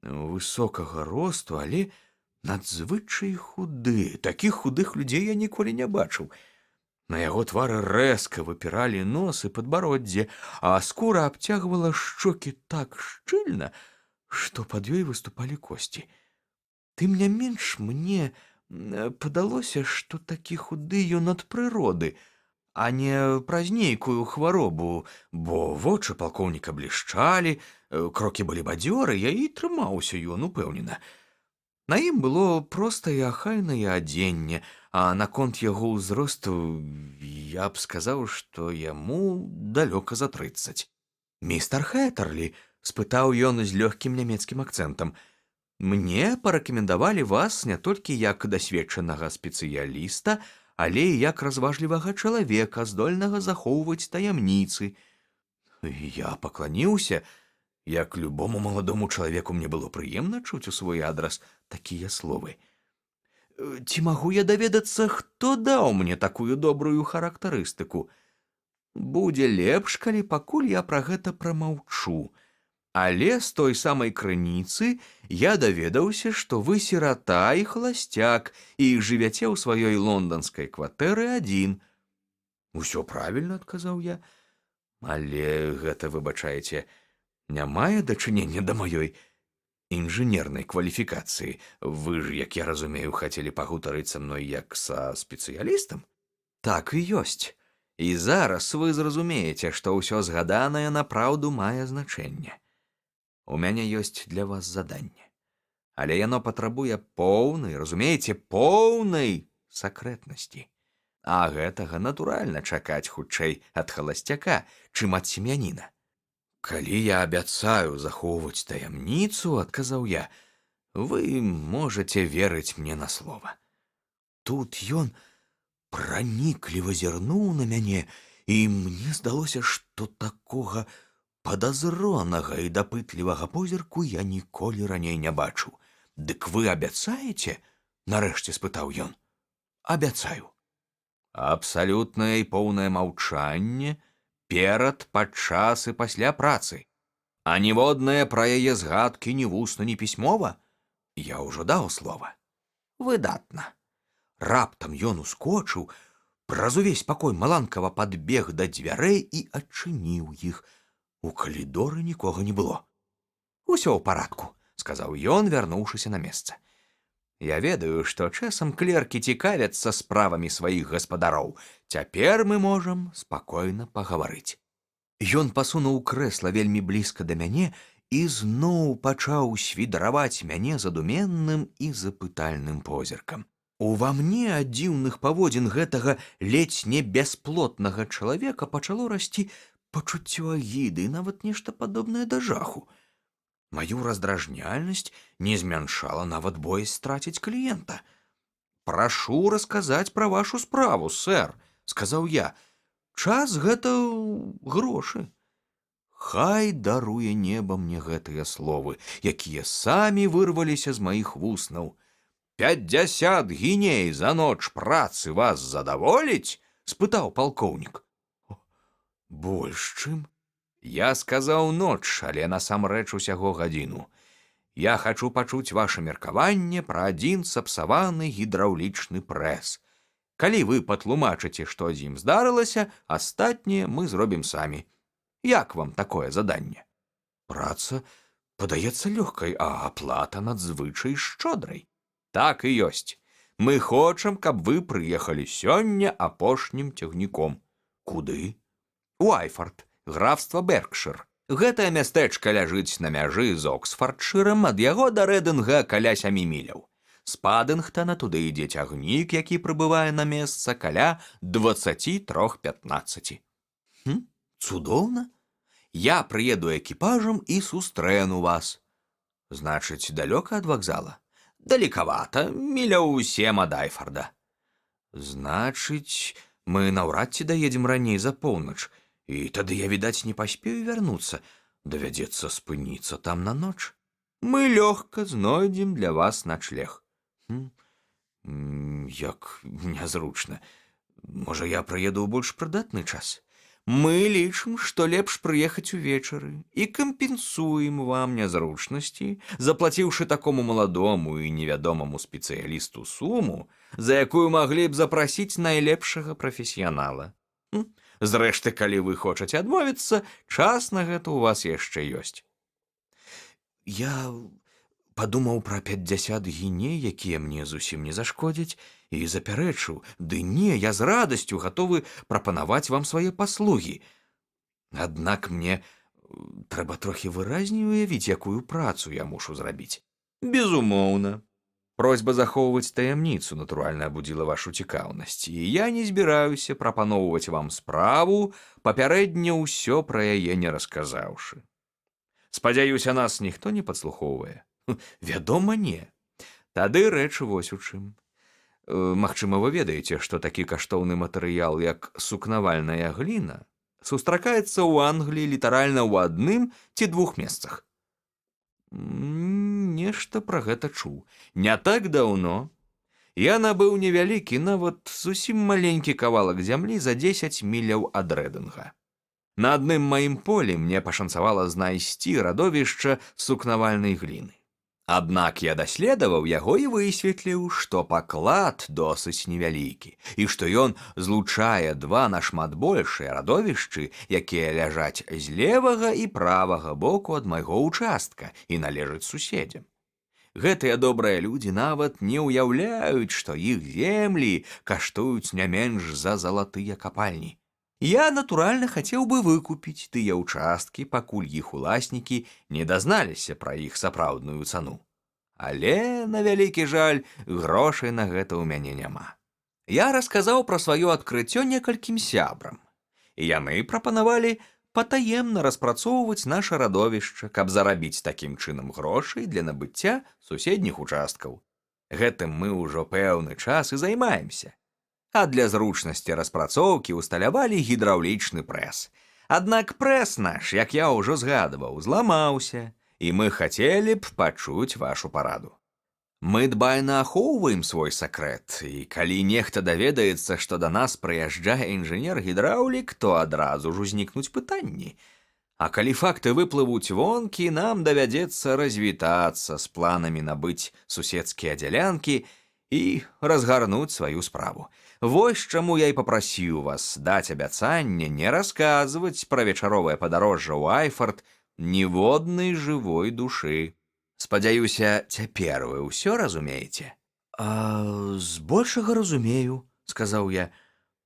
высокага росту, але надзвычай худы. Такіх худых людзей я ніколі не бачыў. На яго твары рэзка выпіралі нос і падбароддзе, а скура абцягвала шчокі так шчыльна, што пад ёй выступалі косці. Тым не менш мне падалося, што такі худы ён ад прыроды, а не праз нейкую хваробу, бо вочы палкоўніка блішчалі, крокі былі бадзёрыя, і трымаўся ён упэўнена. На ім было простае ахайнае адзенне, а наконт яго ўзросту я б сказаў, што яму далёка за 30. «Містер Хэттерлі», — спытаў ён з лёгкім нямецкім акцэнтам, «мне парэкамендавалі вас не толькі як дасведчанага спецыяліста, але і як разважлівага чалавека, здольнага захоўваць таямніцы». Я пакланіўся. Як любому маладому чалавеку мне было прыемна чуць у свой адрас такія словы. «Ці магу я даведацца, хто даў мне такую добрую характарыстыку? Будзе лепш, калі пакуль я пра гэта прамаўчу. Але з той самай крыніцы я даведаўся, што вы сірата і халасцяк і жывяце ў сваёй лонданскай кватэры адзін». «Усё правільна», — адказаў я, «але гэта, выбачаеце, не мае дачынення да маёй інжынернай кваліфікацыі. Вы ж, як я разумею, хацелі пагутарыць са мной як са спецыялістам?» «Так і ёсць. І зараз вы зразумееце, што ўсё згаданае напраўду мае значэнне. У мяне ёсць для вас заданне. Але яно патрабуе поўнай, разумееце, поўнай сакрэтнасці. А гэтага натуральна чакаць хутчэй ад халасцяка, чым ад сем'яніна». «Калі я абяцаю захоўваць таямніцу, — адказаў я, — вы можаце верыць мне на слова». Тут ён пранікліва зірнуў на мяне, і мне здалося, што такога падазронага і дапытлівага позірку я ніколі раней не бачыў. «Дык вы абяцаеце?» — нарэшце спытаў ён. «Абяцаю». Абсалютнае і поўнае маўчанне перад, падчас і пасля працы. А ніводнае пра яе згадкі ні вусна, ні пісьмова? Я ўжо даў слова. Выдатна. Раптам ён ускочыў, праз увесь пакой маланкава падбег да дзвярэй і адчыніў іх. У калідоры нікога не было. «Усё ў парадку», — сказаў ён, вярнуўшыся на месца. «Я ведаю, што часам клеркі цікавяцца справамі сваіх гаспадароў. Цяпер мы можам спакойна пагаварыць». Ён пасунуў крэсла вельмі блізка да мяне і зноў пачаў свідраваць мяне задуменным і запытальным позіркам. Ува мне ад дзіўных паводзін гэтага ледзь не бясплотнага чалавека пачало расці пачуццё агіды і нават нешта падобнае да жаху. Маю раздражняльнасць не змяншала нават боязь страціць кліента. «Прашу расказаць пра вашу справу, сэр», — сказаў я. «Час — гэта грошы». Хай даруе неба мне гэтыя словы, якія самі вырваліся з маіх вуснаў. 50 гіней за ноч працы вас задаволіць? — спытаў палкоўнік. «Больш чым?» Я сказаў ноч, але насамрэч усяго гадзіну. Я хачу пачуць ваша меркаванне пра адзін сапсаваны гідраўлічны прэс. Калі вы патлумачыце, што з ім здарылася, астатняе мы зробім самі. Як вам такое заданне? Праца падаецца лёгкай, а аплата надзвычай шчодрай. Так і ёсць. Мы хочам, каб вы прыехалі сёння апошнім цягніком. Куды? У Айфорд, графства Беркшир. Гэтае мястэчка ляжыць на мяжы з Оксфардшырам, ад яго да Рэдынга каля 7 міляў. З Падынгтана туды ідзе цягнік, які прыбывае на месца каля 23:15. Цудоўна. Я прыеду экіпажам і сустрэну вас. Значыць, далёка ад вакзала? Далекавата, міляў 7 ад Айфарда. Значыць, мы наўрад ці даедзем раней за поўнач, і тады я, відаць, не паспею вярнуцца. Давядзецца спыніцца там на ноч. Мы лёгка знойдзем для вас начлег. Як нязручна. Можа, я прыеду ў больш прыдатны час? Мы лічым, што лепш прыехаць увечары і кампенсуем вам нязручнасці, заплаціўшы такому маладому і невядомаму спецыялісту суму, за якую маглі б запрасіць найлепшага прафесіянала. Зрэшты, калі вы хочаце адмовіцца, час на гэта ў вас яшчэ ёсць. Я падумаў пра 50 гіней, якія мне зусім не зашкодзяць, і запярэчыў: ды не, я з радасцю гатовы прапанаваць вам свае паслугі. Аднак мне трэба трохі выразней уявіць, якую працу я мушу зрабіць. Безумоўна. Просьба захоўваць таямніцу, натуральна, абудзіла вашу цікаўнасць, і я не збіраюся прапаноўваць вам справу, папярэдне ўсё пра яе не расказаўшы. Спадзяюся, нас ніхто не падслухоўвае. Вядома, не. Тады рэч вось у чым. Магчыма, вы ведаеце, што такі каштоўны матэрыял, як сукнавальная гліна, сустракаецца ў Англіі літаральна ў адным ці двух месцах. Нешта пра гэта чуў. Не так даўно я набыў невялікі, нават зусім маленькі кавалак зямлі за 10 міляў ад Рэдынга. На адным маім полі мне пашанцавала знайсці радовішча сукнавальнай гліны. Аднак я даследаваў яго і высветліў, што паклад досыць невялікі, і што ён злучае два нашмат большыя радовішчы, якія ляжаць з левага і правага боку ад майго ўчастка і належаць суседзям. Гэтыя добрыя людзі нават не ўяўляюць, што іх землі каштуюць не менш за залатыя капальні. Я, натуральна, хацеў бы выкупіць тыя ўчасткі, пакуль іх уласнікі не дазналіся пра іх сапраўдную цану. Але, на вялікі жаль, грошай на гэта ў мяне няма. Я расказаў пра сваё адкрыццё некалькім сябрам, і яны прапанавалі патаемна распрацоўваць наша радовішча, каб зарабіць такім чынам грошай для набыцця суседніх участкаў. Гэтым мы ўжо пэўны час і займаемся. А для зручнасці распрацоўкі ўсталявалі гідраўлічны прэс. Аднак прэс наш, як я ўжо згадваў, зламаўся, і мы хацелі б пачуць вашу параду. Мы дбайна ахоўваем свой сакрэт, і калі нехта даведаецца, што да нас прыязджае інжынер-гідраўлік, то адразу ж узнікнуць пытанні. А калі факты выплывуць вонкі, нам давядзецца развітацца з планамі набыць суседскія дзялянкі і разгарнуць сваю справу. Вось чаму я і папрасіў вас даць абяцанне не расказваць пра вечаровае падарожжа ў Айфард ніводнай жывой душы. Спадзяюся, цяпер вы ўсё разумееце? Збольшага разумею, сказаў я.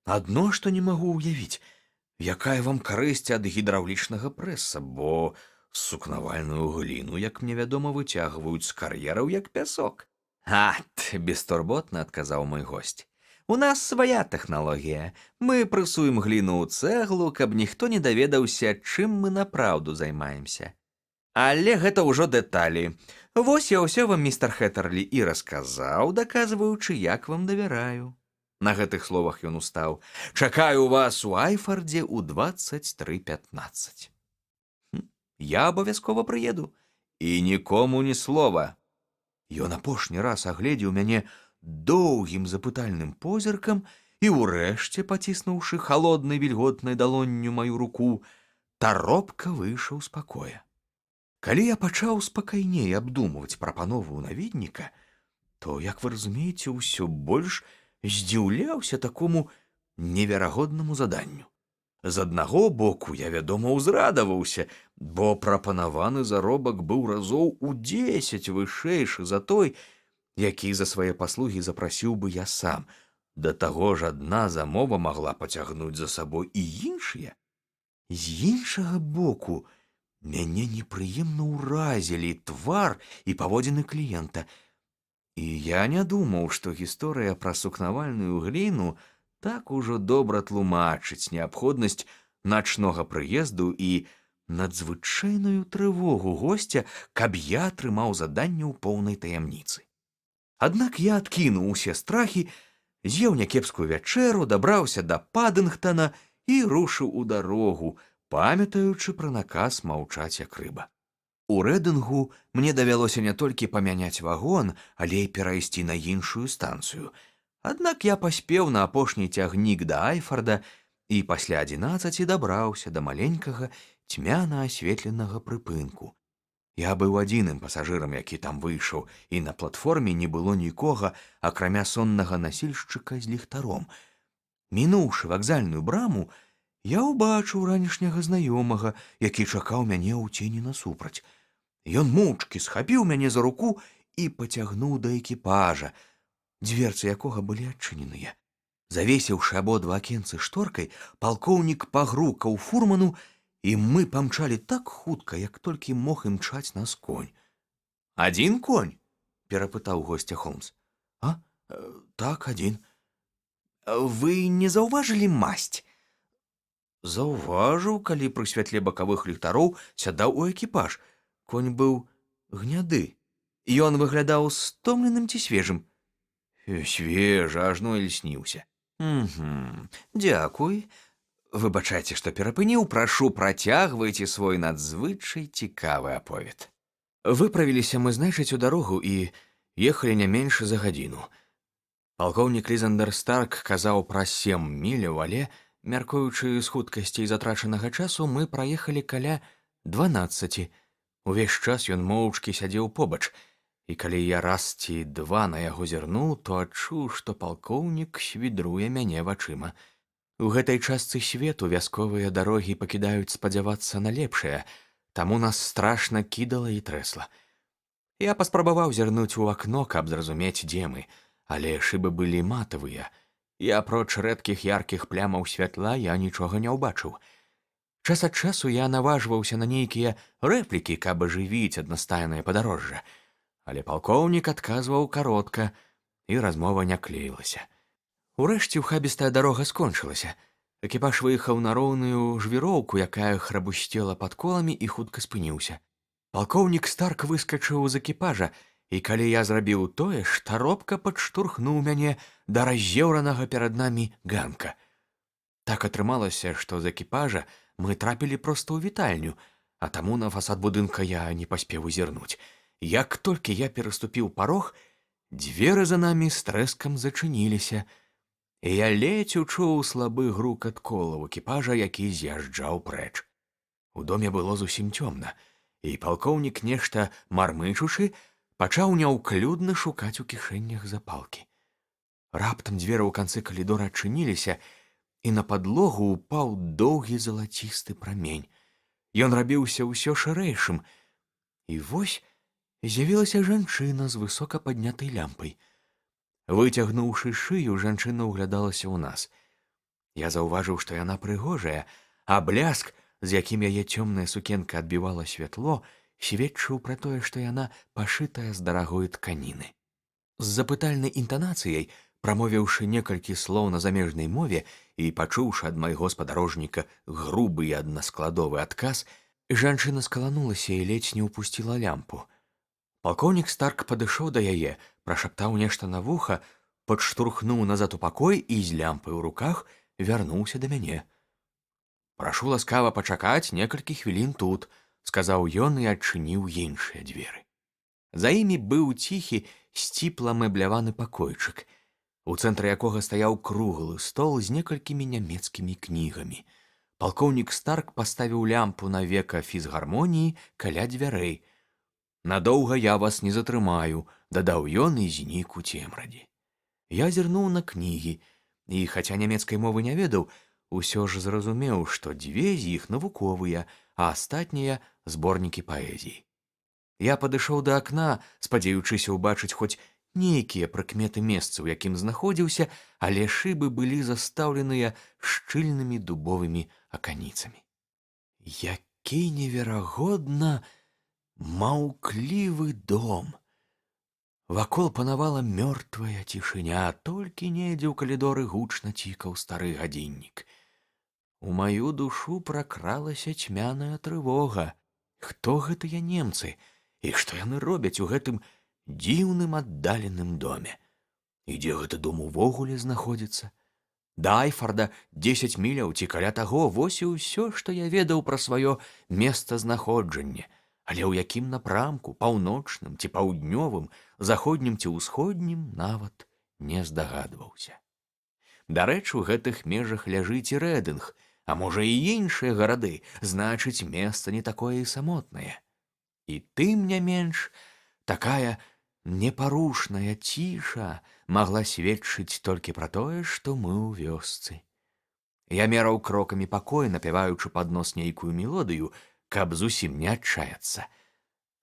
Адно, што не магу ўявіць, якая вам карысць ад гідраўлічнага прэса, бо сукнавальную гліну, як мне вядома, выцягваюць з кар'ераў як пясок. Бестурботна адказаў мой госць. У нас свая тэхналогія. Мы прэсуем гліну ў цэглу, каб ніхто не даведаўся, чым мы напраўду займаемся. Але гэта ўжо дэталі. Вось я ўсё вам, містер Хэттерлі, і расказаў, даказваючы, як вам давяраю. На гэтых словах ён устаў. Чакаю вас у Айфардзе ў 23:15. Я абавязкова прыеду. І нікому ні слова. Ён апошні раз агледзеў мяне доўгім запытальным позіркам і ўрэшце, паціснуўшы халоднай вільготнай далонню маю руку, таропка выйшаў з пакоя. Калі я пачаў спакайней абдумваць прапанову наведніка, то, як вы разумееце, ўсё больш здзіўляўся такому неверагоднаму заданню. З аднаго боку, я, вядома, узрадаваўся, бо прапанаваны заробак быў разоў у 10 вышэйшы за той, які за свае паслугі запрасіў бы я сам. Да таго ж адна замова магла пацягнуць за сабой і іншыя. З іншага боку, Мяне непрыемна ўразілі твар і паводзіны кліента. І я не думаў, што гісторыя пра сукнавальную гліну так ужо добра тлумачыць неабходнасць начнога прыезду і надзвычайную трывогу госця, каб я атрымаў заданне ў поўнай таямніцы. Аднак я адкінуў усе страхі, з'еў някепскую вячэру, дабраўся да Падынгтана і рушыў у дарогу, памятаючы пра наказ маўчаць як рыба. У Рэдынгу мне давялося не толькі памяняць вагон, але і перайсці на іншую станцыю. Аднак я паспеў на апошні цягнік да Айфарда і пасля 11 дабраўся да маленькага цьмяна асветленага прыпынку. Я быў адзіным пасажырам, які там выйшаў, і на платформе не было нікога, акрамя соннага насільшчыка з ліхтаром. Мінуўшы вакзальную браму, я ўбачыў ранішняга знаёмага, які чакаў мяне ў цені насупраць. Ён моўчкі схапіў мяне за руку і пацягнуў да экіпажа, дверцы якога былі адчыненыя. Завесіўшы абодва акенцы шторкай, палкоўнік пагрукаў фурману, і мы памчалі так хутка, як толькі мог імчаць нас конь. «Адзін конь?» – перапытаў госця Холмс. «А? Так, адзін». «Вы не заўважылі масць?» «Заўважыў, калі пры святле бакавых ліхтароў сядаў у экіпаж. Конь быў гняды. Ён выглядаў стомленым ці свежым?» «Свежы, ажно і льсніўся». Дзякуй. Выбачайце, што перапыніў, прашу, працягвайце свой надзвычай цікавы аповед». Выправіліся мы знайшыць у дарогу і ехалі не менш за гадзіну. Палкоўнік Лізандер Старк казаў пра 7 міляў, але, мяркуючы з хуткасцей затрачанага часу, мы праехалі каля 12. Увесь час ён моўчкі сядзеў побач, і калі я раз ці два на яго зірнуў, то адчуў, што палкоўнік свідруе мяне вачыма. У гэтай частцы свету вясковыя дарогі пакідаюць спадзявацца на лепшае, таму нас страшна кідала і трэсла. Я паспрабаваў зірнуць у акно, каб зразумець, дзе мы, але шыбы былі матавыя, і апроч рэдкіх яркіх плямаў святла я нічога не ўбачыў. Час ад часу я наважваўся на нейкія рэплікі, каб ажывіць аднастайнае падарожжа, але палкоўнік адказваў каротка, і размова не клеілася. Урэшце ухабістая дарога скончылася. Экіпаж выехаў на роўную жвіроўку, якая храбусцела пад коламі, і хутка спыніўся. Палкоўнік Старк выскачыў з экіпажа, і калі я зрабіў тое ж, таропка падштурхнуў мяне да раз'еўранага перад намі ганка. Так атрымалася, што з экіпажа мы трапілі проста ў вітальню, а таму на фасад будынка я не паспеў узірнуць. Як толькі я пераступіў парог, дзверы за намі з трэскам зачыніліся, і я ледзь учуў слабы грукат колаў экіпажа, які з'язджаў прэч. У доме было зусім цёмна, і палкоўнік, нешта мармычучы, пачаў няўклюдна шукаць у кішэнях запалкі. Раптам дзверы ў канцы калідора адчыніліся, і на падлогу ўпаў доўгі залацісты прамень. Ён рабіўся ўсё шырэйшым, і вось з'явілася жанчына з высока паднятай лямпай. Выцягнуўшы шыю, жанчына ўглядалася ў нас. Я заўважыў, што яна прыгожая, а бляск, з якім яе цёмная сукенка адбівала святло, сведчыў пра тое, што яна пашытая з дарагой тканіны. З запытальнай інтанацыяй, прамовіўшы некалькі слоў на замежнай мове і пачуўшы ад майго спадарожніка грубы і аднаскладовы адказ, жанчына скаланулася і ледзь не ўпусціла лямпу. Палкоўнік Старк падышоў да яе, прашаптаў нешта на вуха, падштурхнуў назад у пакой і з лямпай у руках вярнуўся да мяне. «Прашу ласкава пачакаць некалькі хвілін тут», – сказаў ён і адчыніў іншыя дзверы. За імі быў ціхі, сціпла мэбляваны пакойчык, у цэнтры якога стаяў круглы стол з некалькімі нямецкімі кнігамі. Палкоўнік Старк паставіў лямпу на века фізгармоніі каля дзвярэй. «Надоўга я вас не затрымаю», – дадаў ён і знік у цемрадзе. Я зірнуў на кнігі, і, хаця нямецкай мовы не ведаў, усё ж зразумеў, што 2 з іх навуковыя, а астатнія – зборнікі паэзіі. Я падышоў да акна, спадзяючыся ўбачыць хоць нейкія прыкметы месца, у якім знаходзіўся, але шыбы былі застаўленыя шчыльнымі дубовымі аканіцамі. які неверагодна маўклівы дом. Вакол панавала мёртвая цішыня, толькі недзе ў калідоры гучна цікаў стары гадзіннік. У маю душу пракралася цьмяная трывога. Хто гэтыя немцы і што яны робяць у гэтым дзіўным аддаленым доме? І дзе гэты дом увогуле знаходзіцца? Да Айфарда 10 міляў ці каля таго, вось і ўсё, што я ведаў пра сваё месцазнаходжанне. Але ў якім напрамку, паўночным ці паўднёвым, заходнім ці ўсходнім, нават не здагадваўся. Дарэчы, у гэтых межах ляжыць і Рэдынг, а можа і іншыя гарады, значыць, месца не такое і самотнае. І тым не менш, такая непарушная ціша магла сведчыць толькі пра тое, што мы ў вёсцы. Я мераў крокамі пакой, напяваючы пад нос нейкую мелодыю, каб зусім не адчаяцца.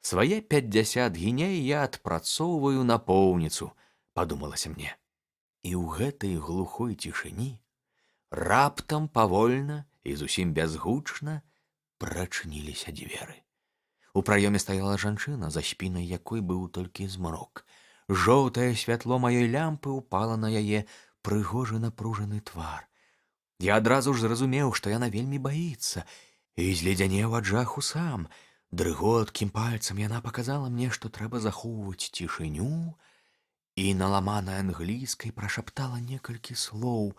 Свае 50 гіней я адпрацоўваю напоўніцу, падумалася мне. І ў гэтай глухой цішыні раптам павольна і зусім бязгучна прачыніліся дзверы. У праёме стаяла жанчына, за спінай якой быў толькі змрок. Жоўтае святло маёй лямпы ўпала на яе прыгожы напружаны твар. Я адразу ж зразумеў, што яна вельмі баіцца, і зледзянеў ад жаху сам. Дрыготкім пальцам яна паказала мне, што трэба захоўваць цішыню, і на ламанай англійскай прашаптала некалькі слоў,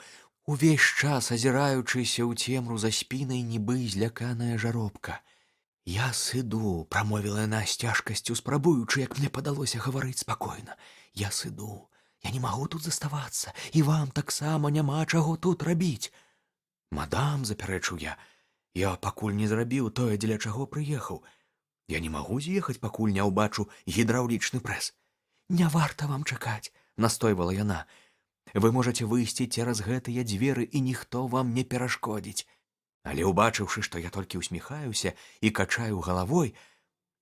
увесь час азіраючыся ў цемру за спінай, нібы зляканая жаробка. «Я сыду», — прамовіла яна з цяжкасцю, спрабуючы, як мне падалося, гаварыць спакойна. «Я сыду. Я не магу тут заставацца, і вам таксама няма чаго тут рабіць». «Мадам», — запярэчыў я пакуль не зрабіў тое, дзеля чаго прыехаў. Я не магу з'ехаць, пакуль не ўбачу гідраўлічны прэс». «Не варта вам чакаць», — настойвала яна. «Вы можаце выйсці цераз гэтыя дзверы, і ніхто вам не перашкодзіць». Але ўбачыўшы, што я толькі ўсміхаюся і качаю галавой,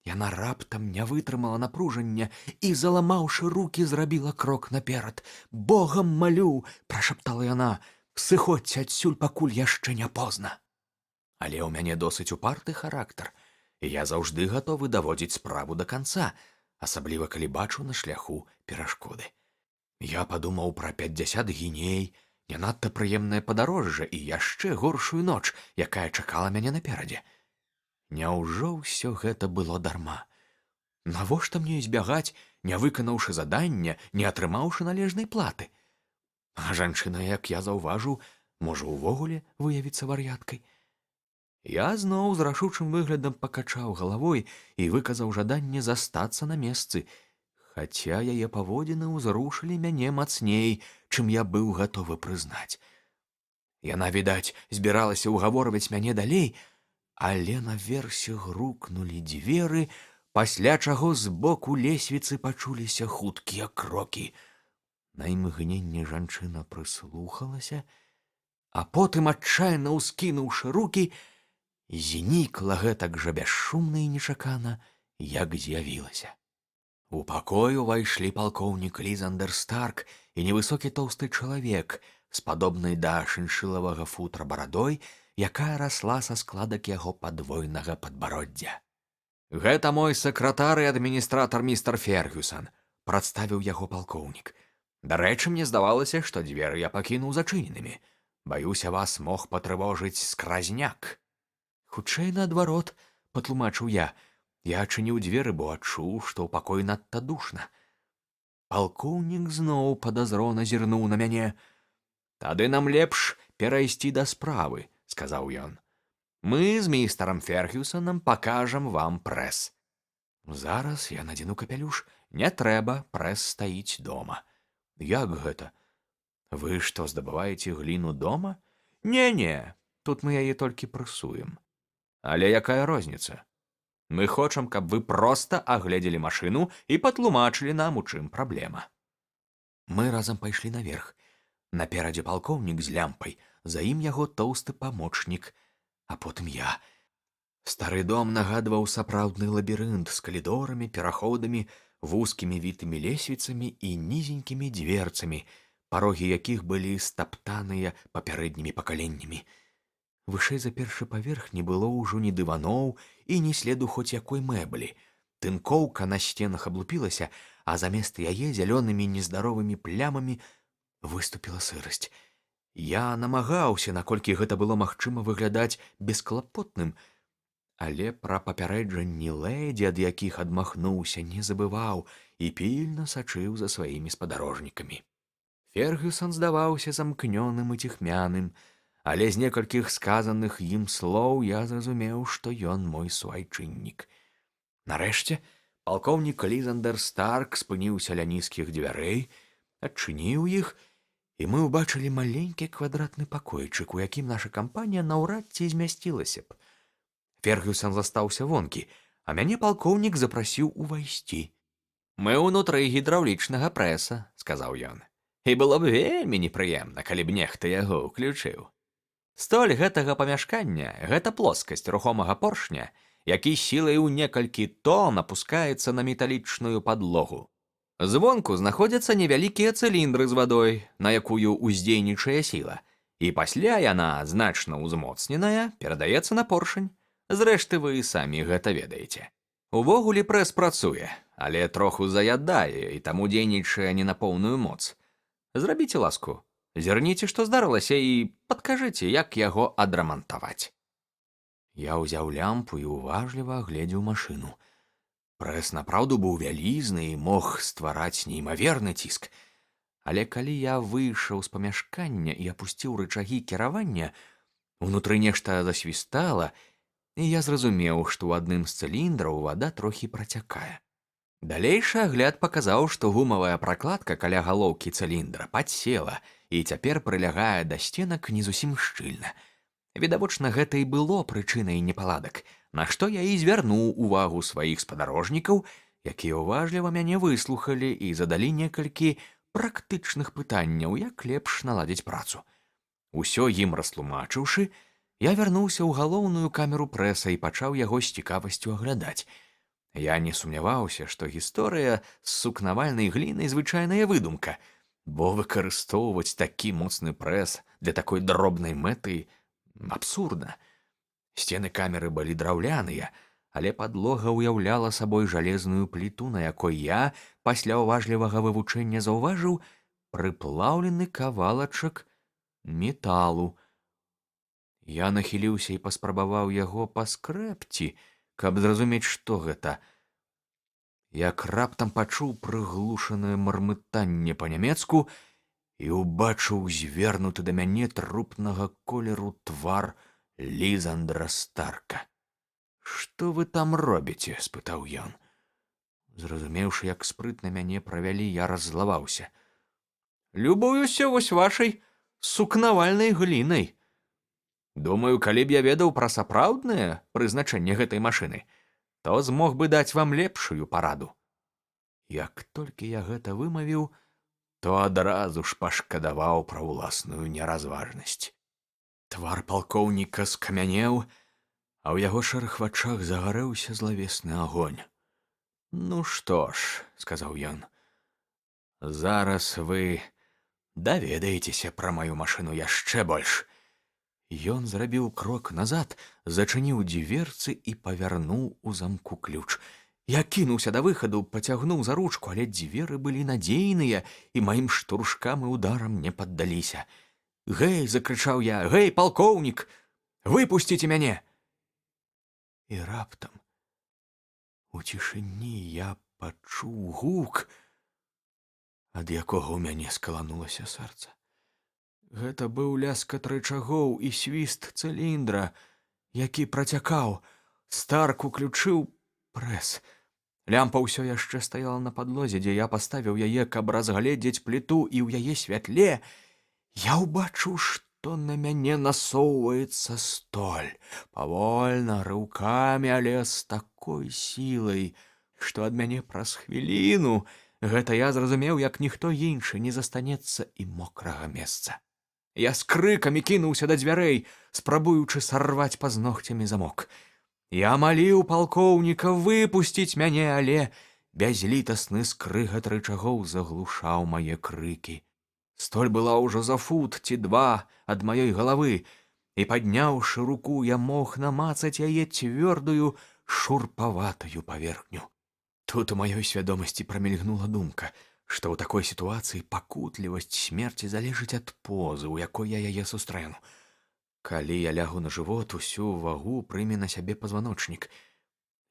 яна раптам не вытрымала напружання і, заламаўшы рукі, зрабіла крок наперад. «Богам малю», — прашаптала яна, — «сыходзьце адсюль, пакуль яшчэ не позна». Але ў мяне досыць упарты характар, і я заўжды гатовы даводзіць справу да канца, асабліва калі бачу на шляху перашкоды. Я падумаў пра 50 гіней, не надта прыемнае падарожжа і яшчэ горшую ноч, якая чакала мяне наперадзе. Няўжо ўсё гэта было дарма? Навошта мне збягаць, не выканаўшы задання, не атрымаўшы належнай платы? А жанчына, як я заўважыў, можа ўвогуле выявіцца вар'яткай. Я зноў з рашучым выглядам пакачаў галавой і выказаў жаданне застацца на месцы, хаця яе паводзіны ўзрушылі мяне мацней, чым я быў гатовы прызнаць. Яна, відаць, збіралася ўгаворваць мяне далей, але наверсе грукнулі дзверы, пасля чаго з боку лесвіцы пачуліся хуткія крокі. На імгненне жанчына прыслухалася, а потым, адчайна ўскінуўшы рукі, знікла гэтак жа бясшумна і нечакана, як з'явілася. У пакой увайшлі палкоўнік Лізандер Старк і невысокі тоўсты чалавек з падобнай да шыншылавага футра барадой, якая расла са складак яго падвойнага падбароддзя. «Гэта мой сакратар і адміністратар містер Фергюсон», — прадставіў яго палкоўнік. «Дарэчы, мне здавалася, што дзверы я пакінуў зачыненымі. Баюся, вас мог патрывожыць скразняк». «Хутчэй наадварот», — патлумачыў я. Я адчыніў дзверы, бо адчуў, што ў пакоі надта душна. Палкоўнік зноў падазрона зірнуў на мяне. «Тады нам лепш перайсці да справы», — сказаў ён. «Мы з містарам Фергюсонам пакажам вам прэс». «Зараз я надзену капялюш. Не трэба, прэс стаіць дома». «Як гэта? Вы што, здабываеце гліну дома?» «Не, тут мы яе толькі прэсуем». «Але якая розніца? Мы хочам, каб вы проста агледзелі машыну і патлумачылі нам, у чым праблема». Мы разам пайшлі наверх. Наперадзе палкоўнік з лямпай, за ім яго тоўсты памочнік, а потым я. Стары дом нагадваў сапраўдны лабірынт з калідорамі, пераходамі, вузкімі вітымі лесвіцамі і нізенькімі дзверцамі, парогі якіх былі стаптаныя папярэднімі пакаленнямі. Вышэй за першы паверх не было ўжо ні дываноў і ні следу хоць якой мэблі. Тынкоўка на сценах аблупілася, а замест яе зялёнымі нездаровымі плямамі выступіла сырасць. Я намагаўся, наколькі гэта было магчыма, выглядаць бесклапотным, але пра папярэджанні лэдзі, ад якіх адмахнуўся, не забываў і пільна сачыў за сваімі спадарожнікамі. Фергюсон здаваўся замкнёным і ціхмяным, але з некалькіх сказаных ім слоў я зразумеў, што ён мой суайчыннік. Нарэшце палкоўнік Лізандер Старк спыніўся ля нізкіх дзвярэй, адчыніў іх, і мы ўбачылі маленькі квадратны пакойчык, у якім наша кампанія наўрад ці змясцілася б. Фергюсон застаўся вонкі, а мяне палкоўнік запрасіў увайсці. «Мы ўнутры гідраўлічнага прэса», — сказаў ён, «і было б вельмі непрыемна, калі б нехта яго ўключыў. Столь гэтага памяшкання — гэта плоскасць рухомага поршня, які сілай у некалькі тон апускаецца на металічную падлогу. Звонку знаходзяцца невялікія цыліндры з вадой, на якую ўздзейнічае сіла, і пасля яна, значна ўзмоцненая, перадаецца на поршень. Зрэшты, вы і самі гэта ведаеце. Увогуле прэс працуе, але троху заядае і таму дзейнічае не на поўную моц. Зрабіце ласку, зірніце, што здарылася, і падкажыце, як яго адрамантаваць». Я ўзяў лямпу і уважліва агледзеў машыну. Прэс напраўду быў вялізны і мог ствараць неймаверны ціск. Але калі я выйшаў з памяшкання і апусціў рычагі кіравання, унутры нешта засвістала, і я зразумеў, што ў адным з цыліндраў вада трохі працякае. Далейшы агляд паказаў, што гумавая пракладка каля галоўкі цыліндра падсела і цяпер прылягае да сценак не зусім шчыльна. Відавочна, гэта і было прычынай непаладак, на што я і звярнуў увагу сваіх спадарожнікаў, якія ўважліва мяне выслухалі і задалі некалькі практычных пытанняў, як лепш наладзіць працу. Усё ім растлумачыўшы, я вярнуўся ў галоўную камеру прэса і пачаў яго з цікавасцю аглядаць. Я не сумняваўся, што гісторыя з сукнавальнай глінай звычайная выдумка, бо выкарыстоўваць такі моцны прэс для такой дробнай мэты абсурдна. Сцены камеры былі драўляныя, але падлога ўяўляла сабой жалезную пліту, на якой я, пасля ўважлівага вывучэння, заўважыў прыплаўлены кавалачак металу. Я нахіліўся і паспрабаваў яго паскрэбці, каб зразумець, што гэта. Як раптам пачуў прыглушанае мармытанне па-нямецку і ўбачыў звернуты да мяне трупнага колеру твар Лізандра Старка. «Што вы там робіце?» — спытаў ён. Зразумеўшы, як спрытна мяне правялі, я раззлаваўся. «Любуюся вось вашай сукнавальнай глінай. Думаю, калі б я ведаў пра сапраўднае прызначэнне гэтай машыны, то змог бы даць вам лепшую параду». Як толькі я гэта вымавіў, то адразу ж пашкадаваў пра ўласную неразважнасць. Твар палкоўніка скамянеў, а ў яго шэрых вачах загарэўся злавесны агонь. «Ну што ж», — сказаў ён, — «зараз вы даведаецеся пра маю машыну яшчэ больш». Ён зрабіў крок назад, зачыніў дзверцы і павярнуў у замку ключ. Я кінуўся да выхаду, пацягнуў за ручку, але дзверы былі надзейныя і маім штуршкам і ударам не паддаліся. «Гэй!» — закрычаў я. «Гэй, палкоўнік! Выпусціце мяне!» І раптам у цішыні я пачуў гук, ад якога ў мяне скаланулася сэрца. Гэта быў ляскат рычагоў і свіст цыліндра, які працякаў. Старк уключыў прэс. Лямпа ўсё яшчэ стаяла на падлозе, дзе я паставіў яе, каб разгледзець пліту, і ў яе святле я ўбачыў, што на мяне насоўваецца столь. Павольна, рыўкамі, але з такой сілай, што ад мяне праз хвіліну, гэта я зразумеў, як ніхто іншы, не застанецца і мокрага месца. Я з крыкамі кінуўся да дзвярэй, спрабуючы сарваць пазногцямі замок. Я маліў палкоўніка выпусціць мяне, але бязлітасны скрыгат рычагоў заглушаў мае крыкі. Столь была ўжо за фут ці два ад маёй галавы. і, падняўшы руку, я мог намацаць яе цвёрдую, шурпаватую паверхню. Тут у маёй свядомасці прамільгнула думка, што ў такой сітуацыі пакутлівасць смерці залежыць ад позы, у якой я яе сустрэну. Калі я лягу на жывот, усю вагу прыме на сябе пазваночнік.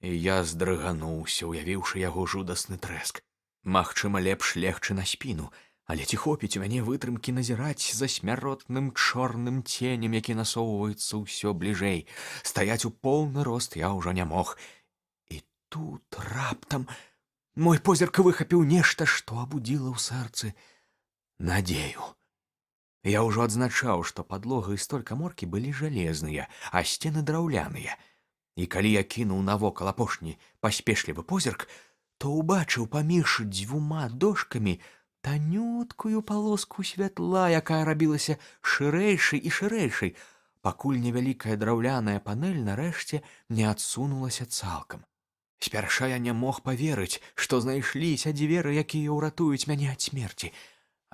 І я здрыгануўся, уявіўшы яго жудасны трэск. Магчыма, лепш легчы на спіну, але ці хопіць у мяне вытрымкі назіраць за смяротным чорным ценем, які насоўваецца ўсё бліжэй. Стаяць у поўны рост я ўжо не мог. І тут раптам мой позірк выхапіў нешта, што абудзіла ў сэрцы надзею. Я ўжо адзначаў, што падлога і столь каморкі былі жалезныя, а сцены драўляныя. І калі я кінуў навокал апошні паспешлівы позірк, то ўбачыў паміж дзвюма дошкамі танюткую палоску святла, якая рабілася шырэйшай і шырэйшай, пакуль невялікая драўляная панэль нарэшце не адсунулася цалкам. Спярша я не мог паверыць, што знайшліся дзверы, якія ўратуюць мяне ад смерці.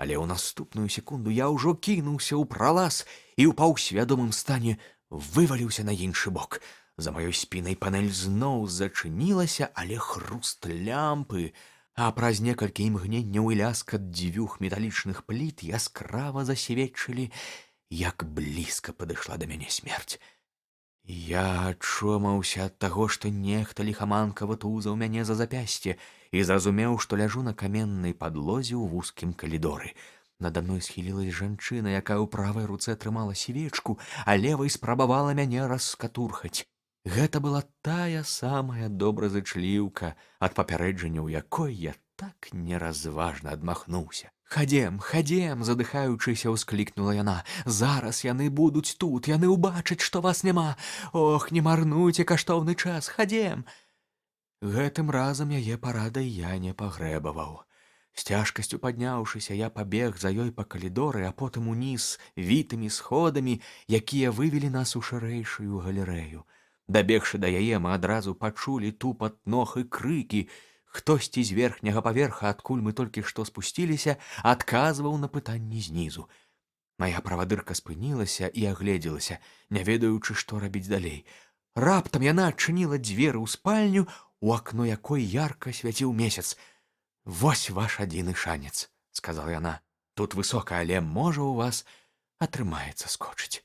Але ў наступную секунду я ўжо кінуўся ў пралаз і ў паўсвядомым стане вываліўся на іншы бок. За маёй спінай панэль зноў зачынілася, але хруст лямпы, а праз некалькі імгненняў і ляскат дзвюх металічных пліт яскрава засведчылі, як блізка падышла да мяне смерць. Я ачомаўся ад таго, што нехта ліхаманкава тузаў мяне за запясце і зразумеў, што ляжу на каменнай падлозе ў вузкім калідоры. Нада мной схілілась жанчына, якая ў правай руцэ трымала свечку, а левай спрабавала мяне раскатурхаць. Гэта была тая самая добразычліўка, ад папярэджанняў якой я так неразважна адмахнуўся. «Хадзем, хадзем!» — задыхаючыся, ўсклікнула яна. «Зараз яны будуць тут, яны ўбачаць, што вас няма! Ох, не марнуйце каштоўны час, хадзем!» Гэтым разам яе парадай я не пагрэбаваў. З цяжкасцю падняўшыся, я пабег за ёй па калідоры, а потым уніз вітымі сходамі, якія вывелі нас у шырэйшую галерэю. Дабегшы да яе, мы адразу пачулі тупат ног і крыкі. Хтосьці з верхняга паверха, адкуль мы толькі што спусціліся, адказваў на пытанні знізу. Мая правадырка спынілася і агледзелася, не ведаючы, што рабіць далей. Раптам яна адчыніла дзверы ў спальню, у акно якой ярка свяціў месяц. «Вось ваш адзіны шанец», — сказала яна. «Тут высока, але, можа, у вас атрымаецца скочыць».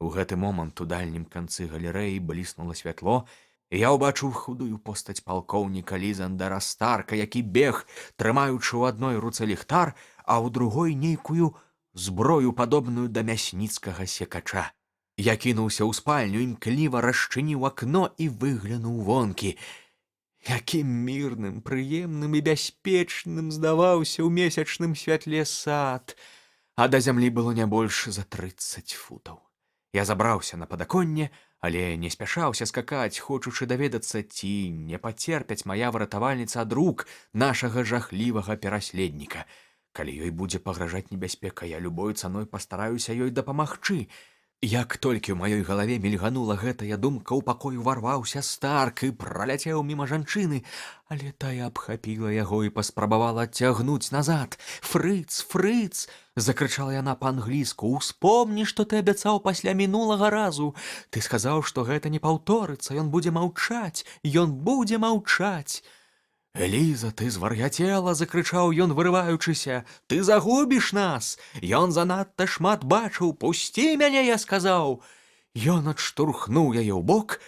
У гэты момант у дальнім канцы галерэі бліснула святло, і я ўбачыў худую постаць палкоўніка Лізандара Старка, які бег, трымаючы ў адной руцэ ліхтар, а ў другой нейкую зброю, падобную да мясніцкага секача. Я кінуўся ў спальню, імкліва расчыніў акно і выглянуў вонкі. Якім мірным, прыемным і бяспечным здаваўся ў месячным святле сад, а да зямлі было не больш за 30 футаў. Я забраўся на падаконне, але не спяшаўся скакаць, хочучы даведацца, ці не пацерпяць мая выратавальніца ад рук нашага жахлівага пераследніка. Калі ёй будзе пагражаць небяспека, я любой цаной пастараюся ёй дапамагчы. Як толькі ў маёй галаве мільганула гэтая думка, у пакой уварваўся Старк і праляцеў міма жанчыны, але тая абхапіла яго і паспрабавала адцягнуць назад. «Фрыц, Фрыц!» — закрычала яна па-англійску. «Успомні, што ты абяцаў пасля мінулага разу. Ты сказаў, што гэта не паўторыцца, ён будзе маўчаць, ён будзе маўчаць!» «Эліза, ты звар'яцела!» — закрычаў ён, вырываючыся. «Ты загубіш нас! Ён занадта шмат бачыў! Пусці мяне!» — я сказаў. Ён адштурхнуў яе ў бок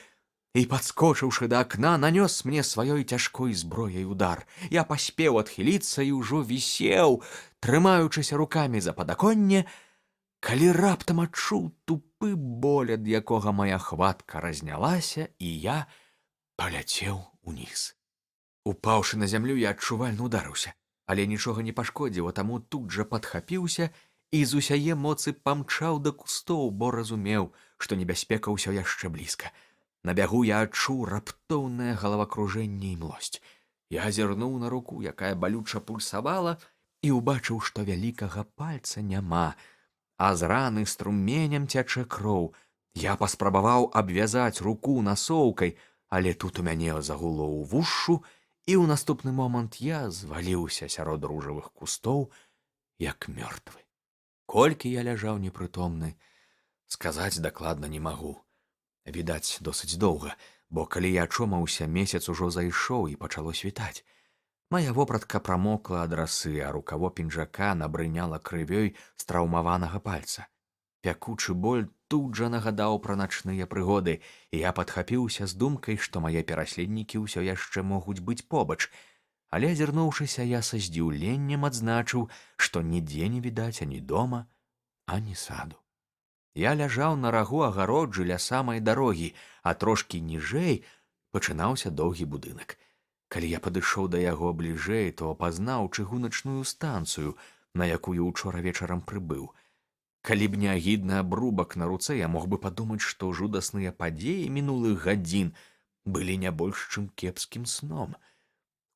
і, падскочыўшы да акна, нанёс мне сваёй цяжкой зброяй удар. Я паспеў адхіліцца і ўжо вісеў, трымаючыся рукамі за падаконне, калі раптам адчуў тупы боль, ад якога мая хватка разнялася, і я паляцеў уніз. Упаўшы на зямлю, я адчувальна ударыўся, але нічога не пашкодзіў, а таму тут жа падхапіўся і з усяе моцы памчаў да кустоў, бо разумеў, што небяспека ўсё яшчэ блізка. На бягу я адчуў раптоўнае галавакружэнне і млосць. Я азірнуў на руку, якая балюча пульсавала, і ўбачыў, што вялікага пальца няма, а з раны струменем цячэ кроў. Я паспрабаваў абвязаць руку насоўкай, але тут у мяне загуло ўвушшу, і ў наступны момант я зваліўся сярод ружавых кустоў, як мёртвы. Колькі я ляжаў непрытомны, Сказаць дакладна не магу. Відаць, досыць доўга, бо калі я ачомаўся, месяц ужо зайшоў і пачало світаць. Мая вопратка прамокла ад расы, а рукаво пінжака набрыняла крывёй з траўмаванага пальца. Пякучы боль тут жа нагадаў пра начныя прыгоды, і я падхапіўся з думкай, што мае пераследнікі ўсё яшчэ могуць быць побач. Але, азірнуўшыся, я са здзіўленнем адзначыў, што нідзе не відаць ані дома, ані саду. Я ляжаў на рагу агароджы ля самай дарогі, а трошкі ніжэй пачынаўся доўгі будынак. Калі я падышоў да яго бліжэй, то пазнаў чыгуначную станцыю, на якую учора вечарам прыбыў. Калі б не агідны абрубак на руцэ, я мог бы падумаць, што жудасныя падзеі мінулых гадзін былі не больш чым кепскім сном.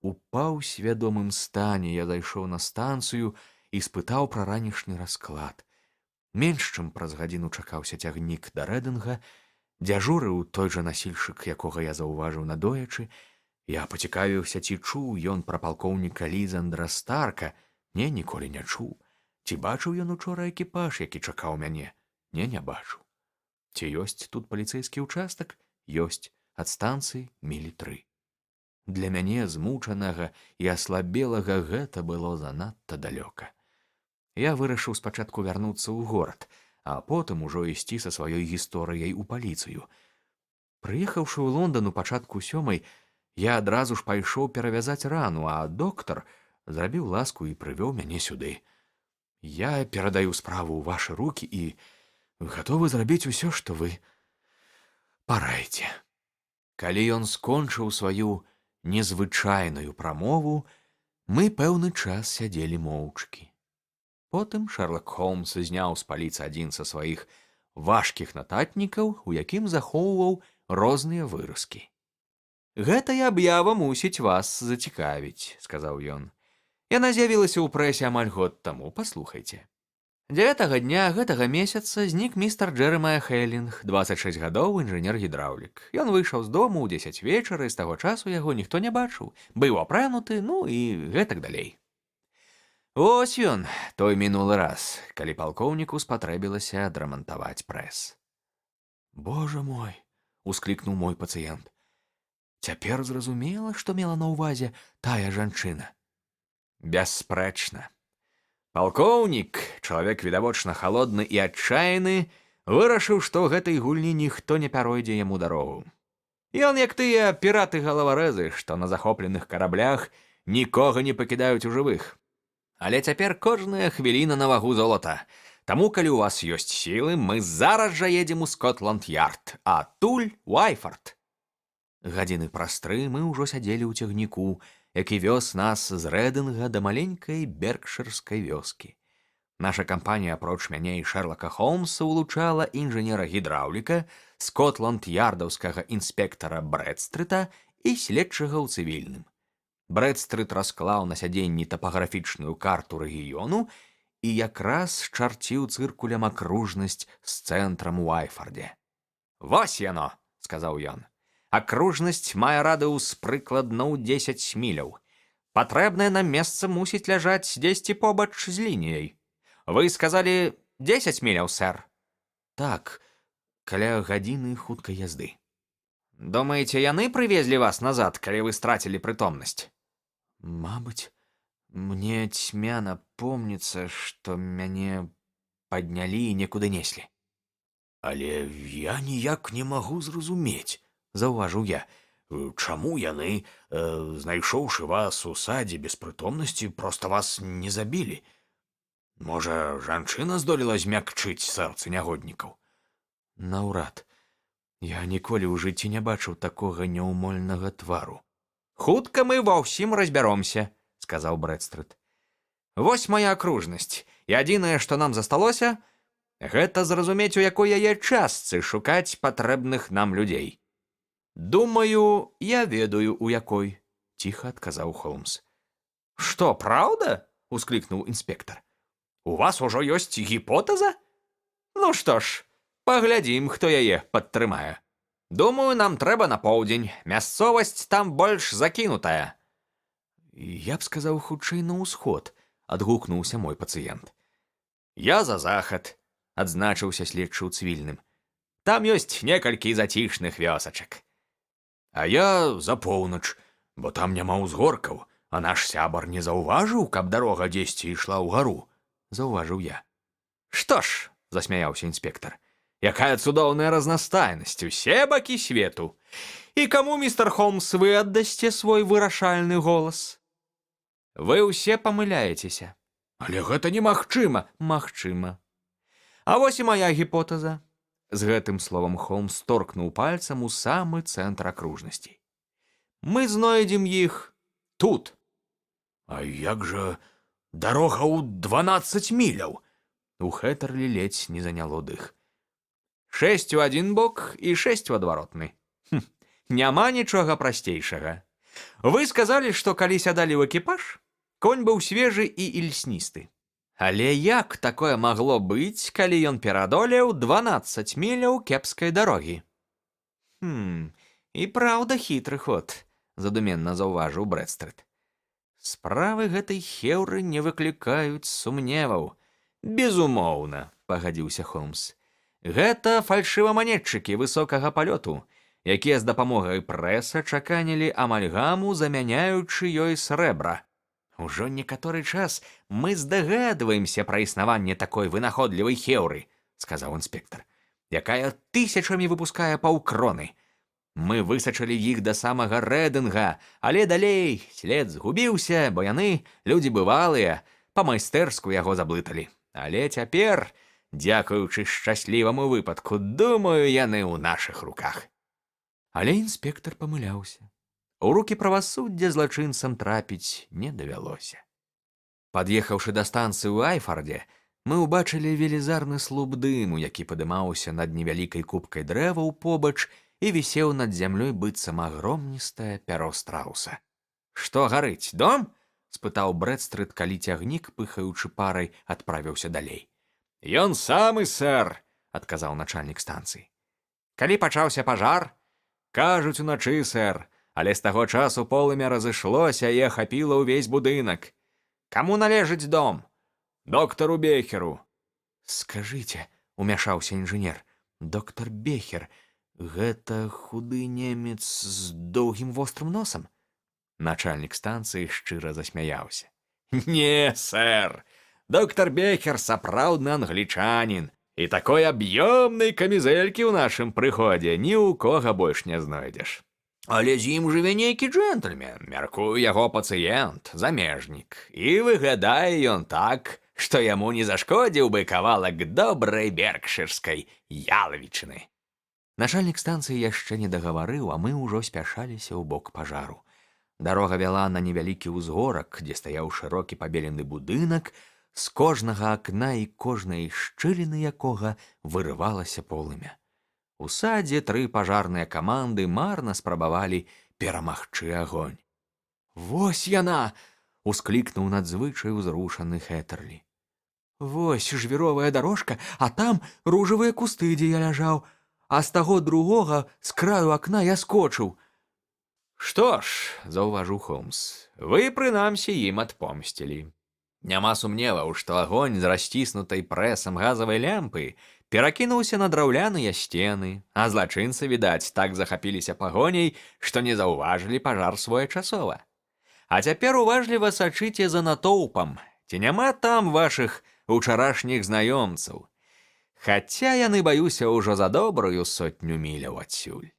У паўсвядомым стане я зайшоў на станцыю і спытаў пра ранішні расклад. Менш чым праз гадзіну чакаўся цягнік да Рэдынга, дзяжурыў той жа насільшчык, якога я заўважыў надоечы. Я пацікавіўся, ці чуў ён пра палкоўніка Лізандра Старка. Не, ніколі не чуў. Ці бачыў ён учора экіпаж, які чакаў мяне? Не бачыў. Ці ёсць тут паліцэйскі ўчастак? Ёсць. Ад станцыі мілі 3. Для мяне, змучанага і аслабелага, гэта было занадта далёка. Я вырашыў спачатку вярнуцца ў горад, а потым ужо ісці са сваёй гісторыяй у паліцыю. Прыехаўшы ў Лондан у пачатку 7, я адразу ж пайшоў перавязаць рану, а доктар зрабіў ласку і прывёў мяне сюды. Я перадаю справу ў вашы рукі і гатовы зрабіць усё, што вы параіце. Калі ён скончыў сваю незвычайную прамову, мы пэўны час сядзелі моўчкі. Потым Шэрлак Холмс зняў з паліцы адзін са сваіх важкіх нататнікаў, у якім захоўваў розныя выразкі. «Гэтая аб'ява мусіць вас зацікавіць», — сказаў ён. «Яна з'явілася ў прэсе амаль год таму, паслухайце. 9 дня гэтага месяца знік містер Джэрэмая Хейлінг, 26 гадоў, інжынер-гідраўлік. Ён выйшаў з дому ў 10 вечара, і з таго часу яго ніхто не бачыў. Быў апрануты, ну і гэтак далей. Вось ён, той мінулы раз, калі палкоўніку спатрэбілася адрамантаваць прэс». «Божа мой!» — усклікнуў мой пацыент. «Цяпер зразумела, што мела на ўвазе тая жанчына». Бясспрэчна. Палкоўнік, чалавек відавочна халодны і адчайны, вырашыў, што ў гэтай гульні ніхто не пяройдзе яму дарогу. Ён, як тыя піраты-галаварэзы, што на захопленых караблях нікога не пакідаюць у жывых. Але цяпер кожная хвіліна на вагу золата. Таму, калі ў вас ёсць сілы, мы зараз жа едзем у Скотланд-Ярд, а адтуль у Айфорд. Гадзіны праз 3 мы ўжо сядзелі ў цягніку, які вёз нас з Рэдынга да маленькай беркшырскай вёскі. Наша кампанія, апроч мяне і Шэрлака Холмса, улучала інжынера-гідраўліка, скотланд-ярдаўскага інспектара Брэдстрыта і следчага ў цывільным. Брэдстрыт расклаў на сядзенні тапаграфічную карту рэгіёну і якраз чарціў цыркулем акружнасць з цэнтрам у Айфардзе. «Вось яно», — сказаў ён. «Акружнасць мае радыус прыкладна ў 10 міляў. Патрэбнае нам месца мусіць ляжаць дзесьці побач з лініяй. Вы сказалі 10 міляў, сэр?» «Так, каля гадзіны хуткай язды». «Думаеце, яны прывезлі вас назад, калі вы страцілі прытомнасць?» «Мабыць, мне цьмяна помніцца, што мяне паднялі і некуды неслі». Але я ніяк не магу зразумець, заўважыў я, чаму яны, знайшоўшы вас у садзе без прытомнасці, проста вас не забілі. Можа, жанчына здолела змякчыць сэрцы нягоднікаў? Наўрад. Я ніколі ў жыцці не бачыў такога няўмольнага твару. «Хутка мы ва ўсім разбяромся», — сказаў Брэдстрыт. «Вось моя акружнасць, і адзінае, што нам засталося, гэта зразумець, у якой яе частцы шукаць патрэбных нам людзей». «Думаю, я ведаю, у якой», — ціха адказаў Холмс. «Што, праўда?» — усклікнуў інспектар. «У вас ужо ёсць гіпотэза? Ну што ж, паглядзім, хто яе падтрымае. Думаю, нам трэба на поўдзень, мясцовасць там больш закінутая». «Я б сказаў, хутчэй на ўсход», — адгукнуўся мой пацыент. «Я за захад», — адзначыўся следчы ў цвільным. Там ёсць некалькі зацішных вёсачак. А я за поўнач, бо там няма ўзгоркаў, а наш сябар не заўважыў, каб дарога дзесьці ішла ўгару, Заўважыў я. Што ж, засмяяўся інспектар, якая цудоўная разнастайнасць, усе бакі свету. І каму, містер Холмс, вы аддасце свой вырашальны голас? Вы ўсе памыляецеся. Але гэта немагчыма. Магчыма. А вось і мая гіпотэза. З гэтым словам Холмс торкнуў пальцам у самы цэнтр акружнасці. Мы знойдзем іх тут. А як жа дарога ў 12 міляў? У Хэтерлі ледзь не заняло дых. 6 у адзін бок і 6 у адваротны. Няма нічога прасцейшага. Вы сказалі, што калі сядалі ў экіпаж, конь быў свежы і ільсністы. Але як такое магло быць, калі ён перадолеў 12 міляў кепскай дарогі? І праўда хітры ход, задуменна заўважыў Брэдстрыт. Справы гэтай хеўры не выклікаюць сумневаў. Безумоўна, пагадзіўся Холмс. Гэта фальшываманетчыкі высокага палёту, якія з дапамогай прэса чаканілі амальгаму, замяняючы ёй срэбра. Ужо некаторы час мы здагадваемся пра існаванне такой вынаходлівай хеўры, сказаў інспектар, якая тысячамі выпускае паўкроны. Мы высачылі іх да самага Рэдынга, але далей след згубіўся, бо яны, людзі бывалыя, па-майстэрску яго заблыталі. Але цяпер, дзякуючы шчасліваму выпадку, думаю, яны ў нашых руках. Але інспектар памыляўся. У рукі правасуддзя злачынцам трапіць не давялося. Пад'ехаўшы да станцыі ў Айфардзе, мы ўбачылі велізарны слуп дыму, які падымаўся над невялікай купкай дрэваў побач і вісеў над зямлёй быццам агромністае пяро страуса. Што гарыць, дом? Спытаў Брэдстрыт, калі цягнік, пыхаючы парай, адправіўся далей. Ён самы, сэр, адказаў начальнік станцыі. Калі пачаўся пажар? Кажуць, уначы, сэр. Але з таго часу полымя разышлося і ахапіла ўвесь будынак. Каму належыць дом? Доктару Бехеру. Скажыце, умяшаўся інжынер, доктар Бехер, гэта худы немец з доўгім вострым носам? Начальнік станцыі шчыра засмяяўся. Не, сэр, доктар Бехер сапраўдны англічанін, і такой аб'ёмнай камізэлькі ў нашым прыходзе ні ў кога больш не знойдзеш. Але з ім жыве нейкі джентльмен, мяркую, яго пацыент, замежнік, і выглядае ён так, што яму не зашкодзіў бы кавалак добрай беркшырскай ялавічыны. Начальнік станцыі яшчэ не дагаварыў, а мы ўжо спяшаліся ў бок пажару. Дарога вяла на невялікі ўзгорак, дзе стаяў шырокі пабелены будынак, з кожнага акна і кожнай шчыліны якога вырывалася полымя. У садзе 3 пажарныя каманды марна спрабавалі перамагчы агонь. «Вось яна!» — усклікнуў надзвычай узрушаны Хэтерлі. «Вось жвіровая дарожка, а там ружавыя кусты, дзе я ляжаў, а з таго другога з краю акна я скочыў». «Што ж, — заўважыў Холмс, — вы, прынамсі, ім адпомсцілі. Няма сумневаў, што агонь з расціснутай прэсам газавай лямпы перакінуўся на драўляныя сцены, а злачынцы, відаць, так захапіліся пагоняй, што не заўважылі пажар своечасова. А цяпер уважліва сачыце за натоўпам, ці няма там вашых учарашніх знаёмцаў. Хаця яны, баюся, ўжо за добрую 100 міляў адсюль».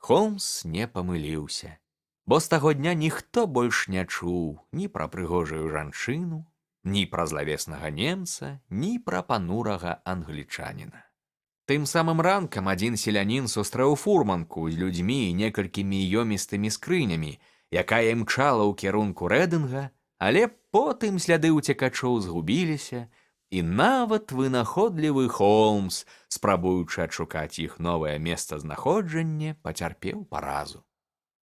Холмс не памыліўся, бо з таго дня ніхто больш не чуў ні пра прыгожую жанчыну, ні пра злавеснага немца, ні пра панурага англічаніна. Тым самым ранкам адзін селянін сустрэў фурманку з людзьмі і некалькімі ёмістымі скрынямі, якая імчала ў кірунку Рэдынга, але потым сляды ўцекачоў згубіліся, і нават вынаходлівы Холмс, спрабуючы адшукаць іх новае месцазнаходжанне, пацярпеў паразу.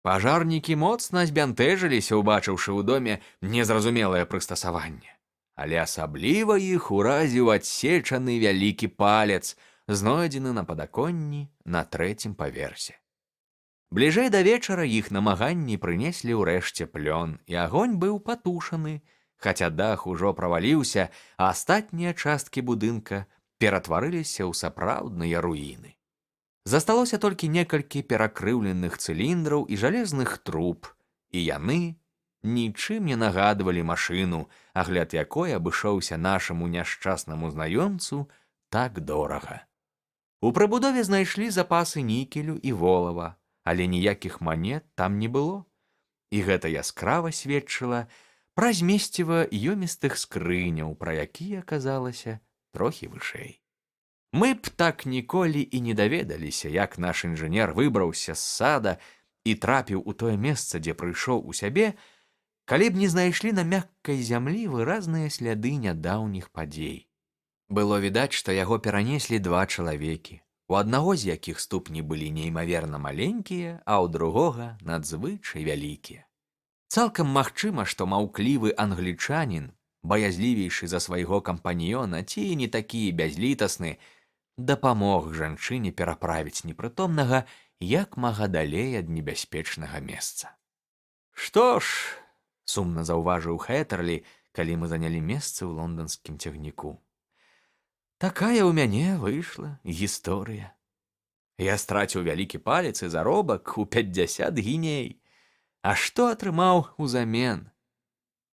Пажарнікі моцна збянтэжыліся, убачыўшы ў доме незразумелае прыстасаванне. Але асабліва іх уразіў адсечаны вялікі палец, знойдзены на падаконні на 3-м паверсе. Бліжэй да вечара іх намаганні прынеслі ўрэшце плён, і агонь быў патушаны, хаця дах ужо праваліўся, а астатнія часткі будынка ператварыліся ў сапраўдныя руіны. Засталося толькі некалькі перакрыўленых цыліндраў і жалезных труб, і яны нічым не нагадвалі машыну, агляд якой абышоўся нашаму няшчаснаму знаёмцу так дорага. У прыбудове знайшлі запасы нікелю і волава, але ніякіх манет там не было. І гэта яскрава сведчыла пра змесціва ёмістых скрыняў, пра якія аказалася трохі вышэй. Мы б так ніколі і не даведаліся, як наш інжынер выбраўся з сада і трапіў у тое месца, дзе прыйшоў у сябе, калі б не знайшлі на мяккай зямлі выразныя сляды нядаўніх падзей. Было відаць, што яго перанеслі два чалавекі, у аднаго з якіх ступні былі неймаверна маленькія, а ў другога надзвычай вялікія. Цалкам магчыма, што маўклівы англічанін, баязлівейшы за свайго кампаньёна ці не такі бязлітасны, дапамог жанчыне пераправіць непрытомнага як мага далей ад небяспечнага месца. «Што ж», — сумна заўважыў Хэтерлі, калі мы занялі месцы ў лонданскім цягніку, «такая ў мяне выйшла гісторыя. Я страціў вялікі палец і заробак у 50 гіней. А што атрымаў узамен?»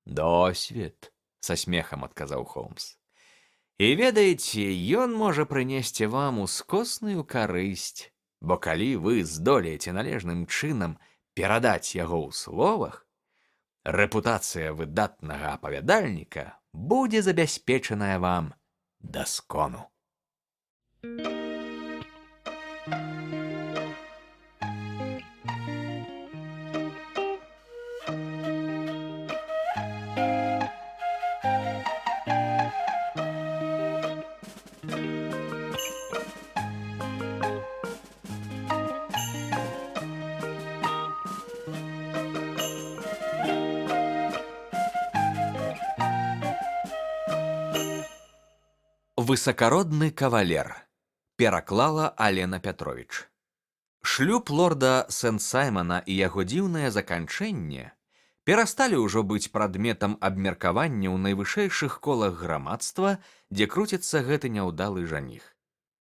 «Досвед», — са смехам адказаў Холмс. «І ведаеце, ён можа прынесці вам ускосную карысць, бо калі вы здолееце належным чынам перадаць яго ў словах, рэпутацыя выдатнага апавядальніка будзе забяспечаная вам да скону». Высакародны кавалер. Пераклала Алена Пятровіч. Шлюб лорда Сент-Саймона і яго дзіўнае заканчэнне перасталі ўжо быць прадметам абмеркавання ў найвышэйшых колах грамадства, дзе круціцца гэты няўдалы жаніх.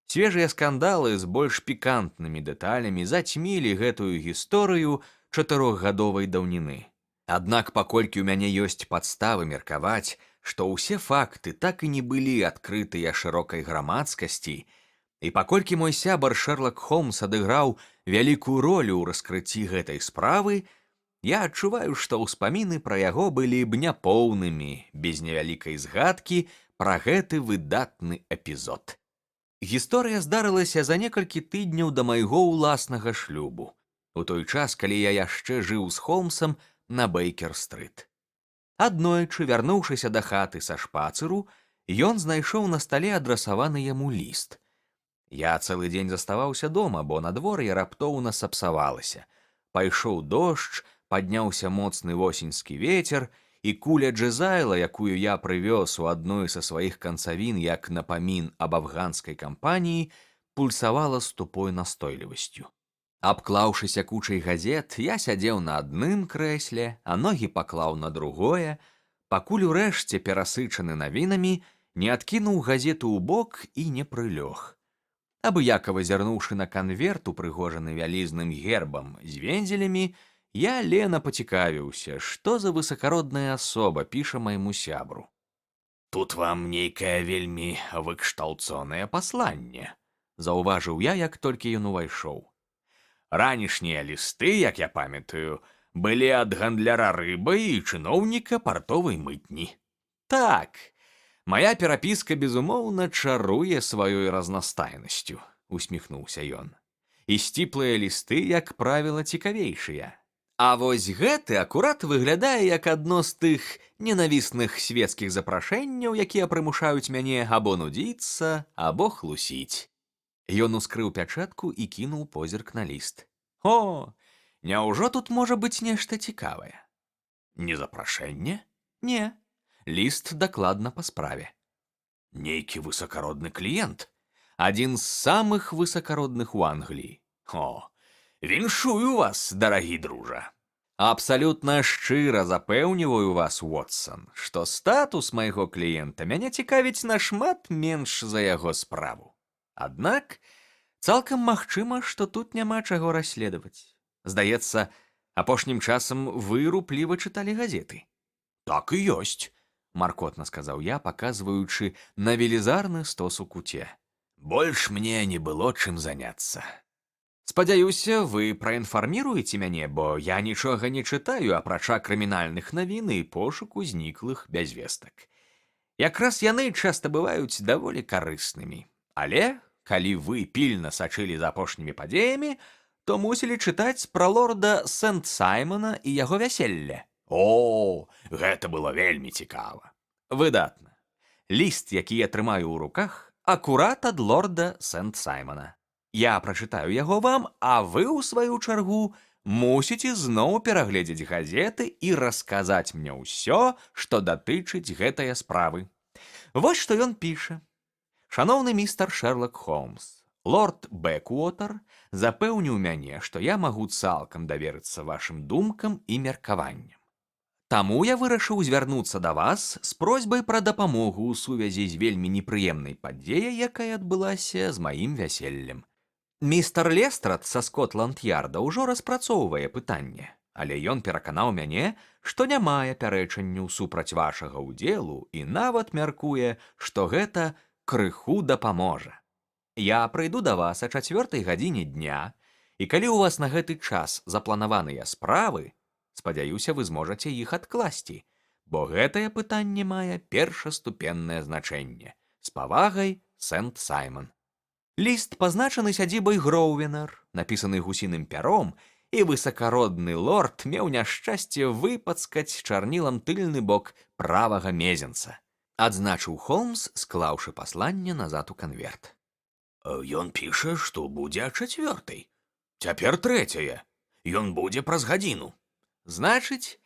Свежыя скандалы з больш пікантнымі дэталямі зацьмілі гэтую гісторыю 4гадовай даўніны. Аднак паколькі ў мяне ёсць падставы меркаваць, што ўсе факты так і не былі адкрытыя шырокай грамадскасці, і паколькі мой сябар Шэрлак Холмс адыграў вялікую ролю ў раскрыцці гэтай справы, я адчуваю, што ўспаміны пра яго былі б няпоўнымі без невялікай згадкі пра гэты выдатны эпізод. Гісторыя здарылася за некалькі тыдняў да майго ўласнага шлюбу, у той час, калі я яшчэ жыў з Холмсам на Бейкер-стрыт. Аднойчы, вярнуўшыся да хаты са шпацыру, ён знайшоў на стале адрасаваны яму ліст. Я цэлы дзень заставаўся дома, бо надвор'е раптоўна сапсавалася. Пайшоў дождж, падняўся моцны восеньскі вецер, і куля джэзайла, якую я прывёз у адной са сваіх канцавін як напамін аб афганскай кампаніі, пульсавала з тупой настойлівасцю. Абклаўшыся кучай газет, я сядзеў на адным крэсле, а ногі паклаў на другое, пакуль урэшце перасычаны навінамі, не адкінуў газету ў бок і не прылёг. Абыякава зірнуўшы на канверт, упрыгожаны вялізным гербам з вензелямі, я лена пацікавіўся, што за высакародная асоба піша майму сябру. «Тут вам нейкае вельмі выкшталцонае пасланне», — заўважыў я, як толькі ён увайшоў. «Ранішнія лісты, як я памятаю, былі ад гандляра рыбай і чыноўніка партовай мытні. Так, мая перапіска, безумоўна, чаруе сваёй разнастайнасцю», — усміхнуўся ён. «І сціплыя лісты, як правіла, цікавейшыя. А вось гэты акурат выглядае як адно з тых ненавісных свецкіх запрашэнняў, якія прымушаюць мяне або нудзіцца, або хлусіць». Ён ускрыў пячатку і кінуў позірк на ліст. «О, няўжо тут можа быць нешта цікавае?» «Не запрашэнне?» «Не, ліст дакладна па справе». «Нейкі высакародны кліент, адзін з самых высакародных у Англіі. О, віншую вас, дарагі дружа». Абсалютна шчыра запэўніваю вас, Уотсон, што статус майго кліента мяне цікавіць нашмат менш за яго справу. Аднак, цалкам магчыма, што тут няма чаго расследаваць. Здаецца, апошнім часам вы рупліва чыталі газеты. Так і ёсць. Маркотна сказаў я, паказваючы на велізарны стос у куце. Больш мне не было чым заняцца. Спадзяюся, вы праінфарміруеце мяне, бо я нічога не чытаю, апрача крымінальных навін і пошуку зніклых без вестак. Якраз яны часта бываюць даволі карыснымі. Але, калі вы пільна сачылі за апошнімі падзеямі, то мусілі чытаць пра лорда Сент-Саймона і яго вяселле. О, гэта было вельмі цікава. Выдатна. Ліст, які я трымаю ў руках, акурат ад лорда Сент-Саймона. Я прачытаю яго вам, а вы, у сваю чаргу, мусіце зноў перагледзець газеты і расказаць мне ўсё, што датычыць гэтае справы. Вось што ён піша. Шаноўны містер Шерлок Холмс, лорд Бэкуотер запэўніў мяне, што я магу цалкам даверыцца вашым думкам і меркаванням. Таму я вырашыў звярнуцца да вас з просьбай пра дапамогу ў сувязі з вельмі непрыемнай падзеяй, якая адбылася з маім вяселлем. Містер Лестрад са Скотланд-Ярда ўжо распрацоўвае пытанне, але ён пераканаў мяне, што не мае пярэчанняў супраць вашага ўдзелу і нават мяркуе, што гэта крыху дапаможа. Я прыйду да вас о 4 гадзіне дня, і калі ў вас на гэты час запланаваныя справы, спадзяюся, вы зможаце іх адкласці, бо гэтае пытанне мае першаступеннае значэнне. З павагай, Сент-Саймон. Ліст пазначаны сядзібай Гроўвенар, напісаны гусіным пяром, і высакародны лорд меў няшчасце выпацкаць чарнілам тыльны бок правага мезенца. Адзначыў Холмс, склаўшы пасланне назад у канверт. Ён піша, што будзе о 4. Цяпер 3. Ён будзе праз гадзіну. Значыць,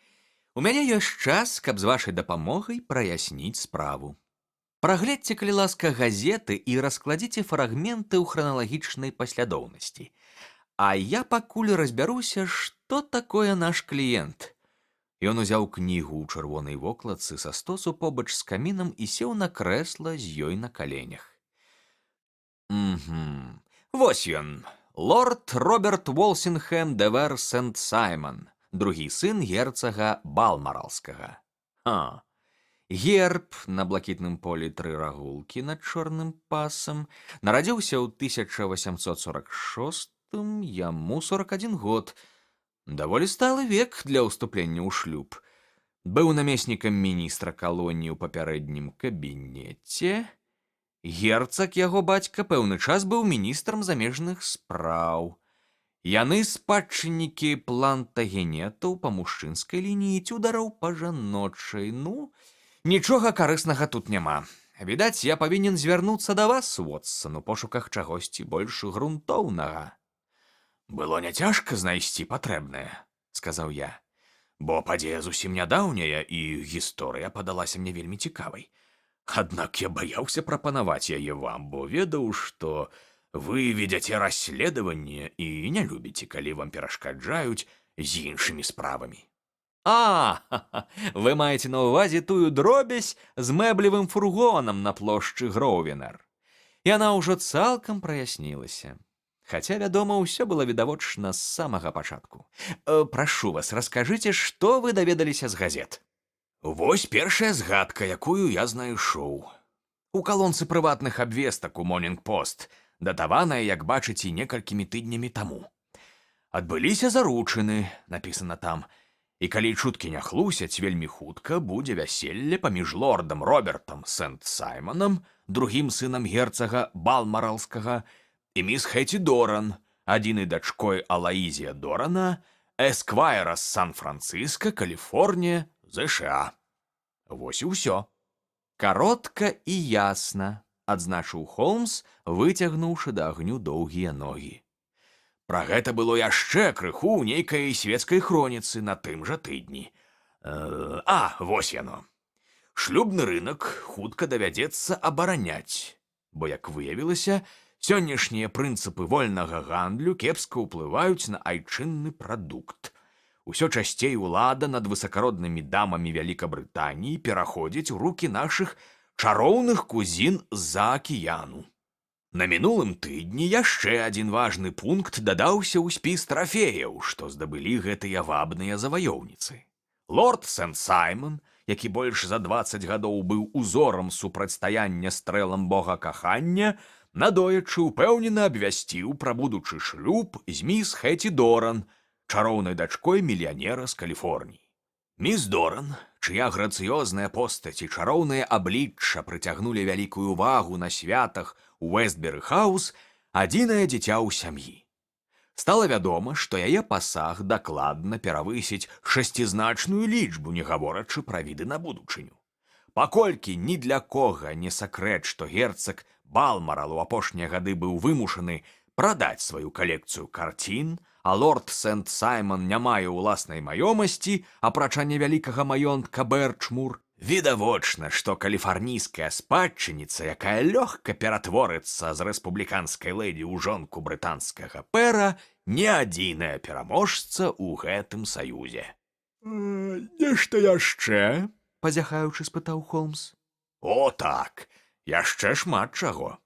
у мяне ёсць час, каб з вашай дапамогай праясніць справу. Прагледзьце, калі ласка, газеты і раскладзіце фрагменты ў храналагічнай паслядоўнасці. А я пакуль разбяруся, што такое наш кліент. Ён узяў кнігу ў чырвонай вокладцы са стосу побач з камінам і сеў на крэсла з ёй на каленях. Вось ён, лорд Роберт Волсінхэм де Вер Сент-Саймон, другі сын герцага Балмаралскага. Герб на блакітным полі 3 рагулкі над чорным пасам, нарадзіўся ў 1846-м, яму 41 год. Даволі сталы век для ўступлення ў шлюб. Быў намеснікам міністра калоніі ў папярэднім кабінеце. Герцаг, яго бацька, пэўны час быў міністрам замежных спраў. Яны спадчыннікі плантагенетаў па мужчынскай лініі, цюдараў па жаночай. Нічога карыснага тут няма. Відаць, я павінен звярнуцца да вас, Уотсон, у пошуках чагосьці больш грунтоўнага. Было няцяжка знайсці патрэбнае, сказаў я, бо падзея зусім нядаўняя і гісторыя падалася мне вельмі цікавай. Аднак я баяўся прапанаваць яе вам, бо ведаў, што вы вядзяце расследаванне і не любіце, калі вам перашкаджаюць з іншымі справамі. Вы маеце на ўвазе тую дробязь з мэблевым фургонам на плошчы Гроўвенар. Яна ўжо цалкам праяснілася. Хаця, вядома, ўсё было відавочна з самага пачатку. Прашу вас, раскажыце, што вы даведаліся з газет. Вось першая згадка, якую я знайшоў. У калонцы прыватных абвестак у Morning-Post, датаваная, як бачыце, некалькімі тыднямі таму. Адбыліся заручыны, напісана там, і калі чуткі не хлусяць, вельмі хутка будзе вяселле паміж лордам Робертам Сент-Саймонам, другім сынам герцага Балмаралскага, і міс Хэці Доран, адзінай дачкой Алаізія Дорана, эсквайра з Сан-Францыска, Каліфорнія, ЗША. Вось і ўсё. Каротка і ясна, адзначыў Холмс, выцягнуўшы да агню доўгія ногі. Пра гэта было яшчэ крыху ў нейкай свецкай хроніцы на тым жа тыдні. Вось яно. Шлюбны рынак хутка давядзецца абараняць, бо, як выявілася, сённяшнія прынцыпы вольнага гандлю кепска ўплываюць на айчынны прадукт. Усё часцей улада над высакароднымі дамамі Вялікабрытаніі пераходзіць у рукі нашых чароўных кузін з-за акіяну. На мінулым тыдні яшчэ адзін важны пункт дадаўся ў спіс трафеяў, што здабылі гэтыя вабныя заваёўніцы. Лорд Сент-Саймон, які больш за 20 гадоў быў узорам супрацьстаяння стрэлам бога кахання, надоечы упэўнена абвясціў пра будучы шлюб з міс Хэці Доран, чароўнай дачкой мільянера з Каліфорніі. Міс Доран, чыя грацыёзная постаць і чароўнае аблічча прыцягнулі вялікую увагу на святах у Вэстберы-хаус, адзінае дзіця ў сям'і. Стала вядома, што яе пасаг дакладна перавысіць шасцізначную лічбу, не гаворачы пра віды на будучыню. Паколькі ні для кога не сакрэт, што герцаг Балмарал у апошнія гады быў вымушаны прадаць сваю калекцыю карцін, а лорд Сент-Саймон не мае ўласнай маёмасці, апрача невялікага маёнтка Бэрчмур, відавочна, што каліфарнійская спадчыніца, якая лёгка ператворыцца з рэспубліканскай лэдзі ў жонку брытанскага пэра, не адзіная пераможца ў гэтым саюзе. «Нешта яшчэ?» — пазяхаючы спытаў Холмс. «О, так, яшчэ шмат чаго.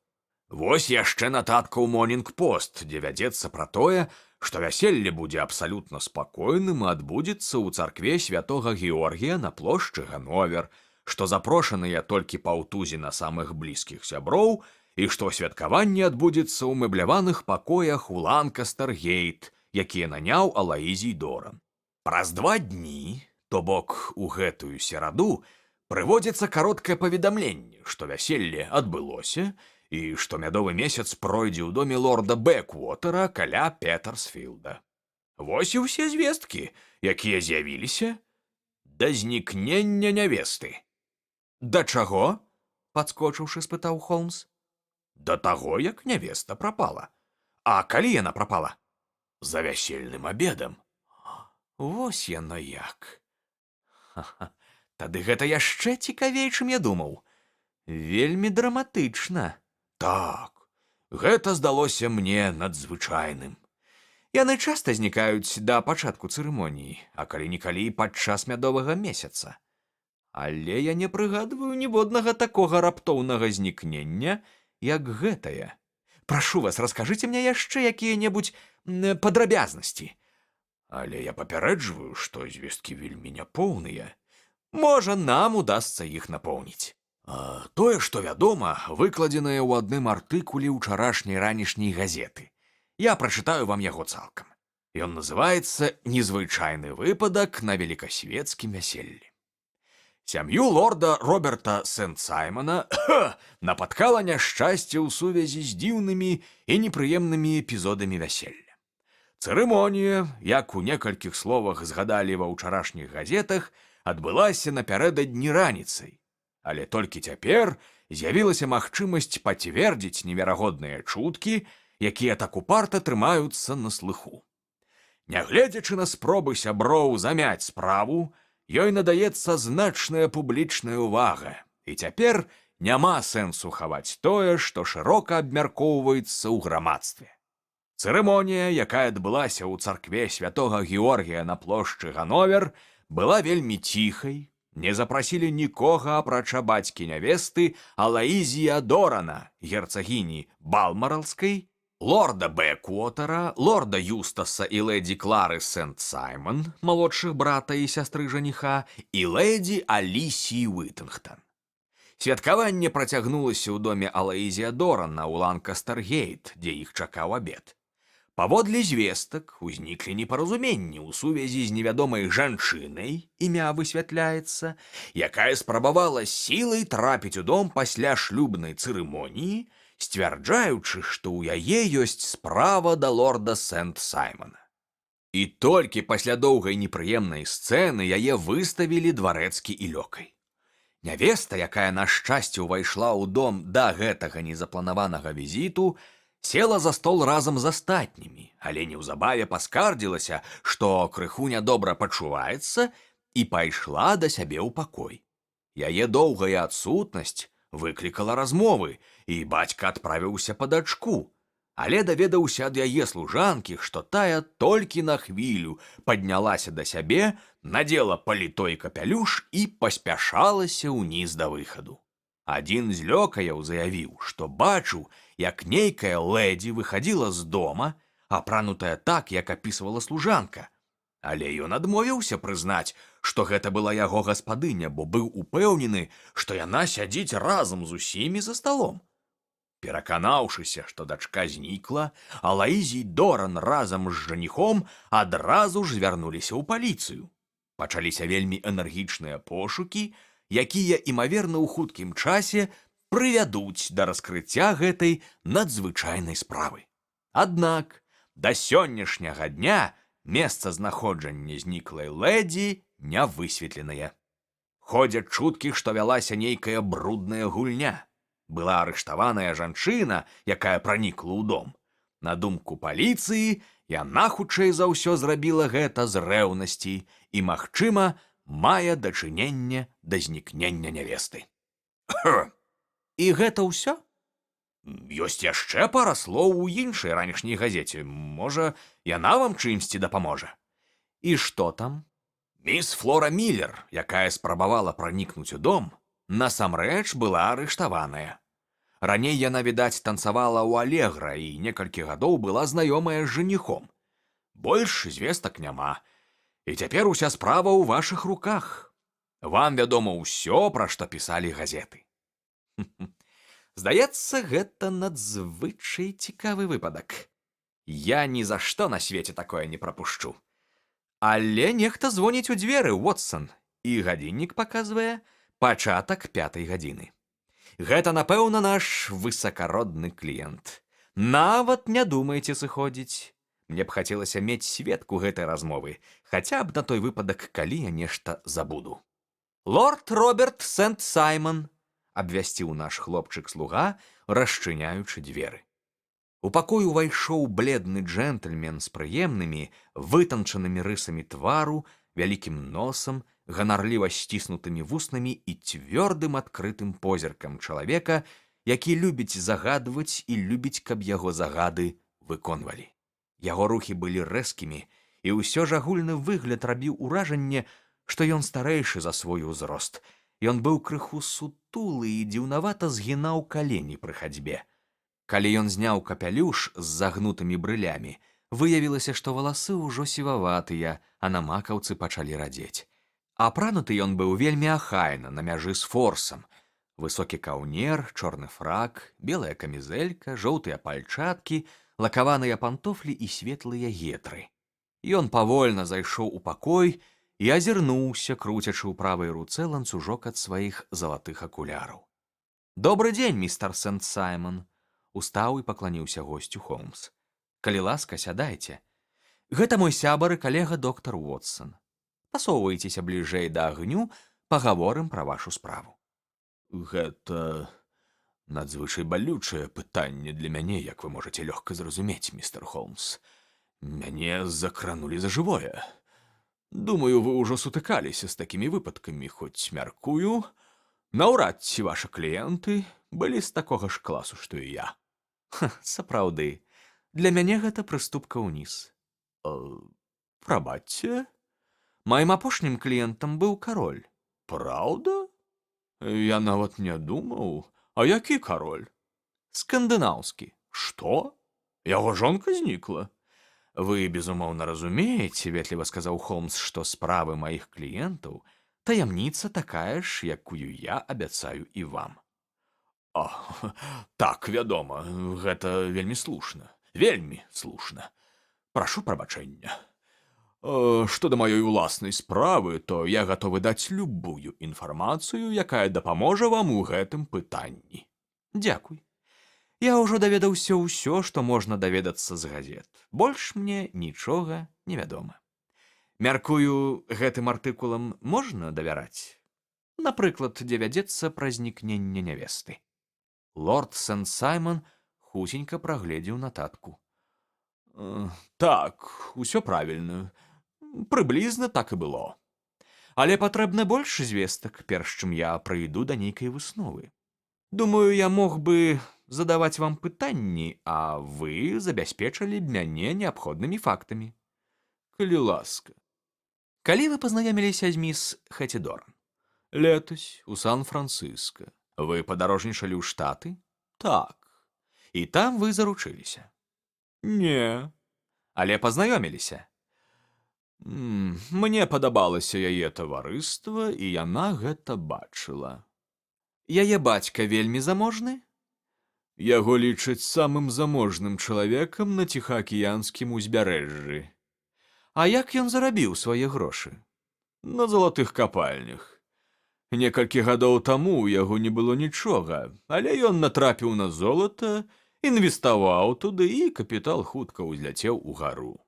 Вось яшчэ нататка ў Монінг-пост, дзе вядзецца пра тое, што вяселле будзе абсалютна спакойным і адбудзецца ў царкве святога Георгія на плошчы Гановер, што запрошаныя толькі паўтузіна самых блізкіх сяброў і што святкаванне адбудзецца ў мэбляваных пакоях у Ланкастер-гейт, якія наняў Алаізій Доран. Праз 2 дні, то бок у гэтую сераду, прыводзіцца кароткае паведамленне, што вяселле адбылося і што мядовы месяц пройдзе ў доме лорда Бэквотера каля Петарсфілда. Вось і ўсе звесткі, якія з'явіліся да знікнення нявесты. Да чаго? Падскочыўшы, спытаў Холмс. Да таго, як нявеста прапала. А калі яна прапала? За вясельным абедам. Вось яно як. Ха-ха. Тады гэта яшчэ цікавей, чым я думаў. Вельмі драматычна. Так, гэта здалося мне надзвычайным. Яны часта знікаюць да пачатку цырымоніі, а калі-нікалі падчас мядовага месяца. Але я не прыгадваю ніводнага такога раптоўнага знікнення, як гэтае. Прашу вас, раскажыце мне яшчэ якія-небудзь падрабязнасці. Але я папярэджваю, што звесткі вельмі няпоўныя. Можа, нам удасца іх напоўніць. Тое, што вядома, выкладзенае ў адным артыкуле ўчарашняй ранішняй газеты. Я прачытаю вам яго цалкам. Ён называецца «Незвычайны выпадак на великасветскім вяселлі». Сям'ю лорда Роберта Сент-Саймона напаткала няшчасце ў сувязі з дзіўнымі і непрыемнымі эпізодамі вяселля. Цырымонія, як у некалькіх словах згадалі ва ўчарашніх газетах, адбылася напярэдадні раніцай. Але толькі цяпер з'явілася магчымасць пацвердзіць неверагодныя чуткі, якія так упарта трымаюцца на слыху. Нягледзячы на спробы сяброў замяць справу, ёй надаецца значная публічная ўвага, і цяпер няма сэнсу хаваць тое, што шырока абмяркоўваецца ў грамадстве. Цырымонія, якая адбылася ў царкве святога Георгія на плошчы Гановер, была вельмі ціхай, не запрасілі нікога, апрача бацькі нявесты Алаізія Дорана, герцагіні Балмаралскай, лорда Бэквотера, лорда Юстаса і лэдзі Клары Сент-Саймон, малодшых брата і сястры жаніха, і лэдзі Алісіі Уітынгтон. Святкаванне працягнулася ў доме Алаізія Дорана ў Ланкастер-гейт, дзе іх чакаў абед. Паводле звестак узніклі непаразуменні ў сувязі з невядомай жанчынай, імя высвятляецца, якая спрабавала сілай трапіць у дом пасля шлюбнай цырымоніі, сцвярджаючы, што ў яе ёсць справа да лорда Сент-Саймона. І толькі пасля доўгай непрыемнай сцэны яе выставілі дварэцкі і лёкай. Нявеста, якая на шчасце ўвайшла ў дом да гэтага незапланаванага візіту, села за стол разам з астатнімі, але неўзабаве паскардзілася, што крыху нядобра пачуваецца, і пайшла да сябе ў пакой. Яе доўгая адсутнасць выклікала размовы, і бацька адправіўся па дачку. Але даведаўся ад яе служанкі, што тая толькі на хвілю паднялася да сябе, надзела паліто і капялюш і паспяшалася ўніз да выхаду. Адзін з лёкаяў заявіў, што бачыў, як нейкая лэдзі выхадзіла з дома, апранутая так, як апісвала служанка. Але ён адмовіўся прызнаць, што гэта была яго гаспадыня, бо быў упэўнены, што яна сядзіць разам з усімі за сталом. Пераканаўшыся, што дачка знікла, Алаізій Доран разам з жаніхом адразу ж звярнуліся ў паліцыю. Пачаліся вельмі энергічныя пошукі, якія, імаверна, у хуткім часе прывядуць да раскрыцця гэтай надзвычайнай справы. Аднак да сённяшняга дня месцазнаходжанне зніклай лэдзі не высветленае. Ходзяць чуткі, што вялася нейкая брудная гульня. Была арыштаваная жанчына, якая пранікла ў дом. На думку паліцыі, яна хутчэй за ўсё зрабіла гэта з рэўнасці і, магчыма, мае дачыненне да знікнення нявесты. І гэта ўсё? Ёсць яшчэ пара слоў у іншай ранішняй газеце. Можа, яна вам чымсьці дапаможа. І што там? Міс Флора Міллер, якая спрабавала пранікнуць у дом, насамрэч была арыштаваная. Раней яна, відаць, танцавала ў Алегра і некалькі гадоў была знаёмая з жаніхом. Больш звестак няма. І цяпер уся справа ў вашых руках. Вам вядома ўсё, пра што пісалі газеты. Здаецца, гэта надзвычай цікавы выпадак. Я ні за што на свеце такое не прапушчу. Але нехта звоніць у дзверы, Уотсон, і гадзіннік паказвае пачатак 5 гадзіны. Гэта, напэўна, наш высакародны кліент. Нават не думайце сыходзіць. Мне б хацелася мець сведку гэтай размовы, хаця б на той выпадак, калі я нешта забуду. Лорд Роберт Сент-Саймон, абвясціў наш хлопчык-слуга, расчыняючы дзверы. У пакой увайшоў бледны джентльмен з прыемнымі, вытанчанымі рысамі твару, вялікім носам, ганарліва сціснутымі вуснамі і цвёрдым адкрытым позіркам чалавека, які любіць загадваць і любіць, каб яго загады выконвалі. Яго рухі былі рэзкімі, і ўсё ж агульны выгляд рабіў уражанне, што ён старэйшы за свой узрост. Ён быў крыху сутулы і дзіўнавата згінаў калені пры хадзьбе. Калі ён зняў капялюш з загнутымі брылямі, выявілася, што валасы ўжо сіваватыя, а на макаўцы пачалі радзець. Апрануты ён быў вельмі ахайна, на мяжы з форсам. Высокі каўнер, чорны фрак, белая камізэлька, жоўтыя пальчаткі, лакаваныя пантофлі і светлыя гетры. Ён павольна зайшоў у пакой і азірнуўся, круцячы ў правай руцэ ланцужок ад сваіх залатых акуляраў. «Добры дзень, містер Сент-Саймон», — устаў і пакланіўся госцю Холмс. «Калі ласка, сядайце. Гэта мой сябар і калега доктар Уотсон. Пасоўвайцеся бліжэй да агню, пагаворым пра вашу справу». Гэта надзвычай балючае пытанне для мяне, як вы можаце лёгка зразумець, містер Холмс. Мяне закранулі за жывое. Думаю, вы ўжо сутыкаліся з такімі выпадкамі, хоць, мяркую, наўрад ці вашы кліенты былі з такога ж класу, што і я. Сапраўды, для мяне гэта прыступка ўніз. Прабачце? Маім апошнім кліентам быў кароль. Праўда? Я нават не думаў. А які кароль? Скандынаўскі. Што? Яго жонка знікла? Вы, безумоўна, разумееце, ветліва сказаў Холмс, што справы маіх кліентаў таямніца такая ж, якую я абяцаю і вам. Так, вядома, гэта вельмі слушна. Вельмі слушна. Прашу прабачэння. Што да маёй уласнай справы, то я гатовы даць любую інфармацыю, якая дапаможа вам у гэтым пытанні. Дзякуй. Я ўжо даведаўся ўсё, што можна даведацца з газет. Больш мне нічога не вядома. Мяркую, гэтым артыкулам можна давяраць? Напрыклад, дзе вядзецца пра знікненне нявесты. Лорд Сент-Саймон хутенька прагледзеў нататку. Так, усё правільна. Прыблізна так і было. Але патрэбна больш звестак, перш чым я прыйду да нейкай высновы. Думаю, я мог бы задаваць вам пытанні, а вы забяспечылі б мяне неабходнымі фактамі. Калі ласка. Калі вы пазнаёміліся з міс Хэці-Дорн? Летась у Сан-Францыска. Вы падарожнічалі ў Штаты? Так. І там вы заручыліся? Не. Але пазнаёміліся? Мне падабалася яе таварыства, і яна гэта бачыла. Яе бацька вельмі заможны? Яго лічаць самым заможным чалавекам на ціхаакіянскім узбярэжжы. А як ён зарабіў свае грошы? На залатых капальнях. Некалькі гадоў таму ў яго не было нічога, але ён натрапіў на золата, інвеставаў туды, і капітал хутка ўзляцеў угару.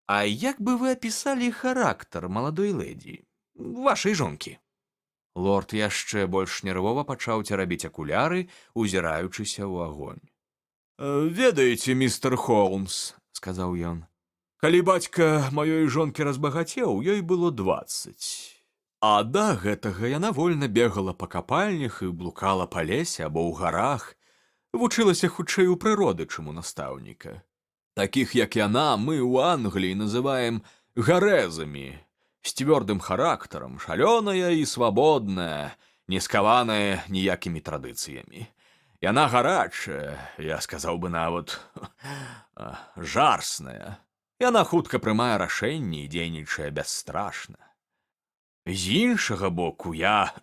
А як бы вы апісалі характар маладой лэдзі, вашай жонкі? Лорд яшчэ больш нервова пачаў церабіць акуляры, узіраючыся ў агонь. «Ведаеце, містер Холмс, — сказаў ён, — калі бацька маёй жонкі разбагацеў, ёй было 20. А да гэтага яна вольна бегала па капальнях і блукала па лесе або ў гарах, вучылася хутчэй у прыроды, чым у настаўніка. Такіх, як яна, мы ў Англіі называем гарэзамі, з цвёрдым характарам, шалёная і свабодная, не скаваная ніякімі традыцыямі. Яна гарачая, я сказаў бы нават жарсная. Яна хутка прымае рашэнні і дзейнічае бясстрашна. З іншага боку, я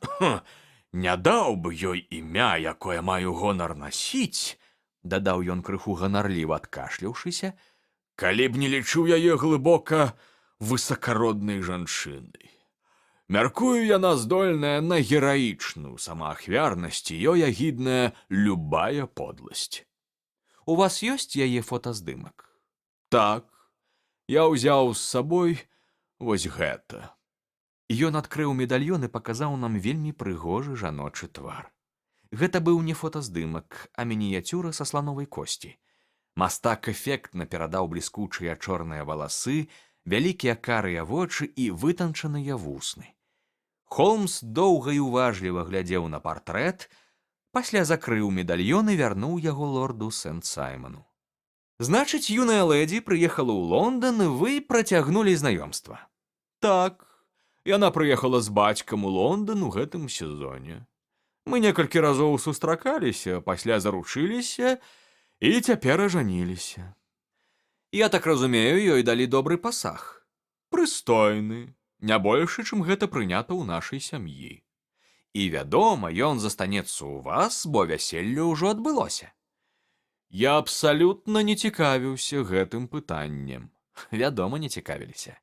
не даў бы ёй імя, якое маю гонар насіць, дадаў ён крыху ганарліва адкашляўшыся, калі б не лічыў яе глыбока высакароднай жанчынай. Мяркую, яна здольная на гераічную самаахвярнасць, і ёй агідная любая подласць. У вас ёсць яе фотаздымак? Так, я ўзяў з сабой вось гэта. Ён адкрыў медальён і паказаў нам вельмі прыгожы жаночы твар. Гэта быў не фотаздымак, а мініяцюра са слановай косці. Мастак эфектна перадаў бліскучыя чорныя валасы, вялікія карыя вочы і вытанчаныя вусны. Холмс доўга і уважліва глядзеў на партрэт, пасля закрыў медальён і вярнуў яго лорду Сент-Саймону. Значыць, юная лэдзі прыехала ў Лондан, і вы працягнулі знаёмства? Так, яна прыехала з бацькам у Лондан у гэтым сезоне. Мы некалькі разоў сустракаліся, пасля заручыліся і цяпер ажаніліся. Я так разумею, ёй далі добры пасаг. Прыстойны, не большы, чым гэта прынята ў нашай сям'і. І, вядома, ён застанецца ў вас, бо вяселле ўжо адбылося. Я абсалютна не цікавіўся гэтым пытаннем. Вядома, не цікавіліся.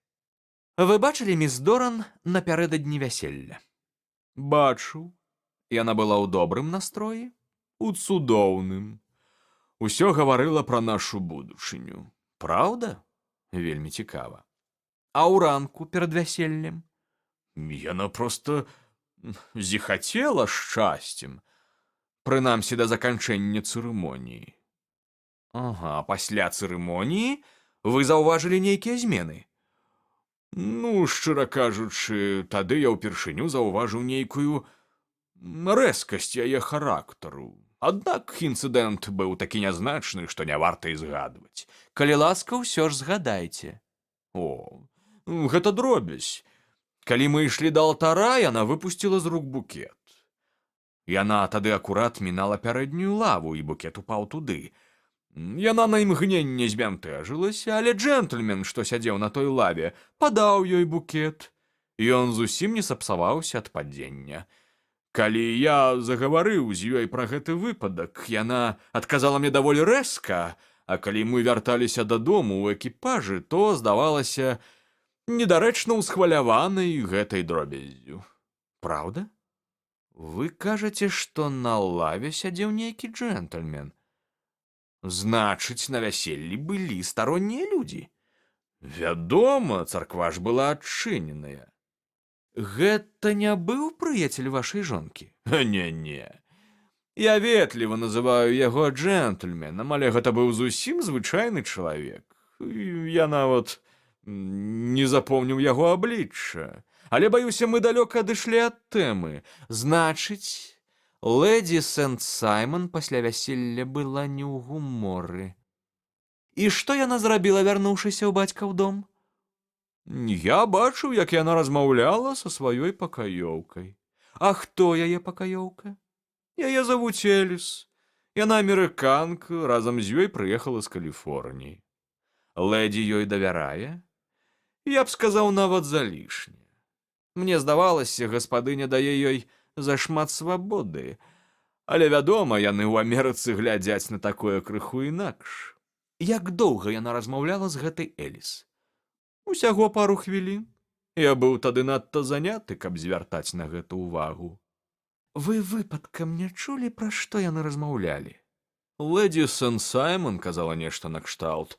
Вы бачылі міс Доран напярэдадні вяселля? Бачыў. Яна была ў добрым настроі? У цудоўным. Усё гаварыла пра нашу будучыню. Праўда? Вельмі цікава. А ўранку перад вяселлем? Яна проста зіхацела шчасцем. Прынамсі, да заканчэння цырымоніі. Ага, пасля цырымоніі вы заўважылі нейкія змены? Ну, шчыра кажучы, тады я ўпершыню заўважыў нейкую рэзкасць яе характару. Аднак інцыдэнт быў такі нязначны, што не варта і згадваць. Калі ласка, ўсё ж згадайце. О, гэта дробязь. Калі мы ішлі да алтара, яна выпусціла з рук букет. Яна тады акурат мінала пярэднюю лаву, і букет упаў туды. Яна на імгненне збянтэжылася, але джентльмен, што сядзеў на той лаве, падаў ёй букет. Ён зусім не сапсаваўся ад падзення. Калі я загаварыў з ёй пра гэты выпадак, яна адказала мне даволі рэзка, а калі мы вярталіся дадому ў экіпажы, то здавалася недарэчна ўсхваляванай гэтай дробяззю. Праўда? Вы кажаце, што на лаве сядзеў нейкі джентльмен. Значыць, на вяселлі былі староннія людзі. Вядома, царква ж была адчыненая. Гэта не быў прыяцель вашай жонкі? Не-не. Я ветліва называю яго джентльменам, але гэта быў зусім звычайны чалавек. Я нават не запомніў яго аблічча. Але, баюся, мы далёка адышлі ад тэмы. Значыць, Лэдзі Сент-Саймон пасля вяселля была не ў гуморы. І што яна зрабіла, вярнуўшыся ў бацькаў дом? Я бачыў, як яна размаўляла са сваёй пакаёўкай. А хто яе пакаёўка? Яе завуць Эліс. Яна амерыканка, разам з ёй прыехала з Каліфорніі. Лэдзі ёй давярае? Я б сказаў, нават залішне. Мне здавалася, гаспадыня дае ёй зашмат свабоды, але, вядома, яны ў Амерыцы глядзяць на такое крыху інакш. Як доўга яна размаўляла з гэтай Эліс? Усяго пару хвілін. Я быў тады надта заняты, каб звяртаць на гэту ўвагу. Вы выпадкам не чулі, пра што яны размаўлялі? Лэдзі Сент-Саймон казала нешта накшталт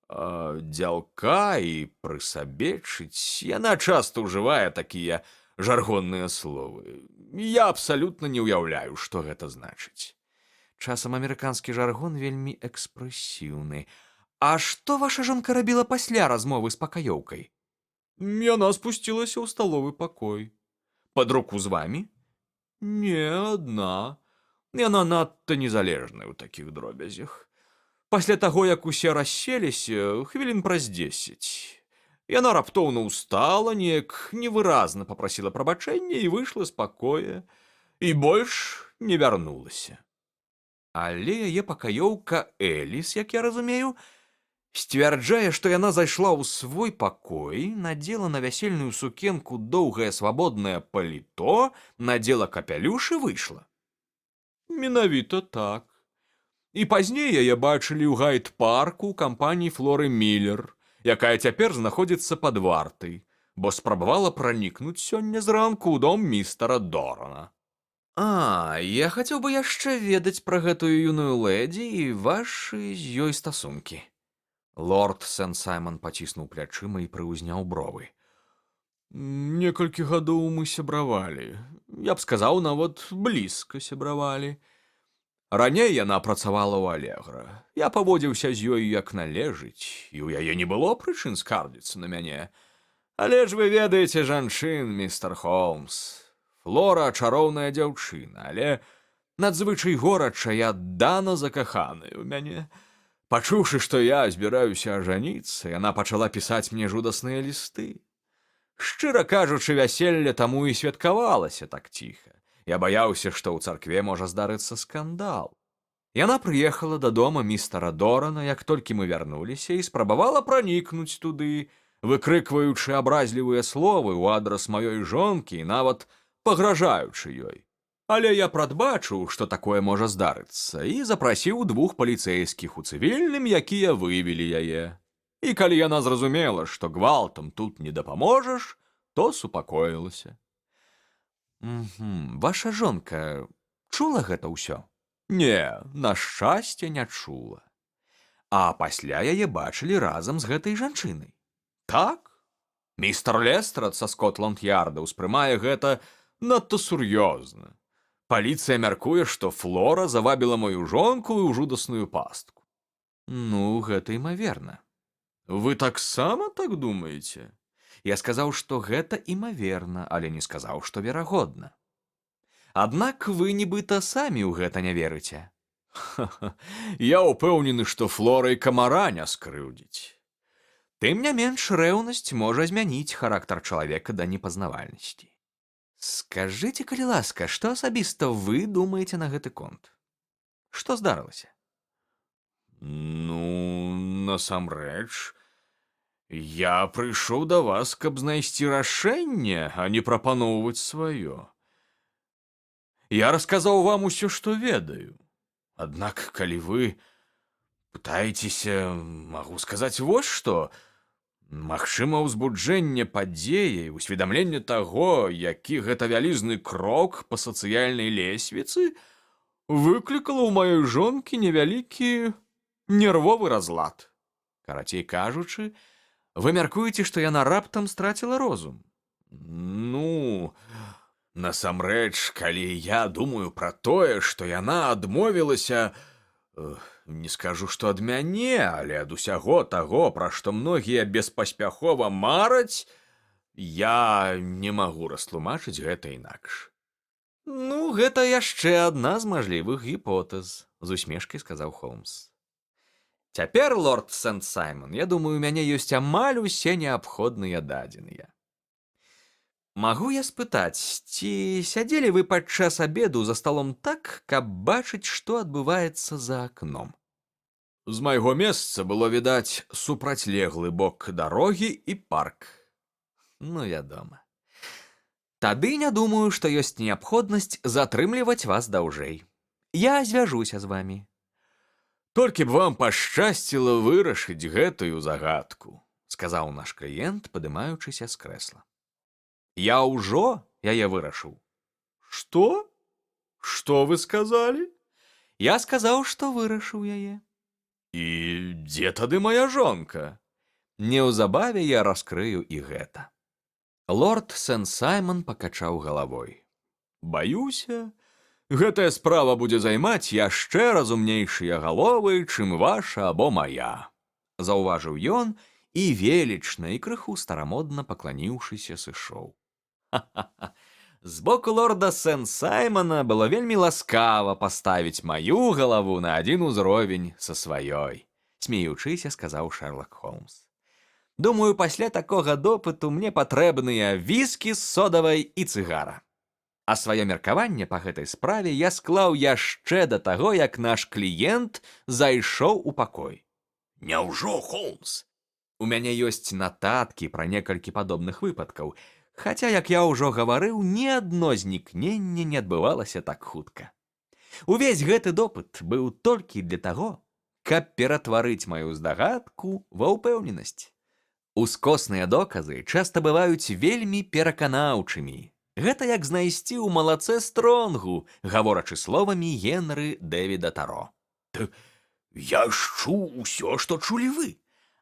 дзялка і прысабечыць. Яна часта ўжывае такія жаргонныя словы. Я абсалютна не ўяўляю, што гэта значыць. Часам амерыканскі жаргон вельмі экспрэсіўны. А што ваша жонка рабіла пасля размовы з пакаёўкай? Яна спусцілася ў сталовы пакой. Пад руку з вамі? Не, адна. Яна надта незалежная ў такіх дробязях. Пасля таго, як усе расселіся, хвілін праз 10. Яна раптоўна ўстала, неяк невыразна папрасіла прабачэння і выйшла з пакоя. І больш не вярнулася. Але яе пакаёўка Эліс, як я разумею, сцвярджае, што яна зайшла ў свой пакой, надзела на вясельную сукенку доўгае свабоднае паліто, надзела капялюш і выйшла. Менавіта так. І пазней яе бачылі ў гайд-парку ў кампаніі Флоры Міллер, якая цяпер знаходзіцца пад вартай, бо спрабавала пранікнуць сёння зранку ў дом містера Дорана. Я хацеў бы яшчэ ведаць пра гэтую юную лэдзі і вашы з ёй стасункі. Лорд Сент-Саймон паціснуў плячыма і прыўзняў бровы. Некалькі гадоў мы сябравалі. Я б сказаў, нават блізка сябравалі. Раней яна працавала ў Алегра. Я паводзіўся з ёй як належыць, і ў яе не было прычын скардзіцца на мяне. Але ж вы ведаеце жанчын, містер Холмс. Флора чароўная дзяўчына, але надзвычай горача і аддана закаханая ў мяне. Пачуўшы, што я збіраюся ажаніцца, яна пачала пісаць мне жудасныя лісты. Шчыра кажучы, вяселле таму і святкавалася так ціха. Я баяўся, што ў царкве можа здарыцца скандал. Яна прыехала да дома містера Дорана, як толькі мы вярнуліся, і спрабавала пранікнуць туды, выкрыкваючы абразлівыя словы ў адрас маёй жонкі і нават пагражаючы ёй. Але я прадбачыў, што такое можа здарыцца, і запрасіў 2 паліцэйскіх у цывільным, якія вывелі яе. І калі яна зразумела, што гвалтам тут не дапаможаш, то супакоілася. Ваша жонка чула гэта ўсё? Не, на шчасце, не чула. А пасля яе бачылі разам з гэтай жанчынай. Так? Містер Лестрад са Скотланд-Ярда ўспрымае гэта надта сур'ёзна. Паліцыя мяркуе, што Флора завабіла маю жонку ў жудасную пастку. Ну, гэта імаверна. Вы таксама так думаеце? Я сказаў, што гэта імаверна, але не сказаў, што верагодна. Аднак вы нібыта самі ў гэта не верыце. Я ўпэўнены, што Флора і камара не скрыўдзіць. Тым не менш, рэўнасць можа змяніць характар чалавека да непазнавальнасці. Скажыце, калі ласка, што асабіста вы думаеце на гэты конт? Што здарылася? Ну, насамрэч, я прыйшоў да вас, каб знайсці рашэнне, а не прапаноўваць сваё. Я расказаў вам усё, што ведаю. Аднак, калі вы пытаецеся, магу сказаць вось што. Магчыма, ўзбуджэнне падзеі, усведамленне таго, які гэта вялізны крок па сацыяльнай лесвіцы, выклікала ў маёй жонкі невялікі нервовы разлад. Карацей кажучы, вы мяркуеце, што яна раптам страціла розум? Ну, насамрэч, калі я думаю пра тое, што яна адмовілася... Не скажу, што ад мяне, але ад усяго таго, пра што многія беспаспяхова мараць, я не магу растлумачыць гэта інакш. Ну, гэта яшчэ адна з мажлівых гіпотэз, з усмешкай сказаў Холмс. Цяпер, лорд Сент-Саймон, я думаю, у мяне ёсць амаль усе неабходныя дадзеныя. Магу я спытаць, ці сядзелі вы падчас абеду за сталом так, каб бачыць, што адбываецца за акном? З майго месца было відаць супрацьлеглы бок дарогі і парк. Ну, вядома. Тады не думаю, што ёсць неабходнасць затрымліваць вас даўжэй. Я звяжуся з вамі. Толькі б вам пашчасціла вырашыць гэтую загадку, сказаў наш кліент, падымаючыся з крэсла. Я ўжо яе вырашыў. Што? Што вы сказалі? Я сказаў, што вырашыў яе. І дзе тады моя жонка? Неўзабаве я раскрыю і гэта. Лорд Сент-Саймон пакачаў галавой. Баюся, гэтая справа будзе займаць яшчэ разумнейшыя галовы, чым ваша або мая. Заўважыў ён і велічна і крыху старамодна пакланіўшыся сышоў. Ха-ха-ха. З боку лорда Сент-Саймона было вельмі ласкава паставіць маю галаву на адзін узровень са сваёй, смеючыся сказаў Шерлок Холмс. Думаю, пасля такога допыту мне патрэбныя віскі з содавай і цыгара. А сваё меркаванне па гэтай справе я склаў яшчэ да таго, як наш кліент зайшоў у пакой. Няўжо, Холмс? У мяне ёсць нататкі пра некалькі падобных выпадкаў, хаця, як я ўжо гаварыў, ні адно знікненне не адбывалася так хутка. Увесь гэты допыт быў толькі для таго, каб ператварыць маю здагадку ва ўпэўненасць. Ускосныя доказы часта бываюць вельмі пераканаўчымі. Гэта як знайсці ў малацэ стронгу, гаворачы словамі Генры Дэвіда Таро. Я ж чуў усё, што чулі вы.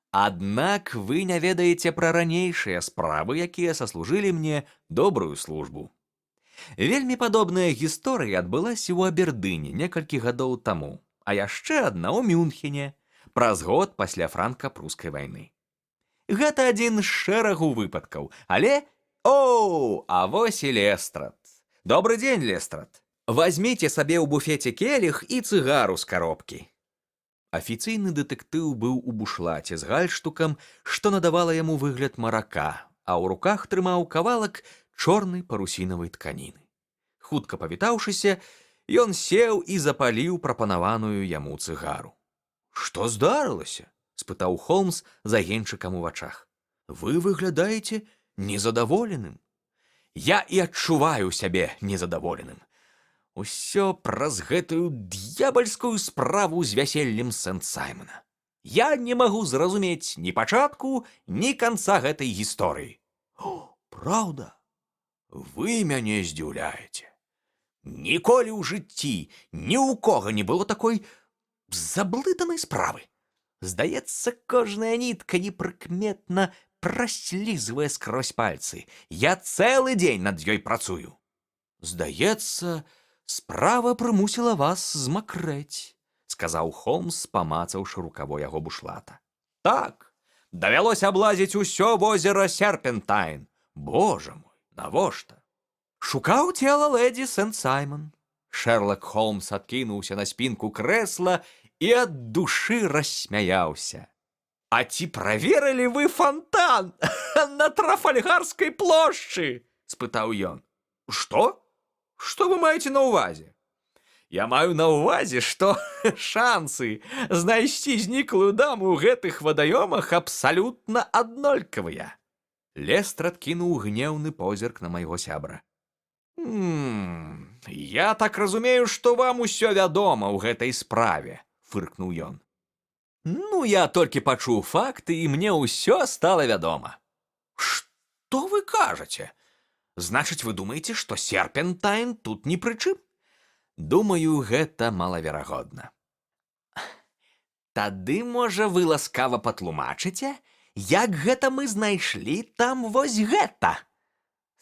Аднак вы не ведаеце пра ранейшыя справы, якія саслужылі мне добрую службу. Вельмі падобная гісторыя адбылася ў Абердыне некалькі гадоў таму, а яшчэ адна ў Мюнхене, праз год пасля франка-прускай вайны. Гэта адзін з шэрагу выпадкаў, але... А вось і Лестрад. Добры дзень, Лестрад. Вазьміце сабе ў буфеце келіх і цыгару з каробкі. Афіцыйны дэтэктыў быў у бушлаце з гальштукам, што надавала яму выгляд марака, а ў руках трымаў кавалак чорнай парусінавай тканіны. Хутка павітаўшыся, ён сеў і запаліў прапанаваную яму цыгару. Што здарылася? Спытаў Холмс з агеньчыкам у вачах. Вы выглядаеце незадаволеным. Я і адчуваю сябе незадаволеным. Усё праз гэтую д'ябальскую справу з вяселлем Сент-Саймона. Я не магу зразумець ні пачатку, ні канца гэтай гісторыі. Праўда? Вы мяне здзіўляеце. Ніколі ў жыцці ні ў кога не было такой заблытанай справы. Здаецца, кожная нітка непрыкметна праслізвае скрозь пальцы. Я цэлы дзень над ёй працую. Здаецца, справа прымусіла вас змакрэць, сказаў Холмс, памацаўшы рукаво яго бушлата. Так, давялося аблазіць усё возера Серпентайн. Божа мой, навошта? Шукаў цела лэдзі Сент-Саймон. Шерлок Холмс адкінуўся на спінку крэсла і ад душы рассмяяўся. А ці праверылі вы фонтан на Трафальгарскай плошчы? Спытаў ён. Што? Што вы маеце на ўвазе? Я маю на ўвазе, што шансы знайсці зніклую даму ў гэтых вадаёмах абсалютна аднолькавыя. Лестрад кінуў гнеўны позірк на майго сябра. Я так разумею, што вам усё вядома ў гэтай справе, фыркнуў ён. Ну, я толькі пачуў факты, і мне ўсё стала вядома. Што вы кажаце? Значыць, вы думаеце, што Серпентайн тут ні пры чым? Думаю, гэта малаверагодна. Тады, можа, вы ласкава патлумачыце, як гэта мы знайшлі там вось гэта?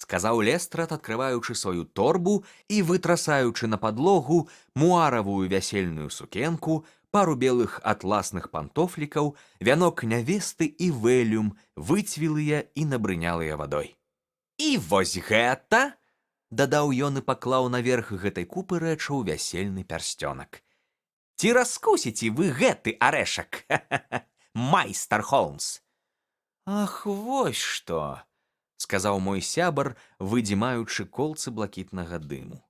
Сказаў Лестрад, адкрываючы сваю торбу і вытрасаючы на падлогу муаравую вясельную сукенку, пару белых атласных пантофлікаў, вянок нявесты і вэлюм, выцвілыя і набрынялыя вадой. І вось гэта? дадаў ён і паклаў наверх гэтай купы рэчаў вясельны пярсцёнак. Ці раскусіце вы гэты арэшак, майстар Холмс? Ах, вось што, сказаў мой сябар, выдзімаючы колцы блакітнага дыму.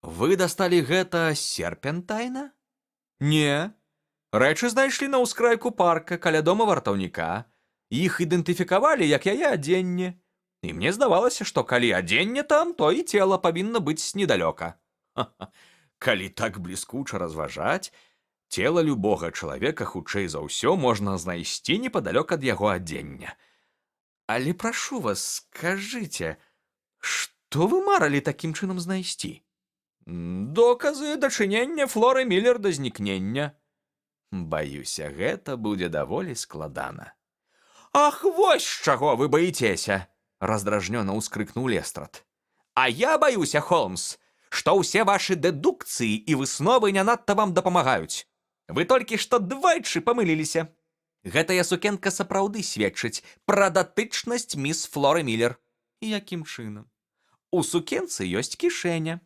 Вы дасталі гэта серпентайна? Не. Рэчы знайшлі на ўскрайку парка каля дома вартаўніка. Іх ідэнтыфікавалі як яе адзенне. І мне здавалася, што калі адзенне там, то і цела павінна быць недалёка. Калі так бліскуча разважаць, цела любога чалавека хутчэй за ўсё можна знайсці непадалёк ад яго адзення. Але прашу вас, скажыце, што вы маралі такім чынам знайсці? Доказы дачынення Флоры Міллер да знікнення. Баюся, гэта будзе даволі складана. Ах, вось з чаго вы баіцеся! Раздражнёна ўскрыкнуў Лестрад. А я баюся, Холмс, што ўсе вашы дэдукцыі і высновы не надта вам дапамагаюць. Вы толькі што двайчы памыліліся. Гэтая сукенка сапраўды сведчыць пра датычнасць міс Флоры Міллер. Якім чынам? У сукенцы ёсць кішэня.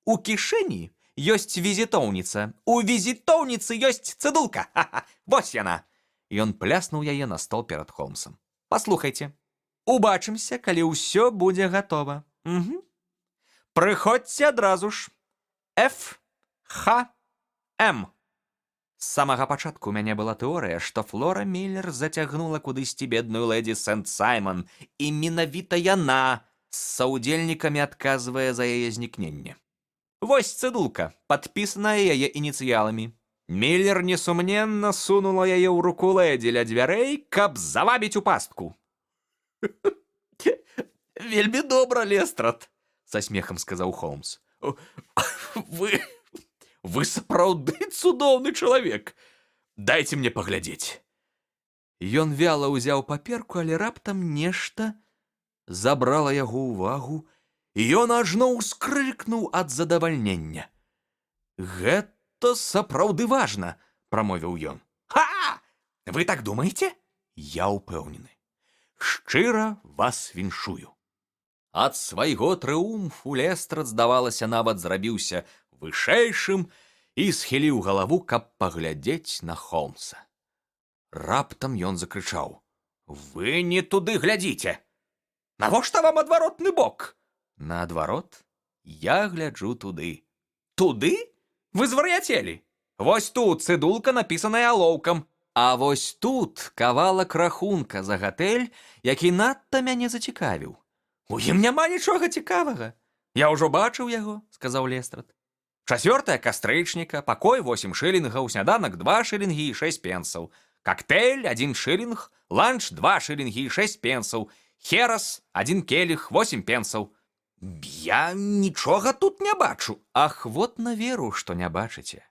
У кішэні ёсць візітоўніца. У візітоўніцы ёсць цыдулка. Ха-ха, вось яна. Ён пляснуў яе на стол перад Холмсам. Паслухайце. Убачымся, калі ўсё будзе гатова. Прыходзьце адразу ж. Ф. Х. М. З самага пачатку ў мяне была тэорыя, што Флора Міллер зацягнула кудысьці бедную лэдзі Сент-Саймон, і менавіта яна з саўдзельнікамі адказвае за яе знікненне. Вось цыдулка, падпісаная яе ініцыяламі. Міллер несумненна сунула яе ў руку лэдзі ля дзвярэй, каб завабіць у пастку. Вельмі добра, Лестрад, са смехам сказаў Холмс. Вы сапраўды цудоўны чалавек. Дайце мне паглядзець. Ён вяла ўзяў паперку, але раптам нешта забрала яго ўвагу, і ён ажно ўскрыкнуў ад задавальнення. Гэта сапраўды важна, прамовіў ён. Ха! Вы так думаеце? Я ўпэўнены. Шчыра вас віншую. Ад свайго трыумфу Лестрад, здавалася, нават зрабіўся вышэйшым і схіліў галаву, каб паглядзець на Холмса. Раптам ён закрычаў: «Вы не туды глядзіце! Навошта вам адваротны бок?» Наадварот, я гляджу туды. Туды? Вы звар'яцелі? Вось тут цыдулка, напісаная алоўкам. А вось тут кавалак рахунка за гатэль, які надта мяне зацікавіў. У ім няма нічога цікавага. Я ўжо бачыў яго, сказаў Лестрад. 4 кастрычніка, пакой 8 шылінгаў, сняданак 2 шылінгі і 6 пенсаў, коктейль 1 шылінг, ланч 2 шылінгі і 6 пенсаў, херас 1 келіх 8 пенсаў. Я нічога тут не бачу. Ах, вот на веру, што не бачыце.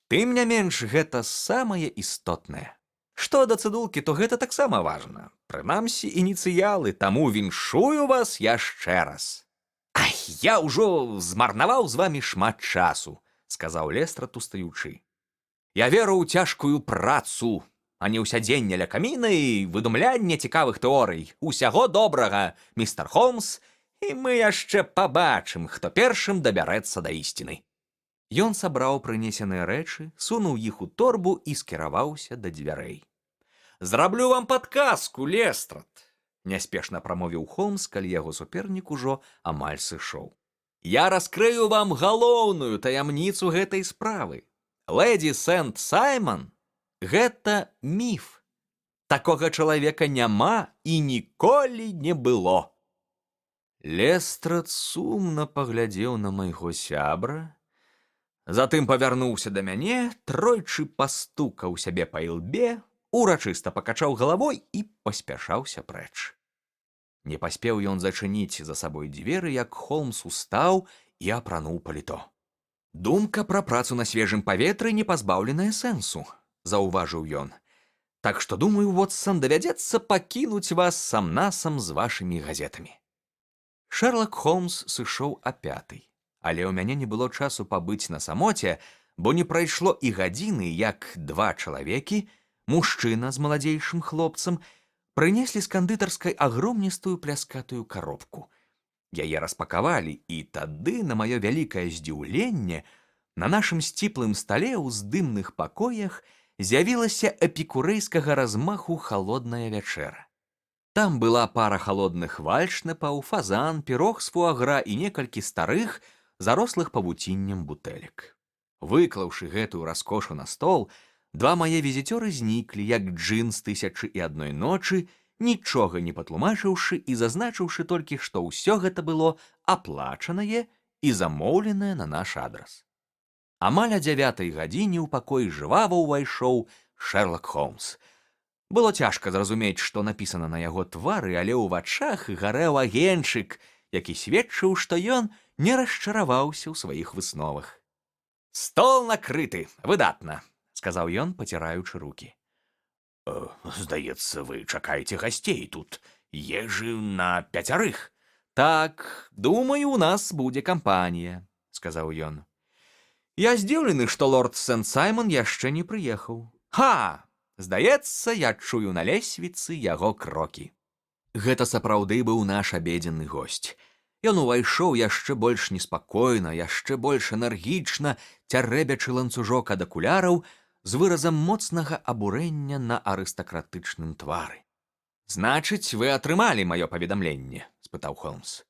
Тым не менш, гэта самае істотнае. Што да цыдулкі, то гэта таксама важна. Прынамсі, ініцыялы, таму віншую вас яшчэ раз. Ай, я ўжо змарнаваў з вамі шмат часу, сказаў Лестрад, устаючы. Я веру ў цяжкую працу, а не ў сядзенне ля каміна і выдумлянне цікавых тэорый. Усяго добрага, містер Холмс, і мы яшчэ пабачым, хто першым дабярэцца да ісціны. Ён сабраў прынесеныя рэчы, сунуў іх у торбу і скіраваўся да дзвярэй. «Зраблю вам падказку, Лестрад», — няспешна прамовіў Холмс, калі яго супернік ужо амаль сышоў. «Я раскрыю вам галоўную таямніцу гэтай справы. Лэдзі Сент-Саймон — гэта міф. Такога чалавека няма і ніколі не было». Лестрад сумна паглядзеў на майго сябра, затым павярнуўся да мяне, тройчы пастукаў сябе па ілбе, урачыста пакачаў галавой і паспяшаўся прэч. Не паспеў ён зачыніць за сабой дзверы, як Холмс устаў і апрануў паліто. «Думка пра працу на свежым паветры не пазбаўленая сэнсу», — заўважыў ён. «Так што, думаю, Вотсан, давядзецца пакінуць вас сам-насам з вашымі газетамі». Шерлак Холмс сышоў апятай. Але ў мяне не было часу пабыць на самоце, бо не прайшло і гадзіны, як 2 чалавекі, мужчына з маладзейшым хлопцам, прынеслі з кандытарскай агромністую пляскатую каробку. Яе распакавалі, і тады, на маё вялікае здзіўленне, на нашым сціплым стале ў здымных пакоях з'явілася эпікурэйскага размаху халодная вячэра. Там была пара халодных вальшнепаў, фазан, пірог з фуагра і некалькі старых, зарослых павуціннем бутэлек. Выклаўшы гэтую раскошу на стол, два мае візіцёры зніклі, як джын з 1001 ночы, нічога не патлумачыўшы і зазначыўшы толькі, што ўсё гэта было аплачанае і замоўленае на наш адрас. Амаль о 9 гадзіне ў пакой жвава ўвайшоў Шэрлак Холмс. Было цяжка зразумець, што напісана на яго твары, але ў вачах гарэў агеньчык, які сведчыў, што ён не расчараваўся ў сваіх высновах. «Стол накрыты, выдатна», — сказаў ён, паціраючы рукі. Здаецца, вы чакаеце гасцей тут. Ежы на 5. «Так, думаю, у нас будзе кампанія», — сказаў ён. «Я здзіўлены, што лорд Сент-Саймон яшчэ не прыехаў. Ха! Здаецца, я чую на лесвіцы яго крокі». Гэта сапраўды быў наш абедзенны госць. Ён увайшоў яшчэ больш неспакойна, яшчэ больш энергічна, цярэбячы ланцужок ад акуляраў, з выразам моцнага абурэння на арыстакратычным твары. «Значыць, вы атрымалі маё паведамленне?» — спытаў Холмс.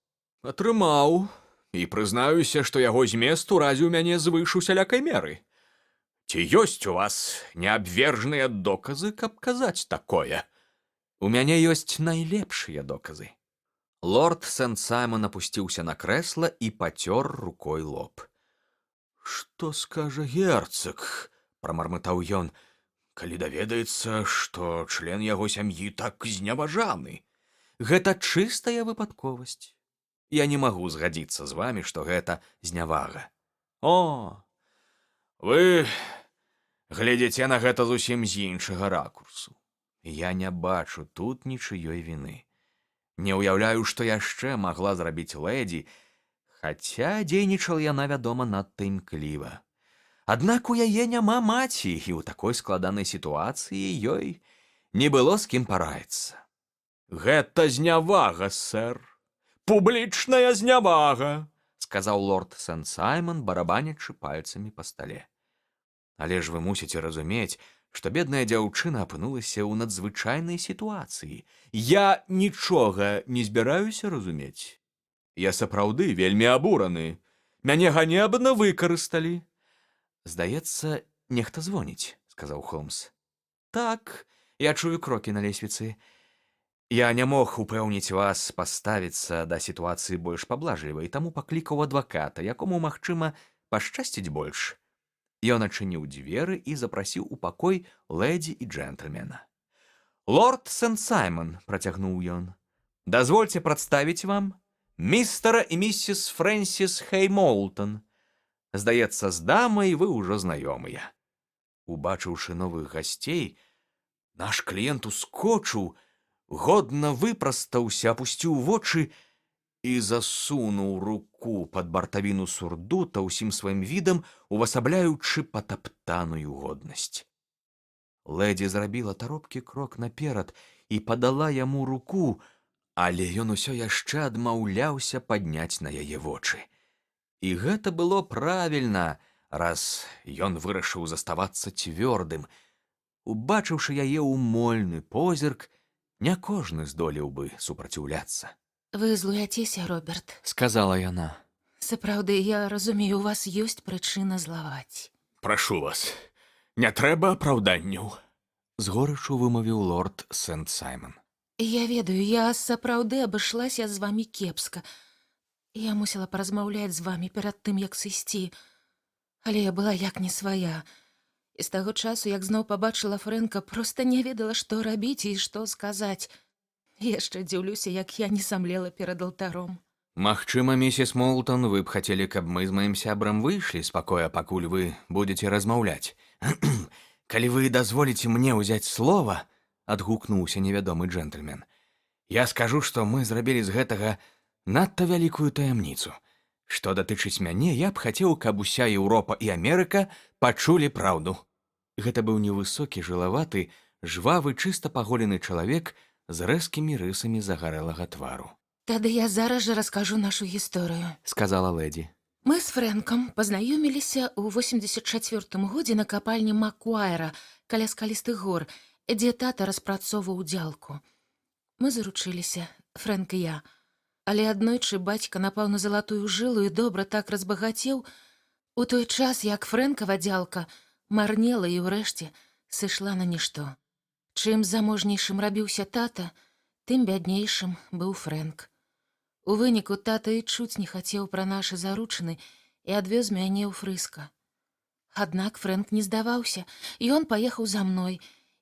«Атрымаў, і прызнаюся, што яго змест уразіў мяне звыш усялякай меры. Ці ёсць у вас неабвержныя доказы, каб казаць такое?» «У мяне ёсць найлепшыя доказы». Лорд Сент-Саймон апусціўся на крэсла і пацёр рукой лоб. «Што скажа герцаг?» — прамармытаў ён, «калі даведаецца, што член яго сям'і так зневажаны. Гэта чыстая выпадковасць. Я не магу згадзіцца з вамі, што гэта знявага. О, вы глядзіце на гэта зусім з іншага ракурсу. Я не бачу тут нічыёй віны. Не ўяўляю, што яшчэ магла зрабіць лэдзі, хаця дзейнічала яна, вядома, надта імкліва. Аднак у яе няма маці, і ў такой складанай сітуацыі ёй не было з кім параіцца. «Гэта знявага, сэр, публічная знявага», — сказаў лорд Сент-Саймон, барабанячы пальцамі па стале. «Але ж вы мусіце разумець, што бедная дзяўчына апынулася ў надзвычайнай сітуацыі. Я нічога не збіраюся разумець. Я сапраўды вельмі абураны. Мяне ганебна выкарысталі». «Здаецца, нехта звоніць», — сказаў Холмс. «Так, я чую крокі на лесвіцы. Я не мог упэўніць вас паставіцца да сітуацыі больш паблажлівай, таму паклікаў адваката, якому, магчыма, пашчасціць больш». Ён адчыніў дзверы і запрасіў у пакой лэдзі і джентльмена. «Лорд Сент-Саймон», — працягнуў ён, — «дазвольце прадставіць вам містера і міссіс Фрэнсіс Хеймолтон. Здаецца, з дамай вы ўжо знаёмыя». Убачыўшы новых гасцей, наш кліент ускочыў, годна выпрастаўся, апусціў вочы і засунуў руку пад бартавіну сурдута, ўсім сваім відам увасабляючы патаптаную годнасць. Лэдзі зрабіла таропкі крок наперад і падала яму руку, але ён усё яшчэ адмаўляўся падняць на яе вочы. І гэта было правільна, раз ён вырашыў заставацца цвёрдым. Убачыўшы яе умольны позірк, не кожны здолеў бы супраціўляцца. «Вы злуяцеся, Роберт», — сказала яна. «Сапраўды, я разумею, у вас ёсць прычына злаваць». «Прашу вас, не трэба апраўданняў», — з горычу вымавіў лорд Сент-Саймон. «Я ведаю, я сапраўды абышлася з вамі кепска. Я мусіла паразмаўляць з вамі перад тым, як сысці. Але я была як не свая. І з таго часу, як зноў пабачыла Фрэнка, проста не ведала, што рабіць і што сказаць. Яшчэ дзіўлюся, як я не самлела перад алтаром». «Магчыма, місіс Молтон, вы б хацелі, каб мы з маім сябрам выйшлі з пакоя, пакуль вы будзеце размаўляць. Калі вы дазволіце мне ўзяць слова», — адгукнуўся невядомы джентльмен, «я скажу, што мы зрабілі з гэтага надта вялікую таямніцу. Што датычыць мяне, я б хацеў, каб уся Еўропа і Амерыка пачулі праўду». Гэта быў невысокі, жылаваты, жвавы, чыста паголены чалавек з рэзкімі рысамі загарэлага твару. Тады я зараз жа раскажу нашу гісторыю. сказала леді. Мы з Фрэнкам пазнаёміліся ў 84 годзе на капальні Макуайра каля скалістых гор, дзе тата распрацоўваў дзялку. Мы заручыліся, Фрэнк і я. Але аднойчы бацька напаў на залатую жылу і добра так разбагацеў, у той час, як Фрэнкава дзялка марнела і ўрэшце сышла на нішто. Чым заможнейшым рабіўся тата, тым бяднейшым быў Фрэнк. У выніку тата і чуць не хацеў пра нашы заручыны і адвёз мяне ў Фрыска. Аднак Фрэнк не здаваўся, і ён паехаў за мной,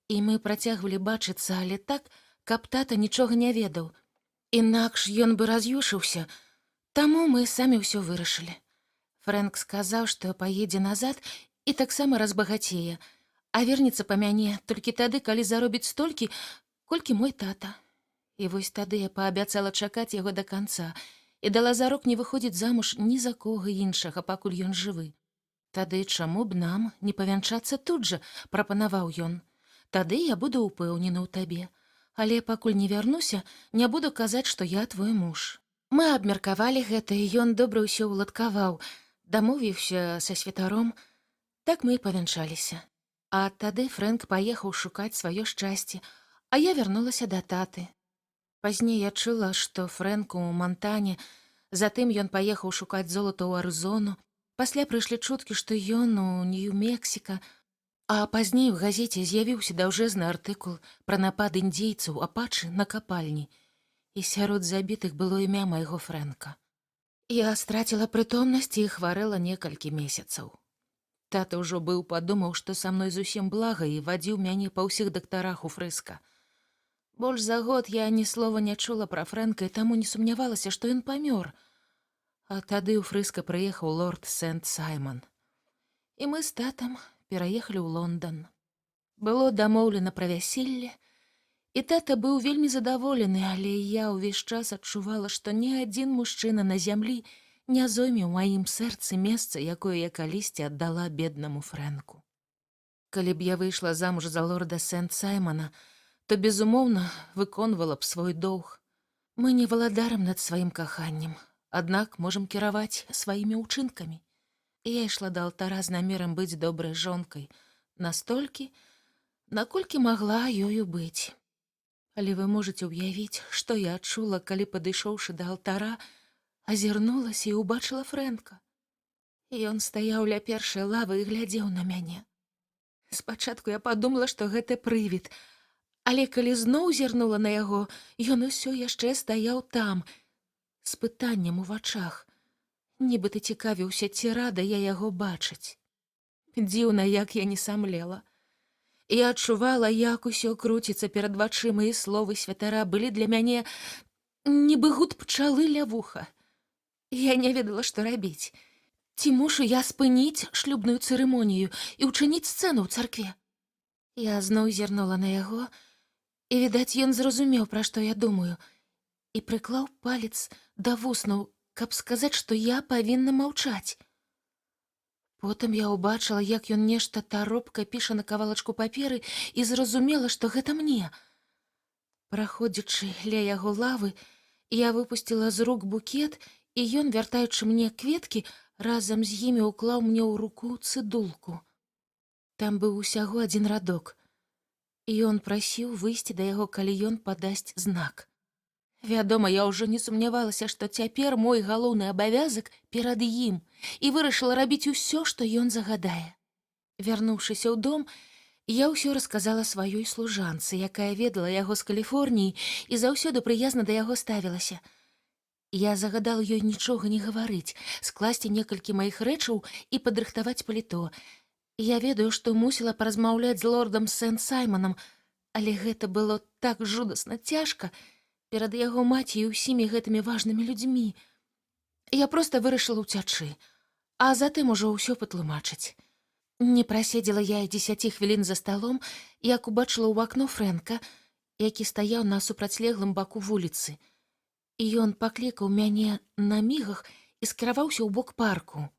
і мы працягвалі бачыцца, але так, каб тата нічога не ведаў. Інакш ён бы раз'юшыўся, таму мы самі ўсё вырашылі. Фрэнк сказаў, што паедзе назад і таксама разбагацее, а вернецца па мяне толькі тады, калі заробіць столькі, колькі мой тата. І вось тады я паабяцала чакаць яго да канца і дала зарок не выходзіць замуж ні за кого іншага, пакуль ён жывы. Тады чаму б нам не павянчацца тут жа, прапанаваў ён. Тады я буду ўпэўнены ў табе, але пакуль не вярнуся, не буду казаць, што я твой муж. Мы абмеркавалі гэта, і ён добра ўсё ўладкаваў, дамовіўся са святаром. Так мы і павянчаліся. А тады Фрэнк паехаў шукаць сваё шчасце, а я вярнулася да таты. Пазней я чула, што Фрэнк у Монтане, затым ён паехаў шукаць золата ў Арызону, пасля прыйшлі чуткі, што ён у Нью-Мексіка, а пазней у газеце з'явіўся даўжэзны артыкул пра напад індзейцаў апачы на капальні, і сярод забітых было імя майго Фрэнка. Я страціла прытомнасць і хварэла некалькі месяцаў. Тата ўжо быў падумаў, што са мной зусім блага і вадзіў мяне па ўсіх дактарах у Фрыска. Больш за год я ні слова не чула пра Фрэнка і таму не сумнявалася, што ён памёр. А тады ў Фрыска прыехаў лорд Сент-Саймон. І мы з татам пераехалі ў Лондан. Было дамоўлена пра вяселле, і тата быў вельмі задаволены, але я ўвесь час адчувала, што ні адзін мужчына на зямлі не зойме ў маім сэрцы месца, якое я калісьці аддала беднаму Фрэнку. Калі б я выйшла замуж за лорда Сент-Саймона, то, безумоўна, выконвала б свой доўг. Мы не валадарам над сваім каханнем, аднак можам кіраваць сваімі ўчынкамі. І я ішла да алтара з намерам быць добрай жонкай, настолькі, наколькі магла ёю быць. Але вы можаце ўявіць, што я адчула, калі, падышоўшы да алтара, азірнулася і ўбачыла Фрэнка. Ён стаяў ля першай лавы і глядзеў на мяне. Спачатку я падумала, што гэта прывід, але калі зноў зірнула на яго, ён усё яшчэ стаяў там, з пытаннем у вачах. Нібыта цікавіўся, ці рада я яго бачыць. Дзіўна, як я не самлела. Я адчувала, як усё круціцца перад вачыма, і словы святара былі для мяне нібы гуд пчалы ля вуха. Я не ведала, што рабіць. Ці мушу я спыніць шлюбную цырымонію і ўчыніць сцэну ў царкве? Я зноў зірнула на яго, і, відаць, ён зразумеў, пра што я думаю, і прыклаў палец да вуснаў, каб сказаць, што я павінна маўчаць. Потым я ўбачыла, як ён нешта таропка піша на кавалачку паперы, і зразумела, што гэта мне. Праходзячы ля яго лавы, я выпусціла з рук букет, і ён, вяртаючы мне кветкі, разам з імі ўклаў мне ў руку цыдулку. Там быў усяго адзін радок. І ён прасіў выйсці да яго, калі ён падасць знак. Вядома, я ўжо не сумнявалася, што цяпер мой галоўны абавязак перад ім, і вырашыла рабіць усё, што ён загадае. Вярнуўшыся ў дом, я ўсё расказала сваёй служанцы, якая ведала яго з Каліфорніі і заўсёды прыязна да яго ставілася. Я загадала ёй нічога не гаварыць, скласці некалькі маіх рэчаў і падрыхтаваць паліто. Я ведаю, што мусіла паразмаўляць з лордам Сент-Саймонам, але гэта было так жудасна цяжка перад яго маці і ўсімі гэтымі важнымі людзьмі. Я проста вырашыла ўцячы, а затым ужо ўсё патлумачыць. Не праседзела я і 10 хвілін за сталом, як убачыла ў акно Фрэнка, які стаяў на супрацьлеглым баку вуліцы. І ён паклікаў мяне на мігах і скіраваўся ў бок парку.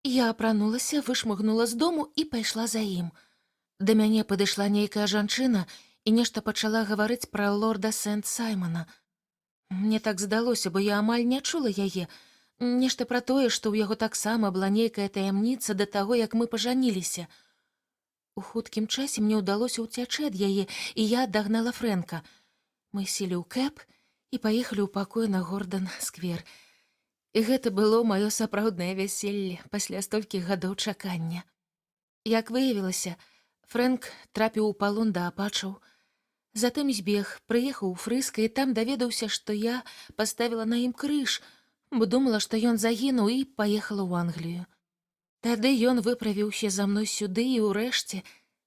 Я апранулася, вышмыгнула з дому і пайшла за ім. Да мяне падышла нейкая жанчына і нешта пачала гаварыць пра лорда Сент-Саймона. Мне так здалося, бо я амаль не чула яе. Нешта пра тое, што ў яго таксама была нейкая таямніца да таго, як мы пажаніліся. У хуткім часе мне ўдалося ўцячы ад яе, і я дагнала Фрэнка. Мы селі ў кэб і паехалі ў пакой на Гордан-сквер. І гэта было маё сапраўднае вяселле пасля столькіх гадоў чакання. Як выявілася, Фрэнк трапіў у палон да апачаў. Затым збег, прыехаў у Фрыска і там даведаўся, што я паставіла на ім крыж, бо думала, што ён загінуў, і паехала ў Англію. Тады ён выправіўся за мной сюды і ўрэшце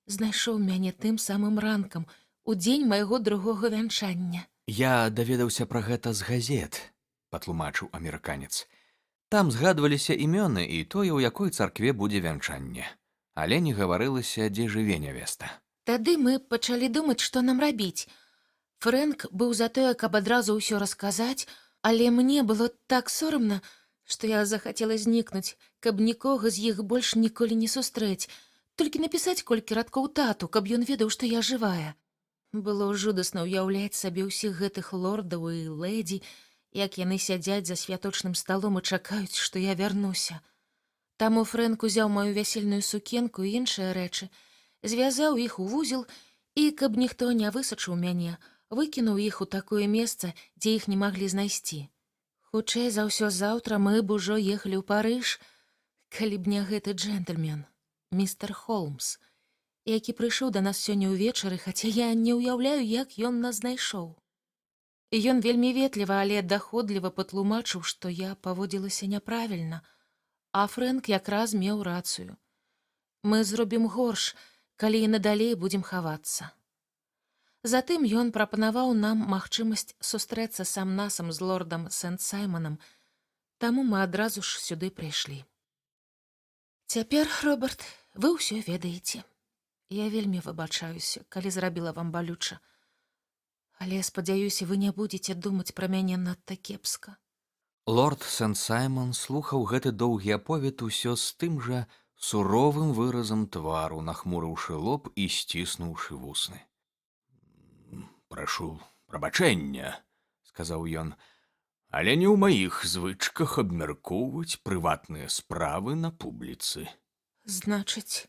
знайшоў мяне тым самым ранкам, у дзень майго другога вянчання. Я даведаўся пра гэта з газет, патлумачыў амерыканец. Там згадваліся імёны і тое, у якой царкве будзе вянчанне. Але не гаварылася, дзе жыве нявеста. Тады мы пачалі думаць, што нам рабіць. Фрэнк быў за тое, каб адразу ўсё расказаць, але мне было так сорамна, што я захацела знікнуць, каб нікога з іх больш ніколі не сустрэць, толькі напісаць колькі радкоў тату, каб ён ведаў, што я жывая. Было жудасна ўяўляць сабе ўсіх гэтых лордаў і лэдзі, як яны сядзяць за святочным сталом і чакаюць, што я вярнуся. Таму Фрэнк узяў маю вясельную сукенку і іншыя рэчы, звязаў іх у вузел і, каб ніхто не высачыў мяне, выкінуў іх у такое месца, дзе іх не маглі знайсці. Хутчэй за ўсё заўтра мы б ужо ехалі ў Парыж, калі б не гэты джентльмен, містер Холмс, які прыйшоў да нас сёння ўвечары, хаця я не ўяўляю, як ён нас знайшоў. Ён вельмі ветліва, але даходліва патлумачыў, што я паводзілася няправільна, а Фрэнк якраз меў рацыю. Мы зробім горш, калі і надалей будзем хавацца. Затым ён прапанаваў нам магчымасць сустрэцца сам-насам з лордам Сент-Саймонам, таму мы адразу ж сюды прыйшлі. Цяпер, Роберт, вы ўсё ведаеце. Я вельмі выбачаюся, калі зрабіла вам балюча. Але, спадзяюся, вы не будзеце думаць пра мяне надта кепска. Лорд Сент-Саймон слухаў гэты доўгі аповед усё з тым жа суровым выразам твару, нахмурыўшы лоб і сціснуўшы вусны. «Прашу прабачэння», — сказаў ён, «але не ў маіх звычках абмяркоўваць прыватныя справы на публіцы». Значыць,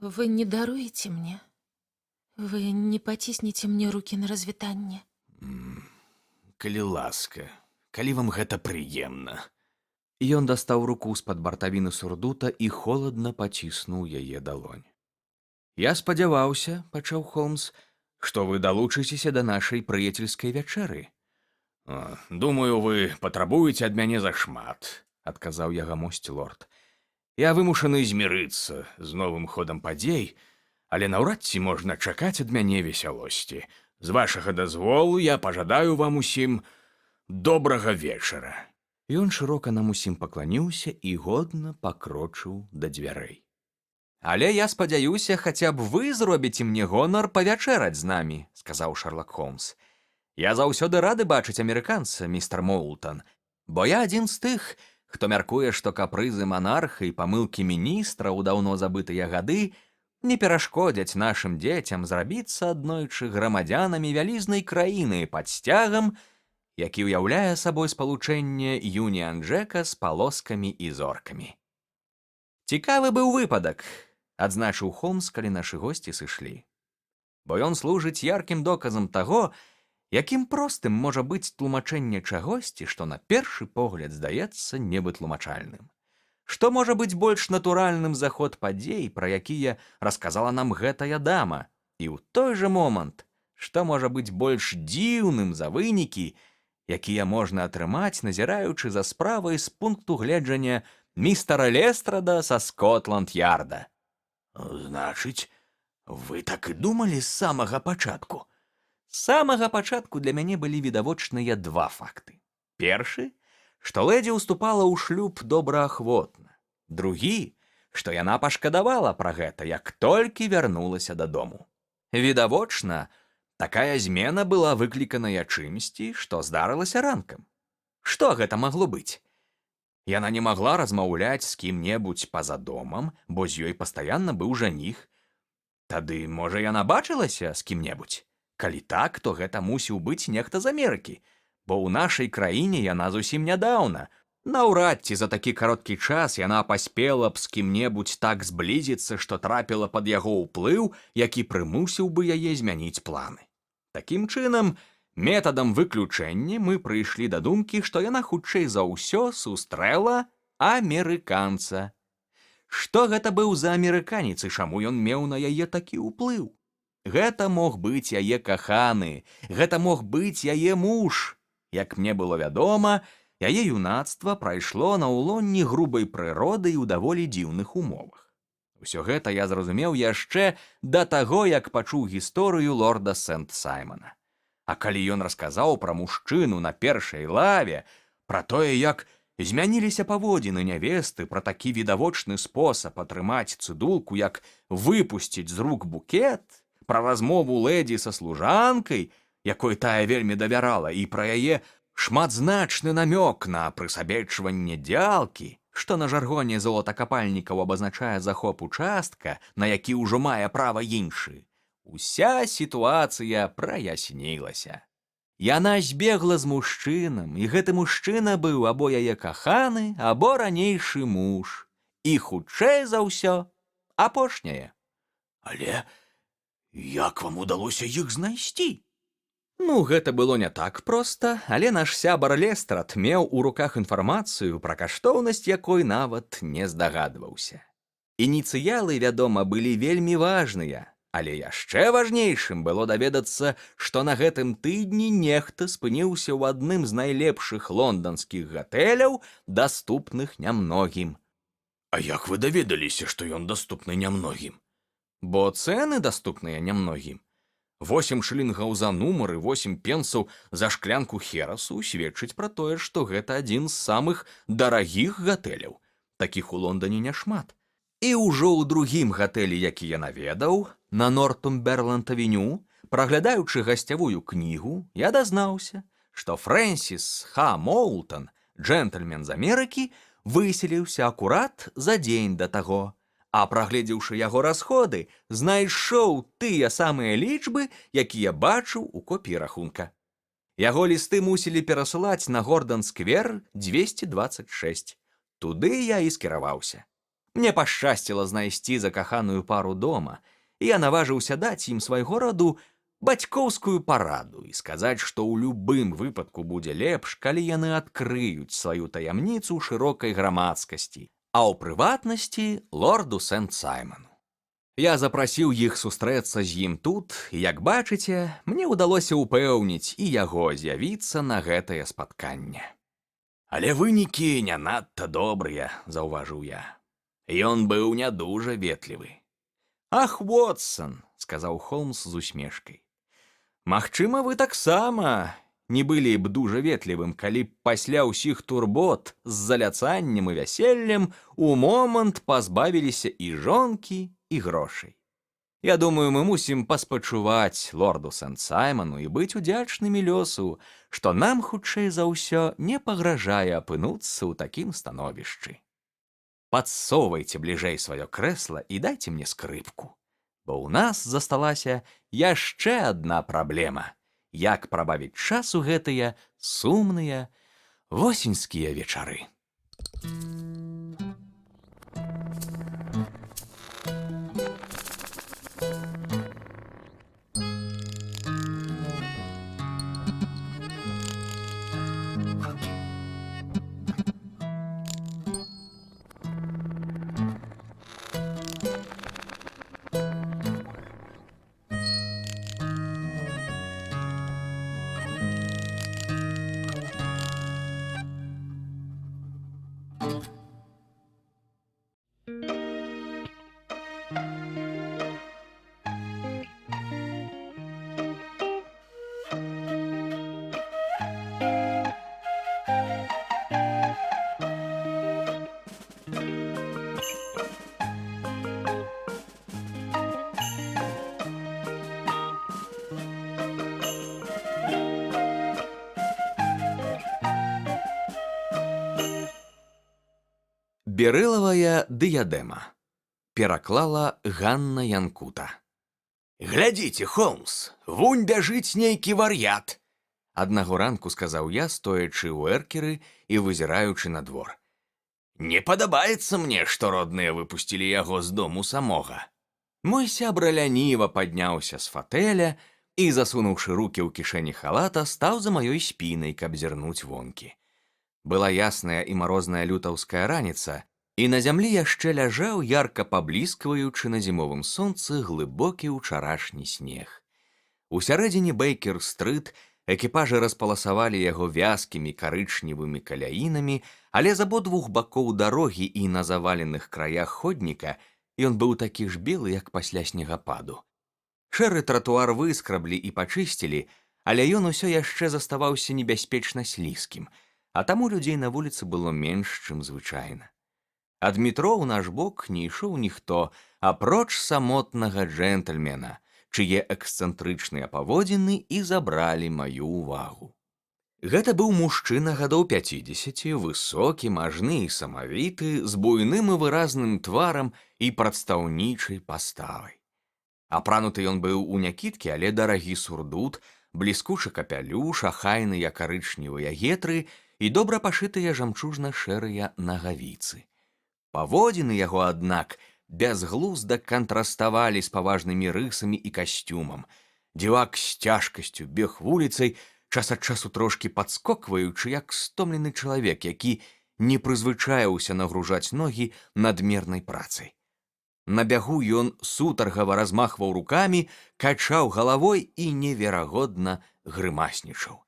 вы не даруеце мне? Вы не паціснеце мне рукі на развітанне? Калі ласка, калі вам гэта прыемна. Ён дастаў руку з-пад бартавіны сурдута і холадна паціснуў яе далонь. «Я спадзяваўся, — пачаў Холмс, — што вы далучыцеся да нашай прыяцельскай вячэры». «Думаю, вы патрабуеце ад мяне зашмат», — адказаў ягамосць лорд. «Я вымушаны змірыцца з новым ходам падзей, але наўрад ці можна чакаць ад мяне весялосці. З вашага дазволу я пажадаю вам усім добрага вечара». Ён шырока нам усім пакланіўся і годна пакрочыў да дзвярэй. «Але я спадзяюся, хаця б вы зробіце мне гонар павячэраць з намі», — сказаў Шерлок Холмс. «Я заўсёды рады бачыць амерыканца, містер Моултон, бо я адзін з тых, хто мяркуе, што капрызы манарха і памылкі міністра ў даўно забытыя гады не перашкодзяць нашым дзецям зрабіцца аднойчы грамадзянамі вялізнай краіны пад сцягам, які ўяўляе сабой спалучэнне Юніан Джека з палоскамі і зоркамі». «Цікавы быў выпадак», — адзначыў Холмс, калі нашы госці сышлі. «Бо ён служыць яркім доказам таго, якім простым можа быць тлумачэнне чагосьці, што на першы погляд здаецца невытлумачальным. Што можа быць больш натуральным за ход падзей, пра якія расказала нам гэтая дама, і ў той жа момант, што можа быць больш дзіўным за вынікі, якія можна атрымаць, назіраючы за справай з пункту гледжання містера Лестрада са Скотланд-Ярда». «Значыць, вы так і думалі з самага пачатку?» З самага пачатку для мяне былі відавочныя два факты. Першы, што лэдзі ўступала ў шлюб добраахвотна. Другі, што яна пашкадавала пра гэта, як толькі вярнулася дадому. Відавочна, такая змена была выкліканая чымсьці, што здарылася ранкам. Што гэта магло быць? Яна не магла размаўляць з кім-небудзь па-за домам, бо з ёй пастаянна быў жаніх. Тады, можа, яна бачылася з кім-небудзь? Калі так, то гэта мусіў быць нехта з Амерыкі. бо ў нашай краіне яна зусім нядаўна. Наўрад ці за такі кароткі час яна паспела б з кім-небудзь так зблізіцца, што трапіла пад яго ўплыў, які прымусіў бы яе змяніць планы. Такім чынам, метадам выключэння мы прыйшлі да думкі, што яна хутчэй за ўсё сустрэла амерыканца. Што гэта быў за амерыканец і чаму ён меў на яе такі ўплыў? Гэта мог быць яе каханы, гэта мог быць яе муж. Як мне было вядома, яе юнацтва прайшло на ўлонні грубай прыроды і ў даволі дзіўных умовах. Усё гэта я зразумеў яшчэ да таго, як пачуў гісторыю лорда Сент-Саймона. А калі ён расказаў пра мужчыну на першай лаве, пра тое, як змяніліся паводзіны нявесты, пра такі відавочны спосаб атрымаць цыдулку, як выпусціць з рук букет, пра размову лэдзі са служанкай, якой тая вельмі давярала, і пра яе шматзначны намёк на прысабечванне дзялкі, што на жаргоне золатакапальнікаў абазначае захоп участка, на які ўжо мае права іншы. Уся сітуацыя праяснілася. Яна збегла з мужчынам, і гэты мужчына быў або яе каханы, або ранейшы муж. І хутчэй за ўсё апошняе. Але як вам удалося іх знайсці? Ну, гэта было не так проста, але наш сябар Лестрад меў у руках інфармацыю, пра каштоўнасць якой нават не здагадваўся. Ініцыялы, вядома, былі вельмі важныя, але яшчэ важнейшым было даведацца, што на гэтым тыдні нехта спыніўся ў адным з найлепшых лонданскіх гатэляў, даступных нямногім. А як вы даведаліся, што ён даступны нямногім? Бо цэны даступныя нямногім. 8 шылінгаў за нумар і 8 пенсаў за шклянку херасу сведчыць пра тое, што гэта адзін з самых дарагіх гатэляў. Такіх у Лондане няшмат. І ўжо ў другім гатэлі, які я наведаў, на Нортумберланд-авеню, праглядаючы гасцявую кнігу, я дазнаўся, што Фрэнсіс Х. Моултон, джентльмен з Амерыкі, выселіўся акурат за дзень да таго, а прагледзеўшы яго расходы, знайшоў тыя самыя лічбы, якія бачыў у копіі рахунка. Яго лісты мусілі перасылаць на Гордон-сквер 226. Туды я і скіраваўся. Мне пашчасціла знайсці закаханую пару дома, і я наважыўся даць ім свайго роду бацькоўскую параду і сказаць, што ў любым выпадку будзе лепш, калі яны адкрыюць сваю таямніцу шырокай грамадскасці, а ў прыватнасці лорду Сент-Саймону. Я запрасіў іх сустрэцца з ім тут, і, як бачыце, мне ўдалося ўпэўніць і яго з'явіцца на гэтае спатканне. Але вынікі не надта добрыя, заўважыў я. Ён быў не дужа ветлівы. «Ах, Вотсон», — сказаў Холмс з усмешкай, «магчыма, вы таксама не былі б дужа ветлівым, калі б пасля ўсіх турбот з заляцаннем і вяселлем у момант пазбавіліся і жонкі, і грошай. Я думаю, мы мусім паспачуваць лорду Сент-Саймону і быць удзячнымі лёсу, што нам, хутчэй за ўсё, не пагражае апынуцца ў такім становішчы. Падсоўвайце бліжэй сваё крэсла і дайце мне скрыпку, бо ў нас засталася яшчэ адна праблема. Як прабавіць час у гэтыя сумныя восеньскія вечары. Берылавая дыядэма. Пераклала Ганна Янкута. Глядзіце, Холмс, вунь бяжыць нейкі вар'ят. Аднаго ранку сказаў я, стоячы ў эркеры і вызіраючы на двор. Не падабаецца мне, што родныя выпусцілі яго з дому самога. Мой сябра ляніва падняўся з фатэля і, засунуўшы рукі ў кішэні халата, стаў за маёй спінай, каб зірнуць вонкі. Была ясная і марозная лютаўская раніца, і на зямлі яшчэ ляжаў, ярка пабліскваючы на зімовым сонцы, глыбокі ўчарашні снег. У сярэдзіне Бэйкер-стрыт экіпажы распаласавалі яго вязкімі карычневымі каляінамі, але з абодвух бакоў дарогі і на заваленых краях ходніка ён быў такі ж белы, як пасля снегападу. Шэры тратуар выскраблі і пачысцілі, але ён усё яшчэ заставаўся небяспечна слізкім, а таму людзей на вуліцы было менш, чым звычайна. Ад метро ў наш бок не ішоў ніхто, апроч самотнага джентльмена, чые эксцэнтрычныя паводзіны і забралі маю ўвагу. Гэта быў мужчына гадоў 50, высокі, мажны і самавіты, з буйным і выразным тварам і прадстаўнічай паставай. Апрануты ён быў у някідкі, але дарагі сурдут, бліскучы капялюш, ахайныя карычневыя гетры і добра пашытыя жамчужна-шэрыя нагавіцы. Паводзіны яго, аднак, бязглузда кантраставалі з паважнымі рысамі і касцюмам. Дзівак з цяжкасцю бег вуліцай, час ад часу трошкі падскокваючы, як стомлены чалавек, які не прызвычаіўся нагружаць ногі надмернай працай. На бягу ён сутаргава размахваў рукамі, качаў галавой і неверагодна грымаснічаў.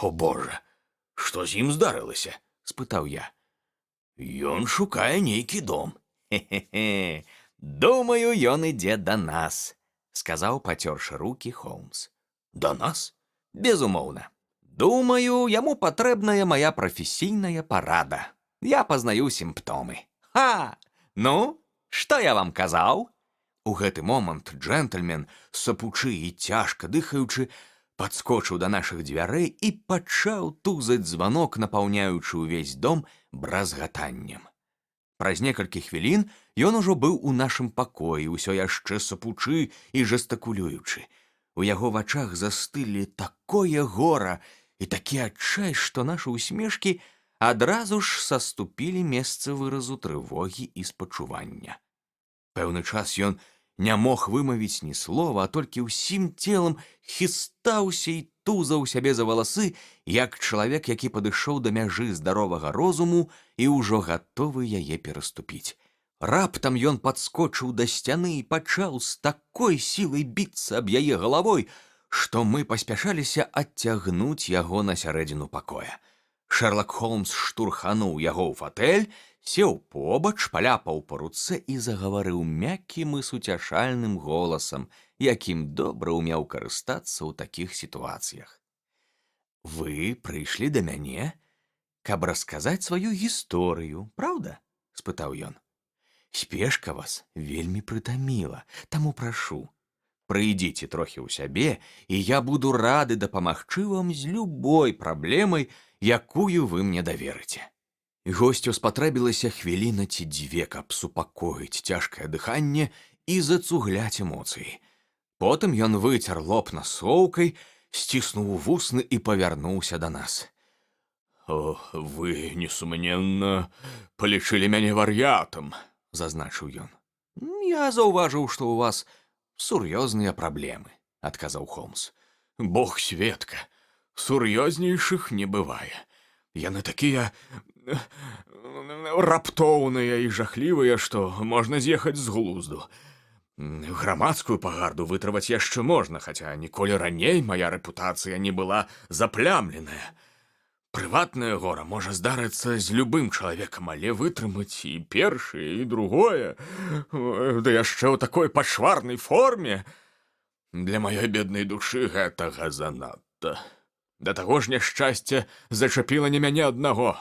О, Божа, што з ім здарылася? — спытаў я. Ён шукае нейкі дом. Хе-хе-хе, думаю, ён ідзе да нас, — сказаў, пацёршы рукі, Холмс. Да нас? Безумоўна. Думаю, яму патрэбная мая прафесійная парада. Я пазнаю сімптомы. Ха! Ну, што я вам казаў? У гэты момант джентльмен, сапучы і цяжка дыхаючы, падскочыў да нашых дзвярэй і пачаў тузаць званок, напаўняючы ўвесь дом бразгатаннем. Праз некалькі хвілін ён ужо быў у нашым пакоі, усё яшчэ сапучы і жэстакулюючы. У яго вачах застылі такое гора і такі адчай, што нашы ўсмешкі адразу ж саступілі месца выразу трывогі і спачування. Пэўны час ён не мог вымавіць ні слова, а толькі ўсім целам хістаўся і тузаў сябе за валасы, як чалавек, які падышоў да мяжы здаровага розуму і ўжо гатовы яе пераступіць. Раптам ён падскочыў да сцяны і пачаў з такой сілай біцца аб яе галавой, што мы паспяшаліся адцягнуць яго на сярэдзіну пакоя. Шэрлак Холмс штурхануў яго ў фатэль, сеў побач, паляпаў па руцэ і загаварыў мяккім і суцяшальным голасам, якім добра ўмеў карыстацца ў такіх сітуацыях. «Вы прыйшлі да мяне, каб расказаць сваю гісторыю, праўда?» — спытаў ён. «Спешка вас вельмі прытаміла, таму прашу, прыйдзіце трохі ў сябе, і я буду рады дапамагчы вам з любой праблемай, якую вы мне даверыце». Госцю спатрэбілася хвіліна ці дзве, каб супакоіць цяжкае дыханне і зацугляць эмоцыі. Потым ён выцер лоб насоўкай, сціснуў вусны і павярнуўся да нас. «О, вы, несумненна, палічылі мяне вар'ятам», — зазначыў ён. «Я заўважыў, што ў вас сур'ёзныя праблемы», — адказаў Холмс. «Бог сведка, сур'ёзнейшых не бывае. Яны такія раптоўныя і жахлівыя, што можна з'ехаць з глузду. Грамадскую пагарду вытрываць яшчэ можна, хаця ніколі раней мая рэпутацыя не была заплямленая. Прыватнае гора можа здарыцца з любым чалавекам, але вытрымаць і першае, і другое, да яшчэ ў такой пашварнай форме. Для маёй беднай душы гэтага занадта. Да таго ж няшчасце зачапіла не мяне аднаго.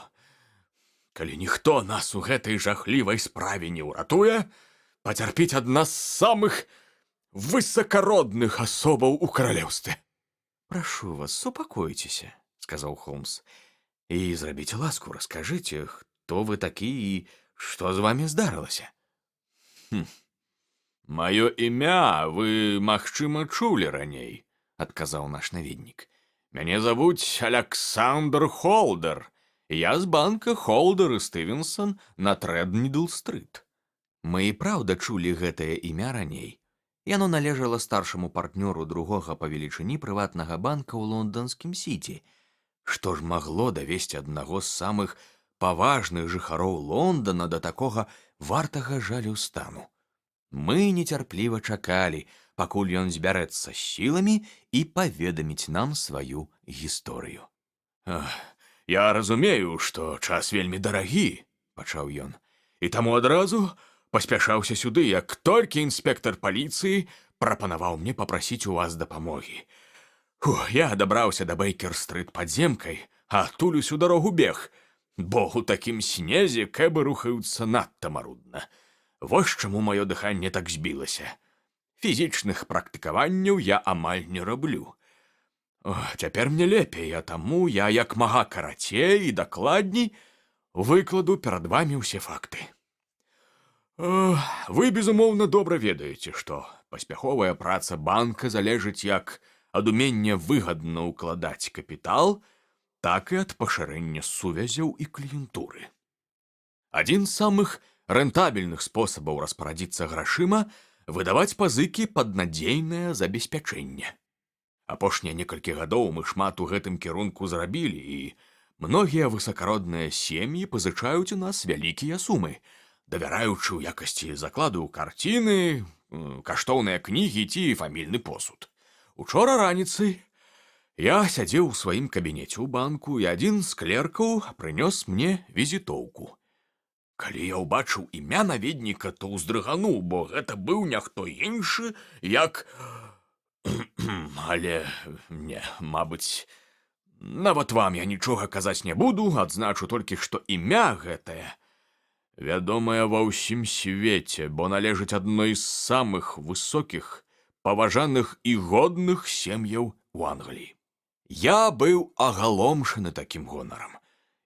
Калі ніхто нас у гэтай жахлівай справе не ўратуе, пацярпіць адна з самых высакародных асобаў у каралеўстве». «Прашу вас, супакойцеся», — сказаў Холмс. «І зрабіце ласку, раскажыце, хто вы такі і што з вамі здарылася». «Маё імя вы, магчыма, чулі раней», — адказаў наш наведнік. Мяне завуць Аляксандр Холдер. Я з банка Холдер і Стывенсон на Трэднідл-стрыт. Мы і праўда чулі гэтае імя раней. Яно належала старшаму партнёру другога па велічыні прыватнага банка ў лонданскім сіці. Што ж магло давесці аднаго з самых паважных жыхароў Лондана да такога вартага жалю стану? Мы нецярпліва чакалі, пакуль ён збярэцца з сіламі і паведаміць нам сваю гісторыю. «Я разумею, што час вельмі дарагі», – пачаў ён, «і таму адразу паспяшаўся сюды, як толькі інспектар паліцыі прапанаваў мне папрасіць у вас дапамогі. Я дабраўся да Бэйкер-стрыт падземкай, а адтуль усю дарогу бег, бо ў такім снезе кэбы рухаюцца надта марудна. Вось чаму маё дыханне так збілася. Фізічных практыкаванняў я амаль не раблю. Цяпер мне лепей, а таму я як мага карацей і дакладней выкладу перад вамі ўсе факты. Вы, безумоўна, добра ведаеце, што паспяховая праца банка залежыць як ад умення выгадна ўкладаць капітал, так і ад пашырэння сувязяў і кліентуры. Адзін з самых рэнтабельных спосабаў распарадзіцца грашыма – выдаваць пазыкі пад надзейнае забеспячэнне. Апошнія некалькі гадоў мы шмат у гэтым кірунку зрабілі, і многія высакародныя сем'і пазычаюць у нас вялікія сумы, давяраючы ў якасці закладу карціны, каштоўныя кнігі ці фамільны посуд. Учора раніцай я сядзеў у сваім кабінеце ў банку, і адзін з клеркаў прынёс мне візітоўку. Калі я ўбачыў імя наведніка, то ўздрыгануў, бо гэта быў няхто іншы, як... Але не, мабыць, нават вам я нічога казаць не буду, адзначу толькі, што імя гэтае вядомае ва ўсім свеце, бо належыць адной з самых высокіх, паважаных і годных сем'яў у Англіі. Я быў агаломшаны такім гонарам,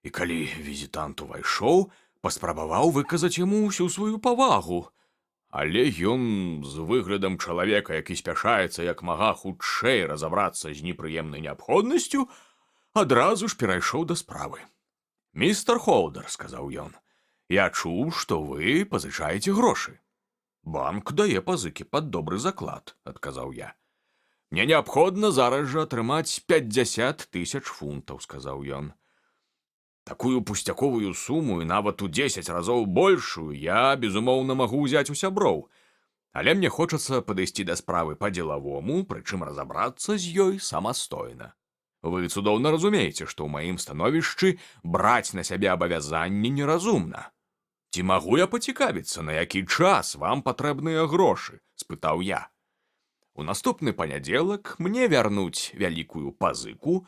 і калі візітант увайшоў, паспрабаваў выказаць яму ўсю сваю павагу, але ён з выглядам чалавека, які спяшаецца як мага хутчэй разабрацца з непрыемнай неабходнасцю, адразу ж перайшоў да справы. «Містер Холдер», – сказаў ён, – «я чуў, што вы пазычаеце грошы». «Банк дае пазыкі пад добры заклад», – адказаў я. «Мне неабходна зараз жа атрымаць 50 000 фунтаў», – сказаў ён. «Такую пустяковую суму і нават у 10 разоў большую я, безумоўна, магу ўзяць у сяброў. Але мне хочацца падысці да справы па-дзелавому, прычым разабрацца з ёй самастойна. Вы цудоўна разумееце, што ў маім становішчы браць на сябе абавязанні неразумна. Ці магу я пацікавіцца, на які час вам патрэбныя грошы?» – спытаў я. «У наступны панядзелак мне вярнуць вялікую пазыку,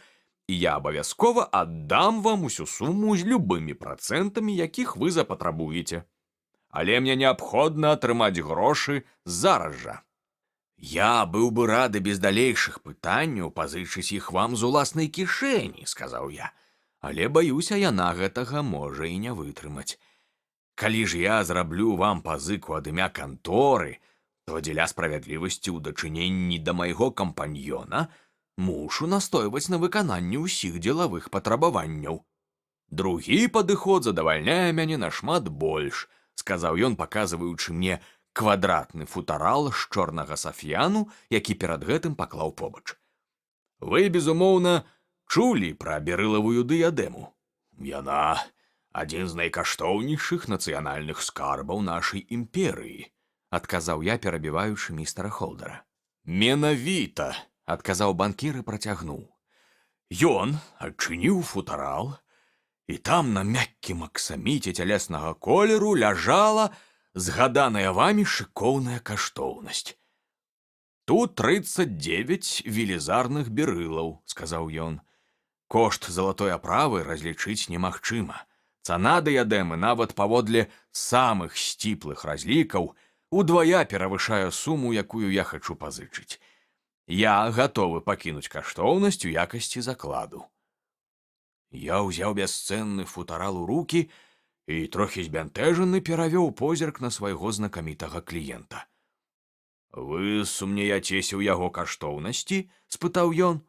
і я абавязкова аддам вам усю суму з любымі працэнтамі, якіх вы запатрабуеце. Але мне неабходна атрымаць грошы зараз жа». «Я быў бы рады без далейшых пытанняў пазычыць іх вам з уласнай кішэні», – сказаў я, «але баюся, яна гэтага можа і не вытрымаць. Калі ж я зраблю вам пазыку ад імя канторы, то дзеля справядлівасці ў дачыненні да майго кампаньёна мушу настойваць на выкананні ўсіх дзелавых патрабаванняў. Другі падыход задавальняе мяне нашмат больш», – сказаў ён, паказваючы мне квадратны футарал з чорнага сафьяну, які перад гэтым паклаў побач. «Вы, безумоўна, чулі пра берылавую дыядэму. Яна адзін з найкаштоўнейшых нацыянальных скарбаў нашай імперыі», – адказаў я, перабіваючы містера Холдера. «Менавіта», – адказаў банкір і працягнуў. Ён адчыніў футарал, і там на мяккім аксаміце цялеснага колеру ляжала згаданая вамі шыкоўная каштоўнасць. «Тут 39 велізарных берылаў», – сказаў ён. «Кошт залатой аправы разлічыць немагчыма. Цана дыядэмы нават паводле самых сціплых разлікаў удвая перавышае суму, якую я хачу пазычыць. Я гатовы пакінуць каштоўнасць у якасці закладу». Я ўзяў бясцэнны футарал у рукі і трохі збянтэжаны перавёў позірк на свайго знакамітага кліента. «Вы сумнеяцеся ў яго каштоўнасці?» – спытаў ён.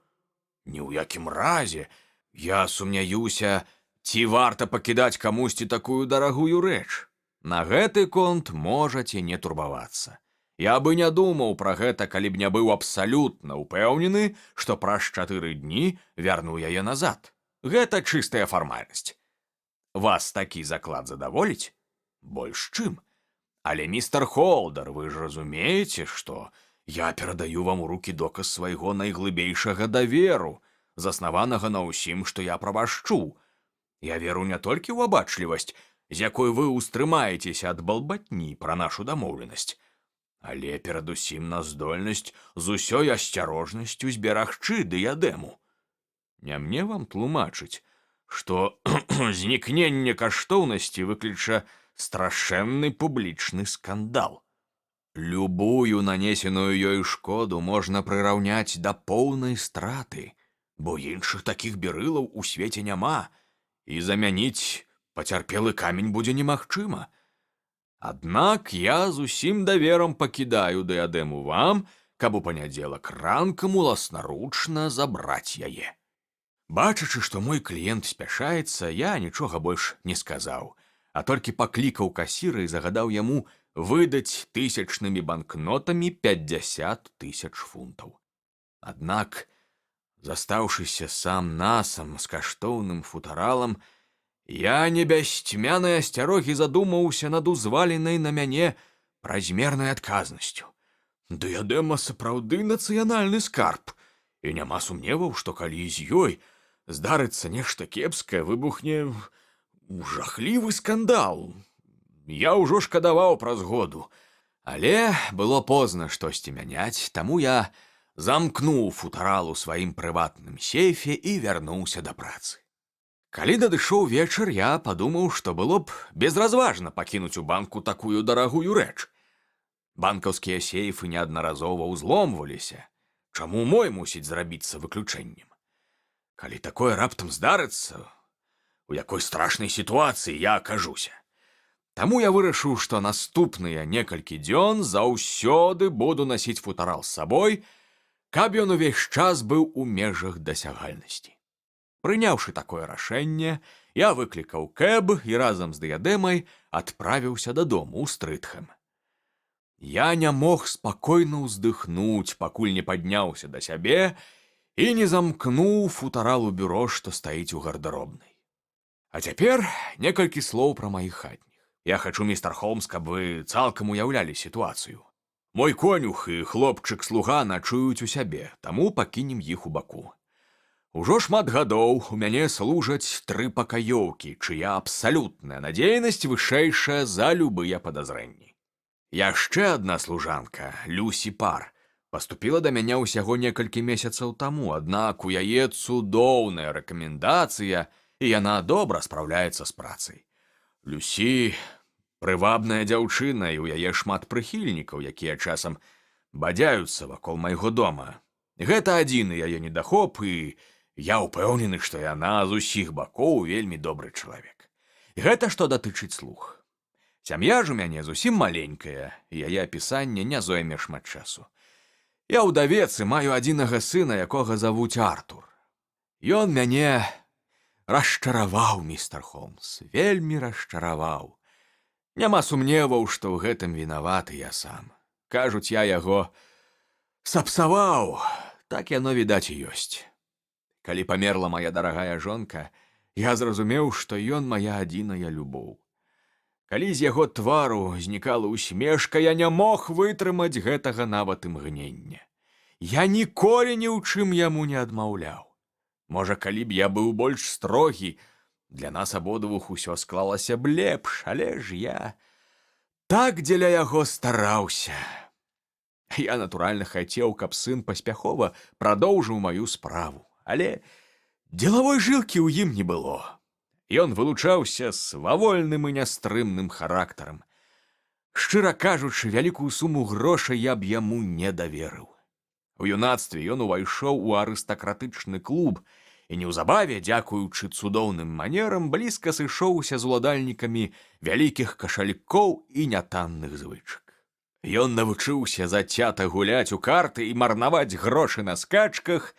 Ні ў якім разе. Я сумняюся, ці варта пакідаць камусьці такую дарагую рэч. На гэты конт можаце не турбавацца. Я бы не думаў пра гэта, калі б не быў абсалютна ўпэўнены, што праз 4 дні вярну яе назад. Гэта чыстая фармальнасць. Вас такі заклад задаволіць? Больш чым. Але, містер Холдар, вы ж разумееце, што я перадаю вам у рукі доказ свайго найглыбейшага даверу, заснаванага на ўсім, што я пра вас чуў. Я веру не толькі ў абачлівасць, з якой вы ўстрымаецеся ад балбатні пра нашу дамоўленасць, але перадусім на здольнасць з усёй асцярожнасцю зберагчы дыядэму. Не мне вам тлумачыць, што знікненне каштоўнасці выкліча страшэнны публічны скандал. Любую нанесеную ёй шкоду можна прыраўняць да поўнай страты, бо іншых такіх берылаў у свеце няма, і замяніць пацярпелы камень будзе немагчыма. Аднак я з усім даверам пакідаю дыядэму вам, каб у панядзелак ранкам уласнаручна забраць яе. Бачачы, што мой кліент спяшаецца, я нічога больш не сказаў, а толькі паклікаў касіра і загадаў яму выдаць тысячнымі банкнотамі 50 000 фунтаў. Аднак, застаўшыся сам-насам з каштоўным футаралам, я не без цьмянай асцярогі задумаўся над узваленай на мяне празмернай адказнасцю. Дыядэма сапраўды нацыянальны скарб, і няма сумневаў, што калі з ёй здарыцца нешта кепскае, выбухне жахлівы скандал. Я ўжо шкадаваў пра згоду, але было позна штосьці мяняць, таму я замкнуў футарал у сваім прыватным сейфе і вярнуўся да працы. Калі надышоў вечар, я падумаў, што было б безразважна пакінуць у банку такую дарагую рэч. Банкаўскія сейфы неаднаразова ўзломваліся, чаму мой мусіць зрабіцца выключэннем? Калі такое раптам здарыцца, у якой страшнай сітуацыі я акажуся? Таму я вырашыў, што наступныя некалькі дзён заўсёды буду насіць футарал з сабой, каб ён увесь час быў у межах дасягальнасці. Прыняўшы такое рашэнне, я выклікаў кэб і разам з дыядэмай адправіўся дадому ў Стрытхэм. Я не мог спакойна ўздыхнуць, пакуль не падняўся да сябе і не замкнуў футарал у бюро, што стаіць у гардэробнай. А цяпер некалькі слоў пра маіх хатніх. Я хачу, містер Холмс, каб вы цалкам уяўлялі сітуацыю. Мой конюх і хлопчык-слуга начуюць у сябе, таму пакінем іх у баку. Ужо шмат гадоў у мяне служаць 3 пакаёўкі, чыя абсалютная надзейнасць вышэйшая за любыя падазрэнні. Яшчэ адна служанка, Люсі Пар, паступіла да мяне ўсяго некалькі месяцаў таму, аднак у яе цудоўная рэкамендацыя, і яна добра спраўляецца з працай. Люсі прывабная дзяўчына, і ў яе шмат прыхільнікаў, якія часам бадзяюцца вакол майго дома. Гэта адзіны яе недахоп, і я ўпэўнены, што яна з усіх бакоў вельмі добры чалавек. Гэта што датычыць слуг. Сям'я ж у мяне зусім маленькая, і яе апісанне не зойме шмат часу. Я ўдавец і маю адзінага сына, якога завуць Артур. Ён мяне расчараваў, містер Холмс, вельмі расчараваў. Няма сумневаў, што ў гэтым вінаваты я сам. Кажуць, я яго сапсаваў, так яно, відаць, і ёсць. Калі памерла мая дарагая жонка, я зразумеў, што ён мая адзіная любоў. Калі з яго твару знікала усмешка, я не мог вытрымаць гэтага нават імгнення. Я ніколі ні ў чым яму не адмаўляў. Можа, калі б я быў больш строгі, для нас абодвух усё склалася б лепш, але ж я так дзеля яго стараўся. Я, натуральна, хацеў, каб сын паспяхова прадоўжыў маю справу, але дзелавой жылкі ў ім не было. Ён вылучаўся свавольным і нястрымным характарам. Шчыра кажучы, вялікую суму грошай я б яму не даверыў. У юнацтве ён увайшоў у арыстакратычны клуб і неўзабаве, дзякуючы цудоўным манерам, блізка сышоўся з уладальнікамі вялікіх кашалькоў і нятанных звычак. Ён навучыўся зацята гуляць у карты і марнаваць грошы на скачках,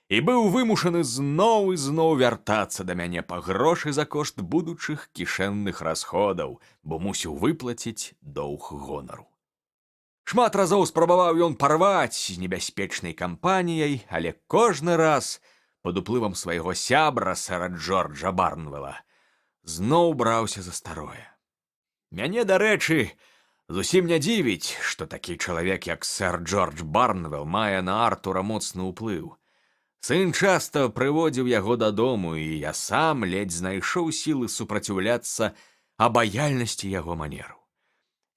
і быў вымушаны зноў і зноў вяртацца да мяне па грошы за кошт будучых кішэнных расходаў, бо мусіў выплаціць доўг гонару. Шмат разоў спрабаваў ён парваць з небяспечнай кампаніяй, але кожны раз пад уплывам свайго сябра, сэра Джорджа Барнвелла, зноў браўся за старое. Мяне, дарэчы, зусім не дзівіць, што такі чалавек, як сэр Джордж Барнвелл, мае на Артура моцны ўплыў. Сын часта прыводзіў яго дадому, і я сам ледзь знайшоў сілы супраціўляцца абаяльнасці яго манеру.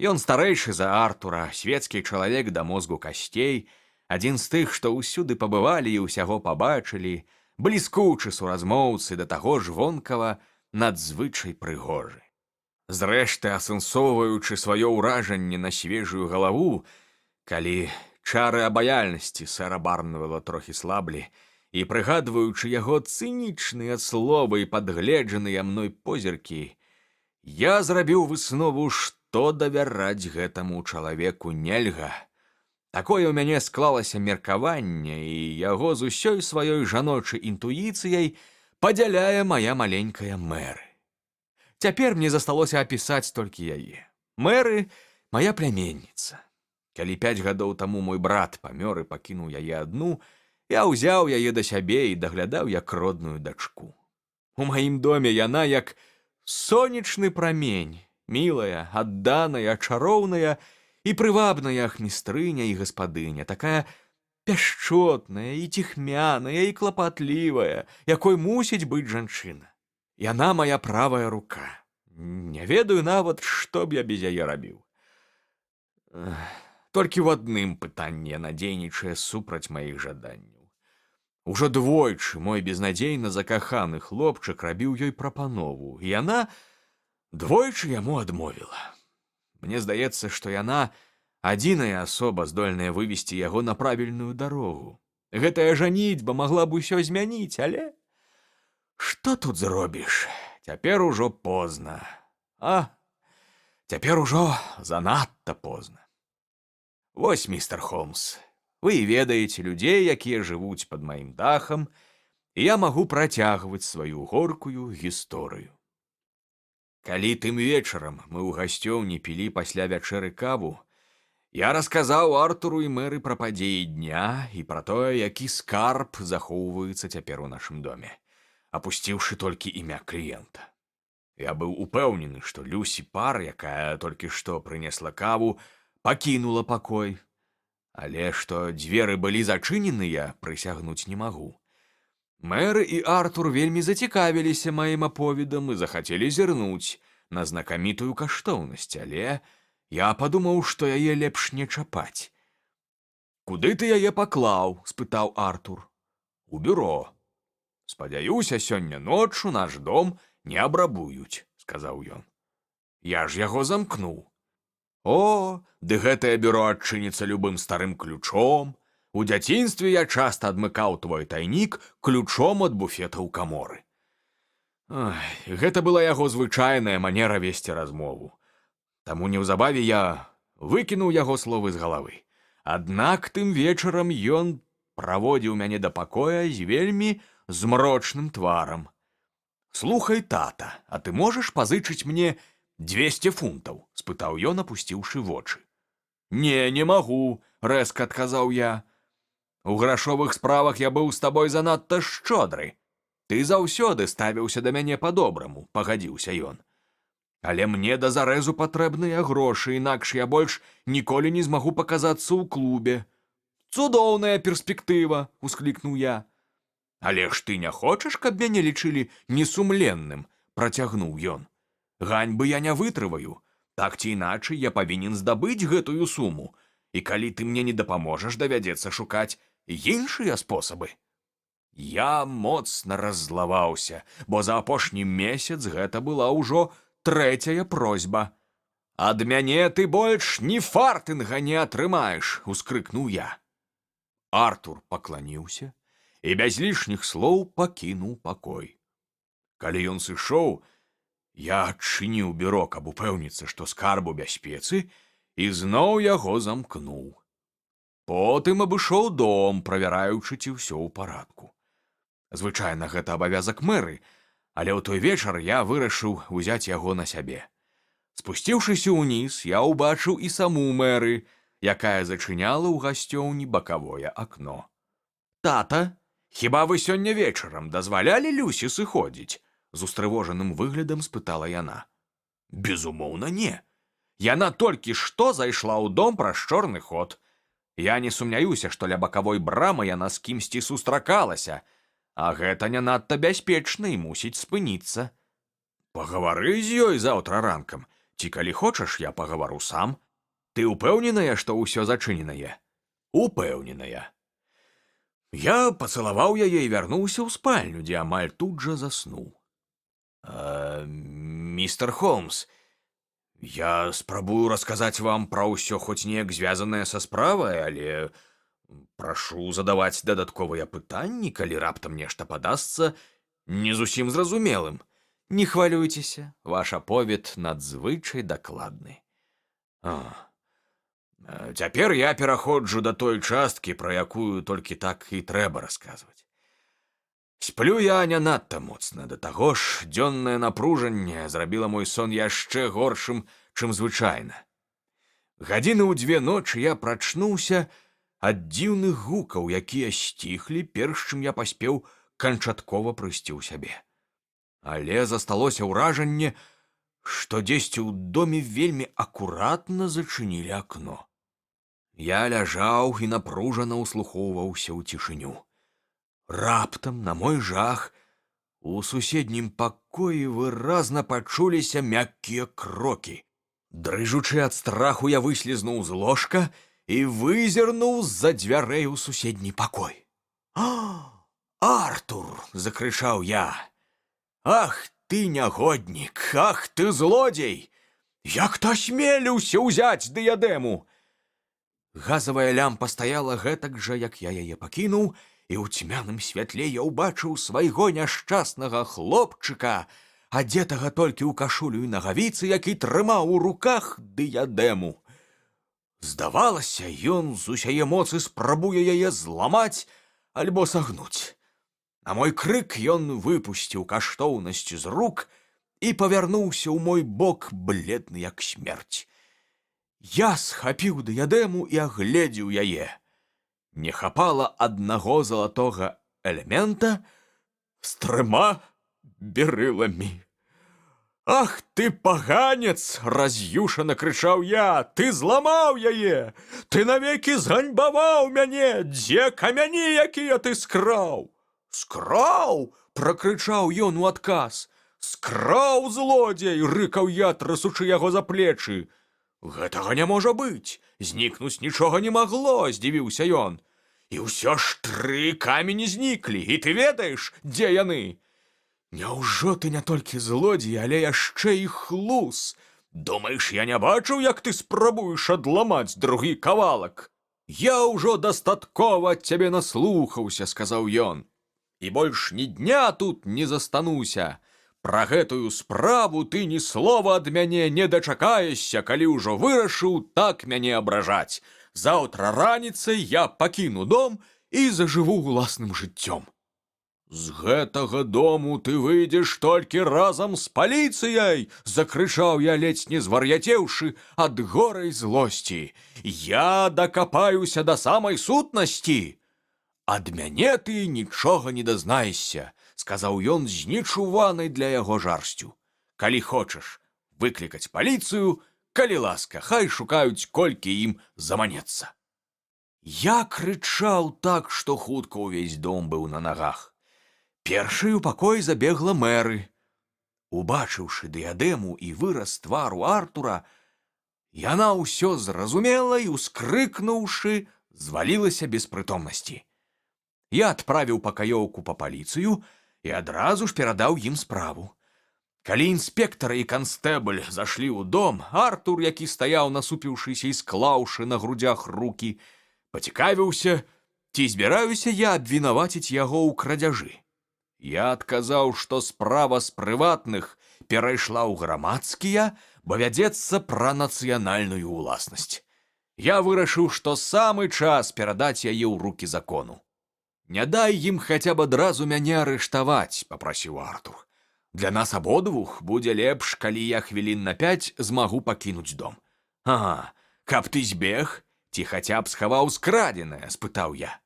Ён старэйшы за Артура, свецкі чалавек да мозгу касцей, адзін з тых, што ўсюды пабывалі і ўсяго пабачылі, бліскучы суразмоўцы, да таго ж вонкава надзвычай прыгожы. Зрэшты, асэнсоўваючы сваё ўражанне на свежую галаву, калі чары абаяльнасці сэра Барнвелла трохі слаблі, і прыгадваючы яго цынічныя словы і падгледжаныя мной позіркі, я зрабіў выснову, што давяраць гэтаму чалавеку нельга. Такое ў мяне склалася меркаванне, і яго з усёй сваёй жаночай інтуіцыяй падзяляе мая маленькая Мэры. Цяпер мне засталося апісаць толькі яе. Мэры — мая пляменніца. Калі 5 гадоў таму мой брат памёр і пакінуў яе адну, я ўзяў яе да сябе і даглядаў як родную дачку. У маім доме яна як сонечны прамень, мілая, адданая, чароўная і прывабная ахмістрыня і гаспадыня, такая пяшчотная і ціхмяная і клапатлівая, якой мусіць быць жанчына. Яна моя правая рука. Не ведаю нават, што б я без яе рабіў. Толькі ў адным пытанні яна дзейнічае супраць маіх жаданняў. Ужо двойчы мой безнадзейна закаханы хлопчык рабіў ёй прапанову, і яна двойчы яму адмовіла. Мне здаецца, што яна адзіная асоба, здольная вывесці яго на правільную дарогу. Гэтая жаніцьба магла б усё змяніць, але што тут зробіш? Цяпер ужо позна. Цяпер ужо занадта позна. Вось, містер Холмс, вы ведаеце людзей, якія жывуць пад маім дахам, і я магу працягваць сваю горкую гісторыю. Калі тым вечарам мы ў гасцёўні пілі пасля вячэры каву, я расказаў Артуру і Мэры пра падзеі дня і пра тое, які скарб захоўваецца цяпер у нашым доме, апусціўшы толькі імя кліента. Я быў упэўнены, што Люсі Пар, якая толькі што прынесла каву, пакінула пакой, але што дзверы былі зачыненыя, прысягнуць не магу. Мэры і Артур вельмі зацікавіліся маім аповедам і захацелі зірнуць на знакамітую каштоўнасць, але я падумаў, што яе лепш не чапаць. «Куды ты яе паклаў?» – спытаў Артур. «У бюро». «Спадзяюся, сёння ноччу наш дом не абрабуюць», – сказаў ён. «Я ж яго замкнуў». «О, ды гэтае бюро адчыніцца любым старым ключом. У дзяцінстве я часта адмыкаў твой тайнік ключом ад буфета ў каморы». Гэта была яго звычайная манера весці размову. Таму неўзабаве я выкінуў яго словы з галавы. Аднак тым вечарам ён праводзіў мяне да пакоя з вельмі змрочным тварам. «Слухай, тата, а ты можаш пазычыць мне 200 фунтаў?» – спытаў ён, апусціўшы вочы. Не магу», – рэзка адказаў я. «У грашовых справах я быў з табой занадта шчодры. Ты заўсёды ставіўся да мяне па-добраму», – пагадзіўся ён. «Але мне да зарэзу патрэбныя грошы, інакш я больш ніколі не змагу паказацца ў клубе». «Цудоўная перспектыва», – усклікнуў я. «Але ж ты не хочаш, каб мяне лічылі несумленным?» – працягнуў ён. «Ганьбы я не вытрываю. Так ці іначай я павінен здабыць гэтую суму. І калі ты мне не дапаможаш, давядзецца шукаць іншыя спосабы». Я моцна раззлаваўся, бо за апошні месяц гэта была ўжо 3-я просьба. «Ад мяне ты больш ні фартынга не атрымаеш», – ускрыкнуў я. Артур пакланіўся і без лішніх слоў пакінуў пакой. Калі ён сышоў, я адчыніў бюро, каб упэўніцца, што скарб у бяспецы, і зноў яго замкнуў. Потым абышоў дом, правяраючы, ці ўсё ў парадку. Звычайна гэта абавязак мэры, але ў той вечар я вырашыў узяць яго на сябе. Спусціўшыся ўніз, я ўбачыў і саму мэры, якая зачыняла ў гасцёўні бакавое акно. «Тата, хіба вы сёння вечарам дазвалялі Люсі сыходзіць?» З устрывожаным выглядам спытала яна. «Безумоўна, не. Яна толькі што зайшла ў дом праз чорны ход. Я не сумняюся, што ля бакавой брамы яна з кімсьці сустракалася, а гэта не надта бяспечна і мусіць спыніцца. Пагавары з ёй заўтра ранкам, ці калі хочаш, я пагавару сам. Ты ўпэўненая, што ўсё зачыненае?» «Упэўненая». Я пацалаваў яе і вярнуўся ў спальню, дзе амаль тут жа заснуў. «Містер Холмс, я спрабую расказаць вам пра ўсё хоць неяк звязанае са справай, але прашу задаваць дадатковыя пытанні, калі раптам нешта падасца не зусім зразумелым. Не хвалюйцеся, ваш аповед надзвычай дакладны. Цяпер я пераходжу да той часткі, пра якую толькі так і трэба расказваць. Сплю я не надта моцна, да таго ж дзённае напружанне зрабіла мой сон яшчэ горшым, чым звычайна. Гадзіны ў 2 ночы я прачнуўся ад дзіўных гукаў, якія сціхлі, перш чым я паспеў канчаткова прыйсці ў сябе. Але засталося ўражанне, што дзесьці ў доме вельмі акуратна зачынілі акно. Я ляжаў і напружана ўслухоўваўся ў цішыню. Раптам, на мой жах, у суседнім пакоі выразна пачуліся мяккія крокі. Дрыжучы ад страху, я выслізнуў з ложка і вызірнуў з-за дзвярэй у суседні пакой. «Артур!» — закрычаў я. «Ах ты, нягоднік! Ах ты, злодзей! Як ты асмеліўся ўзяць дыядэму!» Газавая лямпа стаяла гэтак жа, як я яе пакінуў, і ў цьмяным святле я ўбачыў свайго няшчаснага хлопчыка, адзетага толькі ў кашулю і нагавіцы, які трымаў у руках дыядэму. Здавалася, ён з усяе моцы спрабуе яе зламаць альбо сагнуць. На мой крык ён выпусціў каштоўнасць з рук і павярнуўся ў мой бок, бледны як смерць. Я схапіў дыядэму і агледзеў яе. Не хапала аднаго залатога элемента з 3 берыламі. «Ах ты, паганец!» — раз'юшана крычаў я. «Ты зламаў яе! Ты навекі зганьбаваў мяне! Дзе камяні, якія ты скраў?» «Скраў!» — пракрычаў ён у адказ. «Скраў, злодзей!» — рыкаў я, трасучы яго за плечы. «Гэтага не можа быць! Знікнуць нічога не магло!» — здзівіўся ён. «І ўсё ж 3 камені зніклі, і ты ведаеш, дзе яны?» «Няўжо ты не толькі злодзей, але яшчэ і хлус? Думаеш, я не бачыў, як ты спрабуеш адламаць другі кавалак?» «Я ўжо дастаткова ад цябе наслухаўся», — сказаў ён. «І больш ні дня тут не застануся. Пра гэтую справу ты ні слова ад мяне не дачакаешся, калі ўжо вырашыў так мяне абражаць. Заўтра раніцай я пакіну дом і зажыву уласным жыццём». «З гэтага дому ты выйдзеш толькі разам з паліцыяй!» — закрычаў я, ледзь не звар'яцеўшы ад гора і злосці. «Я дакапаюся да самай сутнасці!» «Ад мяне ты нічога не дазнаешся», — сказаў ён з нечуванай для яго жарсцю. «Калі хочаш выклікаць паліцыю, калі ласка, хай шукаюць, колькі ім заманецца». Я крычаў так, што хутка ўвесь дом быў на нагах. Першай у пакой забегла мэры. Убачыўшы дыядэму і выраз твару Артура, яна ўсё зразумела і, ускрыкнуўшы, звалілася без прытомнасці. Я адправіў пакаёўку па паліцыю і адразу ж перадаў ім справу. Калі інспектар і канстэбль зашлі ў дом, Артур, які стаяў насупіўшыся і склаўшы на грудзях рукі, пацікавіўся, ці збіраюся я абвінаваціць яго ў крадзяжы. Я адказаў, што справа з прыватных перайшла ў грамадскія, бо вядзецца пра нацыянальную ўласнасць. Я вырашыў, што самы час перадаць яе ў рукі закону. Не дай ім хаця б адразу мяне арыштаваць, папрасіў Артур. Для нас абодвух будзе лепш, калі я хвілін на 5 змагу пакінуць дом. Ага, каб ты збег, ці хаця б схаваў скрадзенае, спытаў я.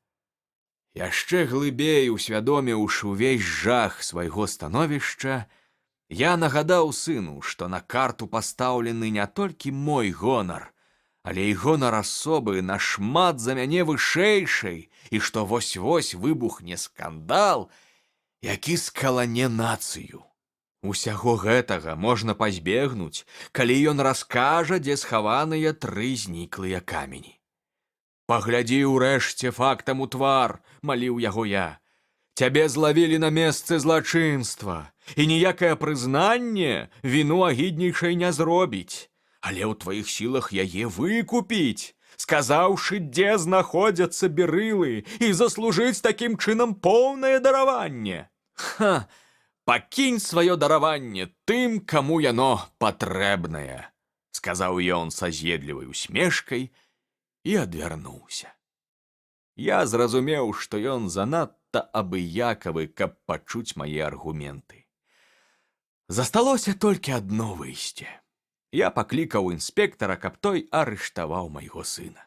Яшчэ глыбей усвядоміўшы ўвесь жах свайго становішча, я нагадаў сыну, што на карту пастаўлены не толькі мой гонар, але і гонар асобы нашмат за мяне вышэйшай, і што вось-вось выбухне скандал, які скалане нацыю. Усяго гэтага можна пазбегнуць, калі ён раскажа, дзе схаваныя 3 зніклыя камені. Паглядзі ўрэшце фактам у твар, маліў яго я. Цябе злавілі на месцы злачынства, і ніякае прызнанне віну агіднейшай не зробіць. Але ў тваіх сілах яе выкупіць, сказаўшы, дзе знаходзяцца берылы, і заслужыць такім чынам поўнае дараванне. Ха! Пакінь сваё дараванне тым, каму яно патрэбнае, сказаў ён са з'едлівай усмешкай і адвярнуўся. Я зразумеў, што ён занадта абыякавы, каб пачуць мае аргументы. Засталося толькі адно выйсце. Я паклікаў інспектара, каб той арыштаваў майго сына.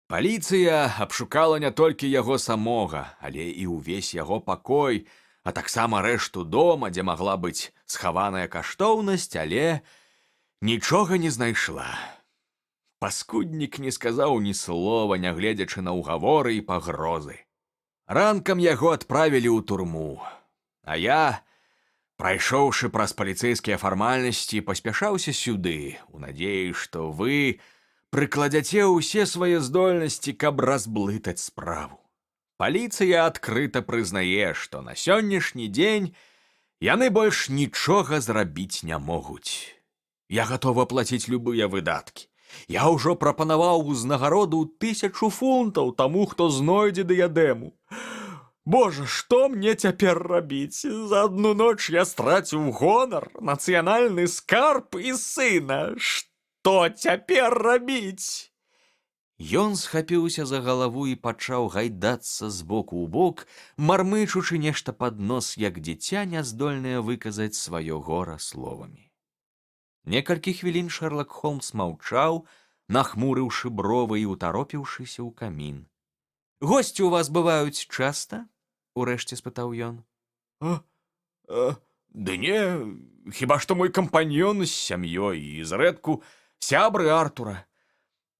Паліцыя абшукала не толькі яго самога, але і ўвесь яго пакой, а таксама рэшту дома, дзе магла быць схаваная каштоўнасць, але нічога не знайшла. Паскуднік не сказаў ні слова, нягледзячы на ўгаворы і пагрозы. Ранкам яго адправілі ў турму, а я, прайшоўшы праз паліцэйскія фармальнасці, паспяшаўся сюды, у надзеі, што вы прыкладзяце ўсе свае здольнасці, каб разблытаць справу. Паліцыя адкрыта прызнае, што на сённяшні дзень яны больш нічога зрабіць не могуць. Я гатова плаціць любыя выдаткі. Я ўжо прапанаваў узнагароду 1000 фунтаў таму, хто знойдзе дыядэму. Божа, што мне цяпер рабіць? За адну ноч я страціў гонар, нацыянальны скарб і сына. Што цяпер рабіць? Ён схапіўся за галаву і пачаў гайдацца з боку ў бок, мармычучы нешта пад нос, як дзіця, няздольнае выказаць сваё гора словамі. Некалькі хвілін Шэрлак Холмс маўчаў, нахмурыўшы бровы і утаропіўшыся ў камін. «Госці ў вас бываюць часта?» — урэшце спытаў ён. «Ды не, хіба што мой кампаньён з сям'ёй і зрэдку сябры Артура.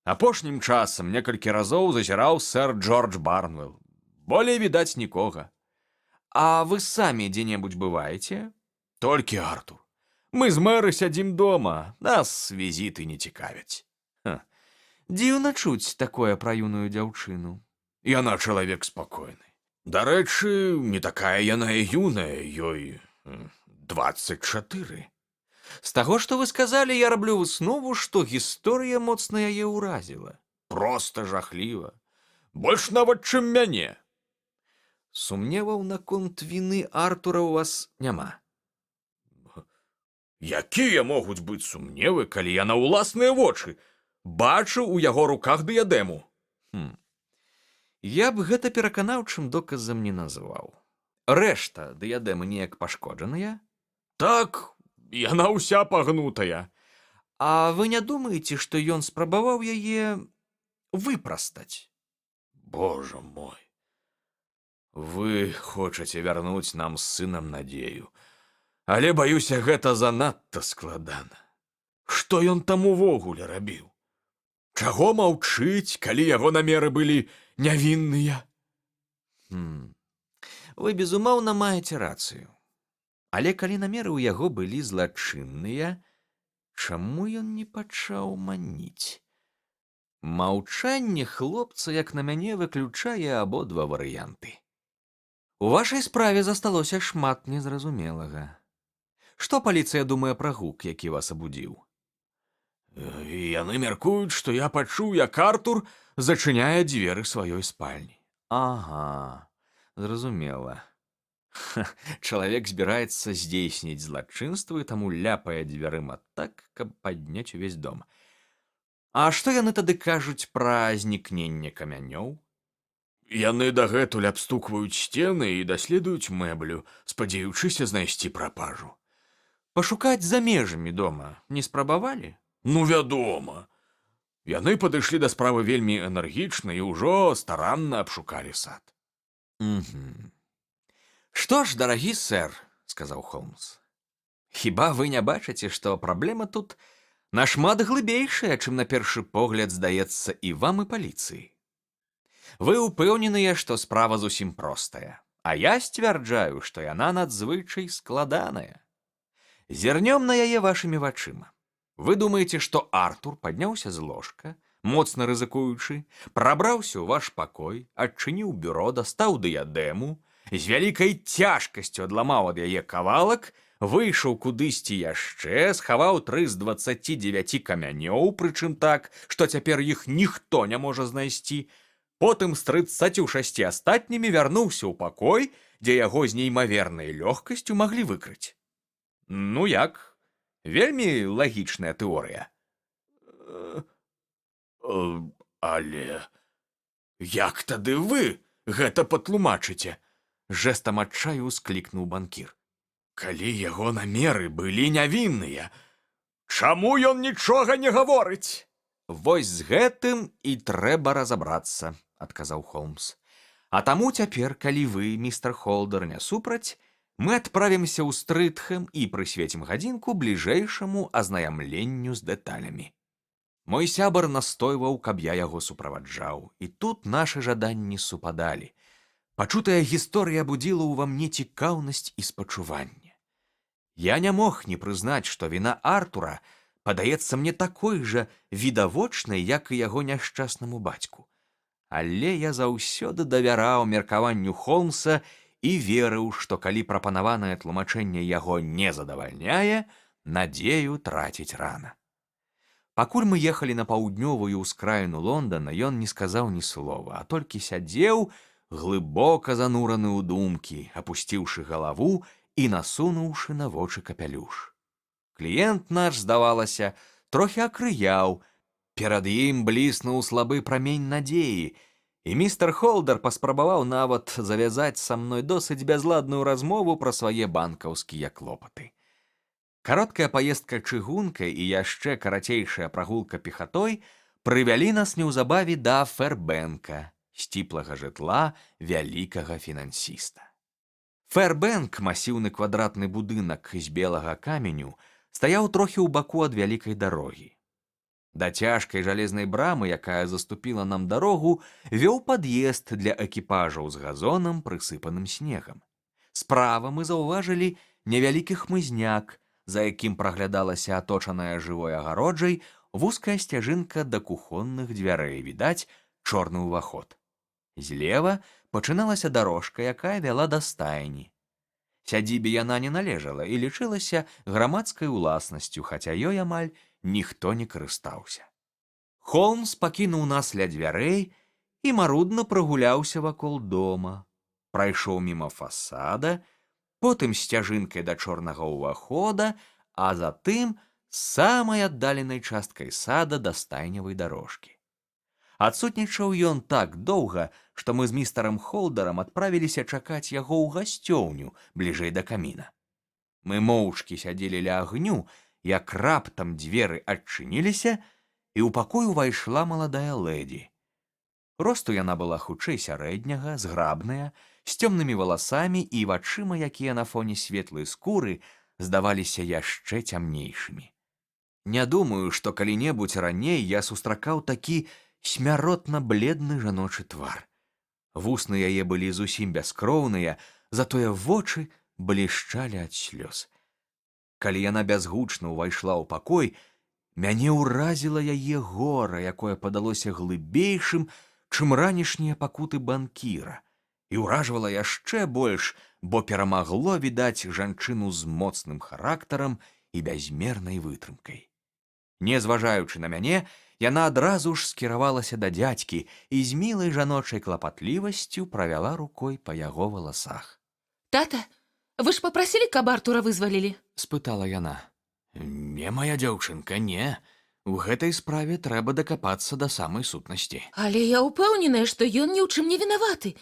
Апошнім часам некалькі разоў зазіраў сэр Джордж Барнвелл. Болей відаць нікога. А вы самі дзе-небудзь бываеце?» «Толькі Артур. Мы з мэры сядзім дома, нас візіты не цікавяць». «Дзіўна чуць такое пра юную дзяўчыну». «Яна чалавек спакойны. Дарэчы, не такая яна і юная, ёй 24. З таго, што вы сказалі, я раблю выснову, што гісторыя моцна яе ўразіла. Проста жахліва. Больш нават, чым мяне». «Сумневаў наконт віны Артура ў вас няма?» «Якія могуць быць сумневы, калі я на ўласныя вочы бачу ў яго руках дыядэму?» «Я б гэта пераканаўчым доказам не назваў. Рэшта дыядэмы неяк пашкоджаныя?» «Так, яна ўся пагнутая». «А вы не думаеце, што ён спрабаваў яе выпрастаць?» «Божа мой, вы хочаце вярнуць нам з сынам надзею, але, баюся, гэта занадта складана. Што ён там увогуле рабіў? Чаго маўчыць, калі яго намеры былі нявінныя?» «Вы, безумоўна, маеце рацыю. Але калі намеры ў яго былі злачынныя, чаму ён не пачаў маніць? Маўчанне хлопца, як на мяне, выключае абодва варыянты. У вашай справе засталося шмат незразумелага. Што паліцыя думае пра гук, які вас абудзіў?» «Яны мяркуюць, што я пачуў, як Артур зачыняе дзверы сваёй спальні». «Ага, зразумела. Чалавек збіраецца здзейсніць злачынства і таму ляпае дзвярыма так, каб падняць увесь дом. А што яны тады кажуць пра знікненне камянёў?» Яны дагэтуль абстукваюць сцены і даследуюць мэблю, спадзяючыся знайсці прапажу. Пашукаць за межамі дома не спрабавалі? Ну, вядома. Яны падышлі да справы вельмі энергічна і ўжо старанна абшукалі сад. Што ж, дарагі сэр, сказаў Холмс, хіба вы не бачыце, што праблема тут нашмат глыбейшая, чым на першы погляд здаецца і вам, і паліцыі. Вы ўпэўненыя, што справа зусім простая, а я сцвярджаю, што яна надзвычай складаная. Зірнём на яе вашымі вачыма. Вы думаеце, што Артур падняўся з ложка, моцна рызыкуючы, прабраўся ў ваш пакой, адчыніў бюро, дастаў дыядэму, з вялікай цяжкасцю адламаў ад яе кавалак, выйшаў кудысьці яшчэ, схаваў 3 з 29 камянёў, прычым так, што цяпер іх ніхто не можа знайсці, потым з 36 астатнімі вярнуўся ў пакой, дзе яго з неймавернай лёгкасцю маглі выкрыць. Ну як? Вельмі лагічная тэорыя. Але як тады вы гэта патлумачыце? Жэстам адчаю усклікнуў банкір. Калі яго намеры былі нявінныя, чаму ён нічога не гаворыць? Вось з гэтым і трэба разабрацца, адказаў Холмс. А таму цяпер, калі вы, містер Холдер, не супраць, мы адправімся ў Стрытхэм і прысвецім гадзінку бліжэйшаму азнаямленню з дэталямі. Мой сябар настойваў, каб я яго суправаджаў, і тут нашы жаданні супадалі. Пачутая гісторыя будзіла ўва мне цікаўнасць і спачуванне. Я не мог не прызнаць, што віна Артура падаецца мне такой жа відавочнай, як і яго няшчаснаму бацьку. Але я заўсёды давяраў меркаванню Холмса і верыў, што калі прапанаванае тлумачэнне яго не задавальняе, надзею траціць рана. Пакуль мы ехалі на паўднёвую ўскраіну Лондана, ён не сказаў ні слова, а толькі сядзеў, глыбока занураны ў думкі, апусціўшы галаву і насунуўшы на вочы капялюш. Кліент наш, здавалася, трохі акрыяў, перад ім бліснуў слабы прамень надзеі, і містер Холдер паспрабаваў нават завязаць са мной досыць бязладную размову пра свае банкаўскія клопаты. Кароткая паездка чыгункай і яшчэ карацейшая прагулка пехатой прывялі нас неўзабаве да Фэрбэнка, сціплага жытла вялікага фінансіста. Фэрбэнк, масіўны квадратны будынак з белага каменю, стаяў трохі ў баку ад вялікай дарогі. Да цяжкай жалезнай брамы, якая заступіла нам дарогу, вёў пад'езд для экіпажаў з газонам, прысыпаным снегам. Справа мы заўважылі невялікі хмызняк, за якім праглядалася аточаная жывой агароджай вузкая сцяжынка да кухонных дзвярэй, відаць, чорны ўваход. Злева пачыналася дарожка, якая вяла да стайні. Сядзібе яна не належала і лічылася грамадскай уласнасцю, хаця ёй амаль ніхто не карыстаўся. Холмс пакінуў нас ля дзвярэй і марудна прагуляўся вакол дома. Прайшоў міма фасада, потым сцяжынкай да чорнага ўвахода, а затым самай аддаленай часткай сада да стайнявай дарожкі. Адсутнічаў ён так доўга, што мы з містарам Холдерам адправіліся чакаць яго ў гасцёўню бліжэй да каміна. Мы моўчкі сядзелі ля агню, як раптам дзверы адчыніліся, і ў пакой увайшла маладая лэдзі. Росту яна была хутчэй сярэдняга, зграбная, з цёмнымі валасамі і вачыма, якія на фоне светлай скуры здаваліся яшчэ цямнейшымі. Не думаю, што калі-небудзь раней я сустракаў такі смяротна бледны жаночы твар. Вусны яе былі зусім бяскроўныя, затое вочы блішчалі ад слёз. Калі яна бязгучна ўвайшла ў пакой, мяне ўразіла яе гора, якое падалося глыбейшым, чым ранішнія пакуты банкіра, і ўражвала яшчэ больш, бо перамагло, відаць, жанчыну з моцным характарам і бязмернай вытрымкай. Не зважаючы на мяне, яна адразу ж скіравалася да дзядзькі і з мілай жаночай клапатлівасцю правяла рукой па яго валасах. «Тата, вы ж папрасілі, каб Артура вызвалілі?» – спытала яна. Не, мая дзяўчынка, не. У гэтай справе трэба дакапацца да самай сутнасці. Але я ўпэўненая, што ён ні ў чым не вінаваты.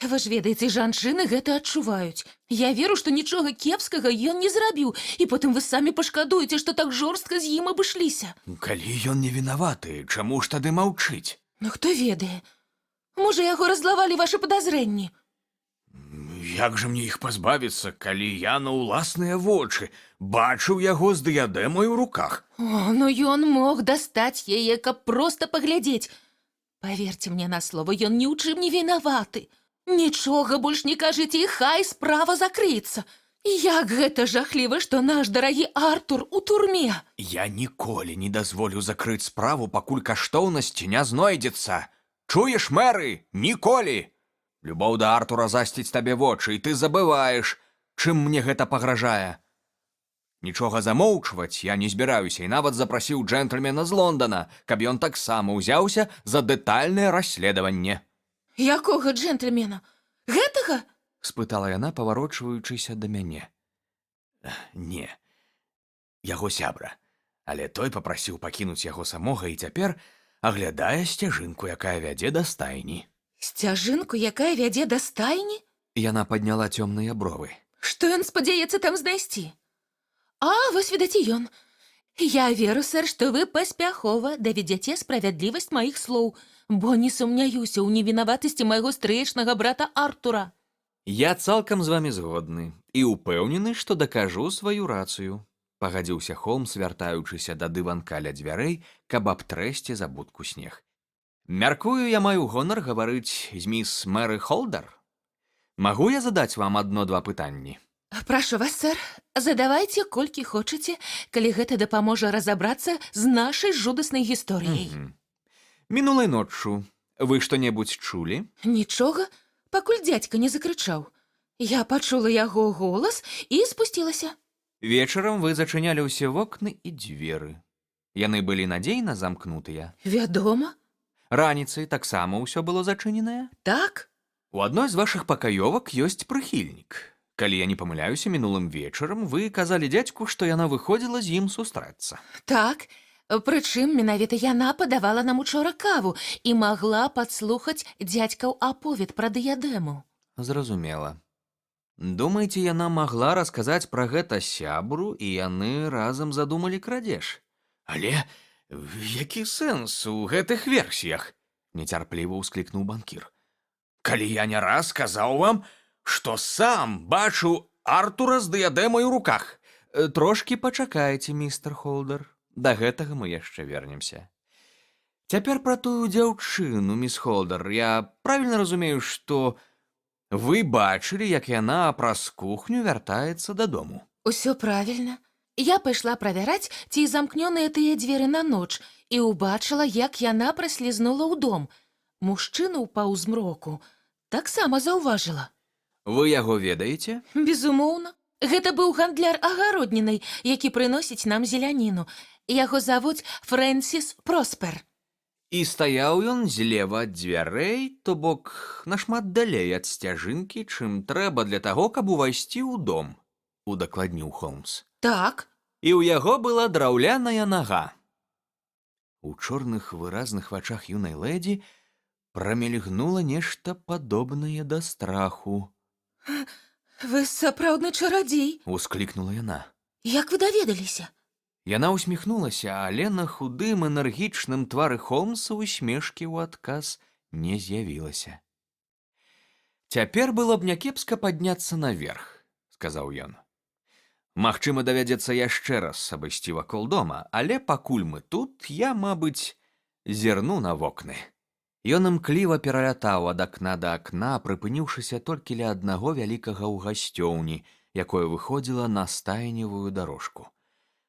Вы ж ведаеце, жанчыны гэта адчуваюць. Я веру, што нічога кепскага ён не зрабіў, і потым вы самі пашкадуеце, што так жорстка з ім абышліся. Калі ён не вінаваты, чаму ж тады маўчыць? Ну хто ведае? Можа, яго раззлавалі вашы падазрэнні? Як жа мне іх пазбавіцца, калі я на ўласныя вочы бачыў яго з дыядэмай у руках? О, ну ён мог дастаць яе, каб проста паглядзець. Паверьце мне на слово, ён ні ў чым не вінаваты. Нічога больш не кажыце, і хай справа закрыецца. Як гэта жахліва, што наш дарагі Артур у турме. Я ніколі не дазволю закрыць справу, пакуль каштоўнасці не знойдзецца. Чуеш, Мэры? Ніколі! Любоў да Артура засціць табе вочы, і ты забываеш, чым мне гэта пагражае. Нічога замоўчваць я не збіраюся, і нават запрасіў джентльмена з Лондона, каб ён таксама ўзяўся за дэтальнае расследаванне. Якога джентльмена? Гэтага? Спытала яна, паварочваючыся да мяне. Не, яго сябра. Але той папрасіў пакінуць яго самога і цяпер аглядае сцяжынку, якая вядзе да стайні. Сцяжынку, якая вядзе да стайні? Яна падняла цёмныя бровы. Што ён спадзяецца там знайсці? А, вось відаць і ён. Я веру, сэр, што вы паспяхова даведзяце справядлівасць маіх слоў, бо не сумняюся ў невінаватасці майго стрэчнага брата Артура. Я цалкам з вамі згодны і ўпэўнены, што дакажу сваю рацыю. Пагадзіўся Холмс, вяртаючыся да дыванка ля дзвярэй, каб абтрэсці за будку снег. Мяркую, я маю гонар гаварыць з міс Мэры Холдар. Магу я задаць вам адно-два пытанні? Прашу вас, сэр, задавайце колькі хочаце, калі гэта дапаможа разабрацца з нашай жудаснай гісторыяй. Мінулай ноччу вы што-небудзь чулі? Нічога, пакуль дзядзька не закрычаў. Я пачула яго голас і спусцілася. Вечарам вы зачынялі ўсе вокны і дзверы. Яны былі надзейна замкнутыя. Вядома. Раніцай таксама ўсё было зачыненае? Так. У адной з вашых пакаёвак ёсць прыхільнік. Калі я не памыляюся, мінулым вечарам вы казалі дзядзьку, што яна выходзіла з ім сустрэцца. Так, прычым менавіта яна падавала нам учора каву і магла падслухаць дзядзькаў аповед пра дыядэму. Зразумела. Думаеце, яна магла расказаць пра гэта сябру, і яны разам задумалі крадзеж? Але які сэнс у гэтых версіях? Нецярпліва ўсклікнуў банкір. Калі я не раз казаў вам, што сам бачу Артура з дыядэмай у руках. Трошкі пачакайце, містер Холдар. Да гэтага мы яшчэ вернемся. Цяпер пра тую дзяўчыну, міс Холдар. Я правільна разумею, што вы бачылі, як яна праз кухню вяртаецца дадому? Усё правільна. Я пайшла правяраць, ці замкнёныя тыя дзверы на ноч, і ўбачыла, як яна праслізнула ў дом. Мужчыну ў паўзмроку таксама заўважыла. Вы яго ведаеце? Безумоўна. Гэта быў гандляр агароднінай, які прыносіць нам зеляніну. Яго завуць Фрэнсіс Проспер. І стаяў ён злева ад дзвярэй, то бок нашмат далей ад сцяжынкі, чым трэба для таго, каб увайсці ў дом, удакладніў Холмс. Так. І ў яго была драўляная нага. У чорных выразных вачах юнай лэдзі прамільгнула нешта падобнае да страху. Вы сапраўдны чарадзей, Усклікнула яна. Як вы даведаліся? Яна усміхнулася, але на худым энергічным твары Холмса усмешкі ў адказ не з'явілася. Цяпер было б някепска падняцца наверх, сказаў ён. Магчыма, давядзецца яшчэ раз абысці вакол дома, але пакуль мы тут, я, мабыць, зірну на вокны. Ён імкліва пералятаў ад акна да акна, прыпыніўшыся толькі ля аднаго вялікага ў гасцёўні, якое выходзіла на стайневую дарожку.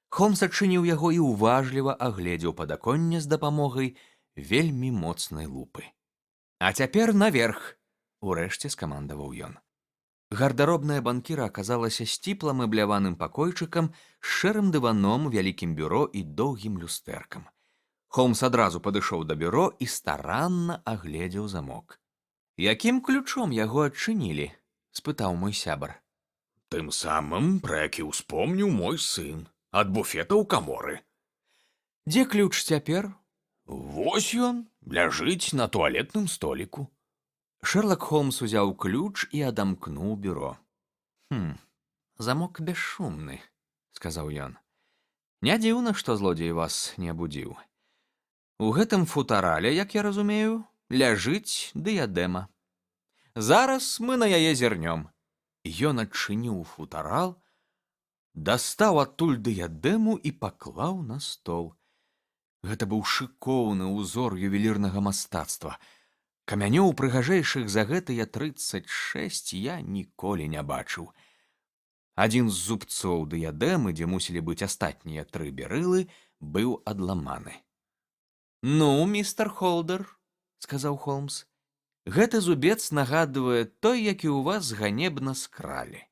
Холмс адчыніў яго і уважліва агледзеў падаконне з дапамогай вельмі моцнай лупы. А цяпер наверх, урэшце скамандаваў ён. Гардаробная банкіра аказалася сціпла мэбляваным пакойчыкам з шэрым дываном, вялікім бюро і доўгім люстэркам. Холмс адразу падышоў да бюро і старанна агледзеў замок. Якім ключом яго адчынілі? Спытаў мой сябар. Тым самым, пра які ўспомніў мой сын, ад буфета ў каморы. Дзе ключ цяпер? Вось ён, ляжыць на туалетным століку. Шерлок Холмс узяў ключ і адамкнуў бюро. Замок бесшумны, сказаў ён. Не дзіўна, што злодзей вас не абудзіў. У гэтым футарале, як я разумею, ляжыць дыядэма. Зараз мы на яе зірнём. Ён адчыніў футарал, дастаў адтуль дыядэму і паклаў на стол. Гэта быў шыкоўны ўзор ювелірнага мастацтва. Камянёў прыгажэйшых за гэтыя 36 я ніколі не бачыў. Адзін з зубцоў дыядэмы, дзе мусілі быць астатнія 3 берылы, быў адламаны. «Ну, містер Холдер», — сказаў Холмс, — «гэты зубец нагадвае той, які ў вас ганебна скралі.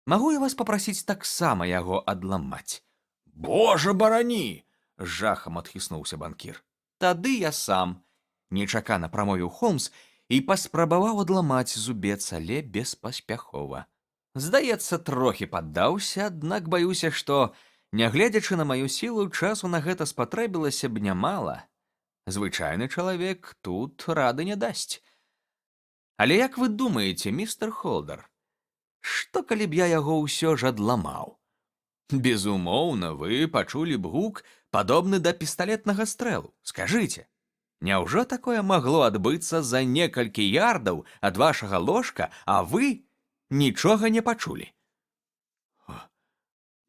Магу я вас папрасіць таксама яго адламаць?» «Божа барані!» — з жахам адхіснуўся банкір. «Тады я сам», — нечакана прамовіў Холмс і паспрабаваў адламаць зубец, але беспаспяхова. Здаецца, трохі паддаўся, аднак баюся, што, нягледзячы на маю сілу, часу на гэта спатрэбілася б нямала. Звычайны чалавек тут рады не дасць. Але як вы думаеце, містер Холдер, што калі б я яго ўсё ж адламаў? Безумоўна, вы пачулі б гук, падобны да пісталетнага стрэлу. Скажыце, няўжо такое магло адбыцца за некалькі ярдаў ад вашага ложка, а вы нічога не пачулі?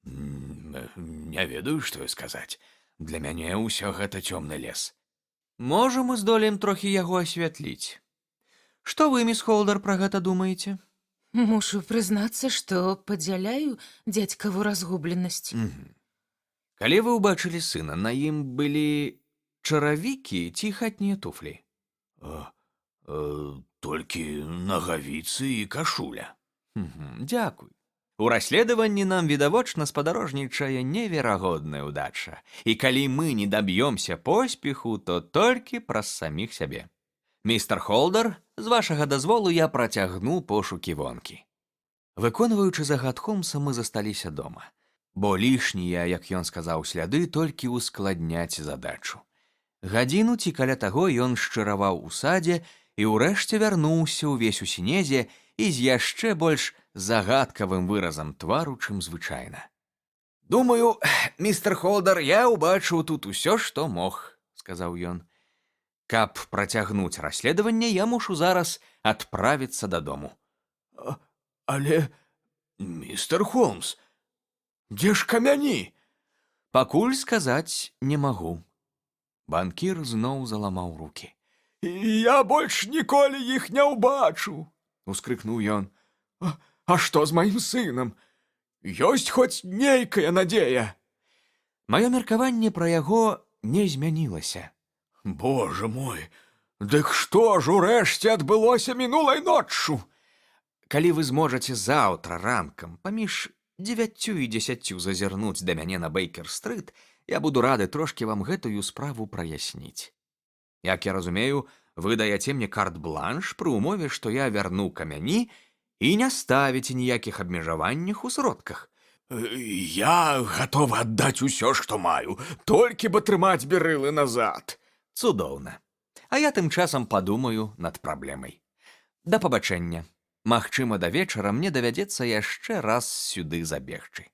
Не ведаю, што і сказаць. Для мяне ўсё гэта цёмны лес. Можа, мы здолеем трохі яго асвятліць. Што вы, міс Холдер, пра гэта думаеце? Мушу прызнацца, што падзяляю дзядзькаву разгубленасць. Калі вы ўбачылі сына, на ім былі чаравікі ці хатнія туфлі? Толькі нагавіцы і кашуля. Дзякуй. У расследаванні нам відавочна спадарожнічае неверагодная ўдача, і калі мы не даб'ёмся поспеху, то толькі праз саміх сябе. Містер Холдер, з вашага дазволу я працягну пошукі вонкі. Выконваючы загад Холмса, мы засталіся дома, бо лішнія, як ён сказаў, сляды толькі ускладняць задачу. Гадзіну ці каля таго ён шчыраваў у садзе і ўрэшце вярнуўся ўвесь у сінезе і з яшчэ больш загадкавым выразам твару, чым звычайна. «Думаю, містер Холдер, я ўбачыў тут усё, што мог», — сказаў ён. «Каб працягнуць расследаванне, я мушу зараз адправіцца дадому». Але, містер Холмс, дзе ж камяні? «Пакуль сказаць не магу». Банкір зноў заламаў рукі. «Я больш ніколі іх не ўбачу», — ускрыкнуў ён. «А што з маім сынам? Ёсць хоць нейкая надзея?» Маё меркаванне пра яго не змянілася. «Боже мой, дык што ж урэшце адбылося мінулай ноччу?» «Калі вы зможаце заўтра ранкам паміж 9 і 10 зазірнуць да мяне на Бейкер-стрыт, я буду рады трошкі вам гэтую справу праясніць. Як я разумею, вы даяце мне карт-бланш пры ўмове, што я вярну камяні і не ставіце ніякіх абмежаванняў у сродках». «Я гатовы аддаць усё, што маю, толькі б атрымаць берылы назад». «Цудоўна. А я тым часам падумаю над праблемай. Да пабачэння. Магчыма, да вечара мне давядзецца яшчэ раз сюды забегчы».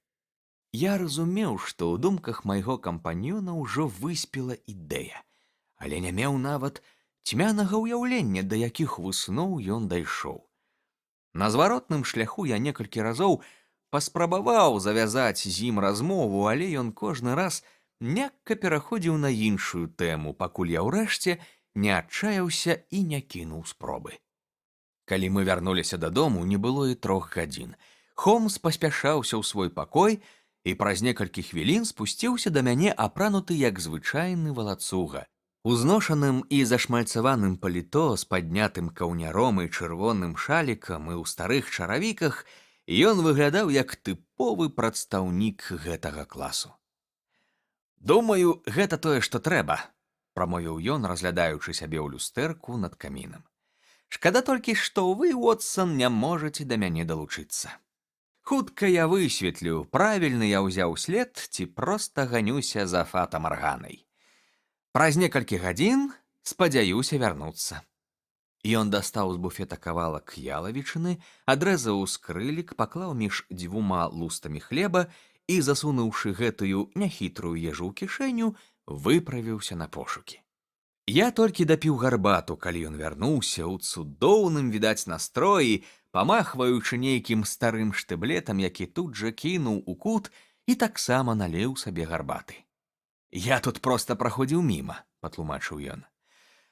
Я разумеў, што ў думках майго кампаньёна ўжо выспела ідэя, але не меў нават цьмянага ўяўлення, да якіх высноў ён дайшоў. На зваротным шляху я некалькі разоў паспрабаваў завязаць з ім размову, але ён кожны раз мякка пераходзіў на іншую тэму, пакуль я ўрэшце не адчаяўся і не кінуў спробы. Калі мы вярнуліся дадому, не было і 3 гадзін. Холмс паспяшаўся ў свой пакой і праз некалькі хвілін спусціўся да мяне апрануты як звычайны валацуга. Узношаным і зашмальцаваным паліто з паднятым каўняром і чырвоным шалікам і ў старых чаравіках ён выглядаў як тыповы прадстаўнік гэтага класу. «Думаю, гэта тое, што трэба», — прамовіў ён, разглядаючы сябе ў люстэрку над камінам. «Шкада толькі, што вы, Уотсон, не можаце да мяне далучыцца». Хутка я высветлю, правільны я ўзяў след ці проста ганюся за фата-марганай. Праз некалькі гадзін спадзяюся вярнуцца. Ён дастаў з буфета кавалак ялавічыны, адрэзаў скрылік, паклаў між дзвюма лустамі хлеба і, засунуўшы гэтую няхітрую ежу ў кішэню, выправіўся на пошукі. Я толькі дапіў гарбату, калі ён вярнуўся ў цудоўным, відаць, настроі, памахваючы нейкім старым штыблетам, які тут жа кінуў у кут і таксама наліў сабе гарбаты. «Я тут проста праходзіў міма», – патлумачыў ён.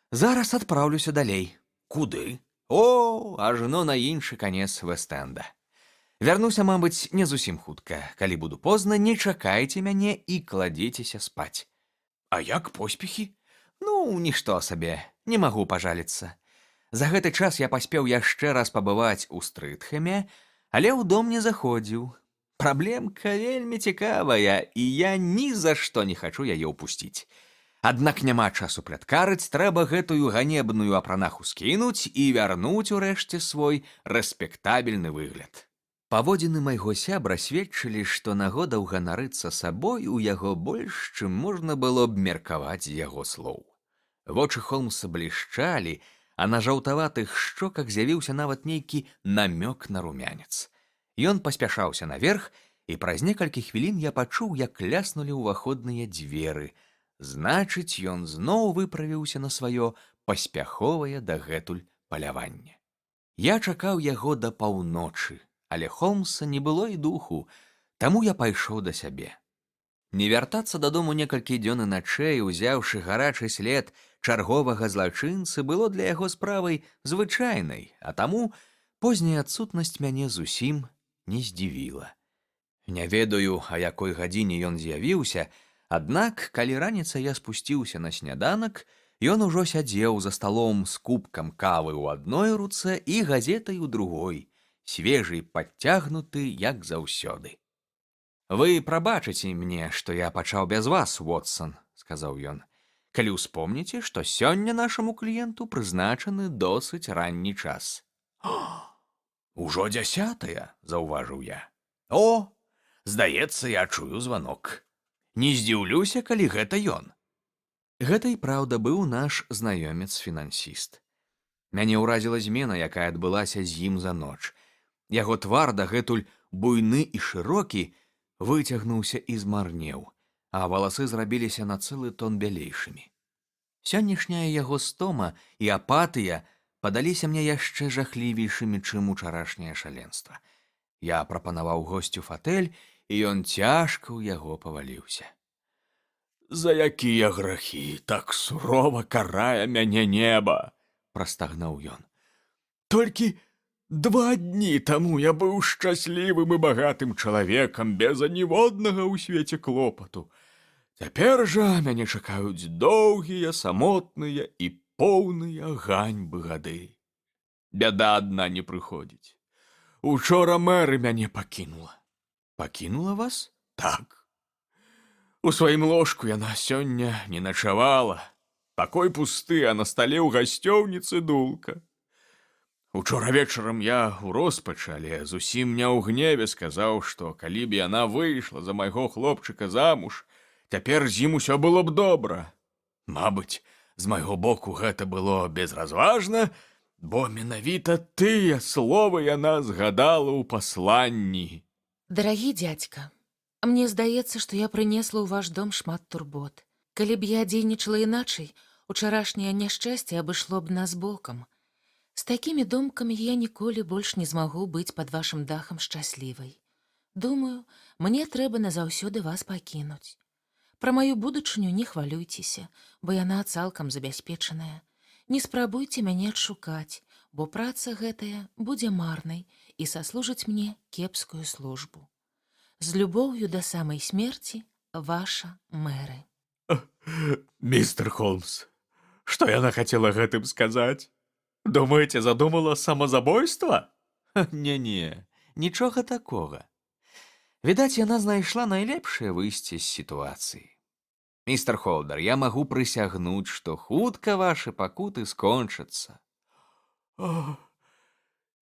«Зараз адпраўлюся далей». Куды? «О, ажно на іншы канец Вэст-Энда. Вярнуся, мабыць, не зусім хутка. Калі буду позна, не чакайце мяне і кладзіцеся спаць». А як поспехі? «Ну, нішто сабе, не магу пажаліцца. За гэты час я паспеў яшчэ раз пабываць у Стрытхэме, але ў дом не заходзіў. Праблемка вельмі цікавая, і я ні за што не хачу яе ўпусціць. Аднак няма часу пляткарыць, трэба гэтую ганебную апранаху скінуць і вярнуць урэшце свой рэспектабельны выгляд». Паводзіны майго сябра сведчылі, што нагода ўганарыцца сабой у яго больш, чым можна было б меркаваць з яго слоў. Вочы Холмса блішчалі, а на жаўтаватых шчоках з'явіўся нават нейкі намёк на румянец. Ён паспяшаўся наверх, і праз некалькі хвілін я пачуў, як ляснулі ўваходныя дзверы. Значыць, ён зноў выправіўся на сваё паспяховае дагэтуль паляванне. Я чакаў яго да паўночы, але Холмса не было і духу, таму я пайшоў да сябе. Не вяртацца дадому некалькі дзён і начэй, узяўшы гарачы след чарговага злачынцы, было для яго справай звычайнай, а таму позняя адсутнасць мяне зусім не здзівіла. Не ведаю, а якой гадзіне ён з'явіўся, аднак, калі раніцай я спусціўся на сняданак, ён ужо сядзеў за сталом з кубкам кавы ў адной руцэ і газетай у другой, свежы і падцягнуты, як заўсёды. «Вы прабачыце мне, што я пачаў без вас, Уотсон», – сказаў ён, «калі ўспомніце, што сёння нашаму кліенту прызначаны досыць ранні час». Ужо 10:00, заўважыў я. О, здаецца, я чую званок. Не здзіўлюся, калі гэта ён. Гэта і праўда быў наш знаёмец-фінансіст. Мяне ўразіла змена, якая адбылася з ім за ноч. Яго твар дагэтуль буйны і шырокі выцягнуўся і змарнеў, а валасы зрабіліся на цэлы тон бялейшымі. Сённяшняя яго стома і апатыя падаліся мне яшчэ жахлівейшымі, чым учарашняе шаленства. Я прапанаваў госцю фатэль, і ён цяжка ў яго паваліўся. «За якія грахі так сурова карае мяне неба!» – прастагнаў ён. «Толькі 2 дні таму я быў шчаслівым і багатым чалавекам без аніводнага ў свеце клопату. Цяпер жа мяне чакаюць доўгія, самотныя і поўныя ганьбы гады. Бяда адна не прыходзіць. Учора Мэры мяне пакінула». «Пакінула вас?» «Так. У сваім ложку яна сёння не начавала. Пакой пусты, а на стале ў гасцёўніцы дулка. Учора вечарам я ў роспачы, але зусім не ў гневе сказаў, што калі б яна выйшла за майго хлопчыка замуж, цяпер з ім усё было б добра. Мабыць, з майго боку гэта было безразважна, бо менавіта тыя словы яна згадала ў пасланні». Дарагі дзядзька, мне здаецца, што я прынесла ў ваш дом шмат турбот. Калі б я дзейнічала іначай, учарашняе няшчасце абышло б нас бокам. З такімі думкамі я ніколі больш не змагу быць пад вашым дахам шчаслівай. Думаю, мне трэба назаўсёды вас пакінуць. Пра маю будучыню не хвалюйцеся, бо яна цалкам забяспечаная. Не спрабуйце мяне адшукаць, бо праца гэтая будзе марнай і саслужыць мне кепскую службу. З любоўю да самай смерці, ваша Мэры. «Містер Холмс, што яна хацела гэтым сказаць? Думаеце, задумала самазабойства?» «Не-не, нічога такога. Відаць, яна знайшла найлепшае выйсце з сітуацыі. Містер Холдер, я магу прысягнуць, што хутка вашы пакуты скончацца». «О,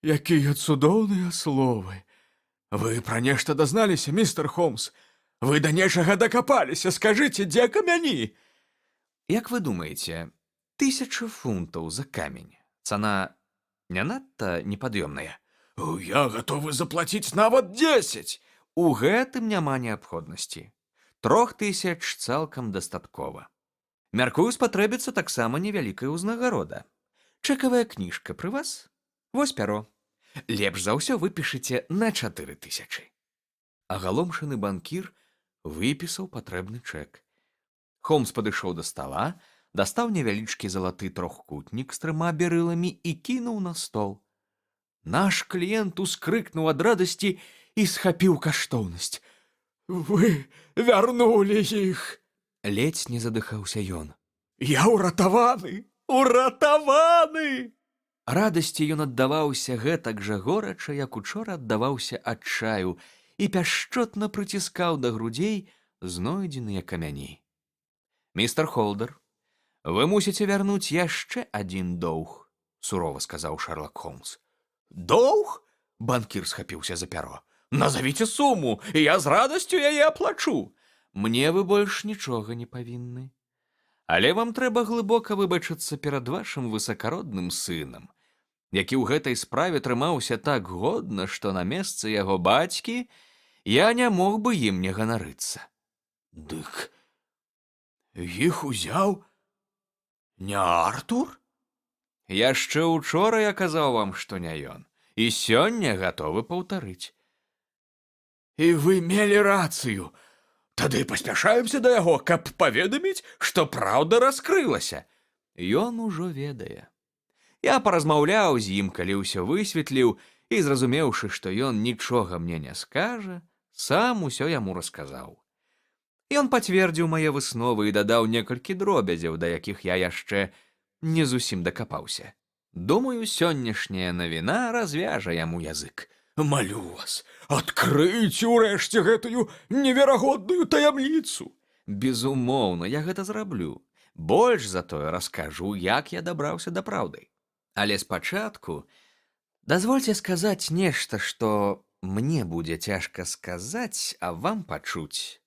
якія цудоўныя словы! Вы пра нешта дазналіся, містер Холмс? Вы да нечага дакапаліся, скажыце, дзе камяні? Як вы думаеце, 1000 фунтаў за камень цана не надта непад'ёмная? Я гатовы заплаціць нават 10. У гэтым няма неабходнасці. 3000 цалкам дастаткова. Мяркую, спатрэбіцца таксама невялікая ўзнагарода. Чэкавая кніжка пры вас? Вось пяро. Лепш за ўсё выпішыце на 4000. Агаломшаны банкір выпісаў патрэбны чэк. Холмс падышоў да стала, дастаў невялічкі залаты трохкутнік з 3 берыламі і кінуў на стол. Наш кліент ускрыкнуў ад радасці і схапіў каштоўнасць. Вы вярнулі іх. Ледзь не задыхаўся ён. Я ўратаваны! Уратаваны! Радасці ён аддаваўся гэтак жа горача, як учора аддаваўся адчаю, і пяшчотна прыціскаў да грудзей знойдзеныя камяні. Містер Холдер, вы мусіце вярнуць яшчэ адзін доўг, сурова сказаў Шерлок Холмс. Доўг? Банкір схапіўся за пяро. Назавіце суму, і я з радасцю яе аплачу. Мне вы больш нічога не павінны. Але вам трэба глыбока выбачыцца перад вашым высакародным сынам, які ў гэтай справе трымаўся так годна, што на месцы яго бацькі я не мог бы ім не ганарыцца. Дык іх узяў не Артур? Яшчэ учора я казаў вам, што не ён, і сёння гатовы паўтарыць. І вы мелі рацыю. Тады паспяшаемся да яго, каб паведаміць, што праўда раскрылася. Ён ужо ведае. Я паразмаўляў з ім, калі ўсё высветліў, і, зразумеўшы, што ён нічога мне не скажа, сам усё яму расказаў. Ён пацвердзіў мае высновы і дадаў некалькі дробязяў, да якіх я яшчэ не зусім дакапаўся. Думаю, сённяшняя навіна развяжа яму язык. Малю вас, адкрыйце ўрэшце гэтую неверагодную таямніцу. Безумоўна, я гэта зраблю. Больш за тое раскажу, як я дабраўся да праўды. Але спачатку дазвольце сказаць нешта, што мне будзе цяжка сказаць, а вам пачуць.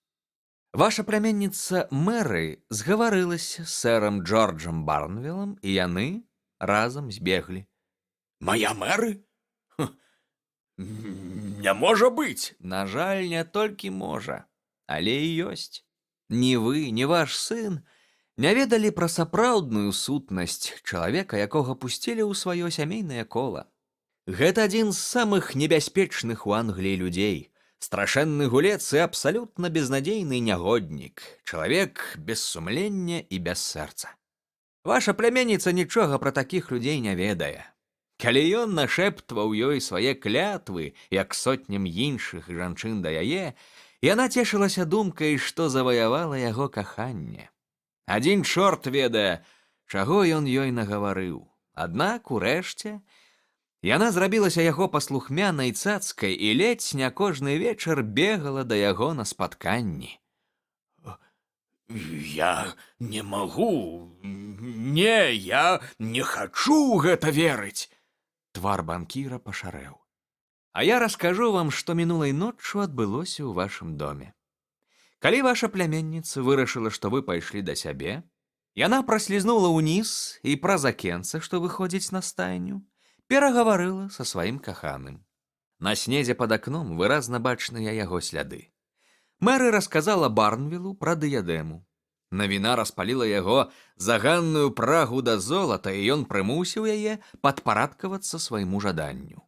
Ваша пляменніца Мэры згаварылася з сэрам Джорджам Барнвілам, і яны разам збеглі. Мая Мэры? Не можа быць. На жаль, не толькі можа, але і ёсць. Ні вы, ні ваш сын не ведалі пра сапраўдную сутнасць чалавека, якога пусцілі ў сваё сямейнае кола. Гэта адзін з самых небяспечных у Англіі людзей, страшэнны гулец і абсалютна безнадзейны нягоднік, чалавек без сумлення і без сэрца. Ваша пляменніца нічога пра такіх людзей не ведае. Калі ён нашэптваў ёй свае клятвы, як сотням іншых жанчын да яе, яна цешылася думкай, што заваявала яго каханне. Адзін чорт ведае, чаго ён ёй нагаварыў. Аднак, урэшце, яна зрабілася яго паслухмянай цацкай і ледзь не кожны вечар бегала да яго на спатканні. Я не магу. Не, я не хачу гэта верыць. Твар банкіра пашарэў. А я раскажу вам, што мінулай ноччу адбылося ў вашым доме. Калі ваша пляменніца вырашыла, што вы пайшлі да сябе, яна праслізнула ўніз і праз акенца, што выходзіць на стайню, перагаварыла са сваім каханым. На снезе пад акном выразна бачныя яго сляды. Мэры расказала Барнвілу пра дыядэму. Навіна распаліла яго заганную прагу да золата, і ён прымусіў яе падпарадкавацца свайму жаданню.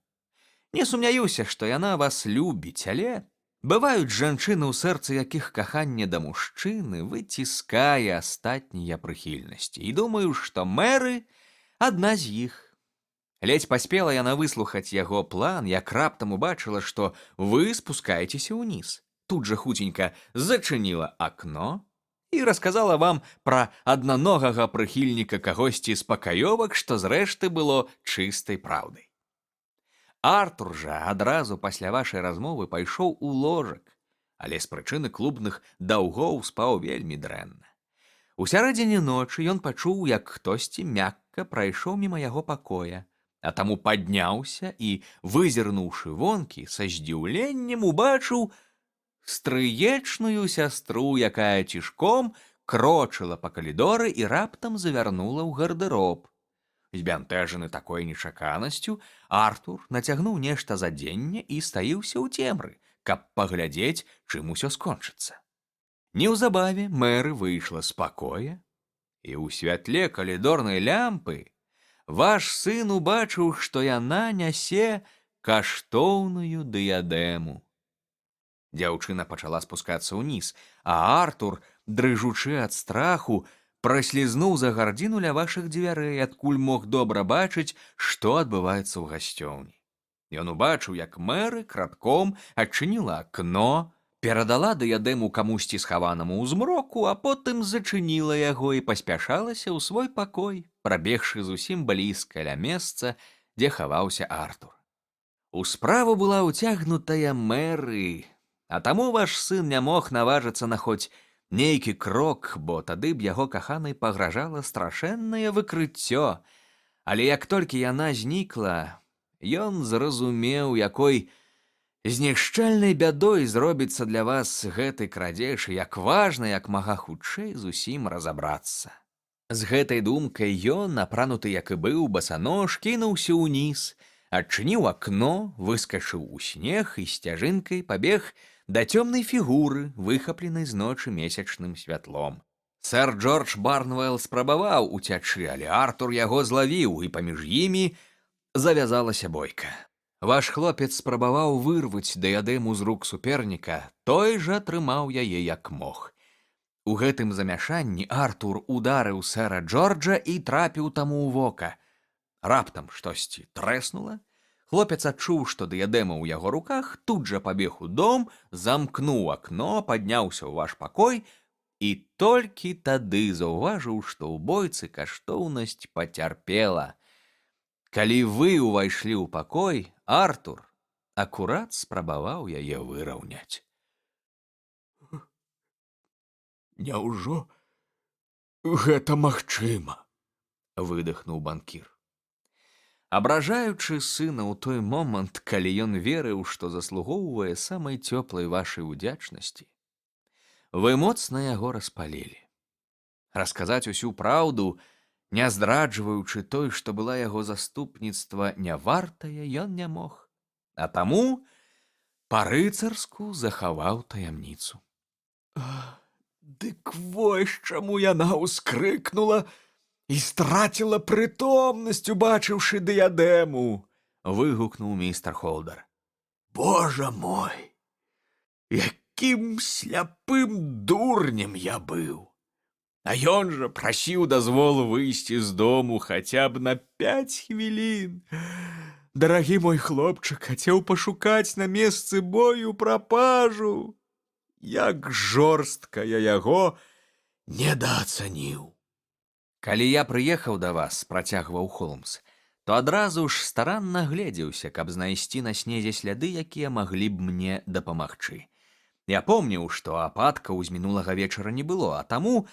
Не сумняюся, што яна вас любіць, але бываюць жанчыны, у сэрцы якіх каханне да мужчыны выціскае астатнія прыхільнасці. І думаю, што Мэры адна з іх. Ледзь паспела яна выслухаць яго план, як раптам убачыла, што вы спускаецеся ўніз. Тут жа хуценька зачыніла акно і расказала вам пра аднаногага прыхільніка кагосьці з пакаёвак, што зрэшты было чыстай праўдай. Артур жа адразу пасля вашай размовы пайшоў у ложак, але з прычыны клубных даўгоў спаў вельмі дрэнна. У сярэдзіне ночы ён пачуў, як хтосьці мякка прайшоў міма яго пакоя, а таму падняўся і, вызірнуўшы вонкі, са здзіўленнем убачыў стрыечную сястру, якая цішком крочыла па калідоры і раптам завярнула ў гардэроб. Збянтэжаны такой нечаканасцю, Артур нацягнуў нешта за дзенне і стаіўся ў цемры, каб паглядзець, чым усё скончыцца. Неўзабаве Мэры выйшла з пакоя, і ў святле калідорнай лямпы ваш сын убачыў, што яна нясе каштоўную дыядэму. Дзяўчына пачала спускацца ўніз, а Артур, дрыжучы ад страху, праслізнуў за гардзіну ля вашых дзвярэй, адкуль мог добра бачыць, што адбываецца ў гасцёўні. Ён убачыў, як Мэры кратком адчыніла акно, перадала дыядэму камусьці схаванаму ў змроку, а потым зачыніла яго і паспяшалася ў свой пакой, прабегшы зусім блізка ля месца, дзе хаваўся Артур. У справу была ўцягнутая Мэры, а таму ваш сын не мог наважыцца на хоць нейкі крок, бо тады б яго каханай пагражала страшэннае выкрыццё. Але як толькі яна знікла, ён зразумеў, якой знішчальнай бядой зробіцца для вас гэты крадзеж, і як важна, як мага хутчэй з усім разабрацца. З гэтай думкай ён, апрануты як і быў, басанож, кінуўся ўніз, адчыніў акно, выскачыў у снег і сцяжынкай пабег да цёмнай фігуры, выхапленай з ночы месячным святлом. Сэр Джордж Барнвелл спрабаваў уцячы, але Артур яго злавіў, і паміж імі завязалася бойка. Ваш хлопец спрабаваў вырваць дыядэму з рук суперніка, той жа трымаў яе як мог. У гэтым замяшанні Артур ударыў сэра Джорджа і трапіў таму ў вока. Раптам штосьці трэснула. Хлопец адчуў, што дыядэма ў яго руках, тут жа пабег у дом, замкнуў акно, падняўся ў ваш пакой і толькі тады заўважыў, што ў бойцы каштоўнасць пацярпела. Калі вы ўвайшлі ў пакой, Артур акурат спрабаваў яе выраўняць. Няўжо гэта магчыма? Выдыхнуў банкір. Абражаючы сына ў той момант, калі ён верыў, што заслугоўвае самай цёплай вашай удзячнасці, вы моцна яго распалілі. Расказаць усю праўду, не здраджваючы той, што была яго заступніцтва не вартая, ён не мог, а таму па-рыцарску захаваў таямніцу. Дык вось чаму яна ўскрыкнула і страціла прытомнасць, убачыўшы дыядэму, выгукнуў містер Холдар. Божа мой, якім сляпым дурнем я быў! А ён жа прасіў дазволу выйсці з дому хаця б на 5 хвілін. Дарагі мой хлопчык хацеў пашукаць на месцы бою прапажу. Як жорстка я яго недаацаніў. Калі я прыехаў да вас, працягваў Холмс, то адразу ж старанна гледзеўся, каб знайсці на снезе сляды, якія маглі б мне дапамагчы. Я помніў, што ападкаў з мінулага вечара не было, а таму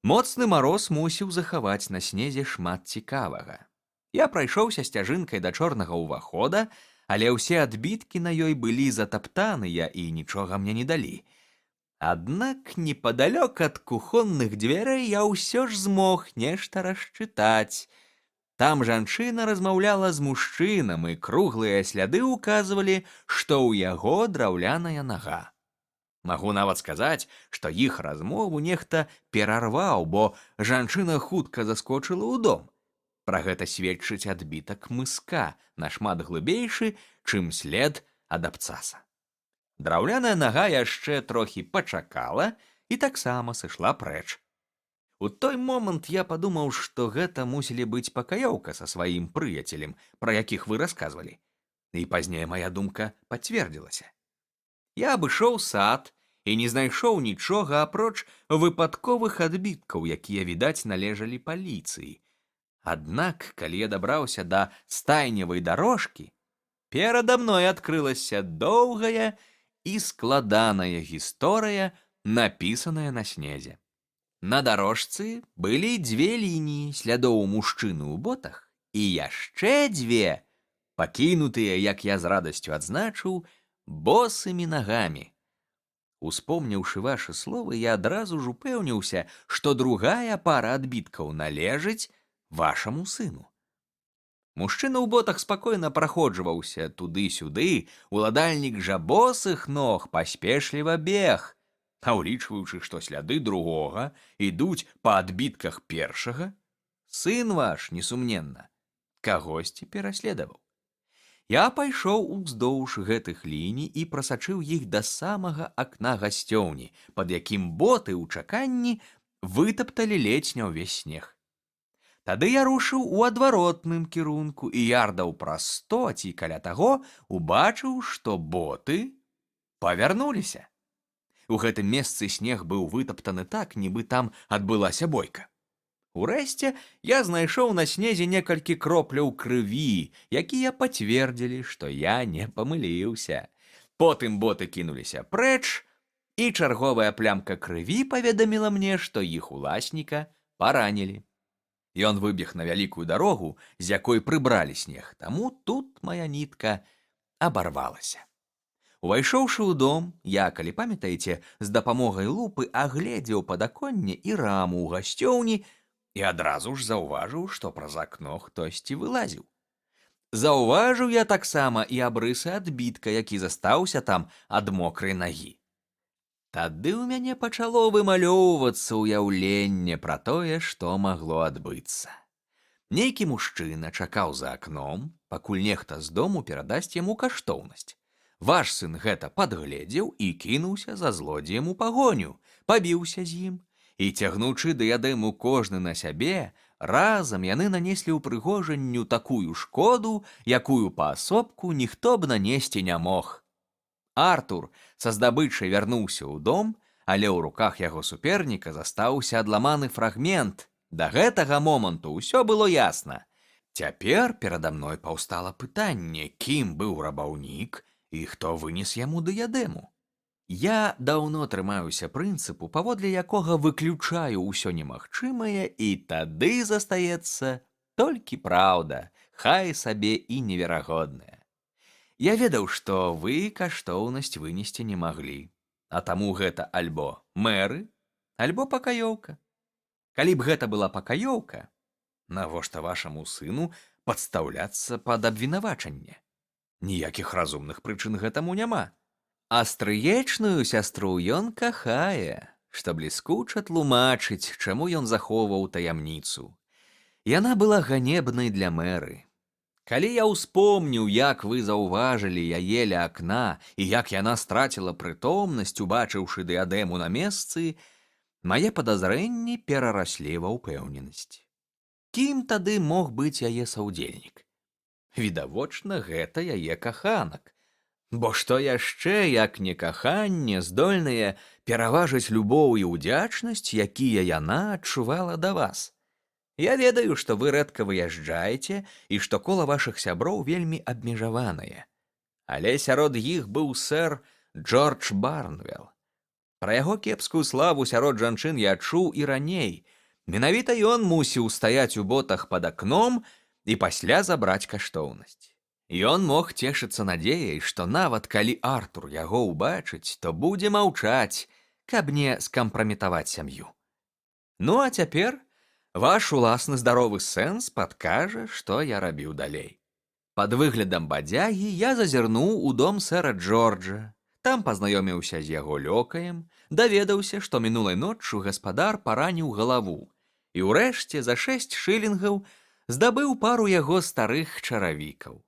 моцны мароз мусіў захаваць на снезе шмат цікавага. Я прайшоўся сцяжынкай да чорнага ўвахода, але ўсе адбіткі на ёй былі затаптаныя і нічога мне не далі. Аднак непадалёк ад кухонных дзвярэй я ўсё ж змог нешта расчытаць. Там жанчына размаўляла з мужчынам, і круглыя сляды ўказвалі, што ў яго драўляная нага. Магу нават сказаць, што іх размову нехта перарваў, бо жанчына хутка заскочыла ў дом. Пра гэта сведчыць адбітак мыска, нашмат глыбейшы, чым след ад абцаса. Драўляная нага яшчэ трохі пачакала і таксама сышла прэч. У той момант я падумаў, што гэта мусілі быць пакаёўка са сваім прыяцелем, пра якіх вы расказвалі. І пазней мая думка пацвердзілася. Я абышоў сад і не знайшоў нічога апроч выпадковых адбіткаў, якія, відаць, належалі паліцыі. Аднак, калі я дабраўся да стайневай дарожкі, перада мной адкрылася доўгая і складаная гісторыя, напісаная на снезе. На дарожцы былі 2 лініі слядоў мужчыны ў ботах і яшчэ дзве, пакінутыя, як я з радасцю адзначыў, босымі нагамі. Успомніўшы вашы словы, я адразу ж упэўніўся, што другая пара адбіткаў належыць вашаму сыну. Мужчына ў ботах спакойна праходжваўся туды-сюды, уладальнік жа босых ног паспешліва бег, а ўлічваючы, што сляды другога ідуць па адбітках першага, сын ваш, несумненна, кагосьці пераследаваў. Я пайшоў уздоўж гэтых ліній і прасачыў іх да самага акна гасцёўні, пад якім боты ў чаканні вытапталі ледзь не ўвесь снег. Тады я рушыў у адваротным кірунку і ярдаў праз 100 ці каля таго убачыў, што боты павярнуліся. У гэтым месцы снег быў вытаптаны так, нібы там адбылася бойка. Урэшце я знайшоў на снезе некалькі кропляў крыві, якія пацвердзілі, што я не памыліўся. Потым боты кінуліся прэч, і чарговая плямка крыві паведаміла мне, што іх уласніка паранілі. Ён выбег на вялікую дарогу, з якой прыбралі снег, таму тут моя нітка абарвалася. Увайшоўшы ў дом, я, калі памятаеце, з дапамогай лупы агледзеў падаконне і раму ў гасцёўні і адразу ж заўважыў, што праз акно хтосьці вылазіў. Заўважыў я таксама і абрысы адбітка, які застаўся там ад мокрай нагі. Тады ў мяне пачало вымалёўвацца ўяўленне пра тое, што магло адбыцца. Нейкі мужчына чакаў за акном, пакуль нехта з дому перадасць яму каштоўнасць. Ваш сын гэта падгледзеў і кінуўся за злодзеем у пагоню, пабіўся з ім, і, цягнучы дыядэму кожны на сябе, разам яны нанеслі ўпрыгожанню такую шкоду, якую паасобку ніхто б нанесці не мог. Артур са здабычай вярнуўся ў дом, але ў руках яго суперніка застаўся адламаны фрагмент. Да гэтага моманту ўсё было ясна. Цяпер перада мной паўстала пытанне, кім быў рабаўнік і хто вынес яму дыядэму. Я даўно трымаюся прынцыпу, паводле якога выключаю ўсё немагчымае, і тады застаецца толькі праўда, хай сабе і неверагодная. Я ведаў, што вы каштоўнасць вынесці не маглі, а таму гэта альбо мэры, альбо пакаёўка. Калі б гэта была пакаёўка, навошта вашаму сыну падстаўляцца пад абвінавачанне? Ніякіх разумных прычын гэтаму няма. Астрыечную сястру ён кахае, што бліскуча тлумачыць, чаму ён захоўваў таямніцу. Яна была ганебнай для мэры. Калі я ўспомніў, як вы заўважылі яе ля акна і як яна страціла прытомнасць, убачыўшы дыядэму на месцы, мае падазрэнні перараслі ва ўпэўненасць. Кім тады мог быць яе саўдзельнік? Відавочна, гэта яе каханак. Бо што яшчэ, як не каханне, здольнае пераважыць любоў і ўдзячнасць, якія яна адчувала да вас? Я ведаю, што вы рэдка выязджаеце і што кола вашых сяброў вельмі абмежаванае. Але сярод іх быў сэр Джордж Барнвелл. Пра яго кепскую славу сярод жанчын я чуў і раней. Менавіта ён мусіў стаяць у ботах пад акном і пасля забраць каштоўнасць. Ён мог цешыцца надзеяй, што нават калі Артур яго ўбачыць, то будзе маўчаць, каб не скампраметаваць сям'ю. Ну а цяпер ваш уласны здаровы сэнс падкажа, што я рабіў далей. Пад выглядам бадзягі я зазірнуў у дом сэра Джорджа, там пазнаёміўся з яго лёкаем, даведаўся, што мінулай ноччу гаспадар параніў галаву, і ўрэшце за 6 шылінгаў здабыў пару яго старых чаравікаў.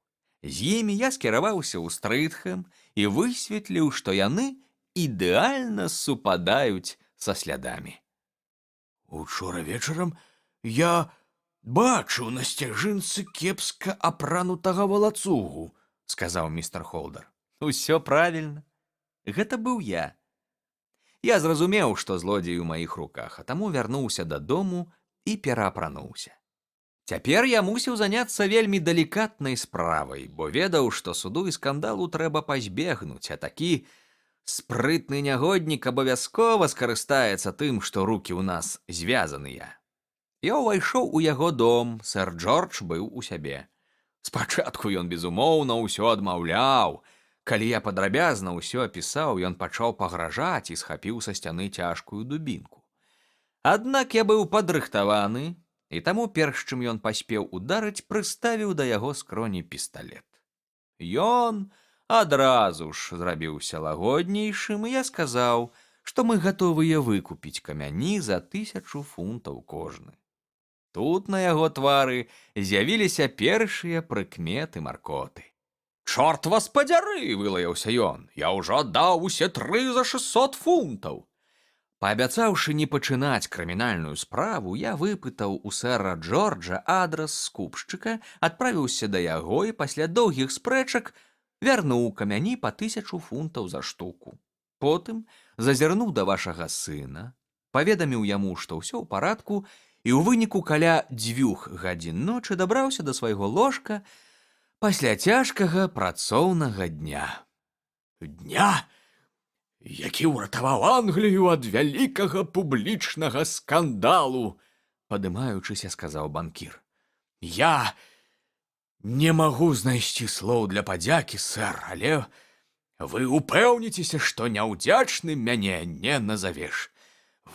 З імі я скіраваўся ў Стрытхэм і высветліў, што яны ідэальна супадаюць са слядамі. Учора вечарам я бачыў на сцяжынцы кепска апранутага валацугу, сказаў містер Холдар. Усё правільна. Гэта быў я. Я зразумеў, што злодзей у маіх руках, а таму вярнуўся дадому і пераапрануўся. Цяпер я мусіў заняцца вельмі далікатнай справай, бо ведаў, што суду і скандалу трэба пазбегнуць, а такі спрытны нягоднік абавязкова скарыстаецца тым, што рукі ў нас звязаныя. Я ўвайшоў у яго дом, сэр Джордж быў у сябе. Спачатку ён, безумоўна, ўсё адмаўляў. Калі я падрабязна ўсё апісаў, ён пачаў пагражаць і схапіў са сцяны цяжкую дубінку. Аднак я быў падрыхтаваны, і таму перш чым ён паспеў ударыць, прыставіў да яго скроні пісталет. Ён адразу ж зрабіўся лагоднейшым, і я сказаў, што мы гатовыя выкупіць камяні за 1000 фунтаў кожны. Тут на яго твары з'явіліся першыя прыкметы маркоты. «Чорт вас падзяры!» – вылаяўся ён. «Я ўжо аддаў усе 3 за 600 фунтаў!» Паабяцаўшы не пачынаць крымінальную справу, я выпытаў у сэра Джорджа адрас скупшчыка, адправіўся да яго і пасля доўгіх спрэчак вярнуў камяні па 1000 фунтаў за штуку. Потым зазірнуў да вашага сына, паведаміў яму, што ўсё ў парадку, і ў выніку каля 2 гадзін ночы дабраўся да свайго ложка пасля цяжкага працоўнага дня. Дня, які ўратаваў Англію ад вялікага публічнага скандалу, падымаючыся, сказаў банкір. Я не магу знайсці слоў для падзякі, сэр, але вы упэўніцеся, што няўдзячным мяне не назавеш.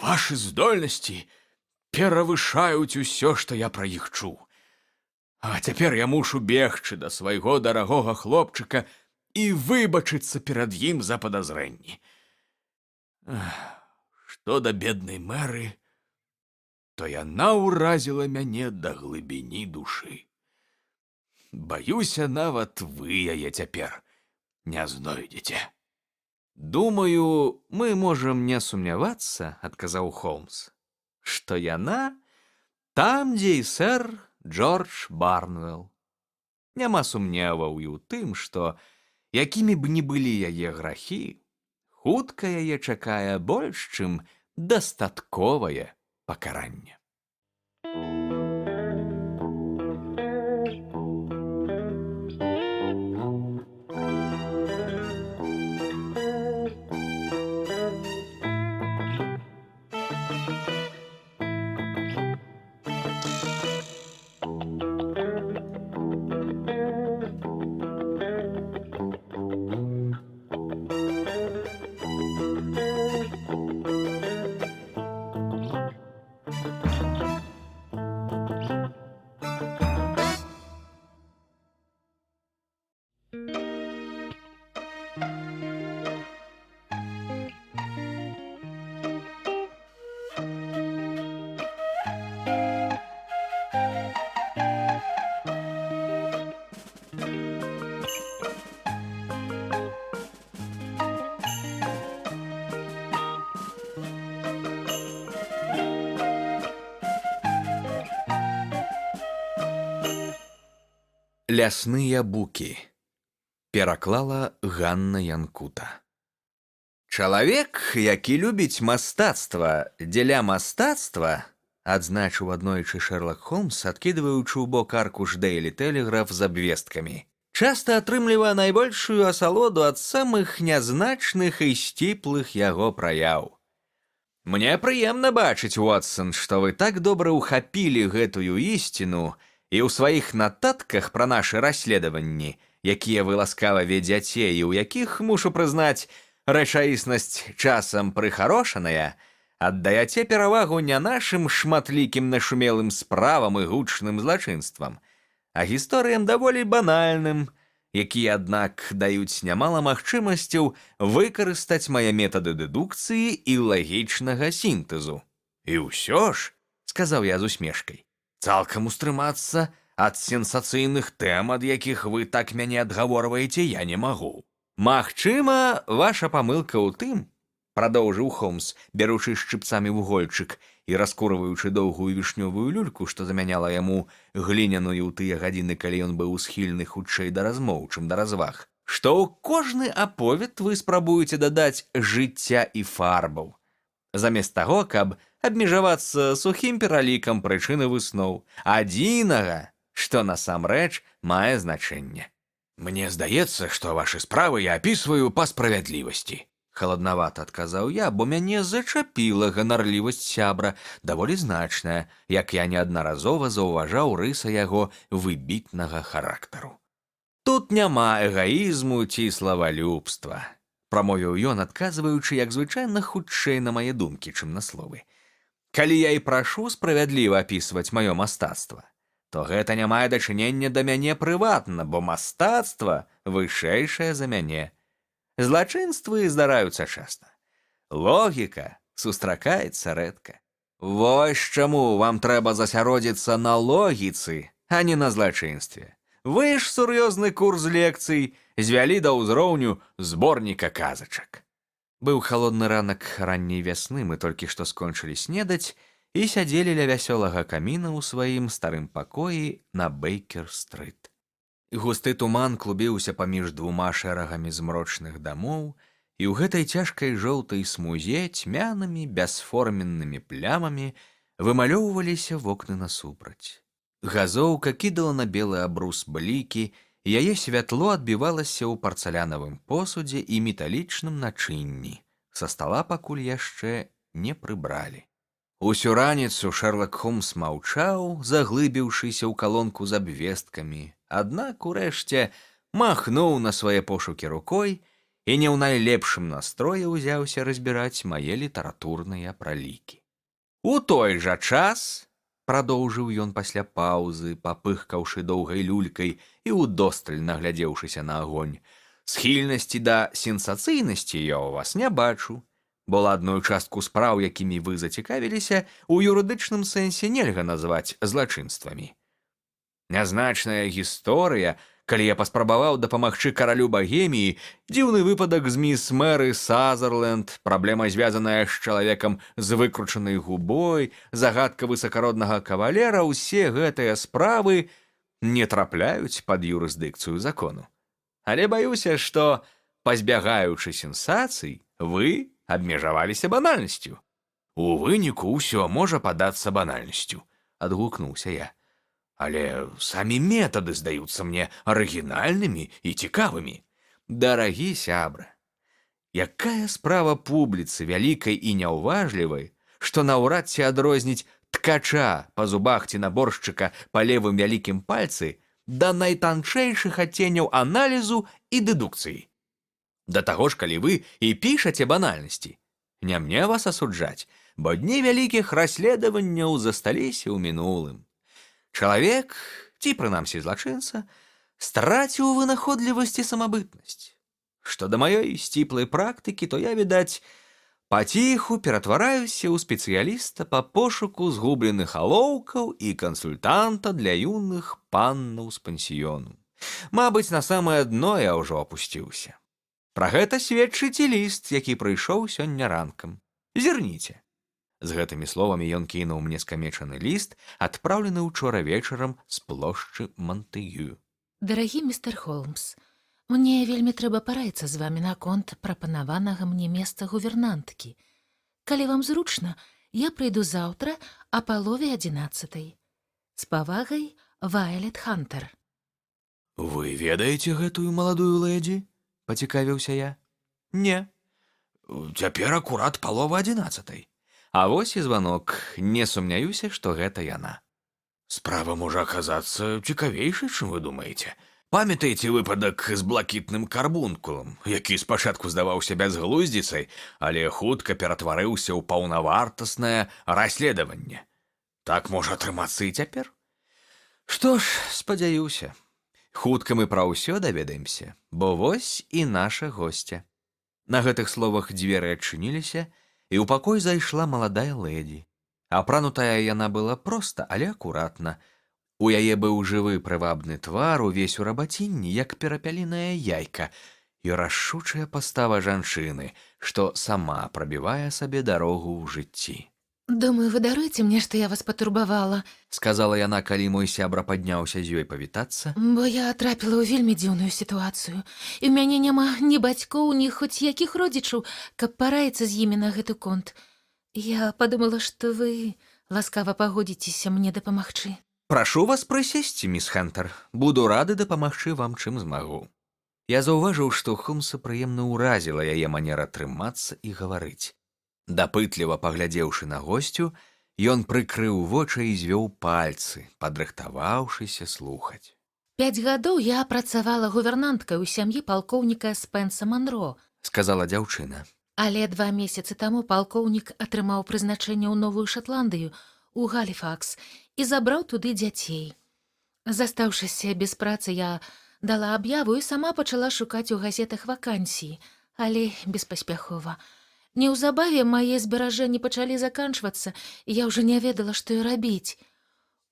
Вашы здольнасці перавышаюць усё, што я пра іх чуў. А цяпер я мушу бегчы да свайго дарагога хлопчыка і выбачыцца перад ім за падазрэнні. Што да беднай Мэры, то яна ўразіла мяне да глыбіні душы. Баюся, нават вы яе цяпер не знойдзеце. Думаю, мы можам не сумнявацца, адказаў Холмс, што яна там, дзе і сэр Джордж Барнвелл. Няма сумневаў і ў тым, што, якімі б ні былі яе грахі, хутка яе чакае больш, чым дастатковае пакаранне. Лясныя букі. Пераклала Ганна Янкута. Чалавек, які любіць мастацтва дзеля мастацтва, адзначыў аднойчы Шэрлак Холмс, адкідваючы ў бок аркуш Daily Telegraph з абвесткамі, часта атрымлівае найбольшую асалоду ад самых нязначных і сціплых яго праяў. Мне прыемна бачыць, Уотсон, што вы так добра ўхапілі гэтую ісціну і ў сваіх нататках пра нашы расследаванні, якія вы ласкава вядзяце і ў якіх, мушу прызнаць, рэчаіснасць часам прыхарошаная, аддаяце перавагу не нашым шматлікім нашумелым справам і гучным злачынствам, а гісторыям даволі банальным, якія, аднак, даюць нямала магчымасцяў выкарыстаць мае метады дэдукцыі і лагічнага сінтэзу. І ўсё ж, сказаў я з усмешкай, цалкам устрымацца ад сенсацыйных тэм, ад якіх вы так мяне адгаворваеце, я не магу. Магчыма, ваша памылка ў тым, прадоўжыў Холмс, бяручы шчыпцамі вугольчык і раскурваючы доўгую вішнёвую люльку, што замяняла яму гліняную ў тыя гадзіны, калі ён быў схільны хутчэй да размоў, чым да разваг, што ў кожны аповед вы спрабуеце дадаць жыцця і фарбаў, замест таго, каб абмежавацца сухім пералікам прычын і высноў, адзінага, што насамрэч мае значэнне. Мне здаецца, што вашы справы я апісваю па справядлівасці, Халаднавата адказаў я, бо мяне зачапіла ганарлівасць сябра, даволі значная, як я неаднаразова заўважаў рыса яго выбітнага характару. Тут няма эгаізму ці славалюбства, прамовіў ён, адказваючы, як звычайна, хутчэй на мае думкі, чым на словы. Калі я і прашу справядліва апісваць маё мастацтва, то гэта не мае дачынення да мяне прыватна, бо мастацтва вышэйшае за мяне. Злачынствы здараюцца часта. Логіка сустракаецца рэдка. Вось чаму вам трэба засяродзіцца на логіцы, а не на злачынстве. Вы ж сур'ёзны курс лекцый звялі да ўзроўню зборніка казачак. Быў халодны ранак ранняй вясны, мы толькі што скончылі снедаць і сядзелі ля вясёлага каміна ў сваім старым пакоі на Бейкер-стрыт. Густы туман клубіўся паміж двума шэрагамі змрочных дамоў, і ў гэтай цяжкай жоўтай смузе цьмянымі бясформеннымі плямамі вымалёўваліся вокны насупраць. Газоўка кідала на белы абрус блікі, і яе святло адбівалася ў парцалянавым посудзе і металічным начынні. Са стала пакуль яшчэ не прыбралі. Усю раніцу Шэрлак Холмс маўчаў, заглыбіўшыся ў калонку з абвесткамі, аднак урэшце махнуў на свае пошукі рукой і не ў найлепшым настроі ўзяўся разбіраць мае літаратурныя пралікі. У той жа час, прадоўжыў ён пасля паўзы, папыхкаўшы доўгай люлькай і удосталь наглядзеўшыся на агонь, схільнасці да сенсацыйнасці я ў вас не бачу, бо ладную частку спраў, якімі вы зацікавіліся, у юрыдычным сэнсе нельга назваць злачынствамі. Нязначная гісторыя, калі я паспрабаваў дапамагчы каралю Багеміі, дзіўны выпадак з міс Мэры Сазерленд, праблема, звязаная з чалавекам з выкручанай губой, загадка высакароднага кавалера, усе гэтыя справы не трапляюць пад юрысдыкцыю закону. Але баюся, што, пазбягаючы сенсацый, вы абмежаваліся банальнасцю. У выніку ўсё можа падацца банальнасцю, адгукнуўся я. Але самі метады здаюцца мне арыгінальнымі і цікавымі. Дарагі сябра, якая справа публіцы вялікай і няўважлівай, што наўрад ці адрозніць ткача па зубах ці наборшчыка па левым вялікім пальцы да найтанчэйшых адценняў аналізу і дэдукцыі. Да таго ж, калі вы і пішаце банальнасці, не мне вас асуджаць, бо дні вялікіх расследаванняў засталіся ў мінулым. Чалавек, ці прынамсі злачынца, страціў вынаходлівасць і самабытнасць. Што да маёй сціплай практыкі, то я, відаць, паціху ператвараюся ў спецыяліста па пошуку згубленых алоўкаў і кансультанта для юных паннаў з пансіёну. Мабыць, на самае дно я ўжо апусціўся. Пра гэта сведчыць і ліст, які прыйшоў сёння ранкам. Зірніце. З гэтымі словамі ён кінуў мне скамечаны ліст, адпраўлены учора вечарам з плошчы Монтэгю. Дарагі містер Холмс, мне вельмі трэба параіцца з вамі наконт прапанаванага мне месца гувернанткі. Калі вам зручна, я прыйду заўтра а палове 11:00. З павагай, Вайлет Хантер. Вы ведаеце гэтую маладую лэдзі? Пацікавіўся я. Не. Цяпер акурат палова 11:00. А вось і званок. Не сумняюся, што гэта яна. Справа можа аказацца цікавейшай, чым вы думаеце. Памятаеце выпадак з блакітным карбункулам, які спачатку здаваўся бязглуздзіцай, але хутка ператварыўся ў паўнавартаснае расследаванне. Так можа атрымацца і цяпер? Што ж, спадзяюся. Хутка мы пра ўсё даведаемся, бо вось і наша госця. На гэтых словах дзверы адчыніліся, і ў пакой зайшла маладая лэдзі. Апранутая яна была проста, але акуратна. У яе быў жывы прывабны твар, увесь у рабацінні, як перапяліная яйка, і рашучая пастава жанчыны, што сама прабівае сабе дарогу ў жыцці. Думаю, вы даруеце мне, што я вас патурбавала, сказала яна, калі мой сябра падняўся з ёй павітацца. Бо я трапіла ў вельмі дзіўную сітуацыю, і ў мяне няма ні бацькоў, ні хоць якіх родзічаў, каб параіцца з імі на гэты конт. Я падумала, што вы ласкава пагодзіцеся мне дапамагчы. Прашу вас прысесці, міс Хантер. Буду рады дапамагчы вам, чым змагу. Я заўважыў, што Холмса прыемна ўразіла яе манера трымацца і гаварыць. Дапытліва паглядзеўшы на госцю, ён прыкрыў вочы і звёў пальцы, падрыхтаваўшыся слухаць. 5 гадоў я працавала гувернанткай у сям'і палкоўніка Спэнса Манро, Сказала дзяўчына. але 2 месяцы таму палкоўнік атрымаў прызначэнне ў Новую Шатландыю, у Галіфакс, і забраў туды дзяцей. Застаўшыся без працы, я дала аб'яву і сама пачала шукаць у газетах вакансіі, але беспаспяхова. Неўзабаве мае зберажэнні пачалі заканчвацца, і я ўжо не ведала, што і рабіць.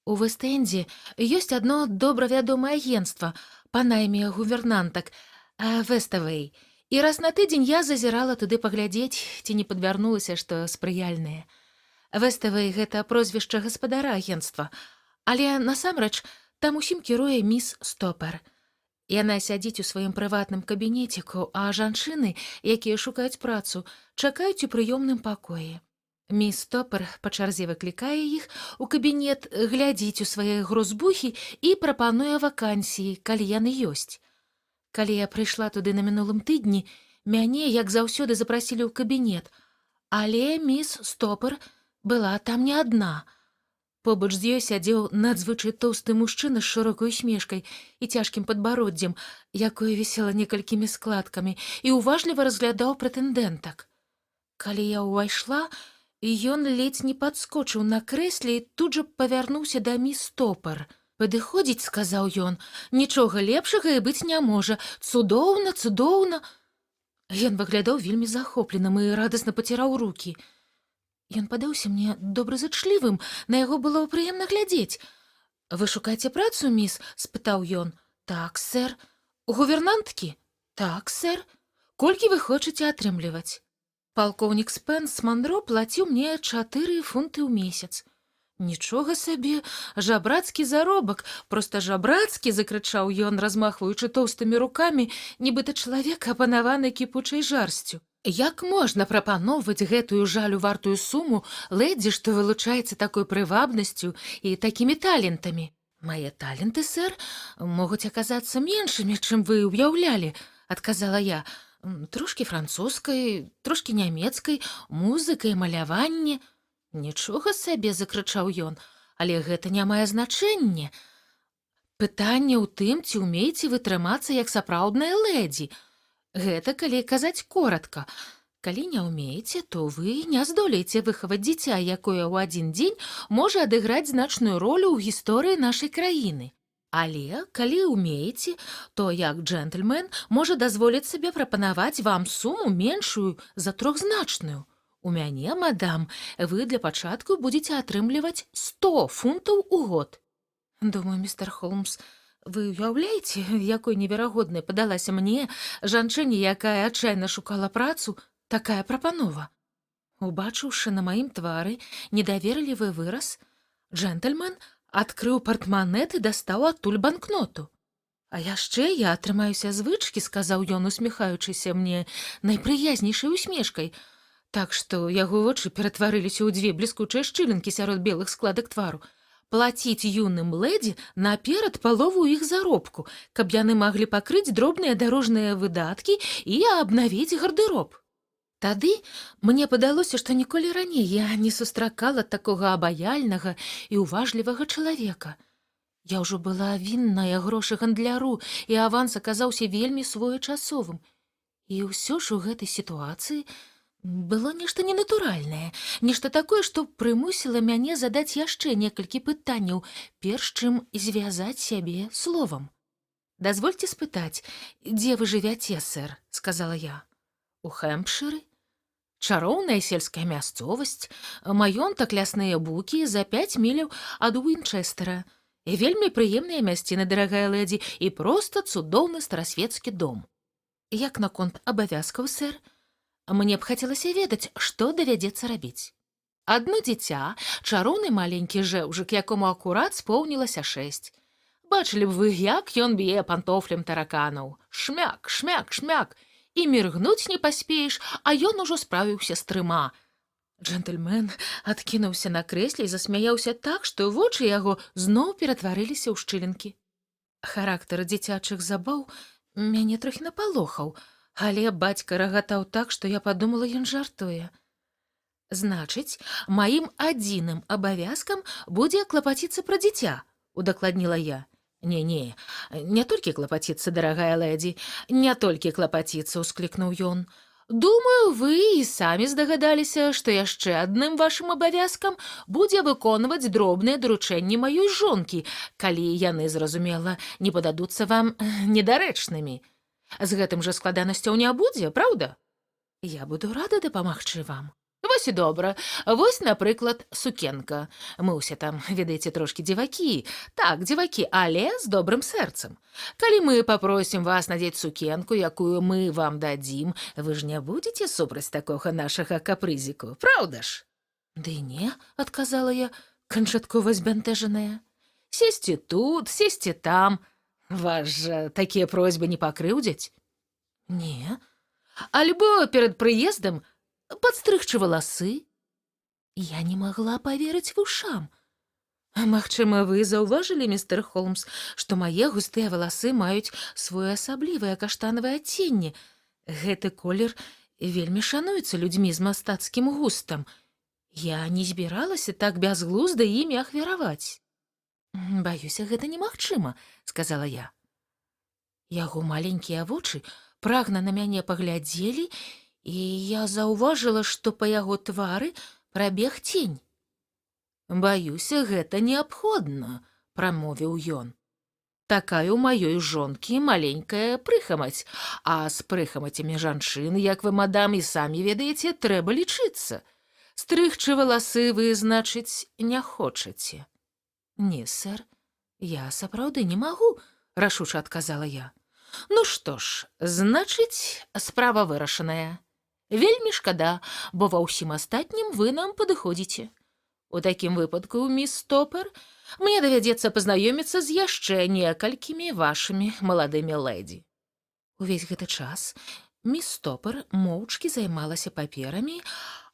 У Вэст-Эндзе ёсць адно добра вядомае агенцтва па найме гувернантак Вэставэй, і раз на тыдзень я зазірала туды паглядзець, ці не падвярнулася што спрыяльнае. Вэставэй — гэта прозвішча гаспадара агенцтва, але насамрэч там усім кіруе міс Стопер. Яна сядзіць у сваім прыватным кабінеціку, а жанчыны, якія шукаюць працу, чакаюць у прыёмным пакоі. Міс Стопер па чарзе выклікае іх у кабінет, глядзіць у свае грозбухі і прапануе вакансіі, калі яны ёсць. Калі я прыйшла туды на мінулым тыдні, мяне, як заўсёды, запрасілі ў кабінет, але міс Стопер была там не адна. Побач з ёй сядзеў надзвычай тоўсты мужчына з шырокай усмешкай і цяжкім падбароддзем, якое вісела некалькімі складкамі, і уважліва разглядаў прэтэндэнтак. Калі я ўвайшла, ён ледзь не падскочыў на крэсле і тут жа павярнуўся да міс Стопер. «Падыходзіць», — сказаў ён, — «нічога лепшага і быць не можа. Цудоўна, цудоўна». Ён выглядаў вельмі захопленым і радасна паціраў рукі. Ён падаўся мне добразычлівым, на яго было прыемна глядзець. «Вы шукаеце працу, міс?» — спытаў ён. «Так, сэр». «Гувернанткі?» «Так, сэр». «Колькі вы хочаце атрымліваць?» Палкоўнік Спэнс Манро плаціў мне 4 фунты ў месяц. «Нічога сабе, жабрацкі заробак, проста жабрацкі!» — закрычаў ён, размахваючы тоўстымі рукамі, нібыта чалавек, апанаваны кіпучай жарсцю. «Як можна прапаноўваць гэтую жалю вартую суму лэдзі, што вылучаецца такой прывабнасцю і такімі талентамі?» «Мае таленты, сэр, могуць аказацца меншымі, чым вы ўяўлялі», — адказала я. «Трошкі французскай, трошкі нямецкай, музыкай, маляванне». «Нічога сабе!» — закрычаў ён, «але гэта не мае значэння. Пытанне ў тым, ці ўмееце вы трымацца як сапраўдная лэдзі. Гэта калі казаць коратка. Калі не ўмееце, то вы не здолееце выхаваць дзіця, якое ў адзін дзень можа адыграць значную ролю ў гісторыі нашай краіны. Але калі ўмееце, то як джентльмен можа дазволіць сабе прапанаваць вам суму меншую за трохзначную. У мяне, мадам, вы для пачатку будзеце атрымліваць 100 фунтаў у год». Думаю, містер Холмс, вы ўяўляеце, якой неверагоднай падалася мне, жанчыне, якая адчайна шукала працу, такая прапанова. Убачыўшы на маім твары недаверлівы выраз, джентльмен адкрыў партманэт і дастаў адтуль банкноту. «А яшчэ я атрымаюся звычкі», — сказаў ён, усміхаючыся мне найпрыязнейшай усмешкай, так што яго вочы ператварыліся ў 2 бліскучыя шчылінкі сярод белых складак твару. «Плаціць юным лэдзі наперад палову іх заробку, каб яны маглі пакрыць дробныя дарожныя выдаткі і абнавіць гардэроб». Тады мне падалося, што ніколі раней я не сустракала такога абаяльнага і уважлівага чалавека. Я ўжо была вінная грошы гандляру, і аванс аказаўся вельмі своечасовым. І ўсё ж у гэтай сітуацыі было нешта ненатуральнае, нешта такое, што прымусіла мяне задаць яшчэ некалькі пытанняў, перш чым звязаць сябе словам. «Дазвольце спытаць, дзе вы жывяце, сэр?» — сказала я. «У Хэмпшыры. Чароўная сельская мясцовасць, маёнтак лясныя букі за 5 міляў ад Уінчэстера. І вельмі прыемныя мясціны, дарагая лэдзі, і проста цудоўны старасвецкі дом». «Як наконт абавязкаў, сэр?» Мне б хацелася ведаць, што давядзецца рабіць. Адно дзіця, чароўны маленькі жэўжык, якому акурат споўнілася 6. Бачылі б вы, як ён б'е пантофлем тараканаў. Шмяк, шмяк, шмяк. І міргнуць не паспееш, а ён ужо справіўся з 3. Джентльмен адкінуўся на крэсле і засмяяўся так, што вочы яго зноў ператварыліся ў шчылінкі. Характар дзіцячых забаў мяне трохі напалохаў, але бацька рагатаў так, што я падумала, ён жартуе. Значыць, маім адзіным абавязкам будзе клапаціцца пра дзіця, удакладніла я. Не, не толькі клапаціцца, дарагая лэдзі, не толькі клапаціцца, усклікнуў ён. Думаю, вы і самі здагадаліся, што яшчэ адным вашым абавязкам будзе выконваць дробныя даручэнні маёй жонкі, калі яны, зразумела, не пададуцца вам недарэчнымі. З гэтым жа складанасцяў не будзе, праўда? Я буду рада дапамагчы вам. Вось і добра. Вось, напрыклад, сукенка. Мы ўсе там, ведаеце, трошкі дзівакі. Так, дзівакі, але з добрым сэрцам. Калі мы папросім вас надзець сукенку, якую мы вам дадзім, вы ж не будзеце супраць такога нашага капрызіку, праўда ж? Ды не, адказала я, канчаткова збянтэжаная. Сесці тут, сесці там. Вас жа такія просьбы не пакрыўдзяць? Не. Альбо перад прыездам падстрыгчы валасы? Я не магла паверыць вушам. Магчыма, вы заўважылі, містер Холмс, што мае густыя валасы маюць своеасаблівае каштанавае адценне. Гэты колер вельмі шануецца людзьмі з мастацкім густам. Я не збіралася так бязглузда імі ахвяраваць. Баюся, гэта немагчыма, сказала я. Яго маленькія вочы прагна на мяне паглядзелі, і я заўважыла, што па яго твары прабег цень. «Баюся, гэта неабходна», – прамовіў ён. «Такая ў маёй жонкі маленькая прыхамаць, а з прыхамацямі жанчын, як вы, мадам, і самі ведаеце, трэба лічыцца. Стрыгчы валасы вы, значыць, не хочаце». «Не, сэр, я сапраўды не магу», – рашуча адказала я. «Ну што ж, значыць, справа вырашаная. Вельмі шкада, бо ва ўсім астатнім вы нам падыходзіце. У такім выпадку, міс Стопер, мне давядзецца пазнаёміцца з яшчэ некалькімі вашымі маладымі лэдзі». Увесь гэты час міс Стопер моўчкі займалася паперамі,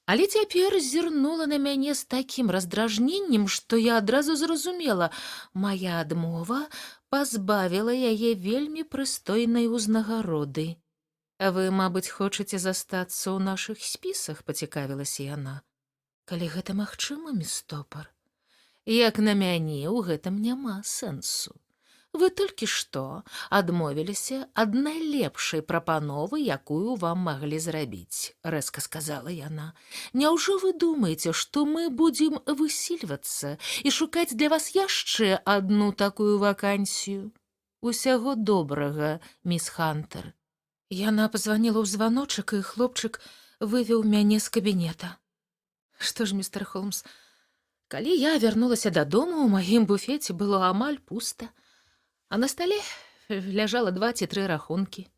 але цяпер зірнула на мяне з такім раздражненнем, што я адразу зразумела, мая адмова пазбавіла яе вельмі прыстойнай узнагароды. «Вы, мабыць, хочаце застацца ў нашых спісах?» – пацікавілася яна. «Калі гэта магчыма, міс Стопер, як на мяне ў гэтым няма сэнсу. Вы толькі што адмовіліся ад найлепшай прапановы, якую вам маглі зрабіць», – рэзка сказала яна. «Няўжо вы думаеце, што мы будзем высільвацца і шукаць для вас яшчэ адну такую вакансію? Усяго добрага, міс Хантер». Яна пазваніла ў званочак, і хлопчык вывеў мяне з кабінета. Што ж, містер Холмс, калі я вярнулася дадому, у маім буфеце было амаль пуста, а на стале ляжала 2 ці 3 рахункі.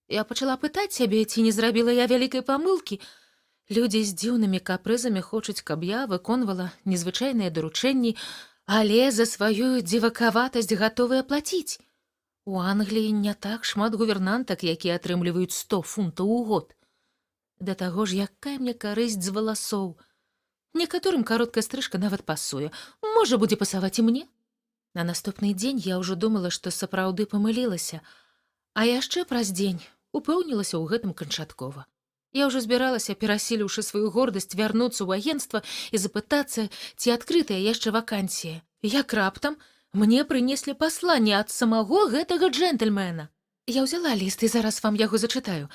Я пачала пытаць сябе, ці не зрабіла я вялікай памылкі. Людзі з дзіўнымі капрызамі хочуць, каб я выконвала незвычайныя даручэнні, але за сваю дзівакаватасць гатовыя плаціць. У Англіі не так шмат гувернантак, якія атрымліваюць 100 фунтаў у год. Да таго ж, якая мне карысць з валасоў. Некаторым кароткая стрыжка нават пасуе. Можа, будзе пасаваць і мне. На наступны дзень я ўжо думала, што сапраўды памылілася, а яшчэ праз дзень упэўнілася ў гэтым канчаткова. Я ўжо збіралася, перасіліўшы сваю гордасць, вярнуцца ў агенцтва і запытацца, ці адкрытая яшчэ вакансія. Як раптам мне прынеслі пасланне ад самого гэтага джентльмена. Я ўзяла ліст і зараз вам яго зачытаю.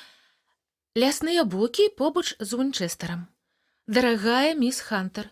«Лясныя букі побач з Уінчэстарам. Дарагая міс Хантер,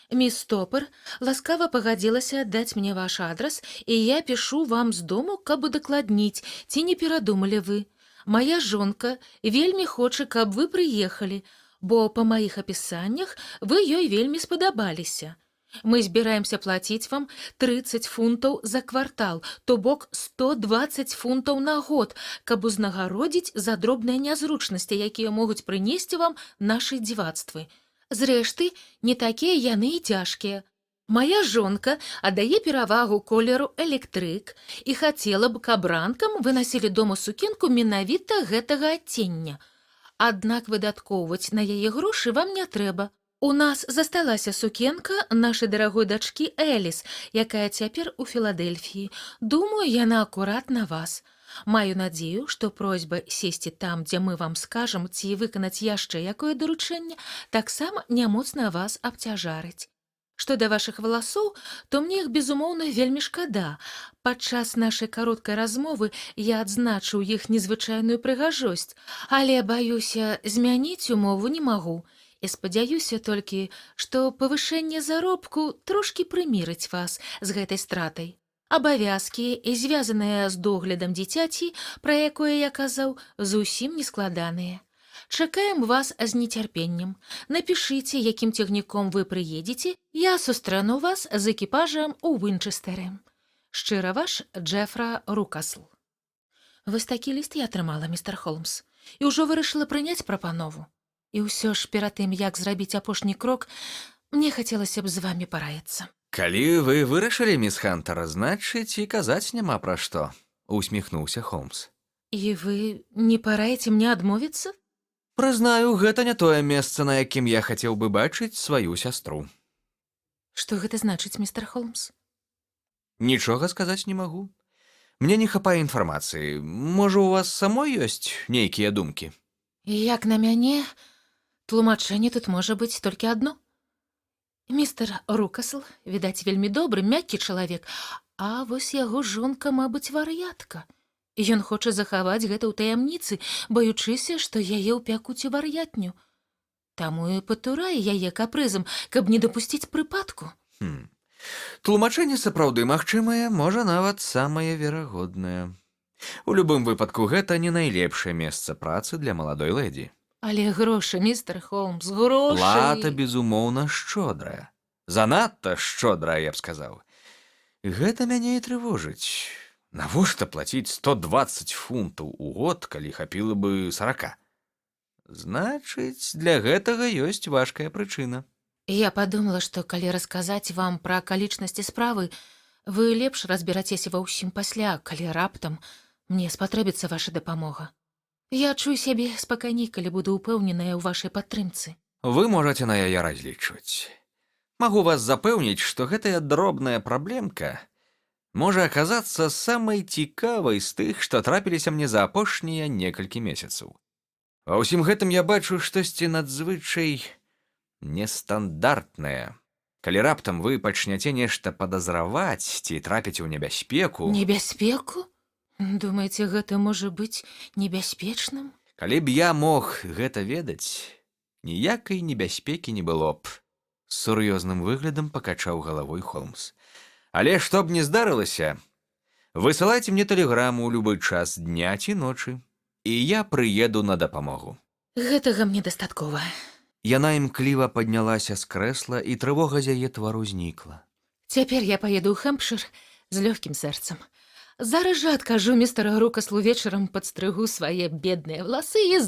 міс Стопер ласкава пагадзілася даць мне ваш адрас, і я пішу вам з дому, каб удакладніць, ці не перадумалі вы. Мая жонка вельмі хоча, каб вы прыехалі, бо па маіх апісаннях вы ёй вельмі спадабаліся. Мы збіраемся плаціць вам 30 фунтаў за квартал, то бок 120 фунтаў на год, каб узнагародзіць за дробныя нязручнасці, якія могуць прынесці вам нашы дзівацтвы. Зрэшты, не такія яны і цяжкія. Мая жонка аддае перавагу колеру электрык і хацела б, каб ранкам вы насілі дома сукенку менавіта гэтага адцення. Аднак выдаткоўваць на яе грошы вам не трэба. У нас засталася сукенка нашай дарагой дачкі Эліс, якая цяпер у Філадэльфіі. Думаю, яна акурат на вас. Маю надзею, што просьба сесці там, дзе мы вам скажам, ці выканаць яшчэ якое даручэнне, таксама не моцна вас абцяжарыць. Што да вашых валасоў, то мне іх, безумоўна, вельмі шкада. Падчас нашай кароткай размовы я адзначыў іх незвычайную прыгажосць, але, баюся, змяніць умову не магу. І спадзяюся толькі, што павышэнне заробку трошкі прымірыць вас з гэтай стратай. Абавязкі, звязаныя з доглядам дзіцяці, пра якое я казаў, зусім не складаныя. Чакаем вас з нецярпеннем. Напішыце, якім цягніком вы прыедзеце, я сустрэну вас з экіпажам у Вінчэстэры. Шчыра ваш Джефра Рукасл. Вось такі ліст я атрымала, містер Холмс, і ўжо вырашыла прыняць прапанову. І ўсё ж перад тым, як зрабіць апошні крок, мне хацелася б з вамі параіцца. Калі вы вырашылі, міс Хантер, значыць, і казаць няма пра што, усміхнуўся Холмс. І вы не параіце мне адмовіцца? Прызнаю, гэта не тое месца, на якім я хацеў бы бачыць сваю сястру. Што гэта значыць, містер Холмс? Нічога сказаць не магу. Мне не хапае інфармацыі. Можа, у вас самой ёсць нейкія думкі? Як на мяне, тлумачэнне тут можа быць толькі адно. Містер Рукасл, відаць, вельмі добры, мяккі чалавек, а вось яго жонка, мабыць, вар'ятка. Ён хоча захаваць гэта ў таямніцы, баючыся, што яе ўпякуць у вар'ятню. Таму і патурае яе капрызам, каб не дапусціць прыпадку. Тлумачэнне сапраўды магчымае, можа, нават самае верагоднае. У любым выпадку, гэта не найлепшае месца працы для маладой лэдзі. Але грошы, містер Холмс, грошы... Плата, безумоўна, шчодрая. Занадта шчодрая, я б сказаў. Гэта мяне і трывожыць. Навошта плаціць 120 фунтаў у год, калі хапіла бы 40? Значыць, для гэтага ёсць важкая прычына. Я падумала, што калі расказаць вам пра акалічнасці справы, вы лепш разберацеся ва ўсім пасля, калі раптам мне спатрэбіцца ваша дапамога. Я адчую сябе спакайней, калі буду ўпэўненая ў вашай падтрымцы. Вы можаце на яе разлічваць. Магу вас запэўніць, што гэтая дробная праблемка можа аказацца самай цікавай з тых, што трапіліся мне за апошнія некалькі месяцаў. Ва ўсім гэтым я бачу штосьці надзвычай нестандартнае. Калі раптам вы пачняце нешта падазраваць ці трапіце ў небяспеку... Небяспеку? Думаеце, гэта можа быць небяспечным? Калі б я мог гэта ведаць, ніякай небяспекі не было б. З сур'ёзным выглядам пакачаў галавой Холмс. Але што б не здарылася, высылайце мне тэлеграму ў любы час дня ці ночы, і я прыеду на дапамогу. Гэтага мне дастаткова. Яна імкліва паднялася з крэсла, і трывога з яе твару знікла. Цяпер я паеду ў Хэмпшыр з лёгкім сэрцам. Зараз жа адкажу містера Рукаслу вечарам, падстрыгу свае бедныя валасы і